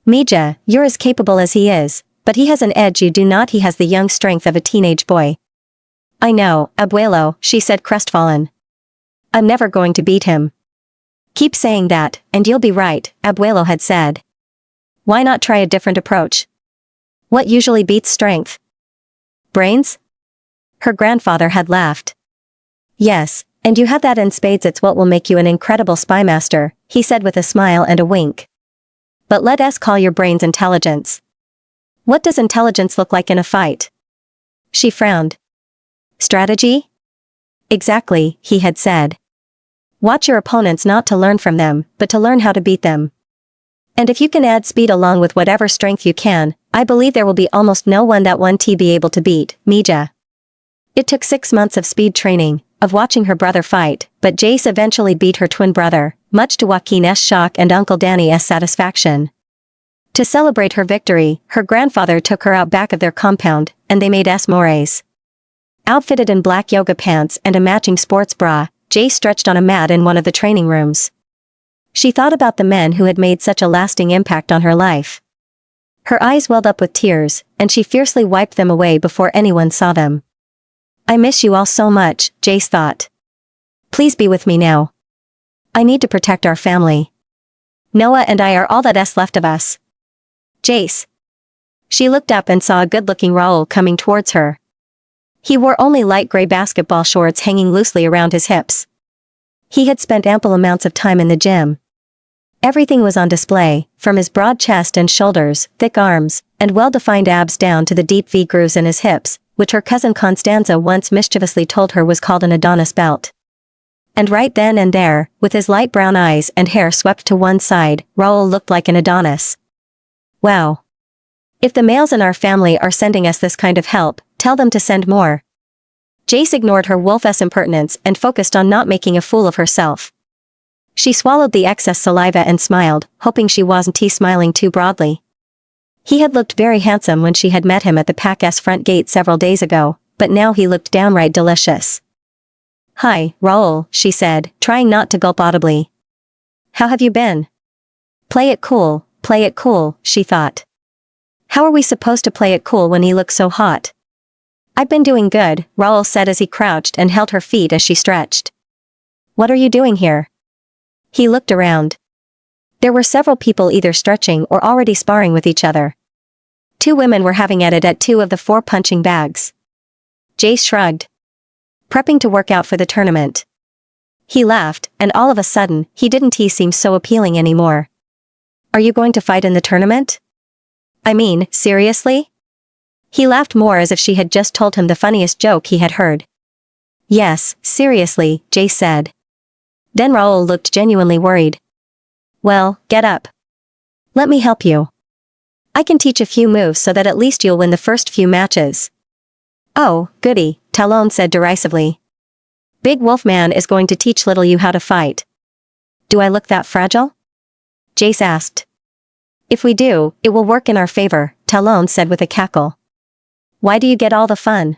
Speaker 1: Mija, you're as capable as he is, but he has an edge you do not. He has the young strength of a teenage boy. I know, Abuelo, she said crestfallen. I'm never going to beat him. Keep saying that, and you'll be right, Abuelo had said. Why not try a different approach? What usually beats strength? Brains? Her grandfather had laughed. Yes, and you have that in spades. It's what will make you an incredible spy master, he said with a smile and a wink. But let us call your brains intelligence. What does intelligence look like in a fight? She frowned. Strategy? Exactly, he had said. Watch your opponents not to learn from them, but to learn how to beat them. And if you can add speed along with whatever strength you can, I believe there will be almost no one that 1T be able to beat, Mija. It took 6 months of speed training, of watching her brother fight, but Jace eventually beat her twin brother, much to Joaquin's shock and Uncle Danny's satisfaction. To celebrate her victory, her grandfather took her out back of their compound, and they made mores. Outfitted in black yoga pants and a matching sports bra, Jace stretched on a mat in one of the training rooms. She thought about the men who had made such a lasting impact on her life. Her eyes welled up with tears, and she fiercely wiped them away before anyone saw them. I miss you all so much, Jace thought. Please be with me now. I need to protect our family. Noah and I are all that's left of us. Jace. She looked up and saw a good-looking Raoul coming towards her. He wore only light gray basketball shorts hanging loosely around his hips. He had spent ample amounts of time in the gym. Everything was on display, from his broad chest and shoulders, thick arms, and well-defined abs down to the deep V grooves in his hips, which her cousin Constanza once mischievously told her was called an Adonis belt. And right then and there, with his light brown eyes and hair swept to one side, Raoul looked like an Adonis. Wow. If the males in our family are sending us this kind of help, tell them to send more. Jace ignored her wolf-esque impertinence and focused on not making a fool of herself. She swallowed the excess saliva and smiled, hoping she wasn't smiling too broadly. He had looked very handsome when she had met him at the Pack's front gate several days ago, but now he looked downright delicious. Hi, Raoul, she said, trying not to gulp audibly. How have you been? Play it cool, she thought. How are we supposed to play it cool when he looks so hot? I've been doing good, Raoul said as he crouched and held her feet as she stretched. What are you doing here? He looked around. There were several people either stretching or already sparring with each other. 2 women were having at it at 2 of the 4 punching bags. Jace shrugged. Prepping to work out for the tournament. He laughed, and all of a sudden, he didn't seem so appealing anymore. Are you going to fight in the tournament? I mean, seriously? He laughed more as if she had just told him the funniest joke he had heard. Yes, seriously, Jace said. Then Raoul looked genuinely worried. Well, get up. Let me help you. I can teach a few moves so that at least you'll win the first few matches. Oh, goody, Talon said derisively. Big Wolfman is going to teach little you how to fight. Do I look that fragile? Jace asked. If we do, it will work in our favor, Talon said with a cackle. Why do you get all the fun?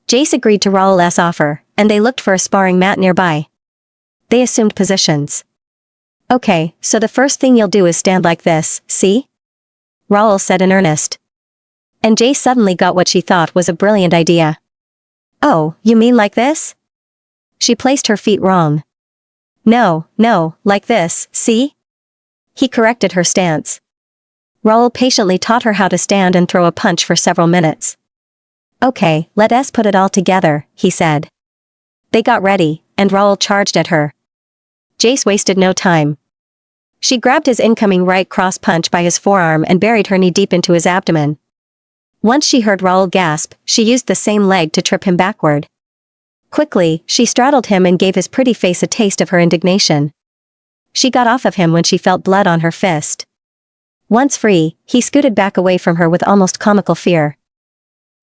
Speaker 1: Jace agreed to Raoul's offer, and they looked for a sparring mat nearby. They assumed positions. Okay, so the first thing you'll do is stand like this, see? Raoul said in earnest. And Jace suddenly got what she thought was a brilliant idea. Oh, you mean like this? She placed her feet wrong. No, like this, see? He corrected her stance. Raoul patiently taught her how to stand and throw a punch for several minutes. Okay, let's put it all together, he said. They got ready, and Raoul charged at her. Jace wasted no time. She grabbed his incoming right cross punch by his forearm and buried her knee deep into his abdomen. Once she heard Raoul gasp, she used the same leg to trip him backward. Quickly, she straddled him and gave his pretty face a taste of her indignation. She got off of him when she felt blood on her fist. Once free, he scooted back away from her with almost comical fear.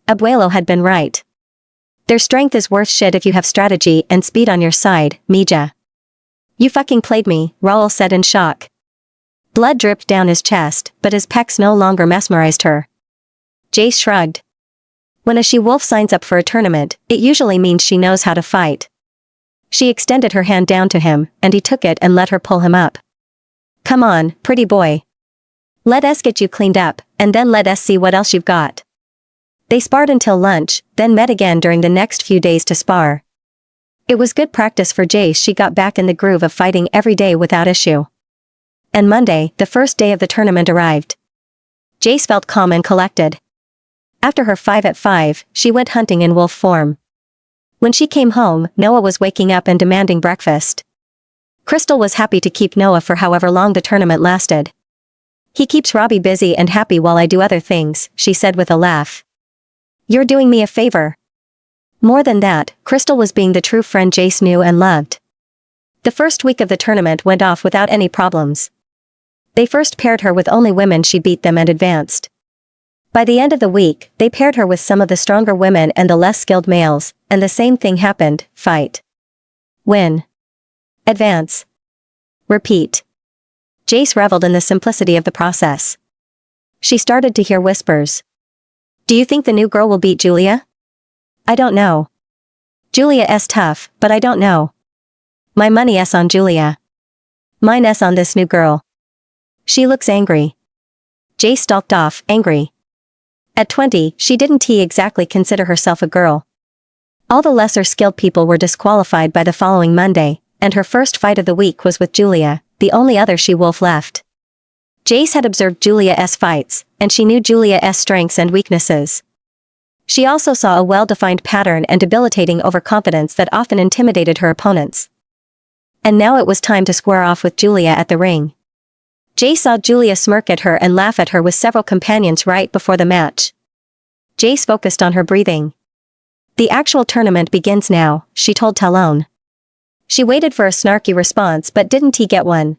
Speaker 1: Abuelo had been right. Their strength is worth shit if you have strategy and speed on your side, Mija. You fucking played me, Raoul said in shock. Blood dripped down his chest, but his pecs no longer mesmerized her. Jace shrugged. When a she-wolf signs up for a tournament, it usually means she knows how to fight. She extended her hand down to him, and he took it and let her pull him up. Come on, pretty boy. Let us get you cleaned up, and then let us see what else you've got. They sparred until lunch, then met again during the next few days to spar. It was good practice for Jace. She got back in the groove of fighting every day without issue. And Monday, the first day of the tournament, arrived. Jace felt calm and collected. After her 5 at 5, she went hunting in wolf form. When she came home, Noah was waking up and demanding breakfast. Crystal was happy to keep Noah for however long the tournament lasted. He keeps Robbie busy and happy while I do other things, she said with a laugh. You're doing me a favor. More than that, Crystal was being the true friend Jace knew and loved. The first week of the tournament went off without any problems. They first paired her with only women. She beat them and advanced. By the end of the week, they paired her with some of the stronger women and the less skilled males, and the same thing happened: fight. Win. Advance. Repeat. Jace reveled in the simplicity of the process. She started to hear whispers. Do you think the new girl will beat Julia? I don't know. Julia's tough, but I don't know. My money's on Julia. Mine's on this new girl. She looks angry. Jace stalked off, angry. At 20, she didn't exactly consider herself a girl. All the lesser skilled people were disqualified by the following Monday, and her first fight of the week was with Julia, the only other she-wolf left. Jace had observed Julia's fights, and she knew Julia's strengths and weaknesses. She also saw a well-defined pattern and debilitating overconfidence that often intimidated her opponents. And now it was time to square off with Julia at the ring. Jace saw Julia smirk at her and laugh at her with several companions right before the match. Jace focused on her breathing. The actual tournament begins now, she told Talon. She waited for a snarky response but didn't get one.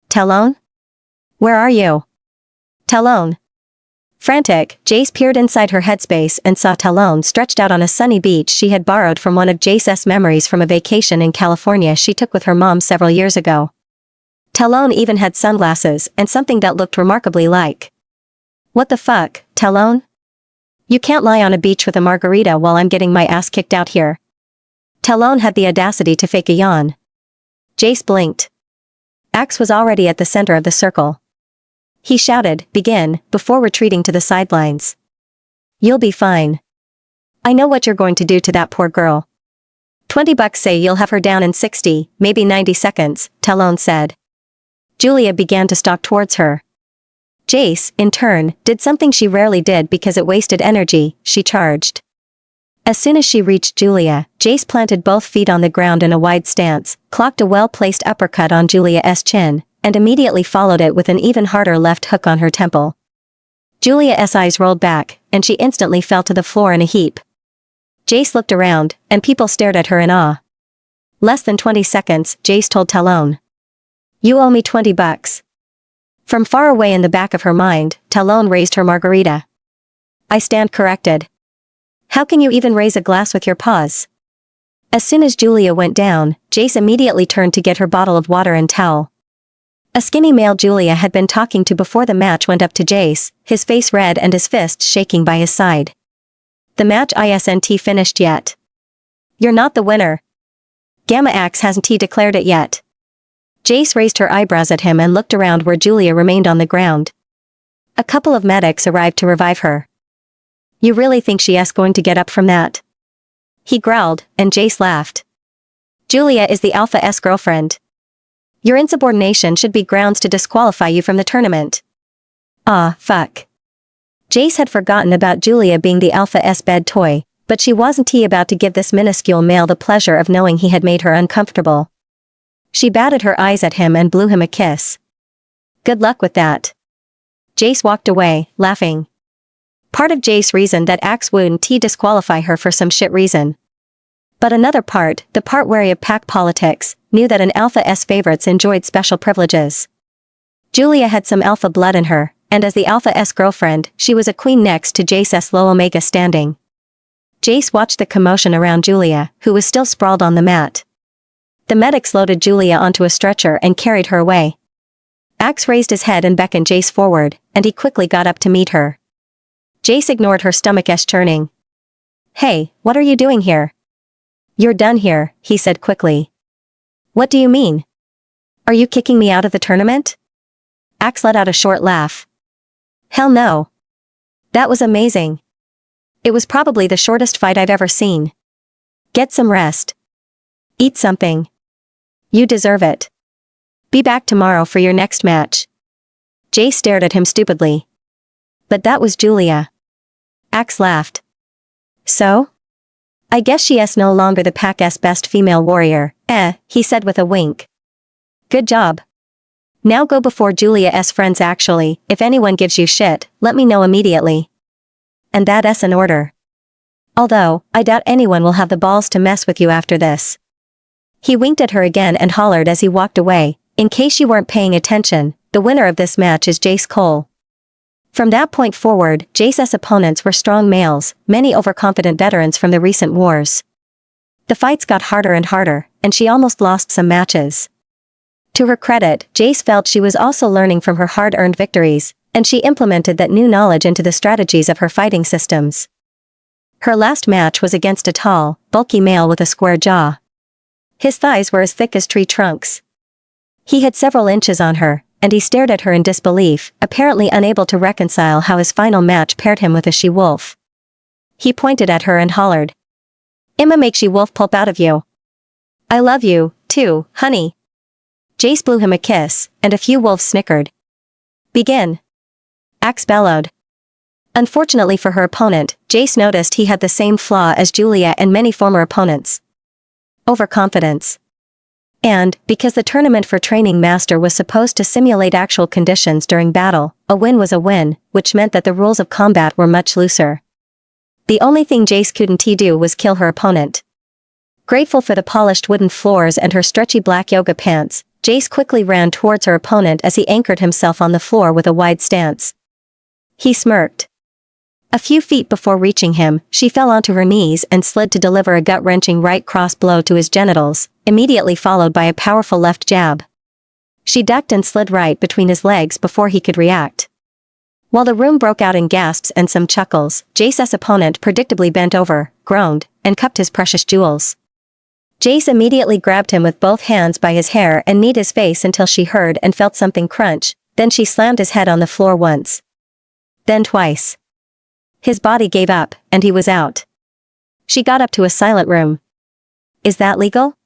Speaker 1: Talon? Where are you? Talon. Frantic, Jace peered inside her headspace and saw Talon stretched out on a sunny beach she had borrowed from one of Jace's memories from a vacation in California she took with her mom several years ago. Talon even had sunglasses and something that looked remarkably like. What the fuck, Talon? You can't lie on a beach with a margarita while I'm getting my ass kicked out here. Talon had the audacity to fake a yawn. Jace blinked. Axe was already at the center of the circle. He shouted, begin, before retreating to the sidelines. You'll be fine. I know what you're going to do to that poor girl. $20 say you'll have her down in 60, maybe 90 seconds, Talon said. Julia began to stalk towards her. Jace, in turn, did something she rarely did because it wasted energy: she charged. As soon as she reached Julia, Jace planted both feet on the ground in a wide stance, clocked a well-placed uppercut on Julia's chin, and immediately followed it with an even harder left hook on her temple. Julia's eyes rolled back, and she instantly fell to the floor in a heap. Jace looked around, and people stared at her in awe. Less than 20 seconds, Jace told Talon. You owe me $20. From far away in the back of her mind, Talon raised her margarita. I stand corrected. How can you even raise a glass with your paws? As soon as Julia went down, Jace immediately turned to get her bottle of water and towel. A skinny male Julia had been talking to before the match went up to Jace, his face red and his fists shaking by his side. The match isn't finished yet. You're not the winner. Gamma Axe hasn't declared it yet. Jace raised her eyebrows at him and looked around where Julia remained on the ground. A couple of medics arrived to revive her. You really think she's going to get up from that? He growled, and Jace laughed. Julia is the Alpha's girlfriend. Your insubordination should be grounds to disqualify you from the tournament. Ah, fuck. Jace had forgotten about Julia being the Alpha's bed toy, but she wasn't about to give this minuscule male the pleasure of knowing he had made her uncomfortable. She batted her eyes at him and blew him a kiss. Good luck with that. Jace walked away, laughing. Part of Jace reasoned that Axe wouldn't disqualify her for some shit reason. But another part, the part wary of pack politics, knew that an Alpha's favorites enjoyed special privileges. Julia had some alpha blood in her, and as the Alpha's girlfriend, she was a queen next to Jace's low omega standing. Jace watched the commotion around Julia, who was still sprawled on the mat. The medics loaded Julia onto a stretcher and carried her away. Axe raised his head and beckoned Jace forward, and he quickly got up to meet her. Jace ignored her stomach-ish churning. Hey, what are you doing here? You're done here, he said quickly. What do you mean? Are you kicking me out of the tournament? Axe let out a short laugh. Hell no. That was amazing. It was probably the shortest fight I've ever seen. Get some rest. Eat something. You deserve it. Be back tomorrow for your next match. Jace stared at him stupidly. But that was Julia. Axe laughed. So? I guess she's no longer the pack's best female warrior, he said with a wink. Good job. Now go before Julia's friends actually, if anyone gives you shit, let me know immediately. And that's an order. Although, I doubt anyone will have the balls to mess with you after this. He winked at her again and hollered as he walked away, in case you weren't paying attention, the winner of this match is Jace Cole. From that point forward, Jace's opponents were strong males, many overconfident veterans from the recent wars. The fights got harder and harder, and she almost lost some matches. To her credit, Jace felt she was also learning from her hard-earned victories, and she implemented that new knowledge into the strategies of her fighting systems. Her last match was against a tall, bulky male with a square jaw. His thighs were as thick as tree trunks. He had several inches on her, and he stared at her in disbelief, apparently unable to reconcile how his final match paired him with a she-wolf. He pointed at her and hollered, "I'ma make she-wolf pulp out of you. I love you, too, honey." Jace blew him a kiss, and a few wolves snickered. "Begin." Axe bellowed. Unfortunately for her opponent, Jace noticed he had the same flaw as Julia and many former opponents. Overconfidence. And, because the tournament for training master was supposed to simulate actual conditions during battle, a win was a win, which meant that the rules of combat were much looser. The only thing Jace couldn't do was kill her opponent. Grateful for the polished wooden floors and her stretchy black yoga pants, Jace quickly ran towards her opponent as he anchored himself on the floor with a wide stance. He smirked. A few feet before reaching him, she fell onto her knees and slid to deliver a gut-wrenching right cross blow to his genitals, immediately followed by a powerful left jab. She ducked and slid right between his legs before he could react. While the room broke out in gasps and some chuckles, Jace's opponent predictably bent over, groaned, and cupped his precious jewels. Jace immediately grabbed him with both hands by his hair and kneed his face until she heard and felt something crunch, then she slammed his head on the floor once. Then twice. His body gave up, and he was out. She got up to a silent room. "Is that legal?"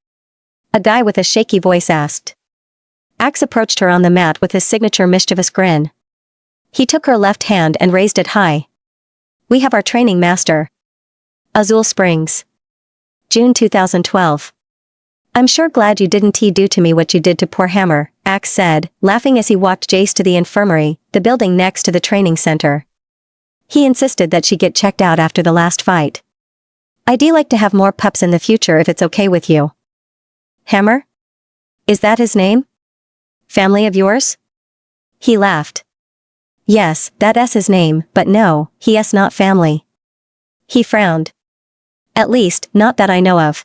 Speaker 1: A guy with a shaky voice asked. Axe approached her on the mat with his signature mischievous grin. He took her left hand and raised it high. "We have our training master." Azul Springs. June 2012. "I'm sure glad you didn't do to me what you did to poor Hammer," Axe said, laughing as he walked Jace to the infirmary, the building next to the training center. He insisted that she get checked out after the last fight. "I'd like to have more pups in the future if it's okay with you." "Hammer? Is that his name? Family of yours?" He laughed. "Yes, that's his name, but no, he's not family." He frowned. "At least, not that I know of.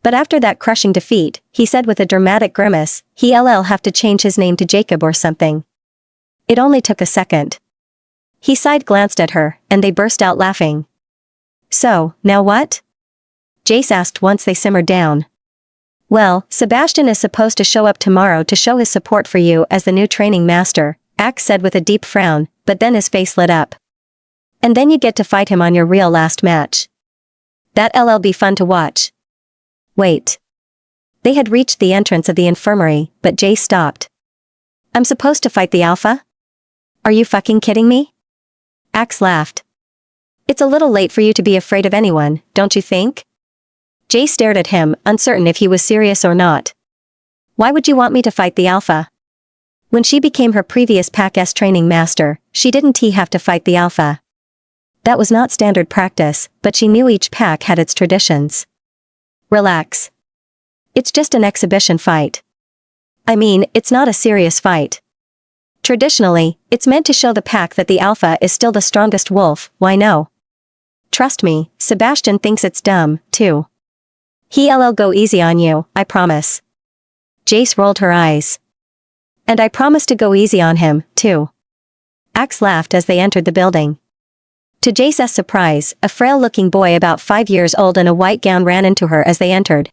Speaker 1: But after that crushing defeat," he said with a dramatic grimace, "he'll have to change his name to Jacob or something." It only took a second. He side-glanced at her, and they burst out laughing. "So, now what?" Jace asked once they simmered down. "Well, Sebastian is supposed to show up tomorrow to show his support for you as the new training master," Axe said with a deep frown, but then his face lit up. "And then you get to fight him on your real last match. That'll be fun to watch." Wait. They had reached the entrance of the infirmary, but Jace stopped. "I'm supposed to fight the alpha? Are you fucking kidding me?" Axe laughed. "It's a little late for you to be afraid of anyone, don't you think?" Jace stared at him, uncertain if he was serious or not. "Why would you want me to fight the alpha?" When she became her previous pack's training master, she didn't have to fight the alpha. That was not standard practice, but she knew each pack had its traditions. "Relax. It's just an exhibition fight. I mean, it's not a serious fight. Traditionally, it's meant to show the pack that the alpha is still the strongest wolf, why no? Trust me, Sebastian thinks it's dumb, too. He'll go easy on you, I promise." Jace rolled her eyes. "And I promise to go easy on him, too." Axe laughed as they entered the building. To Jace's surprise, a frail-looking boy about 5 years old in a white gown ran into her as they entered.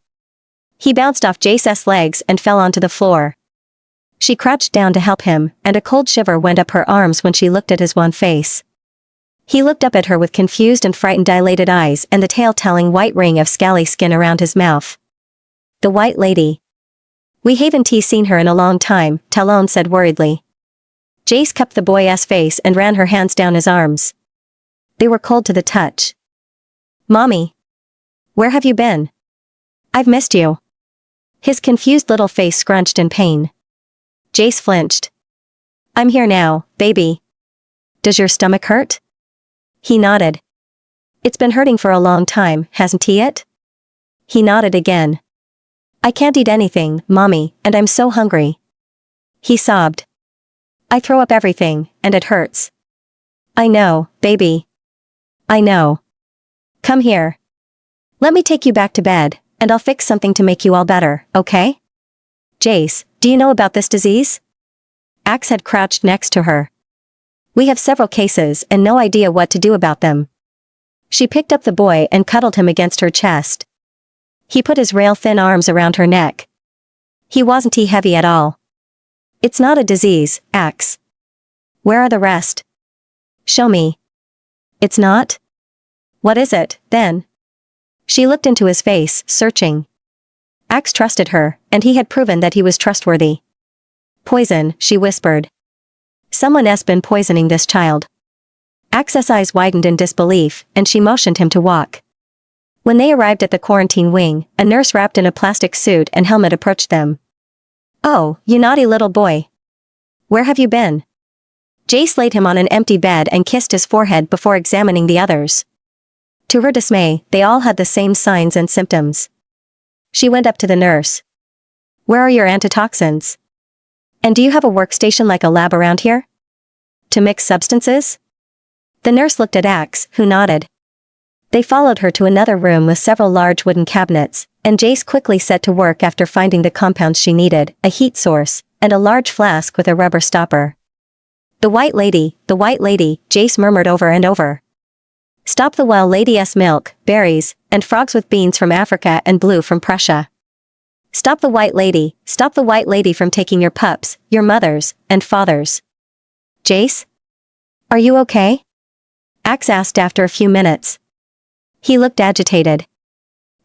Speaker 1: He bounced off Jace's legs and fell onto the floor. She crouched down to help him, and a cold shiver went up her arms when she looked at his wan face. He looked up at her with confused and frightened dilated eyes and the tale-telling white ring of scaly skin around his mouth. "The White Lady. We haven't seen her in a long time," Talon said worriedly. Jace cupped the boy's face and ran her hands down his arms. They were cold to the touch. "Mommy. Where have you been? I've missed you." His confused little face scrunched in pain. Jace flinched. "I'm here now, baby. Does your stomach hurt?" He nodded. It's been hurting for a long time, hasn't it? He nodded again. I can't eat anything, Mommy, and I'm so hungry. He sobbed. I throw up everything, and it hurts. I know, baby. I know. Come here. Let me take you back to bed, and I'll fix something to make you all better, okay? Jace, do you know about this disease? Axe had crouched next to her. We have several cases and no idea what to do about them. She picked up the boy and cuddled him against her chest. He put his rail-thin arms around her neck. He wasn't heavy at all. It's not a disease, Axe. Where are the rest? Show me. It's not? What is it, then? She looked into his face, searching. Axe trusted her, and he had proven that he was trustworthy. Poison, she whispered. Someone has been poisoning this child. Axe's eyes widened in disbelief, and she motioned him to walk. When they arrived at the quarantine wing, a nurse wrapped in a plastic suit and helmet approached them. Oh, you naughty little boy. Where have you been? Jace laid him on an empty bed and kissed his forehead before examining the others. To her dismay, they all had the same signs and symptoms. She went up to the nurse. Where are your antitoxins? And do you have a workstation like a lab around here? To mix substances? The nurse looked at Axe, who nodded. They followed her to another room with several large wooden cabinets, and Jace quickly set to work after finding the compounds she needed, a heat source, and a large flask with a rubber stopper. The White Lady, Jace murmured over and over. Stop the well lady's milk, berries, and frogs with beans from Africa and blue from Prussia. Stop the White Lady from taking your pups, your mothers, and fathers. Jace? Are you okay? Axe asked after a few minutes. He looked agitated.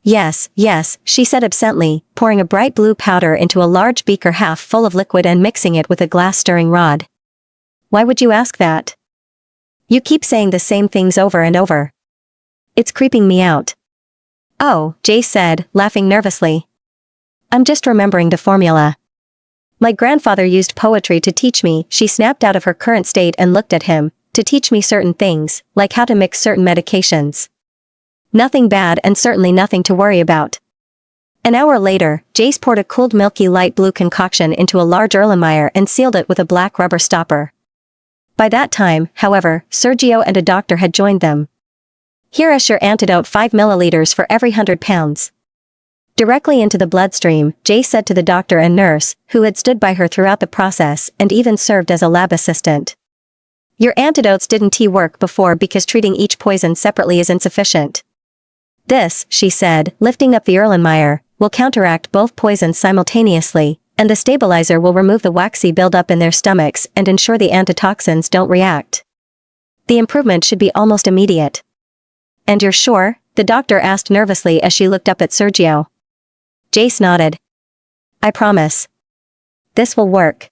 Speaker 1: Yes, she said absently, pouring a bright blue powder into a large beaker half full of liquid and mixing it with a glass stirring rod. Why would you ask that? You keep saying the same things over and over. It's creeping me out. Oh, Jace said, laughing nervously. I'm just remembering the formula. My grandfather used poetry to teach me. She snapped out of her current state and looked at him, to teach me certain things, like how to mix certain medications. Nothing bad and certainly nothing to worry about. An hour later, Jace poured a cooled milky light blue concoction into a large Erlenmeyer and sealed it with a black rubber stopper. By that time, however, Sergio and a doctor had joined them. Here is your antidote, 5 milliliters for every 100 pounds. Directly into the bloodstream, Jace said to the doctor and nurse, who had stood by her throughout the process and even served as a lab assistant. Your antidotes didn't work before because treating each poison separately is insufficient. This, she said, lifting up the Erlenmeyer, will counteract both poisons simultaneously, and the stabilizer will remove the waxy buildup in their stomachs and ensure the antitoxins don't react. The improvement should be almost immediate. And you're sure? The doctor asked nervously as she looked up at Sergio. Jace nodded. I promise. This will work.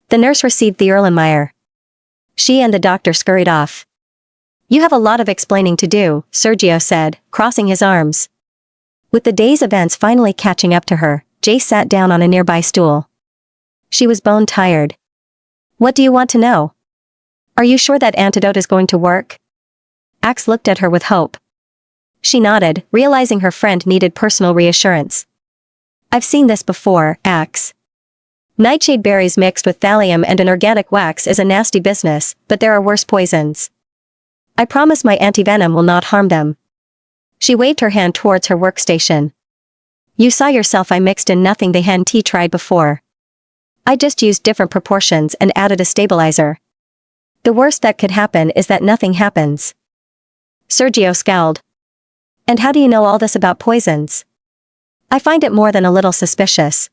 Speaker 1: The nurse received the Erlenmeyer. She and the doctor scurried off. You have a lot of explaining to do, Sergio said, crossing his arms. With the day's events finally catching up to her, Jace sat down on a nearby stool. She was bone-tired. What do you want to know? Are you sure that antidote is going to work? Axe looked at her with hope. She nodded, realizing her friend needed personal reassurance. I've seen this before, Axe. Nightshade berries mixed with thallium and an organic wax is a nasty business, but there are worse poisons. I promise my antivenom will not harm them. She waved her hand towards her workstation. You saw yourself, I mixed in nothing they hadn't tried before. I just used different proportions and added a stabilizer. The worst that could happen is that nothing happens. Sergio scowled. And how do you know all this about poisons? I find it more than a little suspicious.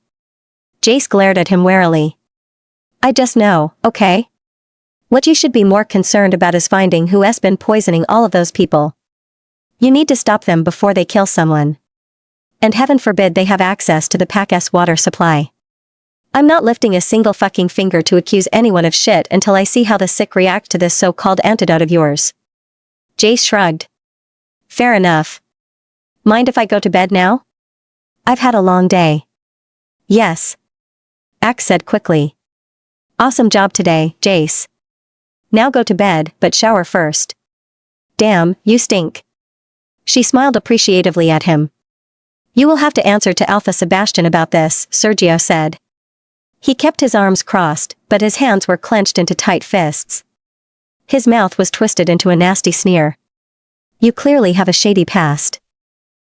Speaker 1: Jace glared at him warily. I just know, okay? What you should be more concerned about is finding who has been poisoning all of those people. You need to stop them before they kill someone. And heaven forbid they have access to the Pack's water supply. I'm not lifting a single fucking finger to accuse anyone of shit until I see how the sick react to this so-called antidote of yours. Jace shrugged. Fair enough. Mind if I go to bed now? I've had a long day. Yes. Axe said quickly. Awesome job today, Jace. Now go to bed, but shower first. Damn, you stink. She smiled appreciatively at him. You will have to answer to Alpha Sebastian about this, Sergio said. He kept his arms crossed, but his hands were clenched into tight fists. His mouth was twisted into a nasty sneer. You clearly have a shady past.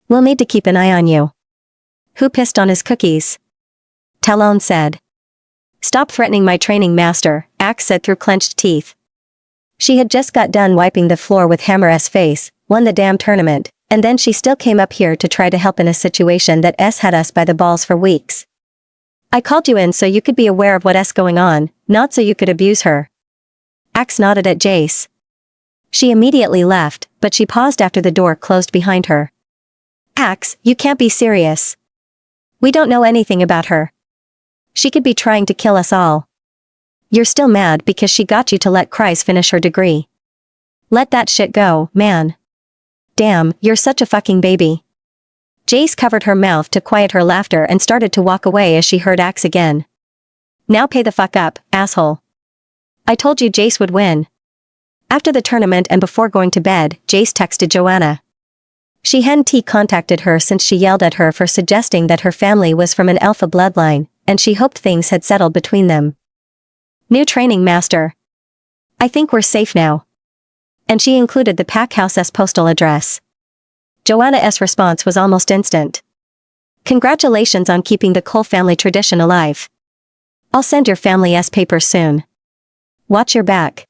Speaker 1: We'll need to keep an eye on you. Who pissed on his cookies? Talon said. Stop threatening my training master, Axe said through clenched teeth. She had just got done wiping the floor with Hammer's face, won the damn tournament, and then she still came up here to try to help in a situation that had us by the balls for weeks. I called you in so you could be aware of what's going on, not so you could abuse her. Axe nodded at Jace. She immediately left, but she paused after the door closed behind her. Axe, you can't be serious. We don't know anything about her. She could be trying to kill us all. You're still mad because she got you to let Kreis finish her degree. Let that shit go, man. Damn, you're such a fucking baby. Jace covered her mouth to quiet her laughter and started to walk away as she heard Axe again. Now pay the fuck up, asshole. I told you Jace would win. After the tournament and before going to bed, Jace texted Joanna. She hadn't contacted her since she yelled at her for suggesting that her family was from an alpha bloodline, and she hoped things had settled between them. New training master. I think we're safe now. And she included the Packhouse's postal address. Joanna's response was almost instant. Congratulations on keeping the Cole family tradition alive. I'll send your family's papers soon. Watch your back.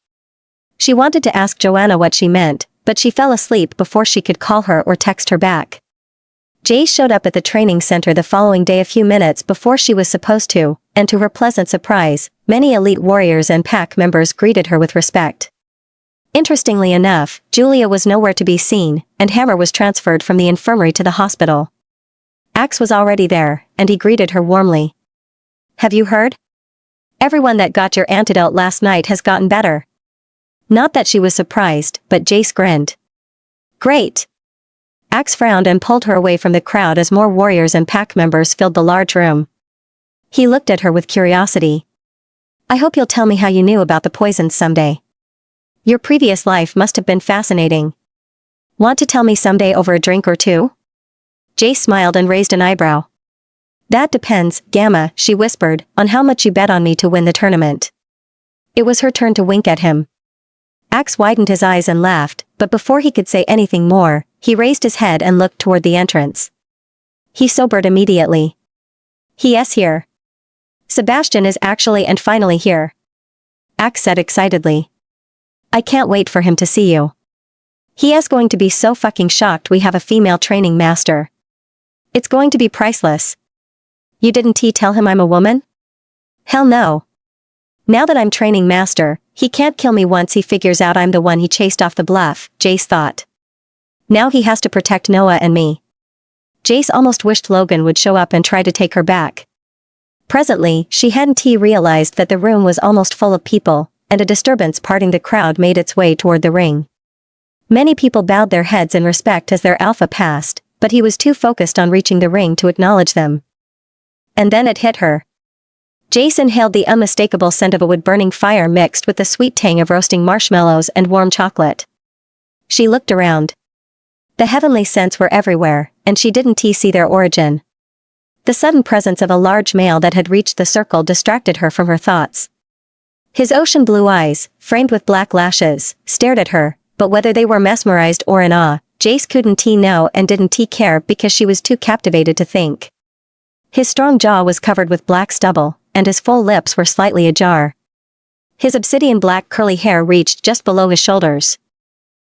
Speaker 1: She wanted to ask Joanna what she meant, but she fell asleep before she could call her or text her back. Jace showed up at the training center the following day a few minutes before she was supposed to, and to her pleasant surprise, many elite warriors and pack members greeted her with respect. Interestingly enough, Julia was nowhere to be seen, and Hammer was transferred from the infirmary to the hospital. Axe was already there, and he greeted her warmly. Have you heard? Everyone that got your antidote last night has gotten better. Not that she was surprised, but Jace grinned. Great. Axe frowned and pulled her away from the crowd as more warriors and pack members filled the large room. He looked at her with curiosity. I hope you'll tell me how you knew about the poisons someday. Your previous life must have been fascinating. Want to tell me someday over a drink or two? Jace smiled and raised an eyebrow. That depends, Gamma, she whispered, on how much you bet on me to win the tournament. It was her turn to wink at him. Axe widened his eyes and laughed, but before he could say anything more, he raised his head and looked toward the entrance. He sobered immediately. He's here. Sebastian is actually and finally here. Axe said excitedly. I can't wait for him to see you. He is going to be so fucking shocked we have a female training master. It's going to be priceless. You didn't tell him I'm a woman? Hell no. Now that I'm training master, he can't kill me once he figures out I'm the one he chased off the bluff, Jace thought. Now he has to protect Noah and me. Jace almost wished Logan would show up and try to take her back. Presently, she hadn't realized that the room was almost full of people, and a disturbance parting the crowd made its way toward the ring. Many people bowed their heads in respect as their alpha passed, but he was too focused on reaching the ring to acknowledge them. And then it hit her. Jace inhaled the unmistakable scent of a wood-burning fire mixed with the sweet tang of roasting marshmallows and warm chocolate. She looked around. The heavenly scents were everywhere, and she didn't see their origin. The sudden presence of a large male that had reached the circle distracted her from her thoughts. His ocean blue eyes, framed with black lashes, stared at her, but whether they were mesmerized or in awe, Jace couldn't know and didn't care because she was too captivated to think. His strong jaw was covered with black stubble, and his full lips were slightly ajar. His obsidian black curly hair reached just below his shoulders.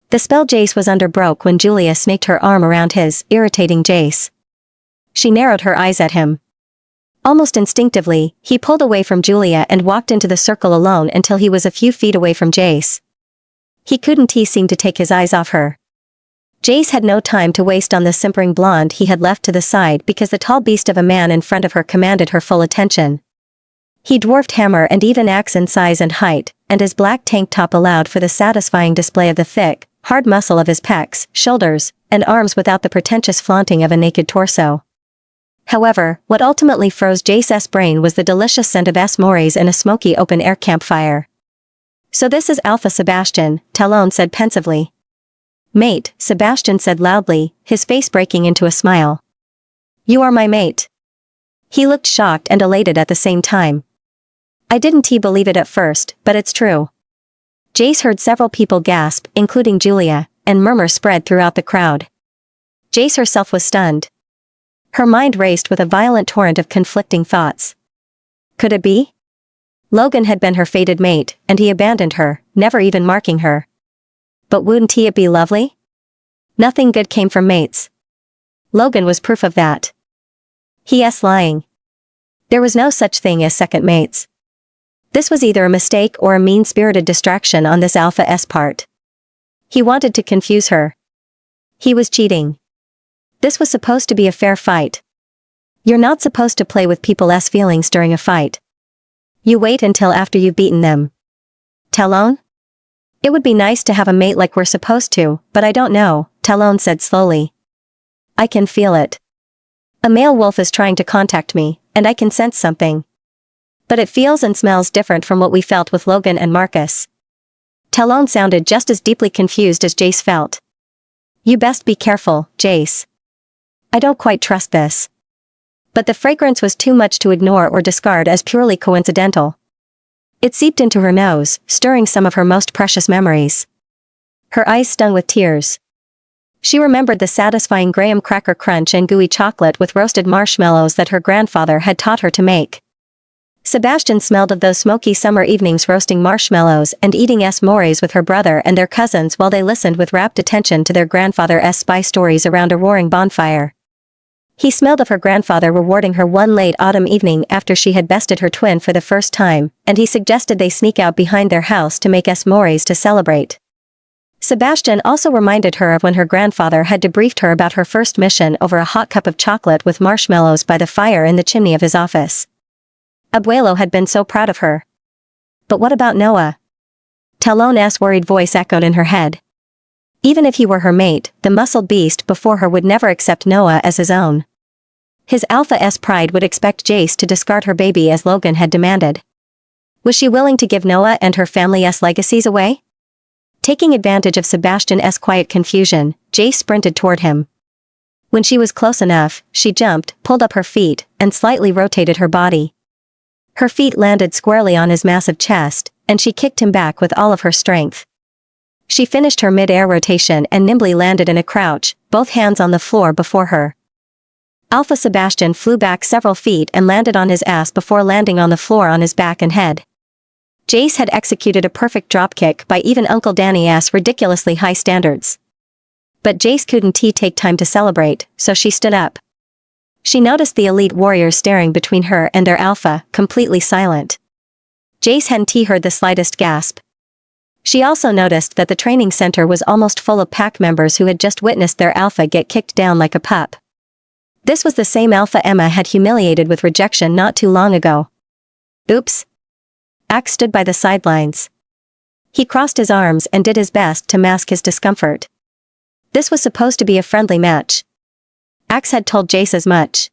Speaker 1: The spell Jace was under broke when Julia snaked her arm around his, irritating Jace. She narrowed her eyes at him. Almost instinctively, he pulled away from Julia and walked into the circle alone until he was a few feet away from Jace. He couldn't seem to take his eyes off her. Jace had no time to waste on the simpering blonde he had left to the side because the tall beast of a man in front of her commanded her full attention. He dwarfed Hammer and even Axe in size and height, and his black tank top allowed for the satisfying display of the thick, hard muscle of his pecs, shoulders, and arms without the pretentious flaunting of a naked torso. However, what ultimately froze Jace's brain was the delicious scent of mores in a smoky open-air campfire. So this is Alpha Sebastian, Talon said pensively. Mate, Sebastian said loudly, his face breaking into a smile. You are my mate. He looked shocked and elated at the same time. I didn't believe it at first, but it's true. Jace heard several people gasp, including Julia, and murmurs spread throughout the crowd. Jace herself was stunned. Her mind raced with a violent torrent of conflicting thoughts. Could it be? Logan had been her fated mate, and he abandoned her, never even marking her. But wouldn't it be lovely? Nothing good came from mates. Logan was proof of that. He.s. lying. There was no such thing as second mates. This was either a mistake or a mean-spirited distraction on this Alpha-S part. He wanted to confuse her. He was cheating. This was supposed to be a fair fight. You're not supposed to play with people's feelings during a fight. You wait until after you've beaten them. Talon? It would be nice to have a mate like we're supposed to, but I don't know, Talon said slowly. I can feel it. A male wolf is trying to contact me, and I can sense something. But it feels and smells different from what we felt with Logan and Marcus. Talon sounded just as deeply confused as Jace felt. You best be careful, Jace. I don't quite trust this. But the fragrance was too much to ignore or discard as purely coincidental. It seeped into her nose, stirring some of her most precious memories. Her eyes stung with tears. She remembered the satisfying graham cracker crunch and gooey chocolate with roasted marshmallows that her grandfather had taught her to make. Sebastian smelled of those smoky summer evenings roasting marshmallows and eating s'mores with her brother and their cousins while they listened with rapt attention to their grandfather's spy stories around a roaring bonfire. He smelled of her grandfather rewarding her one late autumn evening after she had bested her twin for the first time, and he suggested they sneak out behind their house to make s'mores to celebrate. Sebastian also reminded her of when her grandfather had debriefed her about her first mission over a hot cup of chocolate with marshmallows by the fire in the chimney of his office. Abuelo had been so proud of her. But what about Noah? Talon's worried voice echoed in her head. Even if he were her mate, the muscled beast before her would never accept Noah as his own. His Alpha-S pride would expect Jace to discard her baby as Logan had demanded. Was she willing to give Noah and her family's legacies away? Taking advantage of Sebastian's quiet confusion, Jace sprinted toward him. When she was close enough, she jumped, pulled up her feet, and slightly rotated her body. Her feet landed squarely on his massive chest, and she kicked him back with all of her strength. She finished her mid-air rotation and nimbly landed in a crouch, both hands on the floor before her. Alpha Sebastian flew back several feet and landed on his ass before landing on the floor on his back and head. Jace had executed a perfect dropkick by even Uncle Danny's ridiculously high standards. But Jace couldn't take time to celebrate, so she stood up. She noticed the elite warriors staring between her and their alpha, completely silent. Jace hadn't heard the slightest gasp. She also noticed that the training center was almost full of pack members who had just witnessed their alpha get kicked down like a pup. This was the same alpha Emma had humiliated with rejection not too long ago. Oops. Axe stood by the sidelines. He crossed his arms and did his best to mask his discomfort. This was supposed to be a friendly match. Axe had told Jace as much.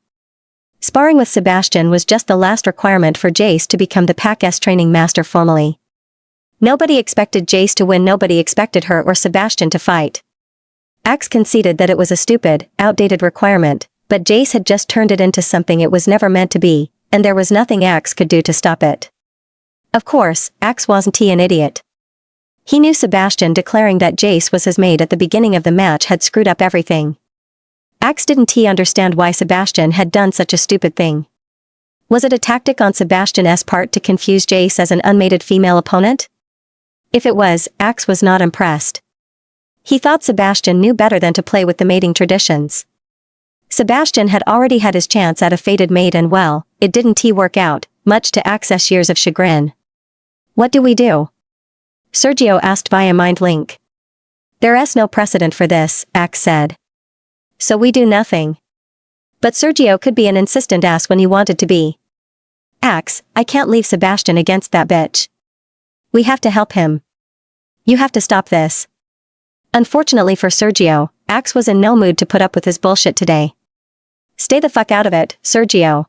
Speaker 1: Sparring with Sebastian was just the last requirement for Jace to become the Pack's training master formally. Nobody expected Jace to win, nobody expected her or Sebastian to fight. Axe conceded that it was a stupid, outdated requirement, but Jace had just turned it into something it was never meant to be, and there was nothing Axe could do to stop it. Of course, Axe wasn't an idiot. He knew Sebastian declaring that Jace was his mate at the beginning of the match had screwed up everything. Axe didn't understand why Sebastian had done such a stupid thing. Was it a tactic on Sebastian's part to confuse Jace as an unmated female opponent? If it was, Axe was not impressed. He thought Sebastian knew better than to play with the mating traditions. Sebastian had already had his chance at a fated mate and well, it didn't work out, much to Axe's years of chagrin. What do we do? Sergio asked via Mind Link. There's no precedent for this, Axe said. So we do nothing. But Sergio could be an insistent ass when he wanted to be. Axe, I can't leave Sebastian against that bitch. We have to help him. You have to stop this. Unfortunately for Sergio, Axe was in no mood to put up with his bullshit today. Stay the fuck out of it, Sergio.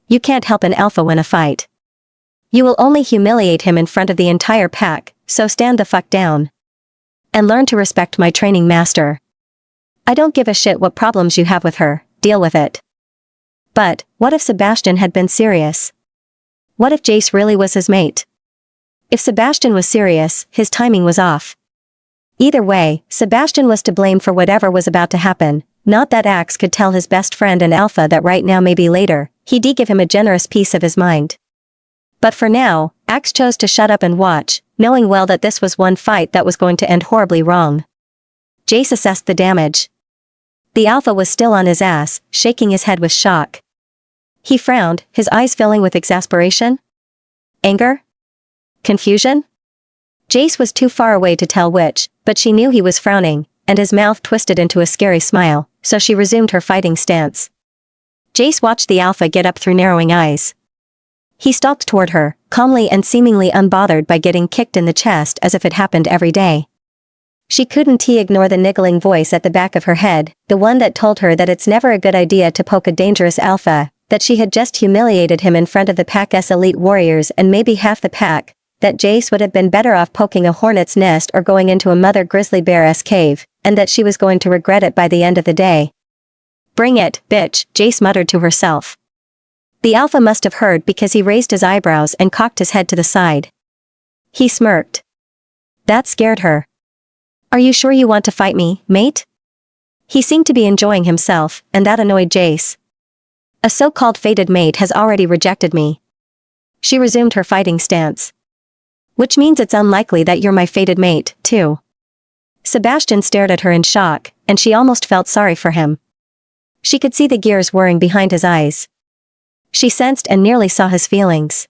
Speaker 1: You can't help an alpha win a fight. You will only humiliate him in front of the entire pack, so stand the fuck down. And learn to respect my training master. I don't give a shit what problems you have with her, deal with it. But, what if Sebastian had been serious? What if Jace really was his mate? If Sebastian was serious, his timing was off. Either way, Sebastian was to blame for whatever was about to happen, not that Axe could tell his best friend and Alpha that right now maybe later, he'd give him a generous piece of his mind. But for now, Axe chose to shut up and watch, knowing well that this was one fight that was going to end horribly wrong. Jace assessed the damage. The Alpha was still on his ass, shaking his head with shock. He frowned, his eyes filling with exasperation? Anger? Confusion? Jace was too far away to tell which, but she knew he was frowning, and his mouth twisted into a scary smile, so she resumed her fighting stance. Jace watched the Alpha get up through narrowing eyes. He stalked toward her, calmly and seemingly unbothered by getting kicked in the chest as if it happened every day. She couldn't ignore the niggling voice at the back of her head, the one that told her that it's never a good idea to poke a dangerous Alpha, that she had just humiliated him in front of the pack's elite warriors and maybe half the pack, that Jace would have been better off poking a hornet's nest or going into a mother grizzly bear's cave, and that she was going to regret it by the end of the day. Bring it, bitch, Jace muttered to herself. The Alpha must have heard because he raised his eyebrows and cocked his head to the side. He smirked. That scared her. Are you sure you want to fight me, mate? He seemed to be enjoying himself, and that annoyed Jace. A so-called fated mate has already rejected me. She resumed her fighting stance. Which means it's unlikely that you're my fated mate, too. Sebastian stared at her in shock, and she almost felt sorry for him. She could see the gears whirring behind his eyes. She sensed and nearly saw his feelings.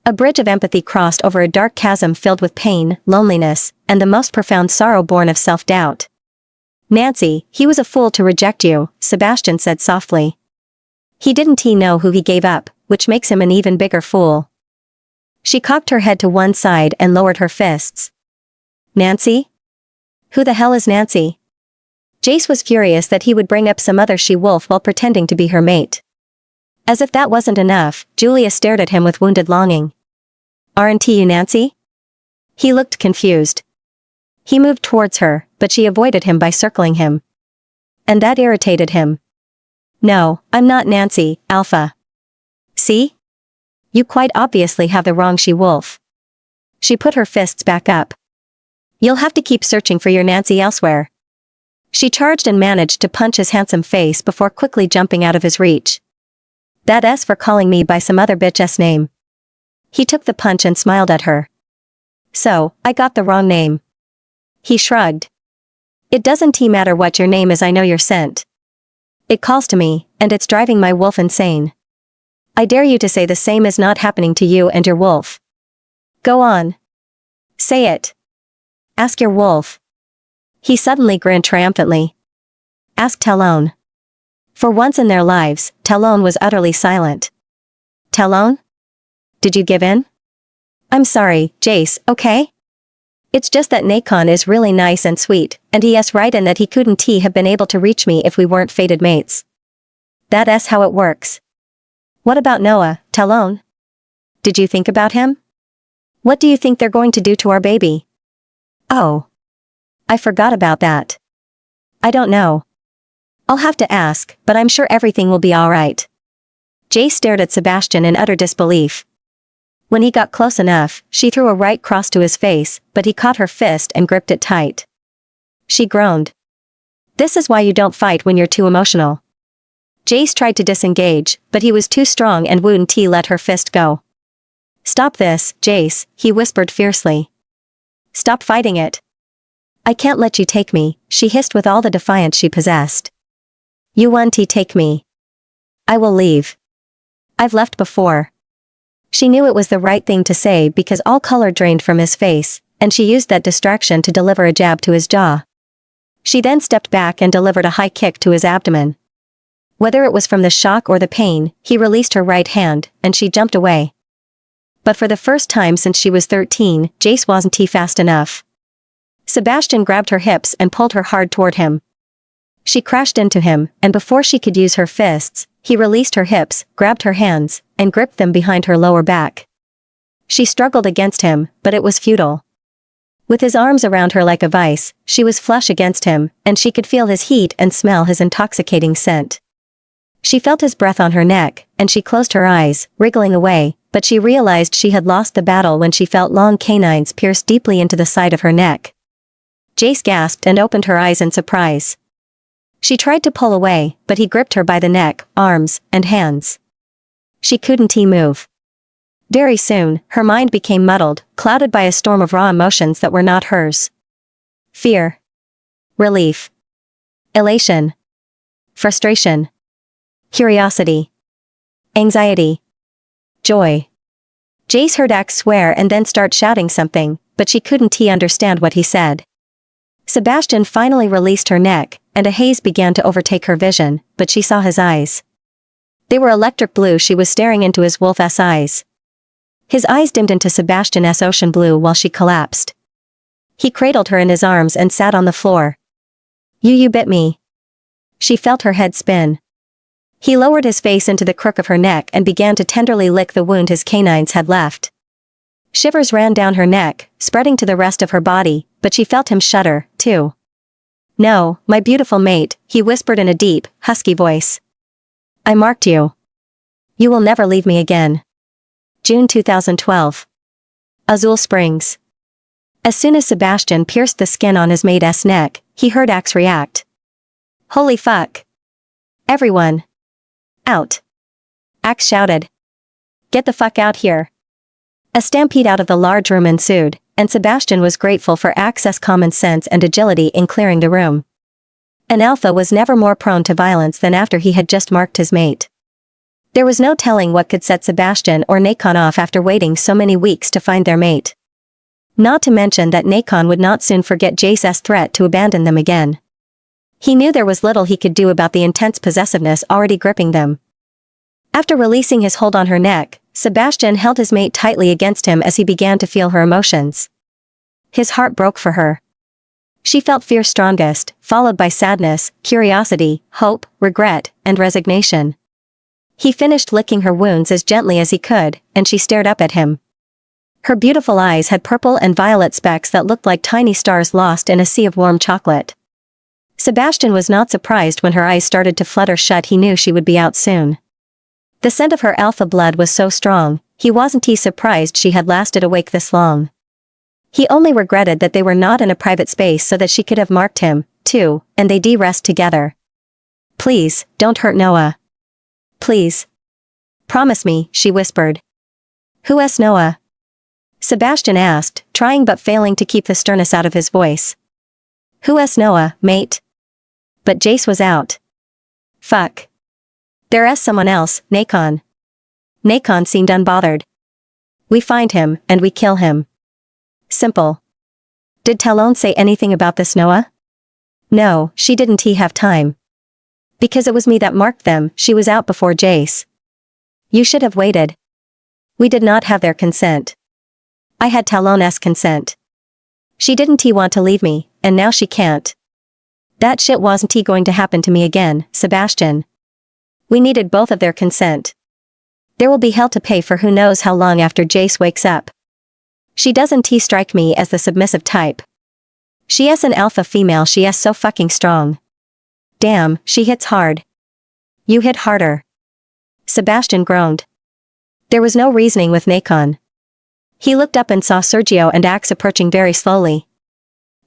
Speaker 1: A bridge of empathy crossed over a dark chasm filled with pain, loneliness, and the most profound sorrow born of self-doubt. Nancy, he was a fool to reject you, Sebastian said softly. He didn't know who he gave up, which makes him an even bigger fool. She cocked her head to one side and lowered her fists. Nancy? Who the hell is Nancy? Jace was furious that he would bring up some other she-wolf while pretending to be her mate. As if that wasn't enough, Julia stared at him with wounded longing. Aren't you Nancy? He looked confused. He moved towards her, but she avoided him by circling him. And that irritated him. No, I'm not Nancy, Alpha. See? You quite obviously have the wrong she-wolf. She put her fists back up. You'll have to keep searching for your Nancy elsewhere. She charged and managed to punch his handsome face before quickly jumping out of his reach. That S for calling me by some other bitch's name. He took the punch and smiled at her. So, I got the wrong name. He shrugged. It doesn't matter what your name is, I know you're sent. It calls to me, and it's driving my wolf insane. I dare you to say the same is not happening to you and your wolf. Go on. Say it. Ask your wolf. He suddenly grinned triumphantly. Ask Talon. For once in their lives, Talon was utterly silent. Talon? Did you give in? I'm sorry, Jace, okay? It's just that Nacon is really nice and sweet, and he's right in that he couldn't have been able to reach me if we weren't fated mates. That's how it works. What about Noah, Talon? Did you think about him? What do you think they're going to do to our baby? Oh. I forgot about that. I don't know. I'll have to ask, but I'm sure everything will be alright. Jace stared at Sebastian in utter disbelief. When he got close enough, she threw a right cross to his face, but he caught her fist and gripped it tight. She groaned. This is why you don't fight when you're too emotional. Jace tried to disengage, but he was too strong and wouldn't let her fist go. Stop this, Jace, he whispered fiercely. Stop fighting it. I can't let you take me, she hissed with all the defiance she possessed. You won't take me. I will leave. I've left before. She knew it was the right thing to say because all color drained from his face, and she used that distraction to deliver a jab to his jaw. She then stepped back and delivered a high kick to his abdomen. Whether it was from the shock or the pain, he released her right hand, and she jumped away. But for the first time since she was 13, Jace wasn't fast enough. Sebastian grabbed her hips and pulled her hard toward him. She crashed into him, and before she could use her fists, he released her hips, grabbed her hands, and gripped them behind her lower back. She struggled against him, but it was futile. With his arms around her like a vice, she was flush against him, and she could feel his heat and smell his intoxicating scent. She felt his breath on her neck, and she closed her eyes, wriggling away, but she realized she had lost the battle when she felt long canines pierce deeply into the side of her neck. Jace gasped and opened her eyes in surprise. She tried to pull away, but he gripped her by the neck, arms, and hands. She couldn't move. Very soon, her mind became muddled, clouded by a storm of raw emotions that were not hers. Fear. Relief. Elation. Frustration. Curiosity. Anxiety. Joy. Jace heard Axe swear and then start shouting something, but she couldn't understand what he said. Sebastian finally released her neck, and a haze began to overtake her vision, but she saw his eyes. They were electric blue. She was staring into his wolf-ass eyes. His eyes dimmed into Sebastian's ocean blue while she collapsed. He cradled her in his arms and sat on the floor. You bit me. She felt her head spin. He lowered his face into the crook of her neck and began to tenderly lick the wound his canines had left. Shivers ran down her neck, spreading to the rest of her body, but she felt him shudder, too. No, my beautiful mate, he whispered in a deep, husky voice. I marked you. You will never leave me again. June 2012. Azul Springs. As soon as Sebastian pierced the skin on his mate's neck, he heard Axe react. Holy fuck. Everyone. Out. Axe shouted. Get the fuck out here. A stampede out of the large room ensued, and Sebastian was grateful for Axe's common sense and agility in clearing the room. An alpha was never more prone to violence than after he had just marked his mate. There was no telling what could set Sebastian or Nacon off after waiting so many weeks to find their mate. Not to mention that Nacon would not soon forget Jace's threat to abandon them again. He knew there was little he could do about the intense possessiveness already gripping them. After releasing his hold on her neck, Sebastian held his mate tightly against him as he began to feel her emotions. His heart broke for her. She felt fear strongest, followed by sadness, curiosity, hope, regret, and resignation. He finished licking her wounds as gently as he could, and she stared up at him. Her beautiful eyes had purple and violet specks that looked like tiny stars lost in a sea of warm chocolate. Sebastian was not surprised when her eyes started to flutter shut. He knew she would be out soon. The scent of her alpha blood was so strong, he wasn't surprised she had lasted awake this long. He only regretted that they were not in a private space so that she could have marked him, too, and they de-rest together. Please, don't hurt Noah. Please. Promise me, she whispered. Who's Noah? Sebastian asked, trying but failing to keep the sternness out of his voice. Who's Noah, mate? But Jace was out. Fuck. There's someone else, Nacon. Nacon seemed unbothered. We find him, and we kill him. Simple. Did Talon say anything about this, Noah? No, she didn't have time. Because it was me that marked them. She was out before Jace. You should have waited. We did not have their consent. I had Talon's consent. She didn't want to leave me, and now she can't. That shit wasn't going to happen to me again, Sebastian. We needed both of their consent. There will be hell to pay for who knows how long after Jace wakes up. She doesn't strike me as the submissive type. She is an alpha female. She is so fucking strong. Damn, she hits hard. You hit harder. Sebastian groaned. There was no reasoning with Nacon. He looked up and saw Sergio and Axe approaching very slowly.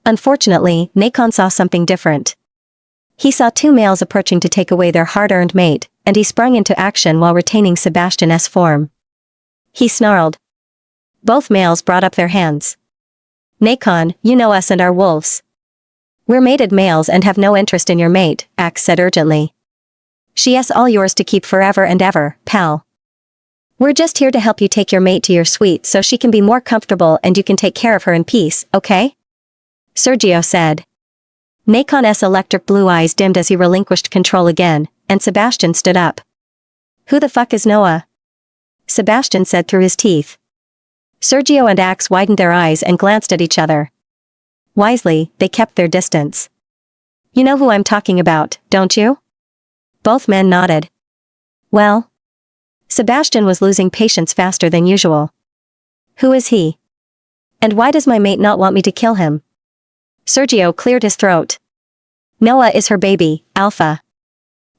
Speaker 1: Unfortunately, Nacon saw something different. He saw two males approaching to take away their hard-earned mate, and he sprung into action while retaining Sebastian's form. He snarled. Both males brought up their hands. Nacon, you know us and our wolves. We're mated males and have no interest in your mate, Axe said urgently. She is all yours to keep forever and ever, pal. We're just here to help you take your mate to your suite so she can be more comfortable and you can take care of her in peace, okay? Sergio said. Nacon's electric blue eyes dimmed as he relinquished control again, and Sebastian stood up. Who the fuck is Noah? Sebastian said through his teeth. Sergio and Axe widened their eyes and glanced at each other. Wisely, they kept their distance. You know who I'm talking about, don't you? Both men nodded. Well? Sebastian was losing patience faster than usual. Who is he? And why does my mate not want me to kill him? Sergio cleared his throat. Noah is her baby, Alpha.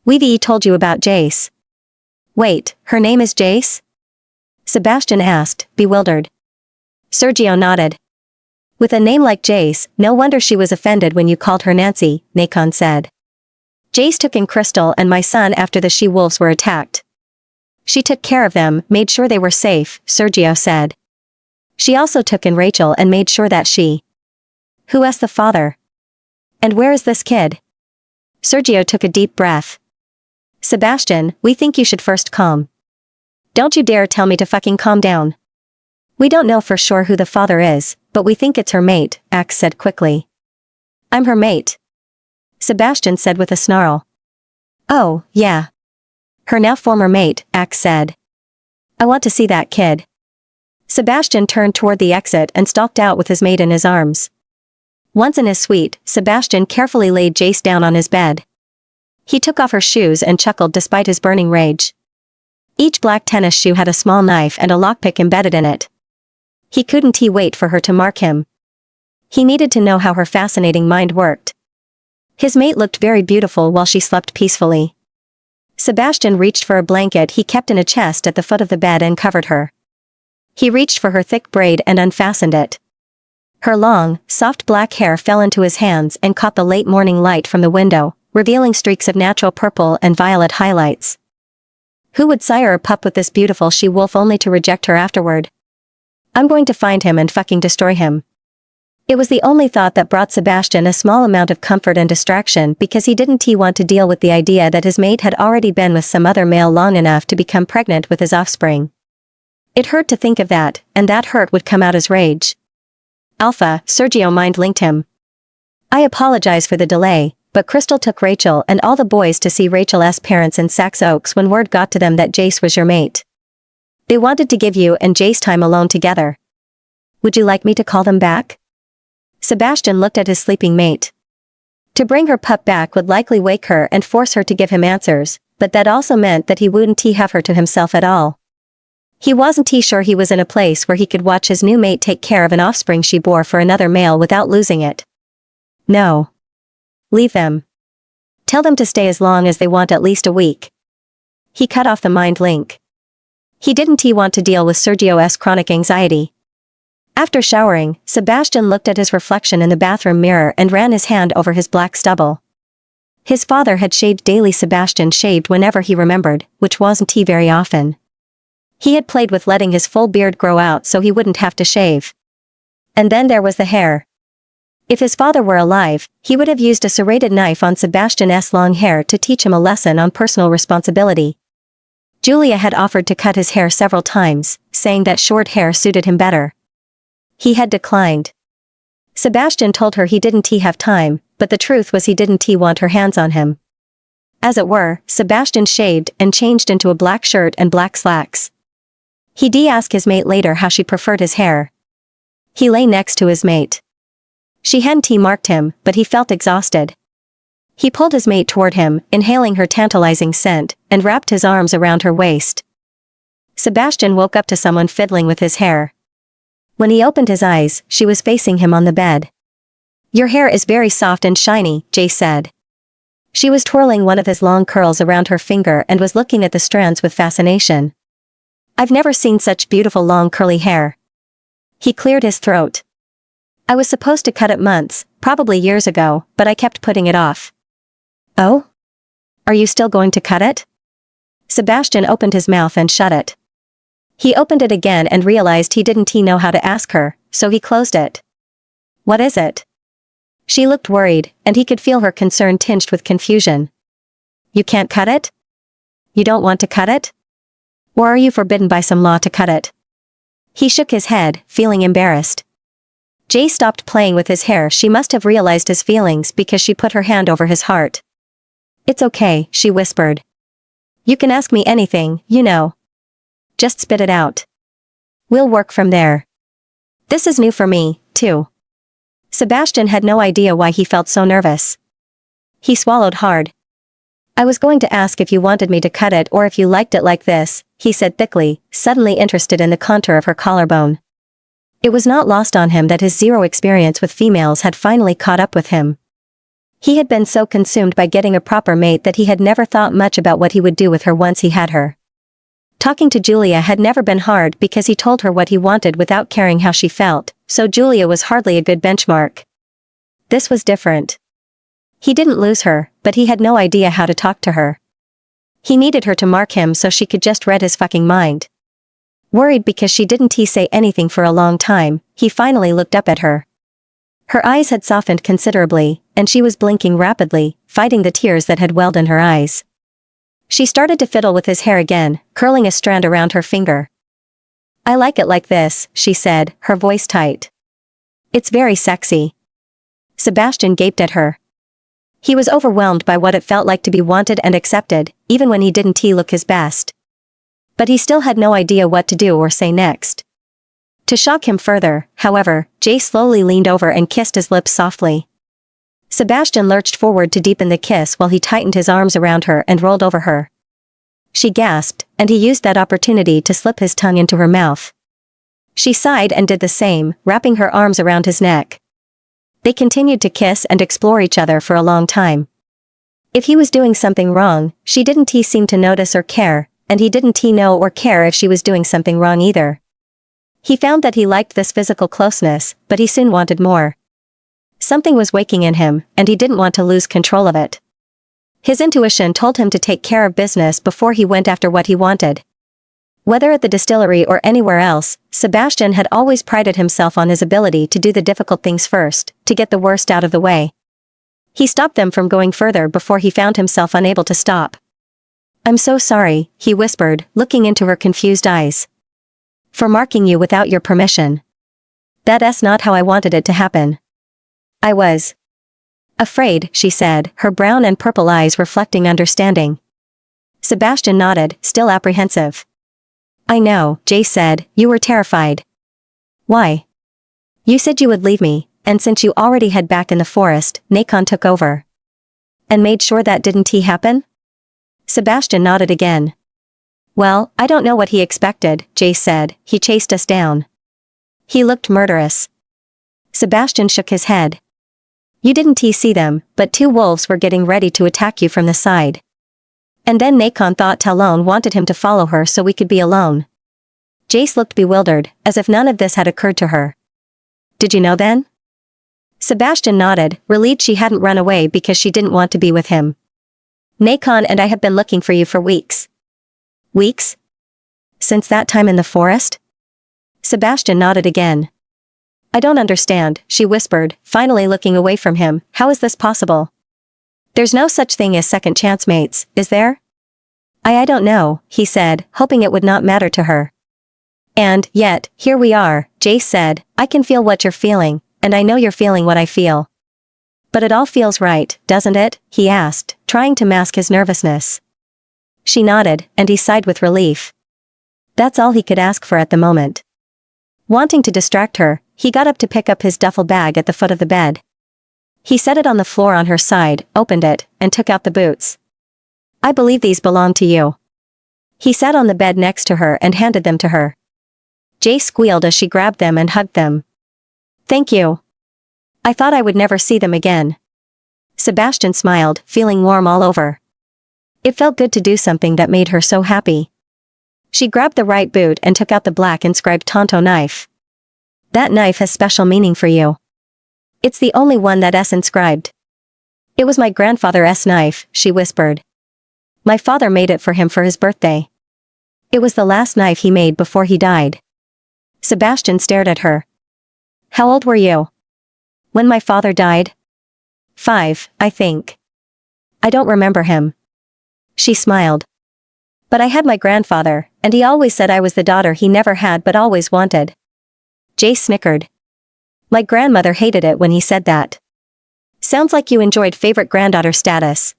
Speaker 1: We've told you about Jace. Wait, her name is Jace? Sebastian asked, bewildered. Sergio nodded. With a name like Jace, no wonder she was offended when you called her Nancy, Nacon said. Jace took in Crystal and my son after the she-wolves were attacked. She took care of them, made sure they were safe, Sergio said. She also took in Rachel and made sure that she... Who asked the father? And where is this kid? Sergio took a deep breath. Sebastian, we think you should first calm. Don't you dare tell me to fucking calm down. We don't know for sure who the father is, but we think it's her mate, Axe said quickly. I'm her mate. Sebastian said with a snarl. Oh, yeah. Her now former mate, Axe said. I want to see that kid. Sebastian turned toward the exit and stalked out with his mate in his arms. Once in his suite, Sebastian carefully laid Jace down on his bed. He took off her shoes and chuckled despite his burning rage. Each black tennis shoe had a small knife and a lockpick embedded in it. He couldn't wait for her to mark him. He needed to know how her fascinating mind worked. His mate looked very beautiful while she slept peacefully. Sebastian reached for a blanket he kept in a chest at the foot of the bed and covered her. He reached for her thick braid and unfastened it. Her long, soft black hair fell into his hands and caught the late morning light from the window, revealing streaks of natural purple and violet highlights. Who would sire a pup with this beautiful she-wolf only to reject her afterward? I'm going to find him and fucking destroy him. It was the only thought that brought Sebastian a small amount of comfort and distraction because he didn't want to deal with the idea that his mate had already been with some other male long enough to become pregnant with his offspring. It hurt to think of that, and that hurt would come out as rage. Alpha, Sergio mind-linked him. I apologize for the delay, but Crystal took Rachel and all the boys to see Rachel's parents in Sax Oaks when word got to them that Jace was your mate. They wanted to give you and Jace time alone together. Would you like me to call them back? Sebastian looked at his sleeping mate. To bring her pup back would likely wake her and force her to give him answers, but that also meant that he wouldn't have her to himself at all. He wasn't sure he was in a place where he could watch his new mate take care of an offspring she bore for another male without losing it. No. Leave them. Tell them to stay as long as they want, at least a week. He cut off the mind link. He didn't want to deal with Sergio's chronic anxiety. After showering, Sebastian looked at his reflection in the bathroom mirror and ran his hand over his black stubble. His father had shaved daily. Sebastian shaved whenever he remembered, which wasn't very often. He had played with letting his full beard grow out so he wouldn't have to shave. And then there was the hair. If his father were alive, he would have used a serrated knife on Sebastian's long hair to teach him a lesson on personal responsibility. Julia had offered to cut his hair several times, saying that short hair suited him better. He had declined. Sebastian told her he didn't have time, but the truth was he didn't want her hands on him. As it were, Sebastian shaved and changed into a black shirt and black slacks. He'd ask his mate later how she preferred his hair. He lay next to his mate. She hadn't marked him, but he felt exhausted. He pulled his mate toward him, inhaling her tantalizing scent, and wrapped his arms around her waist. Sebastian woke up to someone fiddling with his hair. When he opened his eyes, she was facing him on the bed. Your hair is very soft and shiny, Jay said. She was twirling one of his long curls around her finger and was looking at the strands with fascination. I've never seen such beautiful long curly hair. He cleared his throat. I was supposed to cut it months, probably years ago, but I kept putting it off. Oh? Are you still going to cut it? Sebastian opened his mouth and shut it. He opened it again and realized he didn't know how to ask her, so he closed it. What is it? She looked worried, and he could feel her concern tinged with confusion. You can't cut it? You don't want to cut it? Or are you forbidden by some law to cut it? He shook his head, feeling embarrassed. Jay stopped playing with his hair. She must have realized his feelings because she put her hand over his heart. It's okay, she whispered. You can ask me anything, you know. Just spit it out. We'll work from there. This is new for me, too. Sebastian had no idea why he felt so nervous. He swallowed hard. I was going to ask if you wanted me to cut it or if you liked it like this, he said thickly, suddenly interested in the contour of her collarbone. It was not lost on him that his zero experience with females had finally caught up with him. He had been so consumed by getting a proper mate that he had never thought much about what he would do with her once he had her. Talking to Julia had never been hard because he told her what he wanted without caring how she felt, so Julia was hardly a good benchmark. This was different. He didn't lose her, but he had no idea how to talk to her. He needed her to mark him so she could just read his fucking mind. Worried because she didn't say anything for a long time, he finally looked up at her. Her eyes had softened considerably, and she was blinking rapidly, fighting the tears that had welled in her eyes. She started to fiddle with his hair again, curling a strand around her finger. "I like it like this," she said, her voice tight. "It's very sexy." Sebastian gaped at her. He was overwhelmed by what it felt like to be wanted and accepted, even when he didn't look his best. But he still had no idea what to do or say next. To shock him further, however, Jay slowly leaned over and kissed his lips softly. Sebastian lurched forward to deepen the kiss while he tightened his arms around her and rolled over her. She gasped, and he used that opportunity to slip his tongue into her mouth. She sighed and did the same, wrapping her arms around his neck. They continued to kiss and explore each other for a long time. If he was doing something wrong, she didn't seem to notice or care, and he didn't know or care if she was doing something wrong either. He found that he liked this physical closeness, but he soon wanted more. Something was waking in him, and he didn't want to lose control of it. His intuition told him to take care of business before he went after what he wanted. Whether at the distillery or anywhere else, Sebastian had always prided himself on his ability to do the difficult things first, to get the worst out of the way. He stopped them from going further before he found himself unable to stop. "I'm so sorry," he whispered, looking into her confused eyes. "For marking you without your permission. That's not how I wanted it to happen. I was afraid," she said, her brown and purple eyes reflecting understanding. Sebastian nodded, still apprehensive. "I know," Jay said, "you were terrified." "Why?" "You said you would leave me, and since you already had back in the forest, Nacon took over." "And made sure that didn't happen?" Sebastian nodded again. "Well, I don't know what he expected," Jay said, "he chased us down. He looked murderous." Sebastian shook his head. "You didn't see them, but 2 wolves were getting ready to attack you from the side. And then Nacon thought Talon wanted him to follow her so we could be alone." Jace looked bewildered, as if none of this had occurred to her. "Did you know then?" Sebastian nodded, relieved she hadn't run away because she didn't want to be with him. "Nacon and I have been looking for you for weeks." "Weeks? Since that time in the forest?" Sebastian nodded again. "I don't understand," she whispered, finally looking away from him. "How is this possible? There's no such thing as second chance mates, is there?" I don't know," he said, hoping it would not matter to her. "And, yet, here we are," Jace said. "I can feel what you're feeling, and I know you're feeling what I feel." "But it all feels right, doesn't it?" he asked, trying to mask his nervousness. She nodded, and he sighed with relief. That's all he could ask for at the moment. Wanting to distract her, he got up to pick up his duffel bag at the foot of the bed. He set it on the floor on her side, opened it, and took out the boots. "I believe these belong to you." He sat on the bed next to her and handed them to her. Jay squealed as she grabbed them and hugged them. "Thank you. I thought I would never see them again." Sebastian smiled, feeling warm all over. It felt good to do something that made her so happy. She grabbed the right boot and took out the black inscribed Tonto knife. "That knife has special meaning for you. It's the only one that's inscribed." "It was my grandfather's knife," she whispered. "My father made it for him for his birthday. It was the last knife he made before he died." Sebastian stared at her. "How old were you when my father died?" 5, I think. "I don't remember him." She smiled. "But I had my grandfather, and he always said I was the daughter he never had but always wanted." Jay snickered. "My grandmother hated it when he said that." "Sounds like you enjoyed favorite granddaughter status."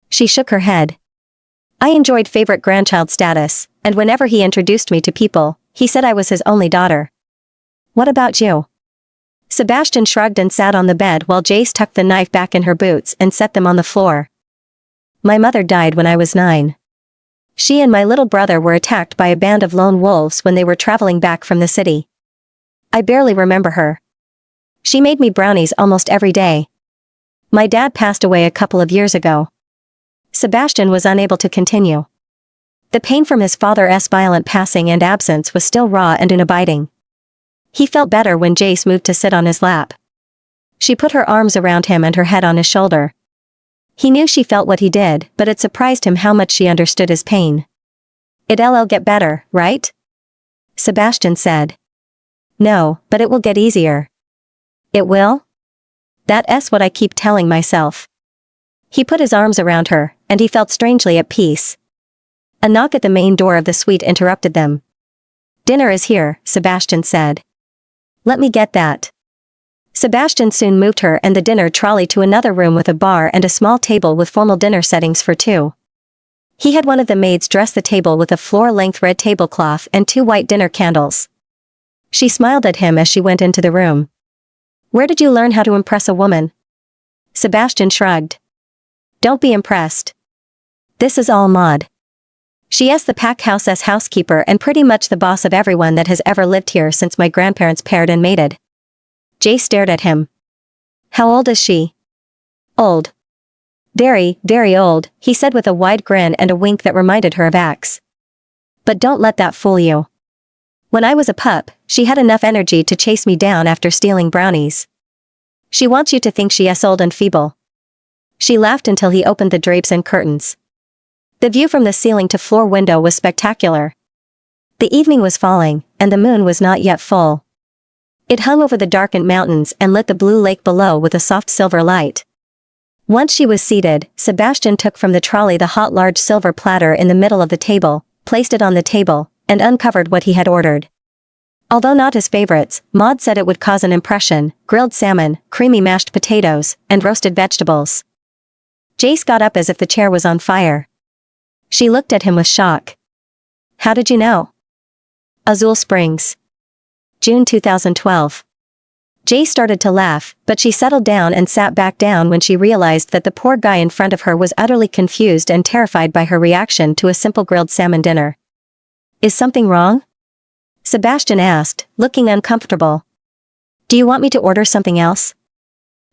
Speaker 1: She shook her head. "I enjoyed favorite grandchild status, and whenever he introduced me to people, he said I was his only daughter." "What about you?" Sebastian shrugged and sat on the bed while Jace tucked the knife back in her boots and set them on the floor. "My mother died when I was 9. She and my little brother were attacked by a band of lone wolves when they were traveling back from the city. I barely remember her. She made me brownies almost every day. My dad passed away a couple of years ago. Sebastian was unable to continue. The pain from his father's violent passing and absence was still raw and abiding. He felt better when Jace moved to sit on his lap. She put her arms around him and her head on his shoulder. He knew she felt what he did, but it surprised him how much she understood his pain. "It'll get better, right?" Sebastian said. "No, but it will get easier." "It will?" "That's what I keep telling myself." He put his arms around her, and he felt strangely at peace. A knock at the main door of the suite interrupted them. "Dinner is here," Sebastian said. "Let me get that." Sebastian soon moved her and the dinner trolley to another room with a bar and a small table with formal dinner settings for two. He had one of the maids dress the table with a floor-length red tablecloth and 2 white dinner candles. She smiled at him as she went into the room. "Where did you learn how to impress a woman?" Sebastian shrugged. "Don't be impressed. This is all Maud. She is the pack house's housekeeper and pretty much the boss of everyone that has ever lived here since my grandparents paired and mated." Jay stared at him. "How old is she?" "Old. Very, very old," he said with a wide grin and a wink that reminded her of Axe. "But don't let that fool you. When I was a pup, she had enough energy to chase me down after stealing brownies. She wants you to think she is old and feeble." She laughed until he opened the drapes and curtains. The view from the ceiling to floor window was spectacular. The evening was falling, and the moon was not yet full. It hung over the darkened mountains and lit the blue lake below with a soft silver light. Once she was seated, Sebastian took from the trolley the hot large silver platter in the middle of the table, placed it on the table, and uncovered what he had ordered. Although not his favorites, Maud said it would cause an impression: grilled salmon, creamy mashed potatoes, and roasted vegetables. Jace got up as if the chair was on fire. She looked at him with shock. "How did you know?" Azul Springs. June 2012. Jay started to laugh, but she settled down and sat back down when she realized that the poor guy in front of her was utterly confused and terrified by her reaction to a simple grilled salmon dinner. "Is something wrong?" Sebastian asked, looking uncomfortable. "Do you want me to order something else?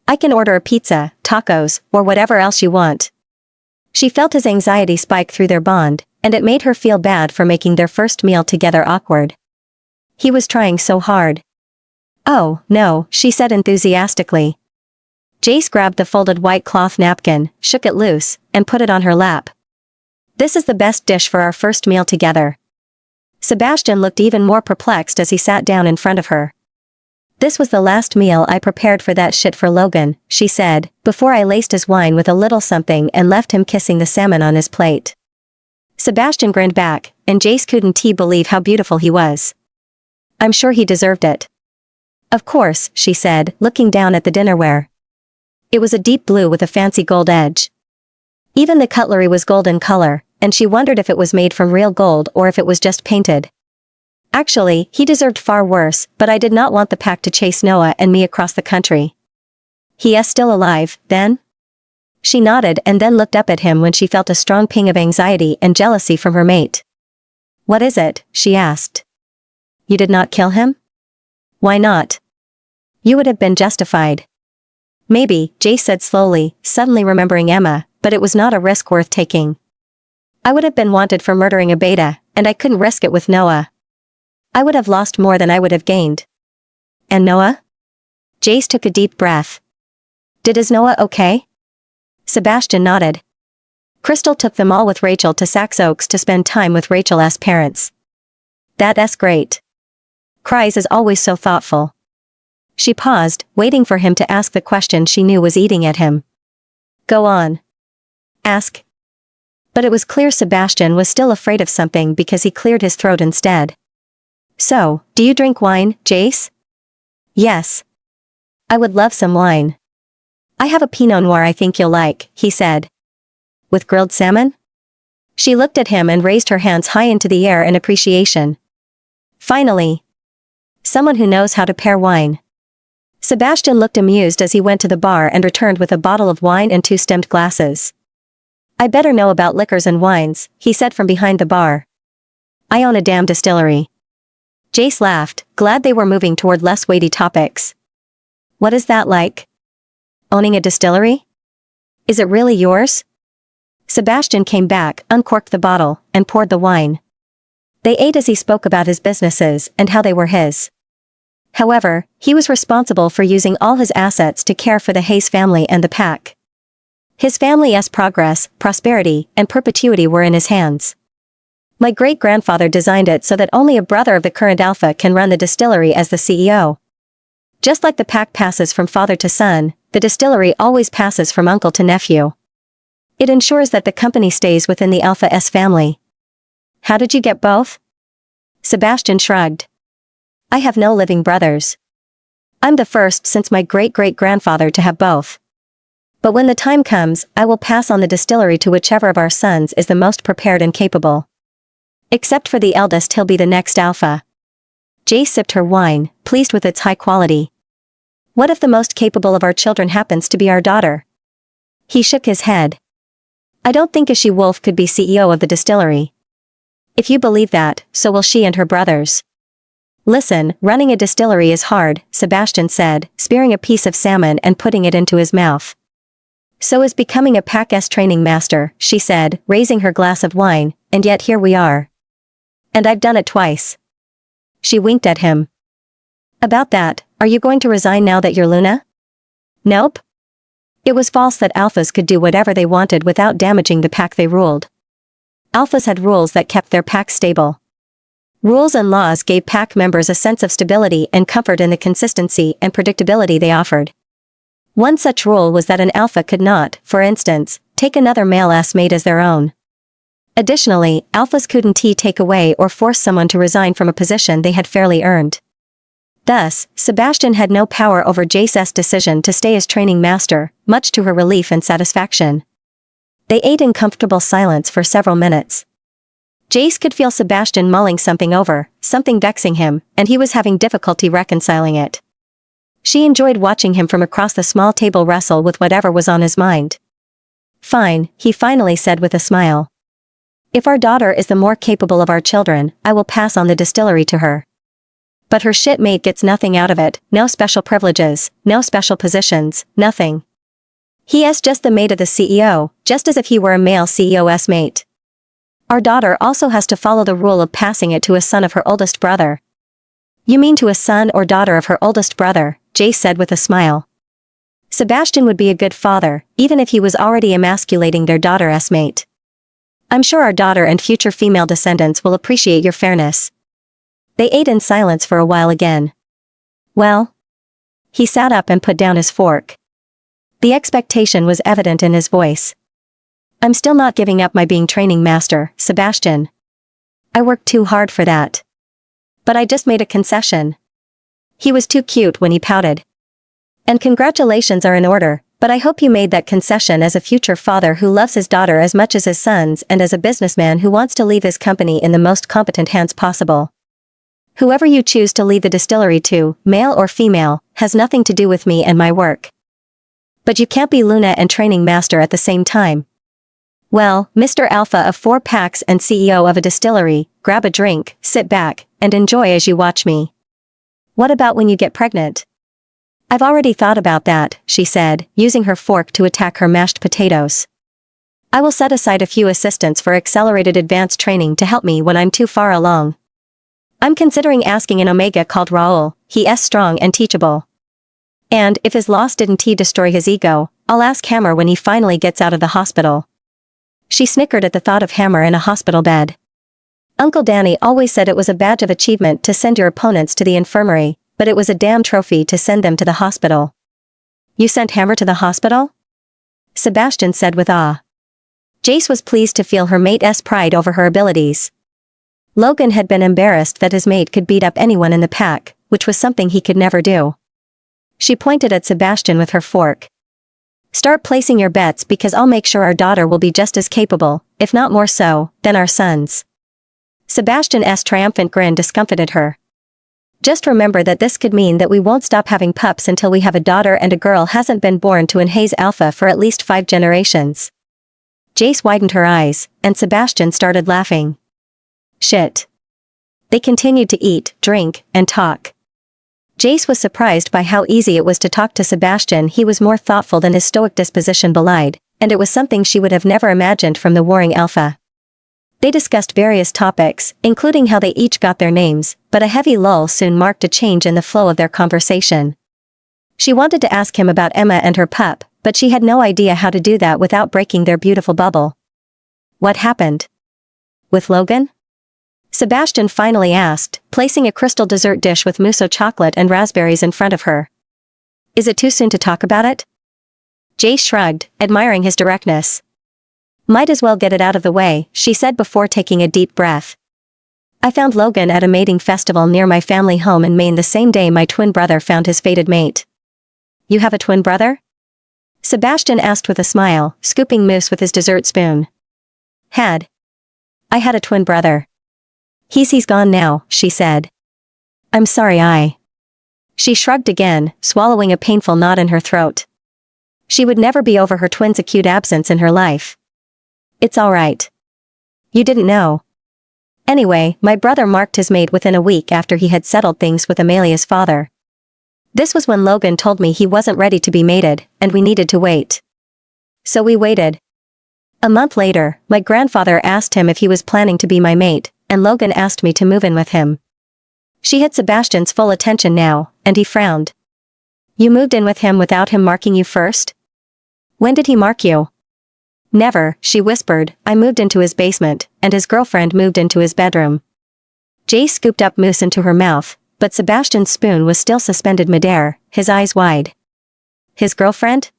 Speaker 1: I can order a pizza, tacos, or whatever else you want." She felt his anxiety spike through their bond, and it made her feel bad for making their first meal together awkward. He was trying so hard. "Oh, no," she said enthusiastically. Jace grabbed the folded white cloth napkin, shook it loose, and put it on her lap. "This is the best dish for our first meal together." Sebastian looked even more perplexed as he sat down in front of her. "This was the last meal I prepared for that shit for Logan," she said, before I laced his wine with a little something and left him kissing the salmon on his plate. Sebastian grinned back, and Jace couldn't believe how beautiful he was. "I'm sure he deserved it." "Of course," she said, looking down at the dinnerware. It was a deep blue with a fancy gold edge. Even the cutlery was golden color, and she wondered if it was made from real gold or if it was just painted. Actually, he deserved far worse, but I did not want the pack to chase Noah and me across the country. "He is still alive, then?" She nodded and then looked up at him when she felt a strong ping of anxiety and jealousy from her mate. "What is it?" she asked. "You did not kill him?" "Why not?" "You would have been justified." "Maybe," Jace said slowly, suddenly remembering Emma, "but it was not a risk worth taking. I would have been wanted for murdering a beta, and I couldn't risk it with Noah. I would have lost more than I would have gained." "And Noah?" Jace took a deep breath. Is Noah okay?" Sebastian nodded. Crystal took them all with Rachel to Sax Oaks to spend time with Rachel's parents. "That's great. Cries is always so thoughtful." She paused, waiting for him to ask the question she knew was eating at him. "Go on. Ask." But it was clear Sebastian was still afraid of something because he cleared his throat instead. "So, do you drink wine, Jace?" "Yes. I would love some wine. I have a Pinot Noir I think you'll like," he said. "With grilled salmon?" She looked at him and raised her hands high into the air in appreciation. Finally. Someone who knows how to pair wine. Sebastian looked amused as he went to the bar and returned with a bottle of wine and 2 stemmed glasses. "I better know about liquors and wines," he said from behind the bar. "I own a damn distillery." Jace laughed, glad they were moving toward less weighty topics. What is that like? Owning a distillery? Is it really yours? Sebastian came back, uncorked the bottle, and poured the wine. They ate as he spoke about his businesses and how they were his. However, he was responsible for using all his assets to care for the Hayes family and the pack. His family's progress, prosperity, and perpetuity were in his hands. My great-grandfather designed it so that only a brother of the current alpha can run the distillery as the CEO. Just like the pack passes from father to son, the distillery always passes from uncle to nephew. It ensures that the company stays within the Alpha-S family. How did you get both? Sebastian shrugged. I have no living brothers. I'm the first since my great-great-grandfather to have both. But when the time comes, I will pass on the distillery to whichever of our sons is the most prepared and capable. Except for the eldest, he'll be the next alpha. Jay sipped her wine, pleased with its high quality. What if the most capable of our children happens to be our daughter? He shook his head. I don't think a she-wolf could be CEO of the distillery. If you believe that, so will she and her brothers. Listen, running a distillery is hard, Sebastian said, spearing a piece of salmon and putting it into his mouth. So is becoming a pack's training master, she said, raising her glass of wine, and yet here we are. And I've done it twice. She winked at him. About that, are you going to resign now that you're Luna? Nope. It was false that alphas could do whatever they wanted without damaging the pack they ruled. Alphas had rules that kept their pack stable. Rules and laws gave pack members a sense of stability and comfort in the consistency and predictability they offered. One such rule was that an alpha could not, for instance, take another male-ass mate as their own. Additionally, alphas couldn't take away or force someone to resign from a position they had fairly earned. Thus, Sebastian had no power over Jace's decision to stay as training master, much to her relief and satisfaction. They ate in comfortable silence for several minutes. Jace could feel Sebastian mulling something over, something vexing him, and he was having difficulty reconciling it. She enjoyed watching him from across the small table wrestle with whatever was on his mind. Fine, he finally said with a smile. If our daughter is the more capable of our children, I will pass on the distillery to her. But her shitmate gets nothing out of it, no special privileges, no special positions, nothing. He is just the mate of the CEO, just as if he were a male CEO's mate. Our daughter also has to follow the rule of passing it to a son of her oldest brother. You mean to a son or daughter of her oldest brother, Jace said with a smile. Sebastian would be a good father, even if he was already emasculating their daughter's mate. I'm sure our daughter and future female descendants will appreciate your fairness. They ate in silence for a while again. Well? He sat up and put down his fork. The expectation was evident in his voice. I'm still not giving up my being training master, Sebastian. I worked too hard for that. But I just made a concession. He was too cute when he pouted. And congratulations are in order, but I hope you made that concession as a future father who loves his daughter as much as his sons and as a businessman who wants to leave his company in the most competent hands possible. Whoever you choose to lead the distillery to, male or female, has nothing to do with me and my work. But you can't be Luna and training master at the same time. Well, Mr. Alpha of 4 packs and CEO of a distillery, grab a drink, sit back, and enjoy as you watch me. What about when you get pregnant? I've already thought about that, she said, using her fork to attack her mashed potatoes. I will set aside a few assistants for accelerated advanced training to help me when I'm too far along. I'm considering asking an Omega called Raoul, he is strong and teachable. And if his loss didn't destroy his ego, I'll ask Hammer when he finally gets out of the hospital. She snickered at the thought of Hammer in a hospital bed. Uncle Danny always said it was a badge of achievement to send your opponents to the infirmary, but it was a damn trophy to send them to the hospital. You sent Hammer to the hospital? Sebastian said with awe. Jace was pleased to feel her mate's pride over her abilities. Logan had been embarrassed that his mate could beat up anyone in the pack, which was something he could never do. She pointed at Sebastian with her fork. Start placing your bets because I'll make sure our daughter will be just as capable, if not more so, than our sons. Sebastian's triumphant grin discomfited her. Just remember that this could mean that we won't stop having pups until we have a daughter and a girl hasn't been born to Hayes Alpha for at least 5 generations. Jace widened her eyes, and Sebastian started laughing. Shit. They continued to eat, drink, and talk. Jace was surprised by how easy it was to talk to Sebastian. He was more thoughtful than his stoic disposition belied, and it was something she would have never imagined from the warring alpha. They discussed various topics, including how they each got their names, but a heavy lull soon marked a change in the flow of their conversation. She wanted to ask him about Emma and her pup, but she had no idea how to do that without breaking their beautiful bubble. What happened? With Logan? Sebastian finally asked, placing a crystal dessert dish with mousse chocolate and raspberries in front of her. Is it too soon to talk about it? Jace shrugged, admiring his directness. Might as well get it out of the way, she said before taking a deep breath. I found Logan at a mating festival near my family home in Maine the same day my twin brother found his fated mate. You have a twin brother? Sebastian asked with a smile, scooping mousse with his dessert spoon. I had a twin brother. He's gone now, she said. I'm sorry. She shrugged again, swallowing a painful knot in her throat. She would never be over her twin's acute absence in her life. It's all right. You didn't know. Anyway, my brother marked his mate within a week after he had settled things with Amelia's father. This was when Logan told me he wasn't ready to be mated, and we needed to wait. So we waited. A month later, my grandfather asked him if he was planning to be my mate, and Logan asked me to move in with him. She had Sebastian's full attention now, and he frowned. You moved in with him without him marking you first? When did he mark you? Never, she whispered. I moved into his basement, and his girlfriend moved into his bedroom. Jace scooped up mousse into her mouth, but Sebastian's spoon was still suspended midair, his eyes wide. His girlfriend?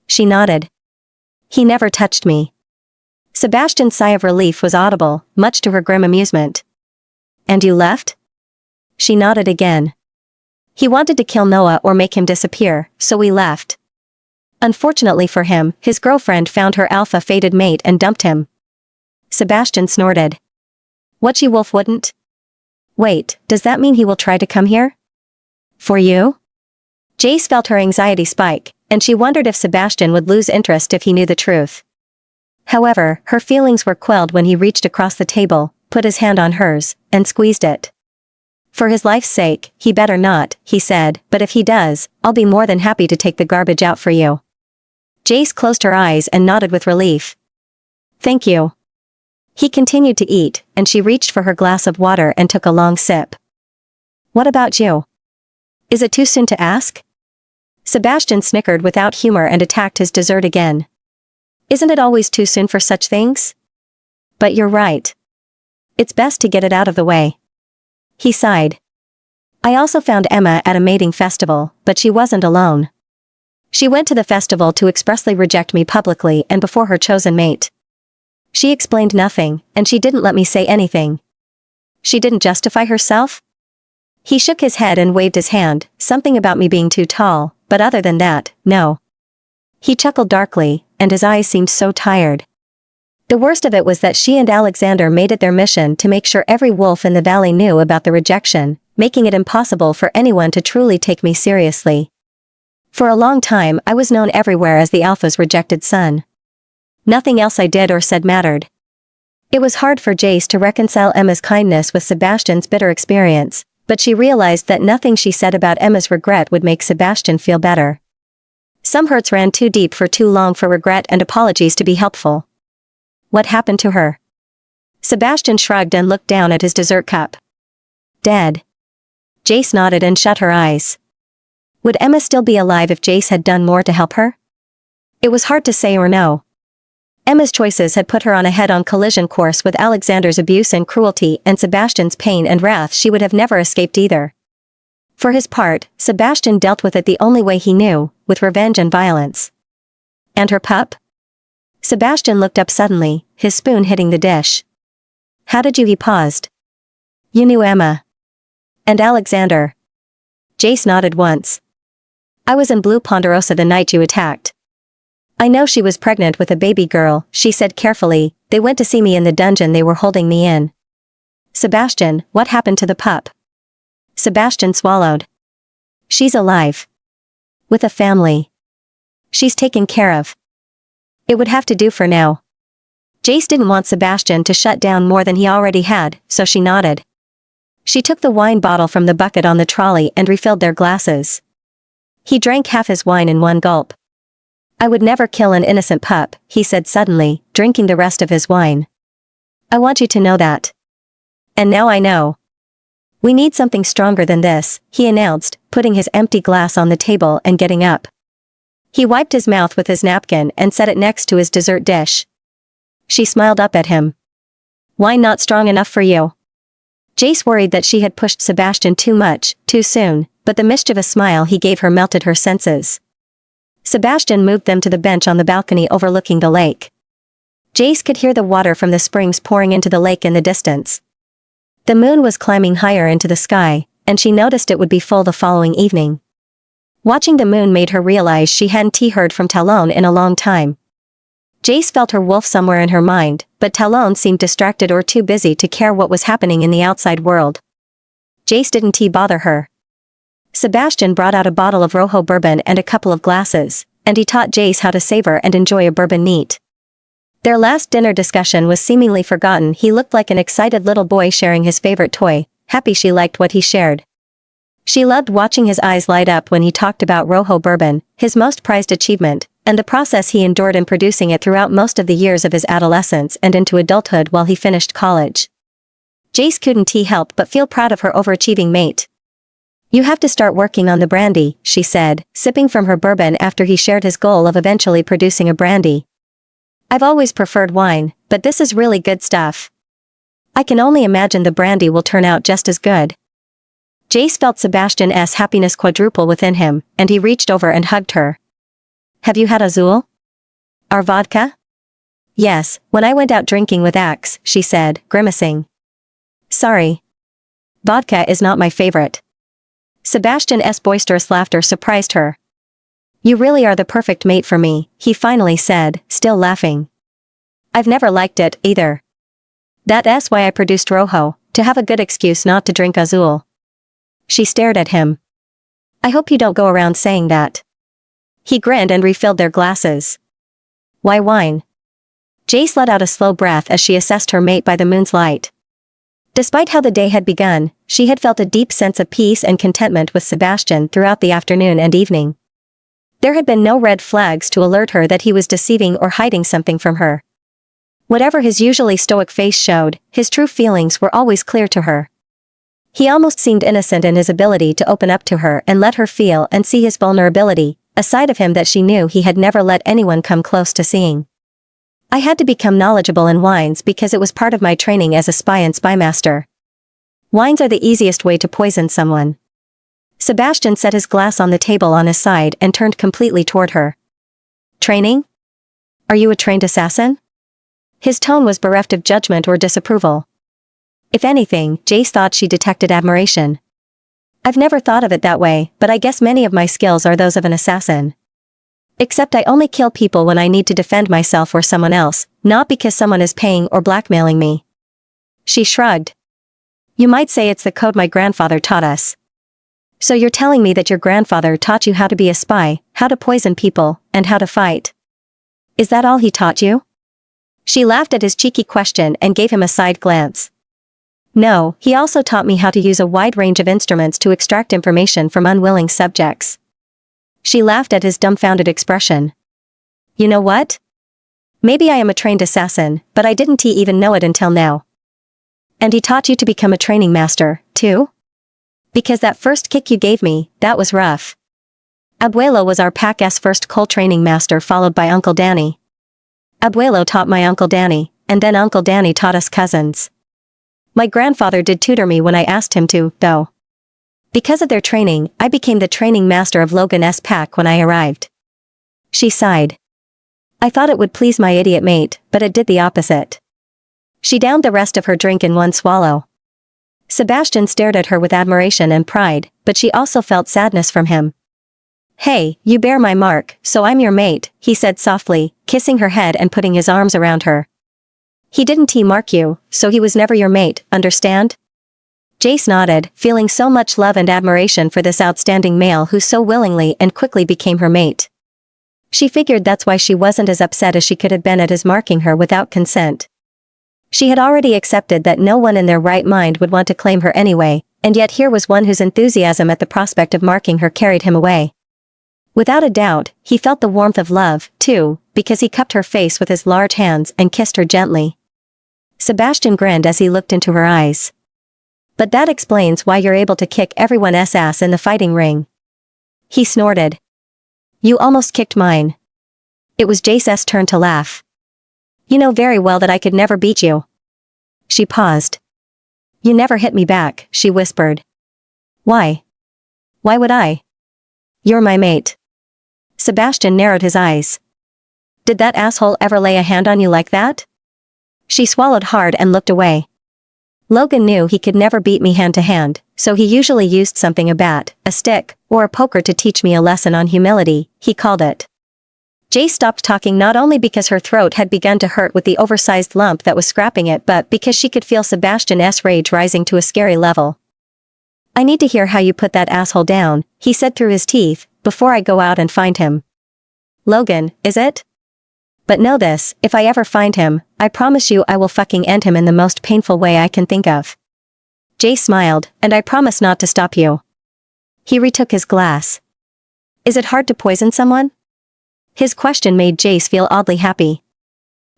Speaker 1: She nodded. He never touched me. Sebastian's sigh of relief was audible, much to her grim amusement. And you left? She nodded again. He wanted to kill Noah or make him disappear, so we left. Unfortunately for him, his girlfriend found her alpha-fated mate and dumped him. Sebastian snorted. What she-wolf wouldn't? Wait, does that mean he will try to come here? For you? Jace felt her anxiety spike, and she wondered if Sebastian would lose interest if he knew the truth. However, her feelings were quelled when he reached across the table, put his hand on hers, and squeezed it. For his life's sake, he better not, he said, but if he does, I'll be more than happy to take the garbage out for you. Jace closed her eyes and nodded with relief. Thank you. He continued to eat, and she reached for her glass of water and took a long sip. What about you? Is it too soon to ask? Sebastian snickered without humor and attacked his dessert again. Isn't it always too soon for such things? But you're right. It's best to get it out of the way. He sighed. I also found Emma at a mating festival, but she wasn't alone. She went to the festival to expressly reject me publicly and before her chosen mate. She explained nothing, and she didn't let me say anything. She didn't justify herself? He shook his head and waved his hand, something about me being too tall, but other than that, no. He chuckled darkly, and his eyes seemed so tired. The worst of it was that she and Alexander made it their mission to make sure every wolf in the valley knew about the rejection, making it impossible for anyone to truly take me seriously. For a long time I was known everywhere as the Alpha's rejected son. Nothing else I did or said mattered. It was hard for Jace to reconcile Emma's kindness with Sebastian's bitter experience, but she realized that nothing she said about Emma's regret would make Sebastian feel better. Some hurts ran too deep for too long for regret and apologies to be helpful. What happened to her? Sebastian shrugged and looked down at his dessert cup. Dead. Jace nodded and shut her eyes. Would Emma still be alive if Jace had done more to help her? It was hard to say or no. Emma's choices had put her on a head-on collision course with Alexander's abuse and cruelty and Sebastian's pain and wrath. She would have never escaped either. For his part, Sebastian dealt with it the only way he knew, with revenge and violence. And her pup? Sebastian looked up suddenly, his spoon hitting the dish. How did you? He paused. You knew Emma. And Alexander. Jace nodded once. I was in Blue Ponderosa the night you attacked. I know she was pregnant with a baby girl, she said carefully. They went to see me in the dungeon they were holding me in. Sebastian, what happened to the pup? Sebastian swallowed. She's alive. With a family. She's taken care of. It would have to do for now. Jace didn't want Sebastian to shut down more than he already had, so she nodded. She took the wine bottle from the bucket on the trolley and refilled their glasses. He drank half his wine in one gulp. I would never kill an innocent pup, he said suddenly, drinking the rest of his wine. I want you to know that. And now I know. We need something stronger than this, he announced, putting his empty glass on the table and getting up. He wiped his mouth with his napkin and set it next to his dessert dish. She smiled up at him. Wine not strong enough for you? Jace worried that she had pushed Sebastian too much, too soon, but the mischievous smile he gave her melted her senses. Sebastian moved them to the bench on the balcony overlooking the lake. Jace could hear the water from the springs pouring into the lake in the distance. The moon was climbing higher into the sky, and she noticed it would be full the following evening. Watching the moon made her realize she hadn't heard from Talon in a long time. Jace felt her wolf somewhere in her mind, but Talon seemed distracted or too busy to care what was happening in the outside world. Jace didn't bother her. Sebastian brought out a bottle of Rojo bourbon and a couple of glasses, and he taught Jace how to savor and enjoy a bourbon neat. Their last dinner discussion was seemingly forgotten. He looked like an excited little boy sharing his favorite toy, happy she liked what he shared. She loved watching his eyes light up when he talked about Rojo bourbon, his most prized achievement, and the process he endured in producing it throughout most of the years of his adolescence and into adulthood while he finished college. Jace couldn't help but feel proud of her overachieving mate. You have to start working on the brandy, she said, sipping from her bourbon after he shared his goal of eventually producing a brandy. I've always preferred wine, but this is really good stuff. I can only imagine the brandy will turn out just as good. Jace felt Sebastian's happiness quadruple within him, and he reached over and hugged her. Have you had Azul? Our vodka? Yes, when I went out drinking with Axe, she said, grimacing. Sorry. Vodka is not my favorite. Sebastian's boisterous laughter surprised her. You really are the perfect mate for me, he finally said, still laughing. I've never liked it, either. That's why I produced Rojo, to have a good excuse not to drink Azul. She stared at him. I hope you don't go around saying that. He grinned and refilled their glasses. Why wine? Jace let out a slow breath as she assessed her mate by the moon's light. Despite how the day had begun, she had felt a deep sense of peace and contentment with Sebastian throughout the afternoon and evening. There had been no red flags to alert her that he was deceiving or hiding something from her. Whatever his usually stoic face showed, his true feelings were always clear to her. He almost seemed innocent in his ability to open up to her and let her feel and see his vulnerability, a side of him that she knew he had never let anyone come close to seeing. I had to become knowledgeable in wines because it was part of my training as a spy and spy master. Wines are the easiest way to poison someone. Sebastian set his glass on the table on his side and turned completely toward her. Training? Are you a trained assassin? His tone was bereft of judgment or disapproval. If anything, Jace thought she detected admiration. I've never thought of it that way, but I guess many of my skills are those of an assassin. Except I only kill people when I need to defend myself or someone else, not because someone is paying or blackmailing me. She shrugged. You might say it's the code my grandfather taught us. So you're telling me that your grandfather taught you how to be a spy, how to poison people, and how to fight. Is that all he taught you? She laughed at his cheeky question and gave him a side glance. No, he also taught me how to use a wide range of instruments to extract information from unwilling subjects. She laughed at his dumbfounded expression. You know what? Maybe I am a trained assassin, but I didn't even know it until now. And he taught you to become a training master, too? Because that first kick you gave me, that was rough. Abuelo was our pack's first cult training master, followed by Uncle Danny. Abuelo taught my Uncle Danny, and then Uncle Danny taught us cousins. My grandfather did tutor me when I asked him to, though. Because of their training, I became the training master of Logan's pack when I arrived. She sighed. I thought it would please my idiot mate, but it did the opposite. She downed the rest of her drink in one swallow. Sebastian stared at her with admiration and pride, but she also felt sadness from him. Hey, you bear my mark, so I'm your mate, he said softly, kissing her head and putting his arms around her. He didn't mark you, so he was never your mate, understand? Jace nodded, feeling so much love and admiration for this outstanding male who so willingly and quickly became her mate. She figured that's why she wasn't as upset as she could have been at his marking her without consent. She had already accepted that no one in their right mind would want to claim her anyway, and yet here was one whose enthusiasm at the prospect of marking her carried him away. Without a doubt, he felt the warmth of love, too, because he cupped her face with his large hands and kissed her gently. Sebastian grinned as he looked into her eyes. But that explains why you're able to kick everyone's ass in the fighting ring. He snorted. You almost kicked mine. It was Jace's turn to laugh. You know very well that I could never beat you. She paused. You never hit me back, she whispered. Why? Why would I? You're my mate. Sebastian narrowed his eyes. Did that asshole ever lay a hand on you like that? She swallowed hard and looked away. Logan knew he could never beat me hand to hand, so he usually used something, a bat, a stick, or a poker to teach me a lesson on humility, he called it. Jace stopped talking not only because her throat had begun to hurt with the oversized lump that was scrapping it, but because she could feel Sebastian's rage rising to a scary level. I need to hear how you put that asshole down, he said through his teeth, before I go out and find him. Logan, is it? But know this, if I ever find him, I promise you I will fucking end him in the most painful way I can think of. Jace smiled, and I promise not to stop you. He retook his glass. Is it hard to poison someone? His question made Jace feel oddly happy.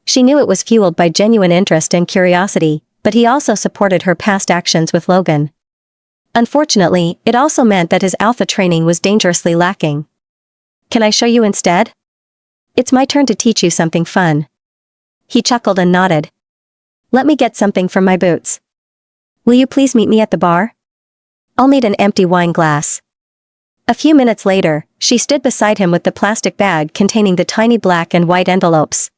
Speaker 1: She knew it was fueled by genuine interest and curiosity, but he also supported her past actions with Logan. Unfortunately, it also meant that his alpha training was dangerously lacking. Can I show you instead? It's my turn to teach you something fun. He chuckled and nodded. Let me get something from my boots. Will you please meet me at the bar? I'll need an empty wine glass. A few minutes later, she stood beside him with the plastic bag containing the tiny black and white envelopes.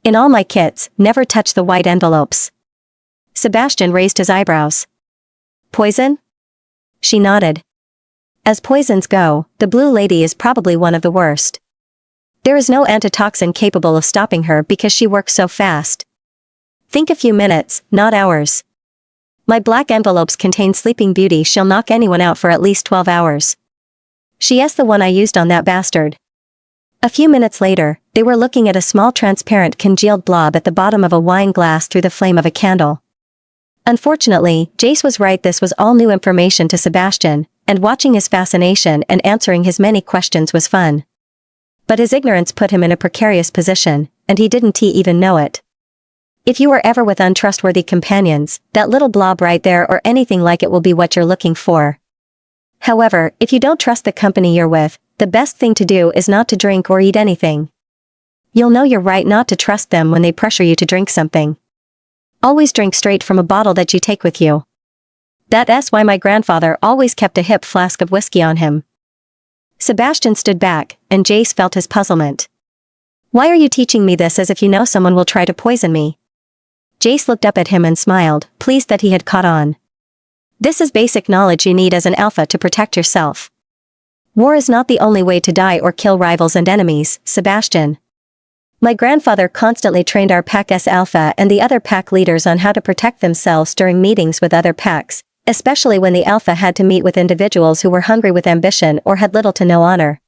Speaker 1: In all my kits, never touch the white envelopes. Sebastian raised his eyebrows. Poison? She nodded. As poisons go, the Blue Lady is probably one of the worst. There is no antitoxin capable of stopping her because she works so fast. Think a few minutes, not hours. My black envelopes contain Sleeping Beauty. She'll knock anyone out for at least 12 hours. She's the one I used on that bastard. A few minutes later, they were looking at a small transparent congealed blob at the bottom of a wine glass through the flame of a candle. Unfortunately, Jace was right, this was all new information to Sebastian, and watching his fascination and answering his many questions was fun. But his ignorance put him in a precarious position, and he didn't even know it. If you are ever with untrustworthy companions, that little blob right there or anything like it will be what you're looking for. However, if you don't trust the company you're with, the best thing to do is not to drink or eat anything. You'll know you're right not to trust them when they pressure you to drink something. Always drink straight from a bottle that you take with you. That's why my grandfather always kept a hip flask of whiskey on him. Sebastian stood back, and Jace felt his puzzlement. Why are you teaching me this as if you know someone will try to poison me? Jace looked up at him and smiled, pleased that he had caught on. This is basic knowledge you need as an alpha to protect yourself. War is not the only way to die or kill rivals and enemies, Sebastian. My grandfather constantly trained our pack's alpha and the other pack leaders on how to protect themselves during meetings with other packs, especially when the alpha had to meet with individuals who were hungry with ambition or had little to no honor.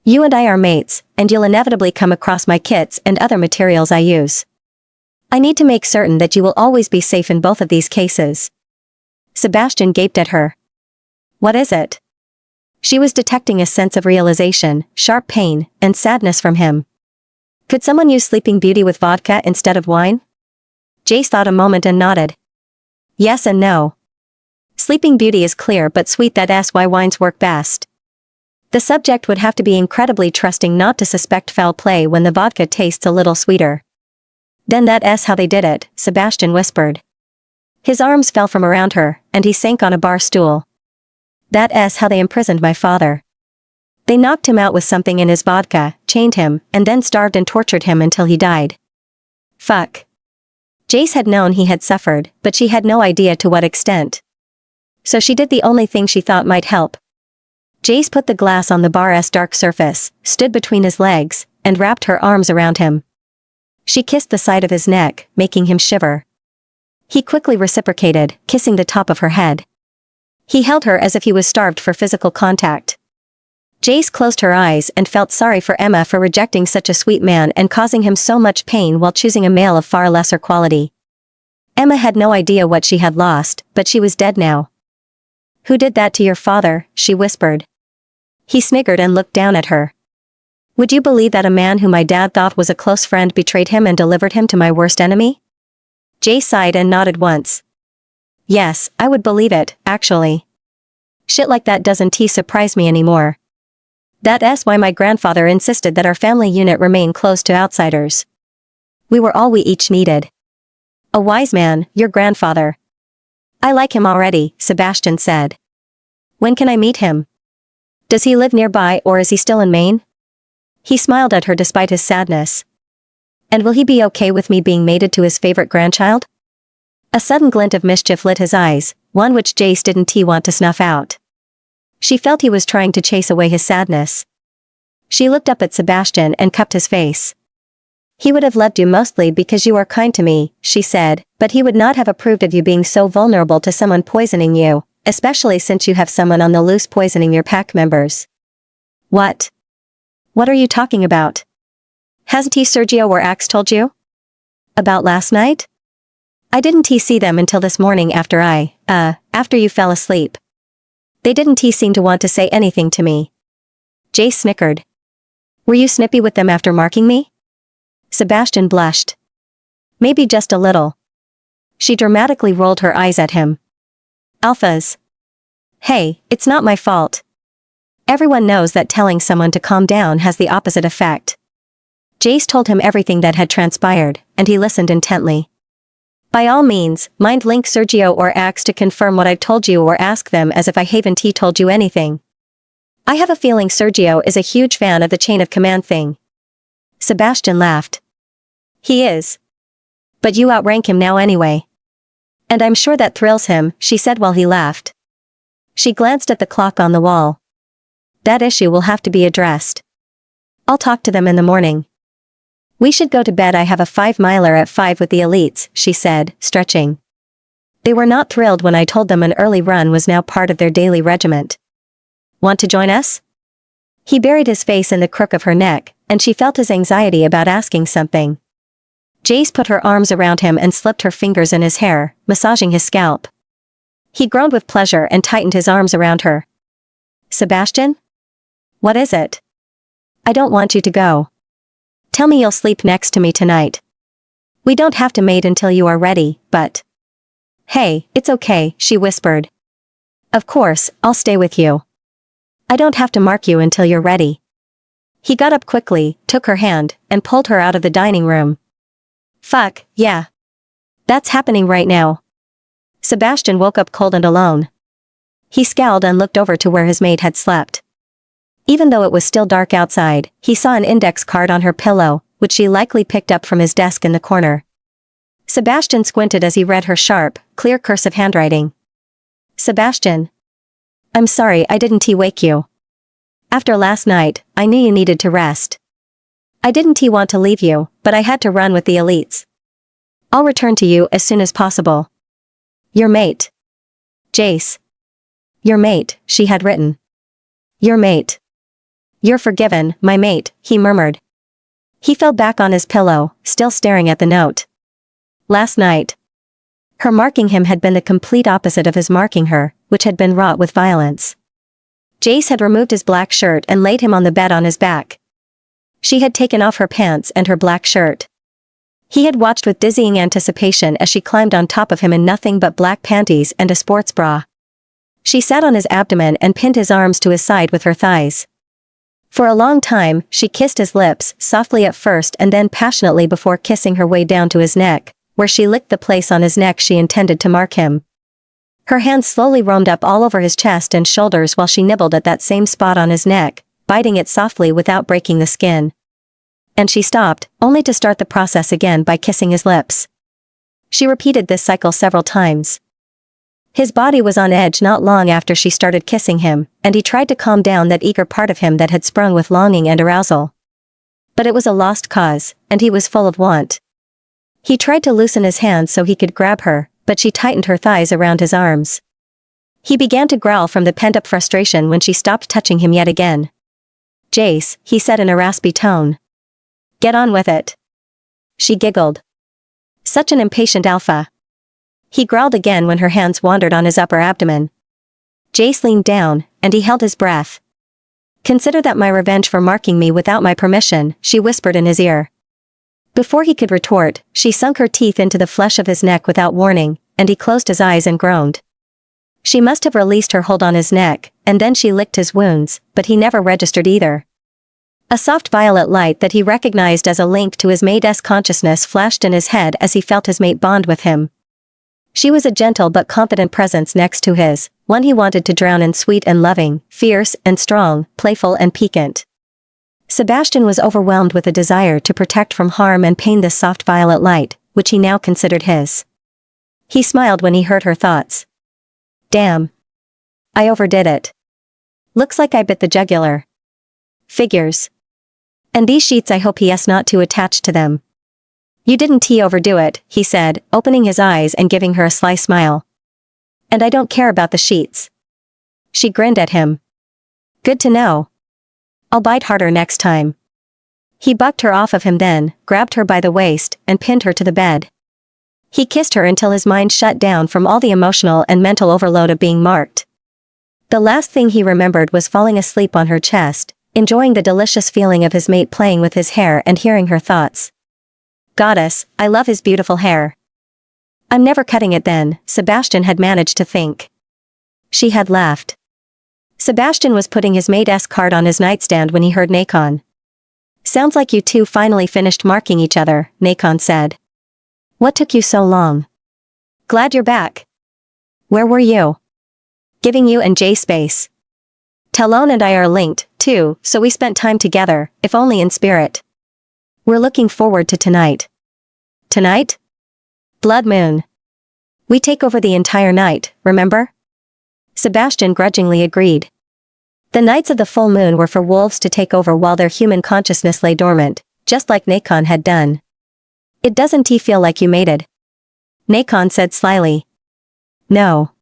Speaker 1: You and I are mates, and you'll inevitably come across my kits and other materials I use. I need to make certain that you will always be safe in both of these cases. Sebastian gaped at her. What is it? She was detecting a sense of realization, sharp pain, and sadness from him. Could someone use Sleeping Beauty with vodka instead of wine? Jace thought a moment and nodded. Yes and no. Sleeping Beauty is clear but sweet, that's why wines work best. The subject would have to be incredibly trusting not to suspect foul play when the vodka tastes a little sweeter. Then that's how they did it, Sebastian whispered. His arms fell from around her, and he sank on a bar stool. That's how they imprisoned my father. They knocked him out with something in his vodka, chained him, and then starved and tortured him until he died. Fuck. Jace had known he had suffered, but she had no idea to what extent. So she did the only thing she thought might help. Jace put the glass on the bar's dark surface, stood between his legs, and wrapped her arms around him. She kissed the side of his neck, making him shiver. He quickly reciprocated, kissing the top of her head. He held her as if he was starved for physical contact. Jace closed her eyes and felt sorry for Emma for rejecting such a sweet man and causing him so much pain while choosing a male of far lesser quality. Emma had no idea what she had lost, but she was dead now. "Who did that to your father?" she whispered. He sniggered and looked down at her. "Would you believe that a man who my dad thought was a close friend betrayed him and delivered him to my worst enemy?" Jay sighed and nodded once. "Yes, I would believe it, actually. Shit like that doesn't surprise me anymore. That's why my grandfather insisted that our family unit remain closed to outsiders. We were all we each needed. A wise man, your grandfather." "I like him already," Sebastian said. "When can I meet him? Does he live nearby or is he still in Maine?" He smiled at her despite his sadness. "And will he be okay with me being mated to his favorite grandchild?" A sudden glint of mischief lit his eyes, one which Jace didn't want to snuff out. She felt he was trying to chase away his sadness. She looked up at Sebastian and cupped his face. "He would have loved you mostly because you are kind to me," she said, "but he would not have approved of you being so vulnerable to someone poisoning you, especially since you have someone on the loose poisoning your pack members." "What? What are you talking about? Hasn't Sergio or Axe told you? About last night? I didn't see them until this morning after after you fell asleep. They didn't seem to want to say anything to me." Jace snickered. "Were you snippy with them after marking me?" Sebastian blushed. "Maybe just a little." She dramatically rolled her eyes at him. "Alphas. Hey, it's not my fault. Everyone knows that telling someone to calm down has the opposite effect." Jace told him everything that had transpired, and he listened intently. "By all means, mind link Sergio or Axe to confirm what I've told you or ask them as if I haven't told you anything. I have a feeling Sergio is a huge fan of the chain of command thing." Sebastian laughed. "He is. But you outrank him now anyway. And I'm sure that thrills him," she said while he laughed. She glanced at the clock on the wall. "That issue will have to be addressed. I'll talk to them in the morning. We should go to bed. I have a 5-miler at 5 with the elites," she said, stretching. They were not thrilled when I told them an early run was now part of their daily regiment. "Want to join us?" He buried his face in the crook of her neck, and she felt his anxiety about asking something. Jace put her arms around him and slipped her fingers in his hair, massaging his scalp. He groaned with pleasure and tightened his arms around her. "Sebastian? What is it? I don't want you to go. Tell me you'll sleep next to me tonight. We don't have to mate until you are ready, but..." "Hey, it's okay," she whispered. "Of course, I'll stay with you. I don't have to mark you until you're ready." He got up quickly, took her hand, and pulled her out of the dining room. "Fuck, yeah. That's happening right now." Sebastian woke up cold and alone. He scowled and looked over to where his mate had slept. Even though it was still dark outside, he saw an index card on her pillow, which she likely picked up from his desk in the corner. Sebastian squinted as he read her sharp, clear cursive handwriting. "Sebastian. I'm sorry I didn't wake you. After last night, I knew you needed to rest. I didn't want to leave you, but I had to run with the elites. I'll return to you as soon as possible. Your mate. Jace." "Your mate," she had written. "Your mate. You're forgiven, my mate," he murmured. He fell back on his pillow, still staring at the note. Last night. Her marking him had been the complete opposite of his marking her, which had been wrought with violence. Jace had removed his black shirt and laid him on the bed on his back. She had taken off her pants and her black shirt. He had watched with dizzying anticipation as she climbed on top of him in nothing but black panties and a sports bra. She sat on his abdomen and pinned his arms to his side with her thighs. For a long time, she kissed his lips, softly at first and then passionately before kissing her way down to his neck, where she licked the place on his neck she intended to mark him. Her hands slowly roamed up all over his chest and shoulders while she nibbled at that same spot on his neck, biting it softly without breaking the skin. And she stopped, only to start the process again by kissing his lips. She repeated this cycle several times. His body was on edge not long after she started kissing him, and he tried to calm down that eager part of him that had sprung with longing and arousal. But it was a lost cause, and he was full of want. He tried to loosen his hands so he could grab her, but she tightened her thighs around his arms. He began to growl from the pent-up frustration when she stopped touching him yet again. "Jace," he said in a raspy tone. "Get on with it." She giggled. Such an impatient alpha. He growled again when her hands wandered on his upper abdomen. Jace leaned down, and he held his breath. "Consider that my revenge for marking me without my permission," she whispered in his ear. Before he could retort, she sunk her teeth into the flesh of his neck without warning, and he closed his eyes and groaned. She must have released her hold on his neck, and then she licked his wounds, but he never registered either. A soft violet light that he recognized as a link to his mate's consciousness flashed in his head as he felt his mate bond with him. She was a gentle but confident presence next to his, one he wanted to drown in, sweet and loving, fierce and strong, playful and piquant. Sebastian was overwhelmed with a desire to protect from harm and pain this soft violet light, which he now considered his. He smiled when he heard her thoughts. "Damn. I overdid it. Looks like I bit the jugular. Figures. And these sheets, I hope he's not too attached to them." "You didn't overdo it," he said, opening his eyes and giving her a sly smile. "And I don't care about the sheets." She grinned at him. "Good to know. I'll bite harder next time." He bucked her off of him, then grabbed her by the waist and pinned her to the bed. He kissed her until his mind shut down from all the emotional and mental overload of being marked. The last thing he remembered was falling asleep on her chest, enjoying the delicious feeling of his mate playing with his hair and hearing her thoughts. "Goddess, I love his beautiful hair. I'm never cutting it then," Sebastian had managed to think. She had laughed. Sebastian was putting his mate's card on his nightstand when he heard Nacon. "Sounds like you two finally finished marking each other," Nacon said. "What took you so long? Glad you're back. Where were you?" "Giving you and Jay space. Talon and I are linked, too, so we spent time together, if only in spirit. We're looking forward to tonight." "Tonight? Blood moon. We take over the entire night, remember?" Sebastian grudgingly agreed. The nights of the full moon were for wolves to take over while their human consciousness lay dormant, just like Nacon had done. "It doesn't feel like you mated?" Nacon said slyly. "No.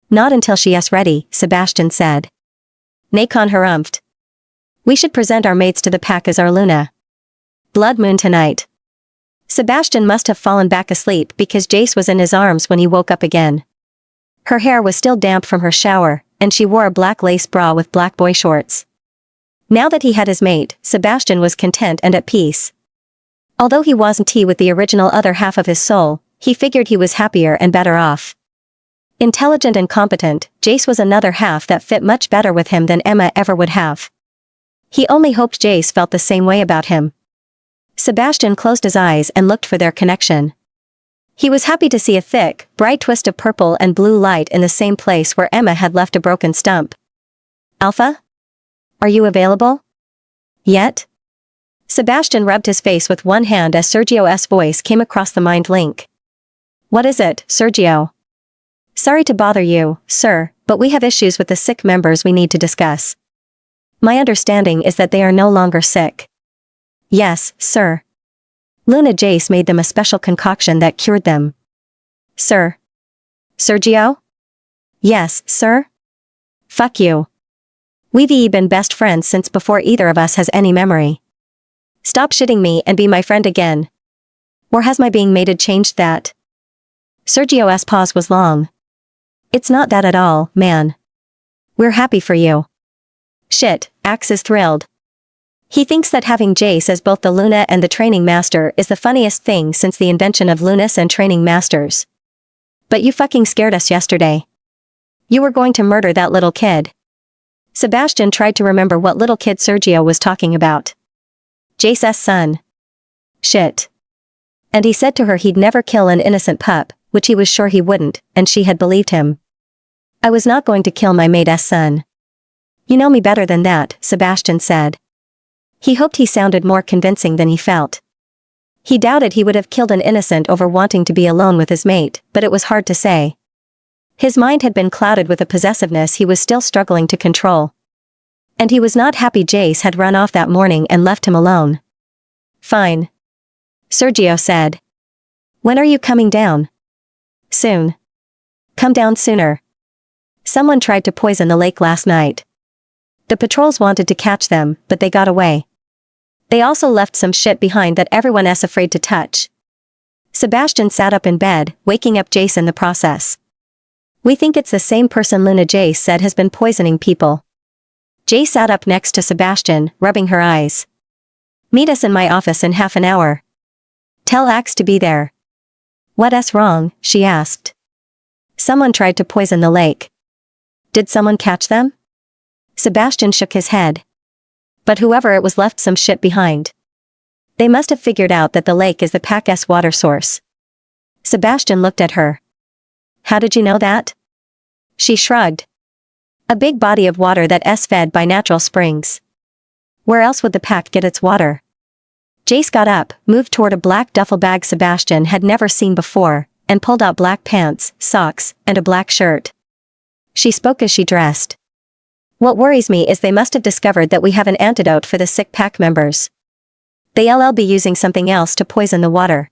Speaker 1: Not until she's ready," Sebastian said. Nacon harumphed. "We should present our mates to the pack as our Luna. Blood moon tonight." Sebastian must have fallen back asleep because Jace was in his arms when he woke up again. Her hair was still damp from her shower, and she wore a black lace bra with black boy shorts. Now that he had his mate, Sebastian was content and at peace. Although he wasn't with the original other half of his soul, he figured he was happier and better off. Intelligent and competent, Jace was another half that fit much better with him than Emma ever would have. He only hoped Jace felt the same way about him. Sebastian closed his eyes and looked for their connection. He was happy to see a thick, bright twist of purple and blue light in the same place where Emma had left a broken stump. "Alpha? Are you available? Yet?" Sebastian rubbed his face with one hand as Sergio's voice came across the mind link. "What is it, Sergio?" "Sorry to bother you, sir, but we have issues with the sick members we need to discuss." "My understanding is that they are no longer sick." "Yes, sir. Luna Jace made them a special concoction that cured them." "Sir? Sergio?" "Yes, sir." "Fuck you. We've been best friends since before either of us has any memory. Stop shitting me and be my friend again. Or has my being mated changed that?" Sergio's pause was long. "It's not that at all, man. We're happy for you." "Shit," Axe is thrilled. He thinks that having Jace as both the Luna and the training master is the funniest thing since the invention of Lunas and training masters. "But you fucking scared us yesterday. You were going to murder that little kid." Sebastian tried to remember what little kid Sergio was talking about. Jace's son. Shit. And he said to her he'd never kill an innocent pup, which he was sure he wouldn't, and she had believed him. "I was not going to kill my mate's son." "You know me better than that," Sebastian said. He hoped he sounded more convincing than he felt. He doubted he would have killed an innocent over wanting to be alone with his mate, but it was hard to say. His mind had been clouded with a possessiveness he was still struggling to control. And he was not happy Jace had run off that morning and left him alone. "Fine," Sergio said. "When are you coming down?" "Soon." "Come down sooner. Someone tried to poison the lake last night. The patrols wanted to catch them, but they got away. They also left some shit behind that everyone is afraid to touch." Sebastian sat up in bed, waking up Jace in the process. We think it's the same person Luna, Jace said, has been poisoning people. Jace sat up next to Sebastian, rubbing her eyes. Meet us in my office in half an hour. Tell Axe to be there. What's wrong? She asked. Someone tried to poison the lake. Did someone catch them? Sebastian shook his head. But whoever it was left some shit behind. They must have figured out that the lake is the pack's water source. Sebastian looked at her. How did you know that? She shrugged. A big body of water that's fed by natural springs. Where else would the pack get its water? Jace got up, moved toward a black duffel bag Sebastian had never seen before, and pulled out black pants, socks, and a black shirt. She spoke as she dressed. What worries me is they must have discovered that we have an antidote for the sick pack members. They'll be using something else to poison the water.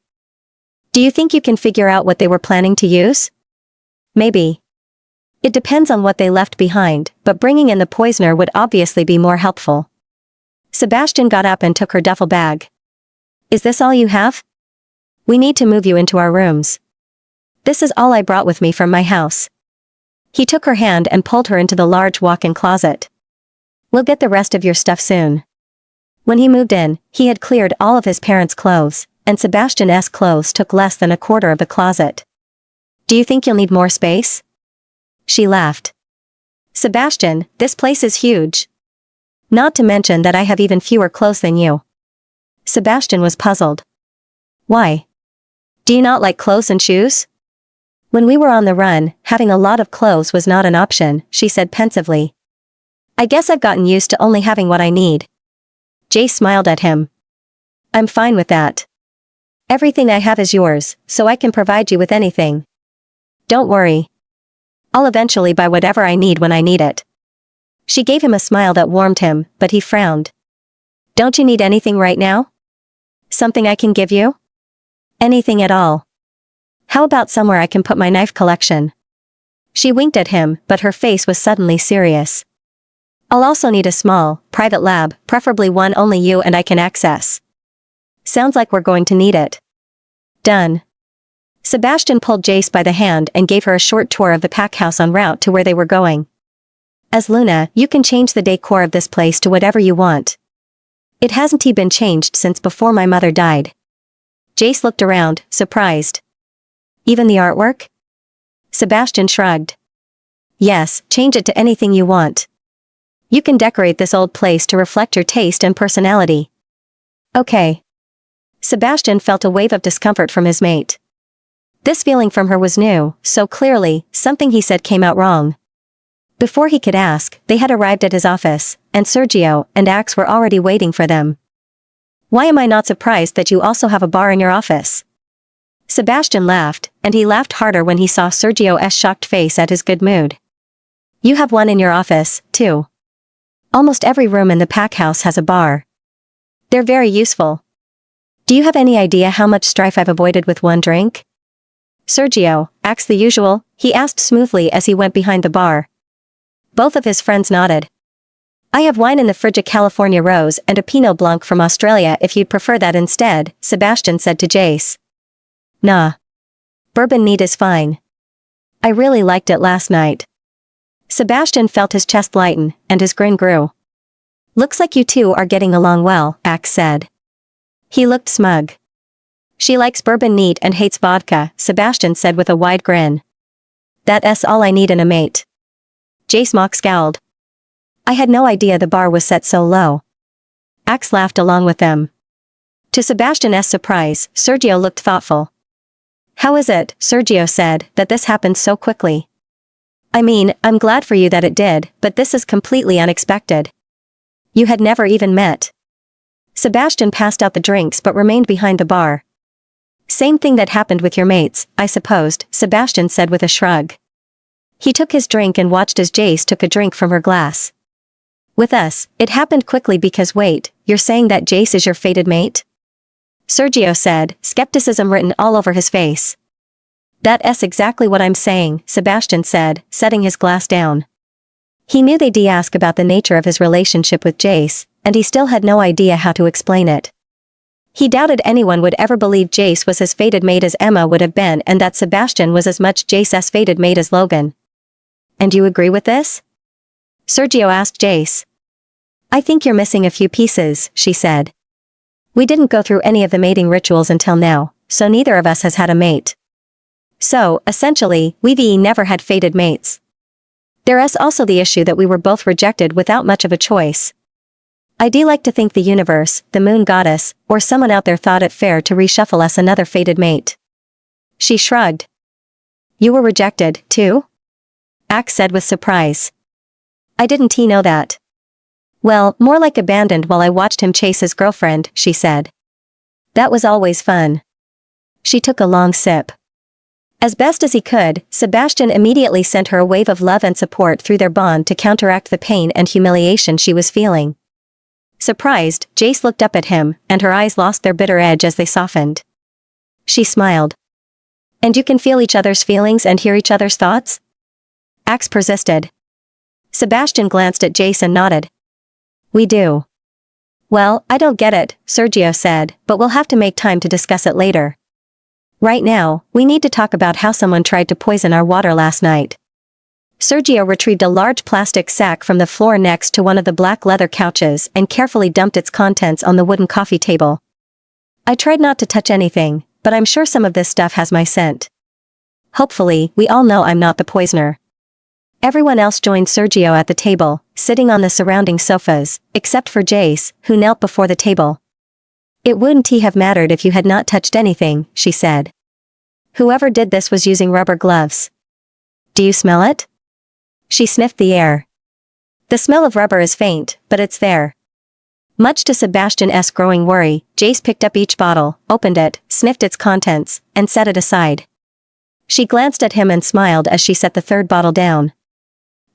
Speaker 1: Do you think you can figure out what they were planning to use? Maybe. It depends on what they left behind, but bringing in the poisoner would obviously be more helpful. Sebastian got up and took her duffel bag. Is this all you have? We need to move you into our rooms. This is all I brought with me from my house. He took her hand and pulled her into the large walk-in closet. We'll get the rest of your stuff soon. When he moved in, he had cleared all of his parents' clothes, and Sebastian's clothes took less than a quarter of the closet. Do you think you'll need more space? She laughed. Sebastian, this place is huge. Not to mention that I have even fewer clothes than you. Sebastian was puzzled. Why? Do you not like clothes and shoes? When we were on the run, having a lot of clothes was not an option, she said pensively. I guess I've gotten used to only having what I need. Jace smiled at him. I'm fine with that. Everything I have is yours, so I can provide you with anything. Don't worry. I'll eventually buy whatever I need when I need it. She gave him a smile that warmed him, but he frowned. Don't you need anything right now? Something I can give you? Anything at all. How about somewhere I can put my knife collection? She winked at him, but her face was suddenly serious. I'll also need a small, private lab, preferably one only you and I can access. Sounds like we're going to need it. Done. Sebastian pulled Jace by the hand and gave her a short tour of the pack house en route to where they were going. As Luna, you can change the decor of this place to whatever you want. It hasn't been changed since before my mother died. Jace looked around, surprised. Even the artwork? Sebastian shrugged. Yes, change it to anything you want. You can decorate this old place to reflect your taste and personality. Okay. Sebastian felt a wave of discomfort from his mate. This feeling from her was new, so clearly, something he said came out wrong. Before he could ask, they had arrived at his office, and Sergio and Axe were already waiting for them. Why am I not surprised that you also have a bar in your office? Sebastian laughed, and he laughed harder when he saw Sergio's shocked face at his good mood. You have one in your office, too. Almost every room in the pack house has a bar. They're very useful. Do you have any idea how much strife I've avoided with one drink? Sergio, Axe the usual, he asked smoothly as he went behind the bar. Both of his friends nodded. I have wine in the fridge, a California Rose and a Pinot Blanc from Australia if you'd prefer that instead, Sebastian said to Jace. Nah. Bourbon neat is fine. I really liked it last night. Sebastian felt his chest lighten, and his grin grew. Looks like you two are getting along well, Axe said. He looked smug. She likes bourbon neat and hates vodka, Sebastian said with a wide grin. That's all I need in a mate. Jace mock scowled. I had no idea the bar was set so low. Axe laughed along with them. To Sebastian's surprise, Sergio looked thoughtful. How is it, Sergio said, that this happened so quickly? I mean, I'm glad for you that it did, but this is completely unexpected. You had never even met. Sebastian passed out the drinks but remained behind the bar. Same thing that happened with your mates, I supposed, Sebastian said with a shrug. He took his drink and watched as Jace took a drink from her glass. With us, it happened quickly because wait, you're saying that Jace is your fated mate? Sergio said, skepticism written all over his face. That's exactly what I'm saying, Sebastian said, setting his glass down. He knew they'd ask about the nature of his relationship with Jace, and he still had no idea how to explain it. He doubted anyone would ever believe Jace was as fated mate as Emma would have been and that Sebastian was as much Jace's fated mate as Logan. "And you agree with this?" Sergio asked Jace. "I think you're missing a few pieces," she said. "We didn't go through any of the mating rituals until now, so neither of us has had a mate. So, essentially, we've never had fated mates. There's also the issue that we were both rejected without much of a choice. I'd like to think the universe, the moon goddess, or someone out there thought it fair to reshuffle us another fated mate." She shrugged. "You were rejected, too?" Axe said with surprise. "I didn't know that." "Well, more like abandoned while I watched him chase his girlfriend," she said. "That was always fun." She took a long sip. As best as he could, Sebastian immediately sent her a wave of love and support through their bond to counteract the pain and humiliation she was feeling. Surprised, Jace looked up at him, and her eyes lost their bitter edge as they softened. She smiled. "And you can feel each other's feelings and hear each other's thoughts?" Axe persisted. Sebastian glanced at Jace and nodded. "We do." "Well, I don't get it," Sergio said, "but we'll have to make time to discuss it later. Right now, we need to talk about how someone tried to poison our water last night." Sergio retrieved a large plastic sack from the floor next to one of the black leather couches and carefully dumped its contents on the wooden coffee table. "I tried not to touch anything, but I'm sure some of this stuff has my scent. Hopefully, we all know I'm not the poisoner." Everyone else joined Sergio at the table, sitting on the surrounding sofas, except for Jace, who knelt before the table. "It wouldn't have mattered if you had not touched anything," she said. "Whoever did this was using rubber gloves. Do you smell it?" She sniffed the air. "The smell of rubber is faint, but it's there." Much to Sebastian's growing worry, Jace picked up each bottle, opened it, sniffed its contents, and set it aside. She glanced at him and smiled as she set the third bottle down.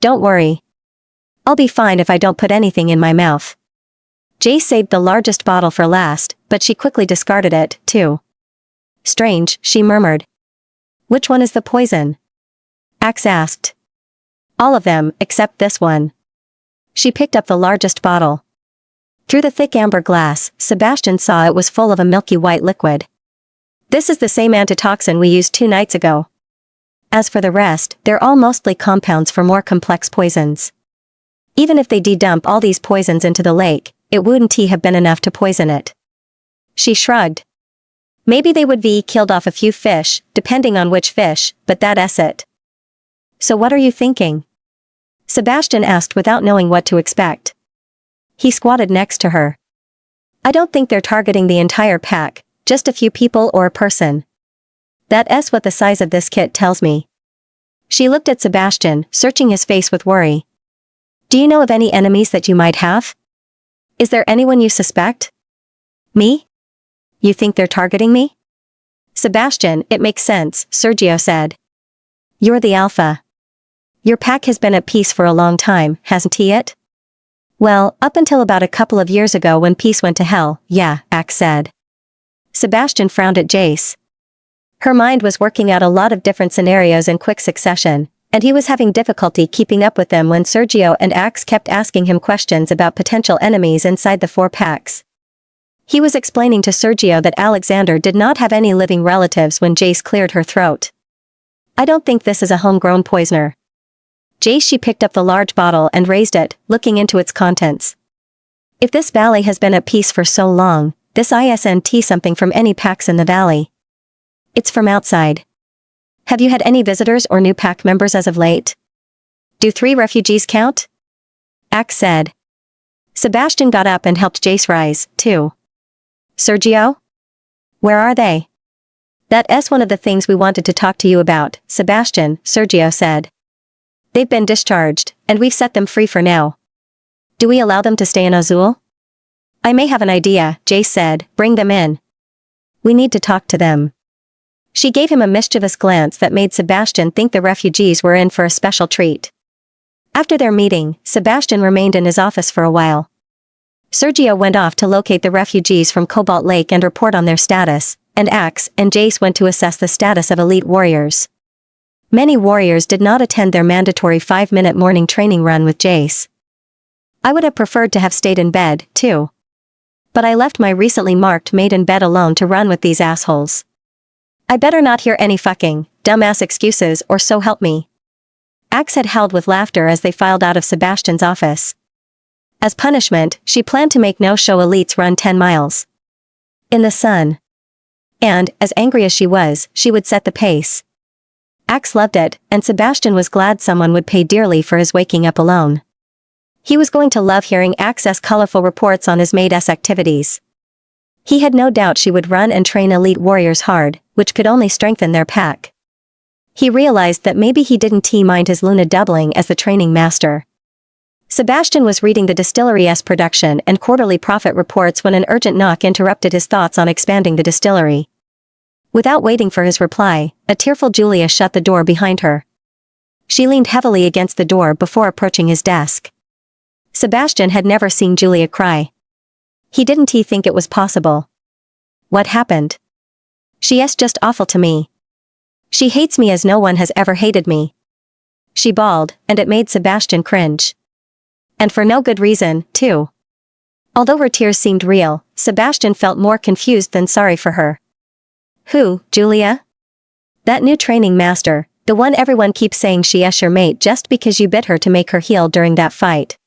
Speaker 1: "Don't worry. I'll be fine if I don't put anything in my mouth." Jace saved the largest bottle for last, but she quickly discarded it, too. "Strange," she murmured. "Which one is the poison?" Axe asked. "All of them, except this one." She picked up the largest bottle. Through the thick amber glass, Sebastian saw it was full of a milky white liquid. "This is the same antitoxin we used 2 nights ago. As for the rest, they're all mostly compounds for more complex poisons. Even if they de-dump all these poisons into the lake, it wouldn't have been enough to poison it." She shrugged. "Maybe they would be killed off a few fish, depending on which fish, but that's it." "So what are you thinking?" Sebastian asked without knowing what to expect. He squatted next to her. "I don't think they're targeting the entire pack, just a few people or a person. That's what the size of this kit tells me." She looked at Sebastian, searching his face with worry. "Do you know of any enemies that you might have? Is there anyone you suspect?" "Me? You think they're targeting me?" "Sebastian, it makes sense," Sergio said. "You're the alpha. Your pack has been at peace for a long time, hasn't it?" "Well, up until about a couple of years ago when peace went to hell, yeah," Axe said. Sebastian frowned at Jace. Her mind was working out a lot of different scenarios in quick succession, and he was having difficulty keeping up with them when Sergio and Axe kept asking him questions about potential enemies inside the 4 packs. He was explaining to Sergio that Alexander did not have any living relatives when Jace cleared her throat. "I don't think this is a homegrown poisoner." She picked up the large bottle and raised it, looking into its contents. "If this valley has been at peace for so long, this isn't something from any packs in the valley. It's from outside. Have you had any visitors or new pack members as of late? Do 3 refugees count?" Axe said. Sebastian got up and helped Jace rise, too. "Sergio? Where are they?" "That's one of the things we wanted to talk to you about, Sebastian," Sergio said. "They've been discharged, and we've set them free for now. Do we allow them to stay in Azul?" "I may have an idea," Jace said. "Bring them in. We need to talk to them." She gave him a mischievous glance that made Sebastian think the refugees were in for a special treat. After their meeting, Sebastian remained in his office for a while. Sergio went off to locate the refugees from Cobalt Lake and report on their status, and Axe and Jace went to assess the status of elite warriors. Many warriors did not attend their mandatory 5-minute morning training run with Jace. "I would have preferred to have stayed in bed, too. but I left my recently marked mate in bed alone to run with these assholes. I better not hear any fucking, dumbass excuses or so help me. Axe had howled with laughter as they filed out of Sebastian's office. As punishment, she planned to make no-show elites run 10 miles. In the sun. And, as angry as she would set the pace. Axe loved it, and Sebastian was glad someone would pay dearly for his waking up alone. He was going to love hearing Axe's colorful reports on his maid's activities. He had no doubt she would run and train elite warriors hard, which could only strengthen their pack. He realized that maybe he didn't mind his Luna doubling as the training master. Sebastian was reading the distillery's production and quarterly profit reports when an urgent knock interrupted his thoughts on expanding the distillery. Without waiting for his reply, a tearful Julia shut the door behind her. She leaned heavily against the door before approaching his desk. Sebastian had never seen Julia cry. He didn't think it was possible. What happened? She's just awful to me. She hates me as no one has ever hated me. She bawled, and it made Sebastian cringe. And for no good reason, too. Although her tears seemed real, Sebastian felt more confused than sorry for her. Who, Julia? That new training master, the one everyone keeps saying she's your mate just because you bit her to make her heal during that fight.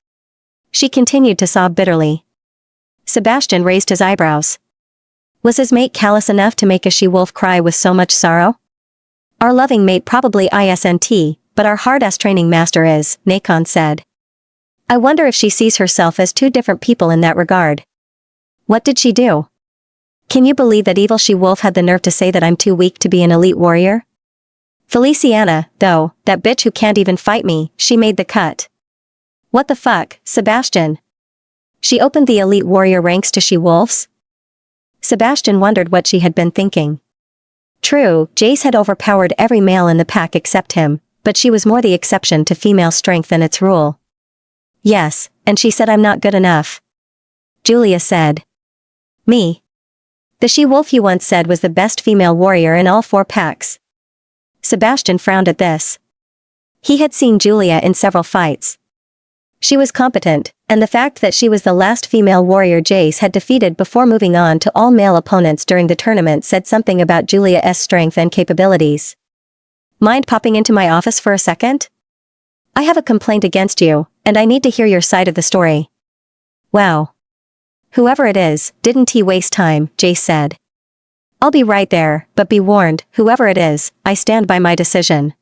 Speaker 1: She continued to sob bitterly. Sebastian raised his eyebrows. Was his mate callous enough to make a she-wolf cry with so much sorrow? Our loving mate probably isn't, but our hard-ass training master is, Nacon said. I wonder if she sees herself as two different people in that regard. What did she do? Can you believe that evil she-wolf had the nerve to say that I'm too weak to be an elite warrior? Feliciana, though, that bitch who can't even fight me, she made the cut. What the fuck, Sebastian? She opened the elite warrior ranks to she-wolves? Sebastian wondered what she had been thinking. True, Jace had overpowered every male in the pack except him, but she was more the exception to female strength than its rule. Yes, and she said I'm not good enough. Julia said. Me. The she-wolf you once said was the best female warrior in all 4 packs. Sebastian frowned at this. He had seen Julia in several fights. She was competent, and the fact that she was the last female warrior Jace had defeated before moving on to all male opponents during the tournament said something about Julia's strength and capabilities. Mind popping into my office for a second? I have a complaint against you, and I need to hear your side of the story. Wow. Whoever it is, didn't he waste time, Jace said. I'll be right there, but be warned, whoever it is, I stand by my decision.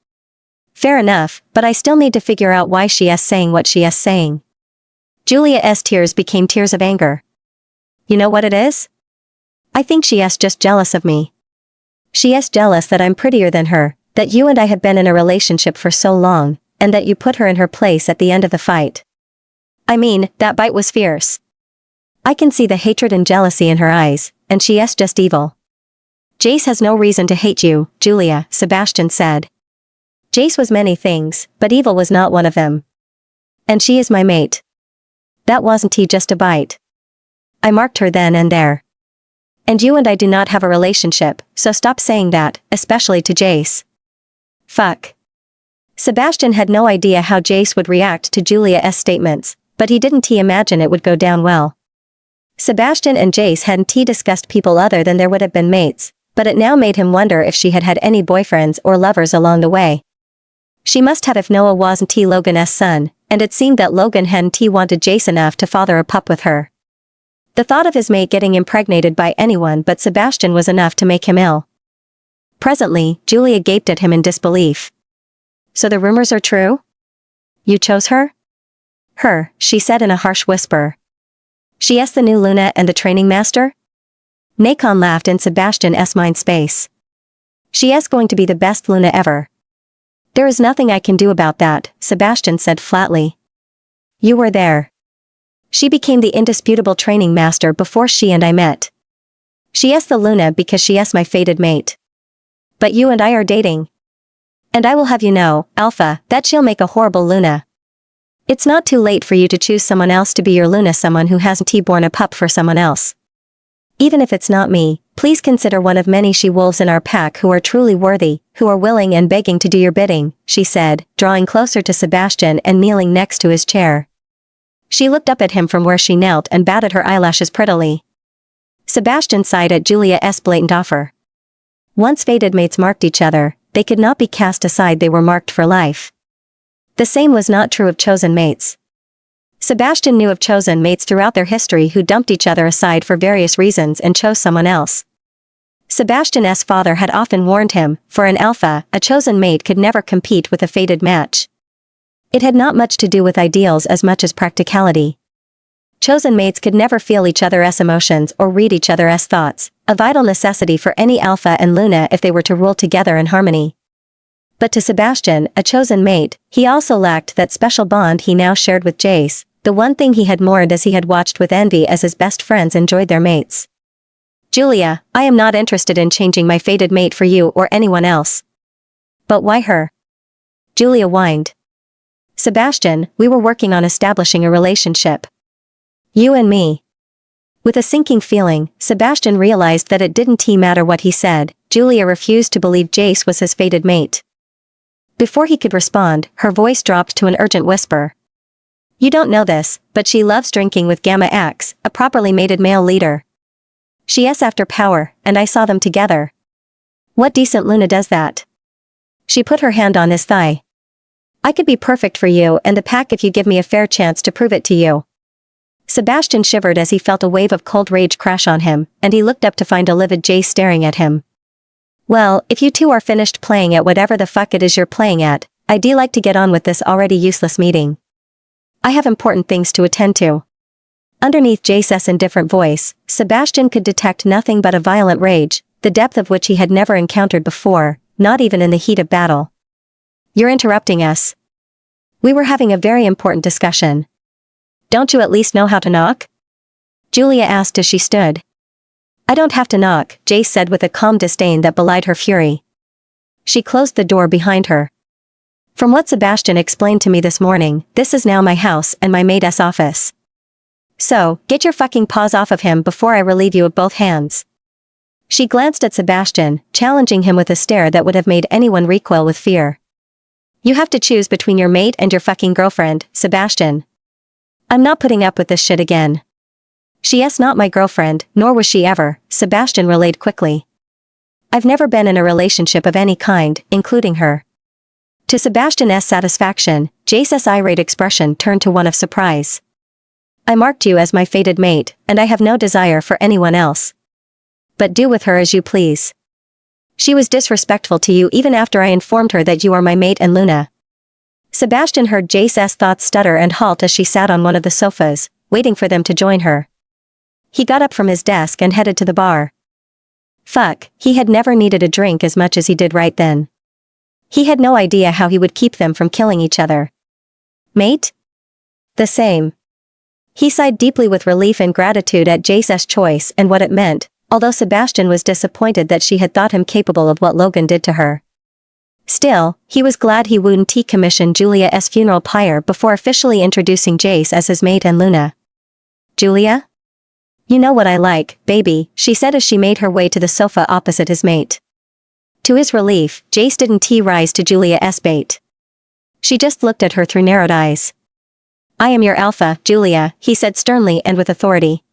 Speaker 1: Fair enough, but I still need to figure out why she's saying what she's saying. Julia's tears became tears of anger. You know what it is? I think she's just jealous of me. She's jealous that I'm prettier than her, that you and I have been in a relationship for so long, and that you put her in her place at the end of the fight. I mean, that bite was fierce. I can see the hatred and jealousy in her eyes, and she's just evil. Jace has no reason to hate you, Julia, Sebastian said. Jace was many things, but evil was not one of them. And she is my mate. That wasn't just a bite. I marked her then and there. And you and I do not have a relationship, so stop saying that, especially to Jace. Fuck. Sebastian had no idea how Jace would react to Julia's statements, but he didn't imagine it would go down well. Sebastian and Jace hadn't discussed people other than there would have been mates, but it now made him wonder if she had had any boyfriends or lovers along the way. She must have if Noah wasn't Logan's son, and it seemed that Logan hadn't wanted Jace enough to father a pup with her. The thought of his mate getting impregnated by anyone but Sebastian was enough to make him ill. Presently, Julia gaped at him in disbelief. So the rumors are true? You chose her? Her, she said in a harsh whisper. She's the new Luna and the training master? Nacon laughed in Sebastian's mind space. She is going to be the best Luna ever. There is nothing I can do about that, Sebastian said flatly. You were there. She became the indisputable training master before she and I met. She is the Luna because she is my fated mate. But you and I are dating. And I will have you know, Alpha, that she'll make a horrible Luna. It's not too late for you to choose someone else to be your Luna, someone who hasn't born a pup for someone else. Even if it's not me, please consider one of many she-wolves in our pack who are truly worthy, who are willing and begging to do your bidding, she said, drawing closer to Sebastian and kneeling next to his chair. She looked up at him from where she knelt and batted her eyelashes prettily. Sebastian sighed at Julia's blatant offer. Once fated mates marked each other, they could not be cast aside, they were marked for life. The same was not true of chosen mates. Sebastian knew of chosen mates throughout their history who dumped each other aside for various reasons and chose someone else. Sebastian's father had often warned him, for an alpha, a chosen mate could never compete with a fated match. It had not much to do with ideals as much as practicality. Chosen mates could never feel each other's emotions or read each other's thoughts, a vital necessity for any alpha and Luna if they were to rule together in harmony. But to Sebastian, a chosen mate, he also lacked that special bond he now shared with Jace, the one thing he had mourned as he had watched with envy as his best friends enjoyed their mates. Julia, I am not interested in changing my fated mate for you or anyone else. But why her? Julia whined. Sebastian, we were working on establishing a relationship. You and me. With a sinking feeling, Sebastian realized that it didn't matter what he said, Julia refused to believe Jace was his fated mate. Before he could respond, her voice dropped to an urgent whisper. You don't know this, but she loves drinking with Gamma X, a properly mated male leader. She is after power, and I saw them together. What decent Luna does that? She put her hand on his thigh. I could be perfect for you and the pack if you give me a fair chance to prove it to you. Sebastian shivered as he felt a wave of cold rage crash on him, and he looked up to find a livid Jace staring at him. Well, if you two are finished playing at whatever the fuck it is you're playing at, I'd like to get on with this already useless meeting. I have important things to attend to. Underneath Jace's indifferent voice, Sebastian could detect nothing but a violent rage, the depth of which he had never encountered before, not even in the heat of battle. You're interrupting us. We were having a very important discussion. Don't you at least know how to knock? Julia asked as she stood. I don't have to knock, Jace said with a calm disdain that belied her fury. She closed the door behind her. From what Sebastian explained to me this morning, this is now my house and my maid's office. So, get your fucking paws off of him before I relieve you of both hands. She glanced at Sebastian, challenging him with a stare that would have made anyone recoil with fear. You have to choose between your mate and your fucking girlfriend, Sebastian. I'm not putting up with this shit again. She is not my girlfriend, nor was she ever, Sebastian relayed quickly. I've never been in a relationship of any kind, including her. To Sebastian's satisfaction, Jace's irate expression turned to one of surprise. I marked you as my fated mate, and I have no desire for anyone else. But do with her as you please. She was disrespectful to you even after I informed her that you are my mate and Luna. Sebastian heard Jace's thoughts stutter and halt as she sat on one of the sofas, waiting for them to join her. He got up from his desk and headed to the bar. Fuck, he had never needed a drink as much as he did right then. He had no idea how he would keep them from killing each other. Mate? The same. He sighed deeply with relief and gratitude at Jace's choice and what it meant, although Sebastian was disappointed that she had thought him capable of what Logan did to her. Still, he was glad he wouldn't commission Julia's funeral pyre before officially introducing Jace as his mate and Luna. Julia? You know what I like, baby, she said as she made her way to the sofa opposite his mate. To his relief, Jace didn't rise to Julia's bait. She just looked at her through narrowed eyes. I am your alpha, Julia, he said sternly and with authority.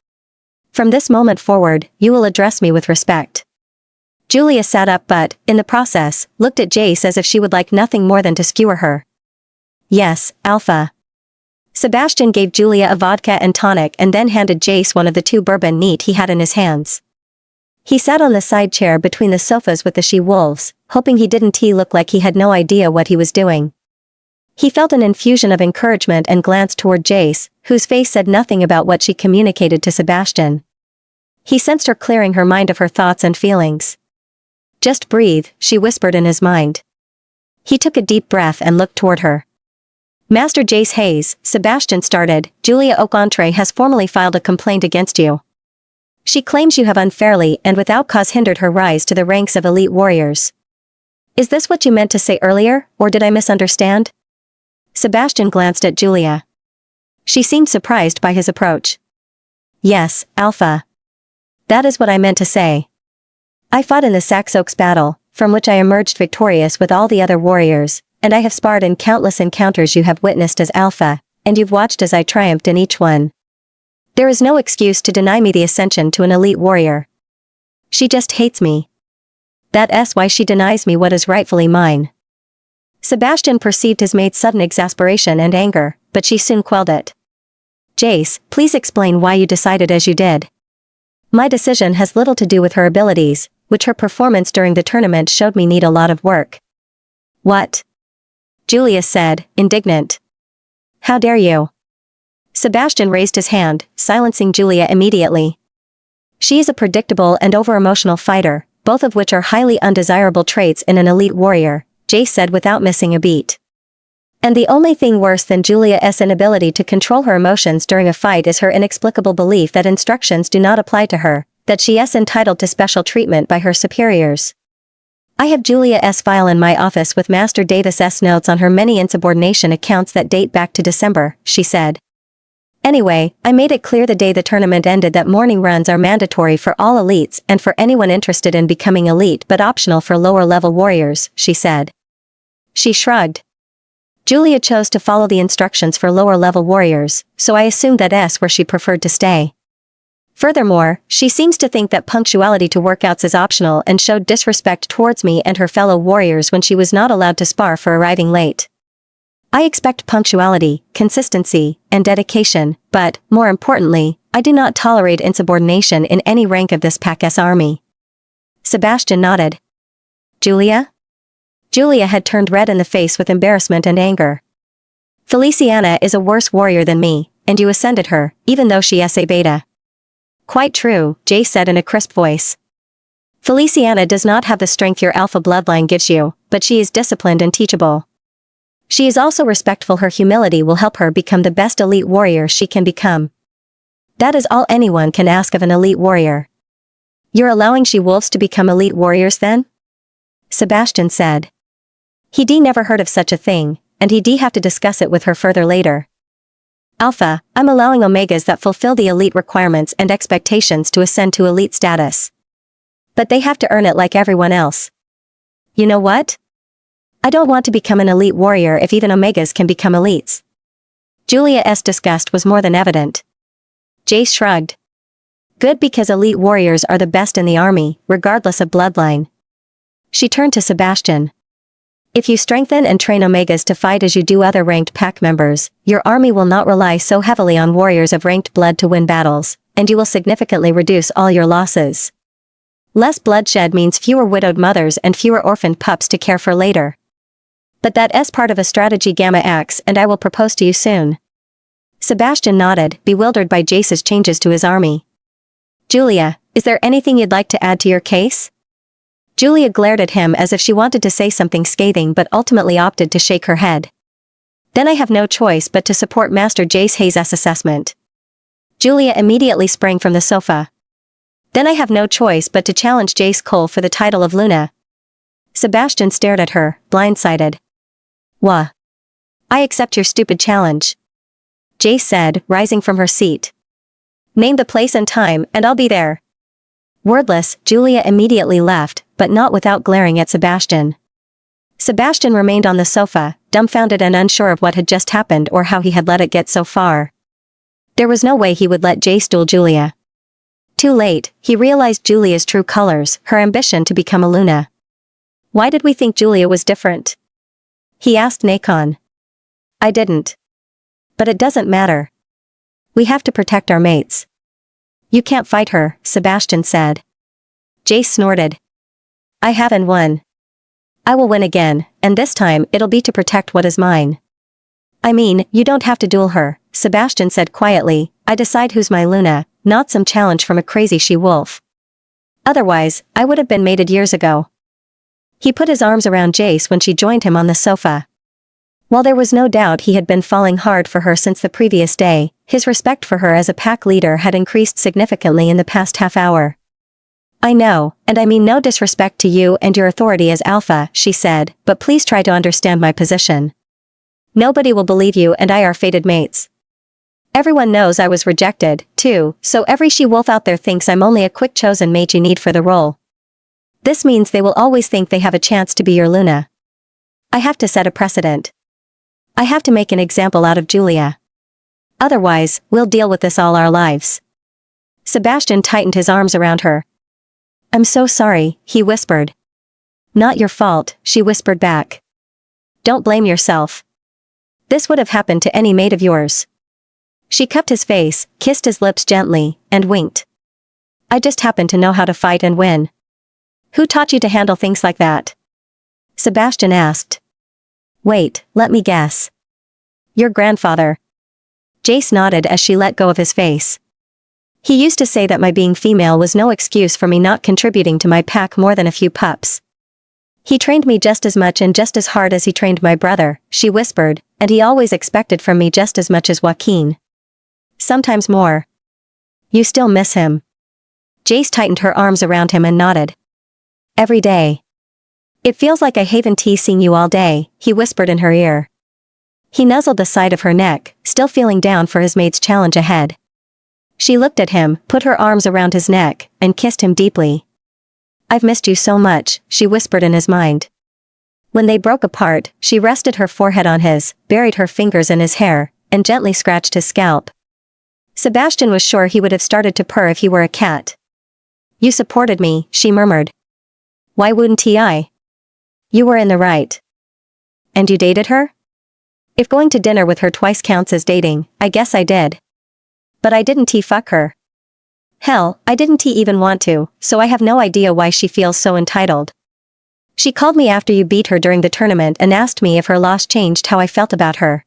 Speaker 1: From this moment forward, you will address me with respect. Julia sat up but, in the process, looked at Jace as if she would like nothing more than to skewer her. Yes, alpha. Sebastian gave Julia a vodka and tonic and then handed Jace one of the 2 bourbon neat he had in his hands. He sat on the side chair between the sofas with the she-wolves, hoping he didn't look like he had no idea what he was doing. He felt an infusion of encouragement and glanced toward Jace, whose face said nothing about what she communicated to Sebastian. He sensed her clearing her mind of her thoughts and feelings. Just breathe, she whispered in his mind. He took a deep breath and looked toward her. Master Jace Hayes, Sebastian started, Julia Oakentree has formally filed a complaint against you. She claims you have unfairly and without cause hindered her rise to the ranks of elite warriors. Is this what you meant to say earlier, or did I misunderstand? Sebastian glanced at Julia. She seemed surprised by his approach. Yes, Alpha. That is what I meant to say. I fought in the Saxoaks battle, from which I emerged victorious with all the other warriors, and I have sparred in countless encounters you have witnessed as Alpha, and you've watched as I triumphed in each one. There is no excuse to deny me the ascension to an elite warrior. She just hates me. That's why she denies me what is rightfully mine. Sebastian perceived his maid's sudden exasperation and anger, but she soon quelled it. Jace, please explain why you decided as you did. My decision has little to do with her abilities, which her performance during the tournament showed me need a lot of work. What? Julia said, indignant. How dare you? Sebastian raised his hand, silencing Julia immediately. She is a predictable and over-emotional fighter, both of which are highly undesirable traits in an elite warrior, Jace said without missing a beat. And the only thing worse than Julia's inability to control her emotions during a fight is her inexplicable belief that instructions do not apply to her, that she is entitled to special treatment by her superiors. I have Julia's file in my office with Master Davis's notes on her many insubordination accounts that date back to December, she said. Anyway, I made it clear the day the tournament ended that morning runs are mandatory for all elites and for anyone interested in becoming elite but optional for lower-level warriors, she said. She shrugged. Julia chose to follow the instructions for lower-level warriors, so I assumed that's where she preferred to stay. Furthermore, she seems to think that punctuality to workouts is optional and showed disrespect towards me and her fellow warriors when she was not allowed to spar for arriving late. I expect punctuality, consistency, and dedication, but, more importantly, I do not tolerate insubordination in any rank of this pack's army. Sebastian nodded. Julia? Julia had turned red in the face with embarrassment and anger. Feliciana is a worse warrior than me, and you ascended her, even though she is a beta. Quite true, Jay said in a crisp voice. Feliciana does not have the strength your alpha bloodline gives you, but she is disciplined and teachable. She is also respectful. Her humility will help her become the best elite warrior she can become. That is all anyone can ask of an elite warrior. You're allowing she-wolves to become elite warriors then? Sebastian said. He never heard of such a thing, and he have to discuss it with her further later. Alpha, I'm allowing omegas that fulfill the elite requirements and expectations to ascend to elite status. But they have to earn it like everyone else. You know what? I don't want to become an elite warrior if even omegas can become elites. Julia's disgust was more than evident. Jace shrugged. Good, because elite warriors are the best in the army, regardless of bloodline. She turned to Sebastian. If you strengthen and train omegas to fight as you do other ranked pack members, your army will not rely so heavily on warriors of ranked blood to win battles, and you will significantly reduce all your losses. Less bloodshed means fewer widowed mothers and fewer orphaned pups to care for later. But that's part of a strategy Gamma X, and I will propose to you soon. Sebastian nodded, bewildered by Jace's changes to his army. Julia, is there anything you'd like to add to your case? Julia glared at him as if she wanted to say something scathing but ultimately opted to shake her head. Then I have no choice but to support Master Jace Hayes' assessment. Julia immediately sprang from the sofa. Then I have no choice but to challenge Jace Cole for the title of Luna. Sebastian stared at her, blindsided. Wha? I accept your stupid challenge. Jace said, rising from her seat. Name the place and time, and I'll be there. Wordless, Julia immediately left, but not without glaring at Sebastian. Sebastian remained on the sofa, dumbfounded and unsure of what had just happened or how he had let it get so far. There was no way he would let Jace duel Julia. Too late, he realized Julia's true colors, her ambition to become a Luna. Why did we think Julia was different? He asked Nacon. I didn't. But it doesn't matter. We have to protect our mates. You can't fight her, Sebastian said. Jace snorted. I haven't won. I will win again, and this time it'll be to protect what is mine. I mean, you don't have to duel her, Sebastian said quietly. I decide who's my Luna, not some challenge from a crazy she-wolf. Otherwise, I would have been mated years ago. He put his arms around Jace when she joined him on the sofa. While there was no doubt he had been falling hard for her since the previous day, his respect for her as a pack leader had increased significantly in the past half hour. I know, and I mean no disrespect to you and your authority as Alpha, she said, but please try to understand my position. Nobody will believe you and I are fated mates. Everyone knows I was rejected, too, so every she-wolf out there thinks I'm only a quick chosen mate you need for the role. This means they will always think they have a chance to be your Luna. I have to set a precedent. I have to make an example out of Julia. Otherwise, we'll deal with this all our lives. Sebastian tightened his arms around her. I'm so sorry, he whispered. Not your fault, she whispered back. Don't blame yourself. This would have happened to any mate of yours. She cupped his face, kissed his lips gently, and winked. I just happen to know how to fight and win. Who taught you to handle things like that? Sebastian asked. Wait, let me guess. Your grandfather. Jace nodded as she let go of his face. He used to say that my being female was no excuse for me not contributing to my pack more than a few pups. He trained me just as much and just as hard as he trained my brother, she whispered, and he always expected from me just as much as Joaquin. Sometimes more. You still miss him. Jace tightened her arms around him and nodded. Every day. It feels like I haven't seeing you all day, he whispered in her ear. He nuzzled the side of her neck, still feeling down for his mate's challenge ahead. She looked at him, put her arms around his neck, and kissed him deeply. I've missed you so much, she whispered in his mind. When they broke apart, she rested her forehead on his, buried her fingers in his hair, and gently scratched his scalp. Sebastian was sure he would have started to purr if he were a cat. You supported me, she murmured. Why wouldn't I? You were in the right. And you dated her? If going to dinner with her twice counts as dating, I guess I did. But I didn't fuck her. Hell, I didn't even want to, so I have no idea why she feels so entitled. She called me after you beat her during the tournament and asked me if her loss changed how I felt about her.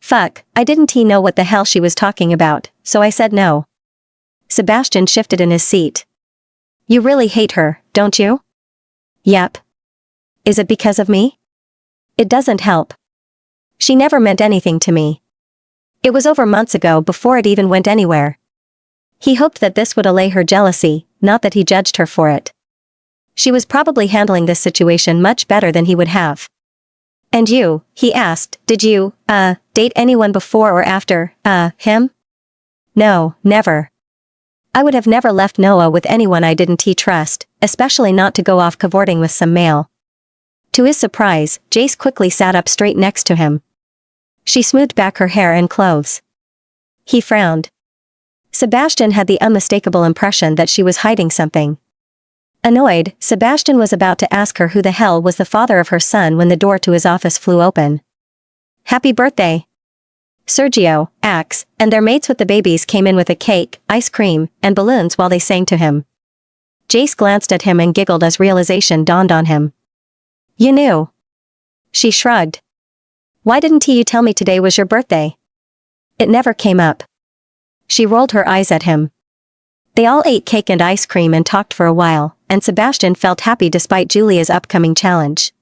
Speaker 1: Fuck, I didn't know what the hell she was talking about, so I said no. Sebastian shifted in his seat. You really hate her, don't you? Yep. Is it because of me? It doesn't help. She never meant anything to me. It was over months ago before it even went anywhere. He hoped that this would allay her jealousy, not that he judged her for it. She was probably handling this situation much better than he would have. And you, he asked, did you, date anyone before or after, him? No, never. I would have never left Noah with anyone I didn't trust, especially not to go off cavorting with some male. To his surprise, Jace quickly sat up straight next to him. She smoothed back her hair and clothes. He frowned. Sebastian had the unmistakable impression that she was hiding something. Annoyed, Sebastian was about to ask her who the hell was the father of her son when the door to his office flew open. Happy birthday! Sergio, Axe, and their mates with the babies came in with a cake, ice cream, and balloons while they sang to him. Jace glanced at him and giggled as realization dawned on him. You knew. She shrugged. Why didn't you tell me today was your birthday? It never came up. She rolled her eyes at him. They all ate cake and ice cream and talked for a while, and Sebastian felt happy despite Julia's upcoming challenge.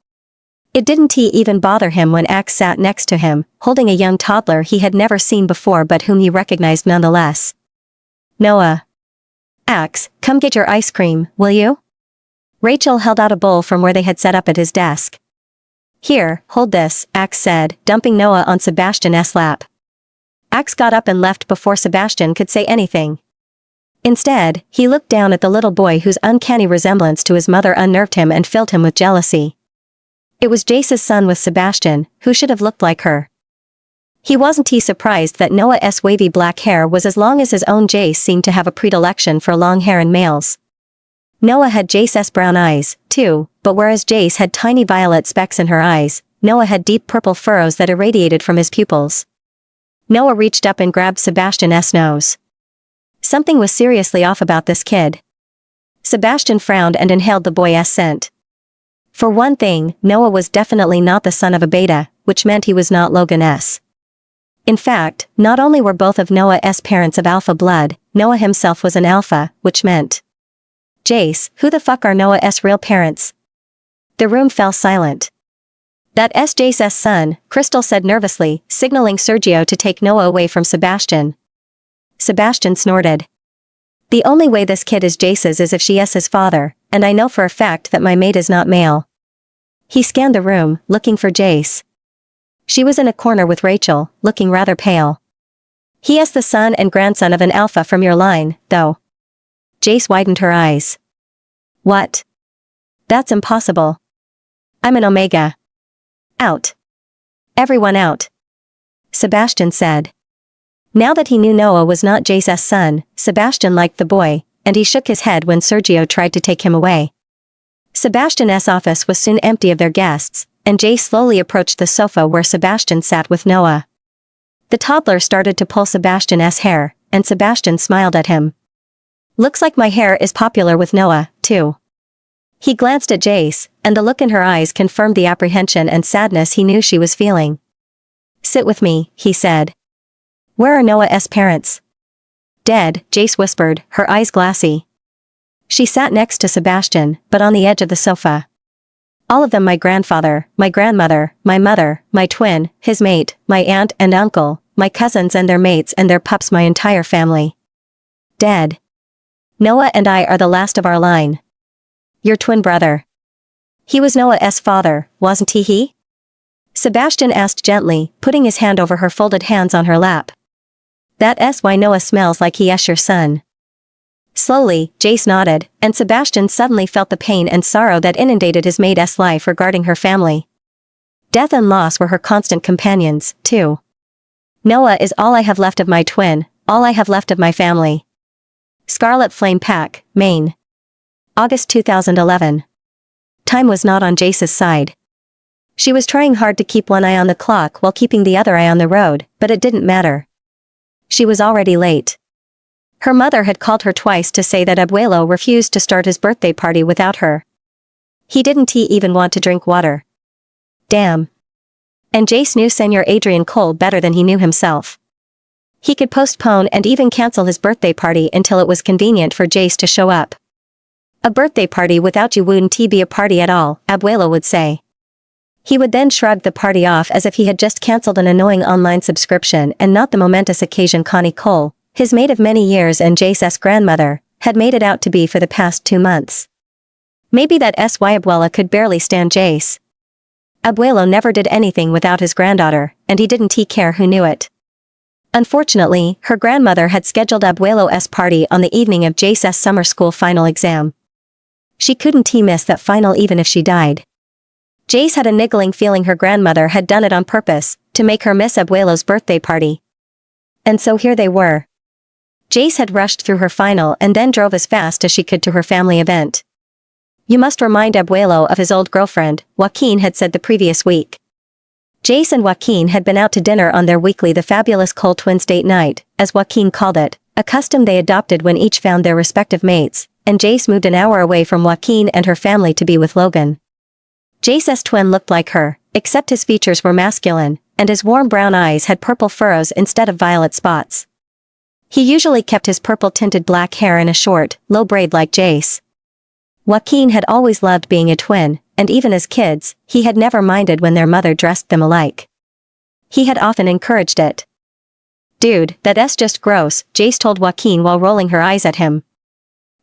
Speaker 1: It didn't even bother him when Axe sat next to him, holding a young toddler he had never seen before but whom he recognized nonetheless. Noah. Axe, come get your ice cream, will you? Rachel held out a bowl from where they had set up at his desk. Here, hold this, Axe said, dumping Noah on Sebastian's lap. Axe got up and left before Sebastian could say anything. Instead, he looked down at the little boy whose uncanny resemblance to his mother unnerved him and filled him with jealousy. It was Jace's son with Sebastian, who should have looked like her. He wasn't surprised that Noah's wavy black hair was as long as his own. Jace seemed to have a predilection for long hair in males. Noah had Jace's brown eyes, too, but whereas Jace had tiny violet specks in her eyes, Noah had deep purple furrows that irradiated from his pupils. Noah reached up and grabbed Sebastian's nose. Something was seriously off about this kid. Sebastian frowned and inhaled the boy's scent. For one thing, Noah was definitely not the son of a beta, which meant he was not Logan's. In fact, not only were both of Noah's parents of alpha blood, Noah himself was an alpha, which meant... Jace, who the fuck are Noah's real parents? The room fell silent. That's Jace's son, Crystal said nervously, signaling Sergio to take Noah away from Sebastian. Sebastian snorted. The only way this kid is Jace's is if she is his father, and I know for a fact that my mate is not male. He scanned the room, looking for Jace. She was in a corner with Rachel, looking rather pale. He is the son and grandson of an alpha from your line, though. Jace widened her eyes. What? That's impossible. I'm an omega. Out. Everyone out. Sebastian said. Now that he knew Noah was not Jace's son, Sebastian liked the boy, and he shook his head when Sergio tried to take him away. Sebastian's office was soon empty of their guests, and Jace slowly approached the sofa where Sebastian sat with Noah. The toddler started to pull Sebastian's hair, and Sebastian smiled at him. "Looks like my hair is popular with Noah, too." He glanced at Jace, and the look in her eyes confirmed the apprehension and sadness he knew she was feeling. "Sit with me," he said. "Where are Noah's parents?" "Dead," Jace whispered, her eyes glassy. She sat next to Sebastian, but on the edge of the sofa. "All of them: my grandfather, my grandmother, my mother, my twin, his mate, my aunt and uncle, my cousins and their mates and their pups, my entire family. Dead. Noah and I are the last of our line." "Your twin brother. He was Noah's father, wasn't he?" Sebastian asked gently, putting his hand over her folded hands on her lap. "That's why Noah smells like he's your son." Slowly, Jace nodded, and Sebastian suddenly felt the pain and sorrow that inundated his mate's life regarding her family. Death and loss were her constant companions, too. "Noah is all I have left of my twin, all I have left of my family." Scarlet Flame Pack, Maine. August 2011. Time was not on Jace's side. She was trying hard to keep one eye on the clock while keeping the other eye on the road, but it didn't matter. She was already late. Her mother had called her twice to say that Abuelo refused to start his birthday party without her. He didn't even want to drink water. Damn. And Jace knew Senor Adrian Cole better than he knew himself. He could postpone and even cancel his birthday party until it was convenient for Jace to show up. "A birthday party without you wouldn't be a party at all," Abuelo would say. He would then shrug the party off as if he had just cancelled an annoying online subscription and not the momentous occasion Connie Cole, his maid of many years and Jace's grandmother, had made it out to be for the past 2 months. Maybe that's why Abuela could barely stand Jace. Abuelo never did anything without his granddaughter, and he didn't care who knew it. Unfortunately, her grandmother had scheduled Abuelo's party on the evening of Jace's summer school final exam. She couldn't miss that final even if she died. Jace had a niggling feeling her grandmother had done it on purpose, to make her miss Abuelo's birthday party. And so here they were. Jace had rushed through her final and then drove as fast as she could to her family event. "You must remind Abuelo of his old girlfriend," Joaquin had said the previous week. Jace and Joaquin had been out to dinner on their weekly The Fabulous Cole Twins date night, as Joaquin called it, a custom they adopted when each found their respective mates, and Jace moved an hour away from Joaquin and her family to be with Logan. Jace's twin looked like her, except his features were masculine, and his warm brown eyes had purple furrows instead of violet spots. He usually kept his purple-tinted black hair in a short, low braid like Jace. Joaquin had always loved being a twin, and even as kids, he had never minded when their mother dressed them alike. He had often encouraged it. "Dude, that's just gross," Jace told Joaquin while rolling her eyes at him.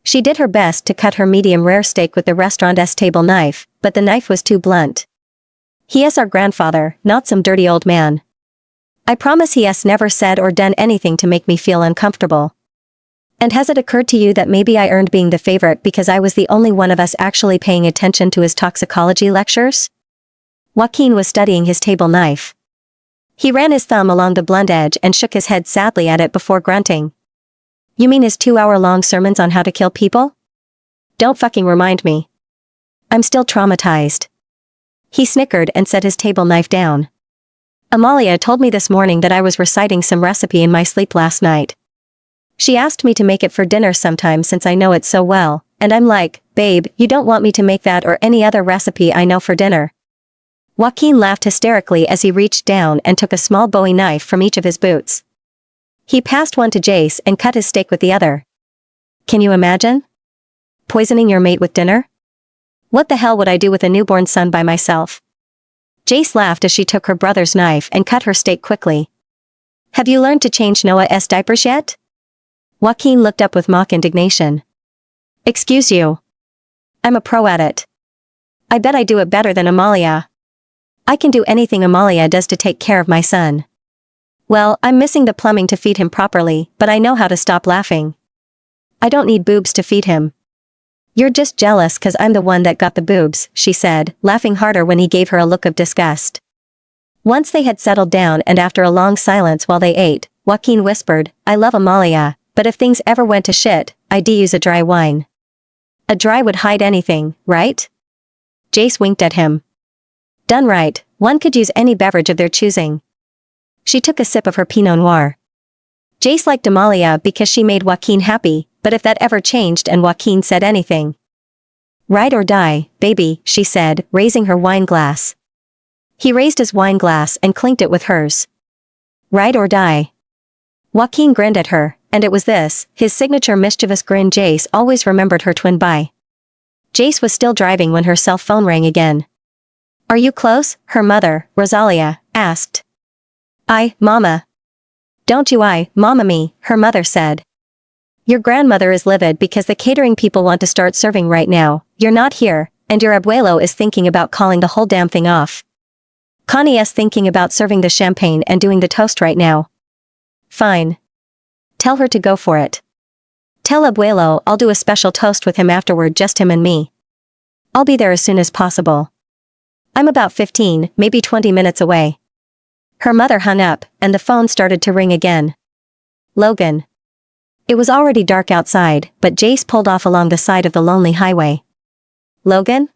Speaker 1: She did her best to cut her medium-rare steak with the restaurant's table knife, but the knife was too blunt. "He is our grandfather, not some dirty old man. I promise he has never said or done anything to make me feel uncomfortable. And has it occurred to you that maybe I earned being the favorite because I was the only one of us actually paying attention to his toxicology lectures?" Joaquin was studying his table knife. He ran his thumb along the blunt edge and shook his head sadly at it before grunting. "You mean his 2-hour-long sermons on how to kill people? Don't fucking remind me. I'm still traumatized." He snickered and set his table knife down. "Amalia told me this morning that I was reciting some recipe in my sleep last night. She asked me to make it for dinner sometime since I know it so well, and I'm like, babe, you don't want me to make that or any other recipe I know for dinner." Joaquin laughed hysterically as he reached down and took a small Bowie knife from each of his boots. He passed one to Jace and cut his steak with the other. "Can you imagine? Poisoning your mate with dinner? What the hell would I do with a newborn son by myself?" Jace laughed as she took her brother's knife and cut her steak quickly. "Have you learned to change Noah's diapers yet?" Joaquin looked up with mock indignation. "Excuse you. I'm a pro at it. I bet I do it better than Amalia. I can do anything Amalia does to take care of my son. Well, I'm missing the plumbing to feed him properly, but I know how to stop laughing. I don't need boobs to feed him." "You're just jealous 'cause I'm the one that got the boobs," she said, laughing harder when he gave her a look of disgust. Once they had settled down and after a long silence while they ate, Joaquin whispered, I love Amalia, but if things ever went to shit, I'd use a dry wine. A dry would hide anything, right? Jace winked at him. Done right, one could use any beverage of their choosing. She took a sip of her Pinot Noir. Jace liked Amalia because she made Joaquin happy, but if that ever changed and Joaquin said anything. Ride or die, baby, she said, raising her wine glass. He raised his wine glass and clinked it with hers. Ride or die. Joaquin grinned at her, and it was this, his signature mischievous grin. Jace always remembered her twin by. Jace was still driving when her cell phone rang again. Are you close? Her mother, Rosalia, asked. Mama. Don't you Mama me, her mother said. Your grandmother is livid because the catering people want to start serving right now, you're not here, and your abuelo is thinking about calling the whole damn thing off. Connie is thinking about serving the champagne and doing the toast right now. Fine. Tell her to go for it. Tell abuelo I'll do a special toast with him afterward, just him and me. I'll be there as soon as possible. I'm about 15, maybe 20 minutes away. Her mother hung up, and the phone started to ring again. Logan. It was already dark outside, but Jace pulled off along the side of the lonely highway. Logan?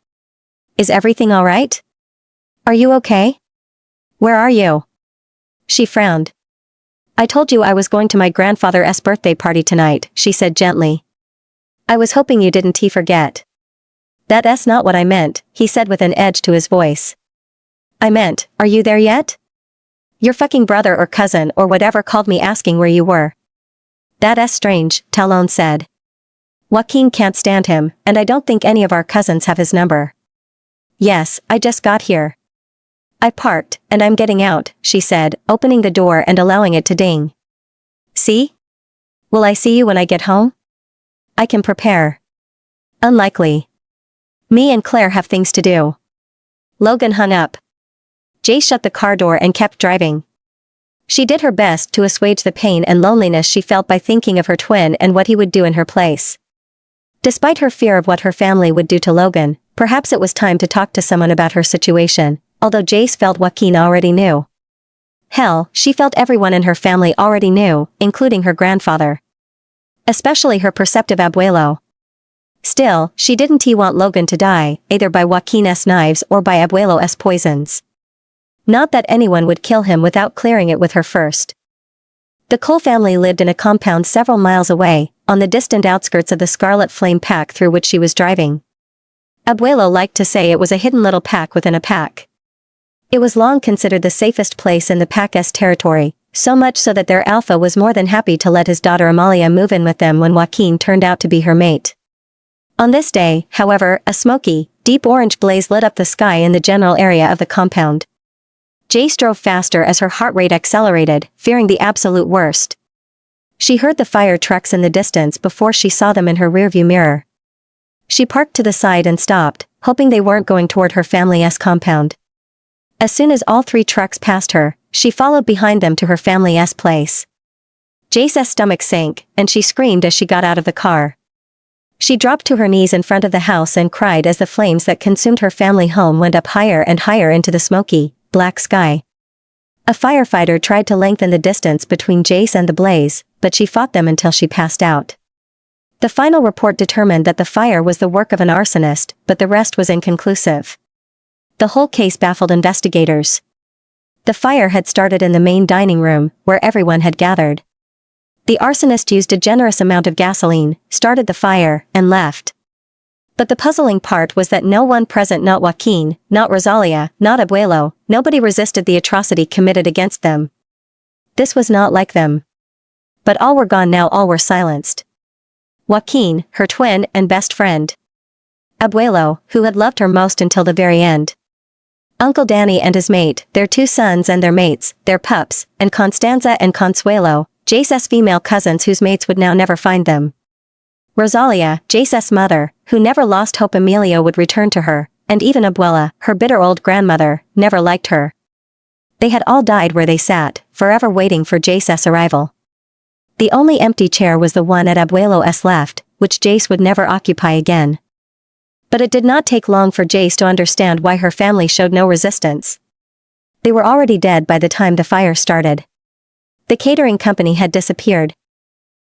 Speaker 1: Is everything all right? Are you okay? Where are you? She frowned. I told you I was going to my grandfather's birthday party tonight, she said gently. I was hoping you didn't forget. That's not what I meant, he said with an edge to his voice. I meant, are you there yet? Your fucking brother or cousin or whatever called me asking where you were. That's strange, Talon said. Joaquin can't stand him, and I don't think any of our cousins have his number. Yes, I just got here. I parked, and I'm getting out, she said, opening the door and allowing it to ding. See? Will I see you when I get home? I can prepare. Unlikely. Me and Claire have things to do. Logan hung up. Jace shut the car door and kept driving. She did her best to assuage the pain and loneliness she felt by thinking of her twin and what he would do in her place. Despite her fear of what her family would do to Logan, perhaps it was time to talk to someone about her situation, although Jace felt Joaquin already knew. Hell, she felt everyone in her family already knew, including her grandfather. Especially her perceptive abuelo. Still, she didn't want Logan to die, either by Joaquin's knives or by abuelo's poisons. Not that anyone would kill him without clearing it with her first. The Cole family lived in a compound several miles away, on the distant outskirts of the Scarlet Flame pack through which she was driving. Abuelo liked to say it was a hidden little pack within a pack. It was long considered the safest place in the pack's territory, so much so that their alpha was more than happy to let his daughter Amalia move in with them when Joaquin turned out to be her mate. On this day, however, a smoky, deep orange blaze lit up the sky in the general area of the compound. Jace drove faster as her heart rate accelerated, fearing the absolute worst. She heard the fire trucks in the distance before she saw them in her rearview mirror. She parked to the side and stopped, hoping they weren't going toward her family's compound. As soon as all three trucks passed her, she followed behind them to her family's place. Jace's stomach sank, and she screamed as she got out of the car. She dropped to her knees in front of the house and cried as the flames that consumed her family home went up higher and higher into the smoky, black sky. A firefighter tried to lengthen the distance between Jace and the blaze, but she fought them until she passed out. The final report determined that the fire was the work of an arsonist, but the rest was inconclusive. The whole case baffled investigators. The fire had started in the main dining room, where everyone had gathered. The arsonist used a generous amount of gasoline, started the fire, and left. But the puzzling part was that no one present, not Joaquin, not Rosalia, not Abuelo, nobody resisted the atrocity committed against them. This was not like them. But all were gone now, all were silenced. Joaquin, her twin and best friend. Abuelo, who had loved her most until the very end. Uncle Danny and his mate, their two sons and their mates, their pups, and Constanza and Consuelo, Jace's female cousins whose mates would now never find them. Rosalia, Jace's mother, who never lost hope Emilio would return to her, and even Abuela, her bitter old grandmother, never liked her. They had all died where they sat, forever waiting for Jace's arrival. The only empty chair was the one at Abuelo's left, which Jace would never occupy again. But it did not take long for Jace to understand why her family showed no resistance. They were already dead by the time the fire started. The catering company had disappeared.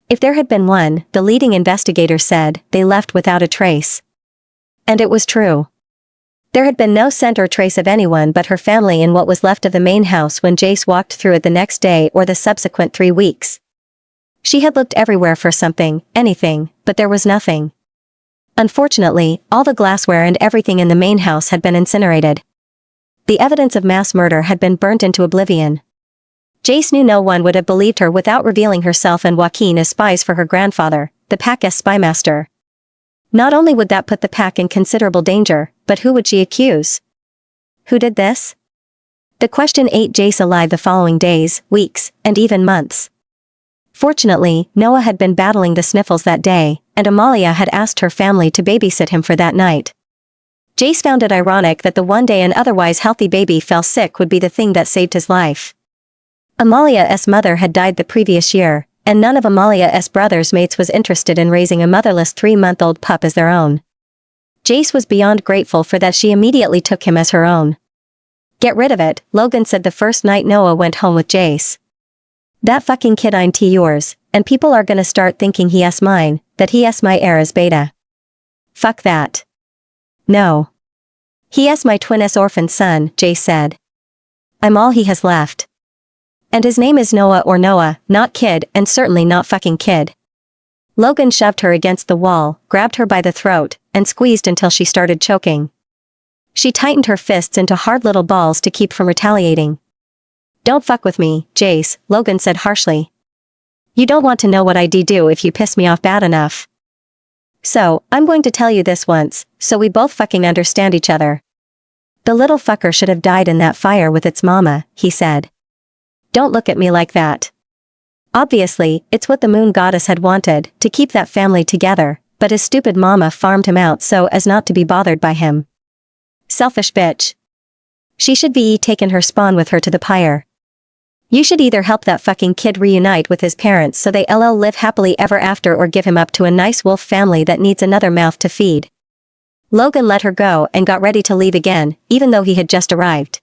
Speaker 1: If there had been one, the leading investigator said, they left without a trace. And it was true. There had been no scent or trace of anyone but her family in what was left of the main house when Jace walked through it the next day or the subsequent 3 weeks. She had looked everywhere for something, anything, but there was nothing. Unfortunately, all the glassware and everything in the main house had been incinerated. The evidence of mass murder had been burnt into oblivion. Jace knew no one would have believed her without revealing herself and Joaquin as spies for her grandfather, the pack's spymaster. Not only would that put the pack in considerable danger, but who would she accuse? Who did this? The question ate Jace alive the following days, weeks, and even months. Fortunately, Noah had been battling the sniffles that day, and Amalia had asked her family to babysit him for that night. Jace found it ironic that the one day an otherwise healthy baby fell sick would be the thing that saved his life. Amalia's mother had died the previous year, and none of Amalia's brother's mates was interested in raising a motherless 3-month-old pup as their own. Jace was beyond grateful for that. She immediately took him as her own. "Get rid of it," Logan said the first night Noah went home with Jace. "That fucking kid ain't yours, and people are gonna start thinking he's mine, that he's my heir's beta. Fuck that. No. He's my twin orphan son," Jace said. "I'm all he has left. And his name is Noah or Noah, not Kid, and certainly not fucking Kid." Logan shoved her against the wall, grabbed her by the throat, and squeezed until she started choking. She tightened her fists into hard little balls to keep from retaliating. "Don't fuck with me, Jace," Logan said harshly. "You don't want to know what I'd do if you piss me off bad enough. So, I'm going to tell you this once, so we both fucking understand each other. The little fucker should have died in that fire with its mama," he said. "Don't look at me like that. Obviously, it's what the moon goddess had wanted, to keep that family together, but his stupid mama farmed him out so as not to be bothered by him. Selfish bitch. She should be taking her spawn with her to the pyre. You should either help that fucking kid reunite with his parents so they live happily ever after, or give him up to a nice wolf family that needs another mouth to feed." Logan let her go and got ready to leave again, even though he had just arrived.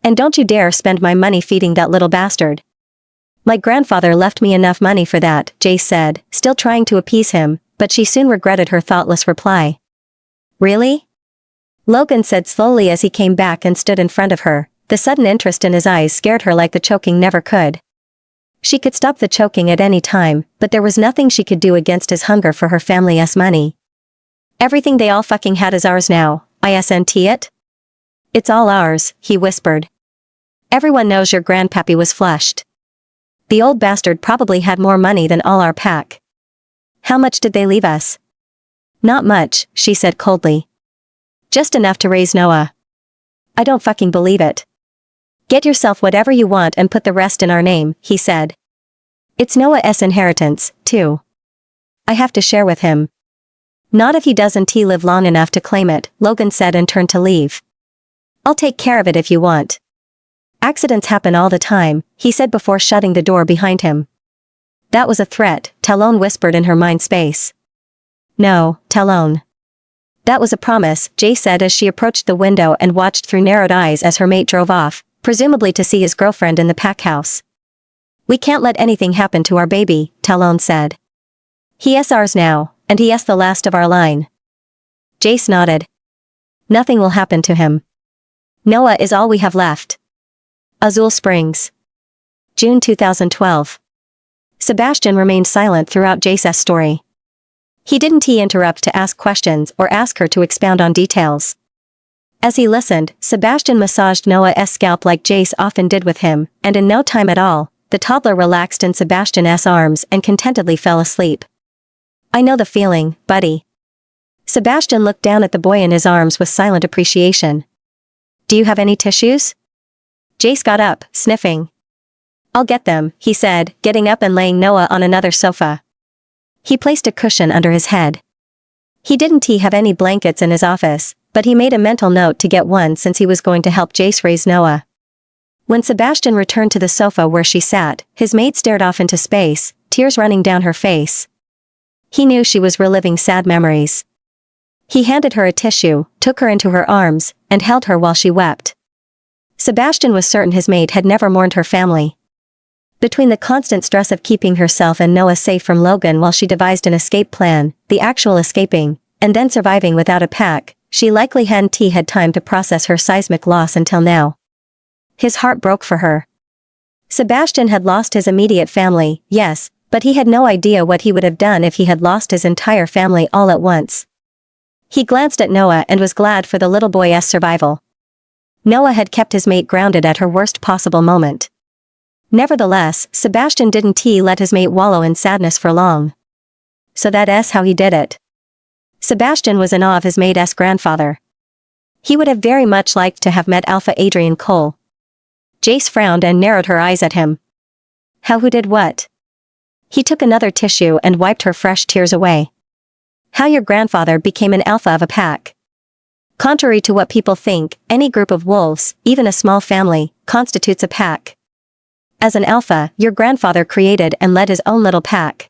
Speaker 1: "And don't you dare spend my money feeding that little bastard. My grandfather left me enough money for that," Jace said, still trying to appease him, but she soon regretted her thoughtless reply. "Really?" Logan said slowly as he came back and stood in front of her. The sudden interest in his eyes scared her like the choking never could. She could stop the choking at any time, but there was nothing she could do against his hunger for her family's money. "Everything they all fucking had is ours now, isn't it?" "It's all ours," he whispered. "Everyone knows your grandpappy was flushed. The old bastard probably had more money than all our pack. How much did they leave us?" "Not much," she said coldly. "Just enough to raise Noah." "I don't fucking believe it." "Get yourself whatever you want and put the rest in our name," he said. "It's Noah's inheritance, too. I have to share with him." "Not if he doesn't live long enough to claim it," Logan said and turned to leave. "I'll take care of it if you want. Accidents happen all the time," he said before shutting the door behind him. "That was a threat," Talon whispered in her mind space. "No, Talon. That was a promise," Jay said as she approached the window and watched through narrowed eyes as her mate drove off, presumably to see his girlfriend in the pack house. "We can't let anything happen to our baby," Talon said. "He's ours now, and he's the last of our line." Jace nodded. "Nothing will happen to him. Noah is all we have left." Azul Springs. June 2012. Sebastian remained silent throughout Jace's story. He didn't interrupt to ask questions or ask her to expound on details. As he listened, Sebastian massaged Noah's scalp like Jace often did with him, and in no time at all, the toddler relaxed in Sebastian's arms and contentedly fell asleep. "I know the feeling, buddy." Sebastian looked down at the boy in his arms with silent appreciation. "Do you have any tissues?" Jace got up, sniffing. "I'll get them," he said, getting up and laying Noah on another sofa. He placed a cushion under his head. He didn't have any blankets in his office, but he made a mental note to get one since he was going to help Jace raise Noah. When Sebastian returned to the sofa where she sat, his mate stared off into space, tears running down her face. He knew she was reliving sad memories. He handed her a tissue, took her into her arms, and held her while she wept. Sebastian was certain his mate had never mourned her family. Between the constant stress of keeping herself and Noah safe from Logan while she devised an escape plan, the actual escaping, and then surviving without a pack, she likely hadn't had time to process her seismic loss until now. His heart broke for her. Sebastian had lost his immediate family, yes, but he had no idea what he would have done if he had lost his entire family all at once. He glanced at Noah and was glad for the little boy's survival. Noah had kept his mate grounded at her worst possible moment. Nevertheless, Sebastian didn't let his mate wallow in sadness for long. So that's how he did it. Sebastian was in awe of his mate's grandfather. He would have very much liked to have met Alpha Adrian Cole. Jace frowned and narrowed her eyes at him. How who did what? He took another tissue and wiped her fresh tears away. How your grandfather became an alpha of a pack. Contrary to what people think, any group of wolves, even a small family, constitutes a pack. As an alpha, your grandfather created and led his own little pack.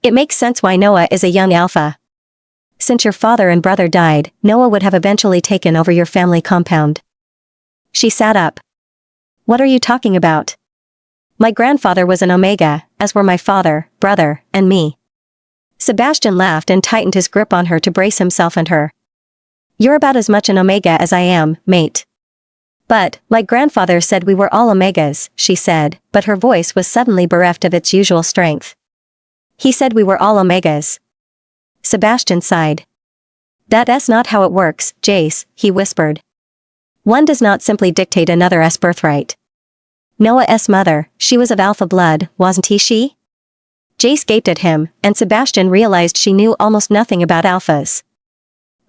Speaker 1: It makes sense why Noah is a young alpha. Since your father and brother died, Noah would have eventually taken over your family compound. She sat up. What are you talking about? My grandfather was an omega, as were my father, brother, and me. Sebastian laughed and tightened his grip on her to brace himself and her. You're about as much an omega as I am, mate. But, my grandfather said we were all omegas, she said, but her voice was suddenly bereft of its usual strength. He said we were all omegas. Sebastian sighed. That's not how it works, Jace, he whispered. One does not simply dictate another's birthright. Noah's mother, she was of alpha blood, wasn't she? Jace gaped at him, and Sebastian realized she knew almost nothing about alphas.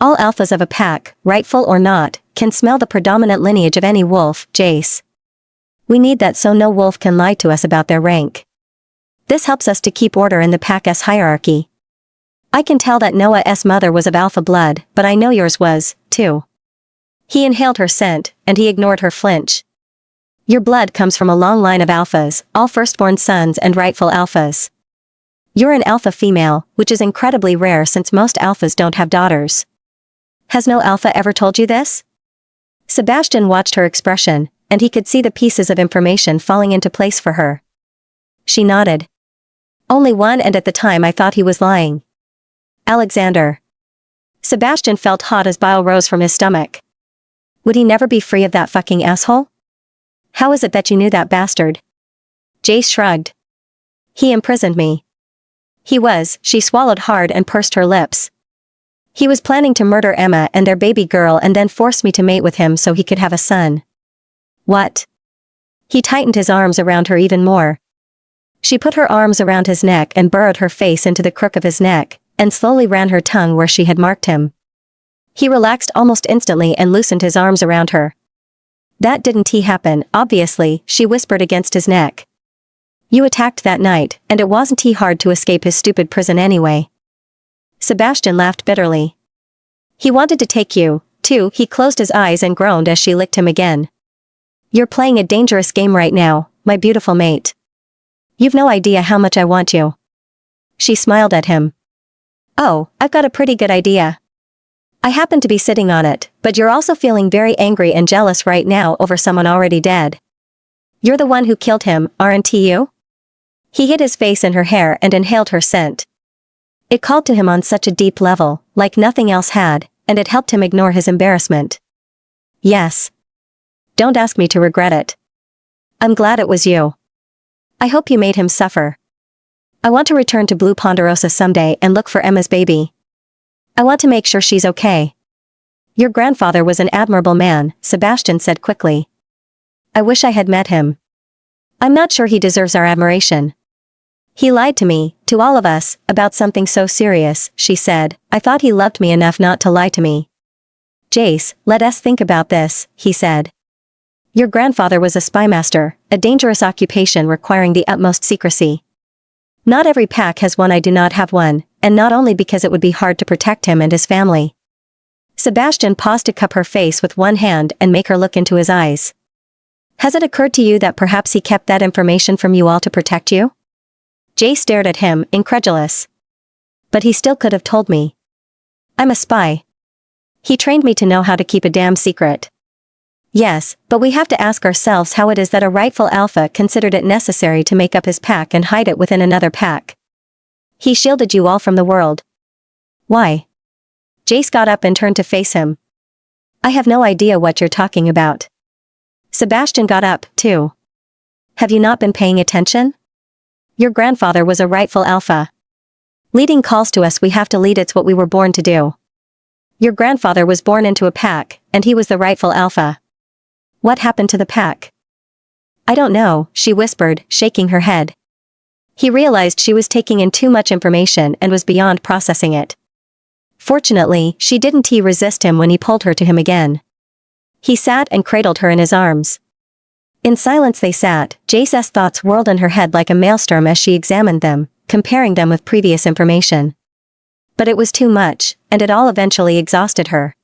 Speaker 1: All alphas of a pack, rightful or not, can smell the predominant lineage of any wolf, Jace. We need that so no wolf can lie to us about their rank. This helps us to keep order in the pack's hierarchy. I can tell that Noah's mother was of alpha blood, but I know yours was, too. He inhaled her scent, and he ignored her flinch. Your blood comes from a long line of alphas, all firstborn sons and rightful alphas. You're an alpha female, which is incredibly rare since most alphas don't have daughters. Has no alpha ever told you this? Sebastian watched her expression, and he could see the pieces of information falling into place for her. She nodded. Only one, and at the time I thought he was lying. Alexander. Sebastian felt hot as bile rose from his stomach. Would he never be free of that fucking asshole? How is it that you knew that bastard? Jace shrugged. He imprisoned me. He was, she swallowed hard and pursed her lips. He was planning to murder Emma and their baby girl and then force me to mate with him so he could have a son. What? He tightened his arms around her even more. She put her arms around his neck and burrowed her face into the crook of his neck, and slowly ran her tongue where she had marked him. He relaxed almost instantly and loosened his arms around her. That didn't happen, obviously, she whispered against his neck. You attacked that night, and it wasn't hard to escape his stupid prison anyway. Sebastian laughed bitterly. He wanted to take you, too. He closed his eyes and groaned as she licked him again. You're playing a dangerous game right now, my beautiful mate. You've no idea how much I want you. She smiled at him. Oh, I've got a pretty good idea. I happen to be sitting on it, but you're also feeling very angry and jealous right now over someone already dead. You're the one who killed him, aren't you? He hid his face in her hair and inhaled her scent. It called to him on such a deep level, like nothing else had, and it helped him ignore his embarrassment. Yes. Don't ask me to regret it. I'm glad it was you. I hope you made him suffer. I want to return to Blue Ponderosa someday and look for Emma's baby. I want to make sure she's okay. Your grandfather was an admirable man, Sebastian said quickly. I wish I had met him. I'm not sure he deserves our admiration. He lied to me, to all of us, about something so serious, she said. I thought he loved me enough not to lie to me. Jace, let us think about this, he said. Your grandfather was a spymaster, a dangerous occupation requiring the utmost secrecy. Not every pack has one. I do not have one, and not only because it would be hard to protect him and his family. Sebastian paused to cup her face with one hand and make her look into his eyes. Has it occurred to you that perhaps he kept that information from you all to protect you? Jay stared at him, incredulous. But he still could have told me. I'm a spy. He trained me to know how to keep a damn secret. Yes, but we have to ask ourselves how it is that a rightful alpha considered it necessary to make up his pack and hide it within another pack. He shielded you all from the world. Why? Jace got up and turned to face him. I have no idea what you're talking about. Sebastian got up, too. Have you not been paying attention? Your grandfather was a rightful alpha. Leading calls to us we have to lead, it's what we were born to do. Your grandfather was born into a pack, and he was the rightful alpha. What happened to the pack? I don't know, she whispered, shaking her head. He realized she was taking in too much information and was beyond processing it. Fortunately, she didn't resist him when he pulled her to him again. He sat and cradled her in his arms. In silence they sat, Jace's thoughts whirled in her head like a maelstrom as she examined them, comparing them with previous information. But it was too much, and it all eventually exhausted her.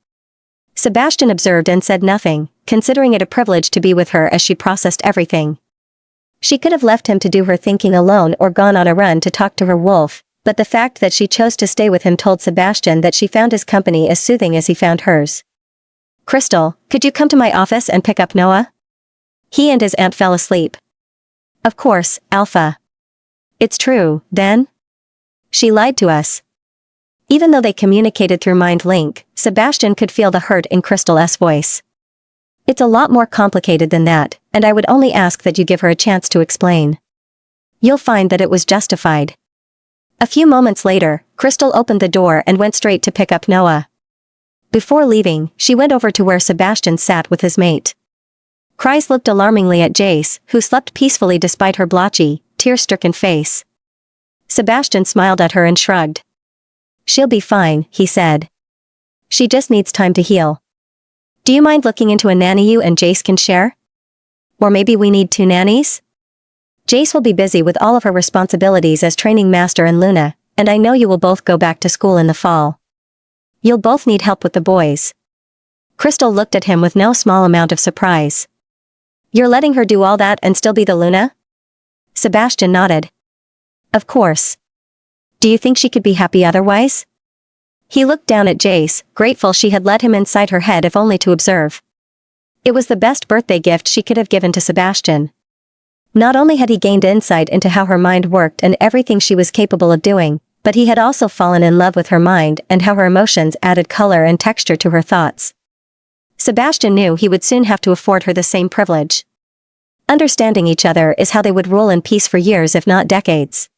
Speaker 1: Sebastian observed and said nothing, considering it a privilege to be with her as she processed everything. She could have left him to do her thinking alone or gone on a run to talk to her wolf, but the fact that she chose to stay with him told Sebastian that she found his company as soothing as he found hers. Crystal, could you come to my office and pick up Noah? He and his aunt fell asleep. Of course, Alpha. It's true, then? She lied to us. Even though they communicated through Mind Link, Sebastian could feel the hurt in Crystal's voice. It's a lot more complicated than that, and I would only ask that you give her a chance to explain. You'll find that it was justified. A few moments later, Crystal opened the door and went straight to pick up Noah. Before leaving, she went over to where Sebastian sat with his mate. Kryze looked alarmingly at Jace, who slept peacefully despite her blotchy, tear-stricken face. Sebastian smiled at her and shrugged. She'll be fine, he said. She just needs time to heal. Do you mind looking into a nanny you and Jace can share? Or maybe we need 2 nannies? Jace will be busy with all of her responsibilities as training master and Luna, and I know you will both go back to school in the fall. You'll both need help with the boys. Crystal looked at him with no small amount of surprise. You're letting her do all that and still be the Luna? Sebastian nodded. Of course. Do you think she could be happy otherwise? He looked down at Jace, grateful she had let him inside her head if only to observe. It was the best birthday gift she could have given to Sebastian. Not only had he gained insight into how her mind worked and everything she was capable of doing, but he had also fallen in love with her mind and how her emotions added color and texture to her thoughts. Sebastian knew he would soon have to afford her the same privilege. Understanding each other is how they would rule in peace for years if not decades.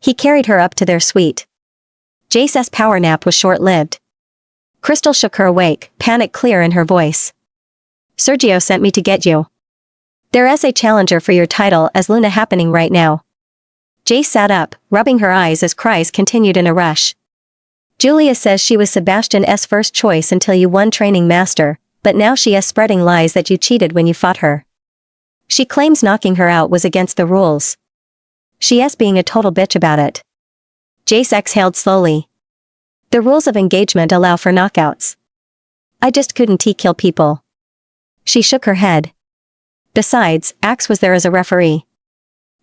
Speaker 1: He carried her up to their suite. Jace's power nap was short-lived. Crystal shook her awake, panic clear in her voice. Sergio sent me to get you. There's a challenger for your title as Luna happening right now. Jace sat up, rubbing her eyes as Kryze continued in a rush. Julia says she was Sebastian's first choice until you won training master, but now she is spreading lies that you cheated when you fought her. She claims knocking her out was against the rules. She is being a total bitch about it. Jace exhaled slowly. The rules of engagement allow for knockouts. I just couldn't kill people. She shook her head. Besides, Axe was there as a referee.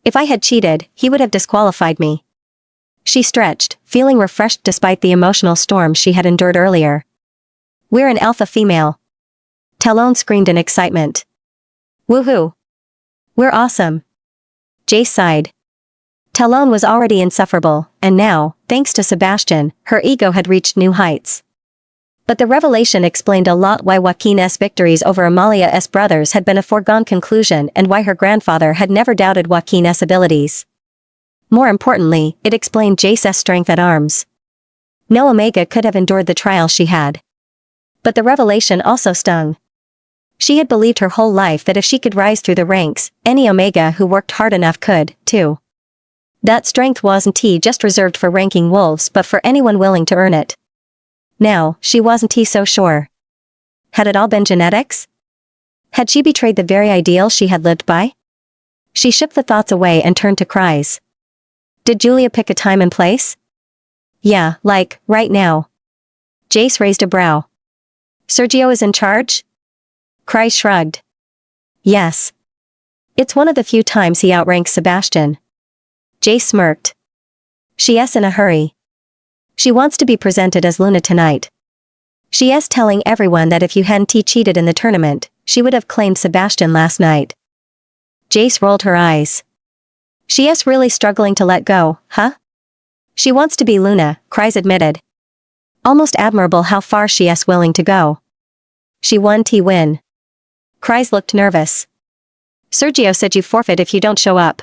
Speaker 1: If I had cheated, he would have disqualified me. She stretched, feeling refreshed despite the emotional storm she had endured earlier. We're an alpha female. Talon screamed in excitement. Woohoo! We're awesome. Jace sighed. Talon was already insufferable, and now, thanks to Sebastian, her ego had reached new heights. But the revelation explained a lot why Joaquin's victories over Amalia's brothers had been a foregone conclusion and why her grandfather had never doubted Joaquin's abilities. More importantly, it explained Jace's strength at arms. No Omega could have endured the trial she had. But the revelation also stung. She had believed her whole life that if she could rise through the ranks, any Omega who worked hard enough could, too. That strength wasn't just reserved for ranking wolves but for anyone willing to earn it. Now, she wasn't so sure. Had it all been genetics? Had she betrayed the very ideal she had lived by? She shook the thoughts away and turned to Kryze. Did Julia pick a time and place? Yeah, like, right now. Jace raised a brow. Sergio is in charge? Kryze shrugged. Yes. It's one of the few times he outranks Sebastian. Jace smirked. She is in a hurry. She wants to be presented as Luna tonight. She is telling everyone that if you hadn't cheated in the tournament, she would have claimed Sebastian last night. Jace rolled her eyes. She's really struggling to let go, huh? She wants to be Luna, Cries admitted. Almost admirable how far she's willing to go. She won T-win. Cries looked nervous. Sergio said you forfeit if you don't show up.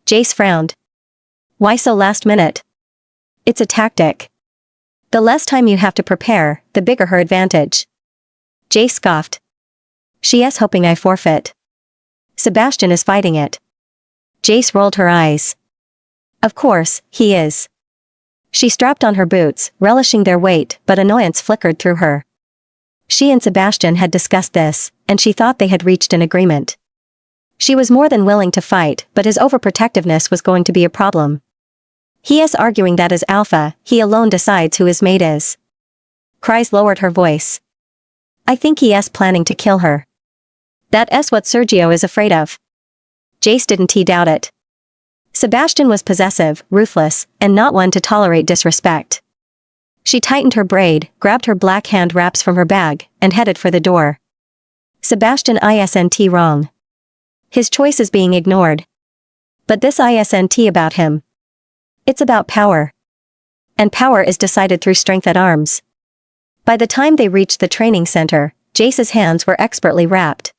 Speaker 1: Jace frowned. Why so last minute? It's a tactic. The less time you have to prepare, the bigger her advantage. Jace scoffed. She's hoping I forfeit. Sebastian is fighting it. Jace rolled her eyes. Of course, he is. She strapped on her boots, relishing their weight, but annoyance flickered through her. She and Sebastian had discussed this, and she thought they had reached an agreement. She was more than willing to fight, but his overprotectiveness was going to be a problem. He is arguing that as alpha, he alone decides who his mate is. Cries lowered her voice. I think he is planning to kill her. That's what Sergio is afraid of. Jace didn't doubt it. Sebastian was possessive, ruthless, and not one to tolerate disrespect. She tightened her braid, grabbed her black hand wraps from her bag, and headed for the door. Sebastian isn't wrong. His choice is being ignored. But this isn't about him. It's about power. And power is decided through strength at arms. By the time they reached the training center, Jace's hands were expertly wrapped.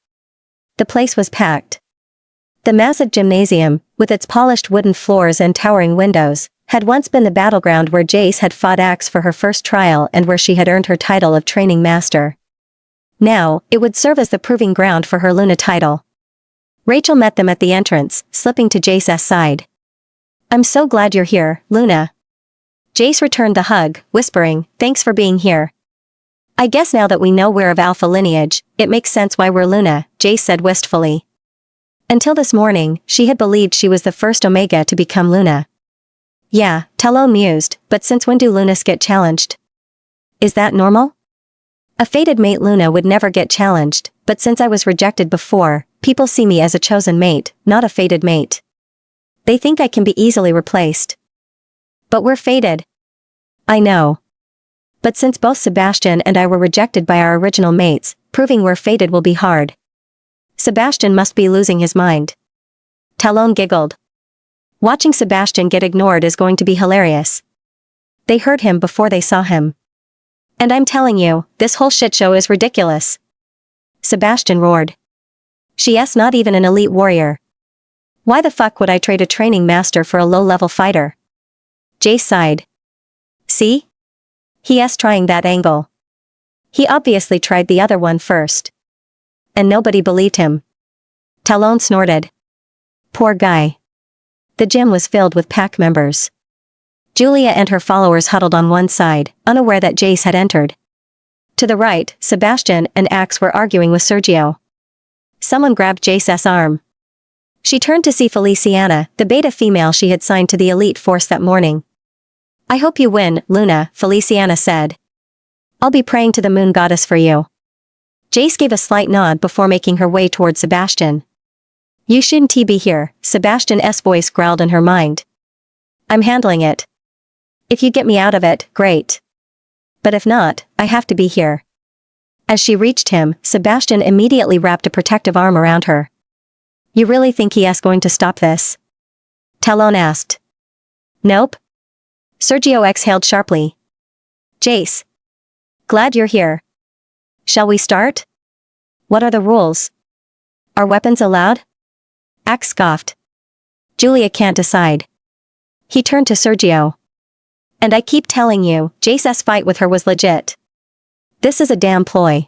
Speaker 1: The place was packed. The massive gymnasium, with its polished wooden floors and towering windows, had once been the battleground where Jace had fought Axe for her first trial and where she had earned her title of training master. Now, it would serve as the proving ground for her Luna title. Rachel met them at the entrance, slipping to Jace's side. I'm so glad you're here, Luna. Jace returned the hug, whispering, thanks for being here. I guess now that we know we're of alpha lineage, it makes sense why we're Luna, Jace said wistfully. Until this morning, she had believed she was the first Omega to become Luna. Yeah, Talon mused, but since when do Lunas get challenged? Is that normal? A fated mate Luna would never get challenged, but since I was rejected before, people see me as a chosen mate, not a fated mate. They think I can be easily replaced. But we're fated. I know. But since both Sebastian and I were rejected by our original mates, proving we're fated will be hard. Sebastian must be losing his mind. Talon giggled. Watching Sebastian get ignored is going to be hilarious. They heard him before they saw him. And I'm telling you, this whole shit show is ridiculous. Sebastian roared. She's not even an elite warrior. Why the fuck would I trade a training master for a low-level fighter? Jace sighed. See? He's trying that angle. He obviously tried the other one first. And nobody believed him. Talon snorted. Poor guy. The gym was filled with pack members. Julia and her followers huddled on one side, unaware that Jace had entered. To the right, Sebastian and Axe were arguing with Sergio. Someone grabbed Jace's arm. She turned to see Feliciana, the beta female she had signed to the elite force that morning. I hope you win, Luna, Feliciana said. I'll be praying to the moon goddess for you. Jace gave a slight nod before making her way toward Sebastian. You shouldn't be here, Sebastian's voice growled in her mind. I'm handling it. If you get me out of it, great. But if not, I have to be here. As she reached him, Sebastian immediately wrapped a protective arm around her. You really think he's going to stop this? Talon asked. Nope. Sergio exhaled sharply. Jace. Glad you're here. Shall we start? What are the rules? Are weapons allowed? Axe scoffed. Julia can't decide. He turned to Sergio. And I keep telling you, Jace's fight with her was legit. This is a damn ploy.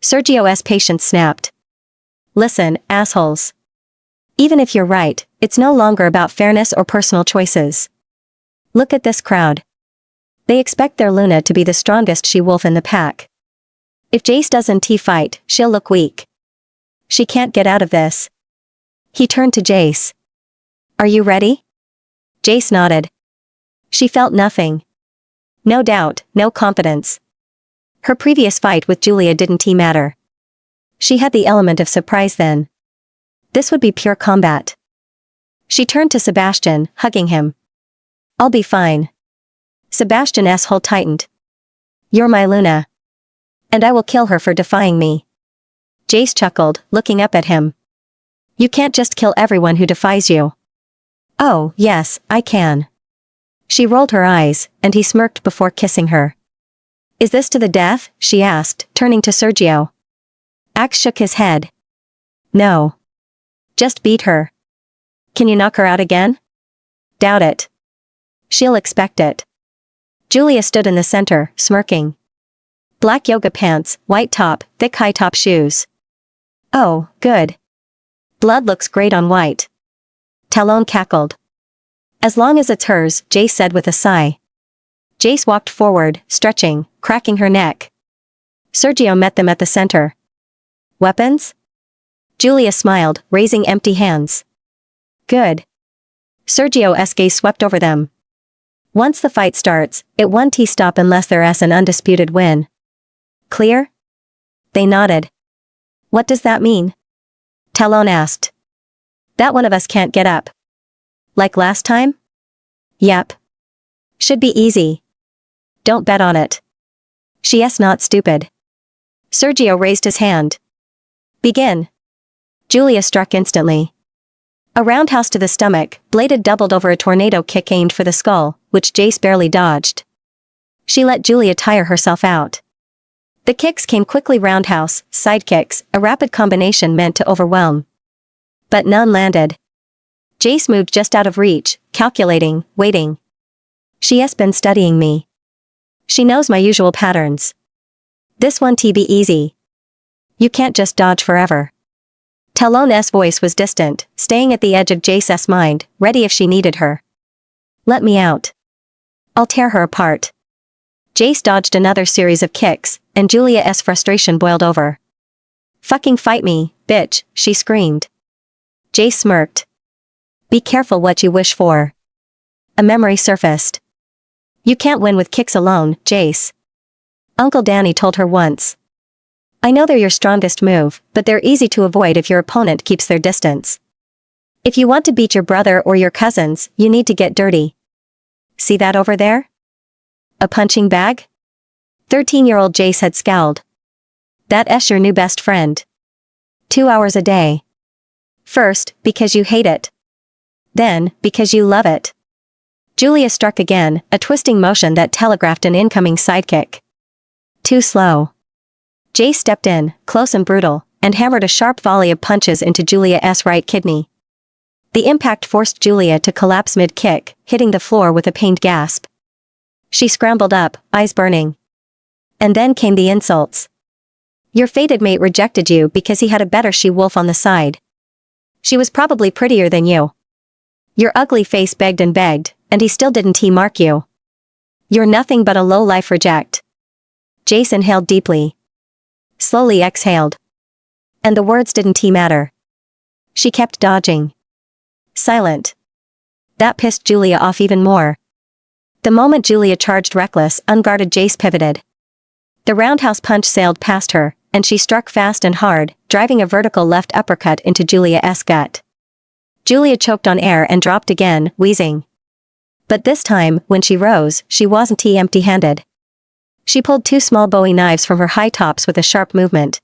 Speaker 1: Sergio's patience snapped. Listen, assholes. Even if you're right, it's no longer about fairness or personal choices. Look at this crowd. They expect their Luna to be the strongest she-wolf in the pack. If Jace doesn't fight, she'll look weak. She can't get out of this. He turned to Jace. Are you ready? Jace nodded. She felt nothing. No doubt, no confidence. Her previous fight with Julia didn't matter. She had the element of surprise then. This would be pure combat. She turned to Sebastian, hugging him. I'll be fine. Sebastian's hold tightened. You're my Luna. And I will kill her for defying me. Jace chuckled, looking up at him. You can't just kill everyone who defies you. Oh, yes, I can. She rolled her eyes, and he smirked before kissing her. Is this to the death? She asked, turning to Sergio. Axe shook his head. No. Just beat her. Can you knock her out again? Doubt it. She'll expect it. Julia stood in the center, smirking. Black yoga pants, white top, thick high-top shoes. Oh, good. Blood looks great on white. Talon cackled. As long as it's hers, Jace said with a sigh. Jace walked forward, stretching, cracking her neck. Sergio met them at the center. Weapons? Julia smiled, raising empty hands. Good. Sergio's gaze swept over them. Once the fight starts, it won't stop unless there's an undisputed win. Clear? They nodded. What does that mean? Talon asked. That one of us can't get up. Like last time? Yep. Should be easy. Don't bet on it. She's not stupid. Sergio raised his hand. Begin. Julia struck instantly. A roundhouse to the stomach, bladed doubled over a tornado kick aimed for the skull, which Jace barely dodged. She let Julia tire herself out. The kicks came quickly, roundhouse, sidekicks, a rapid combination meant to overwhelm. But none landed. Jace moved just out of reach, calculating, waiting. She's been studying me. She knows my usual patterns. This one be easy. You can't just dodge forever. Talon's voice was distant, staying at the edge of Jace's mind, ready if she needed her. Let me out. I'll tear her apart. Jace dodged another series of kicks, and Julia's frustration boiled over. Fucking fight me, bitch, she screamed. Jace smirked. Be careful what you wish for. A memory surfaced. You can't win with kicks alone, Jace. Uncle Danny told her once. I know they're your strongest move, but they're easy to avoid if your opponent keeps their distance. If you want to beat your brother or your cousins, you need to get dirty. See that over there? A punching bag? 13-year-old Jace had scowled. That's your new best friend. 2 hours a day. First, because you hate it. Then, because you love it. Julia struck again, a twisting motion that telegraphed an incoming sidekick. Too slow. Jace stepped in, close and brutal, and hammered a sharp volley of punches into Julia's right kidney. The impact forced Julia to collapse mid-kick, hitting the floor with a pained gasp. She scrambled up, eyes burning. And then came the insults. Your fated mate rejected you because he had a better she-wolf on the side. She was probably prettier than you. Your ugly face begged, and he still didn't mark you. You're nothing but a low-life reject. Jace inhaled deeply. Slowly exhaled. And the words didn't matter. She kept dodging. Silent. That pissed Julia off even more. The moment Julia charged reckless, unguarded, Jace pivoted. The roundhouse punch sailed past her, and she struck fast and hard, driving a vertical left uppercut into Julia's gut. Julia choked on air and dropped again, wheezing. But this time, when she rose, she wasn't empty-handed. She pulled 2 small Bowie knives from her high tops with a sharp movement.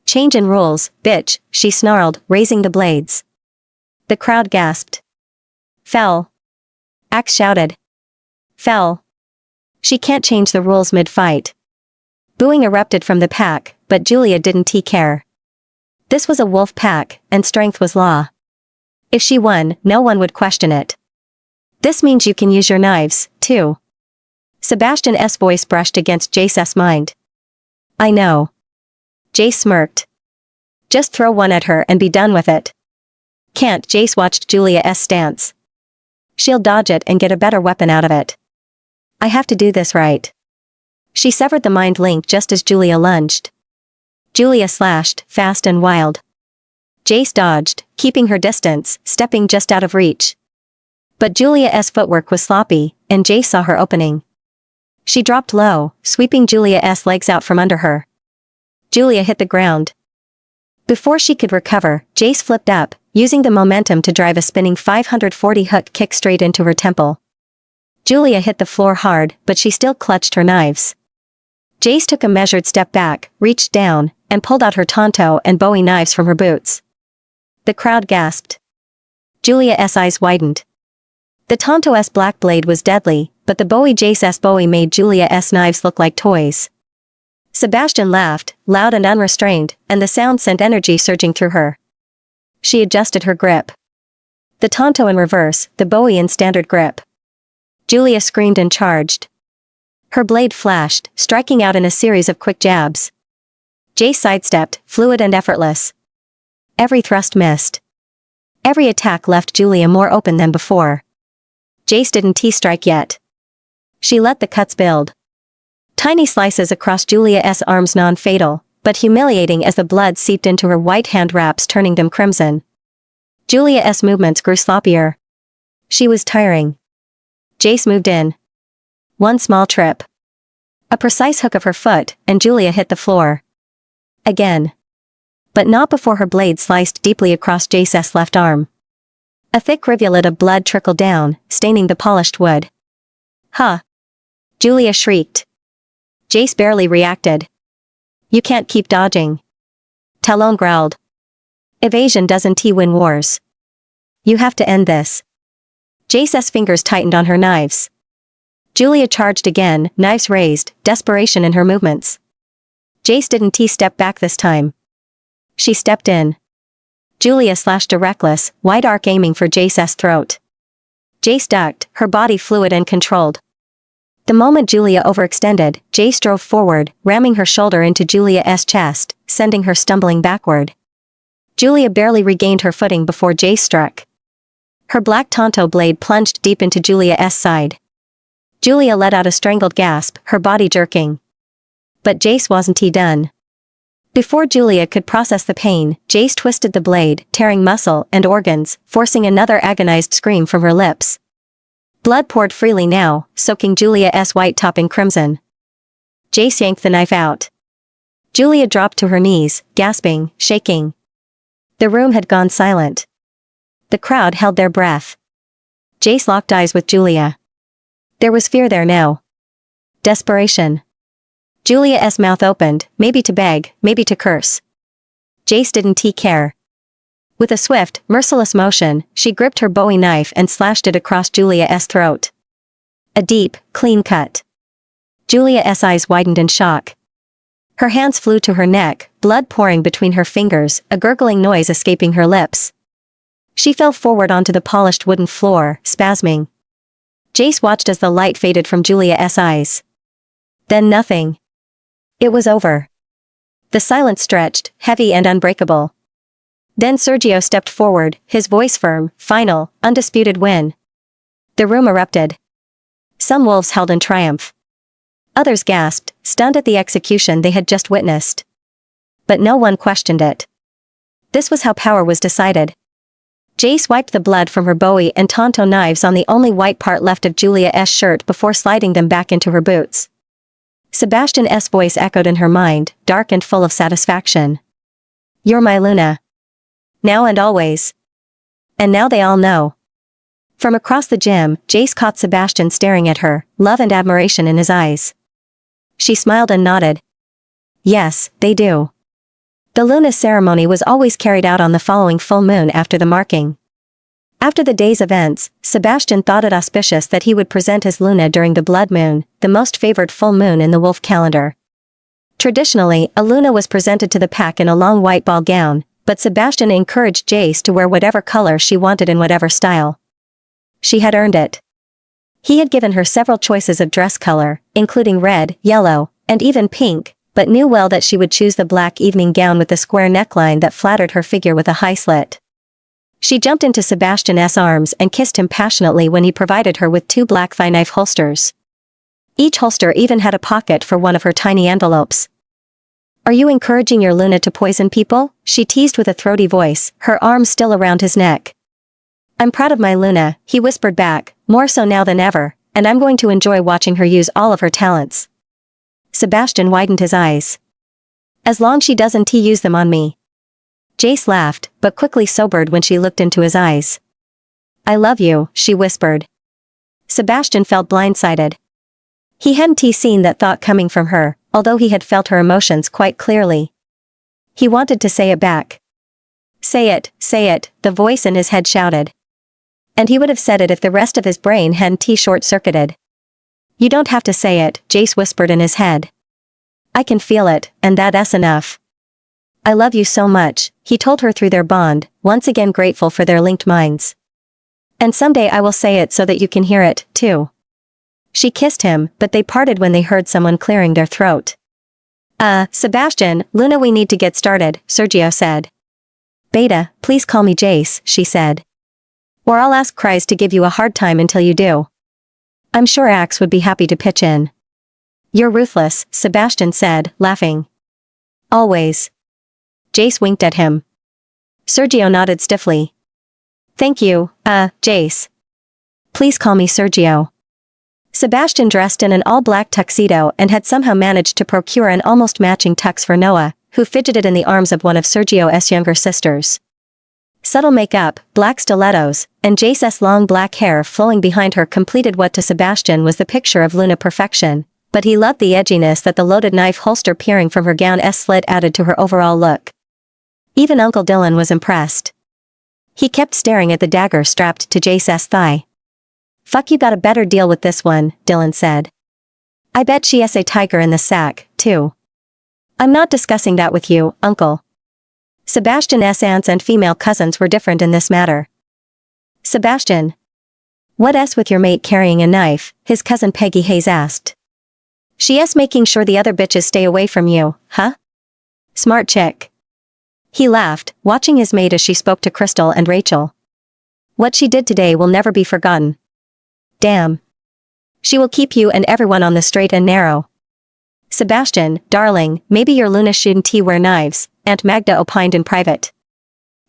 Speaker 1: Change in rules, bitch, she snarled, raising the blades. The crowd gasped. Fell. Axe shouted. Fell. She can't change the rules mid-fight. Booing erupted from the pack, but Julia didn't care. This was a wolf pack, and strength was law. If she won, no one would question it. This means you can use your knives, too. Sebastian's voice brushed against Jace's mind. I know. Jace smirked. Just throw one at her and be done with it. Can't. Jace watched Julia's stance. She'll dodge it and get a better weapon out of it. I have to do this right. She severed the mind link just as Julia lunged. Julia slashed, fast and wild. Jace dodged, keeping her distance, stepping just out of reach. But Julia's footwork was sloppy, and Jace saw her opening. She dropped low, sweeping Julia's legs out from under her. Julia hit the ground. Before she could recover, Jace flipped up, using the momentum to drive a spinning 540 hook kick straight into her temple. Julia hit the floor hard, but she still clutched her knives. Jace took a measured step back, reached down, and pulled out her tanto and bowie knives from her boots. The crowd gasped. Julia's eyes widened. The tanto's black blade was deadly, but the bowie Jace's bowie made Julia's knives look like toys. Sebastian laughed, loud and unrestrained, and the sound sent energy surging through her. She adjusted her grip. The tanto in reverse, the bowie in standard grip. Julia screamed and charged. Her blade flashed, striking out in a series of quick jabs. Jace sidestepped, fluid and effortless. Every thrust missed. Every attack left Julia more open than before. Jace didn't strike yet. She let the cuts build. Tiny slices across Julia's arms, non-fatal, but humiliating as the blood seeped into her white hand wraps, turning them crimson. Julia's movements grew sloppier. She was tiring. Jace moved in. One small trip. A precise hook of her foot, and Julia hit the floor. Again. But not before her blade sliced deeply across Jace's left arm. A thick rivulet of blood trickled down, staining the polished wood. Huh! Julia shrieked. Jace barely reacted. You can't keep dodging. Talon growled. Evasion doesn't win wars. You have to end this. Jace's fingers tightened on her knives. Julia charged again, knives raised, desperation in her movements. Jace didn't step back this time. She stepped in. Julia slashed a reckless, wide arc, aiming for Jace's throat. Jace ducked, her body fluid and controlled. The moment Julia overextended, Jace drove forward, ramming her shoulder into Julia's chest, sending her stumbling backward. Julia barely regained her footing before Jace struck. Her black tanto blade plunged deep into Julia's side. Julia let out a strangled gasp, her body jerking. But Jace wasn't done. Before Julia could process the pain, Jace twisted the blade, tearing muscle and organs, forcing another agonized scream from her lips. Blood poured freely now, soaking Julia's white top in crimson. Jace yanked the knife out. Julia dropped to her knees, gasping, shaking. The room had gone silent. The crowd held their breath. Jace locked eyes with Julia. There was fear there now. Desperation. Julia's mouth opened, maybe to beg, maybe to curse. Jace didn't care. With a swift, merciless motion, she gripped her bowie knife and slashed it across Julia's throat. A deep, clean cut. Julia's eyes widened in shock. Her hands flew to her neck, blood pouring between her fingers, a gurgling noise escaping her lips. She fell forward onto the polished wooden floor, spasming. Jace watched as the light faded from Julia's eyes. Then nothing. It was over. The silence stretched, heavy and unbreakable. Then Sergio stepped forward, his voice firm, final, undisputed win. The room erupted. Some wolves howled in triumph. Others gasped, stunned at the execution they had just witnessed. But no one questioned it. This was how power was decided. Jace wiped the blood from her bowie and tanto knives on the only white part left of Julia's shirt before sliding them back into her boots. Sebastian's voice echoed in her mind, dark and full of satisfaction. You're my Luna. Now and always. And now they all know. From across the gym, Jace caught Sebastian staring at her, love and admiration in his eyes. She smiled and nodded. Yes, they do. The Luna ceremony was always carried out on the following full moon after the marking. After the day's events, Sebastian thought it auspicious that he would present his Luna during the blood moon, the most favored full moon in the wolf calendar. Traditionally, a Luna was presented to the pack in a long white ball gown, but Sebastian encouraged Jace to wear whatever color she wanted in whatever style. She had earned it. He had given her several choices of dress color, including red, yellow, and even pink, but knew well that she would choose the black evening gown with the square neckline that flattered her figure with a high slit. She jumped into Sebastian's arms and kissed him passionately when he provided her with 2 black thigh knife holsters. Each holster even had a pocket for one of her tiny envelopes. Are you encouraging your Luna to poison people? She teased with a throaty voice, her arms still around his neck. I'm proud of my Luna, he whispered back, more so now than ever, and I'm going to enjoy watching her use all of her talents. Sebastian widened his eyes. As long she doesn't use them on me. Jace laughed, but quickly sobered when she looked into his eyes. I love you, she whispered. Sebastian felt blindsided. He hadn't seen that thought coming from her, although he had felt her emotions quite clearly. He wanted to say it back. Say it, the voice in his head shouted. And he would have said it if the rest of his brain hadn't short-circuited. You don't have to say it, Jace whispered in his head. I can feel it, and that's enough. I love you so much, he told her through their bond, once again grateful for their linked minds. And someday I will say it so that you can hear it, too. She kissed him, but they parted when they heard someone clearing their throat. Sebastian, Luna, we need to get started, Sergio said. Beta, please call me Jace, she said. Or I'll ask Kryze to give you a hard time until you do. I'm sure Axe would be happy to pitch in. You're ruthless, Sebastian said, laughing. Always. Jace winked at him. Sergio nodded stiffly. Thank you, Jace. Please call me Sergio. Sebastian dressed in an all-black tuxedo and had somehow managed to procure an almost matching tux for Noah, who fidgeted in the arms of one of Sergio's younger sisters. Subtle makeup, black stilettos, and Jace's long black hair flowing behind her completed what to Sebastian was the picture of Luna perfection, but he loved the edginess that the loaded knife holster peering from her gown's slit added to her overall look. Even Uncle Dylan was impressed. He kept staring at the dagger strapped to Jace's thigh. Fuck, you got a better deal with this one, Dylan said. I bet she has a tiger in the sack, too. I'm not discussing that with you, Uncle. Sebastian's aunts and female cousins were different in this matter. Sebastian. What s with your mate carrying a knife, his cousin Peggy Hayes asked. She s making sure the other bitches stay away from you, huh? Smart chick. He laughed, watching his mate as she spoke to Crystal and Rachel. What she did today will never be forgotten. Damn. She will keep you and everyone on the straight and narrow. Sebastian, darling, maybe your Luna shouldn't wear knives, Aunt Magda opined in private.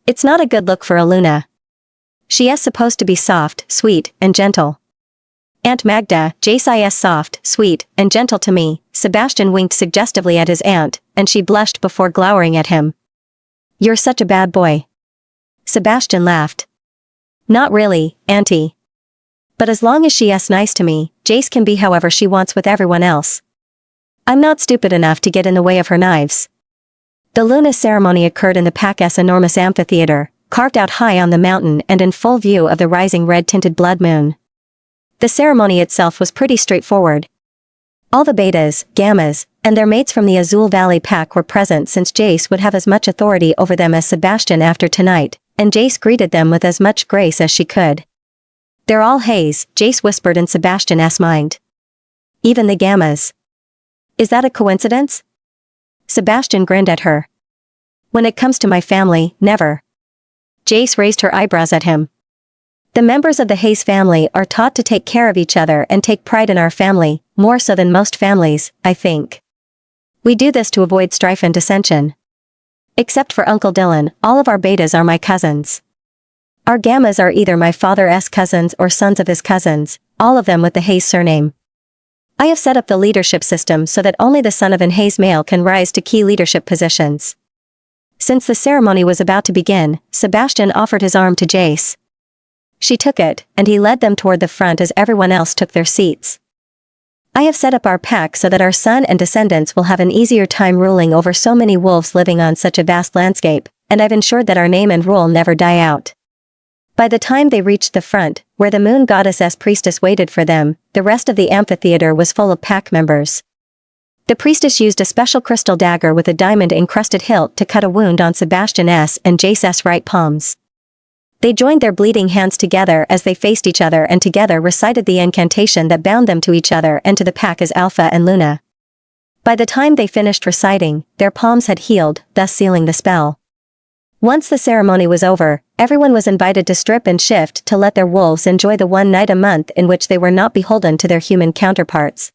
Speaker 1: It's not a good look for a Luna. She is supposed to be soft, sweet, and gentle. Aunt Magda, Jace is soft, sweet, and gentle to me, Sebastian winked suggestively at his aunt, and she blushed before glowering at him. You're such a bad boy. Sebastian laughed. Not really, Auntie. But as long as she is nice to me, Jace can be however she wants with everyone else. I'm not stupid enough to get in the way of her knives. The Luna ceremony occurred in the Pack's enormous amphitheater, carved out high on the mountain and in full view of the rising red-tinted blood moon. The ceremony itself was pretty straightforward. All the betas, gammas, and their mates from the Azul Valley Pack were present since Jace would have as much authority over them as Sebastian after tonight, and Jace greeted them with as much grace as she could. They're all Hayes, Jace whispered in Sebastian's mind. Even the gammas. Is that a coincidence? Sebastian grinned at her. When it comes to my family, never. Jace raised her eyebrows at him. The members of the Hayes family are taught to take care of each other and take pride in our family, more so than most families, I think. We do this to avoid strife and dissension. Except for Uncle Dylan, all of our betas are my cousins. Our gammas are either my father's cousins or sons of his cousins, all of them with the Hayes surname. I have set up the leadership system so that only the son of an Hayes male can rise to key leadership positions. Since the ceremony was about to begin, Sebastian offered his arm to Jace. She took it, and he led them toward the front as everyone else took their seats. I have set up our pack so that our son and descendants will have an easier time ruling over so many wolves living on such a vast landscape, and I've ensured that our name and rule never die out. By the time they reached the front, where the moon goddess's priestess waited for them, the rest of the amphitheater was full of pack members. The priestess used a special crystal dagger with a diamond-encrusted hilt to cut a wound on Sebastian's and Jace's right palms. They joined their bleeding hands together as they faced each other and together recited the incantation that bound them to each other and to the pack as Alpha and Luna. By the time they finished reciting, their palms had healed, thus sealing the spell. Once the ceremony was over, everyone was invited to strip and shift to let their wolves enjoy the one night a month in which they were not beholden to their human counterparts.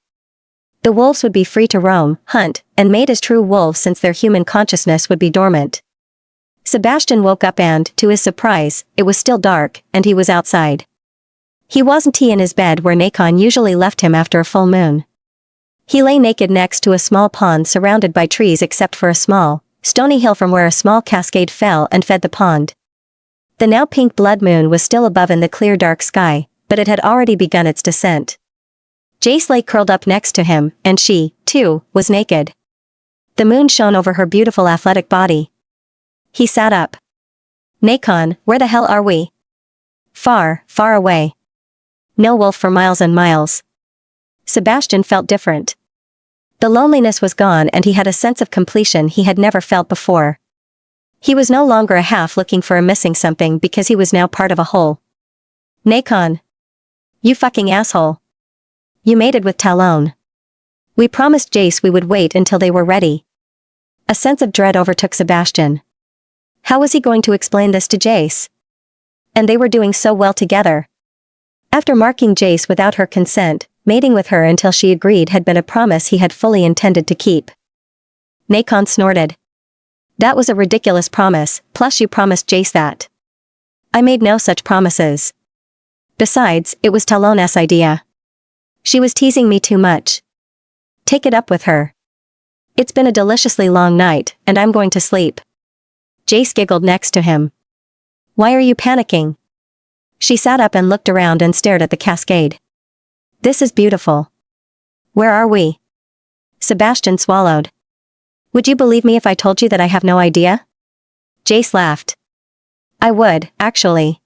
Speaker 1: The wolves would be free to roam, hunt, and mate as true wolves since their human consciousness would be dormant. Sebastian woke up and, to his surprise, it was still dark, and he was outside. He wasn't in his bed where Nacon usually left him after a full moon. He lay naked next to a small pond surrounded by trees except for a small, stony hill from where a small cascade fell and fed the pond. The now pink blood moon was still above in the clear dark sky, but it had already begun its descent. Jace lay curled up next to him, and she, too, was naked. The moon shone over her beautiful athletic body. He sat up. Nacon, where the hell are we? Far, far away. No wolf for miles and miles. Sebastian felt different. The loneliness was gone and he had a sense of completion he had never felt before. He was no longer a half looking for a missing something because he was now part of a whole. Nacon. You fucking asshole. You mated with Talon. We promised Jace we would wait until they were ready. A sense of dread overtook Sebastian. How was he going to explain this to Jace? And they were doing so well together. After marking Jace without her consent, mating with her until she agreed had been a promise he had fully intended to keep. Nacon snorted. That was a ridiculous promise, plus you promised Jace that. I made no such promises. Besides, it was Talon's idea. She was teasing me too much. Take it up with her. It's been a deliciously long night, and I'm going to sleep. Jace giggled next to him. Why are you panicking? She sat up and looked around and stared at the cascade. This is beautiful. Where are we? Sebastian swallowed. Would you believe me if I told you that I have no idea? Jace laughed. I would, actually.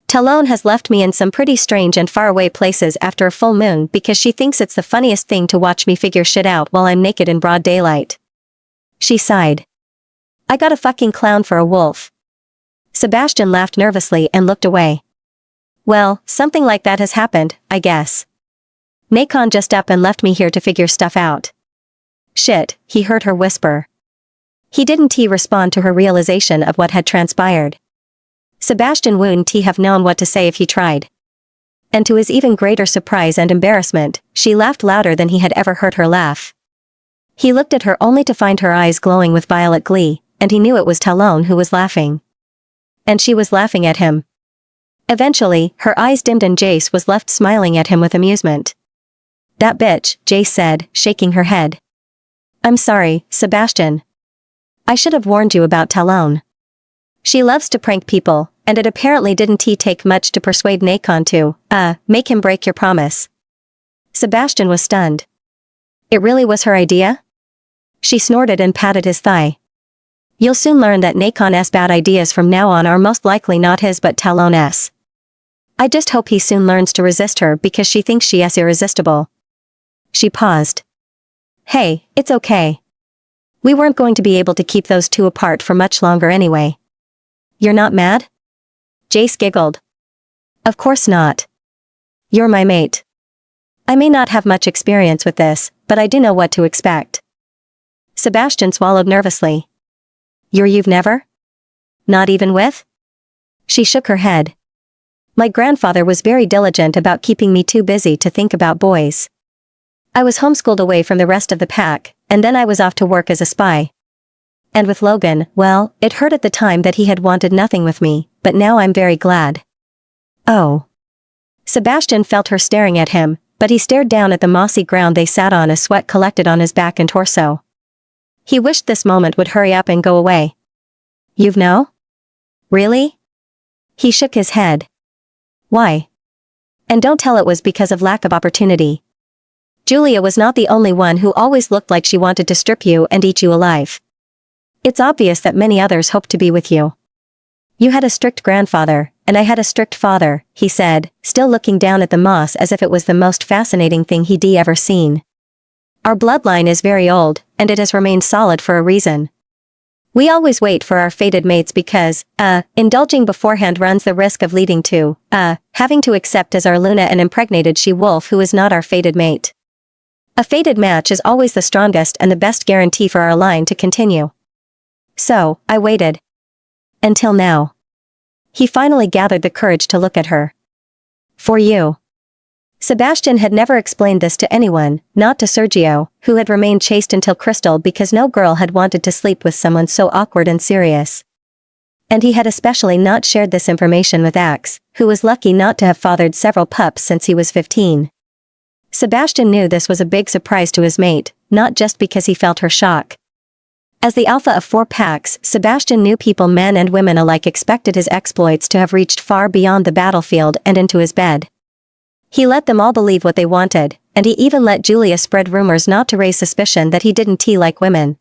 Speaker 1: Talon has left me in some pretty strange and faraway places after a full moon because she thinks it's the funniest thing to watch me figure shit out while I'm naked in broad daylight. She sighed. I got a fucking clown for a wolf. Sebastian laughed nervously and looked away. Well, something like that has happened, I guess. Nacon just up and left me here to figure stuff out. Shit, he heard her whisper. He didn't respond to her realization of what had transpired. Sebastian wouldn't have known what to say if he tried. And to his even greater surprise and embarrassment, she laughed louder than he had ever heard her laugh. He looked at her only to find her eyes glowing with violet glee, and he knew it was Talon who was laughing. And she was laughing at him. Eventually, her eyes dimmed and Jace was left smiling at him with amusement. That bitch, Jace said, shaking her head. I'm sorry, Sebastian. I should have warned you about Talon. She loves to prank people, and it apparently didn't take much to persuade Nacon to, make him break your promise. Sebastian was stunned. It really was her idea? She snorted and patted his thigh. You'll soon learn that Nacon's bad ideas from now on are most likely not his but Talon's. I just hope he soon learns to resist her because she thinks she is irresistible. She paused. Hey, it's okay. We weren't going to be able to keep those two apart for much longer anyway. You're not mad? Jace giggled. Of course not. You're my mate. I may not have much experience with this, but I do know what to expect. Sebastian swallowed nervously. You've never? Not even with? She shook her head. My grandfather was very diligent about keeping me too busy to think about boys. I was homeschooled away from the rest of the pack, and then I was off to work as a spy. And with Logan, well, it hurt at the time that he had wanted nothing with me, but now I'm very glad. Oh. Sebastian felt her staring at him, but he stared down at the mossy ground they sat on as sweat collected on his back and torso. He wished this moment would hurry up and go away. You've no? Really? He shook his head. Why? And don't tell it was because of lack of opportunity. Julia was not the only one who always looked like she wanted to strip you and eat you alive. It's obvious that many others hoped to be with you. You had a strict grandfather, and I had a strict father, he said, still looking down at the moss as if it was the most fascinating thing he'd ever seen. Our bloodline is very old, and it has remained solid for a reason. We always wait for our fated mates because, indulging beforehand runs the risk of leading to, having to accept as our Luna an impregnated she-wolf who is not our fated mate. A fated match is always the strongest and the best guarantee for our line to continue. So, I waited. Until now. He finally gathered the courage to look at her. For you. Sebastian had never explained this to anyone, not to Sergio, who had remained chaste until Crystal because no girl had wanted to sleep with someone so awkward and serious. And he had especially not shared this information with Axe, who was lucky not to have fathered several pups since he was 15. Sebastian knew this was a big surprise to his mate, not just because he felt her shock. As the alpha of 4 packs, Sebastian knew people, men and women alike, expected his exploits to have reached far beyond the battlefield and into his bed. He let them all believe what they wanted, and he even let Julia spread rumors not to raise suspicion that he didn't like women.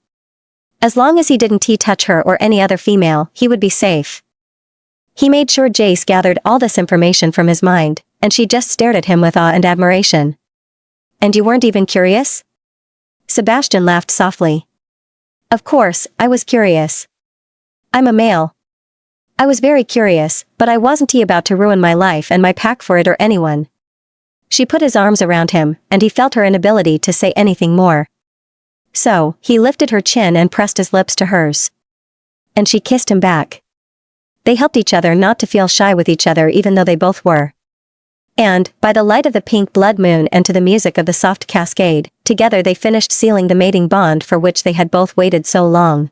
Speaker 1: As long as he didn't touch her or any other female, he would be safe. He made sure Jace gathered all this information from his mind, and she just stared at him with awe and admiration. And you weren't even curious? Sebastian laughed softly. Of course, I was curious. I'm a male. I was very curious, but I wasn't about to ruin my life and my pack for it or anyone. She put his arms around him, and he felt her inability to say anything more. So, he lifted her chin and pressed his lips to hers. And she kissed him back. They helped each other not to feel shy with each other even though they both were. And, by the light of the pink blood moon and to the music of the soft cascade, together they finished sealing the mating bond for which they had both waited so long.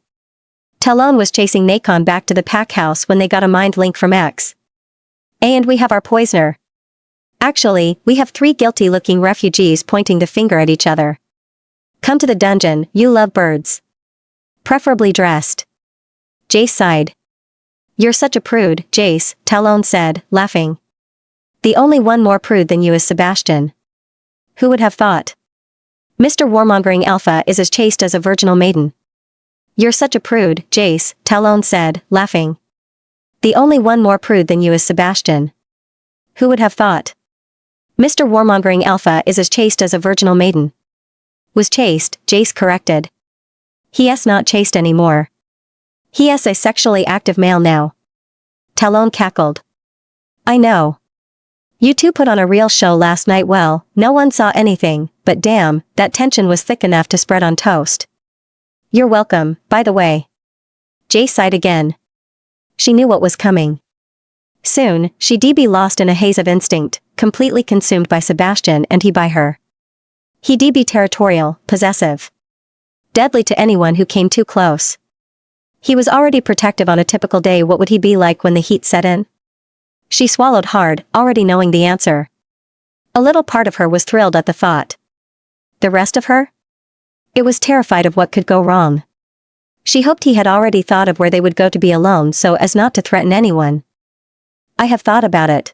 Speaker 1: Talon was chasing Nacon back to the pack house when they got a mind link from X. And we have our poisoner. Actually, we have 3 guilty-looking refugees pointing the finger at each other. Come to the dungeon, you love birds. Preferably dressed. Jace sighed. You're such a prude, Jace, Talon said, laughing. The only one more prude than you is Sebastian. Who would have thought? Mr. Warmongering Alpha is as chaste as a virginal maiden. You're such a prude, Jace, Talon said, laughing. The only one more prude than you is Sebastian. Who would have thought? Mr. Warmongering Alpha is as chaste as a virginal maiden. Was chaste, Jace corrected. He's not chaste anymore. He is a sexually active male now. Talon cackled. I know. You two put on a real show last night. Well, no one saw anything, but damn, that tension was thick enough to spread on toast. You're welcome, by the way. Jace sighed again. She knew what was coming. Soon, she'd be lost in a haze of instinct, completely consumed by Sebastian and he by her. He'd be territorial, possessive. Deadly to anyone who came too close. He was already protective on a typical day. What would he be like when the heat set in? She swallowed hard, already knowing the answer. A little part of her was thrilled at the thought. The rest of her? It was terrified of what could go wrong. She hoped he had already thought of where they would go to be alone so as not to threaten anyone. I have thought about it.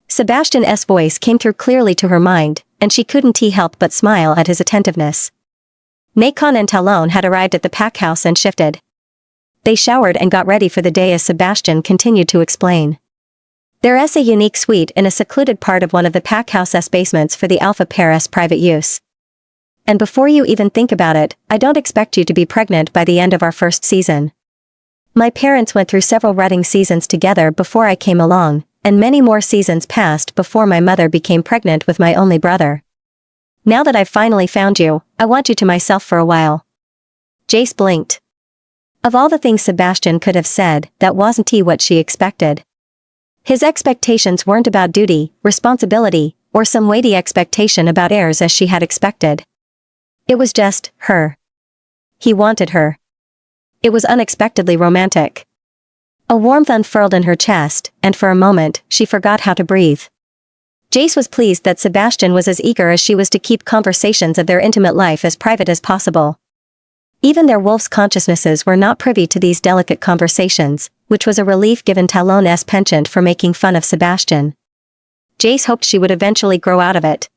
Speaker 1: Sebastian's voice came through clearly to her mind, and she couldn't help but smile at his attentiveness. Nacon and Talon had arrived at the pack house and shifted. They showered and got ready for the day as Sebastian continued to explain. There is a unique suite in a secluded part of one of the pack house's basements for the Alpha Pair's private use. And before you even think about it, I don't expect you to be pregnant by the end of our first season. My parents went through several rutting seasons together before I came along, and many more seasons passed before my mother became pregnant with my only brother. Now that I've finally found you, I want you to myself for a while. Jace blinked. Of all the things Sebastian could have said, that wasn't what she expected. His expectations weren't about duty, responsibility, or some weighty expectation about heirs as she had expected. It was just, her. He wanted her. It was unexpectedly romantic. A warmth unfurled in her chest, and for a moment, she forgot how to breathe. Jace was pleased that Sebastian was as eager as she was to keep conversations of their intimate life as private as possible. Even their wolf's consciousnesses were not privy to these delicate conversations, which was a relief given Talon's penchant for making fun of Sebastian. Jace hoped she would eventually grow out of it.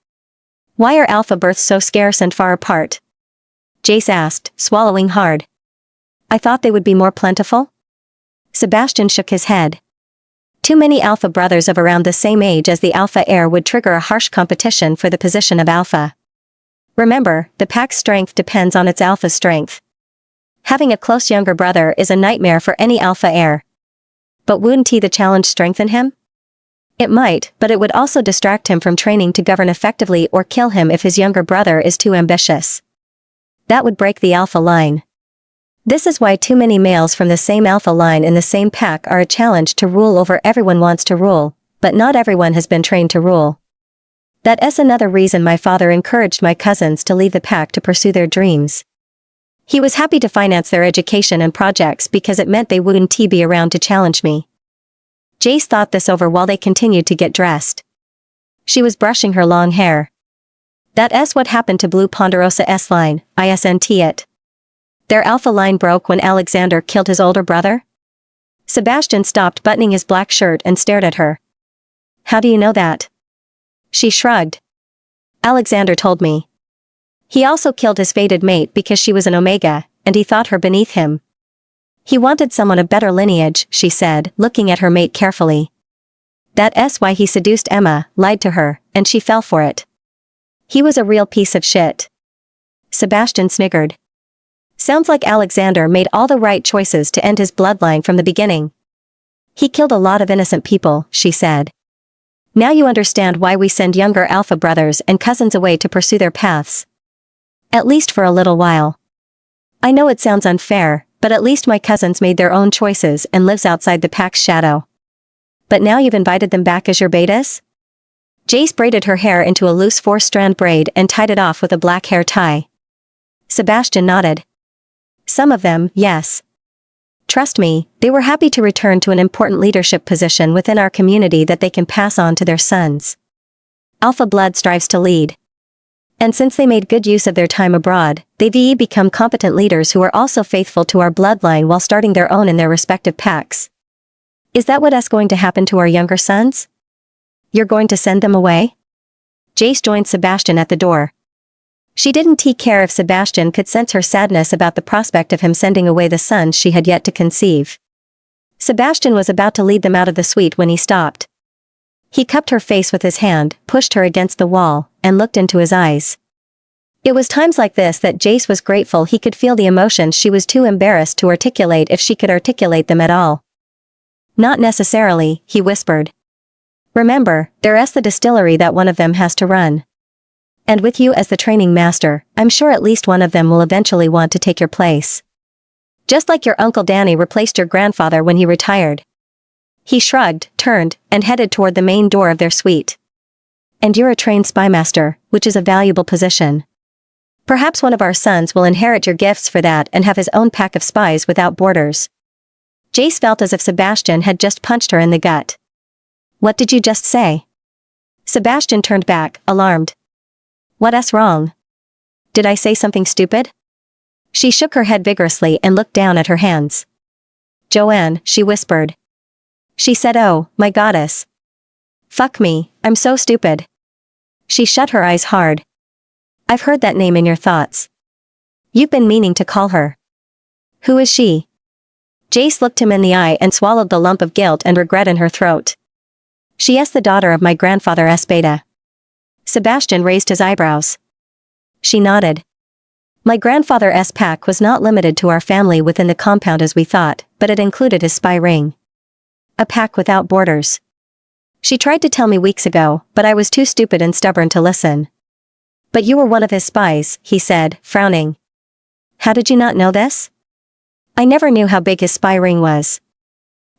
Speaker 1: Why are alpha births so scarce and far apart? Jace asked, swallowing hard. I thought they would be more plentiful? Sebastian shook his head. Too many alpha brothers of around the same age as the alpha heir would trigger a harsh competition for the position of alpha. Remember, the pack's strength depends on its alpha's strength. Having a close younger brother is a nightmare for any alpha heir. But wouldn't the challenge strengthen him? It might, but it would also distract him from training to govern effectively or kill him if his younger brother is too ambitious. That would break the alpha line. This is why too many males from the same alpha line in the same pack are a challenge to rule over. Everyone wants to rule, but not everyone has been trained to rule. That is another reason my father encouraged my cousins to leave the pack to pursue their dreams. He was happy to finance their education and projects because it meant they wouldn't be around to challenge me. Jace thought this over while they continued to get dressed. She was brushing her long hair. That's what happened to Blue Ponderosa's line, isn't it? Their alpha line broke when Alexander killed his older brother? Sebastian stopped buttoning his black shirt and stared at her. How do you know that? She shrugged. Alexander told me. He also killed his fated mate because she was an Omega, and he thought her beneath him. He wanted someone of better lineage, she said, looking at her mate carefully. That's why he seduced Emma, lied to her, and she fell for it. He was a real piece of shit. Sebastian sniggered. Sounds like Alexander made all the right choices to end his bloodline from the beginning. He killed a lot of innocent people, she said. Now you understand why we send younger alpha brothers and cousins away to pursue their paths. At least for a little while. I know it sounds unfair, but at least my cousins made their own choices and lives outside the pack's shadow. But now you've invited them back as your betas? Jace braided her hair into a loose 4-strand braid and tied it off with a black hair tie. Sebastian nodded. Some of them, yes. Trust me, they were happy to return to an important leadership position within our community that they can pass on to their sons. Alpha blood strives to lead. And since they made good use of their time abroad, they've become competent leaders who are also faithful to our bloodline while starting their own in their respective packs. Is that what's going to happen to our younger sons? You're going to send them away? Jace joined Sebastian at the door. She didn't care if Sebastian could sense her sadness about the prospect of him sending away the sons she had yet to conceive. Sebastian was about to lead them out of the suite when he stopped. He cupped her face with his hand, pushed her against the wall, and looked into his eyes. It was times like this that Jace was grateful he could feel the emotions she was too embarrassed to articulate if she could articulate them at all. Not necessarily, he whispered. Remember, there's the distillery that one of them has to run. And with you as the training master, I'm sure at least one of them will eventually want to take your place. Just like your Uncle Danny replaced your grandfather when he retired. He shrugged, turned, and headed toward the main door of their suite. And you're a trained spy master, which is a valuable position. Perhaps one of our sons will inherit your gifts for that and have his own pack of spies without borders. Jace felt as if Sebastian had just punched her in the gut. What did you just say? Sebastian turned back, alarmed. What's wrong? Did I say something stupid? She shook her head vigorously and looked down at her hands. Joanne, she whispered. She said, oh, my goddess. Fuck me, I'm so stupid. She shut her eyes hard. I've heard that name in your thoughts. You've been meaning to call her. Who is she? Jace looked him in the eye and swallowed the lump of guilt and regret in her throat. She is the daughter of my grandfather Beta. Sebastian raised his eyebrows. She nodded. My grandfather's pack was not limited to our family within the compound as we thought, but it included his spy ring. A pack without borders. She tried to tell me weeks ago, but I was too stupid and stubborn to listen. But you were one of his spies, he said, frowning. How did you not know this? I never knew how big his spy ring was.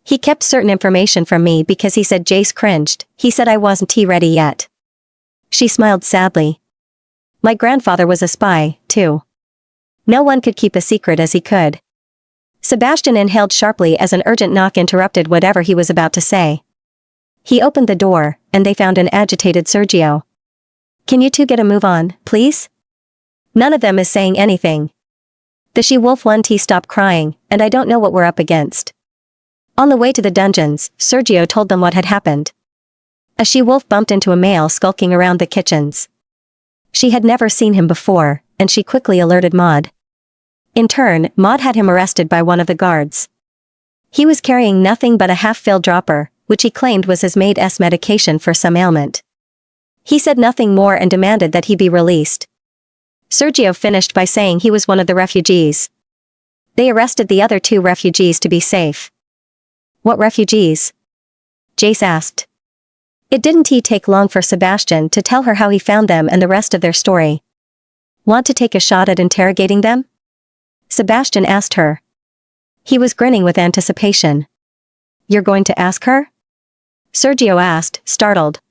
Speaker 1: He kept certain information from me because he said. Jace cringed. He said I wasn't ready yet. She smiled sadly. My grandfather was a spy, too. No one could keep a secret as he could. Sebastian inhaled sharply as an urgent knock interrupted whatever he was about to say. He opened the door, and they found an agitated Sergio. Can you two get a move on, please? None of them is saying anything. The she-wolf 1T stopped crying, and I don't know what we're up against. On the way to the dungeons, Sergio told them what had happened. A she-wolf bumped into a male skulking around the kitchens. She had never seen him before, and she quickly alerted Maud. In turn, Maud had him arrested by one of the guards. He was carrying nothing but a half-filled dropper, which he claimed was his maid's medication for some ailment. He said nothing more and demanded that he be released. Sergio finished by saying he was one of the refugees. They arrested the other 2 refugees to be safe. What refugees? Jace asked. It didn't take long for Sebastian to tell her how he found them and the rest of their story. Want to take a shot at interrogating them? Sebastian asked her. He was grinning with anticipation. You're going to ask her? Sergio asked, startled.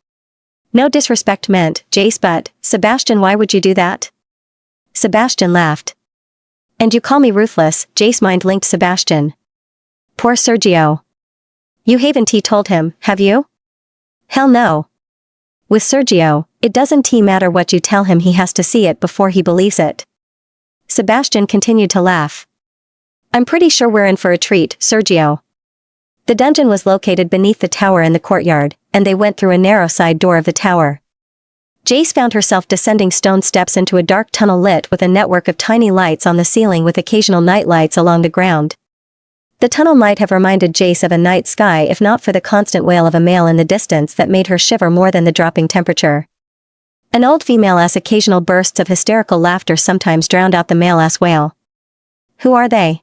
Speaker 1: No disrespect meant, Jace, but, Sebastian, why would you do that? Sebastian laughed. And you call me ruthless, Jace mind-linked Sebastian. Poor Sergio. You haven't told him, have you? Hell no. With Sergio, it doesn't matter what you tell him, he has to see it before he believes it. Sebastian continued to laugh. I'm pretty sure we're in for a treat, Sergio. The dungeon was located beneath the tower in the courtyard, and they went through a narrow side door of the tower. Jace found herself descending stone steps into a dark tunnel lit with a network of tiny lights on the ceiling with occasional night lights along the ground. The tunnel might have reminded Jace of a night sky if not for the constant wail of a male in the distance that made her shiver more than the dropping temperature. An old female-ass occasional bursts of hysterical laughter sometimes drowned out the male-ass wail. Who are they?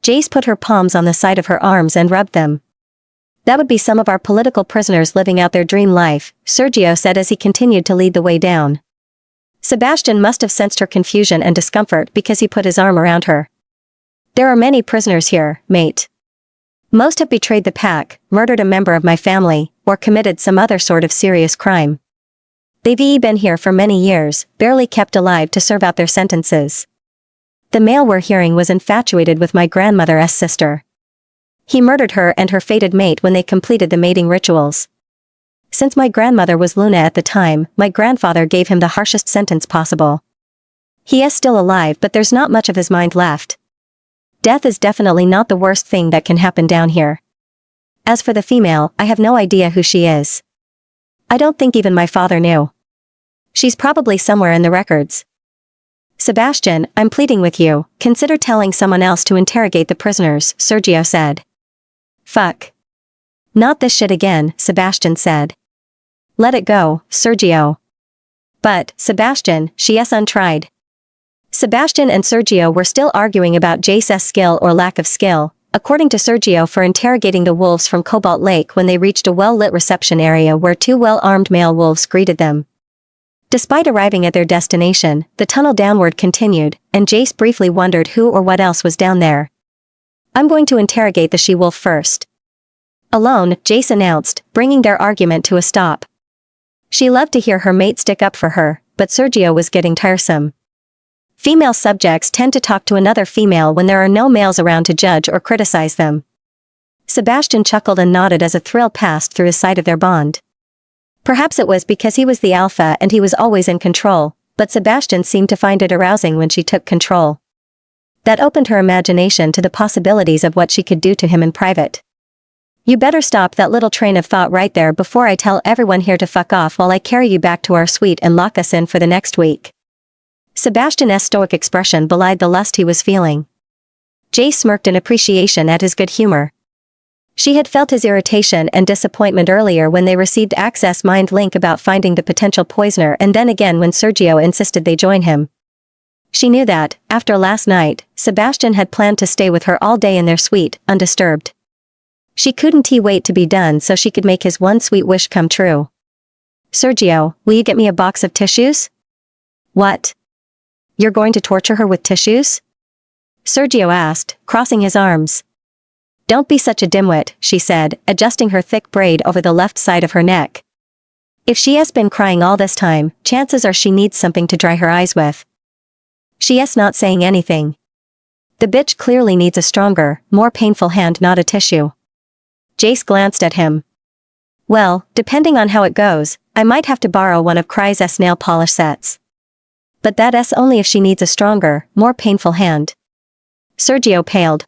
Speaker 1: Jace put her palms on the side of her arms and rubbed them. That would be some of our political prisoners living out their dream life, Sergio said as he continued to lead the way down. Sebastian must have sensed her confusion and discomfort because he put his arm around her. There are many prisoners here, mate. Most have betrayed the pack, murdered a member of my family, or committed some other sort of serious crime. They've been here for many years, barely kept alive to serve out their sentences. The male we're hearing was infatuated with my grandmother's sister. He murdered her and her fated mate when they completed the mating rituals. Since my grandmother was Luna at the time, my grandfather gave him the harshest sentence possible. He is still alive but there's not much of his mind left. Death is definitely not the worst thing that can happen down here. As for the female, I have no idea who she is. I don't think even my father knew. She's probably somewhere in the records. Sebastian, I'm pleading with you, consider telling someone else to interrogate the prisoners, Sergio said. Fuck. Not this shit again, Sebastian said. Let it go, Sergio. But, Sebastian, she is untried. Sebastian and Sergio were still arguing about Jace's skill or lack of skill, according to Sergio for interrogating the wolves from Cobalt Lake when they reached a well-lit reception area where two well-armed male wolves greeted them. Despite arriving at their destination, the tunnel downward continued, and Jace briefly wondered who or what else was down there. I'm going to interrogate the she-wolf first. Alone, Jace announced, bringing their argument to a stop. She loved to hear her mate stick up for her, but Sergio was getting tiresome. Female subjects tend to talk to another female when there are no males around to judge or criticize them. Sebastian chuckled and nodded as a thrill passed through his side of their bond. Perhaps it was because he was the alpha and he was always in control, but Sebastian seemed to find it arousing when she took control. That opened her imagination to the possibilities of what she could do to him in private. You better stop that little train of thought right there before I tell everyone here to fuck off while I carry you back to our suite and lock us in for the next week. Sebastian's stoic expression belied the lust he was feeling. Jace smirked in appreciation at his good humor. She had felt his irritation and disappointment earlier when they received access mind link about finding the potential poisoner and then again when Sergio insisted they join him. She knew that, after last night, Sebastian had planned to stay with her all day in their suite, undisturbed. She couldn't wait to be done so she could make his one sweet wish come true. Sergio, will you get me a box of tissues? What? You're going to torture her with tissues? Sergio asked, crossing his arms. Don't be such a dimwit, she said, adjusting her thick braid over the left side of her neck. If she has been crying all this time, chances are she needs something to dry her eyes with. She is not saying anything. The bitch clearly needs a stronger, more painful hand, not a tissue. Jace glanced at him. Well, depending on how it goes, I might have to borrow one of Cry's nail polish sets. But that's only if she needs a stronger, more painful hand. Sergio paled.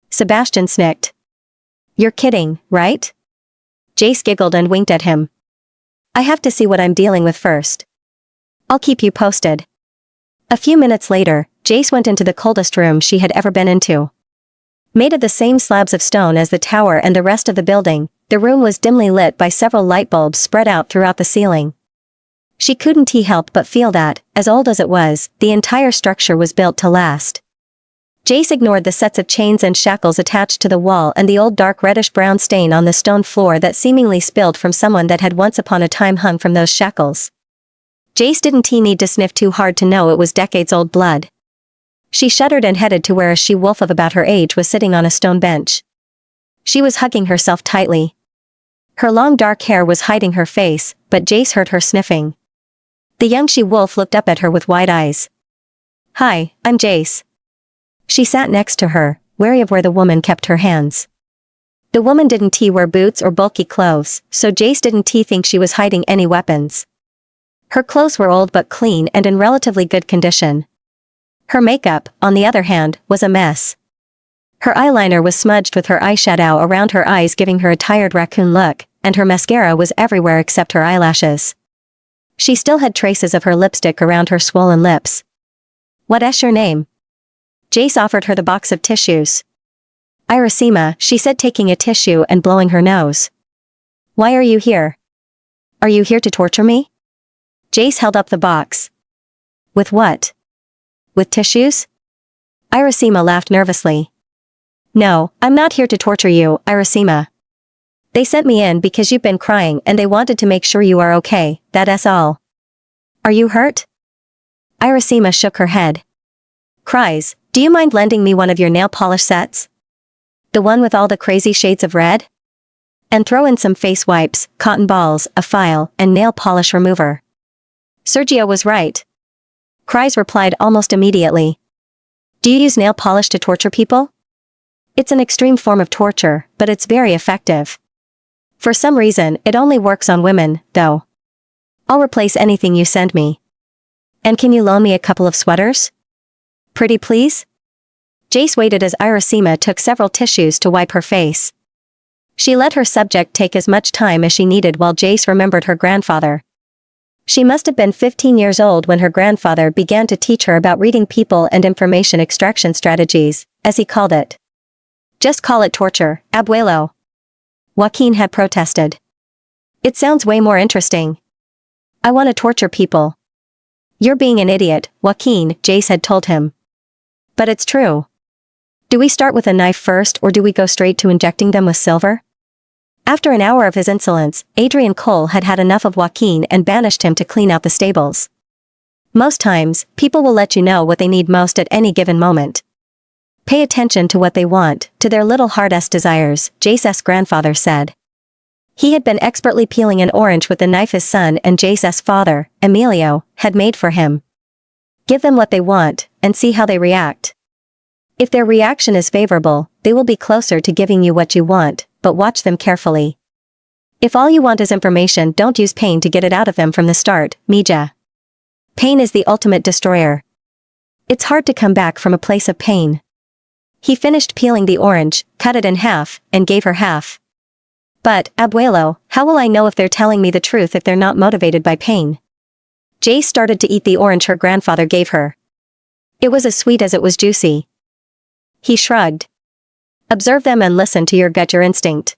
Speaker 1: Sebastian snicked. You're kidding, right? Jace giggled and winked at him. I have to see what I'm dealing with first. I'll keep you posted. A few minutes later, Jace went into the coldest room she had ever been into. Made of the same slabs of stone as the tower and the rest of the building, the room was dimly lit by several light bulbs spread out throughout the ceiling. She couldn't help but feel that, as old as it was, the entire structure was built to last. Jace ignored the sets of chains and shackles attached to the wall and the old dark reddish-brown stain on the stone floor that seemingly spilled from someone that had once upon a time hung from those shackles. Jace didn't need to sniff too hard to know it was decades-old blood. She shuddered and headed to where a she-wolf of about her age was sitting on a stone bench. She was hugging herself tightly. Her long dark hair was hiding her face, but Jace heard her sniffing. The young she-wolf looked up at her with wide eyes. Hi, I'm Jace. She sat next to her, wary of where the woman kept her hands. The woman didn't wear boots or bulky clothes, so Jace didn't think she was hiding any weapons. Her clothes were old but clean and in relatively good condition. Her makeup, on the other hand, was a mess. Her eyeliner was smudged with her eyeshadow around her eyes giving her a tired raccoon look, and her mascara was everywhere except her eyelashes. She still had traces of her lipstick around her swollen lips. "What's your name?" Jace offered her the box of tissues. "Irisima," she said, taking a tissue and blowing her nose. "Why are you here? Are you here to torture me?" Jace held up the box. "With what? With tissues?" Irisima laughed nervously. "No, I'm not here to torture you, Irisima. They sent me in because you've been crying and they wanted to make sure you are okay, that's all. Are you hurt?" Irisima shook her head. "Cries, do you mind lending me one of your nail polish sets? The one with all the crazy shades of red? And throw in some face wipes, cotton balls, a file, and nail polish remover." Sergio was right. Cries replied almost immediately. "Do you use nail polish to torture people?" "It's an extreme form of torture, but it's very effective. For some reason, it only works on women, though. I'll replace anything you send me. And can you loan me a couple of sweaters? Pretty please?" Jace waited as Irisima took several tissues to wipe her face. She let her subject take as much time as she needed while Jace remembered her grandfather. She must have been 15 years old when her grandfather began to teach her about reading people and information extraction strategies, as he called it. "Just call it torture, abuelo," Joaquin had protested. "It sounds way more interesting. I want to torture people." "You're being an idiot, Joaquin," Jace had told him. "But it's true. Do we start with a knife first or do we go straight to injecting them with silver?" After an hour of his insolence, Adrian Cole had had enough of Joaquin and banished him to clean out the stables. "Most times, people will let you know what they need most at any given moment. Pay attention to what they want, to their little heart's desires," Jace's grandfather said. He had been expertly peeling an orange with the knife his son and Jace's father, Emilio, had made for him. Give them what they want, and see how they react. If their reaction is favorable, they will be closer to giving you what you want, but watch them carefully. If all you want is information, don't use pain to get it out of them from the start, Mija. Pain is the ultimate destroyer. It's hard to come back from a place of pain. He finished peeling the orange, cut it in half, and gave her half. "But, abuelo, how will I know if they're telling me the truth if they're not motivated by pain?" Jace started to eat the orange her grandfather gave her. It was as sweet as it was juicy. He shrugged. "Observe them and listen to your gut, your instinct.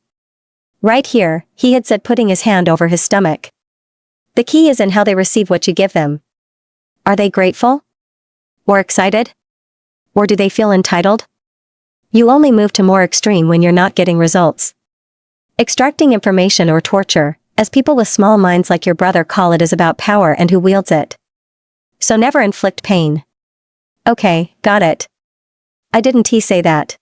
Speaker 1: Right here," he had said, putting his hand over his stomach. "The key is in how they receive what you give them. Are they grateful? Or excited? Or do they feel entitled? You only move to more extreme when you're not getting results. Extracting information or torture, as people with small minds like your brother call it, is about power and who wields it. So never inflict pain." "Okay, got it. I didn't say that.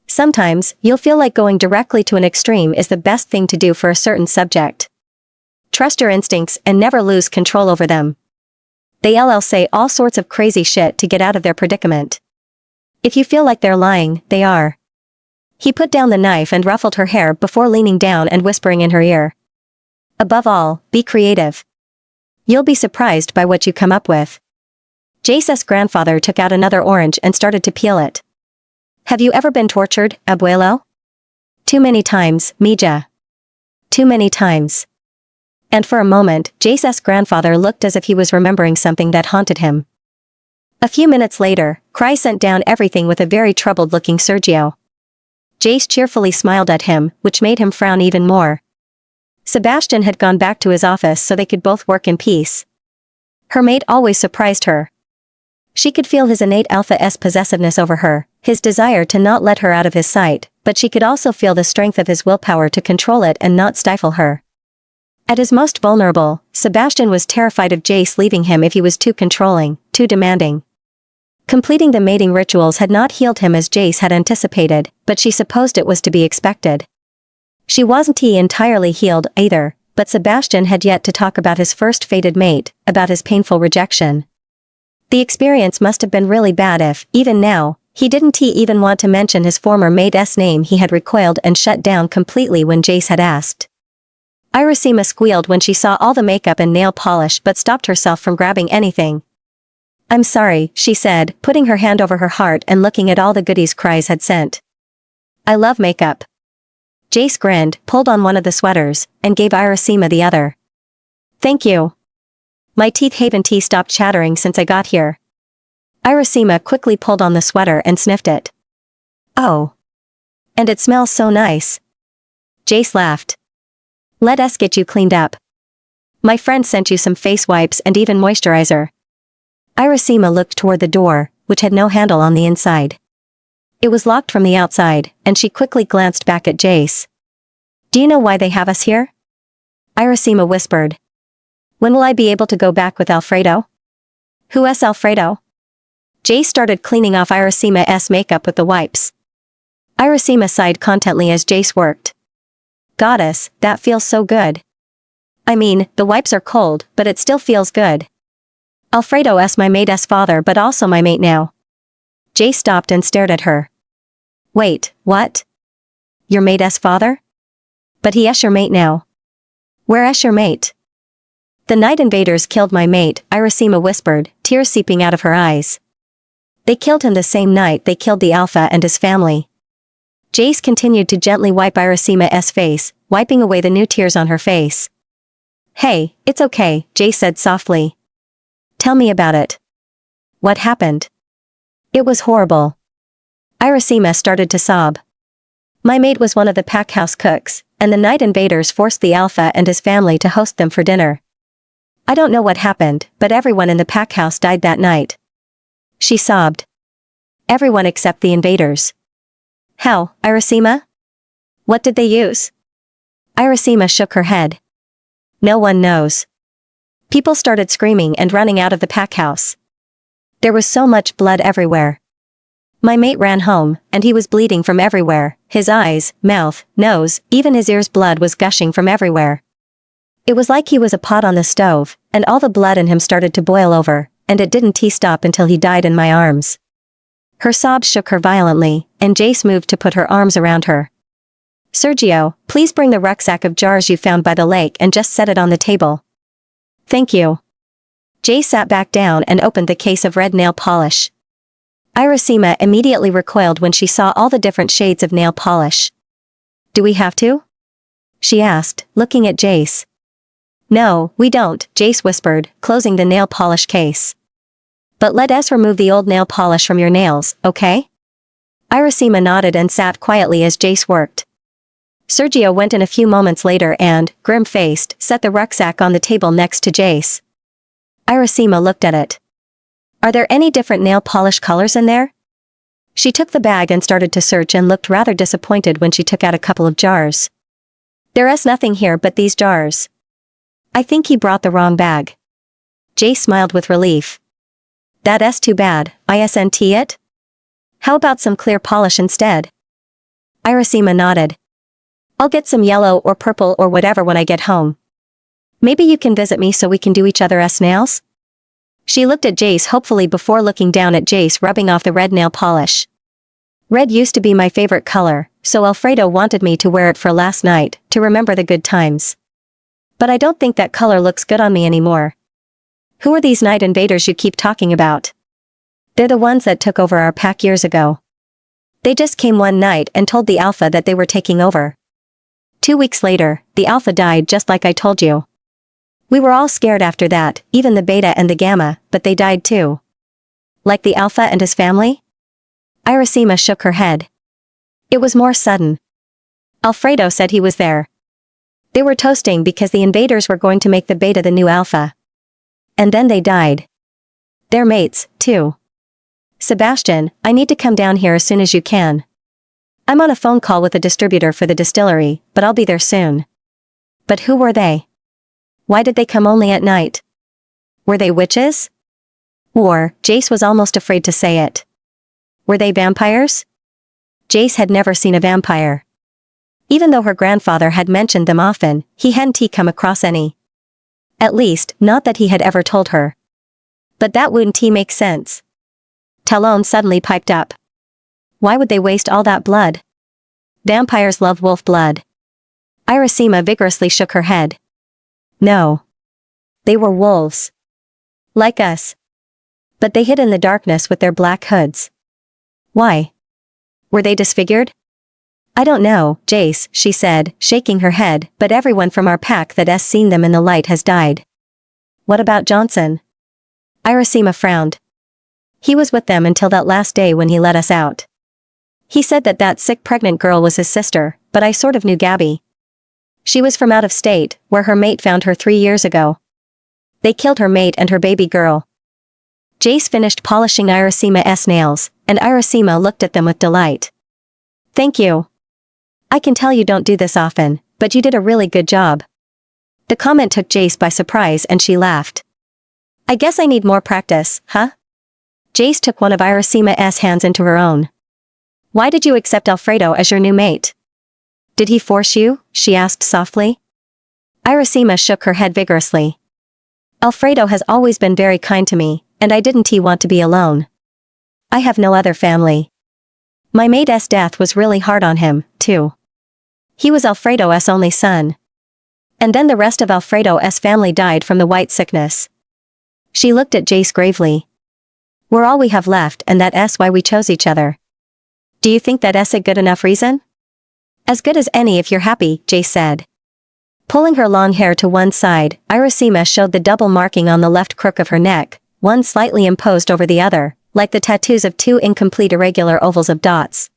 Speaker 1: Sometimes, you'll feel like going directly to an extreme is the best thing to do for a certain subject. Trust your instincts and never lose control over them. They'll say all sorts of crazy shit to get out of their predicament. If you feel like they're lying, they are." He put down the knife and ruffled her hair before leaning down and whispering in her ear. "Above all, be creative. You'll be surprised by what you come up with." Jace's grandfather took out another orange and started to peel it. "Have you ever been tortured, abuelo?" "Too many times, Mija. Too many times." And for a moment, Jace's grandfather looked as if he was remembering something that haunted him. A few minutes later, Cry sent down everything with a very troubled-looking Sergio. Jace cheerfully smiled at him, which made him frown even more. Sebastian had gone back to his office so they could both work in peace. Her mate always surprised her. She could feel his innate alpha-esque possessiveness over her, his desire to not let her out of his sight, but she could also feel the strength of his willpower to control it and not stifle her. At his most vulnerable, Sebastian was terrified of Jace leaving him if he was too controlling, too demanding. Completing the mating rituals had not healed him as Jace had anticipated, but she supposed it was to be expected. She wasn't entirely healed either, but Sebastian had yet to talk about his first fated mate, about his painful rejection. The experience must have been really bad if, even now, he didn't even want to mention his former mate's name. He had recoiled and shut down completely when Jace had asked. Irisima squealed when she saw all the makeup and nail polish but stopped herself from grabbing anything. "I'm sorry," she said, putting her hand over her heart and looking at all the goodies Cries had sent. "I love makeup." Jace grinned, pulled on one of the sweaters, and gave Irisima the other. "Thank you. My teeth haven't stopped chattering since I got here. Irasima quickly pulled on the sweater and sniffed it. Oh. And it smells so nice. Jace laughed. Let us get you cleaned up. My friend sent you some face wipes and even moisturizer. Irasima looked toward the door, which had no handle on the inside. It was locked from the outside, and she quickly glanced back at Jace. Do you know why they have us here? Irasima whispered. When will I be able to go back with Alfredo? Who is Alfredo? Jace started cleaning off Irasima's makeup with the wipes. Irasima sighed contently as Jace worked. Goddess, that feels so good. I mean, the wipes are cold, but it still feels good. Alfredo is my mate's father but also my mate now. Jace stopped and stared at her. Wait, what? Your mate's father? But he is your mate now. Where is your mate? The night invaders killed my mate, Irasima whispered, tears seeping out of her eyes. They killed him the same night they killed the Alpha and his family. Jace continued to gently wipe Irasima's face, wiping away the new tears on her face. Hey, it's okay, Jace said softly. Tell me about it. What happened? It was horrible. Irasima started to sob. My mate was one of the pack house cooks, and the night invaders forced the Alpha and his family to host them for dinner. I don't know what happened, but everyone in the pack house died that night. She sobbed. Everyone except the invaders. How, Irasima? What did they use? Irasima shook her head. No one knows. People started screaming and running out of the pack house. There was so much blood everywhere. My mate ran home, and he was bleeding from everywhere, his eyes, mouth, nose, even his ears. Blood was gushing from everywhere. It was like he was a pot on the stove, and all the blood in him started to boil over, and it didn't stop until he died in my arms. Her sobs shook her violently, and Jace moved to put her arms around her. Sergio, please bring the rucksack of jars you found by the lake and just set it on the table. Thank you. Jace sat back down and opened the case of red nail polish. Irasima immediately recoiled when she saw all the different shades of nail polish. Do we have to? She asked, looking at Jace. No, we don't, Jace whispered, closing the nail polish case. But let us remove the old nail polish from your nails, okay? Irasima nodded and sat quietly as Jace worked. Sergio went in a few moments later and, grim-faced, set the rucksack on the table next to Jace. Irasima looked at it. Are there any different nail polish colors in there? She took the bag and started to search and looked rather disappointed when she took out a couple of jars. There is nothing here but these jars. I think he brought the wrong bag. Jace smiled with relief. That's too bad, isn't it? How about some clear polish instead? Irasima nodded. I'll get some yellow or purple or whatever when I get home. Maybe you can visit me so we can do each other's nails? She looked at Jace hopefully before looking down at Jace rubbing off the red nail polish. Red used to be my favorite color, so Alfredo wanted me to wear it for last night, to remember the good times. But I don't think that color looks good on me anymore. Who are these night invaders you keep talking about? They're the ones that took over our pack years ago. They just came one night and told the Alpha that they were taking over. 2 weeks later, the Alpha died just like I told you. We were all scared after that, even the Beta and the Gamma, but they died too. Like the Alpha and his family? Irasima shook her head. It was more sudden. Alfredo said he was there. They were toasting because the invaders were going to make the Beta the new Alpha. And then they died. They're mates, too. Sebastian, I need to come down here as soon as you can. I'm on a phone call with a distributor for the distillery, but I'll be there soon. But who were they? Why did they come only at night? Were they witches? Or, Jace was almost afraid to say it. Were they vampires? Jace had never seen a vampire. Even though her grandfather had mentioned them often, he hadn't come across any. At least, not that he had ever told her. But that wouldn't make sense. Talon suddenly piped up. Why would they waste all that blood? Vampires love wolf blood. Irasima vigorously shook her head. No. They were wolves. Like us. But they hid in the darkness with their black hoods. Why? Were they disfigured? I don't know, Jace, she said, shaking her head, but everyone from our pack that has seen them in the light has died. What about Johnson? Irasima frowned. He was with them until that last day when he let us out. He said that that sick pregnant girl was his sister, but I sort of knew Gabby. She was from out of state, where her mate found her 3 years ago. They killed her mate and her baby girl. Jace finished polishing Irasima's nails, and Irasima looked at them with delight. Thank you. I can tell you don't do this often, but you did a really good job. The comment took Jace by surprise and she laughed. I guess I need more practice, huh? Jace took one of Irasima's hands into her own. Why did you accept Alfredo as your new mate? Did he force you? She asked softly. Irasima shook her head vigorously. Alfredo has always been very kind to me, and I didn't want to be alone. I have no other family. My mate's death was really hard on him, too. He was Alfredo's only son. And then the rest of Alfredo's family died from the white sickness. She looked at Jace gravely. We're all we have left and that's why we chose each other. Do you think that's a good enough reason? As good as any if you're happy, Jace said. Pulling her long hair to one side, Irasima showed the double marking on the left crook of her neck, one slightly imposed over the other, like the tattoos of two incomplete irregular ovals of dots.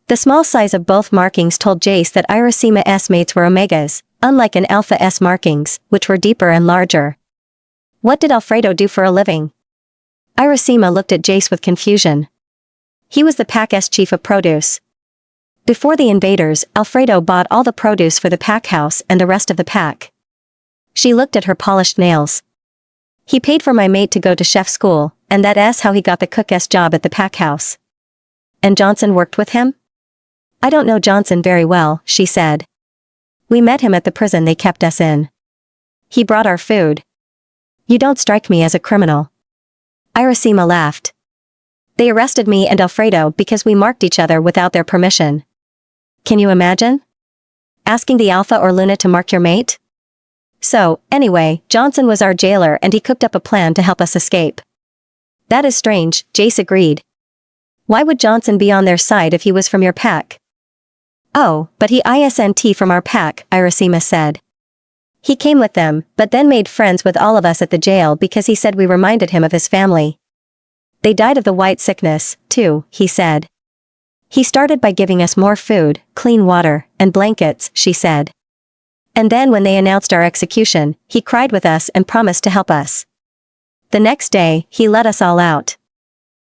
Speaker 1: The small size of both markings told Jace that Irasima's mates were omegas, unlike an alpha's markings, which were deeper and larger. What did Alfredo do for a living? Irasima looked at Jace with confusion. He was the pack's chief of produce. Before the invaders, Alfredo bought all the produce for the pack house and the rest of the pack. She looked at her polished nails. He paid for my mate to go to chef school, and that's how he got the cook's job at the pack house. And Johnson worked with him? I don't know Johnson very well, she said. We met him at the prison they kept us in. He brought our food. You don't strike me as a criminal. Irasima laughed. They arrested me and Alfredo because we marked each other without their permission. Can you imagine? Asking the Alpha or Luna to mark your mate? So, anyway, Johnson was our jailer and he cooked up a plan to help us escape. That is strange, Jace agreed. Why would Johnson be on their side if he was from your pack? Oh, but he isn't from our pack, Irasima said. He came with them, but then made friends with all of us at the jail because he said we reminded him of his family. They died of the white sickness, too, he said. He started by giving us more food, clean water, and blankets, she said. And then when they announced our execution, he cried with us and promised to help us. The next day, he let us all out.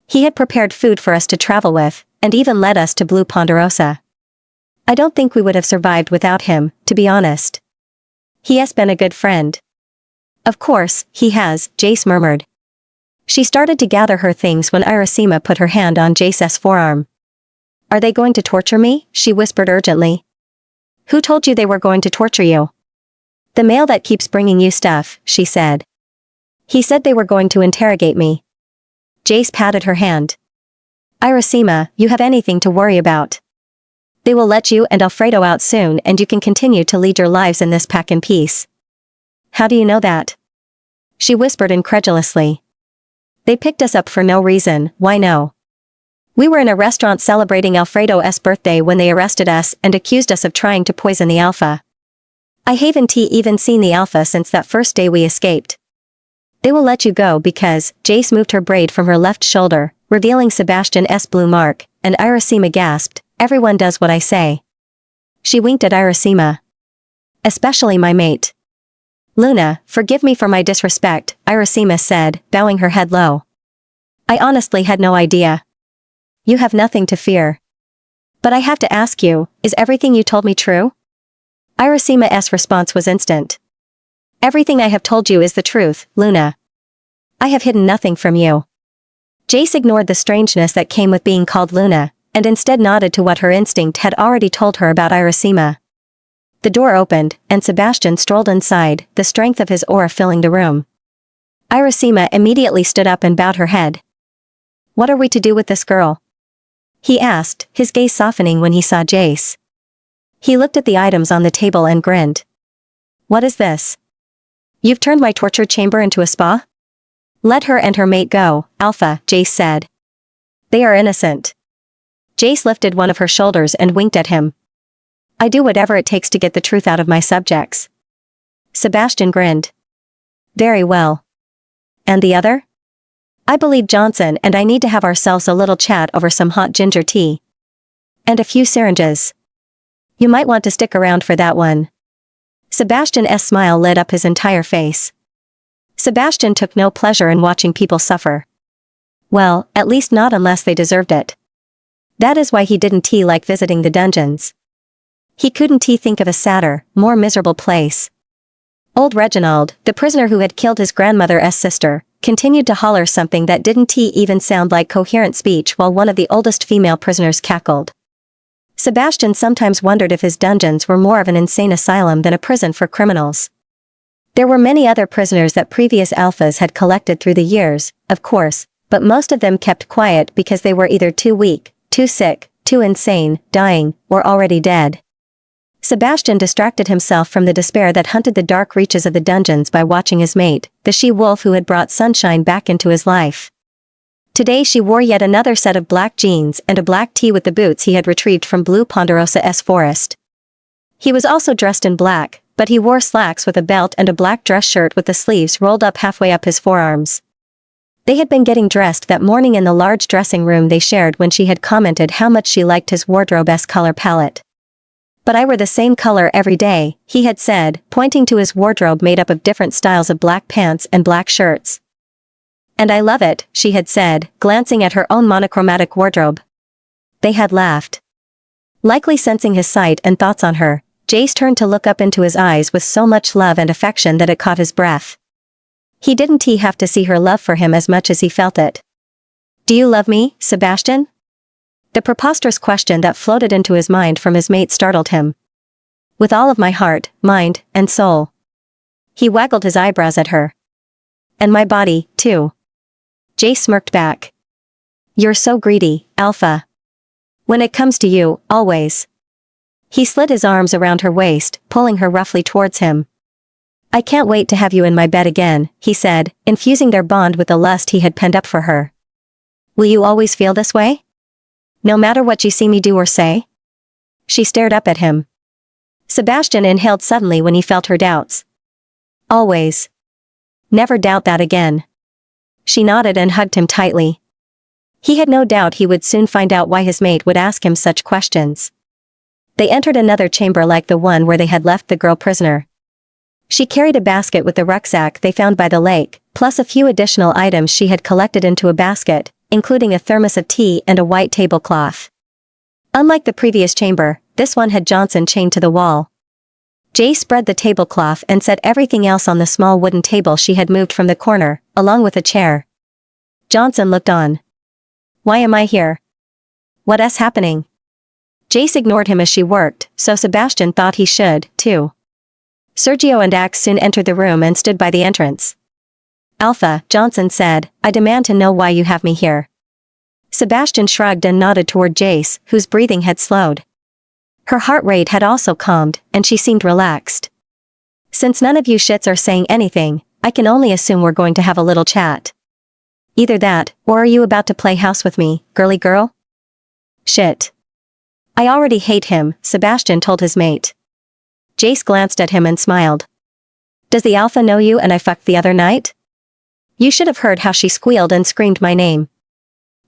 Speaker 1: He had prepared food for us to travel with, and even led us to Blue Ponderosa. I don't think we would have survived without him, to be honest. He has been a good friend. Of course, he has, Jace murmured. She started to gather her things when Irasima put her hand on Jace's forearm. Are they going to torture me? She whispered urgently. Who told you they were going to torture you? The mail that keeps bringing you stuff, she said. He said they were going to interrogate me. Jace patted her hand. Irasima, you have anything to worry about. They will let you and Alfredo out soon and you can continue to lead your lives in this pack in peace. How do you know that? She whispered incredulously. They picked us up for no reason, why no? We were in a restaurant celebrating Alfredo's birthday when they arrested us and accused us of trying to poison the Alpha. I haven't even seen the Alpha since that first day we escaped. They will let you go because, Jace moved her braid from her left shoulder, revealing Sebastian's blue mark, and Irasima gasped, everyone does what I say. She winked at Irasima. Especially my mate. Luna, forgive me for my disrespect, Irasima said, bowing her head low. I honestly had no idea. You have nothing to fear. But I have to ask you, is everything you told me true? Irasima's response was instant. Everything I have told you is the truth, Luna. I have hidden nothing from you. Jace ignored the strangeness that came with being called Luna, and instead nodded to what her instinct had already told her about Irasima. The door opened, and Sebastian strolled inside, the strength of his aura filling the room. Irasima immediately stood up and bowed her head. What are we to do with this girl? He asked, his gaze softening when he saw Jace. He looked at the items on the table and grinned. What is this? You've turned my torture chamber into a spa? Let her and her mate go, Alpha, Jace said. They are innocent. Jace lifted one of her shoulders and winked at him. I do whatever it takes to get the truth out of my subjects. Sebastian grinned. Very well. And the other? I believe Johnson and I need to have ourselves a little chat over some hot ginger tea. And a few syringes. You might want to stick around for that one. Sebastian's smile lit up his entire face. Sebastian took no pleasure in watching people suffer. Well, at least not unless they deserved it. That is why he didn't like visiting the dungeons. He couldn't think of a sadder, more miserable place. Old Reginald, the prisoner who had killed his grandmother's sister, continued to holler something that didn't even sound like coherent speech while one of the oldest female prisoners cackled. Sebastian sometimes wondered if his dungeons were more of an insane asylum than a prison for criminals. There were many other prisoners that previous alphas had collected through the years, of course, but most of them kept quiet because they were either too weak, too sick, too insane, dying, or already dead. Sebastian distracted himself from the despair that hunted the dark reaches of the dungeons by watching his mate, the she-wolf who had brought sunshine back into his life. Today she wore yet another set of black jeans and a black tee with the boots he had retrieved from Blue Ponderosa's forest. He was also dressed in black, but he wore slacks with a belt and a black dress shirt with the sleeves rolled up halfway up his forearms. They had been getting dressed that morning in the large dressing room they shared when she had commented how much she liked his wardrobe's color palette. But I wear the same color every day, he had said, pointing to his wardrobe made up of different styles of black pants and black shirts. And I love it, she had said, glancing at her own monochromatic wardrobe. They had laughed. Likely sensing his sight and thoughts on her, Jace turned to look up into his eyes with so much love and affection that it caught his breath. He didn't have to see her love for him as much as he felt it. Do you love me, Sebastian? The preposterous question that floated into his mind from his mate startled him. With all of my heart, mind, and soul. He waggled his eyebrows at her. And my body, too. Jace smirked back. You're so greedy, Alpha. When it comes to you, always. He slid his arms around her waist, pulling her roughly towards him. I can't wait to have you in my bed again, he said, infusing their bond with the lust he had penned up for her. Will you always feel this way? No matter what you see me do or say? She stared up at him. Sebastian inhaled suddenly when he felt her doubts. Always. Never doubt that again. She nodded and hugged him tightly. He had no doubt he would soon find out why his mate would ask him such questions. They entered another chamber like the one where they had left the girl prisoner. She carried a basket with the rucksack they found by the lake, plus a few additional items she had collected into a basket, including a thermos of tea and a white tablecloth. Unlike the previous chamber, this one had Johnson chained to the wall. Jay spread the tablecloth and set everything else on the small wooden table she had moved from the corner, along with a chair. Johnson looked on. Why am I here? What's happening? Jace ignored him as she worked, so Sebastian thought he should, too. Sergio and Axe soon entered the room and stood by the entrance. Alpha, Johnson said, I demand to know why you have me here. Sebastian shrugged and nodded toward Jace, whose breathing had slowed. Her heart rate had also calmed, and she seemed relaxed. Since none of you shits are saying anything, I can only assume we're going to have a little chat. Either that, or are you about to play house with me, girly girl? Shit. I already hate him, Sebastian told his mate. Jace glanced at him and smiled. Does the Alpha know you and I fucked the other night? You should have heard how she squealed and screamed my name.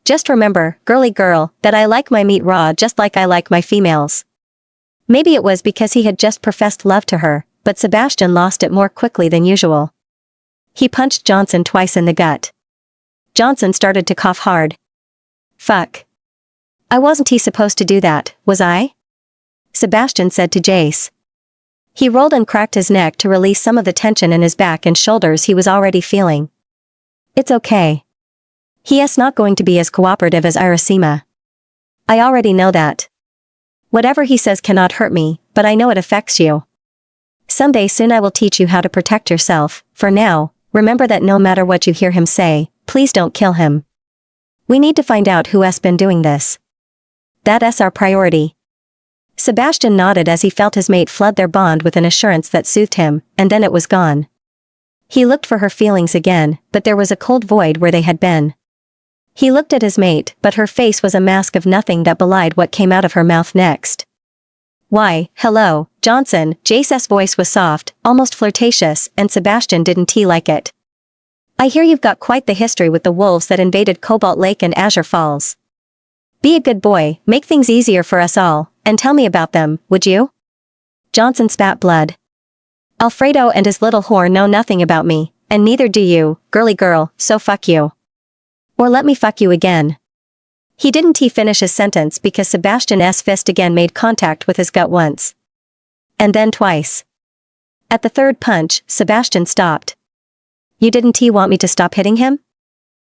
Speaker 1: Just remember, girly girl, that I like my meat raw just like I like my females. Maybe it was because he had just professed love to her, but Sebastian lost it more quickly than usual. He punched Johnson twice in the gut. Johnson started to cough hard. Fuck. I wasn't supposed to do that, was I? Sebastian said to Jace. He rolled and cracked his neck to release some of the tension in his back and shoulders he was already feeling. It's okay. He's not going to be as cooperative as Irasima. I already know that. Whatever he says cannot hurt me, but I know it affects you. Someday soon I will teach you how to protect yourself. For now, remember that no matter what you hear him say, please don't kill him. We need to find out who has been doing this. That's our priority. Sebastian nodded as he felt his mate flood their bond with an assurance that soothed him, and then it was gone. He looked for her feelings again, but there was a cold void where they had been. He looked at his mate, but her face was a mask of nothing that belied what came out of her mouth next. Why, hello, Johnson. Jace's voice was soft, almost flirtatious, and Sebastian didn't like it. I hear you've got quite the history with the wolves that invaded Cobalt Lake and Azure Falls. Be a good boy, make things easier for us all, and tell me about them, would you? Johnson spat blood. Alfredo and his little whore know nothing about me, and neither do you, girly girl, so fuck you. Or let me fuck you again. He didn't finish his sentence because Sebastian's fist again made contact with his gut once. And then twice. At the third punch, Sebastian stopped. You didn't want me to stop hitting him?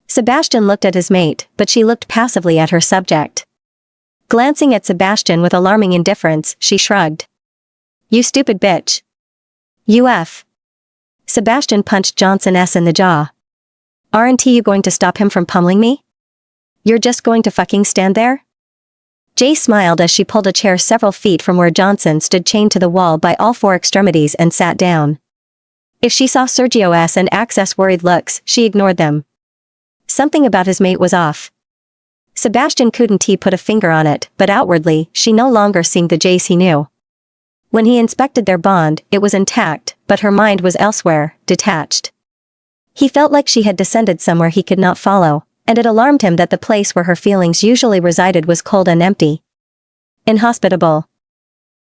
Speaker 1: Sebastian looked at his mate, but she looked passively at her subject. Glancing at Sebastian with alarming indifference, she shrugged. You stupid bitch. UF. Sebastian punched Johnson in the jaw. Aren't you going to stop him from pummeling me? You're just going to fucking stand there? Jay smiled as she pulled a chair several feet from where Johnson stood chained to the wall by all four extremities and sat down. If she saw Sergio's and Axe's worried looks, she ignored them. Something about his mate was off. Sebastian couldn't put a finger on it, but outwardly, she no longer seemed the Jace he knew. When he inspected their bond, it was intact, but her mind was elsewhere, detached. He felt like she had descended somewhere he could not follow, and it alarmed him that the place where her feelings usually resided was cold and empty. Inhospitable.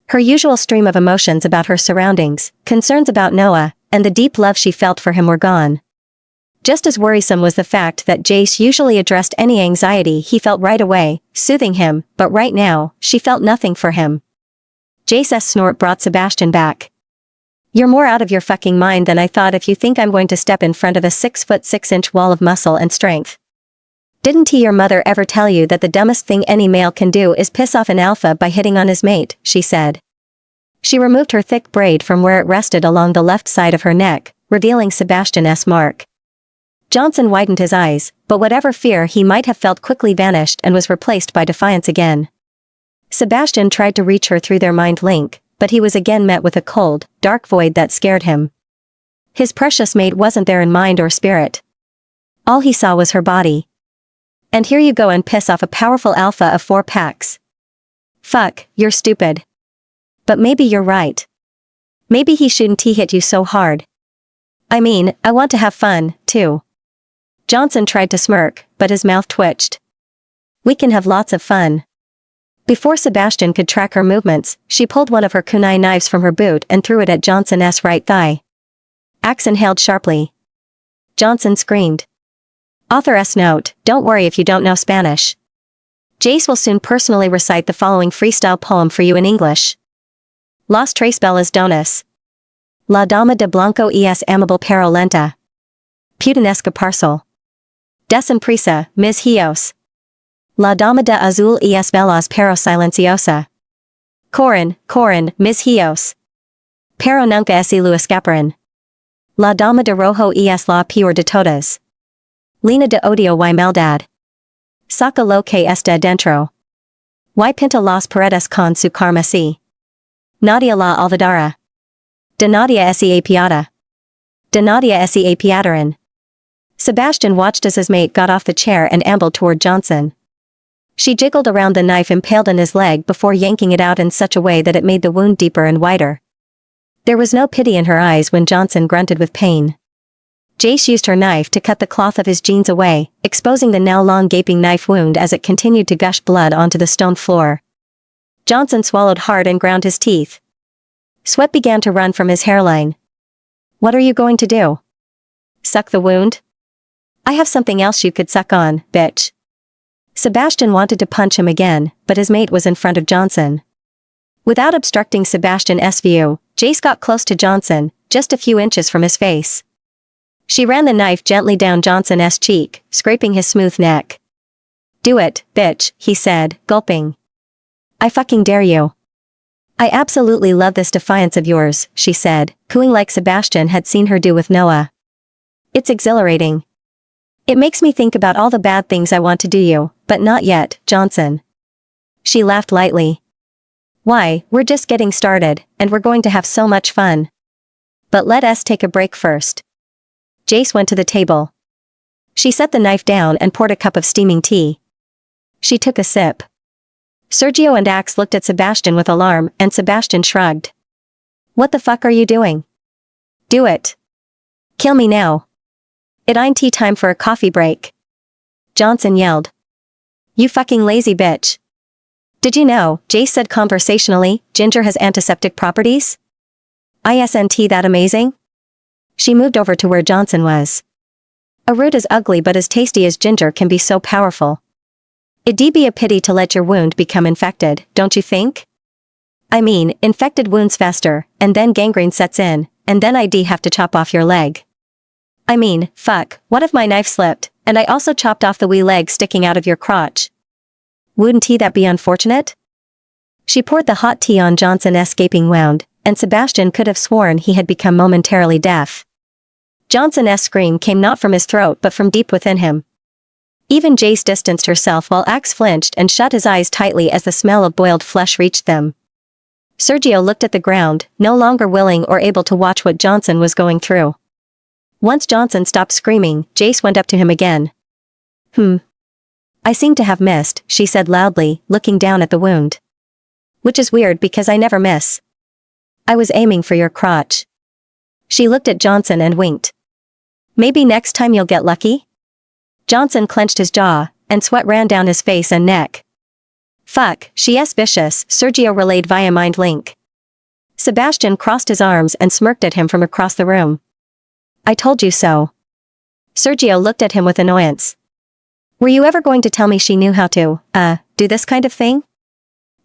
Speaker 1: Her usual stream of emotions about her surroundings, concerns about Noah, and the deep love she felt for him were gone. Just as worrisome was the fact that Jace usually addressed any anxiety he felt right away, soothing him, but right now, she felt nothing for him. Jace's snort brought Sebastian back. You're more out of your fucking mind than I thought if you think I'm going to step in front of a 6'6" wall of muscle and strength. Didn't your mother ever tell you that the dumbest thing any male can do is piss off an alpha by hitting on his mate, she said. She removed her thick braid from where it rested along the left side of her neck, revealing Sebastian's mark. Johnson widened his eyes, but whatever fear he might have felt quickly vanished and was replaced by defiance again. Sebastian tried to reach her through their mind link, but he was again met with a cold, dark void that scared him. His precious mate wasn't there in mind or spirit. All he saw was her body. And here you go and piss off a powerful alpha of 4 packs. Fuck, you're stupid. But maybe you're right. Maybe he shouldn't hit you so hard. I mean, I want to have fun, too. Johnson tried to smirk, but his mouth twitched. We can have lots of fun. Before Sebastian could track her movements, she pulled one of her kunai knives from her boot and threw it at Johnson's right thigh. Axe inhaled sharply. Johnson screamed. Author's note, don't worry if you don't know Spanish. Jace will soon personally recite the following freestyle poem for you in English. Las tres bellas donas. La dama de blanco es amable pero lenta. Putanesca parcel. Desemprisa, mis hijos. La dama de azul es veloz pero silenciosa. Corren, mis hijos. Pero nunca se lo escaparan. La dama de rojo es la peor de todas. Lina de odio y maldad. Saca lo que está dentro. Y pinta las paredes con su carmesí. Nadia la olvidara. De Nadia se apiada. De Nadia se apiadaran. Sebastian watched as his mate got off the chair and ambled toward Johnson. She jiggled around the knife impaled in his leg before yanking it out in such a way that it made the wound deeper and wider. There was no pity in her eyes when Johnson grunted with pain. Jace used her knife to cut the cloth of his jeans away, exposing the now long gaping knife wound as it continued to gush blood onto the stone floor. Johnson swallowed hard and ground his teeth. Sweat began to run from his hairline. What are you going to do? Suck the wound? I have something else you could suck on, bitch. Sebastian wanted to punch him again, but his mate was in front of Johnson. Without obstructing Sebastian's view, Jace got close to Johnson, just a few inches from his face. She ran the knife gently down Johnson's cheek, scraping his smooth neck. Do it, bitch, he said, gulping. I fucking dare you. I absolutely love this defiance of yours, she said, cooing like Sebastian had seen her do with Noah. It's exhilarating. It makes me think about all the bad things I want to do you, but not yet, Johnson. She laughed lightly. Why, we're just getting started, and we're going to have so much fun. But let us take a break first. Jace went to the table. She set the knife down and poured a cup of steaming tea. She took a sip. Sergio and Axe looked at Sebastian with alarm, and Sebastian shrugged. What the fuck are you doing? Do it. Kill me now. It ain't tea time for a coffee break. Johnson yelled. You fucking lazy bitch. Did you know, Jace said conversationally, ginger has antiseptic properties? Isn't that amazing? She moved over to where Johnson was. A root as ugly but as tasty as ginger can be so powerful. It'd be a pity to let your wound become infected, don't you think? I mean, infected wounds fester, and then gangrene sets in, and then I'd have to chop off your leg. I mean, fuck, what if my knife slipped, and I also chopped off the wee leg sticking out of your crotch? Wouldn't that be unfortunate? She poured the hot tea on Johnson's gaping wound, and Sebastian could have sworn he had become momentarily deaf. Johnson's scream came not from his throat but from deep within him. Even Jace distanced herself while Axe flinched and shut his eyes tightly as the smell of boiled flesh reached them. Sergio looked at the ground, no longer willing or able to watch what Johnson was going through. Once Johnson stopped screaming, Jace went up to him again. I seem to have missed, she said loudly, looking down at the wound. Which is weird because I never miss. I was aiming for your crotch. She looked at Johnson and winked. Maybe next time you'll get lucky? Johnson clenched his jaw, and sweat ran down his face and neck. Fuck, she's vicious, Sergio relayed via mind link. Sebastian crossed his arms and smirked at him from across the room. I told you so. Sergio looked at him with annoyance. Were you ever going to tell me she knew how to, do this kind of thing?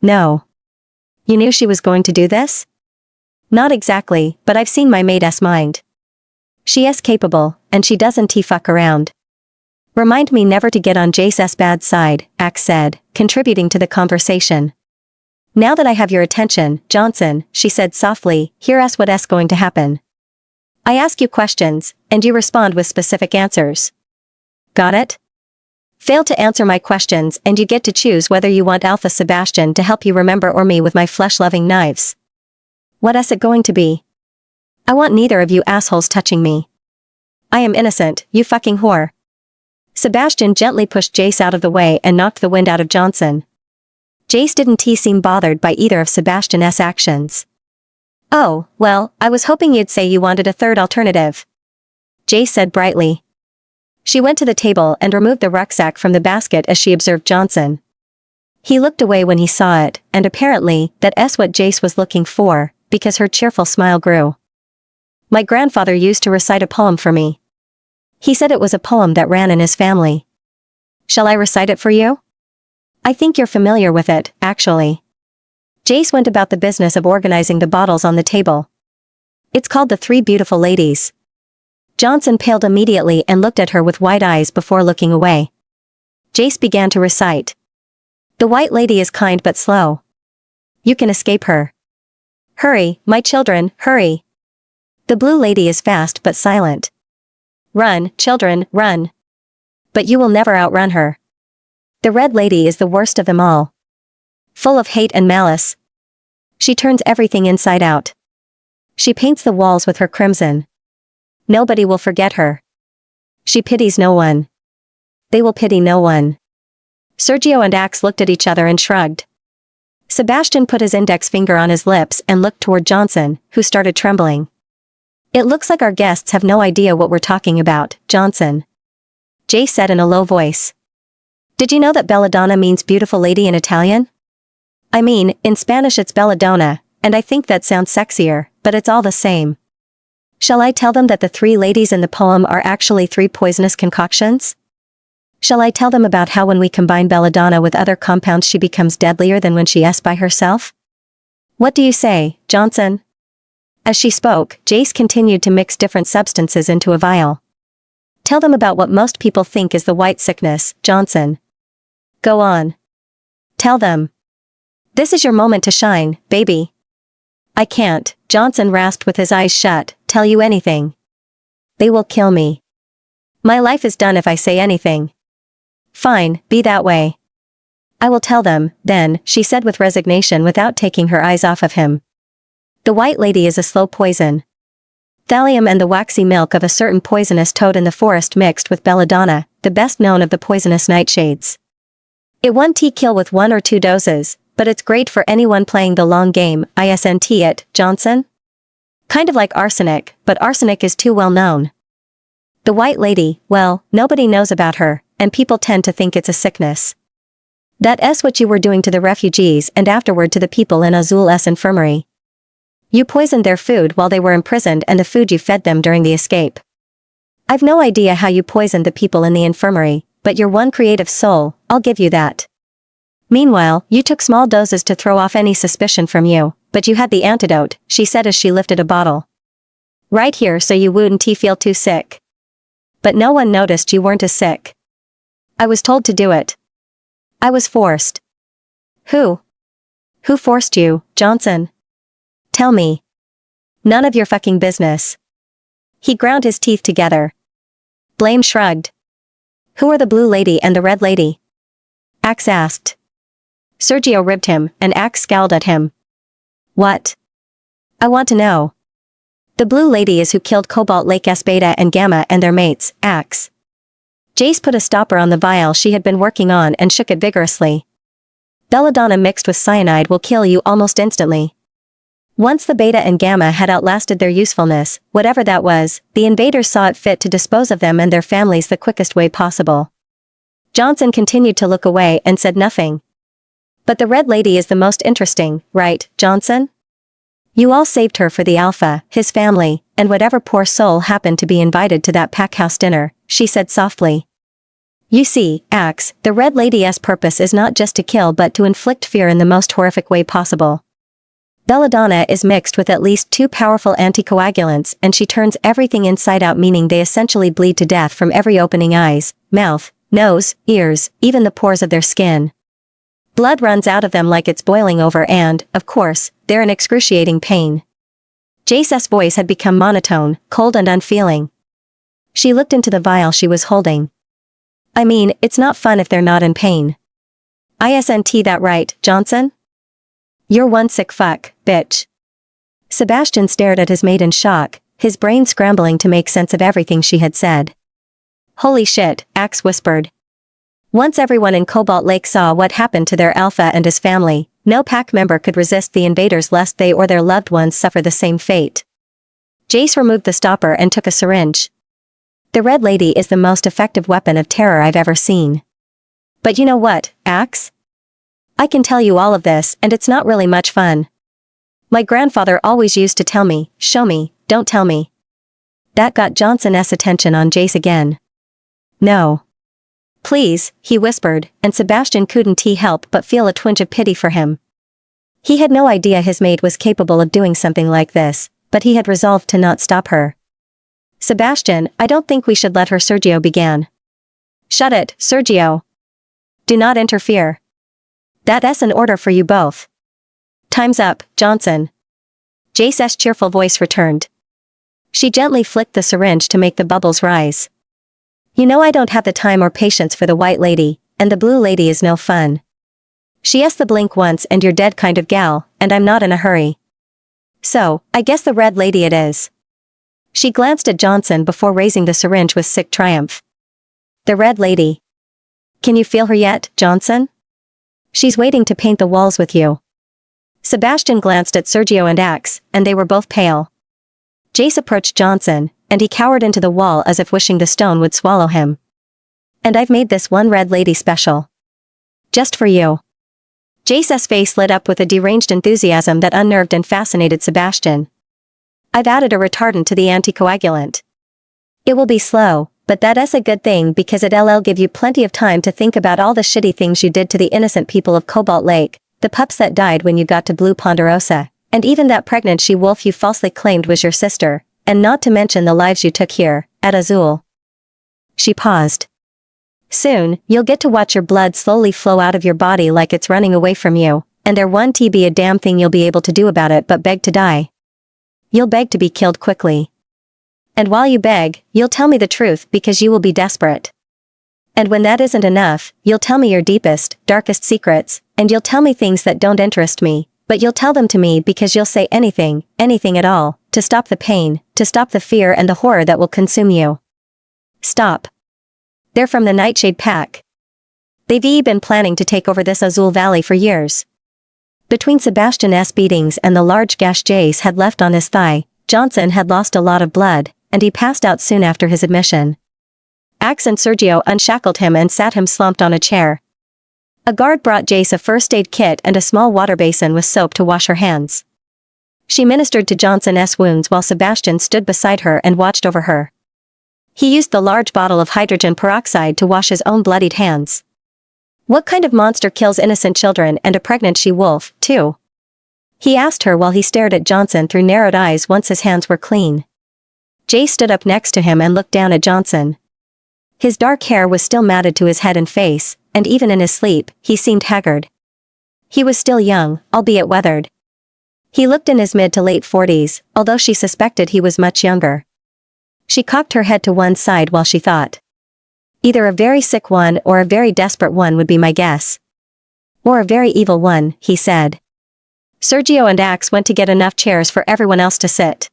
Speaker 1: No. You knew she was going to do this? Not exactly, but I've seen my mate's mind. She is capable, and she doesn't fuck around. Remind me never to get on Jace's bad side, Axe said, contributing to the conversation. Now that I have your attention, Johnson, she said softly, here's what's going to happen. I ask you questions, and you respond with specific answers. Got it? Fail to answer my questions and you get to choose whether you want Alpha Sebastian to help you remember or me with my flesh-loving knives. What's it going to be? I want neither of you assholes touching me. I am innocent, you fucking whore. Sebastian gently pushed Jace out of the way and knocked the wind out of Johnson. Jace didn't seem bothered by either of Sebastian's actions. Oh, well, I was hoping you'd say you wanted a third alternative. Jace said brightly. She went to the table and removed the rucksack from the basket as she observed Johnson. He looked away when he saw it, and apparently, that's what Jace was looking for, because her cheerful smile grew. My grandfather used to recite a poem for me. He said it was a poem that ran in his family. Shall I recite it for you? I think you're familiar with it, actually. Jace went about the business of organizing the bottles on the table. It's called The Three Beautiful Ladies. Johnson paled immediately and looked at her with wide eyes before looking away. Jace began to recite. The white lady is kind but slow. You can escape her. Hurry, my children, hurry. The blue lady is fast but silent. Run, children, run. But you will never outrun her. The red lady is the worst of them all. Full of hate and malice. She turns everything inside out. She paints the walls with her crimson. Nobody will forget her. She pities no one. They will pity no one. Sergio and Axe looked at each other and shrugged. Sebastian put his index finger on his lips and looked toward Johnson, who started trembling. It looks like our guests have no idea what we're talking about, Johnson. Jace said in a low voice. Did you know that belladonna means beautiful lady in Italian? I mean, in Spanish it's belladonna, and I think that sounds sexier, but it's all the same. Shall I tell them that the three ladies in the poem are actually three poisonous concoctions? Shall I tell them about how when we combine belladonna with other compounds she becomes deadlier than when she is by herself? What do you say, Johnson? As she spoke, Jace continued to mix different substances into a vial. Tell them about what most people think is the white sickness, Johnson. Go on. Tell them. This is your moment to shine, baby. I can't, Johnson rasped with his eyes shut, tell you anything. They will kill me. My life is done if I say anything. Fine, be that way. I will tell them, then, she said with resignation without taking her eyes off of him. The white lady is a slow poison. Thallium and the waxy milk of a certain poisonous toad in the forest mixed with belladonna, the best known of the poisonous nightshades. It won't kill with 1 or 2 doses, but it's great for anyone playing the long game, isn't it, Johnson? Kind of like arsenic, but arsenic is too well known. The White Lady, well, nobody knows about her, and people tend to think it's a sickness. That's what you were doing to the refugees and afterward to the people in Azul's infirmary. You poisoned their food while they were imprisoned and the food you fed them during the escape. I've no idea how you poisoned the people in the infirmary, but you're one creative soul, I'll give you that. Meanwhile, you took small doses to throw off any suspicion from you, but you had the antidote, she said as she lifted a bottle. Right here so you wouldn't feel too sick. But no one noticed you weren't as sick. I was told to do it. I was forced. Who? Who forced you, Johnson? Tell me. None of your fucking business. He ground his teeth together. Blame shrugged. Who are the Blue Lady and the Red Lady? Axe asked. Sergio ribbed him, and Axe scowled at him. What? I want to know. The Blue Lady is who killed Cobalt Lake's Beta and Gamma and their mates, Axe. Jace put a stopper on the vial she had been working on and shook it vigorously. Belladonna mixed with cyanide will kill you almost instantly. Once the Beta and Gamma had outlasted their usefulness, whatever that was, the invaders saw it fit to dispose of them and their families the quickest way possible. Johnson continued to look away and said nothing. But the Red Lady is the most interesting, right, Johnson? You all saved her for the Alpha, his family, and whatever poor soul happened to be invited to that packhouse dinner, she said softly. You see, Axe, the Red Lady's purpose is not just to kill but to inflict fear in the most horrific way possible. Belladonna is mixed with at least 2 powerful anticoagulants and she turns everything inside out, meaning they essentially bleed to death from every opening: eyes, mouth, nose, ears, even the pores of their skin. Blood runs out of them like it's boiling over and, of course, they're in excruciating pain. Jace's voice had become monotone, cold and unfeeling. She looked into the vial she was holding. I mean, it's not fun if they're not in pain. Isn't that right, Johnson? You're one sick fuck, bitch. Sebastian stared at his mate in shock, his brain scrambling to make sense of everything she had said. Holy shit, Axe whispered. Once everyone in Cobalt Lake saw what happened to their Alpha and his family, no pack member could resist the invaders lest they or their loved ones suffer the same fate. Jace removed the stopper and took a syringe. The Red Lady is the most effective weapon of terror I've ever seen. But you know what, Axe? I can tell you all of this and it's not really much fun. My grandfather always used to tell me, show me, don't tell me. That got Johnson's attention on Jace again. No. Please, he whispered, and Sebastian couldn't help but feel a twinge of pity for him. He had no idea his mate was capable of doing something like this, but he had resolved to not stop her. Sebastian, I don't think we should let her, Sergio began. Shut it, Sergio. Do not interfere. That's an order for you both. Time's up, Johnson. Jace's cheerful voice returned. She gently flicked the syringe to make the bubbles rise. You know I don't have the time or patience for the White Lady, and the Blue Lady is no fun. She has the blink once and you're dead kind of gal, and I'm not in a hurry. So, I guess the Red Lady it is. She glanced at Johnson before raising the syringe with sick triumph. The Red Lady. Can you feel her yet, Johnson? She's waiting to paint the walls with you. Sebastian glanced at Sergio and Axe, and they were both pale. Jace approached Johnson, and he cowered into the wall as if wishing the stone would swallow him. And I've made this one Red Lady special. Just for you. Jace's face lit up with a deranged enthusiasm that unnerved and fascinated Sebastian. I've added a retardant to the anticoagulant. It will be slow, but that's a good thing because it'll give you plenty of time to think about all the shitty things you did to the innocent people of Cobalt Lake, the pups that died when you got to Blue Ponderosa, and even that pregnant she-wolf you falsely claimed was your sister, and not to mention the lives you took here, at Azul. She paused. Soon, you'll get to watch your blood slowly flow out of your body like it's running away from you, and there won't be a damn thing you'll be able to do about it but beg to die. You'll beg to be killed quickly. And while you beg, you'll tell me the truth because you will be desperate. And when that isn't enough, you'll tell me your deepest, darkest secrets, and you'll tell me things that don't interest me, but you'll tell them to me because you'll say anything, anything at all, to stop the pain, to stop the fear and the horror that will consume you. Stop. They're from the Nightshade Pack. They've been planning to take over this Azul Valley for years. Between Sebastian's beatings and the large gash Jace had left on his thigh, Johnson had lost a lot of blood, and he passed out soon after his admission. Axe and Sergio unshackled him and sat him slumped on a chair. A guard brought Jace a first aid kit and a small water basin with soap to wash her hands. She ministered to Johnson's wounds while Sebastian stood beside her and watched over her. He used the large bottle of hydrogen peroxide to wash his own bloodied hands. What kind of monster kills innocent children and a pregnant she-wolf, too? He asked her while he stared at Johnson through narrowed eyes once his hands were clean. Jay stood up next to him and looked down at Johnson. His dark hair was still matted to his head and face, and even in his sleep, he seemed haggard. He was still young, albeit weathered. He looked in his mid to late 40s, although she suspected he was much younger. She cocked her head to one side while she thought. Either a very sick one or a very desperate one would be my guess. Or a very evil one, he said. Sergio and Axe went to get enough chairs for everyone else to sit.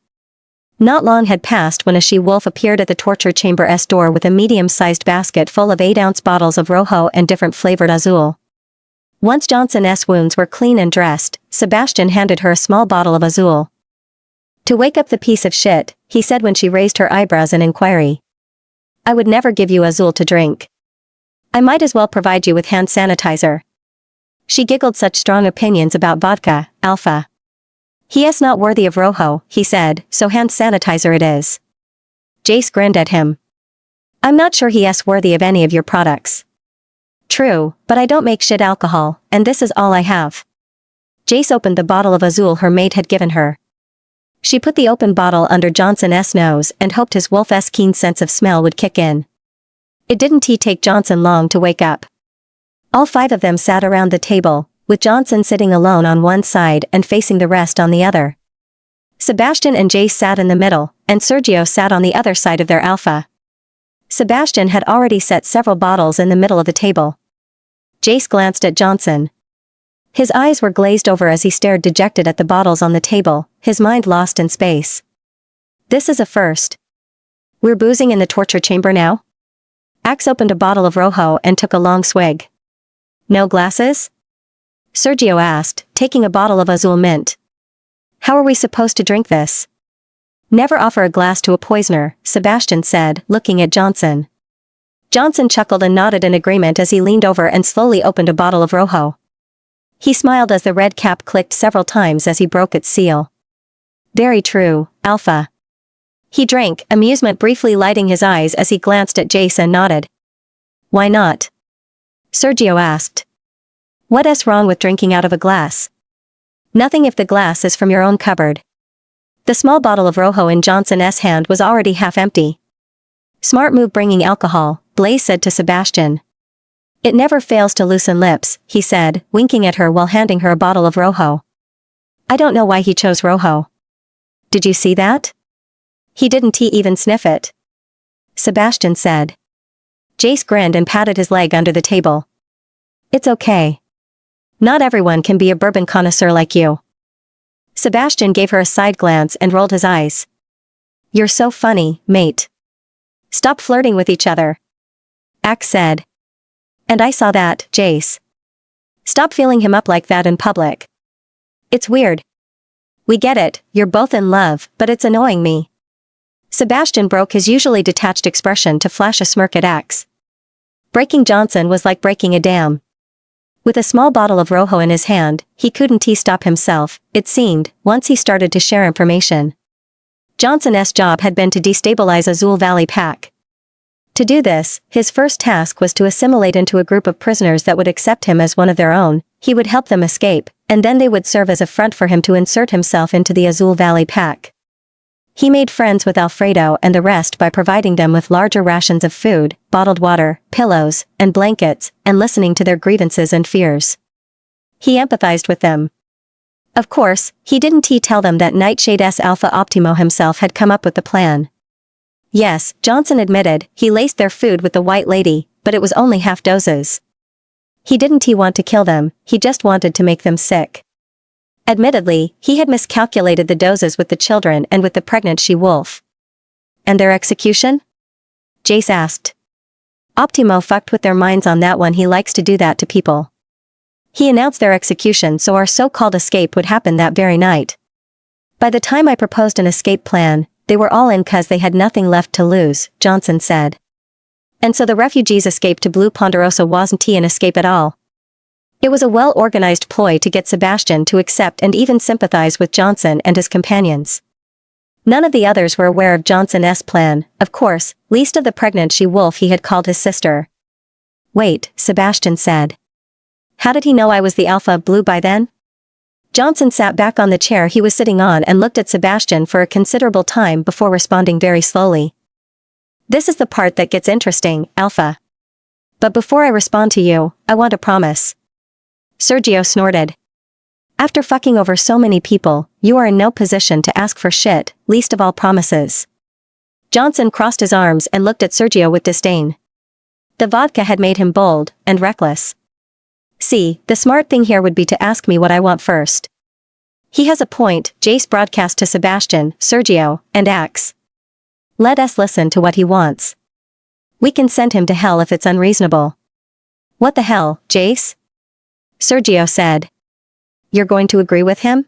Speaker 1: Not long had passed when a she-wolf appeared at the torture chamber's door with a medium-sized basket full of 8-ounce bottles of Rojo and different flavored Azul. Once Johnson's wounds were clean and dressed, Sebastian handed her a small bottle of Azul. To wake up the piece of shit, he said when she raised her eyebrows in inquiry. I would never give you Azul to drink. I might as well provide you with hand sanitizer. She giggled such strong opinions about vodka, Alpha. He is not worthy of Rojo, he said, so hand sanitizer it is. Jace grinned at him. I'm not sure he is worthy of any of your products. True, but I don't make shit alcohol, and this is all I have. Jace opened the bottle of Azul her maid had given her. She put the open bottle under Johnson's nose and hoped his wolf's keen sense of smell would kick in. It didn't take Johnson long to wake up. All 5 of them sat around the table, with Johnson sitting alone on one side and facing the rest on the other. Sebastian and Jace sat in the middle, and Sergio sat on the other side of their Alpha. Sebastian had already set several bottles in the middle of the table. Jace glanced at Johnson. His eyes were glazed over as he stared dejected at the bottles on the table, his mind lost in space. This is a first. We're boozing in the torture chamber now? Axe opened a bottle of Rojo and took a long swig. No glasses? Sergio asked, taking a bottle of Azul mint. How are we supposed to drink this? Never offer a glass to a poisoner, Sebastian said, looking at Johnson. Johnson chuckled and nodded in agreement as he leaned over and slowly opened a bottle of Rojo. He smiled as the red cap clicked several times as he broke its seal. Very true, Alpha. He drank, amusement briefly lighting his eyes as he glanced at Jace and nodded. Why not? Sergio asked. What's wrong with drinking out of a glass? Nothing if the glass is from your own cupboard. The small bottle of Rojo in Johnson's hand was already half empty. Smart move bringing alcohol, Blaze said to Sebastian. It never fails to loosen lips, he said, winking at her while handing her a bottle of Rojo. I don't know why he chose Rojo. Did you see that? He didn't even sniff it. Sebastian said. Jace grinned and patted his leg under the table. It's okay. Not everyone can be a bourbon connoisseur like you. Sebastian gave her a side glance and rolled his eyes. You're so funny, mate. Stop flirting with each other. Axe said. And I saw that, Jace. Stop feeling him up like that in public. It's weird. We get it, you're both in love, but it's annoying me. Sebastian broke his usually detached expression to flash a smirk at Axe. Breaking Johnson was like breaking a dam. With a small bottle of Rojo in his hand, he couldn't stop himself, it seemed, once he started to share information. Johnson's job had been to destabilize Azul Valley Pack. To do this, his first task was to assimilate into a group of prisoners that would accept him as one of their own, he would help them escape, and then they would serve as a front for him to insert himself into the Azul Valley Pack. He made friends with Alfredo and the rest by providing them with larger rations of food, bottled water, pillows, and blankets, and listening to their grievances and fears. He empathized with them. Of course, he didn't tell them that Nightshade's Alpha Optimo himself had come up with the plan. Yes, Johnson admitted, he laced their food with the White Lady, but it was only half doses. He didn't want to kill them, he just wanted to make them sick. Admittedly, he had miscalculated the doses with the children and with the pregnant she-wolf. And their execution? Jace asked. Optimo fucked with their minds on that one. He likes to do that to people. He announced their execution so our so-called escape would happen that very night. By the time I proposed an escape plan, they were all in cause they had nothing left to lose, Johnson said. And so the refugees' escape to Blue Ponderosa wasn't an escape at all. It was a well-organized ploy to get Sebastian to accept and even sympathize with Johnson and his companions. None of the others were aware of Johnson's plan, of course, least of the pregnant she-wolf he had called his sister. Wait, Sebastian said. How did he know I was the Alpha Blue by then? Johnson sat back on the chair he was sitting on and looked at Sebastian for a considerable time before responding very slowly. This is the part that gets interesting, Alpha. But before I respond to you, I want a promise. Sergio snorted. After fucking over so many people, you are in no position to ask for shit, least of all promises. Johnson crossed his arms and looked at Sergio with disdain. The vodka had made him bold and reckless. See, the smart thing here would be to ask me what I want first. He has a point, Jace broadcast to Sebastian, Sergio, and Axe. Let us listen to what he wants. We can send him to hell if it's unreasonable. What the hell, Jace? Sergio said. You're going to agree with him?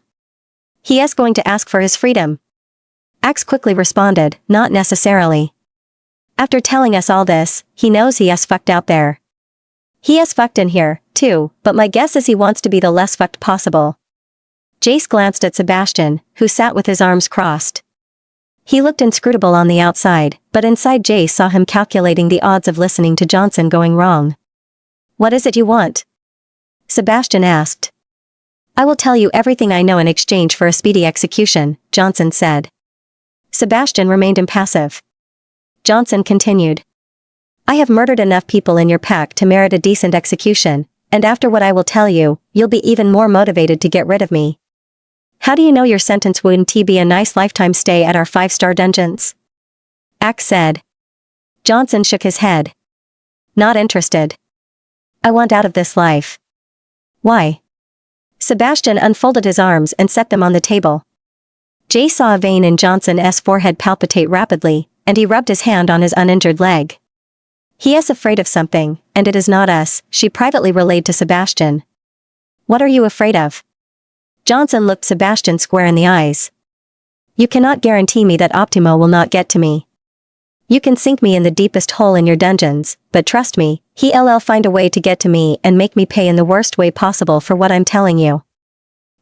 Speaker 1: He is going to ask for his freedom. Axe quickly responded, not necessarily. After telling us all this, he knows he has fucked out there. He has fucked in here, too, but my guess is he wants to be the less fucked possible. Jace glanced at Sebastian, who sat with his arms crossed. He looked inscrutable on the outside, but inside Jace saw him calculating the odds of listening to Johnson going wrong. What is it you want? Sebastian asked. I will tell you everything I know in exchange for a speedy execution, Johnson said. Sebastian remained impassive. Johnson continued. I have murdered enough people in your pack to merit a decent execution, and after what I will tell you, you'll be even more motivated to get rid of me. How do you know your sentence wouldn't be a nice lifetime stay at our 5-star dungeons? Axe said. Johnson shook his head. Not interested. I want out of this life. Why? Sebastian unfolded his arms and set them on the table. Jay saw a vein in Johnson's forehead palpitate rapidly, and he rubbed his hand on his uninjured leg. He is afraid of something, and it is not us, she privately relayed to Sebastian. What are you afraid of? Johnson looked Sebastian square in the eyes. You cannot guarantee me that Optimo will not get to me. You can sink me in the deepest hole in your dungeons, but trust me, he'll find a way to get to me and make me pay in the worst way possible for what I'm telling you.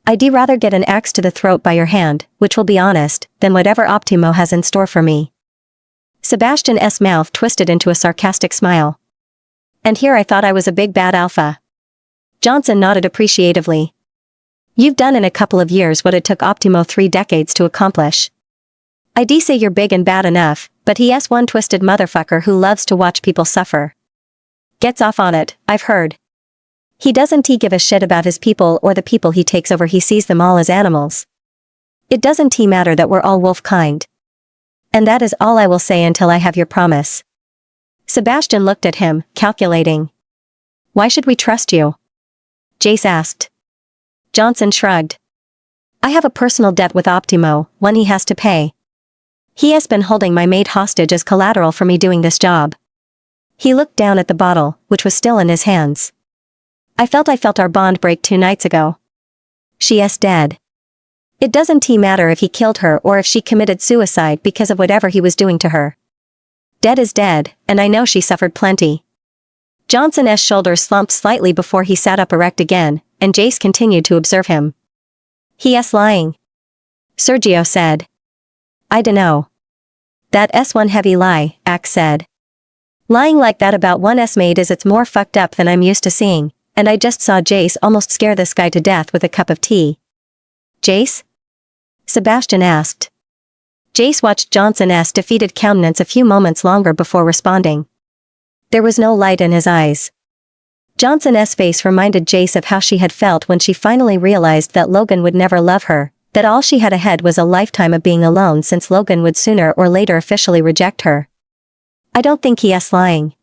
Speaker 1: I'd rather get an axe to the throat by your hand, which will be honest, than whatever Optimo has in store for me. Sebastian's mouth twisted into a sarcastic smile. And here I thought I was a big bad alpha. Johnson nodded appreciatively. You've done in a couple of years what it took Optimo 3 decades to accomplish. I'd say you're big and bad enough, but he's one twisted motherfucker who loves to watch people suffer. Gets off on it, I've heard. He doesn't give a shit about his people or the people he takes over, he sees them all as animals. It doesn't matter that we're all wolf kind. And that is all I will say until I have your promise. Sebastian looked at him, calculating. Why should we trust you? Jace asked. Johnson shrugged. I have a personal debt with Optimo, one he has to pay. He has been holding my maid hostage as collateral for me doing this job. He looked down at the bottle, which was still in his hands. I felt our bond break 2 nights ago. She is dead. It doesn't matter if he killed her or if she committed suicide because of whatever he was doing to her. Dead is dead, and I know she suffered plenty. Johnson's shoulders slumped slightly before he sat up erect again, and Jace continued to observe him. He is lying. Sergio said. I dunno. That's one heavy lie, Axe said. Lying like that about one's maid is it's more fucked up than I'm used to seeing, and I just saw Jace almost scare this guy to death with a cup of tea. Jace? Sebastian asked. Jace watched Johnson's defeated countenance a few moments longer before responding. There was no light in his eyes. Johnson's face reminded Jace of how she had felt when she finally realized that Logan would never love her, that all she had ahead was a lifetime of being alone since Logan would sooner or later officially reject her. I don't think he is lying.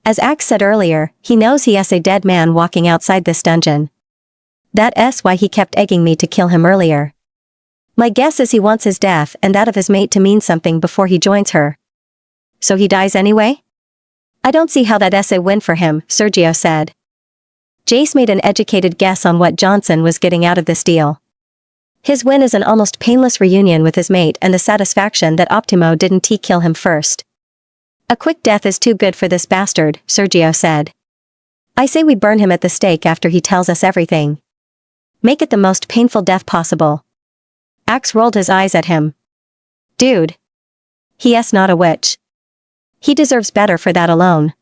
Speaker 1: As Axe said earlier, he knows he is a dead man walking outside this dungeon. That's why he kept egging me to kill him earlier. My guess is he wants his death and that of his mate to mean something before he joins her. So he dies anyway? I don't see how that's a win for him, Sergio said. Jace made an educated guess on what Johnson was getting out of this deal. His win is an almost painless reunion with his mate and the satisfaction that Optimo didn't kill him first. A quick death is too good for this bastard, Sergio said. I say we burn him at the stake after he tells us everything. Make it the most painful death possible. Axe rolled his eyes at him. Dude. He's not a witch. He deserves better for that alone.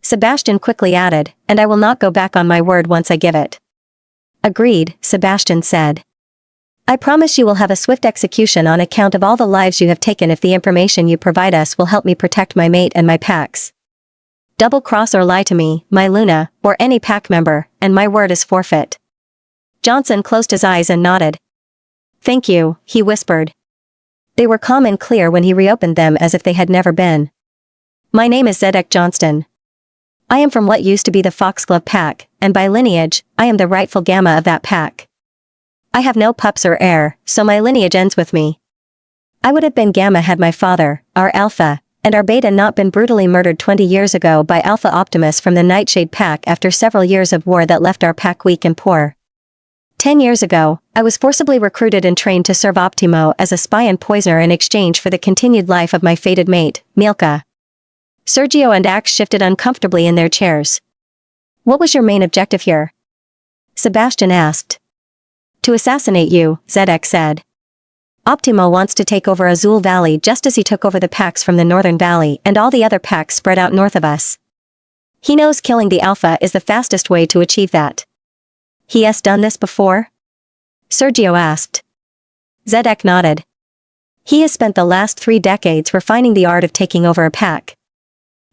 Speaker 1: Sebastian quickly added, and I will not go back on my word once I give it. Agreed, Sebastian said. I promise you will have a swift execution on account of all the lives you have taken if the information you provide us will help me protect my mate and my packs. Double cross or lie to me, my Luna, or any pack member, and my word is forfeit. Johnson closed his eyes and nodded. Thank you, he whispered. They were calm and clear when he reopened them as if they had never been. My name is Zedek Johnston. I am from what used to be the Foxglove pack, and by lineage, I am the rightful gamma of that pack. I have no pups or heir, so my lineage ends with me. I would have been gamma had my father, our alpha, and our beta not been brutally murdered 20 years ago by Alpha Optimus from the Nightshade pack after several years of war that left our pack weak and poor. 10 years ago, I was forcibly recruited and trained to serve Optimo as a spy and poisoner in exchange for the continued life of my fated mate, Milka. Sergio and Axe shifted uncomfortably in their chairs. What was your main objective here? Sebastian asked. To assassinate you, Zedek said. Optimo wants to take over Azul Valley just as he took over the packs from the Northern Valley and all the other packs spread out north of us. He knows killing the Alpha is the fastest way to achieve that. He has done this before? Sergio asked. Zedek nodded. He has spent the last 3 decades refining the art of taking over a pack.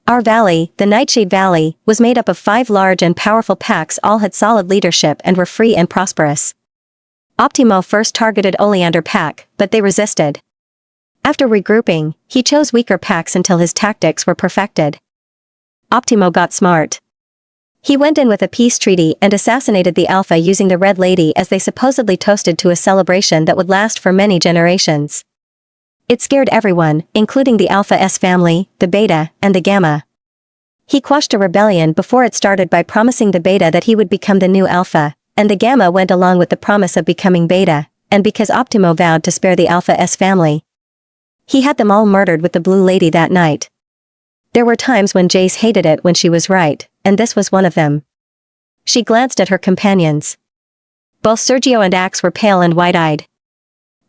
Speaker 1: Our valley, the Nightshade Valley, was made up of 5 large and powerful packs all had solid leadership and were free and prosperous. Optimo first targeted Oleander pack, but they resisted. After regrouping, he chose weaker packs until his tactics were perfected. Optimo got smart. He went in with a peace treaty and assassinated the Alpha using the Red Lady as they supposedly toasted to a celebration that would last for many generations. It scared everyone, including the Alpha S family, the Beta, and the Gamma. He quashed a rebellion before it started by promising the Beta that he would become the new Alpha, and the Gamma went along with the promise of becoming Beta, and because Optimo vowed to spare the Alpha S family. He had them all murdered with the Blue Lady that night. There were times when Jace hated it when she was right, and this was one of them. She glanced at her companions. Both Sergio and Axe were pale and wide-eyed.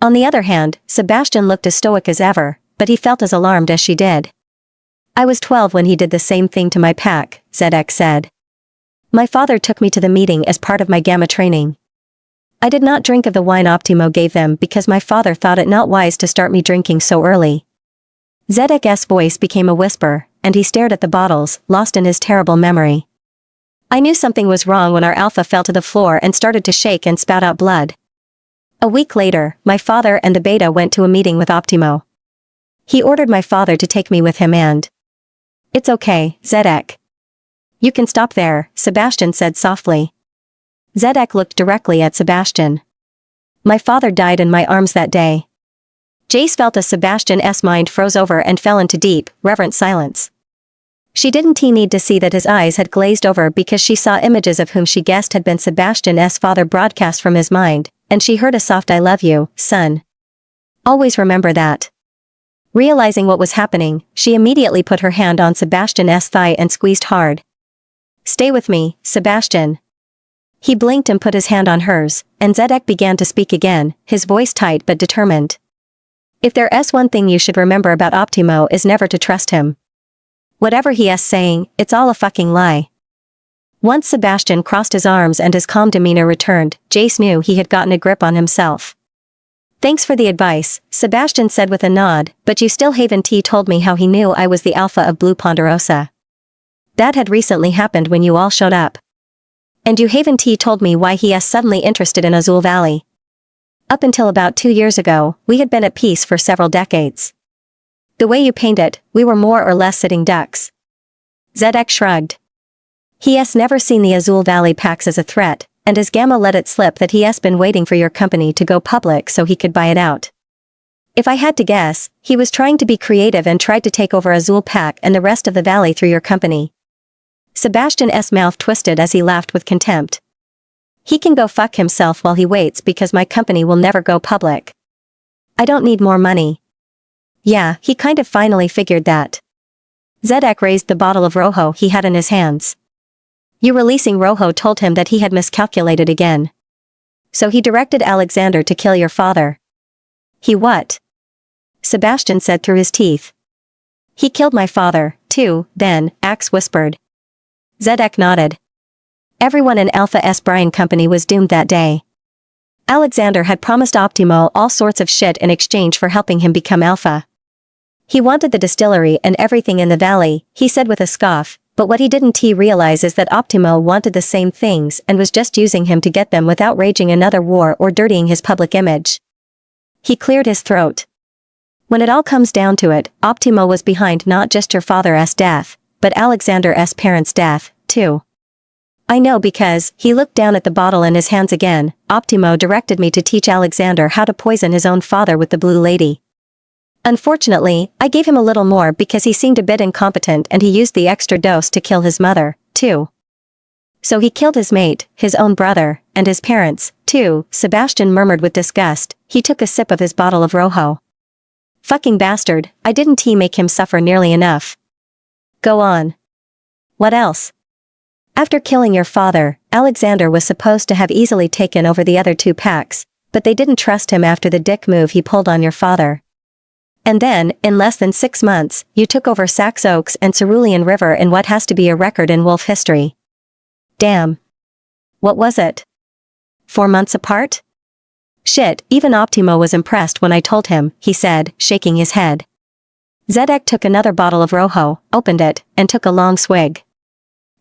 Speaker 1: On the other hand, Sebastian looked as stoic as ever, but he felt as alarmed as she did. I was 12 when he did the same thing to my pack, Zedek said. My father took me to the meeting as part of my gamma training. I did not drink of the wine Optimo gave them because my father thought it not wise to start me drinking so early. Zedek's voice became a whisper, and he stared at the bottles, lost in his terrible memory. I knew something was wrong when our Alpha fell to the floor and started to shake and spout out blood. A week later, my father and the Beta went to a meeting with Optimo. He ordered my father to take me with him and... It's okay, Zedek. You can stop there, Sebastian said softly. Zedek looked directly at Sebastian. My father died in my arms that day. Jace felt as Sebastian's mind froze over and fell into deep, reverent silence. She didn't need to see that his eyes had glazed over because she saw images of whom she guessed had been Sebastian's father broadcast from his mind, and she heard a soft I love you, son. Always remember that. Realizing what was happening, she immediately put her hand on Sebastian's thigh and squeezed hard. Stay with me, Sebastian. He blinked and put his hand on hers, and Zedek began to speak again, his voice tight but determined. If there's one thing you should remember about Optimo is never to trust him. Whatever he is saying, it's all a fucking lie. Once Sebastian crossed his arms and his calm demeanor returned, Jace knew he had gotten a grip on himself. Thanks for the advice, Sebastian said with a nod, but you still haven't told me how he knew I was the Alpha of Blue Ponderosa. That had recently happened when you all showed up. And you haven't told me why he is suddenly interested in Azul Valley. Up until about 2 years ago, we had been at peace for several decades. The way you paint it, we were more or less sitting ducks. Zedek shrugged. He has never seen the Azul Valley packs as a threat, and his Gamma let it slip that he has been waiting for your company to go public so he could buy it out. If I had to guess, he was trying to be creative and tried to take over Azul Pack and the rest of the valley through your company. Sebastian's mouth twisted as he laughed with contempt. He can go fuck himself while he waits because my company will never go public. I don't need more money. Yeah, he kind of finally figured that. Zedek raised the bottle of Rojo he had in his hands. You releasing Rojo told him that he had miscalculated again. So he directed Alexander to kill your father. He what? Sebastian said through his teeth. He killed my father, too, then, Axe whispered. Zedek nodded. Everyone in Alpha S. Brian Company was doomed that day. Alexander had promised Optimo all sorts of shit in exchange for helping him become Alpha. He wanted the distillery and everything in the valley, he said with a scoff, but what he didn't realize is that Optimo wanted the same things and was just using him to get them without raging another war or dirtying his public image. He cleared his throat. When it all comes down to it, Optimo was behind not just your father's death, but Alexander's parents' death, too. I know because, he looked down at the bottle in his hands again, Optimo directed me to teach Alexander how to poison his own father with the blue lady. Unfortunately, I gave him a little more because he seemed a bit incompetent and he used the extra dose to kill his mother, too. So he killed his mate, his own brother, and his parents, too, Sebastian murmured with disgust. He took a sip of his bottle of Rojo. Fucking bastard, I didn't make him suffer nearly enough. Go on. What else? After killing your father, Alexander was supposed to have easily taken over the other 2 packs, but they didn't trust him after the dick move he pulled on your father. And then, in less than 6 months, you took over Sax Oaks and Cerulean River in what has to be a record in wolf history. Damn. What was it? 4 months apart? Shit, even Optimo was impressed when I told him, he said, shaking his head. Zedek took another bottle of Rojo, opened it, and took a long swig.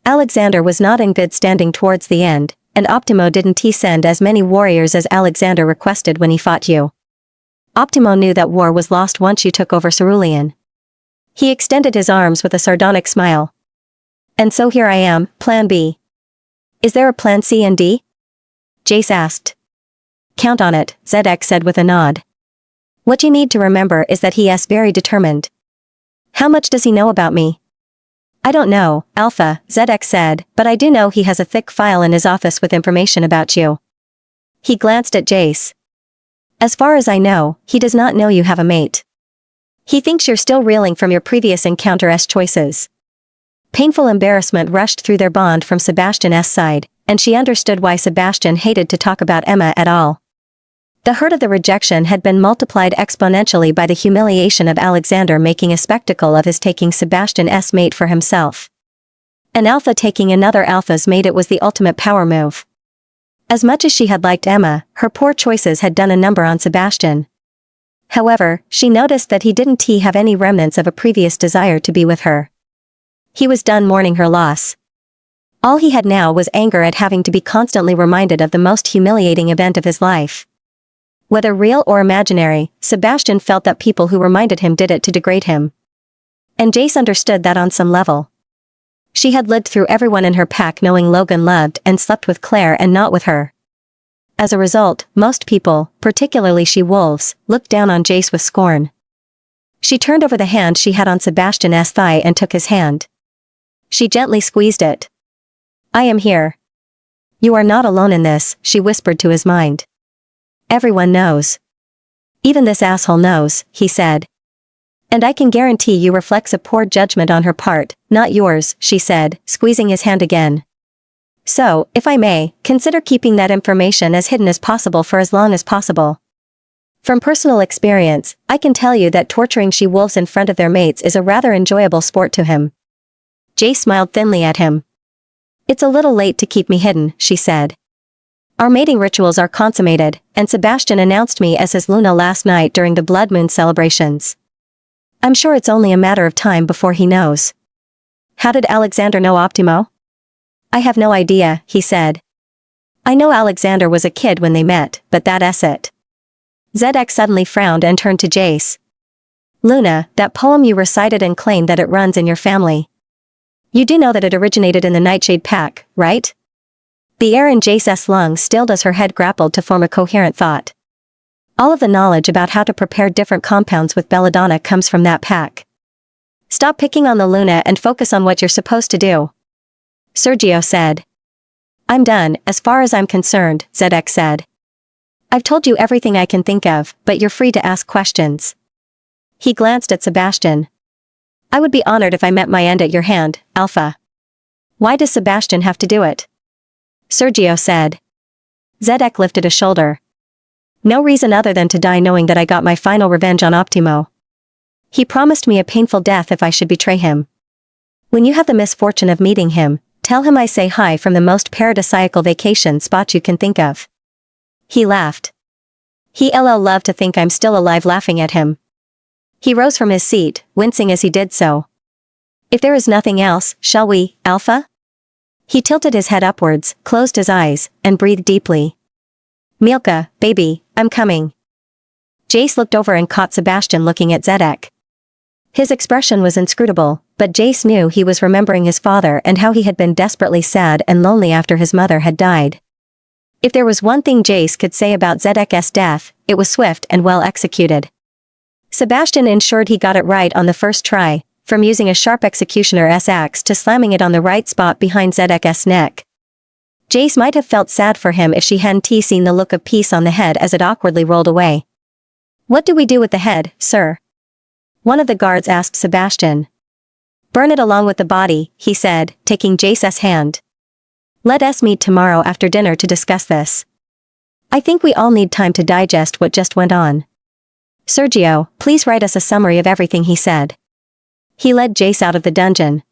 Speaker 1: Alexander was not in good standing towards the end, and Optimo didn't send as many warriors as Alexander requested when he fought you. Optimo knew that war was lost once you took over Cerulean. He extended his arms with a sardonic smile. And so here I am, Plan B. Is there a Plan C and D? Jace asked. Count on it, Zedek said with a nod. What you need to remember is that he is very determined. How much does he know about me? I don't know, Alpha, Zedek said, but I do know he has a thick file in his office with information about you. He glanced at Jace. As far as I know, he does not know you have a mate. He thinks you're still reeling from your previous encounter's choices. Painful embarrassment rushed through their bond from Sebastian's side, and she understood why Sebastian hated to talk about Emma at all. The hurt of the rejection had been multiplied exponentially by the humiliation of Alexander making a spectacle of his taking Sebastian's mate for himself. An alpha taking another alpha's mate, it was the ultimate power move. As much as she had liked Emma, her poor choices had done a number on Sebastian. However, she noticed that he didn't have any remnants of a previous desire to be with her. He was done mourning her loss. All he had now was anger at having to be constantly reminded of the most humiliating event of his life. Whether real or imaginary, Sebastian felt that people who reminded him did it to degrade him. And Jace understood that on some level. She had lived through everyone in her pack knowing Logan loved and slept with Claire and not with her. As a result, most people, particularly she-wolves, looked down on Jace with scorn. She turned over the hand she had on Sebastian's thigh and took his hand. She gently squeezed it. I am here. You are not alone in this, she whispered to his mind. Everyone knows. Even this asshole knows, he said. And I can guarantee you reflects a poor judgment on her part, not yours, she said, squeezing his hand again. So, if I may, consider keeping that information as hidden as possible for as long as possible. From personal experience, I can tell you that torturing she-wolves in front of their mates is a rather enjoyable sport to him. Jace smiled thinly at him. It's a little late to keep me hidden, she said. Our mating rituals are consummated, and Sebastian announced me as his Luna last night during the Blood Moon celebrations. I'm sure it's only a matter of time before he knows. How did Alexander know Optimo? I have no idea, he said. I know Alexander was a kid when they met, but that's it. Zedek suddenly frowned and turned to Jace. Luna, that poem you recited and claimed that it runs in your family. You do know that it originated in the Nightshade Pack, right? The air in Jace's lungs stilled as her head grappled to form a coherent thought. All of the knowledge about how to prepare different compounds with belladonna comes from that pack. Stop picking on the Luna and focus on what you're supposed to do. Sergio said. I'm done, as far as I'm concerned, Zedek said. I've told you everything I can think of, but you're free to ask questions. He glanced at Sebastian. I would be honored if I met my end at your hand, Alpha. Why does Sebastian have to do it? Sergio said. Zedek lifted a shoulder. No reason other than to die knowing that I got my final revenge on Optimo. He promised me a painful death if I should betray him. When you have the misfortune of meeting him, tell him I say hi from the most paradisiacal vacation spot you can think of. He laughed. He'll love to think I'm still alive laughing at him. He rose from his seat, wincing as he did so. If there is nothing else, shall we, Alpha? He tilted his head upwards, closed his eyes, and breathed deeply. Milka, baby, I'm coming. Jace looked over and caught Sebastian looking at Zedek. His expression was inscrutable, but Jace knew he was remembering his father and how he had been desperately sad and lonely after his mother had died. If there was one thing Jace could say about Zedek's death, it was swift and well executed. Sebastian ensured he got it right on the first try, from using a sharp executioner's axe to slamming it on the right spot behind Zedek's neck. Jace might have felt sad for him if she hadn't seen the look of peace on the head as it awkwardly rolled away. What do we do with the head, sir? One of the guards asked Sebastian. Burn it along with the body, he said, taking Jace's hand. Let us meet tomorrow after dinner to discuss this. I think we all need time to digest what just went on. Sergio, please write us a summary of everything he said. He led Jace out of the dungeon.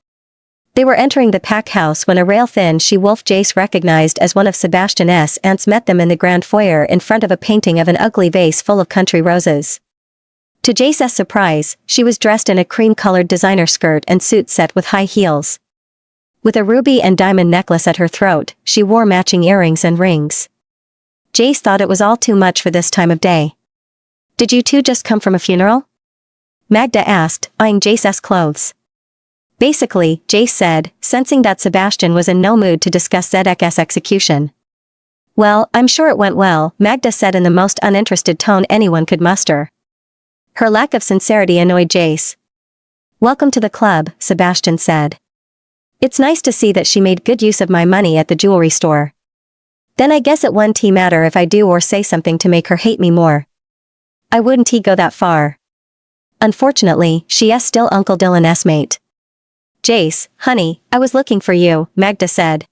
Speaker 1: They were entering the pack house when a rail-thin she-wolf Jace recognized as one of Sebastian's aunts met them in the grand foyer in front of a painting of an ugly vase full of country roses. To Jace's surprise, she was dressed in a cream-colored designer skirt and suit set with high heels. With a ruby and diamond necklace at her throat, she wore matching earrings and rings. Jace thought it was all too much for this time of day. Did you two just come from a funeral? Magda asked, eyeing Jace's clothes. Basically, Jace said, sensing that Sebastian was in no mood to discuss Zedek's execution. Well, I'm sure it went well, Magda said in the most uninterested tone anyone could muster. Her lack of sincerity annoyed Jace. Welcome to the club, Sebastian said. It's nice to see that she made good use of my money at the jewelry store. Then I guess it wouldn't matter if I do or say something to make her hate me more. I wouldn't go that far. Unfortunately, she is still Uncle Dylan's mate. Jace, honey, I was looking for you, Magda said.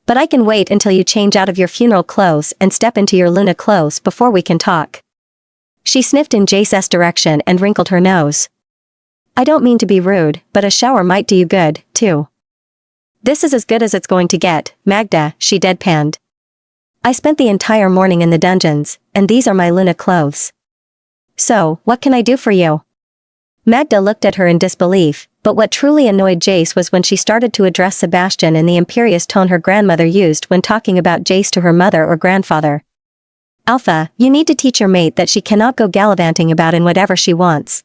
Speaker 1: But I can wait until you change out of your funeral clothes and step into your Luna clothes before we can talk. She sniffed in Jace's direction and wrinkled her nose. I don't mean to be rude, but a shower might do you good, too. This is as good as it's going to get, Magda, she deadpanned. I spent the entire morning in the dungeons, and these are my Luna clothes. So, what can I do for you? Magda looked at her in disbelief, but what truly annoyed Jace was when she started to address Sebastian in the imperious tone her grandmother used when talking about Jace to her mother or grandfather. Alpha, you need to teach your mate that she cannot go gallivanting about in whatever she wants.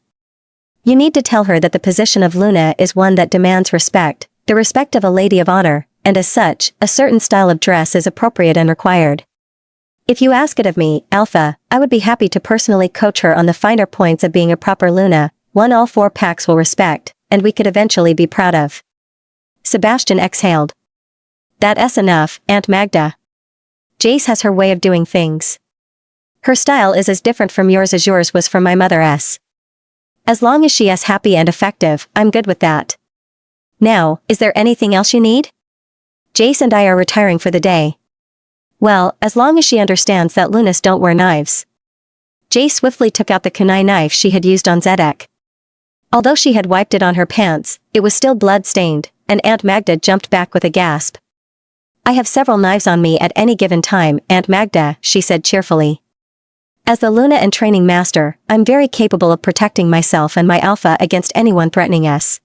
Speaker 1: You need to tell her that the position of Luna is one that demands respect, the respect of a lady of honor, and as such, a certain style of dress is appropriate and required. If you ask it of me, Alpha, I would be happy to personally coach her on the finer points of being a proper Luna, one all four packs will respect, and we could eventually be proud of. Sebastian exhaled. That's enough, Aunt Magda. Jace has her way of doing things. Her style is as different from yours as yours was from my mother's. As long as she is happy and effective, I'm good with that. Now, is there anything else you need? Jace and I are retiring for the day. Well, as long as she understands that Lunas don't wear knives. Jace swiftly took out the kunai knife she had used on Zedek. Although she had wiped it on her pants, it was still blood-stained, and Aunt Magda jumped back with a gasp. I have several knives on me at any given time, Aunt Magda, she said cheerfully. As the Luna and training master, I'm very capable of protecting myself and my Alpha against anyone threatening us.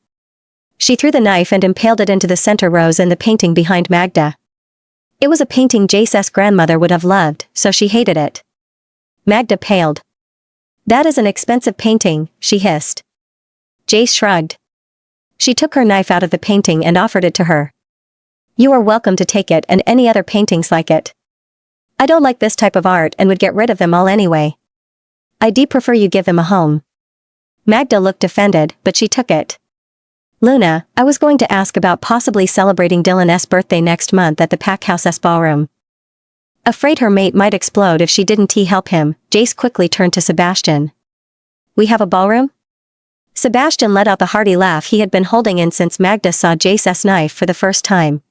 Speaker 1: She threw the knife and impaled it into the center rose in the painting behind Magda. It was a painting Jace's grandmother would have loved, so she hated it. Magda paled. That is an expensive painting, she hissed. Jace shrugged. She took her knife out of the painting and offered it to her. You are welcome to take it and any other paintings like it. I don't like this type of art and would get rid of them all anyway. I'd prefer you give them a home. Magda looked offended, but she took it. Luna, I was going to ask about possibly celebrating Dylan's birthday next month at the Packhouse's ballroom. Afraid her mate might explode if she didn't help him, Jace quickly turned to Sebastian. We have a ballroom? Sebastian let out the hearty laugh he had been holding in since Magda saw Jace's knife for the first time.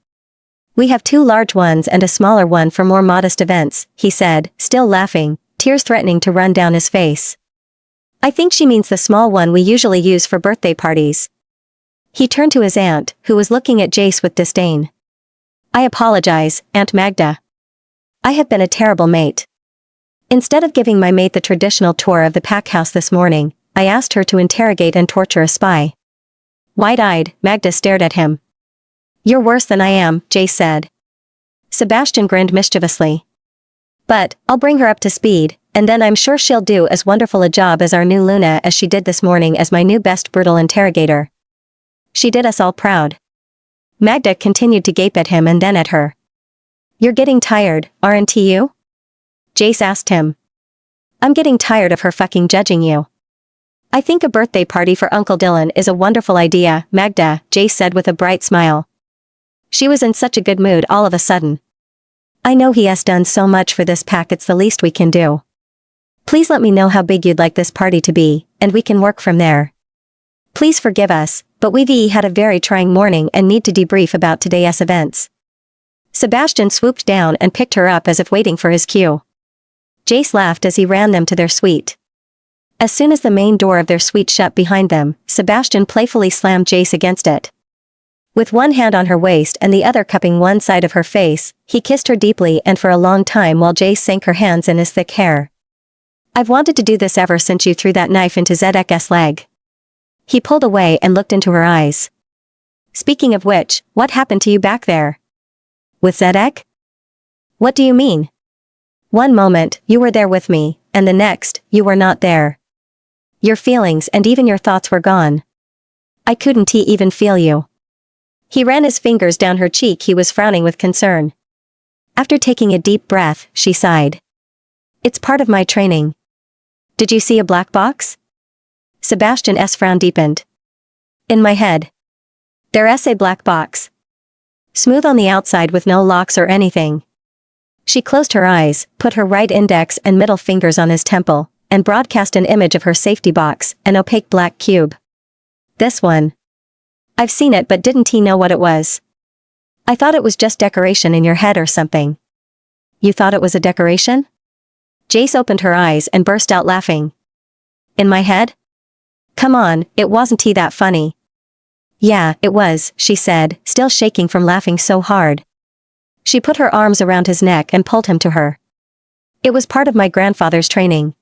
Speaker 1: We have 2 large ones and a smaller one for more modest events, he said, still laughing, tears threatening to run down his face. I think she means the small one we usually use for birthday parties. He turned to his aunt, who was looking at Jace with disdain. I apologize, Aunt Magda. I have been a terrible mate. Instead of giving my mate the traditional tour of the Packhouse this morning, I asked her to interrogate and torture a spy. Wide-eyed, Magda stared at him. You're worse than I am, Jace said. Sebastian grinned mischievously. But, I'll bring her up to speed, and then I'm sure she'll do as wonderful a job as our new Luna as she did this morning as my new best brutal interrogator. She did us all proud. Magda continued to gape at him and then at her. You're getting tired, aren't you? Jace asked him. I'm getting tired of her fucking judging you. I think a birthday party for Uncle Dylan is a wonderful idea, Magda, Jace said with a bright smile. She was in such a good mood all of a sudden. I know he has done so much for this pack, it's the least we can do. Please let me know how big you'd like this party to be, and we can work from there. Please forgive us, but we've had a very trying morning and need to debrief about today's events. Sebastian swooped down and picked her up as if waiting for his cue. Jace laughed as he ran them to their suite. As soon as the main door of their suite shut behind them, Sebastian playfully slammed Jace against it. With one hand on her waist and the other cupping one side of her face, he kissed her deeply and for a long time while Jace sank her hands in his thick hair. I've wanted to do this ever since you threw that knife into Zedek's leg. He pulled away and looked into her eyes. Speaking of which, what happened to you back there? With Zedek? What do you mean? One moment, you were there with me, and the next, you were not there. Your feelings and even your thoughts were gone. I couldn't even feel you. He ran his fingers down her cheek. He was frowning with concern. After taking a deep breath, she sighed. It's part of my training. Did you see a black box? Sebastian's frown deepened. In my head. There's a black box. Smooth on the outside with no locks or anything. She closed her eyes, put her right index and middle fingers on his temple, and broadcast an image of her safety box, an opaque black cube. This one. I've seen it, but didn't he know what it was? I thought it was just decoration in your head or something. You thought it was a decoration? Jace opened her eyes and burst out laughing. In my head? Come on, it wasn't that funny. Yeah, it was, she said, still shaking from laughing so hard. She put her arms around his neck and pulled him to her. It was part of my grandfather's training.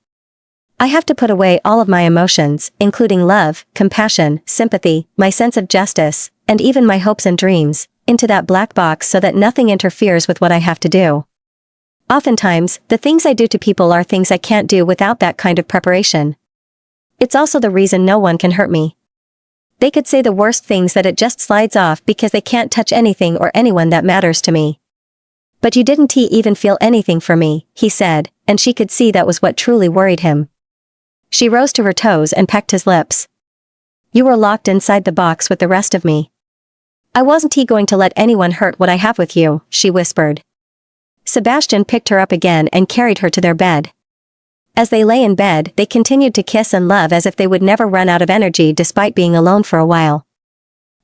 Speaker 1: I have to put away all of my emotions, including love, compassion, sympathy, my sense of justice, and even my hopes and dreams, into that black box so that nothing interferes with what I have to do. Oftentimes, the things I do to people are things I can't do without that kind of preparation. It's also the reason no one can hurt me. They could say the worst things that it just slides off because they can't touch anything or anyone that matters to me. But you didn't even feel anything for me, he said, and she could see that was what truly worried him. She rose to her toes and pecked his lips. You were locked inside the box with the rest of me. I wasn't going to let anyone hurt what I have with you, she whispered. Sebastian picked her up again and carried her to their bed. As they lay in bed, they continued to kiss and love as if they would never run out of energy despite being alone for a while.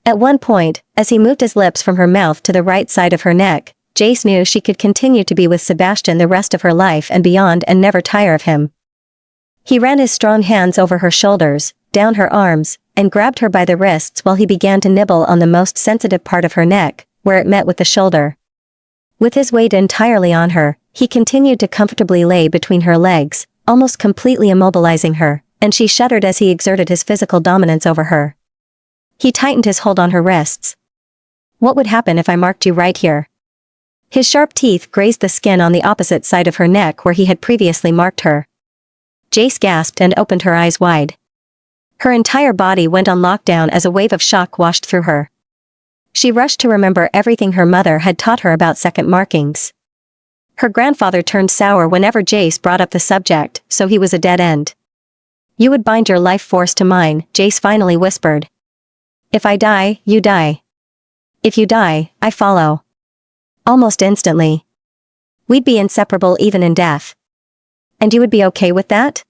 Speaker 1: At one point, as he moved his lips from her mouth to the right side of her neck, Jace knew she could continue to be with Sebastian the rest of her life and beyond and never tire of him. He ran his strong hands over her shoulders, down her arms, and grabbed her by the wrists while he began to nibble on the most sensitive part of her neck, where it met with the shoulder. With his weight entirely on her, he continued to comfortably lay between her legs, almost completely immobilizing her, and she shuddered as he exerted his physical dominance over her. He tightened his hold on her wrists. What would happen if I marked you right here? His sharp teeth grazed the skin on the opposite side of her neck where he had previously marked her. Jace gasped and opened her eyes wide. Her entire body went on lockdown as a wave of shock washed through her. She rushed to remember everything her mother had taught her about second markings. Her grandfather turned sour whenever Jace brought up the subject, so he was a dead end. You would bind your life force to mine, Jace finally whispered. If I die, you die. If you die, I follow. Almost instantly. We'd be inseparable even in death. And you would be okay with that?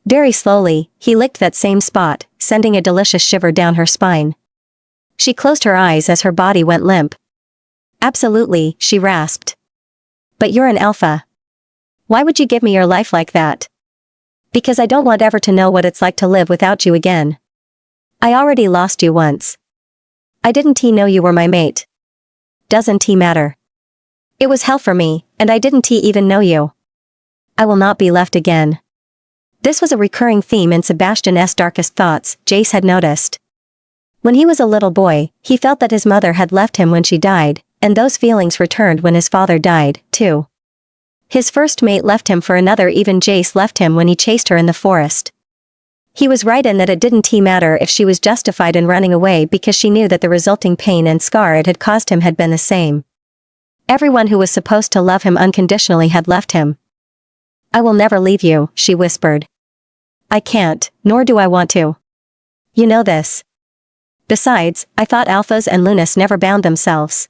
Speaker 1: Very slowly, he licked that same spot, sending a delicious shiver down her spine. She closed her eyes as her body went limp. Absolutely, she rasped. But you're an alpha. Why would you give me your life like that? Because I don't want ever to know what it's like to live without you again. I already lost you once. I didn't know you were my mate. Doesn't matter. It was hell for me, and I didn't even know you. I will not be left again. This was a recurring theme in Sebastian's darkest thoughts, Jace had noticed. When he was a little boy, he felt that his mother had left him when she died, and those feelings returned when his father died, too. His first mate left him for another, even Jace left him when he chased her in the forest. He was right in that it didn't matter if she was justified in running away because she knew that the resulting pain and scar it had caused him had been the same. Everyone who was supposed to love him unconditionally had left him. I will never leave you, she whispered. I can't, nor do I want to. You know this. Besides, I thought alphas and lunas never bound themselves.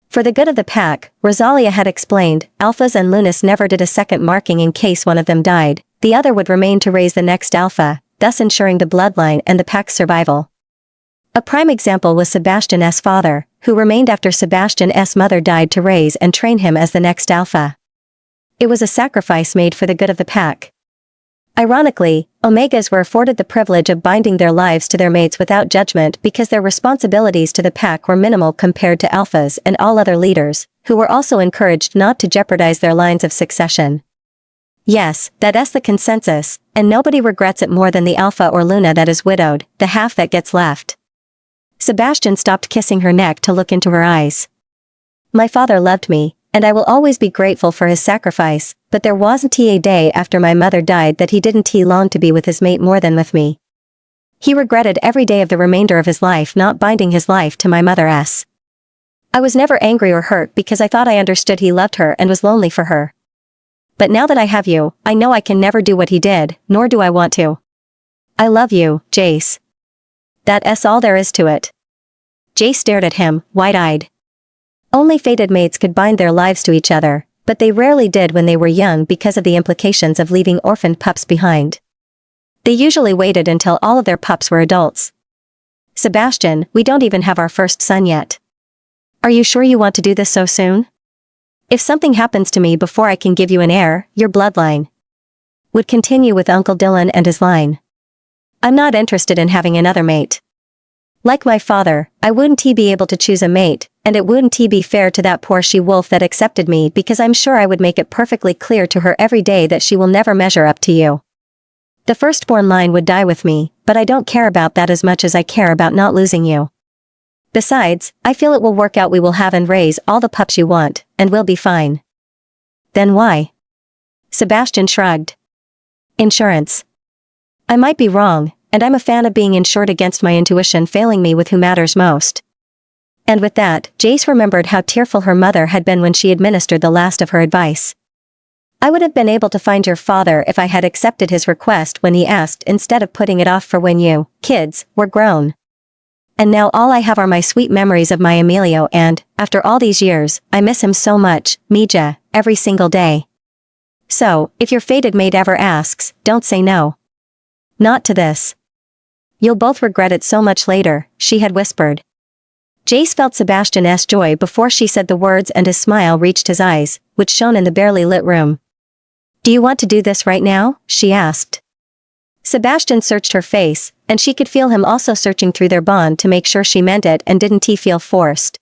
Speaker 1: For the good of the pack, Rosalia had explained, alphas and lunas never did a second marking in case one of them died, the other would remain to raise the next alpha, thus ensuring the bloodline and the pack's survival. A prime example was Sebastian's father, who remained after Sebastian's mother died to raise and train him as the next alpha. It was a sacrifice made for the good of the pack. Ironically, Omegas were afforded the privilege of binding their lives to their mates without judgment because their responsibilities to the pack were minimal compared to alphas and all other leaders, who were also encouraged not to jeopardize their lines of succession. Yes, that's the consensus, and nobody regrets it more than the alpha or luna that is widowed, the half that gets left. Sebastian stopped kissing her neck to look into her eyes. My father loved me, and I will always be grateful for his sacrifice, but there wasn't a day after my mother died that he didn't long to be with his mate more than with me. He regretted every day of the remainder of his life not binding his life to my mother's. I was never angry or hurt because I thought I understood he loved her and was lonely for her. But now that I have you, I know I can never do what he did, nor do I want to. I love you, Jace. That's all there is to it. Jace stared at him, wide-eyed. Only fated mates could bind their lives to each other, but they rarely did when they were young because of the implications of leaving orphaned pups behind. They usually waited until all of their pups were adults. Sebastian, we don't even have our first son yet. Are you sure you want to do this so soon? If something happens to me before I can give you an heir, your bloodline would continue with Uncle Dylan and his line. I'm not interested in having another mate. Like my father, I wouldn't be able to choose a mate, and it wouldn't be fair to that poor she-wolf that accepted me because I'm sure I would make it perfectly clear to her every day that she will never measure up to you. The firstborn line would die with me, but I don't care about that as much as I care about not losing you. Besides, I feel it will work out. We will have and raise all the pups you want, and we'll be fine. Then why? Sebastian shrugged. Insurance. I might be wrong, and I'm a fan of being insured against my intuition failing me with who matters most. And with that, Jace remembered how tearful her mother had been when she administered the last of her advice. I would have been able to find your father if I had accepted his request when he asked instead of putting it off for when you, kids, were grown. And now all I have are my sweet memories of my Emilio and, after all these years, I miss him so much, Mija, every single day. So, if your fated mate ever asks, don't say no. Not to this. You'll both regret it so much later, she had whispered. Jace felt Sebastian's joy before she said the words and his smile reached his eyes, which shone in the barely lit room. Do you want to do this right now? She asked. Sebastian searched her face, and she could feel him also searching through their bond to make sure she meant it and didn't feel forced.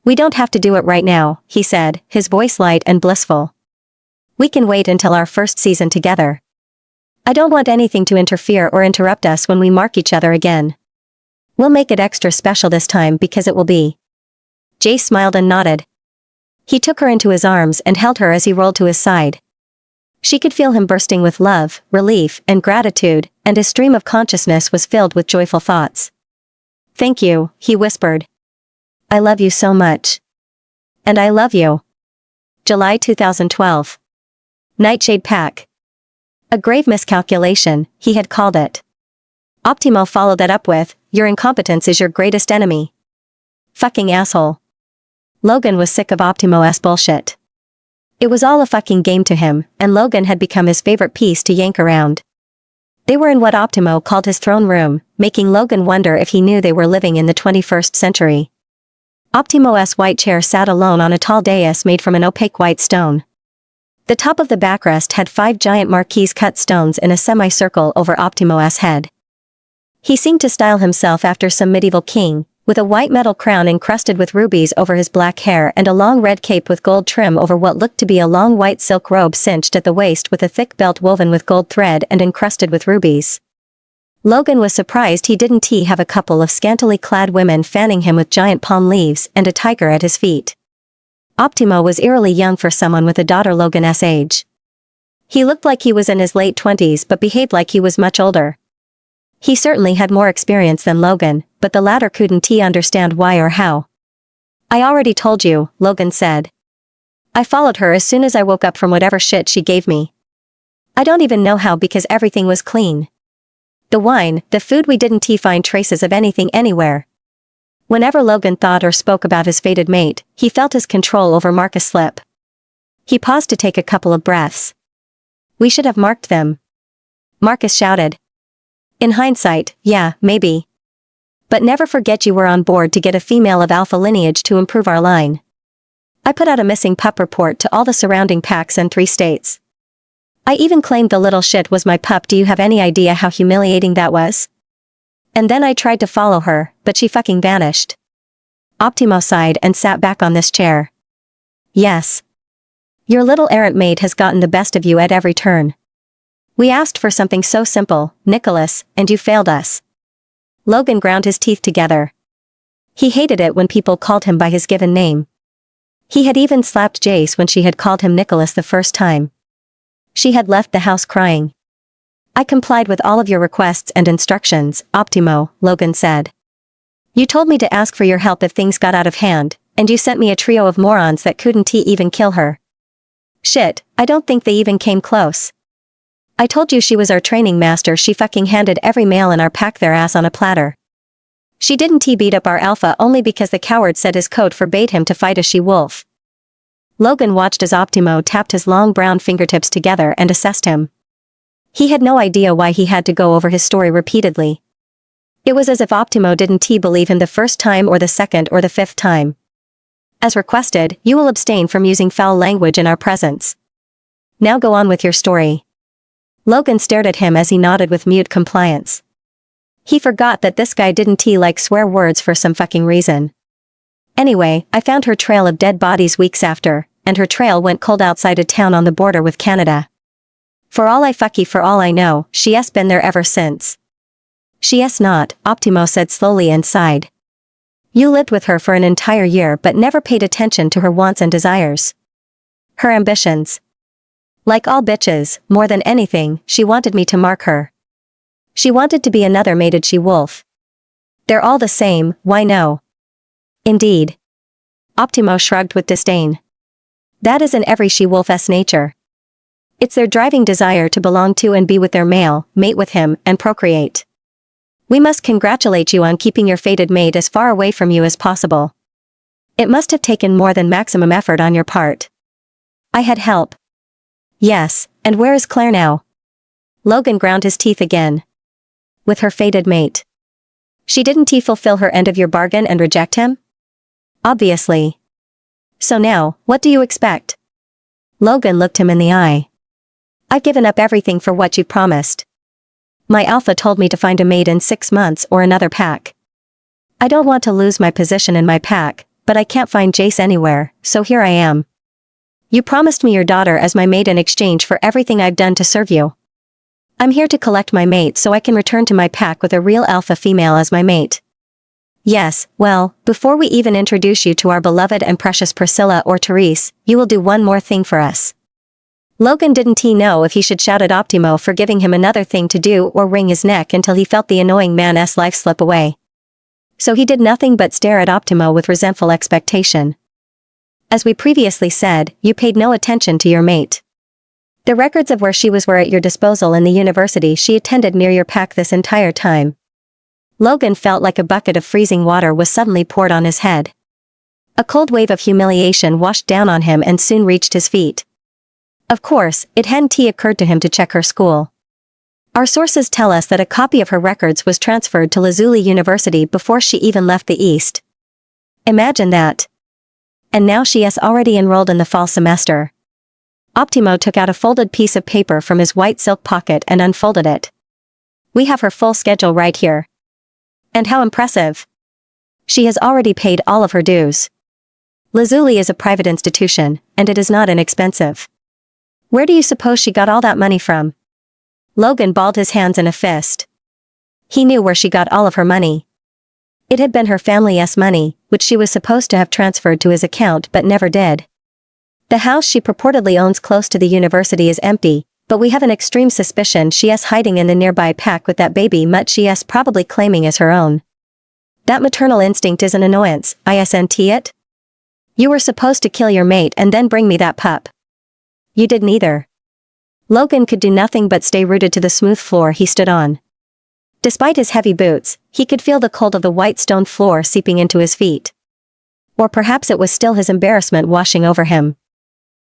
Speaker 1: We don't have to do it right now, he said, his voice light and blissful. We can wait until our first season together. I don't want anything to interfere or interrupt us when we mark each other again. We'll make it extra special this time because it will be. Jace smiled and nodded. He took her into his arms and held her as he rolled to his side. She could feel him bursting with love, relief, and gratitude, and his stream of consciousness was filled with joyful thoughts. Thank you, he whispered. I love you so much. And I love you. July 2012. Nightshade Pack. A grave miscalculation, he had called it. Optimo followed that up with, your incompetence is your greatest enemy. Fucking asshole. Logan was sick of Optimo's bullshit. It was all a fucking game to him, and Logan had become his favorite piece to yank around. They were in what Optimo called his throne room, making Logan wonder if he knew they were living in the 21st century. Optimo's white chair sat alone on a tall dais made from an opaque white stone. The top of the backrest had 5 giant marquise-cut stones in a semicircle over Optimo's head. He seemed to style himself after some medieval king, with a white metal crown encrusted with rubies over his black hair and a long red cape with gold trim over what looked to be a long white silk robe cinched at the waist with a thick belt woven with gold thread and encrusted with rubies. Logan was surprised he didn't have a couple of scantily clad women fanning him with giant palm leaves and a tiger at his feet. Optimo was eerily young for someone with a daughter Logan's age. He looked like he was in his late 20s but behaved like he was much older. He certainly had more experience than Logan, but the latter couldn't understand why or how. I already told you, Logan said. I followed her as soon as I woke up from whatever shit she gave me. I don't even know how because everything was clean. The wine, the food, we didn't find traces of anything anywhere. Whenever Logan thought or spoke about his fated mate, he felt his control over Marcus slip. He paused to take a couple of breaths. We should have marked them. Marcus shouted. In hindsight, yeah, maybe. But never forget you were on board to get a female of alpha lineage to improve our line. I put out a missing pup report to all the surrounding packs and 3 states. I even claimed the little shit was my pup. Do you have any idea how humiliating that was? And then I tried to follow her, but she fucking vanished. Optimo sighed and sat back on this chair. Yes. Your little errant maid has gotten the best of you at every turn. We asked for something so simple, Nicholas, and you failed us. Logan ground his teeth together. He hated it when people called him by his given name. He had even slapped Jace when she had called him Nicholas the first time. She had left the house crying. I complied with all of your requests and instructions, Optimo, Logan said. You told me to ask for your help if things got out of hand, and you sent me a trio of morons that couldn't even kill her. Shit, I don't think they even came close. I told you she was our training master. She fucking handed every male in our pack their ass on a platter. She didn't beat up our alpha only because the coward said his code forbade him to fight a she-wolf. Logan watched as Optimo tapped his long brown fingertips together and assessed him. He had no idea why he had to go over his story repeatedly. It was as if Optimo didn't believe him the first time or the second or the 5th time. As requested, you will abstain from using foul language in our presence. Now go on with your story. Logan stared at him as he nodded with mute compliance. He forgot that this guy didn't like swear words for some fucking reason. Anyway, I found her trail of dead bodies weeks after, and her trail went cold outside a town on the border with Canada. For all I know, she's been there ever since. She's not, Optimo said slowly and sighed. You lived with her for an entire year but never paid attention to her wants and desires. Her ambitions. Like all bitches, more than anything, she wanted me to mark her. She wanted to be another mated she-wolf. They're all the same, why no? Indeed. Optimo shrugged with disdain. That is in every she-wolf's nature. It's their driving desire to belong to and be with their male, mate with him, and procreate. We must congratulate you on keeping your fated mate as far away from you as possible. It must have taken more than maximum effort on your part. I had help. Yes, and where is Claire now? Logan ground his teeth again. With her fated mate. She didn't fulfill her end of your bargain and reject him? Obviously. So now, what do you expect? Logan looked him in the eye. I've given up everything for what you promised. My alpha told me to find a mate in 6 months or another pack. I don't want to lose my position in my pack, but I can't find Jace anywhere, so here I am. You promised me your daughter as my mate in exchange for everything I've done to serve you. I'm here to collect my mate so I can return to my pack with a real alpha female as my mate. Yes, well, before we even introduce you to our beloved and precious Priscilla or Therese, you will do one more thing for us. Logan didn't know if he should shout at Optimo for giving him another thing to do or wring his neck until he felt the annoying man's life slip away. So he did nothing but stare at Optimo with resentful expectation. As we previously said, you paid no attention to your mate. The records of where she was were at your disposal in the university she attended near your pack this entire time. Logan felt like a bucket of freezing water was suddenly poured on his head. A cold wave of humiliation washed down on him and soon reached his feet. Of course, it hadn't occurred to him to check her school. Our sources tell us that a copy of her records was transferred to Lazuli University before she even left the East. Imagine that. And now she is already enrolled in the fall semester. Optimo took out a folded piece of paper from his white silk pocket and unfolded it. We have her full schedule right here. And how impressive. She has already paid all of her dues. Lazuli is a private institution, and it is not inexpensive. Where do you suppose she got all that money from? Logan balled his hands in a fist. He knew where she got all of her money. It had been her family's money, which she was supposed to have transferred to his account but never did. The house she purportedly owns close to the university is empty, but we have an extreme suspicion she is hiding in the nearby pack with that baby mutt she is probably claiming as her own. That maternal instinct is an annoyance, isn't it? You were supposed to kill your mate and then bring me that pup. You did neither. Logan could do nothing but stay rooted to the smooth floor he stood on. Despite his heavy boots, he could feel the cold of the white stone floor seeping into his feet. Or perhaps it was still his embarrassment washing over him.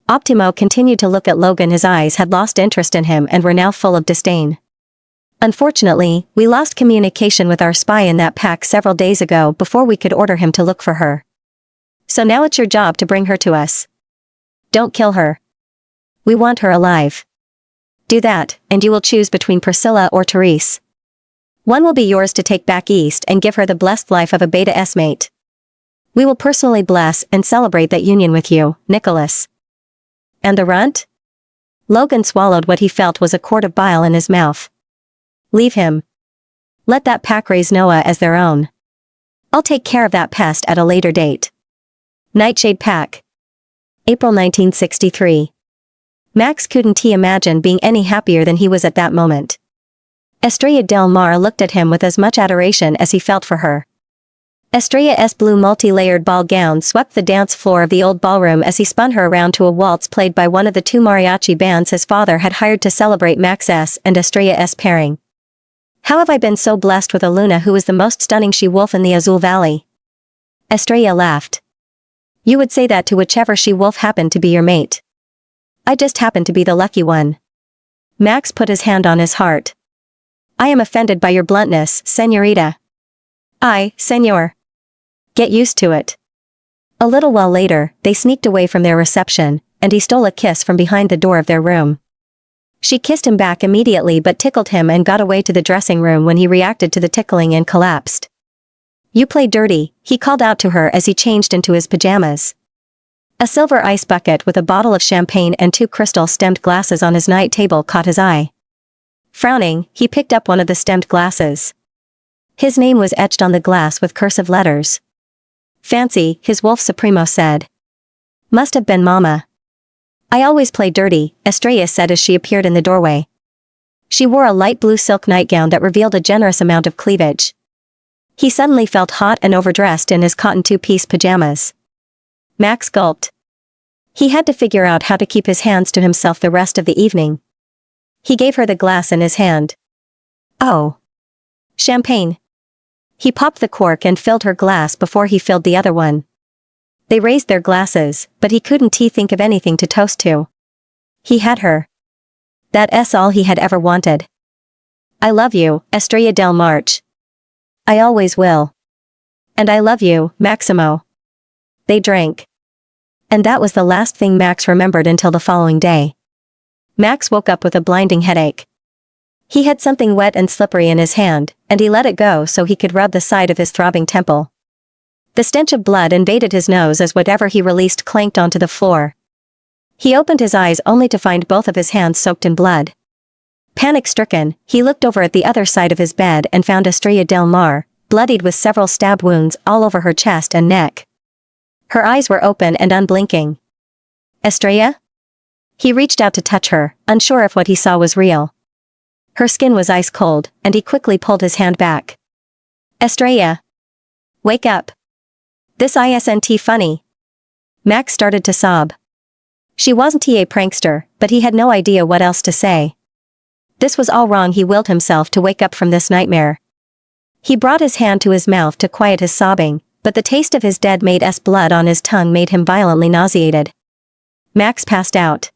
Speaker 1: Optimo continued to look at Logan. His eyes had lost interest in him and were now full of disdain. Unfortunately, we lost communication with our spy in that pack several days ago before we could order him to look for her. So now it's your job to bring her to us. Don't kill her. We want her alive. Do that, and you will choose between Priscilla or Therese. One will be yours to take back east and give her the blessed life of a Beta S mate. We will personally bless and celebrate that union with you, Nicholas. And the runt? Logan swallowed what he felt was a quart of bile in his mouth. Leave him. Let that pack raise Noah as their own. I'll take care of that pest at a later date. Nightshade Pack. April 1963. Max couldn't imagine being any happier than he was at that moment. Estrella Del Mar looked at him with as much adoration as he felt for her. Estrella's blue multi-layered ball gown swept the dance floor of the old ballroom as he spun her around to a waltz played by one of the two mariachi bands his father had hired to celebrate Max's and Estrella's pairing. How have I been so blessed with a Luna who is the most stunning she-wolf in the Azul Valley? Estrella laughed. You would say that to whichever she-wolf happened to be your mate. I just happen to be the lucky one. Max put his hand on his heart. I am offended by your bluntness, señorita. Señor. Get used to it. A little while later, they sneaked away from their reception, and he stole a kiss from behind the door of their room. She kissed him back immediately but tickled him and got away to the dressing room when he reacted to the tickling and collapsed. You play dirty, he called out to her as he changed into his pajamas. A silver ice bucket with a bottle of champagne and two crystal-stemmed glasses on his night table caught his eye. Frowning, he picked up one of the stemmed glasses. His name was etched on the glass with cursive letters. Fancy, his wolf supremo said. Must have been Mama. I always play dirty, Estrella said as she appeared in the doorway. She wore a light blue silk nightgown that revealed a generous amount of cleavage. He suddenly felt hot and overdressed in his cotton two-piece pajamas. Max gulped. He had to figure out how to keep his hands to himself the rest of the evening. He gave her the glass in his hand. Oh. Champagne. He popped the cork and filled her glass before he filled the other one. They raised their glasses, but he couldn't think of anything to toast to. He had her. That's all he had ever wanted. I love you, Estrella del March. I always will. And I love you, Maximo. They drank. And that was the last thing Max remembered until the following day. Max woke up with a blinding headache. He had something wet and slippery in his hand, and he let it go so he could rub the side of his throbbing temple. The stench of blood invaded his nose as whatever he released clanked onto the floor. He opened his eyes only to find both of his hands soaked in blood. Panic-stricken, he looked over at the other side of his bed and found Estrella Del Mar, bloodied with several stab wounds all over her chest and neck. Her eyes were open and unblinking. Estrella? He reached out to touch her, unsure if what he saw was real. Her skin was ice cold, and he quickly pulled his hand back. Estrella! Wake up! This isn't funny. Max started to sob. She wasn't a prankster, but he had no idea what else to say. This was all wrong. He willed himself to wake up from this nightmare. He brought his hand to his mouth to quiet his sobbing, but the taste of his dead mate's blood on his tongue made him violently nauseated. Max passed out.